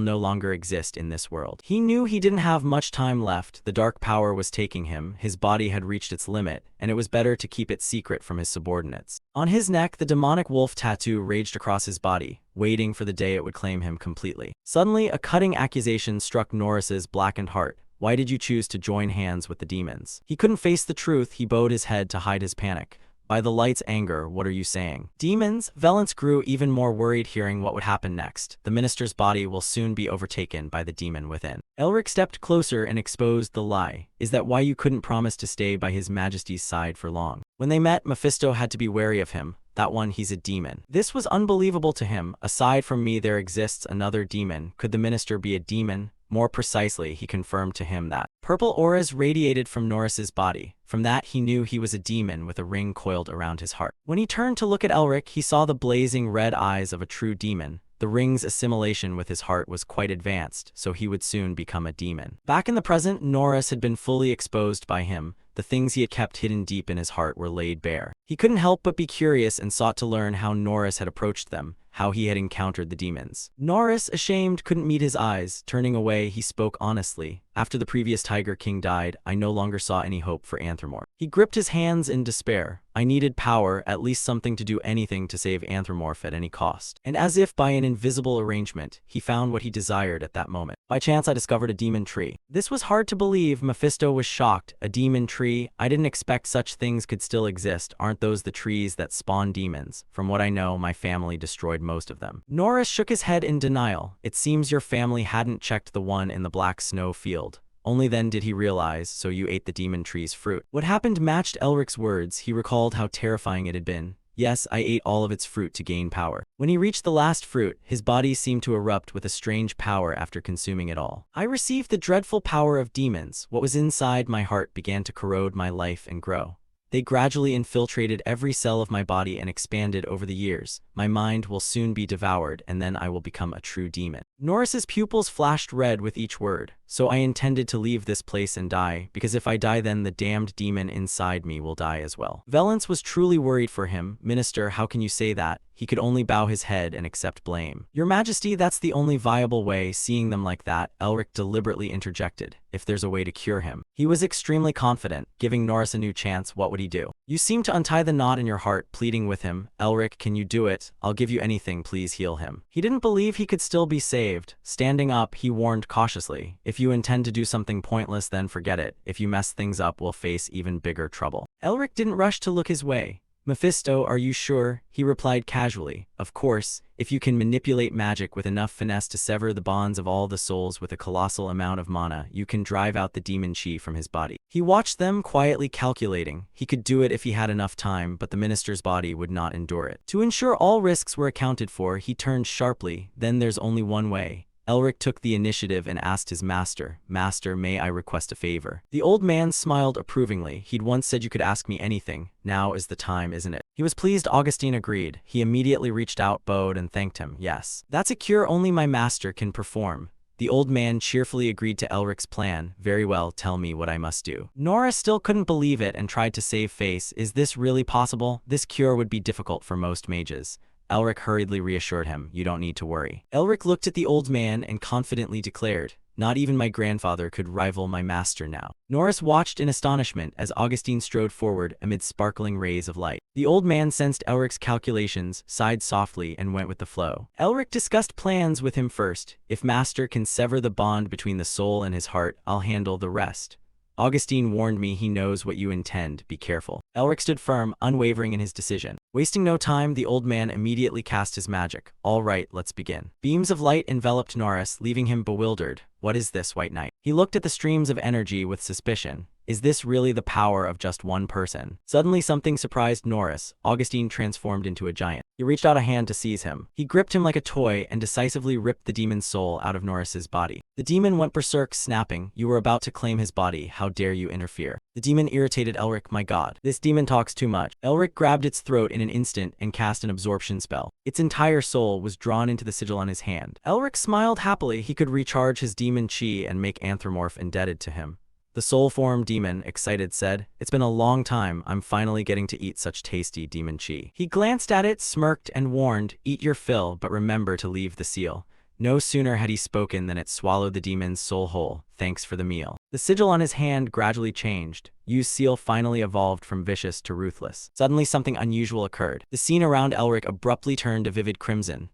no longer exist in this world. He knew he didn't have much time left. The dark power was taking him, his body had reached its limit, and it was better to keep it secret from his subordinates. On his neck, the demonic wolf tattoo raged across his body, waiting for the day it would claim him completely. Suddenly, a cutting accusation struck Norris's blackened heart. Why did you choose to join hands with the demons? He couldn't face the truth. He bowed his head to hide his panic. By the light's anger, what are you saying? Demons? Valence grew even more worried hearing what would happen next. The minister's body will soon be overtaken by the demon within. Elric stepped closer and exposed the lie. Is that why you couldn't promise to stay by his majesty's side for long? When they met, Mephisto had to be wary of him. That one, he's a demon. This was unbelievable to him. Aside from me, there exists another demon. Could the minister be a demon? More precisely, he confirmed to him that purple auras radiated from Norris's body. From that, he knew he was a demon with a ring coiled around his heart. When he turned to look at Elric, he saw the blazing red eyes of a true demon. The ring's assimilation with his heart was quite advanced, so he would soon become a demon. Back in the present, Norris had been fully exposed by him. The things he had kept hidden deep in his heart were laid bare. He couldn't help but be curious and sought to learn how Norris had approached them, how he had encountered the demons. Norris, ashamed, couldn't meet his eyes. Turning away, he spoke honestly. After the previous Tiger King died, I no longer saw any hope for Anthropomorph. He gripped his hands in despair. I needed power, at least something to do anything to save Anthropomorph at any cost. And as if by an invisible arrangement, he found what he desired at that moment. By chance, I discovered a demon tree. This was hard to believe. Mephisto was shocked. A demon tree? I didn't expect such things could still exist. Aren't those the trees that spawn demons? From what I know, my family destroyed most of them. Norris shook his head in denial. It seems your family hadn't checked the one in the black snow field. Only then did he realize, so you ate the demon tree's fruit. What happened matched Elric's words. He recalled how terrifying it had been. Yes, I ate all of its fruit to gain power. When he reached the last fruit, his body seemed to erupt with a strange power after consuming it all. I received the dreadful power of demons. What was inside my heart began to corrode my life and grow. They gradually infiltrated every cell of my body and expanded over the years. My mind will soon be devoured, and then I will become a true demon. Norris's pupils flashed red with each word. So I intended to leave this place and die, because if I die then the damned demon inside me will die as well. Valence was truly worried for him. Minister, how can you say that? He could only bow his head and accept blame. Your Majesty, that's the only viable way. Seeing them like that, Elric deliberately interjected. If there's a way to cure him. He was extremely confident. Giving Norris a new chance, what would he do? You seem to untie the knot in your heart, pleading with him. Elric, can you do it? I'll give you anything, please heal him. He didn't believe he could still be saved. Standing up, he warned cautiously. If you intend to do something pointless, then forget it. If you mess things up, we'll face even bigger trouble. Elric didn't rush to look his way. Mephisto, are you sure? He replied casually. Of course, if you can manipulate magic with enough finesse to sever the bonds of all the souls with a colossal amount of mana, you can drive out the demon chi from his body. He watched them, quietly calculating. He could do it if he had enough time, but the minister's body would not endure it. To ensure all risks were accounted for, he turned sharply. Then there's only one way. Elric took the initiative and asked his master, Master, may I request a favor? The old man smiled approvingly. He'd once said you could ask me anything. Now is the time, isn't it? He was pleased. Augustine agreed. He immediately reached out, bowed, and thanked him. Yes. That's a cure only my master can perform. The old man cheerfully agreed to Elric's plan. Very well, tell me what I must do. Nora still couldn't believe it and tried to save face. Is this really possible? This cure would be difficult for most mages. Elric hurriedly reassured him, you don't need to worry. Elric looked at the old man and confidently declared, not even my grandfather could rival my master now. Norris watched in astonishment as Augustine strode forward amid sparkling rays of light. The old man sensed Elric's calculations, sighed softly, and went with the flow. Elric discussed plans with him first. If master can sever the bond between the soul and his heart, I'll handle the rest. Augustine warned me he knows what you intend, be careful. Elric stood firm, unwavering in his decision. Wasting no time, the old man immediately cast his magic. All right, let's begin. Beams of light enveloped Norris, leaving him bewildered. What is this, White Knight? He looked at the streams of energy with suspicion. Is this really the power of just one person? Suddenly something surprised Norris. Augustine transformed into a giant. He reached out a hand to seize him. He gripped him like a toy and decisively ripped the demon's soul out of Norris's body. The demon went berserk, snapping, "You were about to claim his body. How dare you interfere?" The demon irritated Elric. "My god, this demon talks too much." Elric grabbed its throat in an instant and cast an absorption spell. Its entire soul was drawn into the sigil on his hand. Elric smiled happily. He could recharge his demon chi and make Anthropomorph indebted to him. The soul form demon, excited, said, "It's been a long time. I'm finally getting to eat such tasty demon chi." He glanced at it, smirked, and warned, "Eat your fill, but remember to leave the seal." No sooner had he spoken than it swallowed the demon's soul whole. "Thanks for the meal." The sigil on his hand gradually changed. Yu's seal finally evolved from vicious to ruthless. Suddenly something unusual occurred. The scene around Elric abruptly turned a vivid crimson.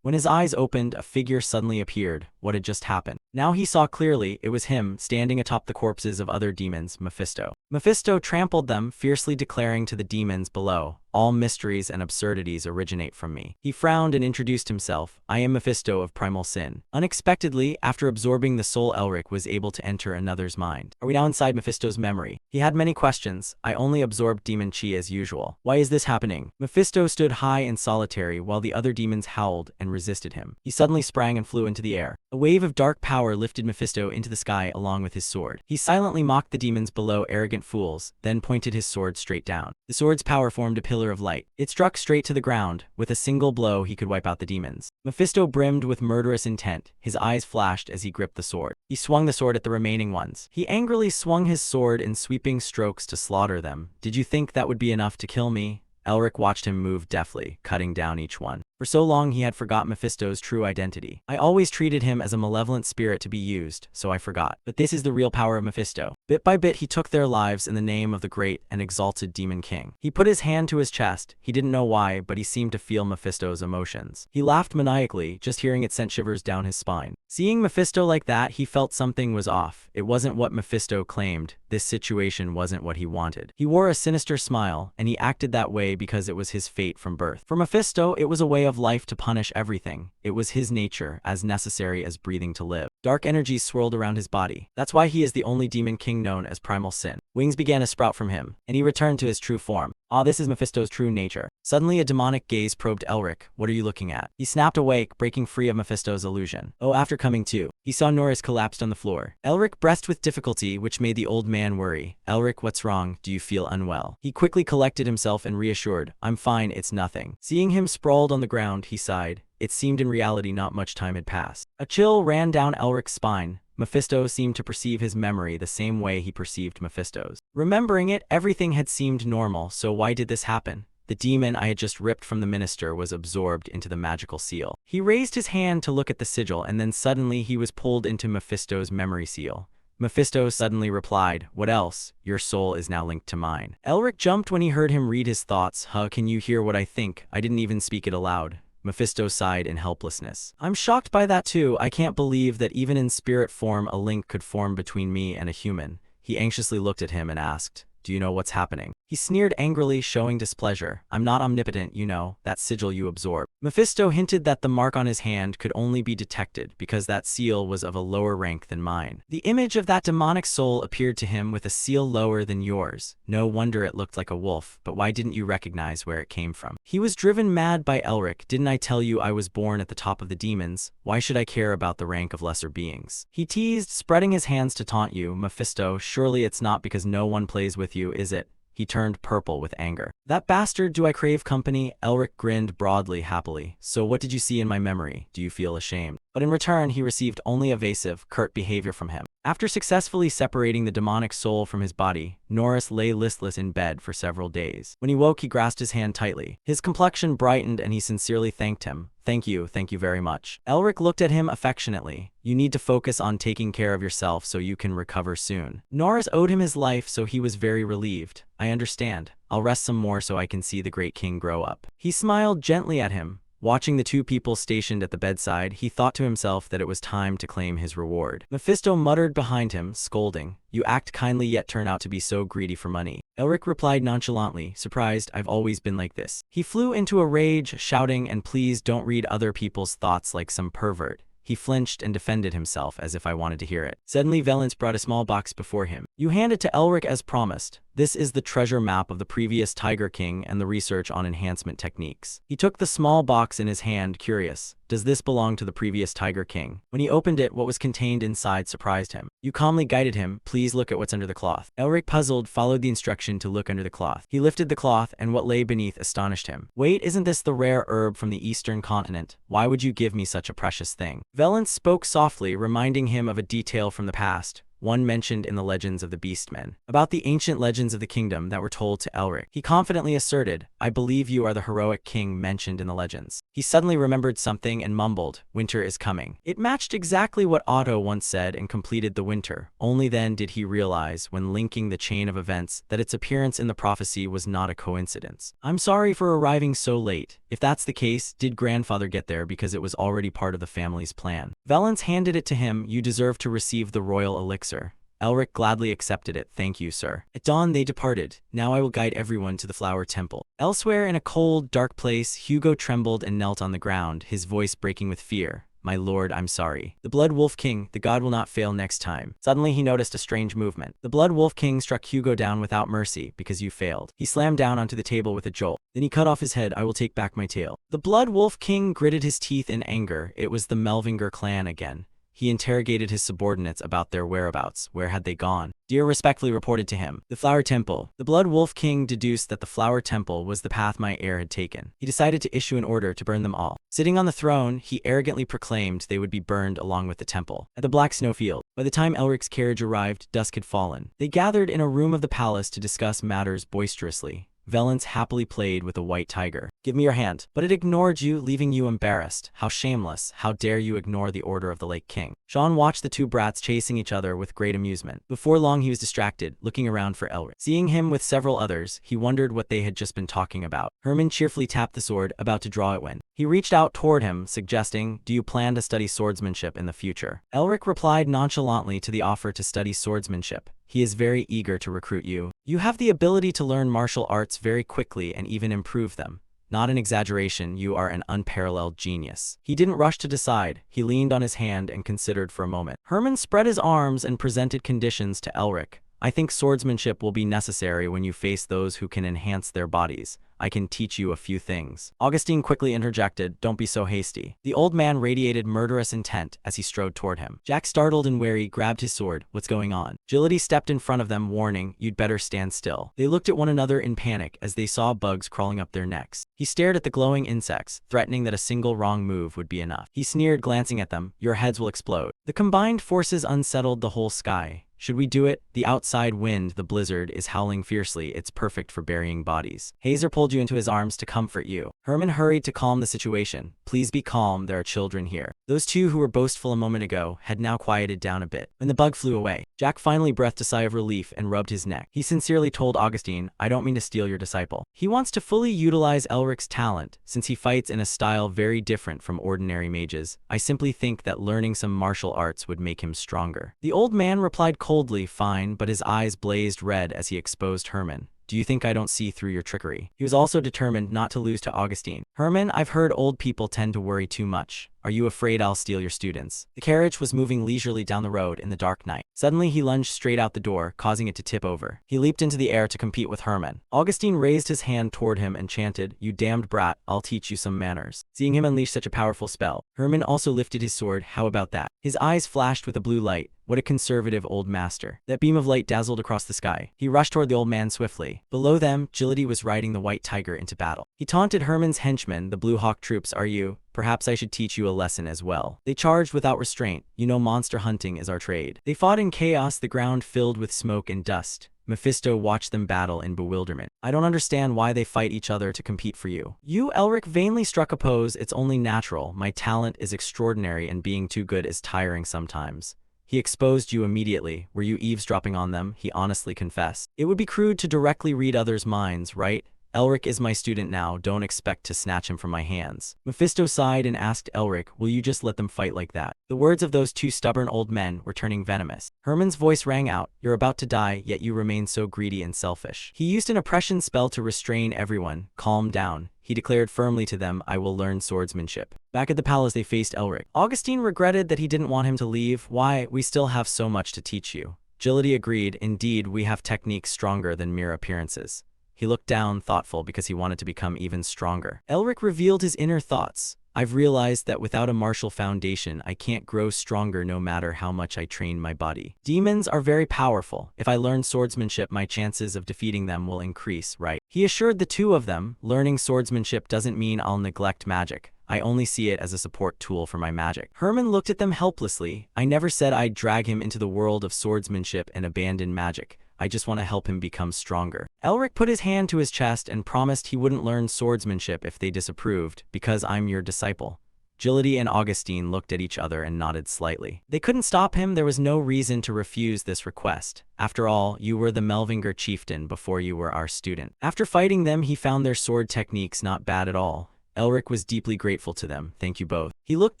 When his eyes opened, a figure suddenly appeared. What had just happened? Now he saw clearly. It was him, standing atop the corpses of other demons, Mephisto. Mephisto trampled them, fiercely declaring to the demons below, "All mysteries and absurdities originate from me." He frowned and introduced himself. "I am Mephisto of primal sin." Unexpectedly, after absorbing the soul, Elric was able to enter another's mind. Are we now inside Mephisto's memory? He had many questions. "I only absorbed demon chi as usual. Why is this happening?" Mephisto stood high and solitary while the other demons howled and resisted him. He suddenly sprang and flew into the air. A wave of dark power lifted Mephisto into the sky along with his sword. He silently mocked the demons below, "Arrogant fools," then pointed his sword straight down. The sword's power formed a pillar of light. It struck straight to the ground. With a single blow, he could wipe out the demons. Mephisto brimmed with murderous intent. His eyes flashed as he gripped the sword. He swung the sword at the remaining ones. He angrily swung his sword in sweeping strokes to slaughter them. "Did you think that would be enough to kill me?" Elric watched him move deftly, cutting down each one. For so long he had forgot Mephisto's true identity. "I always treated him as a malevolent spirit to be used, so I forgot. But this is the real power of Mephisto." Bit by bit he took their lives in the name of the great and exalted Demon King. He put his hand to his chest. He didn't know why, but he seemed to feel Mephisto's emotions. He laughed maniacally. Just hearing it sent shivers down his spine. Seeing Mephisto like that, he felt something was off. It wasn't what Mephisto claimed. This situation wasn't what he wanted. He wore a sinister smile, and he acted that way because it was his fate from birth. For Mephisto, it was a way of life to punish everything. It was his nature, as necessary as breathing to live. Dark energies swirled around his body. That's why he is the only demon king known as primal sin. Wings began to sprout from him, and he returned to his true form. This is Mephisto's true nature. Suddenly a demonic gaze probed Elric. "What are you looking at?" He snapped awake, breaking free of Mephisto's illusion. After coming to, he saw Norris collapsed on the floor. Elric breathed with difficulty, which made the old man worry. "Elric, what's wrong? Do you feel unwell?" He quickly collected himself and reassured, "I'm fine, it's nothing." Seeing him sprawled on the ground, he sighed. It seemed in reality not much time had passed. A chill ran down Elric's spine. Mephisto seemed to perceive his memory the same way he perceived Mephisto's. Remembering it, everything had seemed normal, so why did this happen? The demon I had just ripped from the minister was absorbed into the magical seal. He raised his hand to look at the sigil, and then suddenly he was pulled into Mephisto's memory seal. Mephisto suddenly replied, "What else? Your soul is now linked to mine." Elric jumped when he heard him read his thoughts. Can you hear what I think? I didn't even speak it aloud." Mephisto sighed in helplessness. "I'm shocked by that too. I can't believe that even in spirit form a link could form between me and a human." He anxiously looked at him and asked, "Do you know what's happening?" He sneered angrily, showing displeasure. "I'm not omnipotent, you know, that sigil you absorb." Mephisto hinted that the mark on his hand could only be detected because that seal was of a lower rank than mine. The image of that demonic soul appeared to him with a seal lower than yours. No wonder it looked like a wolf, but why didn't you recognize where it came from? He was driven mad by Elric. "Didn't I tell you I was born at the top of the demons? Why should I care about the rank of lesser beings?" He teased, spreading his hands to taunt you. "Mephisto, surely it's not because no one plays with you, is it?" He turned purple with anger. "That bastard, do I crave company?" Elric grinned broadly, happily. "So what did you see in my memory? Do you feel ashamed?" But in return, he received only evasive, curt behavior from him. After successfully separating the demonic soul from his body, Norris lay listless in bed for several days. When he woke, he grasped his hand tightly. His complexion brightened and he sincerely thanked him. Thank you very much." Elric looked at him affectionately. "You need to focus on taking care of yourself so you can recover soon." Norris owed him his life, so he was very relieved. "I understand. I'll rest some more so I can see the great king grow up." He smiled gently at him. Watching the two people stationed at the bedside, he thought to himself that it was time to claim his reward. Mephisto muttered behind him, scolding, "You act kindly yet turn out to be so greedy for money." Elric replied nonchalantly, surprised, "I've always been like this." He flew into a rage, shouting, "And please don't read other people's thoughts like some pervert." He flinched and defended himself as if I wanted to hear it. Suddenly Valence brought a small box before him. You hand it to Elric as promised. This is the treasure map of the previous Tiger King and the research on enhancement techniques. He took the small box in his hand, curious. Does this belong to the previous Tiger King? When he opened it, what was contained inside surprised him. You calmly guided him. Please look at what's under the cloth. Elric, puzzled, followed the instruction to look under the cloth. He lifted the cloth, and what lay beneath astonished him. Wait, isn't this the rare herb from the eastern continent? Why would you give me such a precious thing? Valence spoke softly, reminding him of a detail from the past, one mentioned in the legends of the Beastmen, about the ancient legends of the kingdom that were told to Elric. He confidently asserted, I believe you are the heroic king mentioned in the legends. He suddenly remembered something and mumbled, winter is coming. It matched exactly what Otto once said and completed the winter. Only then did he realize, when linking the chain of events, that its appearance in the prophecy was not a coincidence. I'm sorry for arriving so late. If that's the case, did grandfather get there because it was already part of the family's plan? Valence handed it to him. You deserve to receive the royal elixir. Elric gladly accepted it. Thank you, sir. At dawn they departed. Now I will guide everyone to the flower temple. Elsewhere in a cold, dark place, Hugo trembled and knelt on the ground, his voice breaking with fear. My lord, I'm sorry. The Blood Wolf King, the god will not fail next time. Suddenly he noticed a strange movement. The Blood Wolf King struck Hugo down without mercy because you failed. He slammed down onto the table with a jolt. Then he cut off his head. I will take back my tail. The Blood Wolf King gritted his teeth in anger. It was the Melvinger clan again. He interrogated his subordinates about their whereabouts. Where had they gone? Deer respectfully reported to him. The Flower Temple. The Blood Wolf King deduced that the Flower Temple was the path my heir had taken. He decided to issue an order to burn them all. Sitting on the throne, he arrogantly proclaimed they would be burned along with the temple. At the Black Snowfield, by the time Elric's carriage arrived, dusk had fallen. They gathered in a room of the palace to discuss matters boisterously. Valence happily played with a white tiger. Give me your hand. But it ignored you, leaving you embarrassed. How shameless. How dare you ignore the order of the Lake King? Sean watched the two brats chasing each other with great amusement. Before long he was distracted, looking around for Elric. Seeing him with several others, he wondered what they had just been talking about. Herman cheerfully tapped the sword, about to draw it when he reached out toward him, suggesting, do you plan to study swordsmanship in the future? Elric replied nonchalantly to the offer to study swordsmanship. He is very eager to recruit you. You have the ability to learn martial arts very quickly and even improve them. Not an exaggeration, you are an unparalleled genius. He didn't rush to decide. He leaned on his hand and considered for a moment. Herman spread his arms and presented conditions to Elric. I think swordsmanship will be necessary when you face those who can enhance their bodies. I can teach you a few things. Augustine quickly interjected, don't be so hasty. The old man radiated murderous intent as he strode toward him. Jack, startled and wary, grabbed his sword. What's going on? Agility stepped in front of them, warning, you'd better stand still. They looked at one another in panic as they saw bugs crawling up their necks. He stared at the glowing insects, threatening that a single wrong move would be enough. He sneered, glancing at them, your heads will explode. The combined forces unsettled the whole sky. Should we do it? The outside wind, the blizzard, is howling fiercely. It's perfect for burying bodies. Hazer pulled you into his arms to comfort you. Herman hurried to calm the situation. Please be calm, there are children here. Those two who were boastful a moment ago had now quieted down a bit. When the bug flew away, Jack finally breathed a sigh of relief and rubbed his neck. He sincerely told Augustine, I don't mean to steal your disciple. He wants to fully utilize Elric's talent, since he fights in a style very different from ordinary mages. I simply think that learning some martial arts would make him stronger. The old man replied coldly, fine, but his eyes blazed red as he exposed Herman. Do you think I don't see through your trickery? He was also determined not to lose to Augustine. Herman, I've heard old people tend to worry too much. Are you afraid I'll steal your students? The carriage was moving leisurely down the road in the dark night. Suddenly he lunged straight out the door, causing it to tip over. He leaped into the air to compete with Herman. Augustine raised his hand toward him and chanted, you damned brat, I'll teach you some manners. Seeing him unleash such a powerful spell, Herman also lifted his sword. How about that? His eyes flashed with a blue light. What a conservative old master. That beam of light dazzled across the sky. He rushed toward the old man swiftly. Below them, Agility was riding the white tiger into battle. He taunted Herman's henchmen, the Blue Hawk troops. Are you? Perhaps I should teach you a lesson as well. They charged without restraint. You know, monster hunting is our trade. They fought in chaos, the ground filled with smoke and dust. Mephisto watched them battle in bewilderment. I don't understand why they fight each other to compete for you. You, Elric, vainly struck a pose. It's only natural. My talent is extraordinary and being too good is tiring sometimes. He exposed you immediately. Were you eavesdropping on them? He honestly confessed. It would be crude to directly read others' minds, right? Elric is my student now, don't expect to snatch him from my hands. Mephisto sighed and asked Elric, will you just let them fight like that? The words of those two stubborn old men were turning venomous. Herman's voice rang out, you're about to die, yet you remain so greedy and selfish. He used an oppression spell to restrain everyone. Calm down. he declared firmly to them, I will learn swordsmanship. Back at the palace they faced Elric. Augustine regretted that he didn't want him to leave. Why? We still have so much to teach you. Agility agreed, indeed, we have techniques stronger than mere appearances. He looked down, thoughtful, because he wanted to become even stronger. Elric revealed his inner thoughts. I've realized that without a martial foundation, I can't grow stronger no matter how much I train my body. Demons are very powerful. If I learn swordsmanship, my chances of defeating them will increase, right? He assured the two of them, learning swordsmanship doesn't mean I'll neglect magic. I only see it as a support tool for my magic. Herman looked at them helplessly. I never said I'd drag him into the world of swordsmanship and abandon magic. I just want to help him become stronger. Elric put his hand to his chest and promised he wouldn't learn swordsmanship if they disapproved, because I'm your disciple. Agility and Augustine looked at each other and nodded slightly. They couldn't stop him. There was no reason to refuse this request. After all, you were the Melvinger chieftain before you were our student. After fighting them, he found their sword techniques not bad at all. Elric was deeply grateful to them. Thank you both. He looked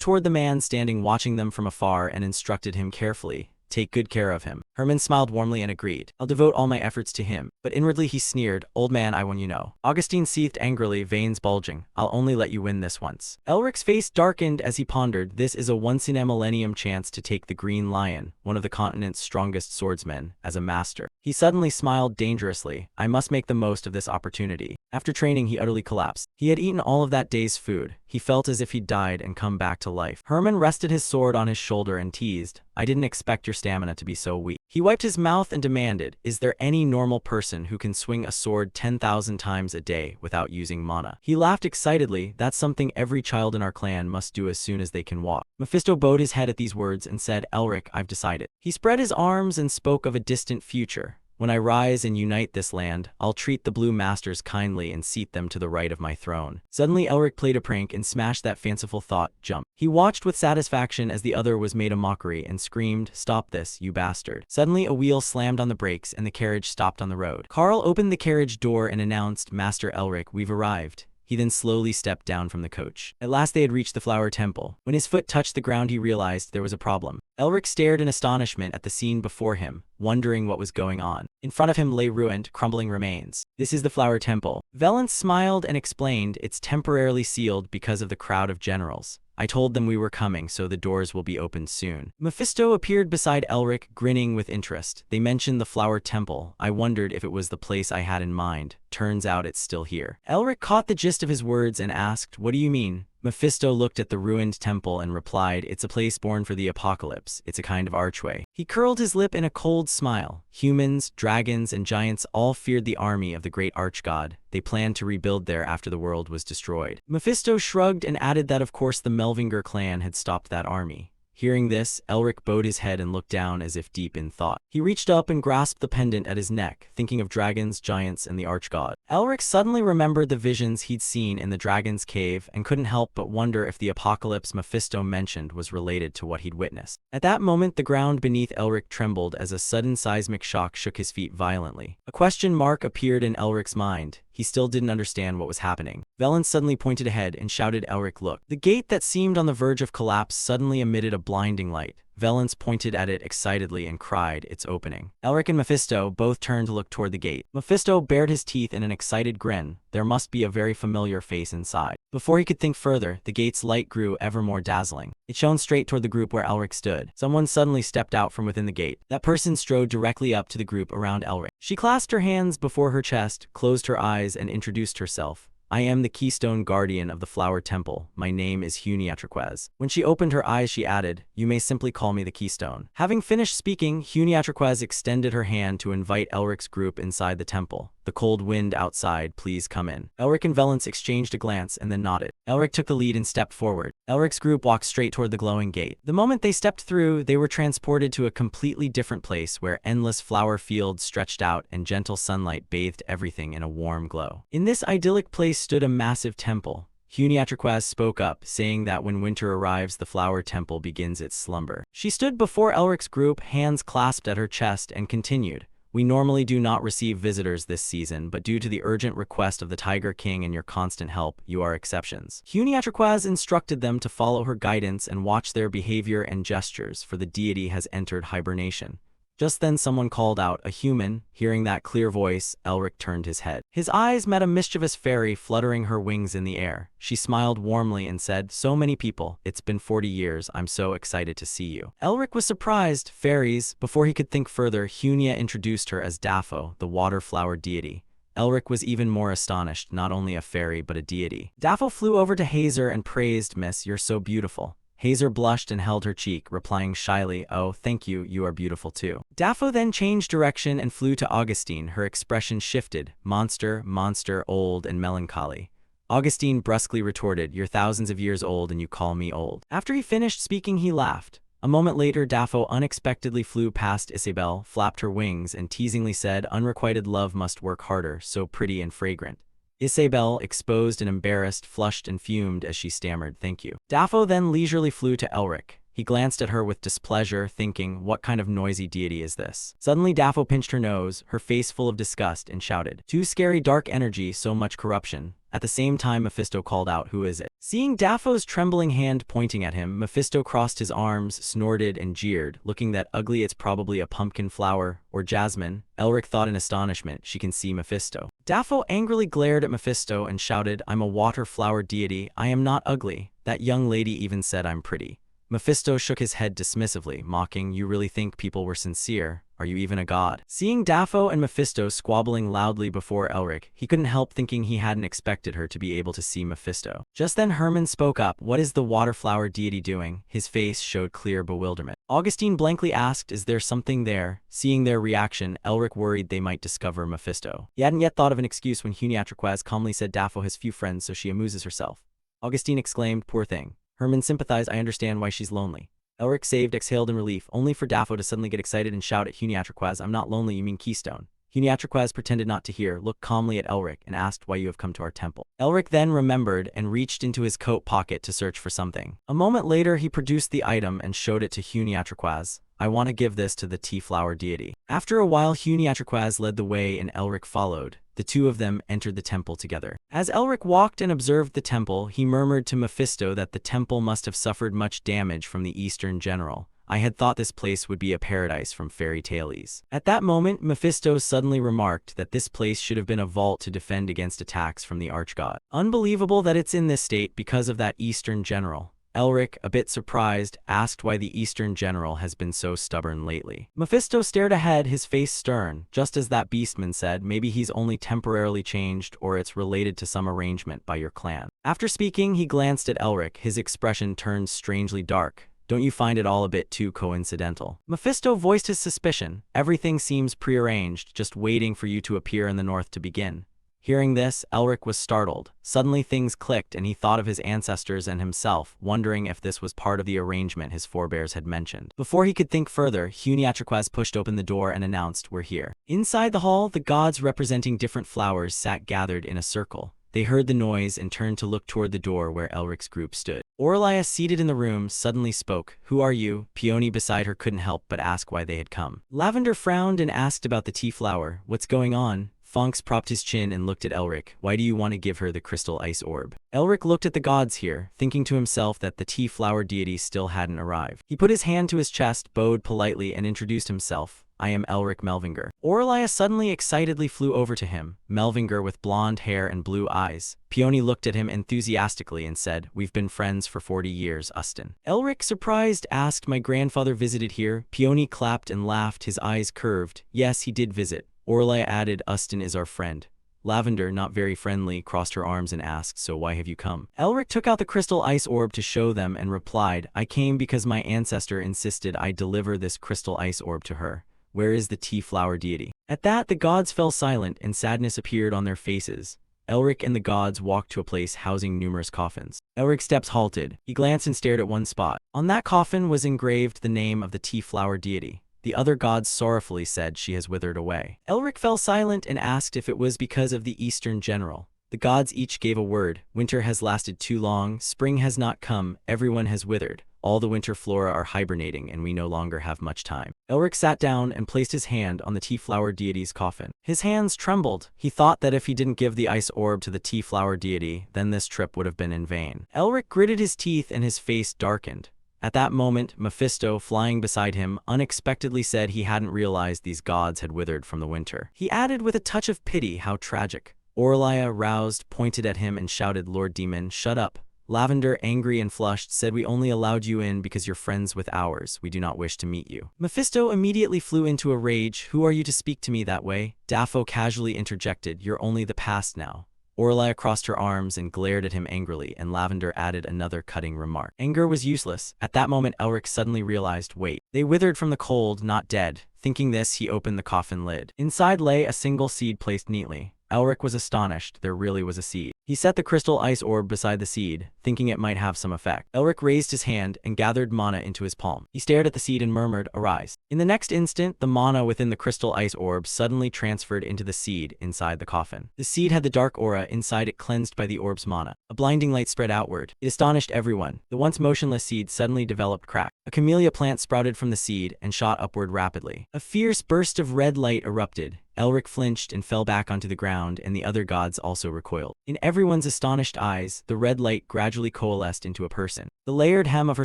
toward the man standing watching them from afar and instructed him carefully. Take good care of him. Herman smiled warmly and agreed. I'll devote all my efforts to him. But inwardly he sneered, old man, I won you know. Augustine seethed angrily, veins bulging. I'll only let you win this once. Elric's face darkened as he pondered. This is a once-in-a-millennium chance to take the Green Lion, one of the continent's strongest swordsmen, as a master. He suddenly smiled dangerously. I must make the most of this opportunity. After training, he utterly collapsed. He had eaten all of that day's food. He felt as if he'd died and come back to life. Herman rested his sword on his shoulder and teased, I didn't expect your stamina to be so weak. He wiped his mouth and demanded, is there any normal person who can swing a sword 10,000 times a day without using mana? He laughed excitedly, that's something every child in our clan must do as soon as they can walk. Mephisto bowed his head at these words and said, Elric, I've decided. He spread his arms and spoke of a distant future. When I rise and unite this land, I'll treat the Blue Masters kindly and seat them to the right of my throne. Suddenly Elric played a prank and smashed that fanciful thought, jump. He watched with satisfaction as the other was made a mockery and screamed, stop this, you bastard. Suddenly a wheel slammed on the brakes and the carriage stopped on the road. Carl opened the carriage door and announced, Master Elric, we've arrived. He then slowly stepped down from the coach. At last they had reached the Flower Temple. When his foot touched the ground, he realized there was a problem. Elric stared in astonishment at the scene before him, wondering what was going on. In front of him lay ruined, crumbling remains. This is the Flower Temple. Valence smiled and explained, it's temporarily sealed because of the crowd of generals. I told them we were coming, so the doors will be opened soon. Mephisto appeared beside Elric, grinning with interest. They mentioned the Flower Temple. I wondered if it was the place I had in mind. Turns out it's still here. Elric caught the gist of his words and asked, what do you mean? Mephisto looked at the ruined temple and replied, it's a place born for the apocalypse. It's a kind of archway. He curled his lip in a cold smile. Humans, dragons, and giants all feared the army of the great archgod. They planned to rebuild there after the world was destroyed. Mephisto shrugged and added that of course the Melvinger clan had stopped that army. Hearing this, Elric bowed his head and looked down as if deep in thought. He reached up and grasped the pendant at his neck, thinking of dragons, giants, and the archgod. Elric suddenly remembered the visions he'd seen in the dragon's cave and couldn't help but wonder if the apocalypse Mephisto mentioned was related to what he'd witnessed. At that moment, the ground beneath Elric trembled as a sudden seismic shock shook his feet violently. A question mark appeared in Elric's mind. He still didn't understand what was happening. Valence suddenly pointed ahead and shouted, Elric, look. The gate that seemed on the verge of collapse suddenly emitted a blinding light. Valence pointed at it excitedly and cried, it's opening. Elric and Mephisto both turned to look toward the gate. Mephisto bared his teeth in an excited grin. There must be a very familiar face inside. Before he could think further, the gate's light grew ever more dazzling. It shone straight toward the group where Elric stood. Someone suddenly stepped out from within the gate. That person strode directly up to the group around Elric. She clasped her hands before her chest, closed her eyes, and introduced herself. I am the Keystone Guardian of the Flower Temple. My name is Huniatriquez. When she opened her eyes, she added, you may simply call me the Keystone. Having finished speaking, Huniatriquez extended her hand to invite Elric's group inside the temple. The cold wind outside, please come in. Elric and Valence exchanged a glance and then nodded. Elric took the lead and stepped forward. Elric's group walked straight toward the glowing gate. The moment they stepped through, they were transported to a completely different place where endless flower fields stretched out and gentle sunlight bathed everything in a warm glow. In this idyllic place stood a massive temple. Huniatriquez spoke up, saying that when winter arrives, the Flower Temple begins its slumber. She stood before Elric's group, hands clasped at her chest, and continued. We normally do not receive visitors this season, but due to the urgent request of the Tiger King and your constant help, you are exceptions. Huniatriquez instructed them to follow her guidance and watch their behavior and gestures, for the deity has entered hibernation. Just then someone called out, "A human." Hearing that clear voice, Elric turned his head. His eyes met a mischievous fairy fluttering her wings in the air. She smiled warmly and said, "So many people. It's been 40 years. I'm so excited to see you." Elric was surprised. Fairies. Before he could think further, Hunia introduced her as Daffo, the water flower deity. Elric was even more astonished, not only a fairy but a deity. Daffo flew over to Hazer and praised, "Miss, you're so beautiful." Hazer blushed and held her cheek, replying shyly, "Oh, thank you, you are beautiful too." Daffo then changed direction and flew to Augustine. Her expression shifted. "Monster, monster, old and melancholy." Augustine brusquely retorted, "You're thousands of years old and you call me old." After he finished speaking, he laughed. A moment later, Daffo unexpectedly flew past Isabel, flapped her wings, and teasingly said, "Unrequited love must work harder, so pretty and fragrant." Isabel, exposed and embarrassed, flushed and fumed as she stammered, "Thank you." Daffo then leisurely flew to Elric. He glanced at her with displeasure, thinking, "What kind of noisy deity is this?" Suddenly Daffo pinched her nose, her face full of disgust, and shouted, "Too scary, dark energy, so much corruption." At the same time, Mephisto called out, "Who is it?" Seeing Daffo's trembling hand pointing at him, Mephisto crossed his arms, snorted, and jeered, "Looking that ugly, it's probably a pumpkin flower, or jasmine." Elric thought in astonishment, she can see Mephisto. Daffo angrily glared at Mephisto and shouted, "I'm a water flower deity. I am not ugly. That young lady even said I'm pretty." Mephisto shook his head dismissively, mocking, "You really think people were sincere? Are you even a god?" Seeing Daffo and Mephisto squabbling loudly before Elric, he couldn't help thinking he hadn't expected her to be able to see Mephisto. Just then Herman spoke up, "What is the waterflower deity doing?" His face showed clear bewilderment. Augustine blankly asked, "Is there something there?" Seeing their reaction, Elric worried they might discover Mephisto. He hadn't yet thought of an excuse when Huniatriquaz calmly said Daffo has few friends, so she amuses herself. Augustine exclaimed, "Poor thing." Herman sympathized, "I understand why she's lonely." Elric exhaled in relief, only for Daffo to suddenly get excited and shout at Huniatriquaz, "I'm not lonely, you mean Keystone." Huniatriquaz pretended not to hear, looked calmly at Elric, and asked why you have come to our temple. Elric then remembered and reached into his coat pocket to search for something. A moment later, he produced the item and showed it to Huniatriquaz. "I want to give this to the tea flower deity." After a while, Huniatriquaz led the way and Elric followed. The two of them entered the temple together. As Elric walked and observed the temple, he murmured to Mephisto that the temple must have suffered much damage from the Eastern General. "I had thought this place would be a paradise from fairy tales." At that moment, Mephisto suddenly remarked that this place should have been a vault to defend against attacks from the archgod. Unbelievable that it's in this state because of that Eastern General. Elric, a bit surprised, asked why the Eastern General has been so stubborn lately. Mephisto stared ahead, his face stern, just as that beastman said, "Maybe he's only temporarily changed, or it's related to some arrangement by your clan." After speaking, he glanced at Elric, his expression turned strangely dark. "Don't you find it all a bit too coincidental?" Mephisto voiced his suspicion. "Everything seems prearranged, just waiting for you to appear in the north to begin." Hearing this, Elric was startled. Suddenly things clicked and he thought of his ancestors and himself, wondering if this was part of the arrangement his forebears had mentioned. Before he could think further, Huniatriquaz pushed open the door and announced, "We're here." Inside the hall, the gods representing different flowers sat gathered in a circle. They heard the noise and turned to look toward the door where Elric's group stood. Aurelia, seated in the room, suddenly spoke. "Who are you?" Peony beside her couldn't help but ask why they had come. Lavender frowned and asked about the tea flower. "What's going on?" Fonks propped his chin and looked at Elric. "Why do you want to give her the crystal ice orb?" Elric looked at the gods here, thinking to himself that the tea flower deity still hadn't arrived. He put his hand to his chest, bowed politely, and introduced himself. "I am Elric Melvinger." Aurelia suddenly excitedly flew over to him, Melvinger with blonde hair and blue eyes. Peony looked at him enthusiastically and said, "We've been friends for 40 years, Ustin." Elric, surprised, asked, "My grandfather visited here?" Peony clapped and laughed, his eyes curved. "Yes, he did visit." Aurelia added, "Ustin is our friend." Lavender, not very friendly, crossed her arms and asked, "So why have you come?" Elric took out the crystal ice orb to show them and replied, "I came because my ancestor insisted I deliver this crystal ice orb to her. Where is the tea flower deity?" At that, the gods fell silent and sadness appeared on their faces. Elric and the gods walked to a place housing numerous coffins. Elric's steps halted. He glanced and stared at one spot. On that coffin was engraved the name of the tea flower deity. The other gods sorrowfully said, "She has withered away." Elric fell silent and asked if it was because of the Eastern General. The gods each gave a word. "Winter has lasted too long, spring has not come, everyone has withered. All the winter flora are hibernating and we no longer have much time." Elric sat down and placed his hand on the tea flower deity's coffin. His hands trembled. He thought that if he didn't give the ice orb to the tea flower deity, then this trip would have been in vain. Elric gritted his teeth and his face darkened. At that moment, Mephisto, flying beside him, unexpectedly said he hadn't realized these gods had withered from the winter. He added with a touch of pity, how tragic. Orlia, roused, pointed at him and shouted, Lord Demon, shut up. Lavender, angry and flushed, said we only allowed you in because you're friends with ours. We do not wish to meet you. Mephisto immediately flew into a rage. Who are you to speak to me that way? Daffo casually interjected, you're only the past now. Orlia crossed her arms and glared at him angrily, and Lavender added another cutting remark. Anger was useless. At that moment, Elric suddenly realized, wait, they withered from the cold, not dead. Thinking this, he opened the coffin lid. Inside lay a single seed placed neatly. Elric was astonished. There really was a seed. He set the crystal ice orb beside the seed, thinking it might have some effect. Elric raised his hand and gathered mana into his palm. He stared at the seed and murmured, arise. In the next instant, the mana within the crystal ice orb suddenly transferred into the seed inside the coffin. The seed had the dark aura inside it cleansed by the orb's mana. A blinding light spread outward. It astonished everyone. The once motionless seed suddenly developed crack. A camellia plant sprouted from the seed and shot upward rapidly. A fierce burst of red light erupted. Elric flinched and fell back onto the ground, and the other gods also recoiled. In everyone's astonished eyes, the red light gradually coalesced into a person. The layered hem of her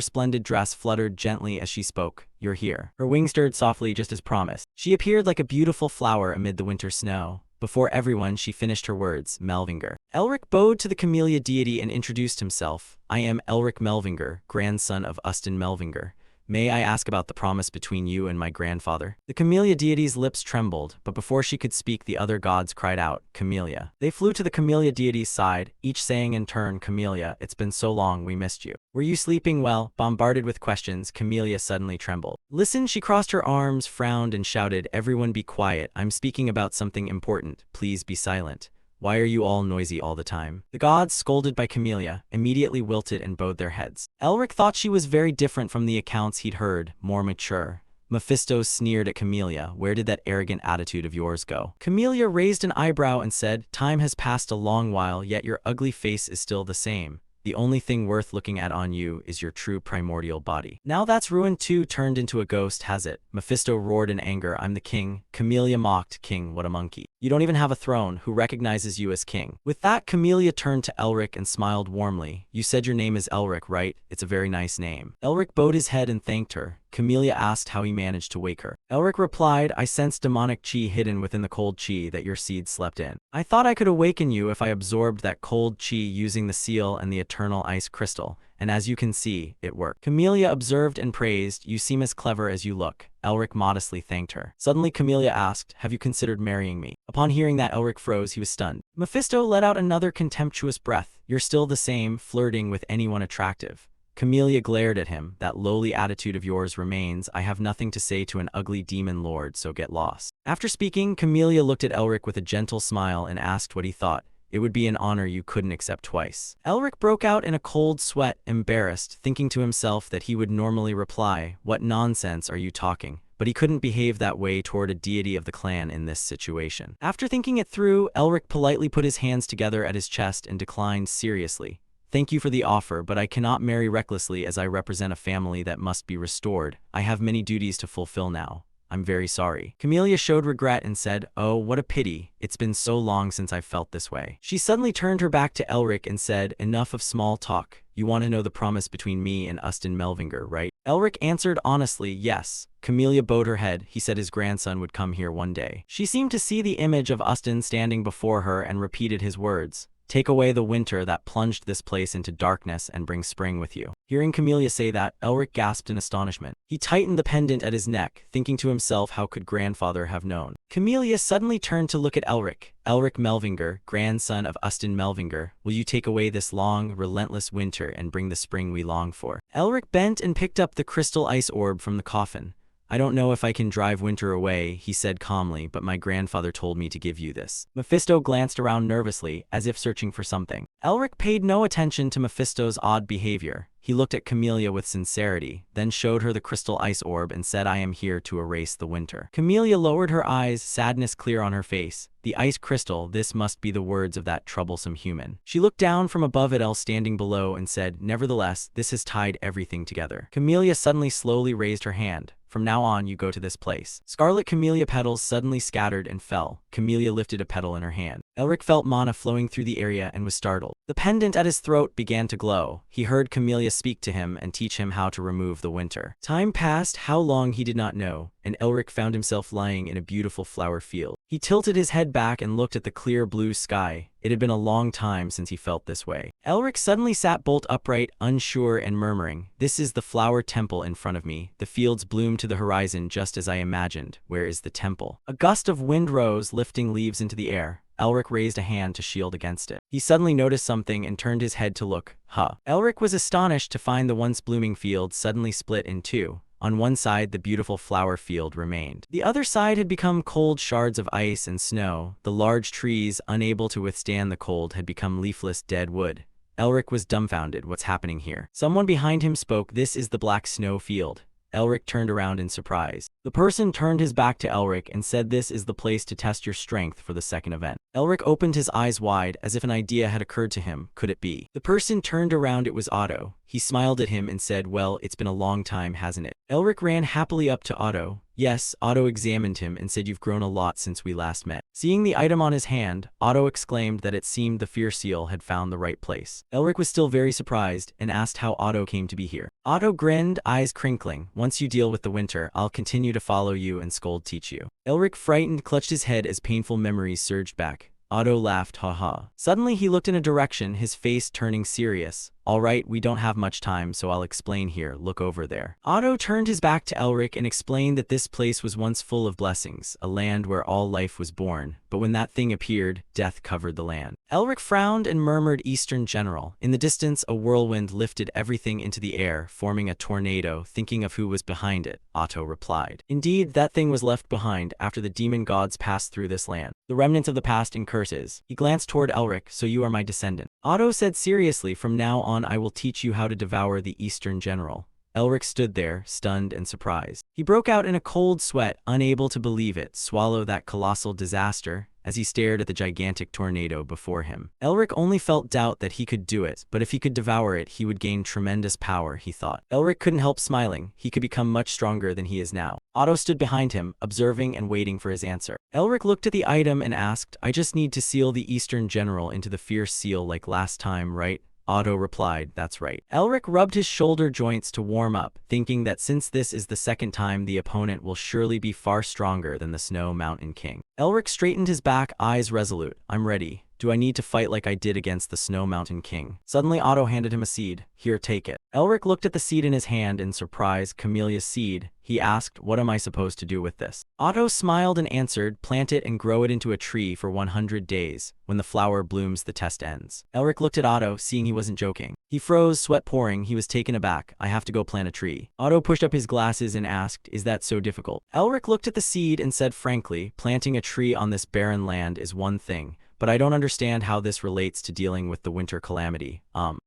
splendid dress fluttered gently as she spoke. You're here. Her wings stirred softly just as promised. She appeared like a beautiful flower amid the winter snow. Before everyone, she finished her words, Melvinger. Elric bowed to the camellia deity and introduced himself. I am Elric Melvinger, grandson of Ustin Melvinger. May I ask about the promise between you and my grandfather? The camellia deity's lips trembled, but before she could speak, the other gods cried out, Camellia. They flew to the camellia deity's side, each saying in turn, Camellia, it's been so long, we missed you. Were you sleeping well? Bombarded with questions, Camellia suddenly trembled. Listen, she crossed her arms, frowned, and shouted, everyone be quiet. I'm speaking about something important. Please be silent. Why are you all noisy all the time? The gods, scolded by Camellia, immediately wilted and bowed their heads. Elric thought she was very different from the accounts he'd heard, more mature. Mephisto sneered at Camellia. Where did that arrogant attitude of yours go? Camellia raised an eyebrow and said, time has passed a long while, yet your ugly face is still the same. The only thing worth looking at on you is your true primordial body. Now that's ruined too, turned into a ghost, has it? Mephisto roared in anger. I'm the king. Camellia mocked. King, what a monkey. You don't even have a throne. Who recognizes you as king? With that, Camellia turned to Elric and smiled warmly. You said your name is Elric, right? It's a very nice name. Elric bowed his head and thanked her. Camellia asked how he managed to wake her. Elric replied, I sensed demonic chi hidden within the cold chi that your seed slept in. I thought I could awaken you if I absorbed that cold chi using the seal and the eternal ice crystal, and as you can see, it worked. Camellia observed and praised, you seem as clever as you look. Elric modestly thanked her. Suddenly Camellia asked, have you considered marrying me? Upon hearing that, Elric froze. He was stunned. Mephisto let out another contemptuous breath. You're still the same, flirting with anyone attractive. Camellia glared at him. That lowly attitude of yours remains. I have nothing to say to an ugly demon lord, so get lost. After speaking, Camellia looked at Elric with a gentle smile and asked what he thought. It would be an honor you couldn't accept twice. Elric broke out in a cold sweat, embarrassed, thinking to himself that he would normally reply, what nonsense are you talking? But he couldn't behave that way toward a deity of the clan in this situation. After thinking it through, Elric politely put his hands together at his chest and declined seriously. Thank you for the offer, but I cannot marry recklessly as I represent a family that must be restored. I have many duties to fulfill now. I'm very sorry. Camellia showed regret and said, oh, what a pity. It's been so long since I've felt this way. She suddenly turned her back to Elric and said, enough of small talk. You want to know the promise between me and Ustin Melvinger, right? Elric answered honestly, yes. Camellia bowed her head. He said his grandson would come here one day. She seemed to see the image of Ustin standing before her and repeated his words. Take away the winter that plunged this place into darkness and bring spring with you. Hearing Camellia say that, Elric gasped in astonishment. He tightened the pendant at his neck, thinking to himself, how could grandfather have known? Camellia suddenly turned to look at Elric. Elric Melvinger, grandson of Ustin Melvinger, will you take away this long, relentless winter and bring the spring we long for? Elric bent and picked up the crystal ice orb from the coffin. I don't know if I can drive winter away, he said calmly, but my grandfather told me to give you this. Mephisto glanced around nervously, as if searching for something. Elric paid no attention to Mephisto's odd behavior. He looked at Camellia with sincerity, then showed her the crystal ice orb and said, I am here to erase the winter. Camellia lowered her eyes, sadness clear on her face. The ice crystal, this must be the words of that troublesome human. She looked down from above at El standing below and said, nevertheless, this has tied everything together. Camellia suddenly slowly raised her hand. From now on, you go to this place. Scarlet camellia petals suddenly scattered and fell. Camellia lifted a petal in her hand. Elric felt mana flowing through the area and was startled. The pendant at his throat began to glow. He heard Camellia speak to him and teach him how to remove the winter. Time passed, how long he did not know, and Elric found himself lying in a beautiful flower field. He tilted his head back and looked at the clear blue sky. It had been a long time since he felt this way. Elric suddenly sat bolt upright, unsure and murmuring, "This is the flower temple in front of me. The fields bloom to the horizon just as I imagined. Where is the temple?" A gust of wind rose, lifting leaves into the air. Elric raised a hand to shield against it. He suddenly noticed something and turned his head to look. Elric was astonished to find the once blooming field suddenly split in two. On one side, the beautiful flower field remained. The other side had become cold shards of ice and snow. The large trees, unable to withstand the cold, had become leafless dead wood. Elric was dumbfounded. What's happening here? Someone behind him spoke. "This is the black snow field." Elric turned around in surprise. The person turned his back to Elric and said, "This is the place to test your strength for the second event." Elric opened his eyes wide, as if an idea had occurred to him. Could it be? The person turned around. It was Otto. He smiled at him and said, "Well, it's been a long time, hasn't it?" Elric ran happily up to Otto. Yes, Otto examined him and said, "You've grown a lot since we last met." Seeing the item on his hand, Otto exclaimed that it seemed the fear seal had found the right place. Elric was still very surprised and asked how Otto came to be here. Otto grinned, eyes crinkling. "Once you deal with the winter, I'll continue to follow you and scold teach you." Elric, frightened, clutched his head as painful memories surged back. Otto laughed, "Ha ha." Suddenly he looked in a direction, his face turning serious. "All right, we don't have much time, so I'll explain here. Look over there." Otto turned his back to Elric and explained that this place was once full of blessings, a land where all life was born. But when that thing appeared, death covered the land. Elric frowned and murmured, "Eastern General." In the distance, a whirlwind lifted everything into the air, forming a tornado. Thinking of who was behind it, Otto replied, "Indeed, that thing was left behind after the demon gods passed through this land. The remnants of the past and curses." He glanced toward Elric. "So you are my descendant." Otto said seriously, "From now on I will teach you how to devour the Eastern General." Elric stood there, stunned and surprised. He broke out in a cold sweat, unable to believe it. Swallow that colossal disaster? As he stared at the gigantic tornado before him, Elric only felt doubt that he could do it, but if he could devour it, he would gain tremendous power, he thought. Elric couldn't help smiling. He could become much stronger than he is now. Otto stood behind him, observing and waiting for his answer. Elric looked at the item and asked, "I just need to seal the Eastern General into the fierce seal like last time, right?" Otto replied, "That's right." Elric rubbed his shoulder joints to warm up, thinking that since this is the second time, the opponent will surely be far stronger than the Snow Mountain King. Elric straightened his back, eyes resolute. "I'm ready. Do I need to fight like I did against the Snow Mountain King?" Suddenly Otto handed him a seed. "Here, take it." Elric looked at the seed in his hand in surprise. Camellia's seed. He asked, "What am I supposed to do with this?" Otto smiled and answered, "Plant it and grow it into a tree for 100 days. When the flower blooms, the test ends." Elric looked at Otto, seeing he wasn't joking. He froze, sweat pouring. He was taken aback. "I have to go plant a tree." Otto pushed up his glasses and asked, "Is that so difficult?" Elric looked at the seed and said frankly, "Planting a tree on this barren land is one thing, but I don't understand how this relates to dealing with the winter calamity."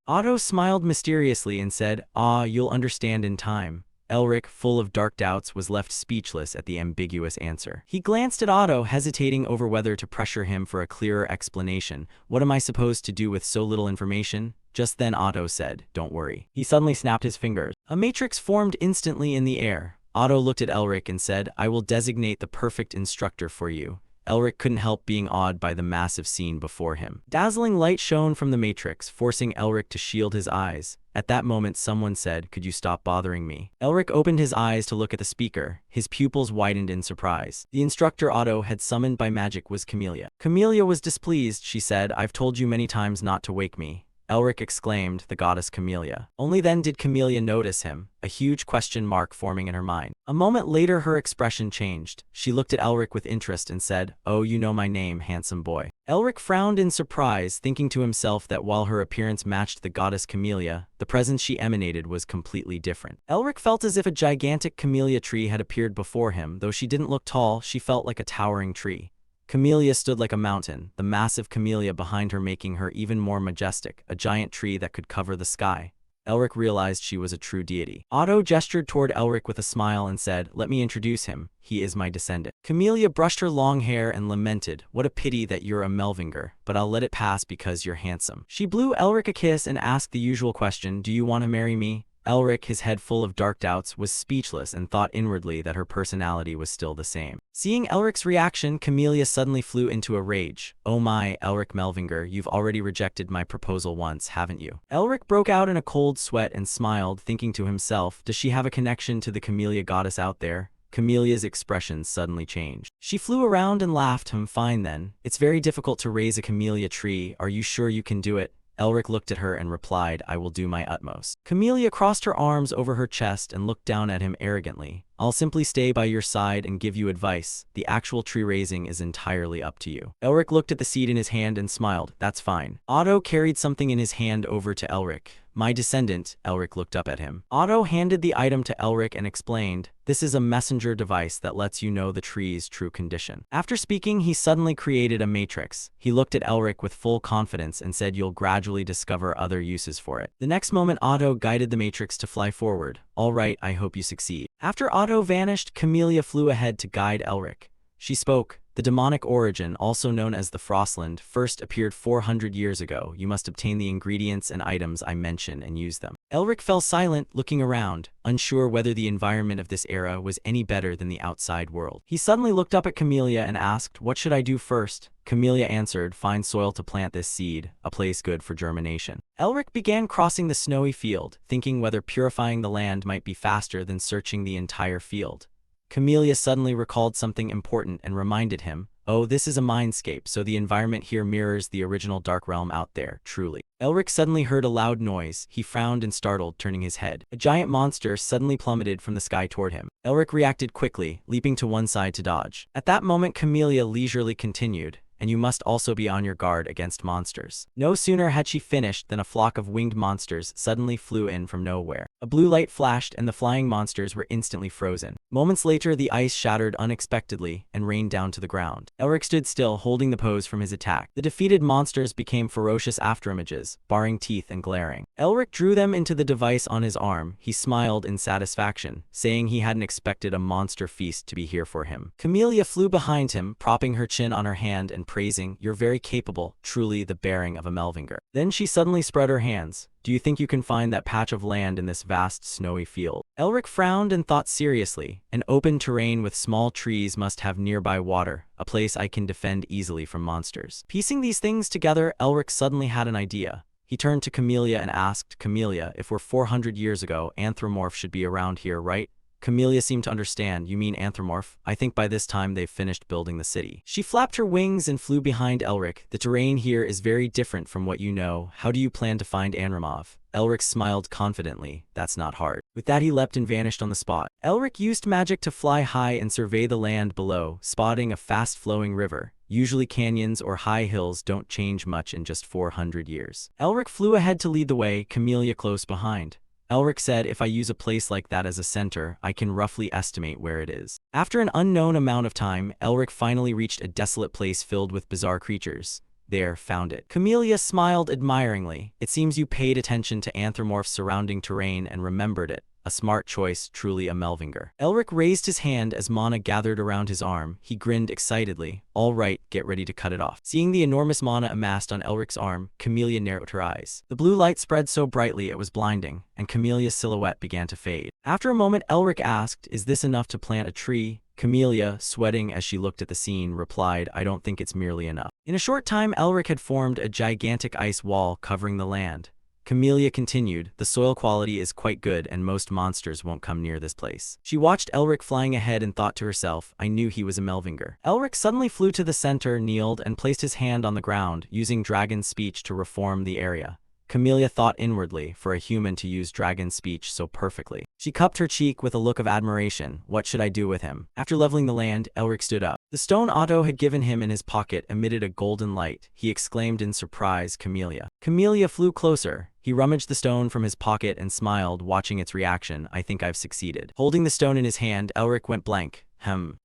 Otto smiled mysteriously and said, "You'll understand in time." Elric, full of dark doubts, was left speechless at the ambiguous answer. He glanced at Otto, hesitating over whether to pressure him for a clearer explanation. "What am I supposed to do with so little information?" Just then Otto said, "Don't worry." He suddenly snapped his fingers. A matrix formed instantly in the air. Otto looked at Elric and said, "I will designate the perfect instructor for you." Elric couldn't help being awed by the massive scene before him. Dazzling light shone from the matrix, forcing Elric to shield his eyes. At that moment someone said, "Could you stop bothering me?" Elric opened his eyes to look at the speaker. His pupils widened in surprise. The instructor Otto had summoned by magic was Camellia. Camellia was displeased. She said, "I've told you many times not to wake me." Elric exclaimed, "The goddess Camellia." Only then did Camellia notice him, a huge question mark forming in her mind. A moment later her expression changed. She looked at Elric with interest and said, "Oh, you know my name, handsome boy." Elric frowned in surprise, thinking to himself that while her appearance matched the goddess Camellia, the presence she emanated was completely different. Elric felt as if a gigantic camellia tree had appeared before him. Though she didn't look tall, she felt like a towering tree. Camellia stood like a mountain, the massive camellia behind her making her even more majestic, a giant tree that could cover the sky. Elric realized she was a true deity. Otto gestured toward Elric with a smile and said, "Let me introduce him. He is my descendant." Camellia brushed her long hair and lamented, "What a pity that you're a Melvinger, but I'll let it pass because you're handsome." She blew Elric a kiss and asked the usual question, "Do you want to marry me?" Elric, his head full of dark doubts, was speechless and thought inwardly that her personality was still the same. Seeing Elric's reaction, Camellia suddenly flew into a rage. "Oh my, Elric Melvinger, you've already rejected my proposal once, haven't you?" Elric broke out in a cold sweat and smiled, thinking to himself, does she have a connection to the Camellia goddess out there? Camelia's expression suddenly changed. She flew around and laughed. Fine then. It's very difficult to raise a camellia tree. Are you sure you can do it?" Elric looked at her and replied, "I will do my utmost." Camellia crossed her arms over her chest and looked down at him arrogantly. "I'll simply stay by your side and give you advice. The actual tree raising is entirely up to you." Elric looked at the seed in his hand and smiled. "That's fine." Otto carried something in his hand over to Elric. "My descendant." Elric looked up at him. Otto handed the item to Elric and explained, "This is a messenger device that lets you know the tree's true condition." After speaking, he suddenly created a matrix. He looked at Elric with full confidence and said, "You'll gradually discover other uses for it." The next moment, Otto guided the matrix to fly forward. "All right, I hope you succeed." After Otto vanished, Camellia flew ahead to guide Elric. She spoke. "The demonic origin, also known as the Frostland, first appeared 400 years ago. You must obtain the ingredients and items I mention and use them." Elric fell silent, looking around, unsure whether the environment of this era was any better than the outside world. He suddenly looked up at Camellia and asked, "What should I do first?" Camellia answered, "Find soil to plant this seed, a place good for germination." Elric began crossing the snowy field, thinking whether purifying the land might be faster than searching the entire field. Camellia suddenly recalled something important and reminded him, "Oh, this is a mindscape, so the environment here mirrors the original Dark Realm out there, truly." Elric suddenly heard a loud noise. He frowned and startled, turning his head. A giant monster suddenly plummeted from the sky toward him. Elric reacted quickly, leaping to one side to dodge. At that moment, Camellia leisurely continued, "And you must also be on your guard against monsters." No sooner had she finished than a flock of winged monsters suddenly flew in from nowhere. A blue light flashed and the flying monsters were instantly frozen. Moments later, the ice shattered unexpectedly and rained down to the ground. Elric stood still, holding the pose from his attack. The defeated monsters became ferocious afterimages, baring teeth and glaring. Elric drew them into the device on his arm. He smiled in satisfaction, saying he hadn't expected a monster feast to be here for him. Camellia flew behind him, propping her chin on her hand and praising, "You're very capable, truly the bearing of a Melvinger." Then she suddenly spread her hands. "Do you think you can find that patch of land in this vast snowy field?" Elric frowned and thought seriously. "An open terrain with small trees must have nearby water, a place I can defend easily from monsters." Piecing these things together, Elric suddenly had an idea. He turned to Camellia and asked, "Camellia, if we're 400 years ago, Anthropomorph should be around here, right?" Camellia seemed to understand. "You mean Anthropomorph? I think by this time they've finished building the city." She flapped her wings and flew behind Elric. "The terrain here is very different from what you know. How do you plan to find Anthropomorph?" Elric smiled confidently. "That's not hard." With that, he leapt and vanished on the spot. Elric used magic to fly high and survey the land below, spotting a fast-flowing river. Usually canyons or high hills don't change much in just 400 years. Elric flew ahead to lead the way, Camellia close behind. Elric said, "If I use a place like that as a center, I can roughly estimate where it is." After an unknown amount of time, Elric finally reached a desolate place filled with bizarre creatures. There, found it. Camellia smiled admiringly. "It seems you paid attention to Anthropomorph's surrounding terrain and remembered it. A smart choice, truly a Melvinger." Elric raised his hand as mana gathered around his arm. He grinned excitedly. "All right, get ready to cut it off." Seeing the enormous mana amassed on Elric's arm, Camellia narrowed her eyes. The blue light spread so brightly it was blinding, and Camelia's silhouette began to fade. After a moment, Elric asked, "Is this enough to plant a tree?" Camellia, sweating as she looked at the scene, replied, "I don't think it's merely enough." In a short time, Elric had formed a gigantic ice wall covering the land. Camellia continued, "The soil quality is quite good and most monsters won't come near this place." She watched Elric flying ahead and thought to herself, "I knew he was a Melvinger." Elric suddenly flew to the center, kneeled, and placed his hand on the ground, using dragon speech to reform the area. Camellia thought inwardly, for a human to use dragon speech so perfectly. She cupped her cheek with a look of admiration. "What should I do with him?" After leveling the land, Elric stood up. The stone Otto had given him in his pocket emitted a golden light. He exclaimed in surprise, "Camellia." Camellia flew closer. He rummaged the stone from his pocket and smiled, watching its reaction. "I think I've succeeded." Holding the stone in his hand, Elric went blank.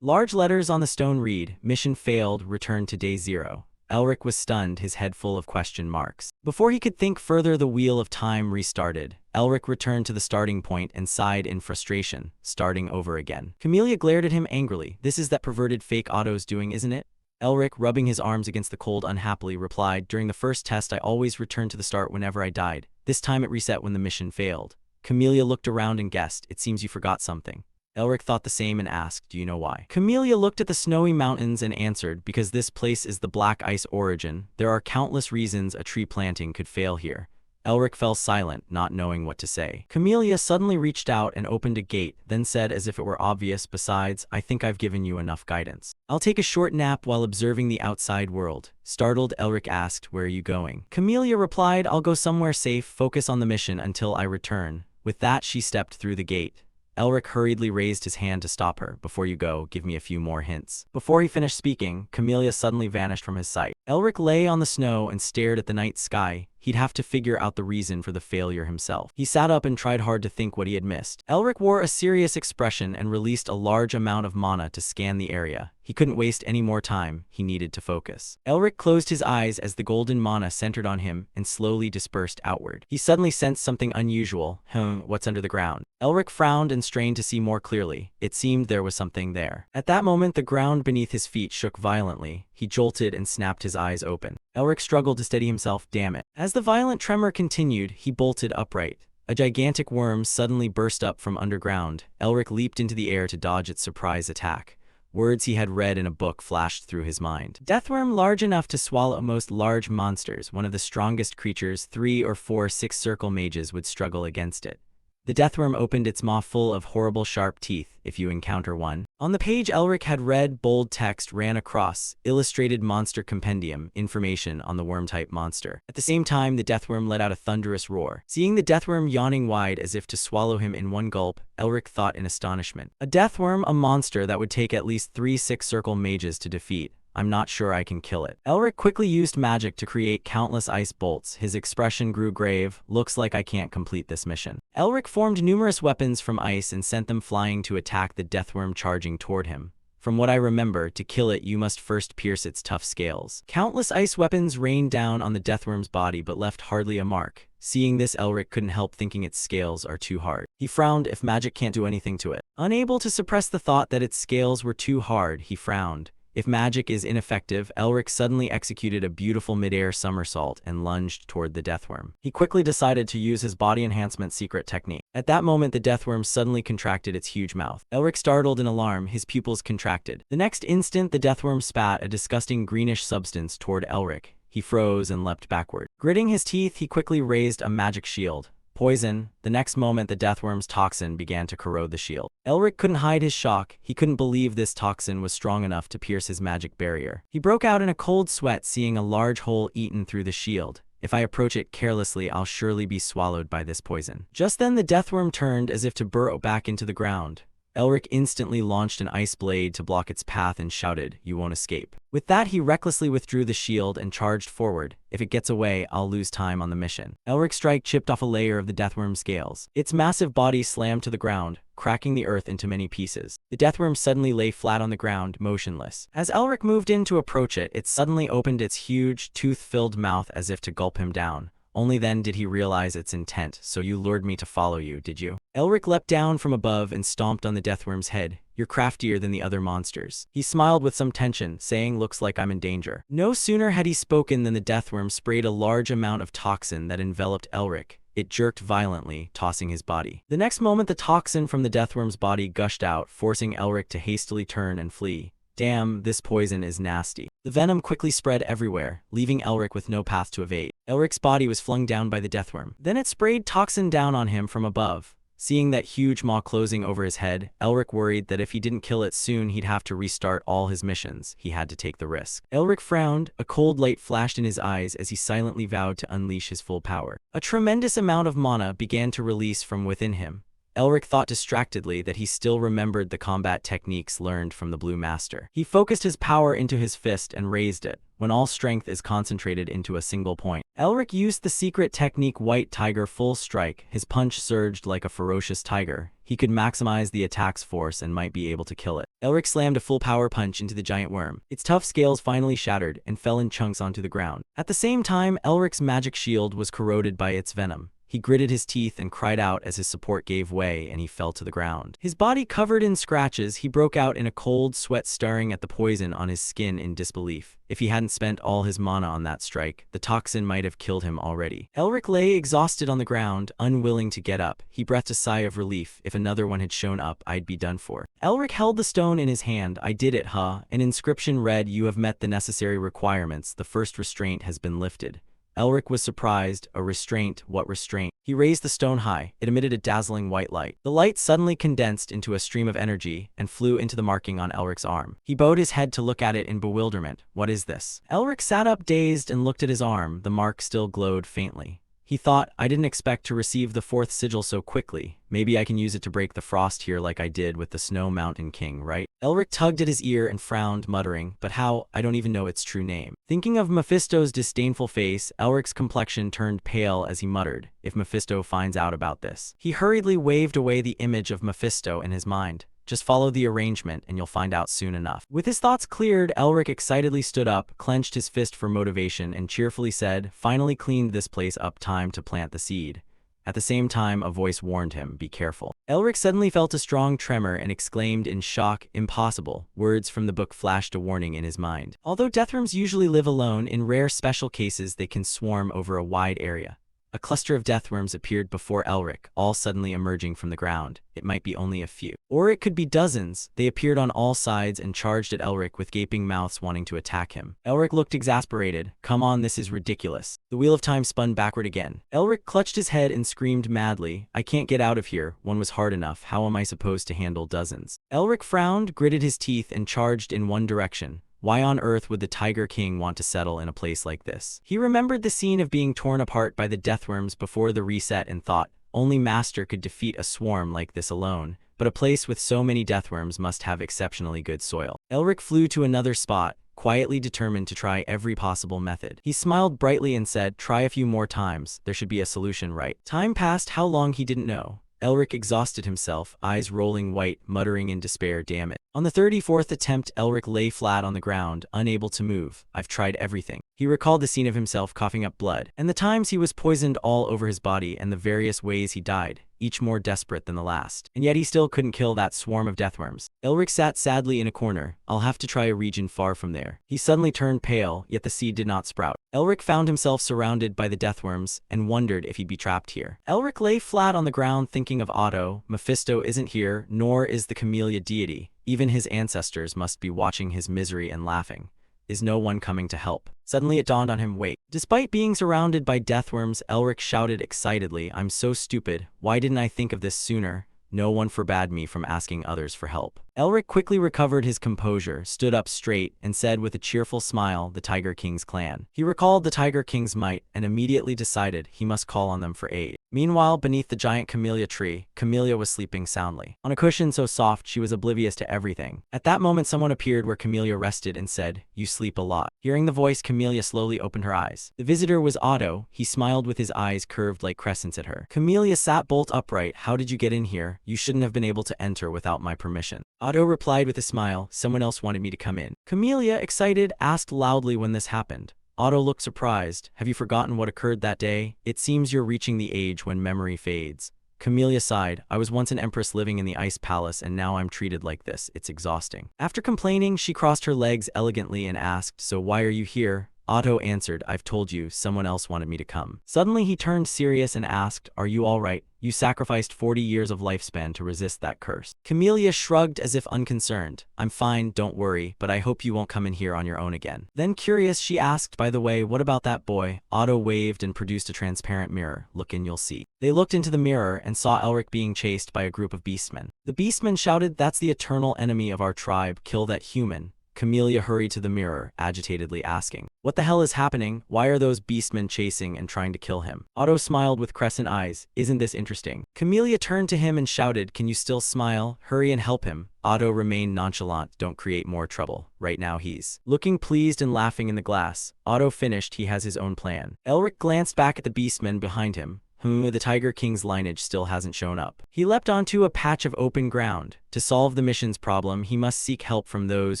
Large letters on the stone read, "Mission failed, return to day 0. Elric was stunned, his head full of question marks. Before he could think further, the wheel of time restarted. Elric returned to the starting point and sighed in frustration, starting over again. Camellia glared at him angrily. "This is that perverted fake Otto's doing, isn't it?" Elric, rubbing his arms against the cold unhappily, replied, "During the first test I always returned to the start whenever I died. This time it reset when the mission failed." Camellia looked around and guessed, "It seems you forgot something." Elric thought the same and asked, "Do you know why?" Camellia looked at the snowy mountains and answered, "Because this place is the Black Ice origin. There are countless reasons a tree planting could fail here." Elric fell silent, not knowing what to say. Camellia suddenly reached out and opened a gate, then said as if it were obvious, "Besides, I think I've given you enough guidance. I'll take a short nap while observing the outside world." Startled, Elric asked, "Where are you going?" Camellia replied, "I'll go somewhere safe, focus on the mission until I return." With that, she stepped through the gate. Elric hurriedly raised his hand to stop her. "Before you go, give me a few more hints." Before he finished speaking, Camellia suddenly vanished from his sight. Elric lay on the snow and stared at the night sky. He'd have to figure out the reason for the failure himself. He sat up and tried hard to think what he had missed. Elric wore a serious expression and released a large amount of mana to scan the area. He couldn't waste any more time, he needed to focus. Elric closed his eyes as the golden mana centered on him and slowly dispersed outward. He suddenly sensed something unusual. What's under the ground? Elric frowned and strained to see more clearly. It seemed there was something there. At that moment, the ground beneath his feet shook violently. He jolted and snapped his eyes open. Elric struggled to steady himself. Damn it. As the violent tremor continued, he bolted upright. A gigantic worm suddenly burst up from underground. Elric leaped into the air to dodge its surprise attack. Words he had read in a book flashed through his mind. Deathworm large enough to swallow most large monsters. One of the strongest creatures, 3 or 4 six-circle mages would struggle against it. The deathworm opened its maw full of horrible sharp teeth, if you encounter one. On the page Elric had read, bold text ran across, illustrated monster compendium, information on the worm-type monster. At the same time, the deathworm let out a thunderous roar. Seeing the deathworm yawning wide as if to swallow him in one gulp, Elric thought in astonishment. A deathworm, a monster that would take at least 3 six-circle mages to defeat. I'm not sure I can kill it. Elric quickly used magic to create countless ice bolts. His expression grew grave. Looks like I can't complete this mission. Elric formed numerous weapons from ice and sent them flying to attack the deathworm charging toward him. From what I remember, to kill it, you must first pierce its tough scales. Countless ice weapons rained down on the deathworm's body but left hardly a mark. Seeing this, Elric couldn't help thinking its scales are too hard. He frowned. If magic can't do anything to it. Unable to suppress the thought that its scales were too hard, he frowned. If magic is ineffective, Elric suddenly executed a beautiful mid-air somersault and lunged toward the deathworm. He quickly decided to use his body enhancement secret technique. At that moment, the deathworm suddenly contracted its huge mouth. Elric startled in alarm, his pupils contracted. The next instant, the deathworm spat a disgusting greenish substance toward Elric. He froze and leapt backward. Gritting his teeth, he quickly raised a magic shield. Poison. The next moment, the deathworm's toxin began to corrode the shield. Elric couldn't hide his shock. He couldn't believe this toxin was strong enough to pierce his magic barrier. He broke out in a cold sweat, seeing a large hole eaten through the shield. If I approach it carelessly, I'll surely be swallowed by this poison. Just then, the deathworm turned as if to burrow back into the ground. Elric instantly launched an ice blade to block its path and shouted, "You won't escape." With that, he recklessly withdrew the shield and charged forward. If it gets away, I'll lose time on the mission. Elric's strike chipped off a layer of the deathworm's scales. Its massive body slammed to the ground, cracking the earth into many pieces. The deathworm suddenly lay flat on the ground, motionless. As Elric moved in to approach it, it suddenly opened its huge, tooth-filled mouth as if to gulp him down. Only then did he realize its intent. "So you lured me to follow you, did you?" Elric leapt down from above and stomped on the deathworm's head. "You're craftier than the other monsters." He smiled with some tension, saying, "Looks like I'm in danger." No sooner had he spoken than the deathworm sprayed a large amount of toxin that enveloped Elric. It jerked violently, tossing his body. The next moment, the toxin from the deathworm's body gushed out, forcing Elric to hastily turn and flee. Damn, this poison is nasty. The venom quickly spread everywhere, leaving Elric with no path to evade. Elric's body was flung down by the deathworm. Then it sprayed toxin down on him from above. Seeing that huge maw closing over his head, Elric worried that if he didn't kill it soon, he'd have to restart all his missions. He had to take the risk. Elric frowned. A cold light flashed in his eyes as he silently vowed to unleash his full power. A tremendous amount of mana began to release from within him. Elric thought distractedly that he still remembered the combat techniques learned from the Blue Master. He focused his power into his fist and raised it, when all strength is concentrated into a single point. Elric used the secret technique White Tiger Full Strike. His punch surged like a ferocious tiger. He could maximize the attack's force and might be able to kill it. Elric slammed a full power punch into the giant worm. Its tough scales finally shattered and fell in chunks onto the ground. At the same time, Elric's magic shield was corroded by its venom. He gritted his teeth and cried out as his support gave way and he fell to the ground. His body covered in scratches, he broke out in a cold sweat, staring at the poison on his skin in disbelief. If he hadn't spent all his mana on that strike, the toxin might have killed him already. Elric lay exhausted on the ground, unwilling to get up. He breathed a sigh of relief. If another one had shown up, I'd be done for. Elric held the stone in his hand. I did it, huh? An inscription read, "You have met the necessary requirements. The first restraint has been lifted." Elric was surprised. A restraint? What restraint? He raised the stone high. It emitted a dazzling white light. The light suddenly condensed into a stream of energy and flew into the marking on Elric's arm. He bowed his head to look at it in bewilderment. What is this? Elric sat up dazed and looked at his arm. The mark still glowed faintly. He thought, I didn't expect to receive the fourth sigil so quickly. Maybe I can use it to break the frost here like I did with the Snow Mountain King, right? Elric tugged at his ear and frowned, muttering, but how? I don't even know its true name. Thinking of Mephisto's disdainful face, Elric's complexion turned pale as he muttered, if Mephisto finds out about this. He hurriedly waved away the image of Mephisto in his mind. Just follow the arrangement and you'll find out soon enough. With his thoughts cleared, Elric excitedly stood up, clenched his fist for motivation, and cheerfully said, finally cleaned this place up, time to plant the seed. At the same time, a voice warned him, be careful. Elric suddenly felt a strong tremor and exclaimed in shock, impossible. Words from the book flashed a warning in his mind. Although deathworms usually live alone, in rare special cases they can swarm over a wide area. A cluster of deathworms appeared before Elric, all suddenly emerging from the ground. It might be only a few. Or it could be dozens. They appeared on all sides and charged at Elric with gaping mouths wanting to attack him. Elric looked exasperated. Come on, this is ridiculous. The wheel of time spun backward again. Elric clutched his head and screamed madly, I can't get out of here. One was hard enough. How am I supposed to handle dozens? Elric frowned, gritted his teeth, and charged in one direction. Why on earth would the Tiger King want to settle in a place like this? He remembered the scene of being torn apart by the deathworms before the reset and thought, only Master could defeat a swarm like this alone, but a place with so many deathworms must have exceptionally good soil. Elric flew to another spot, quietly determined to try every possible method. He smiled brightly and said, try a few more times, there should be a solution, right? Time passed, how long he didn't know. Elric exhausted himself, eyes rolling white, muttering in despair, damn it. On the 34th attempt, Elric lay flat on the ground, unable to move. I've tried everything. He recalled the scene of himself coughing up blood, and the times he was poisoned all over his body and the various ways he died, each more desperate than the last. And yet he still couldn't kill that swarm of deathworms. Elric sat sadly in a corner. I'll have to try a region far from there. He suddenly turned pale, yet the seed did not sprout. Elric found himself surrounded by the deathworms and wondered if he'd be trapped here. Elric lay flat on the ground thinking of Otto. Mephisto isn't here, nor is the Camellia deity. Even his ancestors must be watching his misery and laughing. Is no one coming to help? Suddenly it dawned on him, wait. Despite being surrounded by deathworms, Elric shouted excitedly, I'm so stupid. Why didn't I think of this sooner? No one forbade me from asking others for help. Elric quickly recovered his composure, stood up straight, and said with a cheerful smile, the Tiger King's clan. He recalled the Tiger King's might and immediately decided he must call on them for aid. Meanwhile, beneath the giant camellia tree, Camellia was sleeping soundly. On a cushion so soft she was oblivious to everything. At that moment someone appeared where Camellia rested and said, you sleep a lot. Hearing the voice, Camellia slowly opened her eyes. The visitor was Otto. He smiled with his eyes curved like crescents at her. Camellia sat bolt upright. How did you get in here? You shouldn't have been able to enter without my permission. Otto replied with a smile, someone else wanted me to come in. Camellia, excited, asked loudly when this happened. Otto looked surprised. Have you forgotten what occurred that day? It seems you're reaching the age when memory fades. Camellia sighed. I was once an empress living in the ice palace and now I'm treated like this. It's exhausting. After complaining, she crossed her legs elegantly and asked, so why are you here? Otto answered, I've told you, someone else wanted me to come. Suddenly he turned serious and asked, are you all right? You sacrificed 40 years of lifespan to resist that curse. Camellia shrugged as if unconcerned. I'm fine, don't worry, but I hope you won't come in here on your own again. Then curious, she asked, by the way, what about that boy? Otto waved and produced a transparent mirror. Look in, you'll see. They looked into the mirror and saw Elric being chased by a group of beastmen. The beastmen shouted, that's the eternal enemy of our tribe, kill that human. Camellia hurried to the mirror, agitatedly asking, what the hell is happening? Why are those beastmen chasing and trying to kill him? Otto smiled with crescent eyes. Isn't this interesting? Camellia turned to him and shouted, can you still smile? Hurry and help him. Otto remained nonchalant. Don't create more trouble. Right now he's looking pleased and laughing in the glass. Otto finished. He has his own plan. Elric glanced back at the beastmen behind him. The Tiger King's lineage still hasn't shown up. He leapt onto a patch of open ground. To solve the mission's problem, he must seek help from those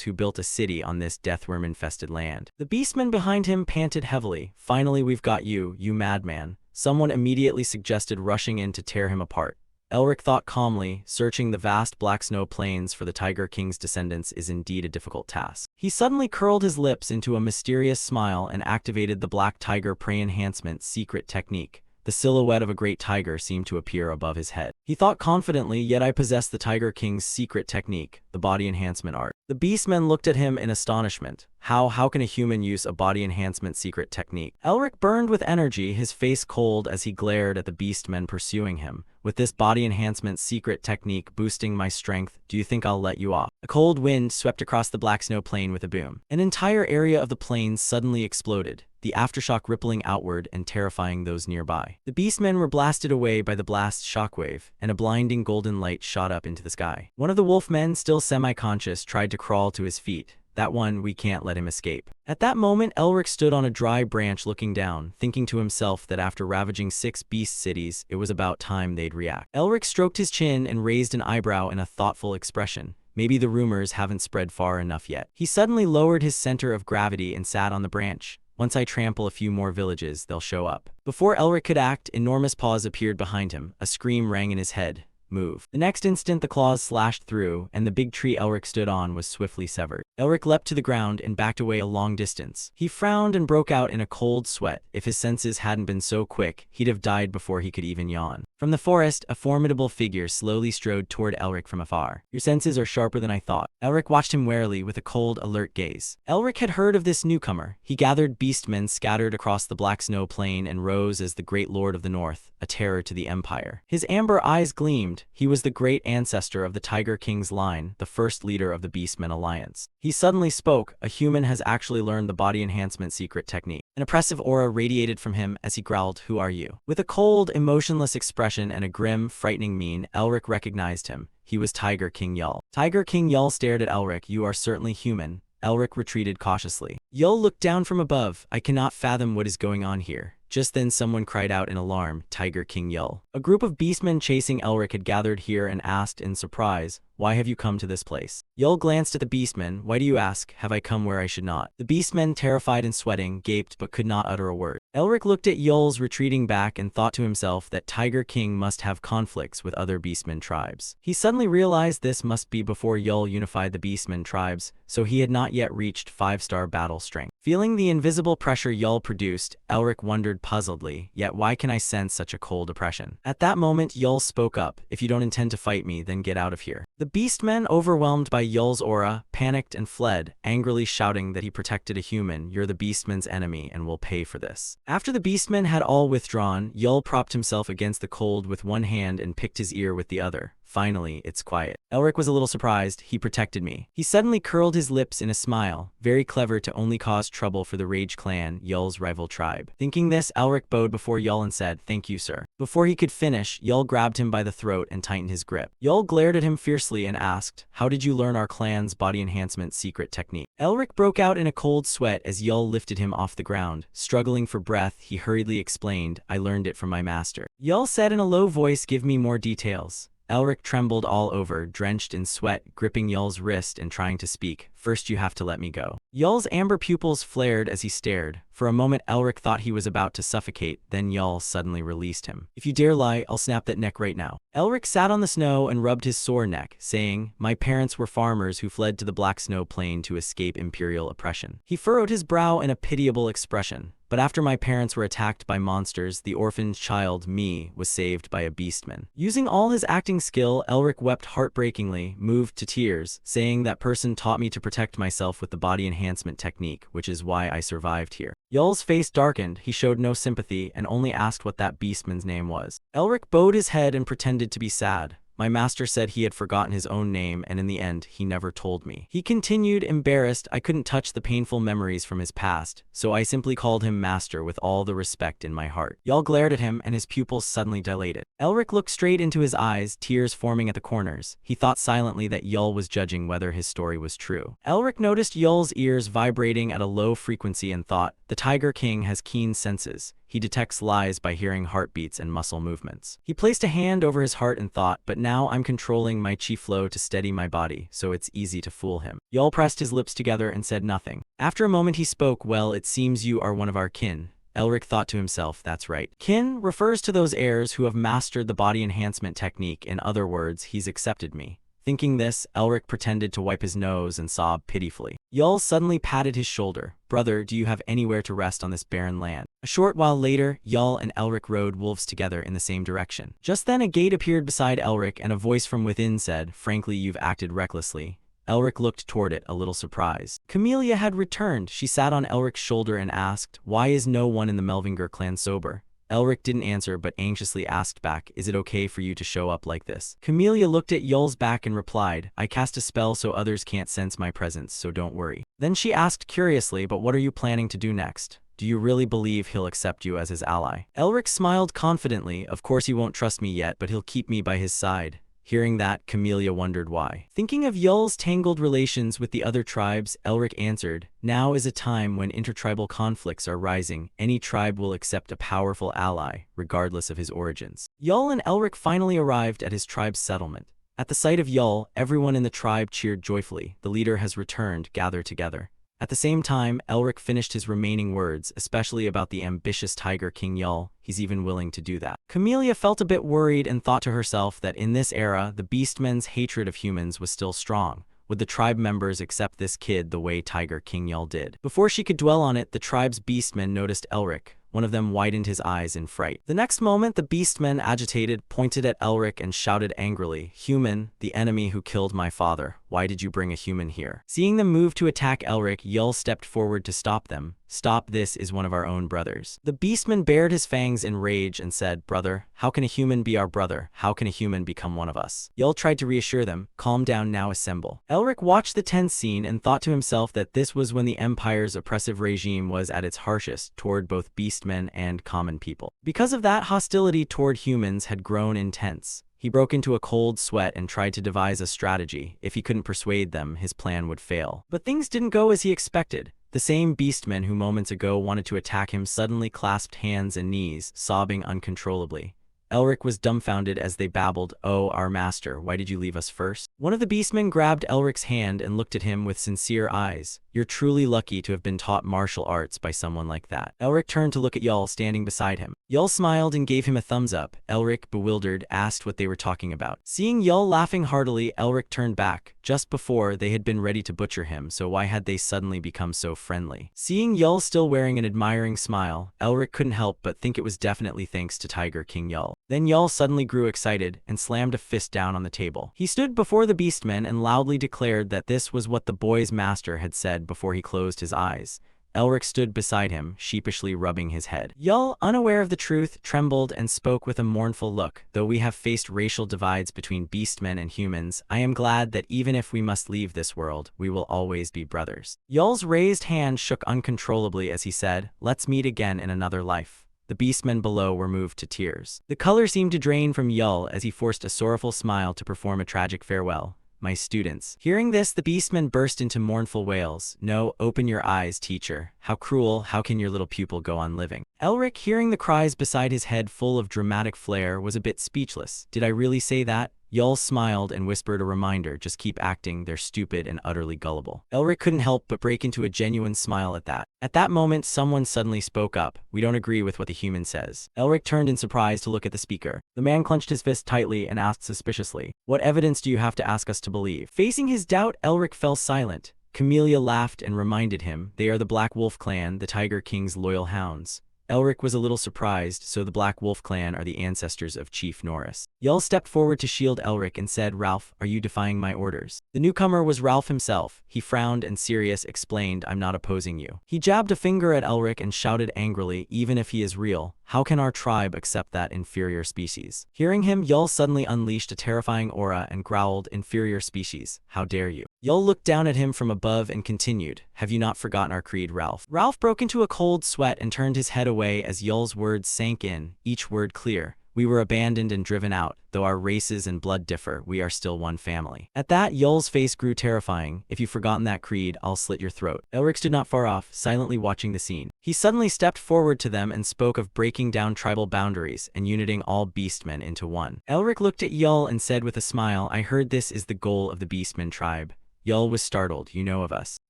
who built a city on this deathworm-infested land. The beastmen behind him panted heavily. Finally, we've got you, you madman. Someone immediately suggested rushing in to tear him apart. Elric thought calmly, searching the vast black snow plains for the Tiger King's descendants is indeed a difficult task. He suddenly curled his lips into a mysterious smile and activated the Black Tiger Prey Enhancement secret technique. The silhouette of a great tiger seemed to appear above his head. He thought confidently, yet I possess the Tiger King's secret technique, the body enhancement art. The beastmen looked at him in astonishment. How can a human use a body enhancement secret technique? Elric burned with energy, his face cold as he glared at the beastmen pursuing him. With this body enhancement secret technique boosting my strength, do you think I'll let you off? A cold wind swept across the black snow plain with a boom. An entire area of the plains suddenly exploded, the aftershock rippling outward and terrifying those nearby. The beastmen were blasted away by the blast's shockwave, and a blinding golden light shot up into the sky. One of the wolfmen, still semi-conscious, tried to crawl to his feet. That one, we can't let him escape. At that moment, Elric stood on a dry branch looking down, thinking to himself that after ravaging 6 beast cities, it was about time they'd react. Elric stroked his chin and raised an eyebrow in a thoughtful expression. Maybe the rumors haven't spread far enough yet. He suddenly lowered his center of gravity and sat on the branch. Once I trample a few more villages, they'll show up. Before Elric could act, enormous paws appeared behind him. A scream rang in his head. Move. The next instant the claws slashed through, and the big tree Elric stood on was swiftly severed. Elric leapt to the ground and backed away a long distance. He frowned and broke out in a cold sweat. If his senses hadn't been so quick, he'd have died before he could even yawn. From the forest, a formidable figure slowly strode toward Elric from afar. Your senses are sharper than I thought. Elric watched him warily with a cold, alert gaze. Elric had heard of this newcomer. He gathered beastmen scattered across the black snow plain and rose as the great lord of the north, a terror to the empire. His amber eyes gleamed. He was the great ancestor of the Tiger King's line, the first leader of the Beastmen Alliance. He suddenly spoke. A human has actually learned the body enhancement secret technique. An oppressive aura radiated from him as he growled, "Who are you?" With a cold, emotionless expression and a grim, frightening mien, Elric recognized him. He was Tiger King Yul. Tiger King Yul stared at Elric. You are certainly human. Elric retreated cautiously. Yul looked down from above. I cannot fathom what is going on here. Just then someone cried out in alarm, Tiger King Yul. A group of beastmen chasing Elric had gathered here and asked in surprise, why have you come to this place? Yul glanced at the beastmen. Why do you ask? Have I come where I should not? The beastmen, terrified and sweating, gaped but could not utter a word. Elric looked at Yul's retreating back and thought to himself that Tiger King must have conflicts with other beastmen tribes. He suddenly realized this must be before Yul unified the beastmen tribes, so he had not yet reached 5-star battle strength. Feeling the invisible pressure Yul produced, Elric wondered puzzledly, yet why can I sense such a cold oppression? At that moment, Yul spoke up. If you don't intend to fight me, then get out of here. The beastmen, overwhelmed by Yul's aura, panicked and fled, angrily shouting that he protected a human. You're the beastmen's enemy and will pay for this. After the beastmen had all withdrawn, Yul propped himself against the cold with one hand and picked his ear with the other. Finally, it's quiet. Elric was a little surprised. He protected me. He suddenly curled his lips in a smile. Very clever to only cause trouble for the Rage Clan, Yul's rival tribe. Thinking this, Elric bowed before Yul and said, thank you, sir. Before he could finish, Yul grabbed him by the throat and tightened his grip. Yul glared at him fiercely and asked, how did you learn our clan's body enhancement secret technique? Elric broke out in a cold sweat as Yul lifted him off the ground. Struggling for breath, he hurriedly explained, I learned it from my master. Yul said in a low voice, give me more details. Elric trembled all over, drenched in sweat, gripping Yul's wrist and trying to speak. First you have to let me go. Yul's amber pupils flared as he stared. For a moment Elric thought he was about to suffocate, then Yul suddenly released him. If you dare lie, I'll snap that neck right now. Elric sat on the snow and rubbed his sore neck, saying, my parents were farmers who fled to the black snow plain to escape imperial oppression. He furrowed his brow in a pitiable expression. But after my parents were attacked by monsters, the orphaned child, me, was saved by a beastman. Using all his acting skill, Elric wept heartbreakingly, moved to tears, saying that person taught me to protect myself with the body enhancement technique, which is why I survived here. Yul's face darkened. He showed no sympathy and only asked what that beastman's name was. Elric bowed his head and pretended to be sad. My master said he had forgotten his own name, and in the end, he never told me. He continued, embarrassed. I couldn't touch the painful memories from his past, so I simply called him master with all the respect in my heart. Yul glared at him, and his pupils suddenly dilated. Elric looked straight into his eyes, tears forming at the corners. He thought silently that Yul was judging whether his story was true. Elric noticed Yul's ears vibrating at a low frequency and thought, the Tiger King has keen senses. He detects lies by hearing heartbeats and muscle movements. He placed a hand over his heart and thought, but now I'm controlling my chi flow to steady my body, so it's easy to fool him. Yul pressed his lips together and said nothing. After a moment he spoke, well, it seems you are one of our kin. Elric thought to himself, that's right. Kin refers to those heirs who have mastered the body enhancement technique. In other words, he's accepted me. Thinking this, Elric pretended to wipe his nose and sobbed pitifully. Yul suddenly patted his shoulder. Brother, do you have anywhere to rest on this barren land? A short while later, Yul and Elric rode wolves together in the same direction. Just then a gate appeared beside Elric and a voice from within said, frankly, you've acted recklessly. Elric looked toward it, a little surprised. Camellia had returned. She sat on Elric's shoulder and asked, why is no one in the Melvinger clan sober? Elric didn't answer but anxiously asked back, is it okay for you to show up like this? Camellia looked at Yul's back and replied, I cast a spell so others can't sense my presence, so don't worry. Then she asked curiously, but what are you planning to do next? Do you really believe he'll accept you as his ally? Elric smiled confidently, of course he won't trust me yet, but he'll keep me by his side. Hearing that, Camellia wondered why. Thinking of Yul's tangled relations with the other tribes, Elric answered, now is a time when intertribal conflicts are rising. Any tribe will accept a powerful ally, regardless of his origins. Yul and Elric finally arrived at his tribe's settlement. At the sight of Yul, everyone in the tribe cheered joyfully. The leader has returned, gather together. At the same time, Elric finished his remaining words, especially about the ambitious Tiger King Yul. He's even willing to do that. Camellia felt a bit worried and thought to herself that in this era, the beastmen's hatred of humans was still strong. Would the tribe members accept this kid the way Tiger King Yul did? Before she could dwell on it, the tribe's beastmen noticed Elric. One of them widened his eyes in fright. The next moment, the beastmen, agitated, pointed at Elric and shouted angrily, human, the enemy who killed my father. Why did you bring a human here? Seeing them move to attack Elric, Yul stepped forward to stop them. Stop, this is one of our own brothers. The beastman bared his fangs in rage and said, brother, how can a human be our brother? How can a human become one of us? Yul tried to reassure them, calm down now, assemble. Elric watched the tense scene and thought to himself that this was when the Empire's oppressive regime was at its harshest toward both beastmen and common people. Because of that, hostility toward humans had grown intense. He broke into a cold sweat and tried to devise a strategy. If he couldn't persuade them, his plan would fail. But things didn't go as he expected. The same beastmen who moments ago wanted to attack him suddenly clasped hands and knees, sobbing uncontrollably. Elric was dumbfounded as they babbled, oh, our master, why did you leave us first? One of the beastmen grabbed Elric's hand and looked at him with sincere eyes. You're truly lucky to have been taught martial arts by someone like that. Elric turned to look at Yul standing beside him. Yul smiled and gave him a thumbs up. Elric, bewildered, asked what they were talking about. Seeing Yul laughing heartily, Elric turned back. Just before, they had been ready to butcher him, so why had they suddenly become so friendly? Seeing Yul still wearing an admiring smile, Elric couldn't help but think it was definitely thanks to Tiger King Yul. Then Yul suddenly grew excited and slammed a fist down on the table. He stood before the beastmen and loudly declared that this was what the boy's master had said before he closed his eyes. Elric stood beside him, sheepishly rubbing his head. Yul, unaware of the truth, trembled and spoke with a mournful look. Though we have faced racial divides between beastmen and humans, I am glad that even if we must leave this world, we will always be brothers. Yul's raised hand shook uncontrollably as he said, let's meet again in another life. The beastmen below were moved to tears. The color seemed to drain from Yul as he forced a sorrowful smile to perform a tragic farewell. My students. Hearing this, the beastmen burst into mournful wails. No, open your eyes, teacher. How cruel, how can your little pupil go on living? Elric, hearing the cries beside his head full of dramatic flair, was a bit speechless. Did I really say that? Yul smiled and whispered a reminder, just keep acting, they're stupid and utterly gullible. Elric couldn't help but break into a genuine smile at that. At that moment, someone suddenly spoke up. We don't agree with what the human says. Elric turned in surprise to look at the speaker. The man clenched his fist tightly and asked suspiciously, what evidence do you have to ask us to believe? Facing his doubt, Elric fell silent. Camellia laughed and reminded him, they are the Black Wolf clan, the Tiger King's loyal hounds. Elric was a little surprised, so the Black Wolf clan are the ancestors of Chief Norris. Yul stepped forward to shield Elric and said, Ralph, are you defying my orders? The newcomer was Ralph himself. He frowned and serious explained, I'm not opposing you. He jabbed a finger at Elric and shouted angrily, even if he is real, how can our tribe accept that inferior species? Hearing him, Yul suddenly unleashed a terrifying aura and growled, inferior species, how dare you? Yul looked down at him from above and continued, have you not forgotten our creed, Ralph? Ralph broke into a cold sweat and turned his head away as Yul's words sank in, each word clear. We were abandoned and driven out. Though our races and blood differ, we are still one family. At that, Yul's face grew terrifying. If you've forgotten that creed, I'll slit your throat. Elric stood not far off, silently watching the scene. He suddenly stepped forward to them and spoke of breaking down tribal boundaries and uniting all beastmen into one. Elric looked at Yul and said with a smile, I heard this is the goal of the beastmen tribe. Yul was startled. You know of us?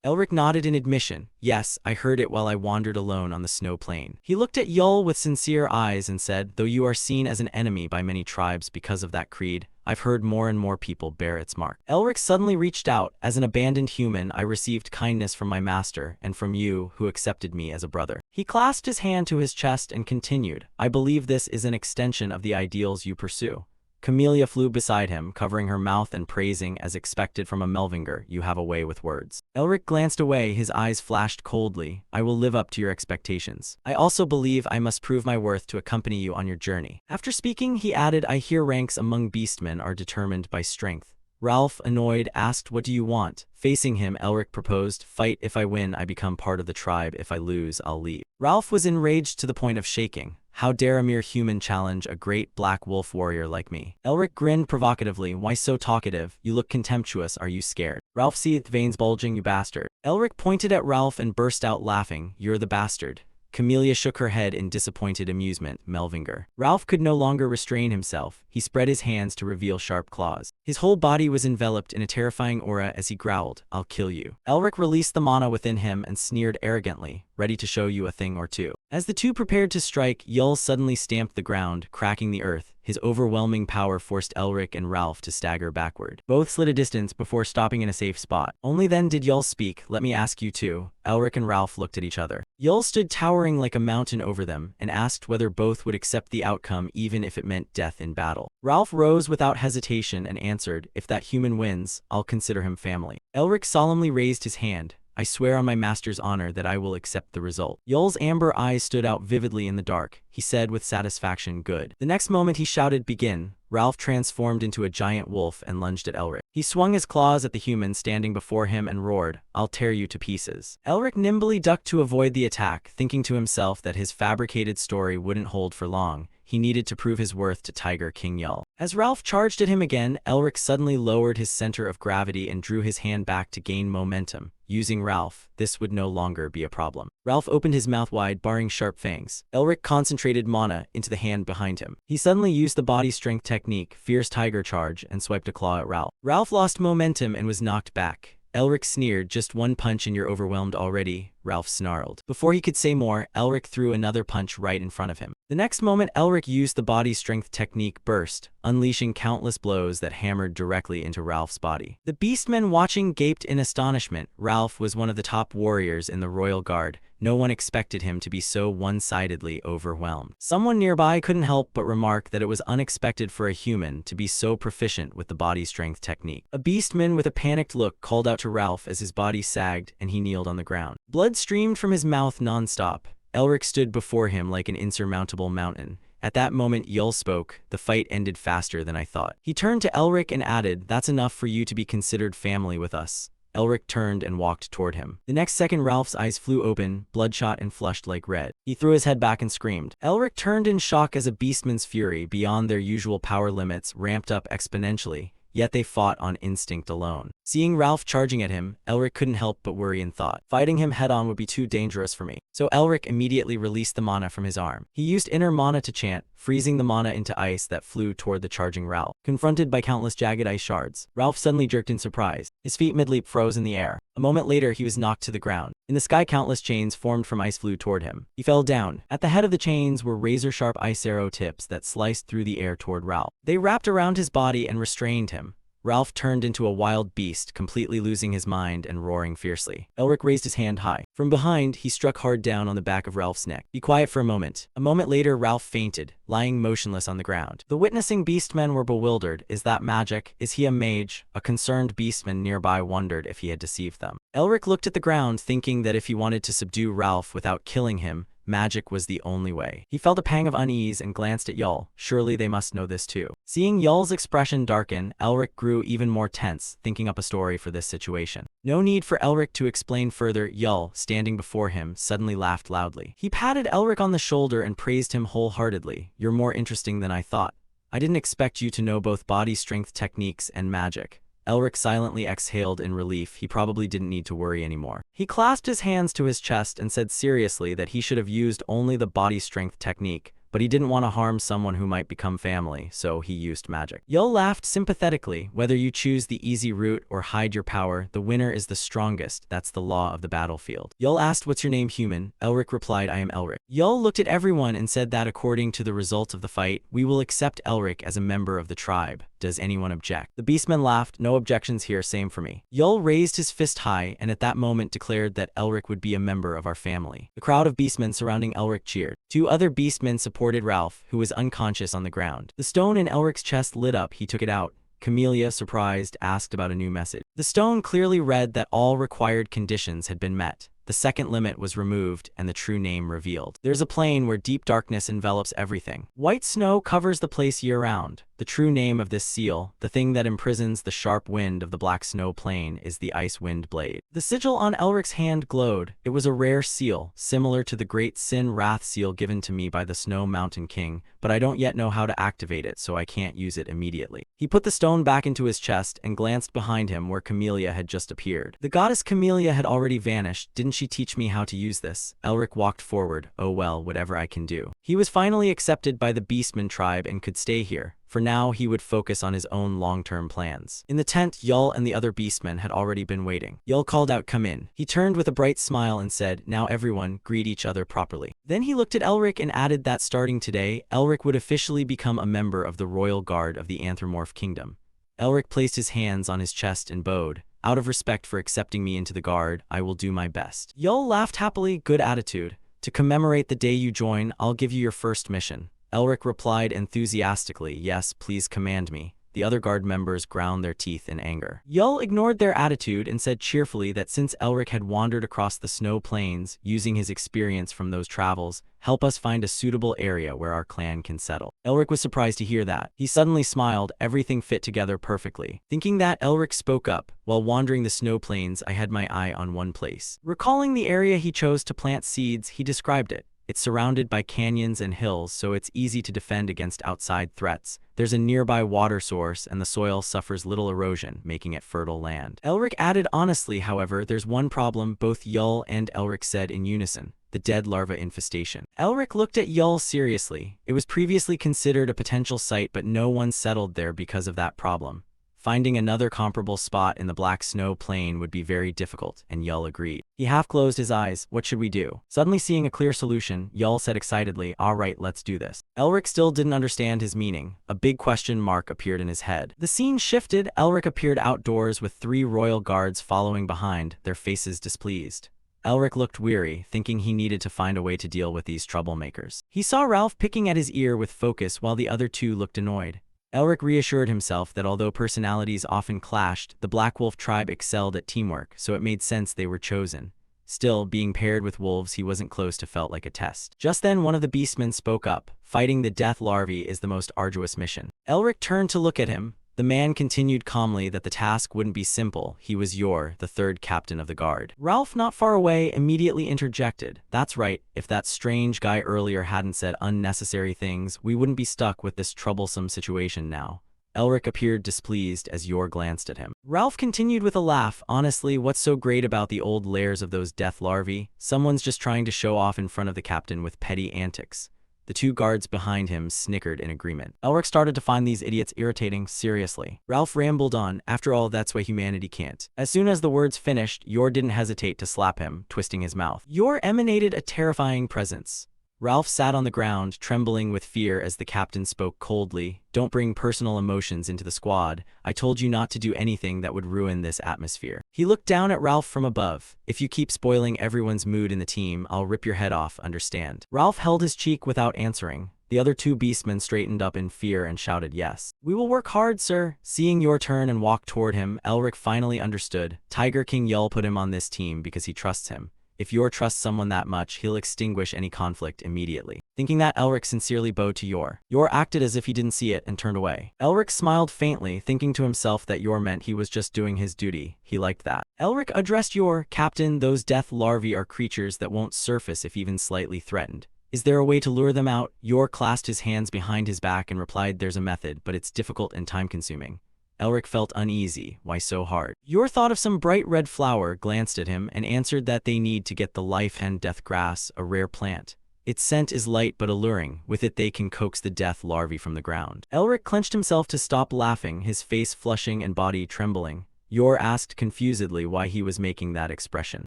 Elric nodded in admission. Yes, I heard it while I wandered alone on the snow plain. He looked at Yul with sincere eyes and said, though you are seen as an enemy by many tribes because of that creed, I've heard more and more people bear its mark. Elric suddenly reached out. As an abandoned human, I received kindness from my master and from you, who accepted me as a brother. He clasped his hand to his chest and continued, I believe this is an extension of the ideals you pursue. Camellia flew beside him, covering her mouth and praising, as expected from a Melvinger, you have a way with words. Elric glanced away, his eyes flashed coldly. I will live up to your expectations. I also believe I must prove my worth to accompany you on your journey. After speaking, he added, I hear ranks among beastmen are determined by strength. Ralph, annoyed, asked, what do you want? Facing him, Elric proposed, fight. If I win, I become part of the tribe. If I lose, I'll leave. Ralph was enraged to the point of shaking. How dare a mere human challenge a great black wolf warrior like me? Elric grinned provocatively. Why so talkative? You look contemptuous. Are you scared? Ralph seethed, veins bulging. You bastard. Elric pointed at Ralph and burst out laughing. You're the bastard. Camellia shook her head in disappointed amusement. Melvinger. Ralph could no longer restrain himself. He spread his hands to reveal sharp claws. His whole body was enveloped in a terrifying aura as he growled, I'll kill you. Elric released the mana within him and sneered arrogantly, ready to show you a thing or two. As the two prepared to strike, Yul suddenly stamped the ground, cracking the earth. His overwhelming power forced Elric and Ralph to stagger backward. Both slid a distance before stopping in a safe spot. Only then did Yul speak, let me ask you too. Elric and Ralph looked at each other. Yul stood towering like a mountain over them and asked whether both would accept the outcome even if it meant death in battle. Ralph rose without hesitation and answered, if that human wins, I'll consider him family. Elric solemnly raised his hand. I swear on my master's honor that I will accept the result. Yul's amber eyes stood out vividly in the dark. He said with satisfaction, good. The next moment he shouted, begin. Ralph transformed into a giant wolf and lunged at Elric. He swung his claws at the human standing before him and roared, I'll tear you to pieces. Elric nimbly ducked to avoid the attack, thinking to himself that his fabricated story wouldn't hold for long. He needed to prove his worth to Tiger King Yul. As Ralph charged at him again, Elric suddenly lowered his center of gravity and drew his hand back to gain momentum. Using Ralph, this would no longer be a problem. Ralph opened his mouth wide, baring sharp fangs. Elric concentrated mana into the hand behind him. He suddenly used the body strength technique, Fierce Tiger Charge, and swiped a claw at Ralph. Ralph lost momentum and was knocked back. Elric sneered, just one punch and you're overwhelmed already, Ralph snarled. Before he could say more, Elric threw another punch right in front of him. The next moment, Elric used the body strength technique Burst, unleashing countless blows that hammered directly into Ralph's body. The beastmen watching gaped in astonishment. Ralph was one of the top warriors in the royal guard. No one expected him to be so one-sidedly overwhelmed. Someone nearby couldn't help but remark that it was unexpected for a human to be so proficient with the body strength technique. A beastman with a panicked look called out to Ralph as his body sagged and he kneeled on the ground. Blood streamed from his mouth non-stop. Elric stood before him like an insurmountable mountain. At that moment, Yul spoke. The fight ended faster than I thought. He turned to Elric and added, that's enough for you to be considered family with us. Elric turned and walked toward him. The next second, Ralph's eyes flew open, bloodshot and flushed like red. He threw his head back and screamed. Elric turned in shock as a beastman's fury, beyond their usual power limits, ramped up exponentially. Yet they fought on instinct alone. Seeing Ralph charging at him, Elric couldn't help but worry and thought, fighting him head-on would be too dangerous for me. So Elric immediately released the mana from his arm. He used inner mana to chant, freezing the mana into ice that flew toward the charging Ralph. Confronted by countless jagged ice shards, Ralph suddenly jerked in surprise. His feet mid-leap froze in the air. A moment later, he was knocked to the ground. In the sky, countless chains formed from ice flew toward him. He fell down. At the head of the chains were razor-sharp ice arrow tips that sliced through the air toward Ralph. They wrapped around his body and restrained him. Ralph turned into a wild beast, completely losing his mind and roaring fiercely. Elric raised his hand high. From behind, he struck hard down on the back of Ralph's neck. Be quiet for a moment. A moment later, Ralph fainted, lying motionless on the ground. The witnessing beastmen were bewildered. Is that magic? Is he a mage? A concerned beastman nearby wondered if he had deceived them. Elric looked at the ground, thinking that if he wanted to subdue Ralph without killing him, magic was the only way. He felt a pang of unease and glanced at Yul. Surely they must know this too. Seeing Yul's expression darken, Elric grew even more tense, thinking up a story for this situation. No need for Elric to explain further. Yul, standing before him, suddenly laughed loudly. He patted Elric on the shoulder and praised him wholeheartedly. You're more interesting than I thought. I didn't expect you to know both body strength techniques and magic. Elric silently exhaled in relief. He probably didn't need to worry anymore. He clasped his hands to his chest and said seriously that he should have used only the body strength technique. but he didn't want to harm someone who might become family, so he used magic. Yul laughed sympathetically. Whether you choose the easy route or hide your power, the winner is the strongest. That's the law of the battlefield. Yul asked, "What's your name, human?" Elric replied, "I am Elric." Yul looked at everyone and said that according to the result of the fight, we will accept Elric as a member of the tribe. Does anyone object? The beastmen laughed. "No objections here, same for me." Yul raised his fist high and at that moment declared that Elric would be a member of our family. The crowd of beastmen surrounding Elric cheered. Two other beastmen supported Ralph, who was unconscious on the ground. The stone in Elric's chest lit up. He took it out. Camellia, surprised, asked about a new message. The stone clearly read that all required conditions had been met. The second limit was removed and the true name revealed. There's a plane where deep darkness envelops everything. White snow covers the place year-round. The true name of this seal, the thing that imprisons the sharp wind of the black snow plane, is the ice wind blade. The sigil on Elric's hand glowed. It was a rare seal, similar to the great Sin Wrath seal given to me by the Snow Mountain King, but I don't yet know how to activate it, so I can't use it immediately. He put the stone back into his chest and glanced behind him where Camellia had just appeared. The goddess Camellia had already vanished. "Didn't she teach me how to use this?" Elric walked forward. "Oh well, whatever I can do." He was finally accepted by the Beastman tribe and could stay here. For now, he would focus on his own long-term plans. In the tent, Yul and the other beastmen had already been waiting. Yul called out, "Come in." He turned with a bright smile and said, "Now everyone, greet each other properly." Then he looked at Elric and added that starting today, Elric would officially become a member of the royal guard of the Anthropomorph Kingdom. Elric placed his hands on his chest and bowed. "Out of respect for accepting me into the guard, I will do my best." Yul laughed happily. "Good attitude. To commemorate the day you join, I'll give you your first mission." Elric replied enthusiastically, "Yes, please command me." The other guard members ground their teeth in anger. Yul ignored their attitude and said cheerfully that since Elric had wandered across the snow plains, using his experience from those travels, help us find a suitable area where our clan can settle. Elric was surprised to hear that. He suddenly smiled. Everything fit together perfectly. Thinking that, Elric spoke up. "While wandering the snow plains, I had my eye on one place." Recalling the area he chose to plant seeds, he described it. "It's surrounded by canyons and hills, so it's easy to defend against outside threats. There's a nearby water source, and the soil suffers little erosion, making it fertile land." Elric added honestly, however, "There's one problem," both Yul and Elric said in unison. "The dead larva infestation." Elric looked at Yul seriously. It was previously considered a potential site, but no one settled there because of that problem. Finding another comparable spot in the black snow plain would be very difficult, and Yul agreed. He half closed his eyes. "What should we do?" Suddenly seeing a clear solution, Yul said excitedly, "All right, let's do this." Elric still didn't understand his meaning. A big question mark appeared in his head. The scene shifted. Elric appeared outdoors with 3 royal guards following behind, their faces displeased. Elric looked weary, thinking he needed to find a way to deal with these troublemakers. He saw Ralph picking at his ear with focus while the other 2 looked annoyed. Elric reassured himself that although personalities often clashed, the Black Wolf tribe excelled at teamwork, so it made sense they were chosen. Still, being paired with wolves he wasn't close to felt like a test. Just then one of the beastmen spoke up. "Fighting the death larvae is the most arduous mission." Elric turned to look at him. The man continued calmly that the task wouldn't be simple. He was the third captain of the guard. Ralph, not far away, immediately interjected. "That's right. If that strange guy earlier hadn't said unnecessary things, we wouldn't be stuck with this troublesome situation now." Elric appeared displeased as Yor glanced at him. Ralph continued with a laugh. "Honestly, what's so great about the old lairs of those death larvae? Someone's just trying to show off in front of the captain with petty antics." The 2 guards behind him snickered in agreement. Elric started to find these idiots irritating. Seriously. Ralph rambled on. "After all, that's why humanity can't." As soon as the words finished, Yor didn't hesitate to slap him, twisting his mouth. Yor emanated a terrifying presence. Ralph sat on the ground, trembling with fear as the captain spoke coldly. "Don't bring personal emotions into the squad. I told you not to do anything that would ruin this atmosphere." He looked down at Ralph from above. "If you keep spoiling everyone's mood in the team, I'll rip your head off, understand?" Ralph held his cheek without answering. The other 2 beastmen straightened up in fear and shouted, "Yes. We will work hard, sir." Seeing Yor turn and walk toward him, Elric finally understood. Tiger King Yul put him on this team because he trusts him. If Yor trusts someone that much, he'll extinguish any conflict immediately. Thinking that, Elric sincerely bowed to Yor. Yor acted as if he didn't see it and turned away. Elric smiled faintly, thinking to himself that Yor meant he was just doing his duty. He liked that. Elric addressed Yor. "Captain, those death larvae are creatures that won't surface if even slightly threatened. Is there a way to lure them out?" Yor clasped his hands behind his back and replied, "There's a method, but it's difficult and time-consuming." Elric felt uneasy. Why so hard? Yor thought of some bright red flower, glanced at him, and answered that they need to get the life and death grass, a rare plant. Its scent is light but alluring. With it they can coax the death larvae from the ground. Elric clenched himself to stop laughing, his face flushing and body trembling. Yor asked confusedly why he was making that expression.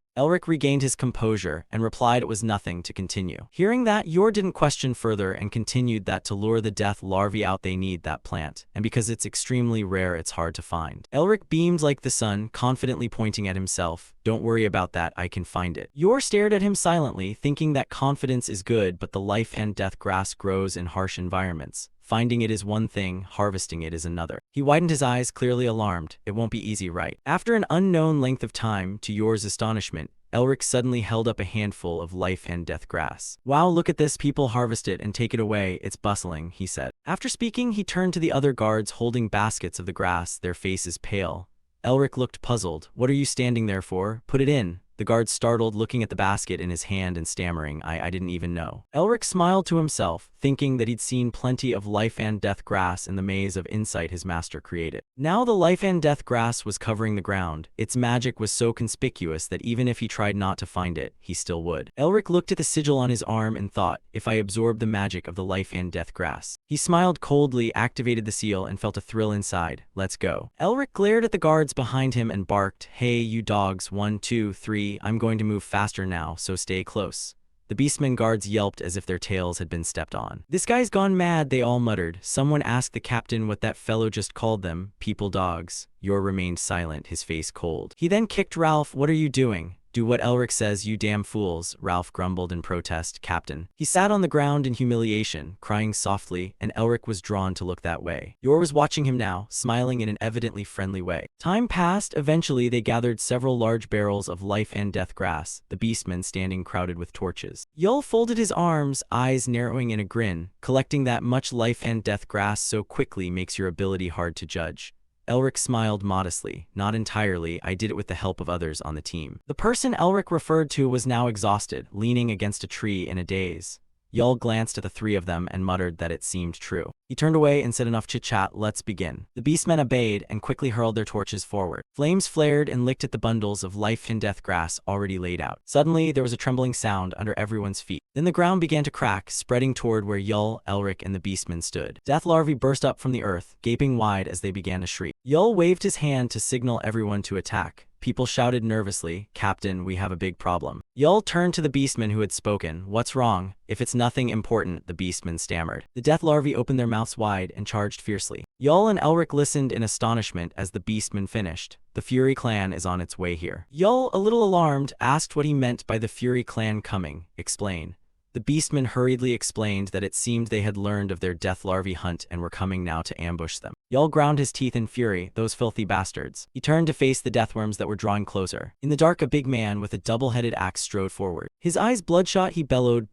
Elric regained his composure and replied it was nothing to continue. Hearing that, Yor didn't question further and continued that to lure the death larvae out they need that plant, and because it's extremely rare it's hard to find. Elric beamed like the sun, confidently pointing at himself. Don't worry about that, I can find it. Yor stared at him silently, thinking that confidence is good, but the life and death grass grows in harsh environments. Finding it is one thing, harvesting it is another. He widened his eyes, clearly alarmed. It won't be easy, right? After an unknown length of time, to Yor's astonishment, Elric suddenly held up a handful of life and death grass. Wow, look at this, people harvest it and take it away, it's bustling, he said. After speaking, he turned to the other guards holding baskets of the grass, their faces pale. Elric looked puzzled. What are you standing there for? Put it in. The guard startled, looking at the basket in his hand and stammering, I didn't even know. Elric smiled to himself, thinking that he'd seen plenty of life and death grass in the maze of insight his master created. Now the life and death grass was covering the ground. Its magic was so conspicuous that even if he tried not to find it, he still would. Elric looked at the sigil on his arm and thought, if I absorb the magic of the life and death grass. He smiled coldly, activated the seal, and felt a thrill inside. Let's go. Elric glared at the guards behind him and barked, hey, you dogs, 1, 2, 3, I'm going to move faster now, so stay close. The beastmen guards yelped as if their tails had been stepped on. This guy's gone mad, they all muttered. Someone asked the captain what that fellow just called them. People dogs. Yor remained silent, his face cold. He then kicked Ralph. What are you doing? Do what Elric says, you damn fools, Ralph grumbled in protest. Captain. He sat on the ground in humiliation, crying softly, and Elric was drawn to look that way. Yor was watching him now, smiling in an evidently friendly way. Time passed. Eventually they gathered several large barrels of life and death grass, the beastmen standing crowded with torches. Yul folded his arms, eyes narrowing in a grin. Collecting that much life and death grass so quickly makes your ability hard to judge. Elric smiled modestly. Not entirely, I did it with the help of others on the team. The person Elric referred to was now exhausted, leaning against a tree in a daze. Yul glanced at the three of them and muttered that it seemed true. He turned away and said, enough chit-chat, let's begin. The beastmen obeyed and quickly hurled their torches forward. Flames flared and licked at the bundles of life and death grass already laid out. Suddenly, there was a trembling sound under everyone's feet. Then the ground began to crack, spreading toward where Yul, Elric, and the beastmen stood. Death larvae burst up from the earth, gaping wide as they began to shriek. Yul waved his hand to signal everyone to attack. People shouted nervously, Captain, we have a big problem. Yul turned to the beastmen who had spoken. What's wrong? If it's nothing important, the beastmen stammered. The death larvae opened their mouths wide and charged fiercely. Yul and Elric listened in astonishment as the beastmen finished. The Fury clan is on its way here. Yul, a little alarmed, asked what he meant by the Fury clan coming. Explain. The beastmen hurriedly explained that it seemed they had learned of their death larvae hunt and were coming now to ambush them. Yul ground his teeth in fury, those filthy bastards. He turned to face the deathworms that were drawing closer. In the dark, a big man with a double-headed axe strode forward. His eyes bloodshot, he bellowed,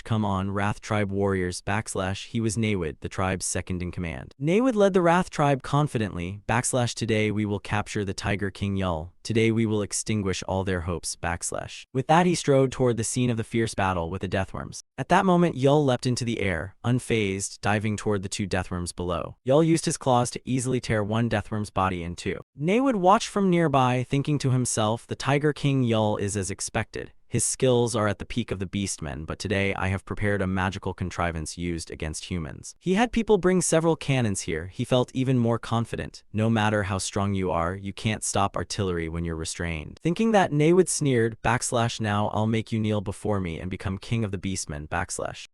come on, Wrath Tribe warriors, he was Naewid, the tribe's second in command. Naewid led the Wrath Tribe confidently, today we will capture the Tiger King Yul. Today we will extinguish all their hopes, With that he strode toward the scene of the fierce battle with the deathworms. At that moment, Yul leapt into the air, unfazed, diving toward the two deathworms below. Yul used his claws to easily tear one deathworm's body in two. Naewid watched from nearby, thinking to himself, the Tiger King Yul is as expected. His skills are at the peak of the beastmen, but today I have prepared a magical contrivance used against humans. He had people bring several cannons here. He felt even more confident. No matter how strong you are, you can't stop artillery when you're restrained. Thinking that, Naewid sneered, now I'll make you kneel before me and become king of the beastmen,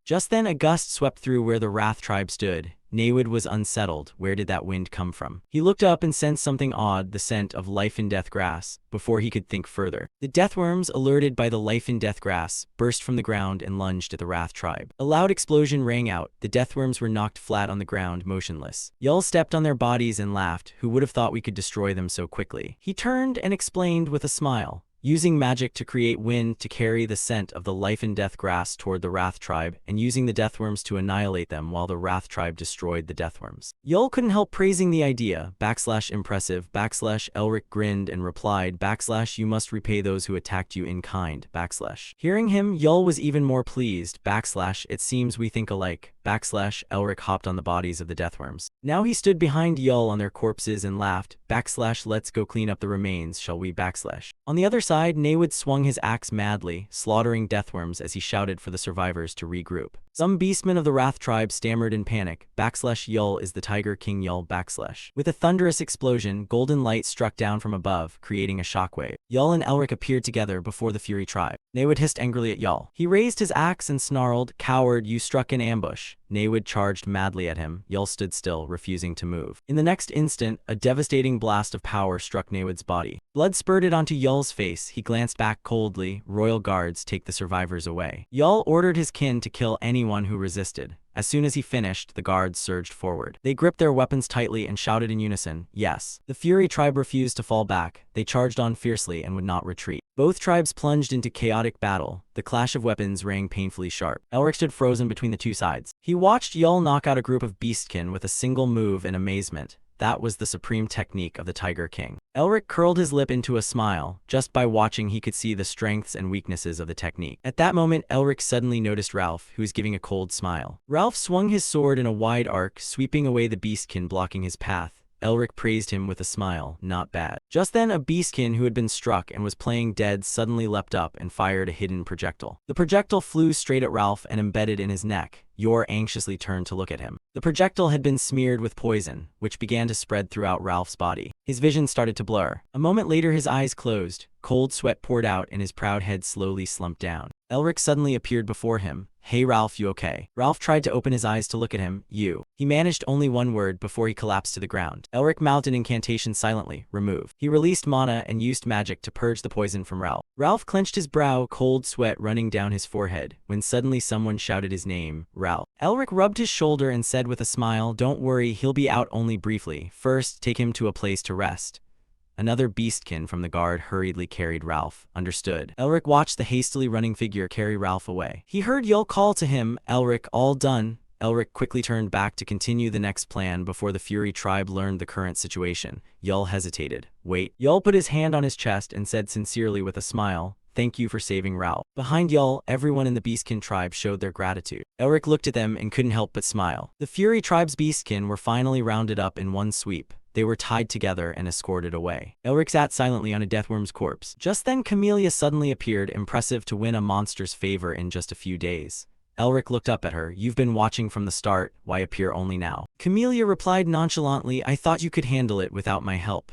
Just then a gust swept through where the Wrath Tribe stood. Naewid was unsettled. Where did that wind come from? He looked up and sensed something odd, the scent of life and death grass, before he could think further. The deathworms, alerted by the life and death grass, burst from the ground and lunged at the Wrath Tribe. A loud explosion rang out. The deathworms were knocked flat on the ground, motionless. Yul stepped on their bodies and laughed. Who would have thought we could destroy them so quickly? He turned and explained with a smile. Using magic to create wind to carry the scent of the life and death grass toward the Wrath Tribe, and using the deathworms to annihilate them while the Wrath Tribe destroyed the deathworms. Yul couldn't help praising the idea, impressive, Elric grinned and replied, you must repay those who attacked you in kind, Hearing him, Yul was even more pleased, it seems we think alike, Elric hopped on the bodies of the deathworms. Now he stood behind Yul on their corpses and laughed, let's go clean up the remains, shall we? On the other side, Naywood swung his axe madly, slaughtering deathworms as he shouted for the survivors to regroup. Some beastmen of the Wrath tribe stammered in panic, Yul is the Tiger King Yul . With a thunderous explosion, golden light struck down from above, creating a shockwave. Yul and Elric appeared together before the Fury tribe. Naywood hissed angrily at Yul. He raised his axe and snarled, "Coward, you struck in ambush." Naywood charged madly at him. Yul stood still, refusing to move. In the next instant, a devastating blast of power struck Naywood's body. Blood spurted onto Yul's face. He glanced back coldly. "Royal guards, take the survivors away." Yul ordered his kin to kill anyone who resisted. As soon as he finished, the guards surged forward. They gripped their weapons tightly and shouted in unison, "Yes." The Fury tribe refused to fall back. They charged on fiercely and would not retreat. Both tribes plunged into chaotic battle. The clash of weapons rang painfully sharp. Elric stood frozen between the two sides. He watched Yul knock out a group of beastkin with a single move in amazement. That was the supreme technique of the Tiger King. Elric curled his lip into a smile. Just by watching, he could see the strengths and weaknesses of the technique. At that moment, Elric suddenly noticed Ralph, who was giving a cold smile. Ralph swung his sword in a wide arc, sweeping away the beastkin blocking his path. Elric praised him with a smile. "Not bad." Just then, a beastkin who had been struck and was playing dead suddenly leapt up and fired a hidden projectile. The projectile flew straight at Ralph and embedded in his neck. Yor anxiously turned to look at him. The projectile had been smeared with poison, which began to spread throughout Ralph's body. His vision started to blur. A moment later, his eyes closed. Cold sweat poured out and his proud head slowly slumped down. Elric suddenly appeared before him. "Hey Ralph, you okay?" Ralph tried to open his eyes to look at him. "You." He managed only one word before he collapsed to the ground. Elric mouthed an incantation silently. "Remove." He released mana and used magic to purge the poison from Ralph. Ralph clenched his brow, cold sweat running down his forehead, when suddenly someone shouted his name, "Ralph." Elric rubbed his shoulder and said with a smile, "Don't worry, he'll be out only briefly. First, take him to a place to rest." Another beastkin from the guard hurriedly carried Ralph. "Understood." Elric watched the hastily running figure carry Ralph away. He heard Yul call to him, "Elric, all done." Elric quickly turned back to continue the next plan before the Fury tribe learned the current situation. Yul hesitated. "Wait." Yul put his hand on his chest and said sincerely with a smile, "Thank you for saving Ralph." Behind Yul, everyone in the Beastkin tribe showed their gratitude. Elric looked at them and couldn't help but smile. The Fury tribe's Beastkin were finally rounded up in one sweep. They were tied together and escorted away. Elric sat silently on a deathworm's corpse. Just then, Camellia suddenly appeared, impressive to win a monster's favor in just a few days. Elric looked up at her. "You've been watching from the start, why appear only now?" Camellia replied nonchalantly, "I thought you could handle it without my help."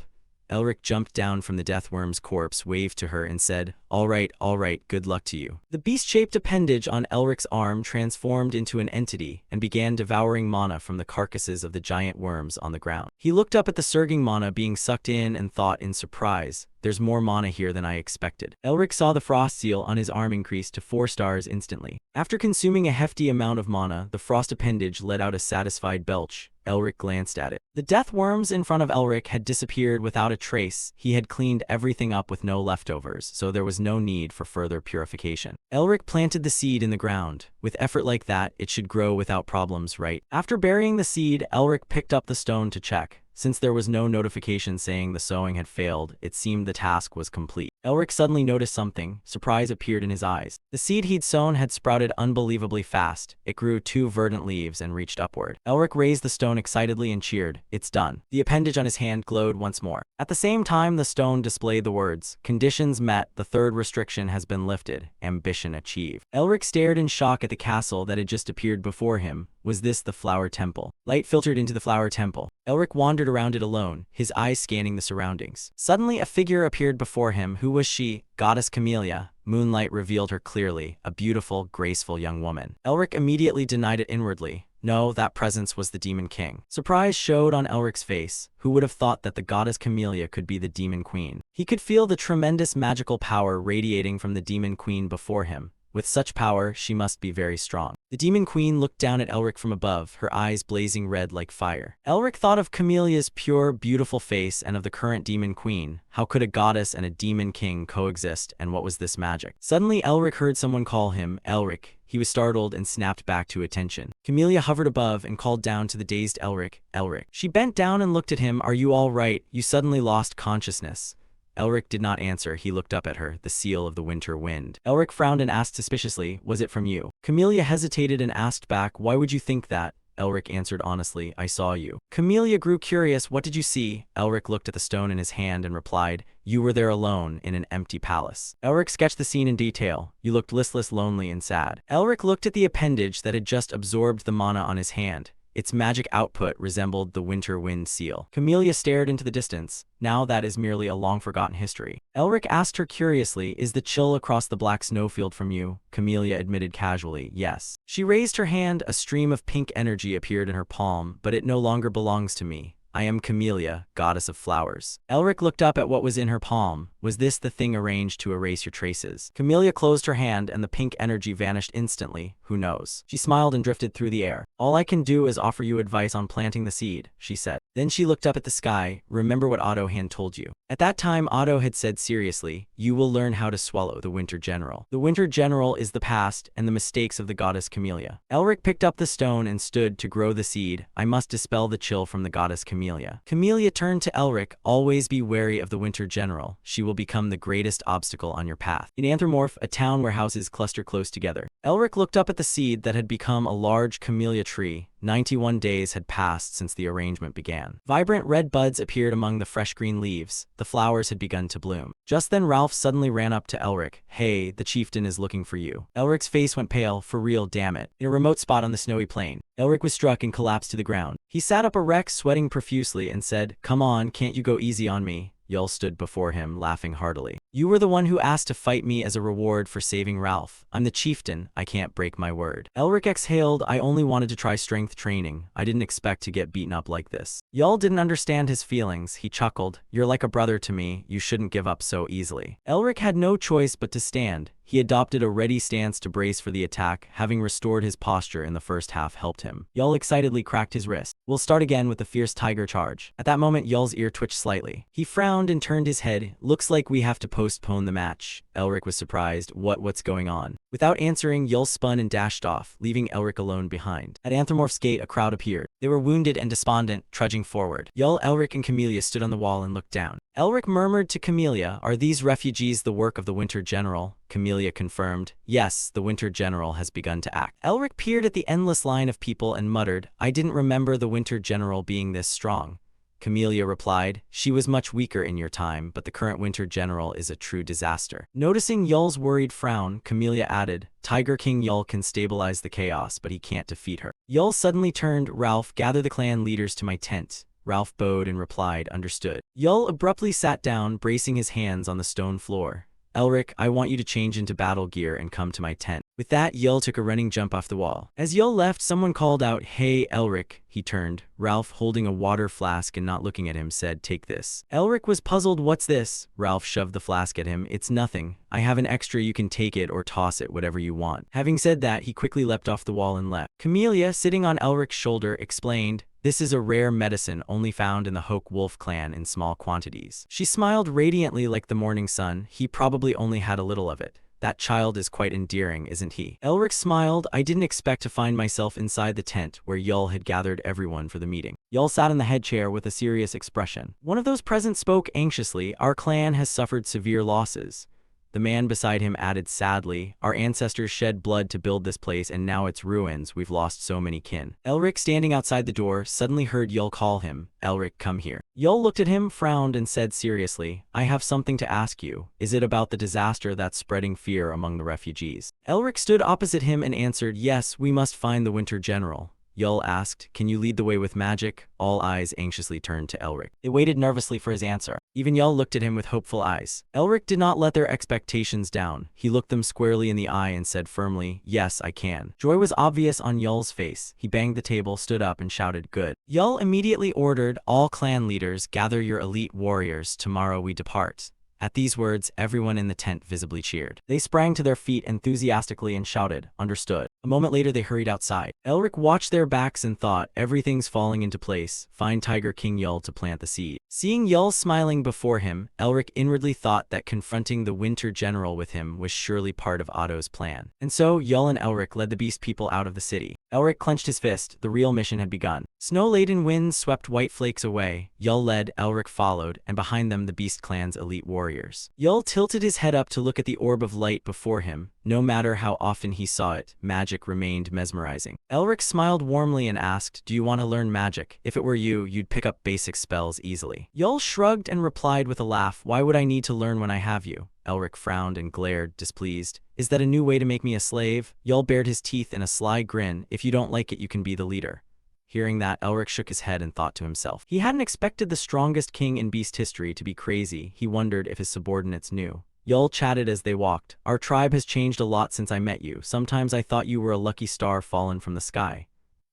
Elric jumped down from the deathworm's corpse, waved to her, and said, all right, good luck to you." The beast-shaped appendage on Elric's arm transformed into an entity and began devouring mana from the carcasses of the giant worms on the ground. He looked up at the surging mana being sucked in and thought in surprise, "There's more mana here than I expected." Elric saw the frost seal on his arm increase to 4 stars instantly. After consuming a hefty amount of mana, the frost appendage let out a satisfied belch. Elric glanced at it. The death worms in front of Elric had disappeared without a trace. He had cleaned everything up with no leftovers, so there was no need for further purification. Elric planted the seed in the ground. With effort like that, it should grow without problems, right? After burying the seed, Elric picked up the stone to check. Since there was no notification saying the sowing had failed, it seemed the task was complete. Elric suddenly noticed something. Surprise appeared in his eyes. The seed he'd sown had sprouted unbelievably fast. It grew 2 verdant leaves and reached upward. Elric raised the stone excitedly and cheered, "It's done." The appendage on his hand glowed once more. At the same time, the stone displayed the words, "Conditions met, the 3rd restriction has been lifted, ambition achieved." Elric stared in shock at the castle that had just appeared before him. Was this the Flower Temple? Light filtered into the Flower Temple. Elric wandered around it alone, his eyes scanning the surroundings. Suddenly, a figure appeared before him. Who was she? Goddess Camellia. Moonlight revealed her clearly, a beautiful, graceful young woman. Elric immediately denied it inwardly. No, that presence was the Demon King. Surprise showed on Elric's face. Who would have thought that the goddess Camellia could be the Demon Queen? He could feel the tremendous magical power radiating from the Demon Queen before him. With such power, she must be very strong. The Demon Queen looked down at Elric from above, her eyes blazing red like fire. Elric thought of Camelia's pure, beautiful face and of the current Demon Queen. How could a goddess and a Demon King coexist, and what was this magic? Suddenly, Elric heard someone call him, "Elric." He was startled and snapped back to attention. Camellia hovered above and called down to the dazed Elric, "Elric." She bent down and looked at him. "Are you all right? You suddenly lost consciousness." Elric did not answer. He looked up at her, the seal of the winter wind. Elric frowned and asked suspiciously, was it from you? Camellia hesitated and asked back, why would you think that? Elric answered honestly, I saw you. Camellia grew curious, what did you see? Elric looked at the stone in his hand and replied, you were there alone, in an empty palace. Elric sketched the scene in detail. You looked listless, lonely, and sad. Elric looked at the appendage that had just absorbed the mana on his hand. Its magic output resembled the winter wind seal. Camellia stared into the distance. Now that is merely a long-forgotten history. Elric asked her curiously, is the chill across the black snowfield from you? Camellia admitted casually, yes. She raised her hand. A stream of pink energy appeared in her palm, but it no longer belongs to me. I am Camellia, goddess of flowers. Elric looked up at what was in her palm. Was this the thing arranged to erase your traces? Camellia closed her hand and the pink energy vanished instantly. Who knows? She smiled and drifted through the air. All I can do is offer you advice on planting the seed, she said. Then she looked up at the sky. Remember what Otto had told you. At that time, Otto had said seriously, you will learn how to swallow the winter general. The winter general is the past and the mistakes of the goddess Camellia. Elric picked up the stone and stood to grow the seed. I must dispel the chill from the goddess Camellia. Camellia turned to Elric, always be wary of the winter general. She will become the greatest obstacle on your path. In Anthromorph, a town where houses cluster close together. Elric looked up at the seed that had become a large camellia tree. 91 days had passed since the arrangement began. Vibrant red buds appeared among the fresh green leaves. The flowers had begun to bloom. Just then Ralph suddenly ran up to Elric. Hey, the chieftain is looking for you. Elric's face went pale. For real, damn it. In a remote spot on the snowy plain, Elric was struck and collapsed to the ground. He sat up erect, sweating profusely, and said, come on, can't you go easy on me? Yul stood before him, laughing heartily. You were the one who asked to fight me as a reward for saving Ralph. I'm the chieftain. I can't break my word. Elric exhaled. I only wanted to try strength training. I didn't expect to get beaten up like this. Yul didn't understand his feelings. He chuckled. You're like a brother to me. You shouldn't give up so easily. Elric had no choice but to stand. He adopted a ready stance to brace for the attack. Having restored his posture in the first half helped him. Yul excitedly cracked his wrist. We'll start again with the fierce tiger charge. At that moment, Yul's ear twitched slightly. He frowned and turned his head. Looks like we have to postpone the match. Elric was surprised. What's going on? Without answering, Yul spun and dashed off, leaving Elric alone behind. At Anthromorph's gate, a crowd appeared. They were wounded and despondent, trudging forward. Yul, Elric, and Camellia stood on the wall and looked down. Elric murmured to Camellia, are these refugees the work of the Winter General? Camellia confirmed, yes, the Winter General has begun to act. Elric peered at the endless line of people and muttered, I didn't remember the Winter General being this strong. Camellia replied, she was much weaker in your time, but the current Winter General is a true disaster. Noticing Yul's worried frown, Camellia added, Tiger King Yul can stabilize the chaos, but he can't defeat her. Yul suddenly turned, Ralph, gather the clan leaders to my tent. Ralph bowed and replied, understood. Yul abruptly sat down, bracing his hands on the stone floor. Elric, I want you to change into battle gear and come to my tent. With that, Yul took a running jump off the wall. As Yul left, someone called out, hey, Elric. He turned. Ralph, holding a water flask and not looking at him, said, take this. Elric was puzzled. What's this? Ralph shoved the flask at him. It's nothing. I have an extra, you can take it or toss it, whatever you want. Having said that, he quickly leapt off the wall and left. Camellia, sitting on Elric's shoulder, explained, this is a rare medicine only found in the Hoke Wolf clan in small quantities. She smiled radiantly like the morning sun. He probably only had a little of it. That child is quite endearing, isn't he? Elric smiled. I didn't expect to find myself inside the tent where Yul had gathered everyone for the meeting. Yul sat in the head chair with a serious expression. One of those present spoke anxiously. Our clan has suffered severe losses. The man beside him added sadly, our ancestors shed blood to build this place and now it's ruins. We've lost so many kin. Elric, standing outside the door, suddenly heard Yul call him. Elric, come here. Yul looked at him, frowned, and said seriously, I have something to ask you. Is it about the disaster that's spreading fear among the refugees? Elric stood opposite him and answered, yes, we must find the Winter General. Yul asked, can you lead the way with magic? All eyes anxiously turned to Elric. They waited nervously for his answer. Even Yul looked at him with hopeful eyes. Elric did not let their expectations down. He looked them squarely in the eye and said firmly, yes, I can. Joy was obvious on Yul's face. He banged the table, stood up, and shouted, good. Yul immediately ordered, all clan leaders, gather your elite warriors. Tomorrow we depart. At these words, everyone in the tent visibly cheered. They sprang to their feet enthusiastically and shouted, understood. A moment later they hurried outside. Elric watched their backs and thought, everything's falling into place. Find Tiger King Yul to plant the seed. Seeing Yul smiling before him, Elric inwardly thought that confronting the Winter General with him was surely part of Otto's plan. And so Yul and Elric led the beast people out of the city. Elric clenched his fist. The real mission had begun. Snow-laden winds swept white flakes away. Yul led, Elric followed, and behind them the Beast Clan's elite warriors. Yul tilted his head up to look at the orb of light before him. No matter how often he saw it, magic remained mesmerizing. Elric smiled warmly and asked, do you want to learn magic? If it were you, you'd pick up basic spells easily. Yul shrugged and replied with a laugh, why would I need to learn when I have you? Elric frowned and glared, displeased. Is that a new way to make me a slave? Yul bared his teeth in a sly grin. If you don't like it, you can be the leader. Hearing that, Elric shook his head and thought to himself. He hadn't expected the strongest king in beast history to be crazy. He wondered if his subordinates knew. Yul chatted as they walked. Our tribe has changed a lot since I met you. Sometimes I thought you were a lucky star fallen from the sky.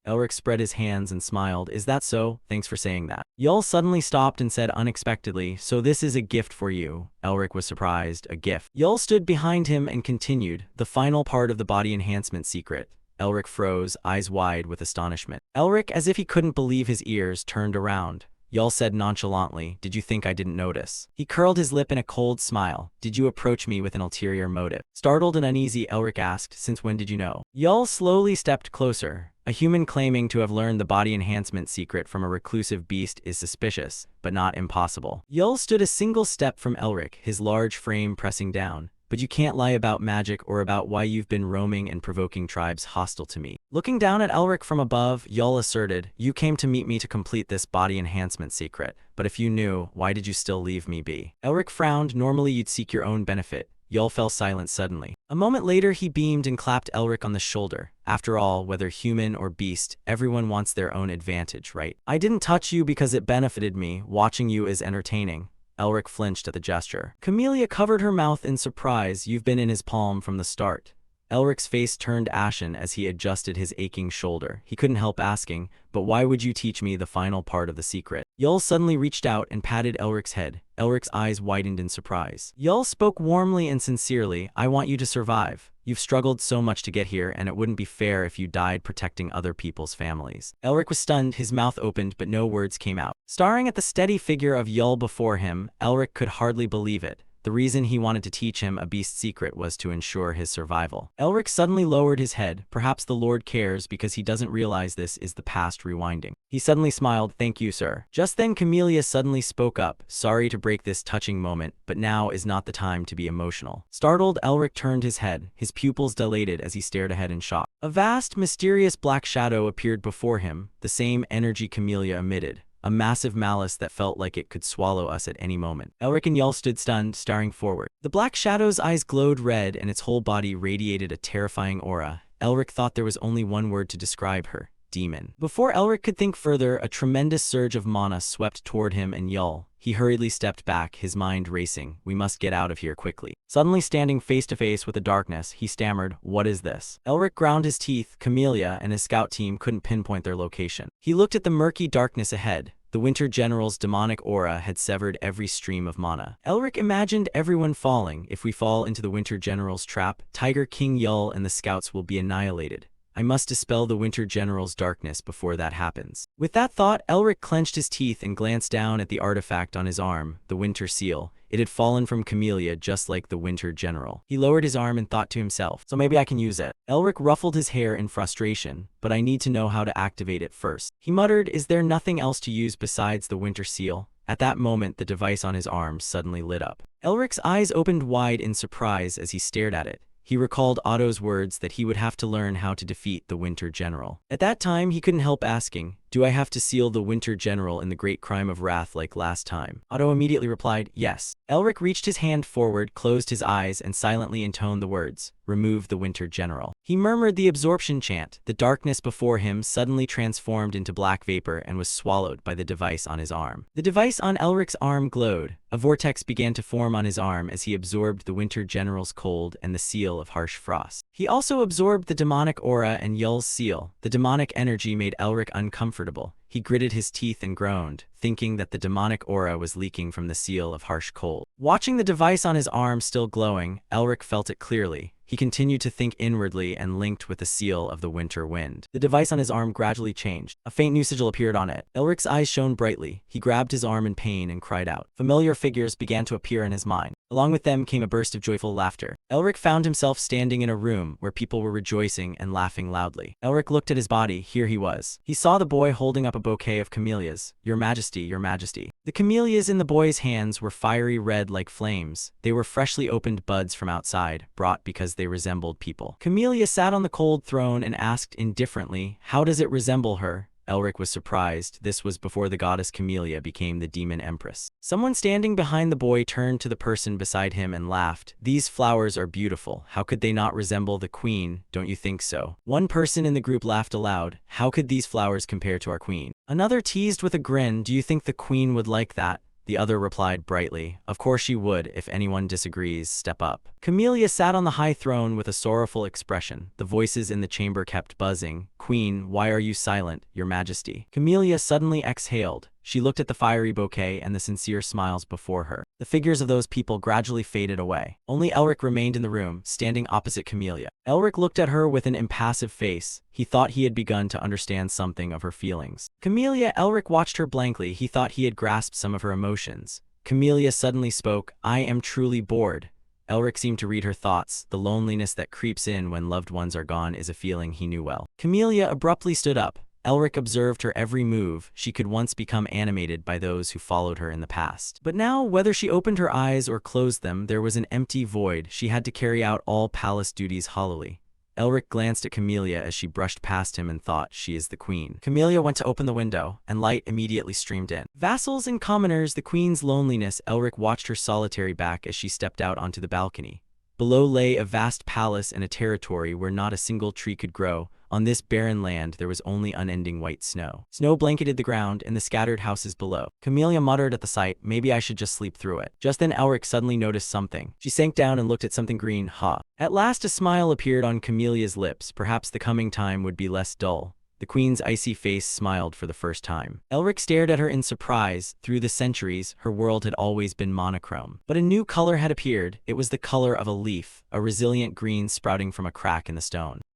Elric spread his hands and smiled. Is that so? Thanks for saying that. Yul suddenly stopped and said unexpectedly, so this is a gift for you. Elric was surprised. A gift. Yul stood behind him and continued, the final part of the body enhancement secret. Elric froze, eyes wide with astonishment. Elric, as if he couldn't believe his ears, turned around. Yul said nonchalantly, did you think I didn't notice? He curled his lip in a cold smile. Did you approach me with an ulterior motive? Startled and uneasy, Elric asked, since when did you know? Yul slowly stepped closer. A human claiming to have learned the body enhancement secret from a reclusive beast is suspicious, but not impossible. Yul stood a single step from Elric, his large frame pressing down. But you can't lie about magic or about why you've been roaming and provoking tribes hostile to me. Looking down at Elric from above, Yul asserted, you came to meet me to complete this body enhancement secret, but if you knew, why did you still leave me be? Elric frowned, normally you'd seek your own benefit. Yul fell silent suddenly. A moment later he beamed and clapped Elric on the shoulder. After all, whether human or beast, everyone wants their own advantage, right? I didn't touch you because it benefited me. Watching you is entertaining. Elric flinched at the gesture. Camellia covered her mouth in surprise. You've been in his palm from the start. Elric's face turned ashen as he adjusted his aching shoulder. He couldn't help asking, but why would you teach me the final part of the secret? Yul suddenly reached out and patted Elric's head. Elric's eyes widened in surprise. Yul spoke warmly and sincerely, I want you to survive. You've struggled so much to get here, and it wouldn't be fair if you died protecting other people's families. Elric was stunned, his mouth opened, but no words came out. Staring at the steady figure of Yul before him, Elric could hardly believe it. The reason he wanted to teach him a beast's secret was to ensure his survival. Elric suddenly lowered his head. Perhaps the Lord cares because he doesn't realize this is the past rewinding. He suddenly smiled, thank you, sir. Just then Camellia suddenly spoke up, sorry to break this touching moment, but now is not the time to be emotional. Startled, Elric turned his head, his pupils dilated as he stared ahead in shock. A vast, mysterious black shadow appeared before him, the same energy Camellia emitted. A massive malice that felt like it could swallow us at any moment. Elric and Yul stood stunned, staring forward. The black shadow's eyes glowed red and its whole body radiated a terrifying aura. Elric thought there was only one word to describe her, demon. Before Elric could think further, a tremendous surge of mana swept toward him and Yul. He hurriedly stepped back, his mind racing. We must get out of here quickly. Suddenly standing face to face with the darkness, he stammered, what is this? Elric ground his teeth. Camellia and his scout team couldn't pinpoint their location. He looked at the murky darkness ahead. The Winter General's demonic aura had severed every stream of mana. Elric imagined everyone falling. If we fall into the Winter General's trap, Tiger King Yul and the scouts will be annihilated. I must dispel the Winter General's darkness before that happens. With that thought, Elric clenched his teeth and glanced down at the artifact on his arm, the Winter Seal. It had fallen from Camellia just like the Winter General. He lowered his arm and thought to himself, so maybe I can use it. Elric ruffled his hair in frustration, but I need to know how to activate it first. He muttered, is there nothing else to use besides the Winter Seal? At that moment, the device on his arm suddenly lit up. Elric's eyes opened wide in surprise as he stared at it. He recalled Otto's words that he would have to learn how to defeat the Winter General. At that time, he couldn't help asking, do I have to seal the Winter General in the great crime of wrath like last time? Otto immediately replied, yes. Elric reached his hand forward, closed his eyes, and silently intoned the words, remove the Winter General. He murmured the absorption chant. The darkness before him suddenly transformed into black vapor and was swallowed by the device on his arm. The device on Elric's arm glowed. A vortex began to form on his arm as he absorbed the Winter General's cold and the seal of harsh frost. He also absorbed the demonic aura and Yul's seal. The demonic energy made Elric uncomfortable. He gritted his teeth and groaned, thinking that the demonic aura was leaking from the seal of harsh cold. Watching the device on his arm still glowing, Elric felt it clearly. he continued to think inwardly and linked with the seal of the winter wind. The device on his arm gradually changed. A faint new sigil appeared on it. Elric's eyes shone brightly. He grabbed his arm in pain and cried out. Familiar figures began to appear in his mind. Along with them came a burst of joyful laughter. Elric found himself standing in a room where people were rejoicing and laughing loudly. Elric looked at his body. Here he was. He saw the boy holding up a bouquet of camellias. Your Majesty, Your Majesty. The camellias in the boy's hands were fiery red like flames. They were freshly opened buds from outside, brought because they resembled people. Camellia sat on the cold throne and asked indifferently, "How does it resemble her?" Elric was surprised. This was before the goddess Camellia became the demon empress. Someone standing behind the boy turned to the person beside him and laughed. "These flowers are beautiful. How could they not resemble the queen? Don't you think so?" One person in the group laughed aloud. "How could these flowers compare to our queen?" Another teased with a grin. "Do you think the queen would like that?" The other replied brightly, "Of course she would. If anyone disagrees, step up." Camellia sat on the high throne with a sorrowful expression. The voices in the chamber kept buzzing. "Queen, why are you silent, Your Majesty?" Camellia suddenly exhaled. She looked at the fiery bouquet and the sincere smiles before her. The figures of those people gradually faded away. Only Elric remained in the room, standing opposite Camellia. Elric looked at her with an impassive face. He thought he had begun to understand something of her feelings. Camellia, Elric watched her blankly. He thought he had grasped some of her emotions. Camellia suddenly spoke. "I am truly bored." Elric seemed to read her thoughts. The loneliness that creeps in when loved ones are gone is a feeling he knew well. Camellia abruptly stood up. Elric observed her every move. She could once become animated by those who followed her in the past. But now, whether she opened her eyes or closed them, there was an empty void. She had to carry out all palace duties hollowly. Elric glanced at Camellia as she brushed past him and thought, "She is the queen." Camellia went to open the window, and light immediately streamed in. Vassals and commoners, the queen's loneliness. Elric watched her solitary back as she stepped out onto the balcony. Below lay a vast palace and a territory where not a single tree could grow. On this barren land, there was only unending white snow. Snow blanketed the ground and the scattered houses below. Camellia muttered at the sight, "Maybe I should just sleep through it." Just then Elric suddenly noticed something. She sank down and looked at something green. Ha! At last a smile appeared on Camelia's lips. Perhaps the coming time would be less dull. The queen's icy face smiled for the first time. Elric stared at her in surprise. Through the centuries, her world had always been monochrome. But a new color had appeared. It was the color of a leaf, a resilient green sprouting from a crack in the stone.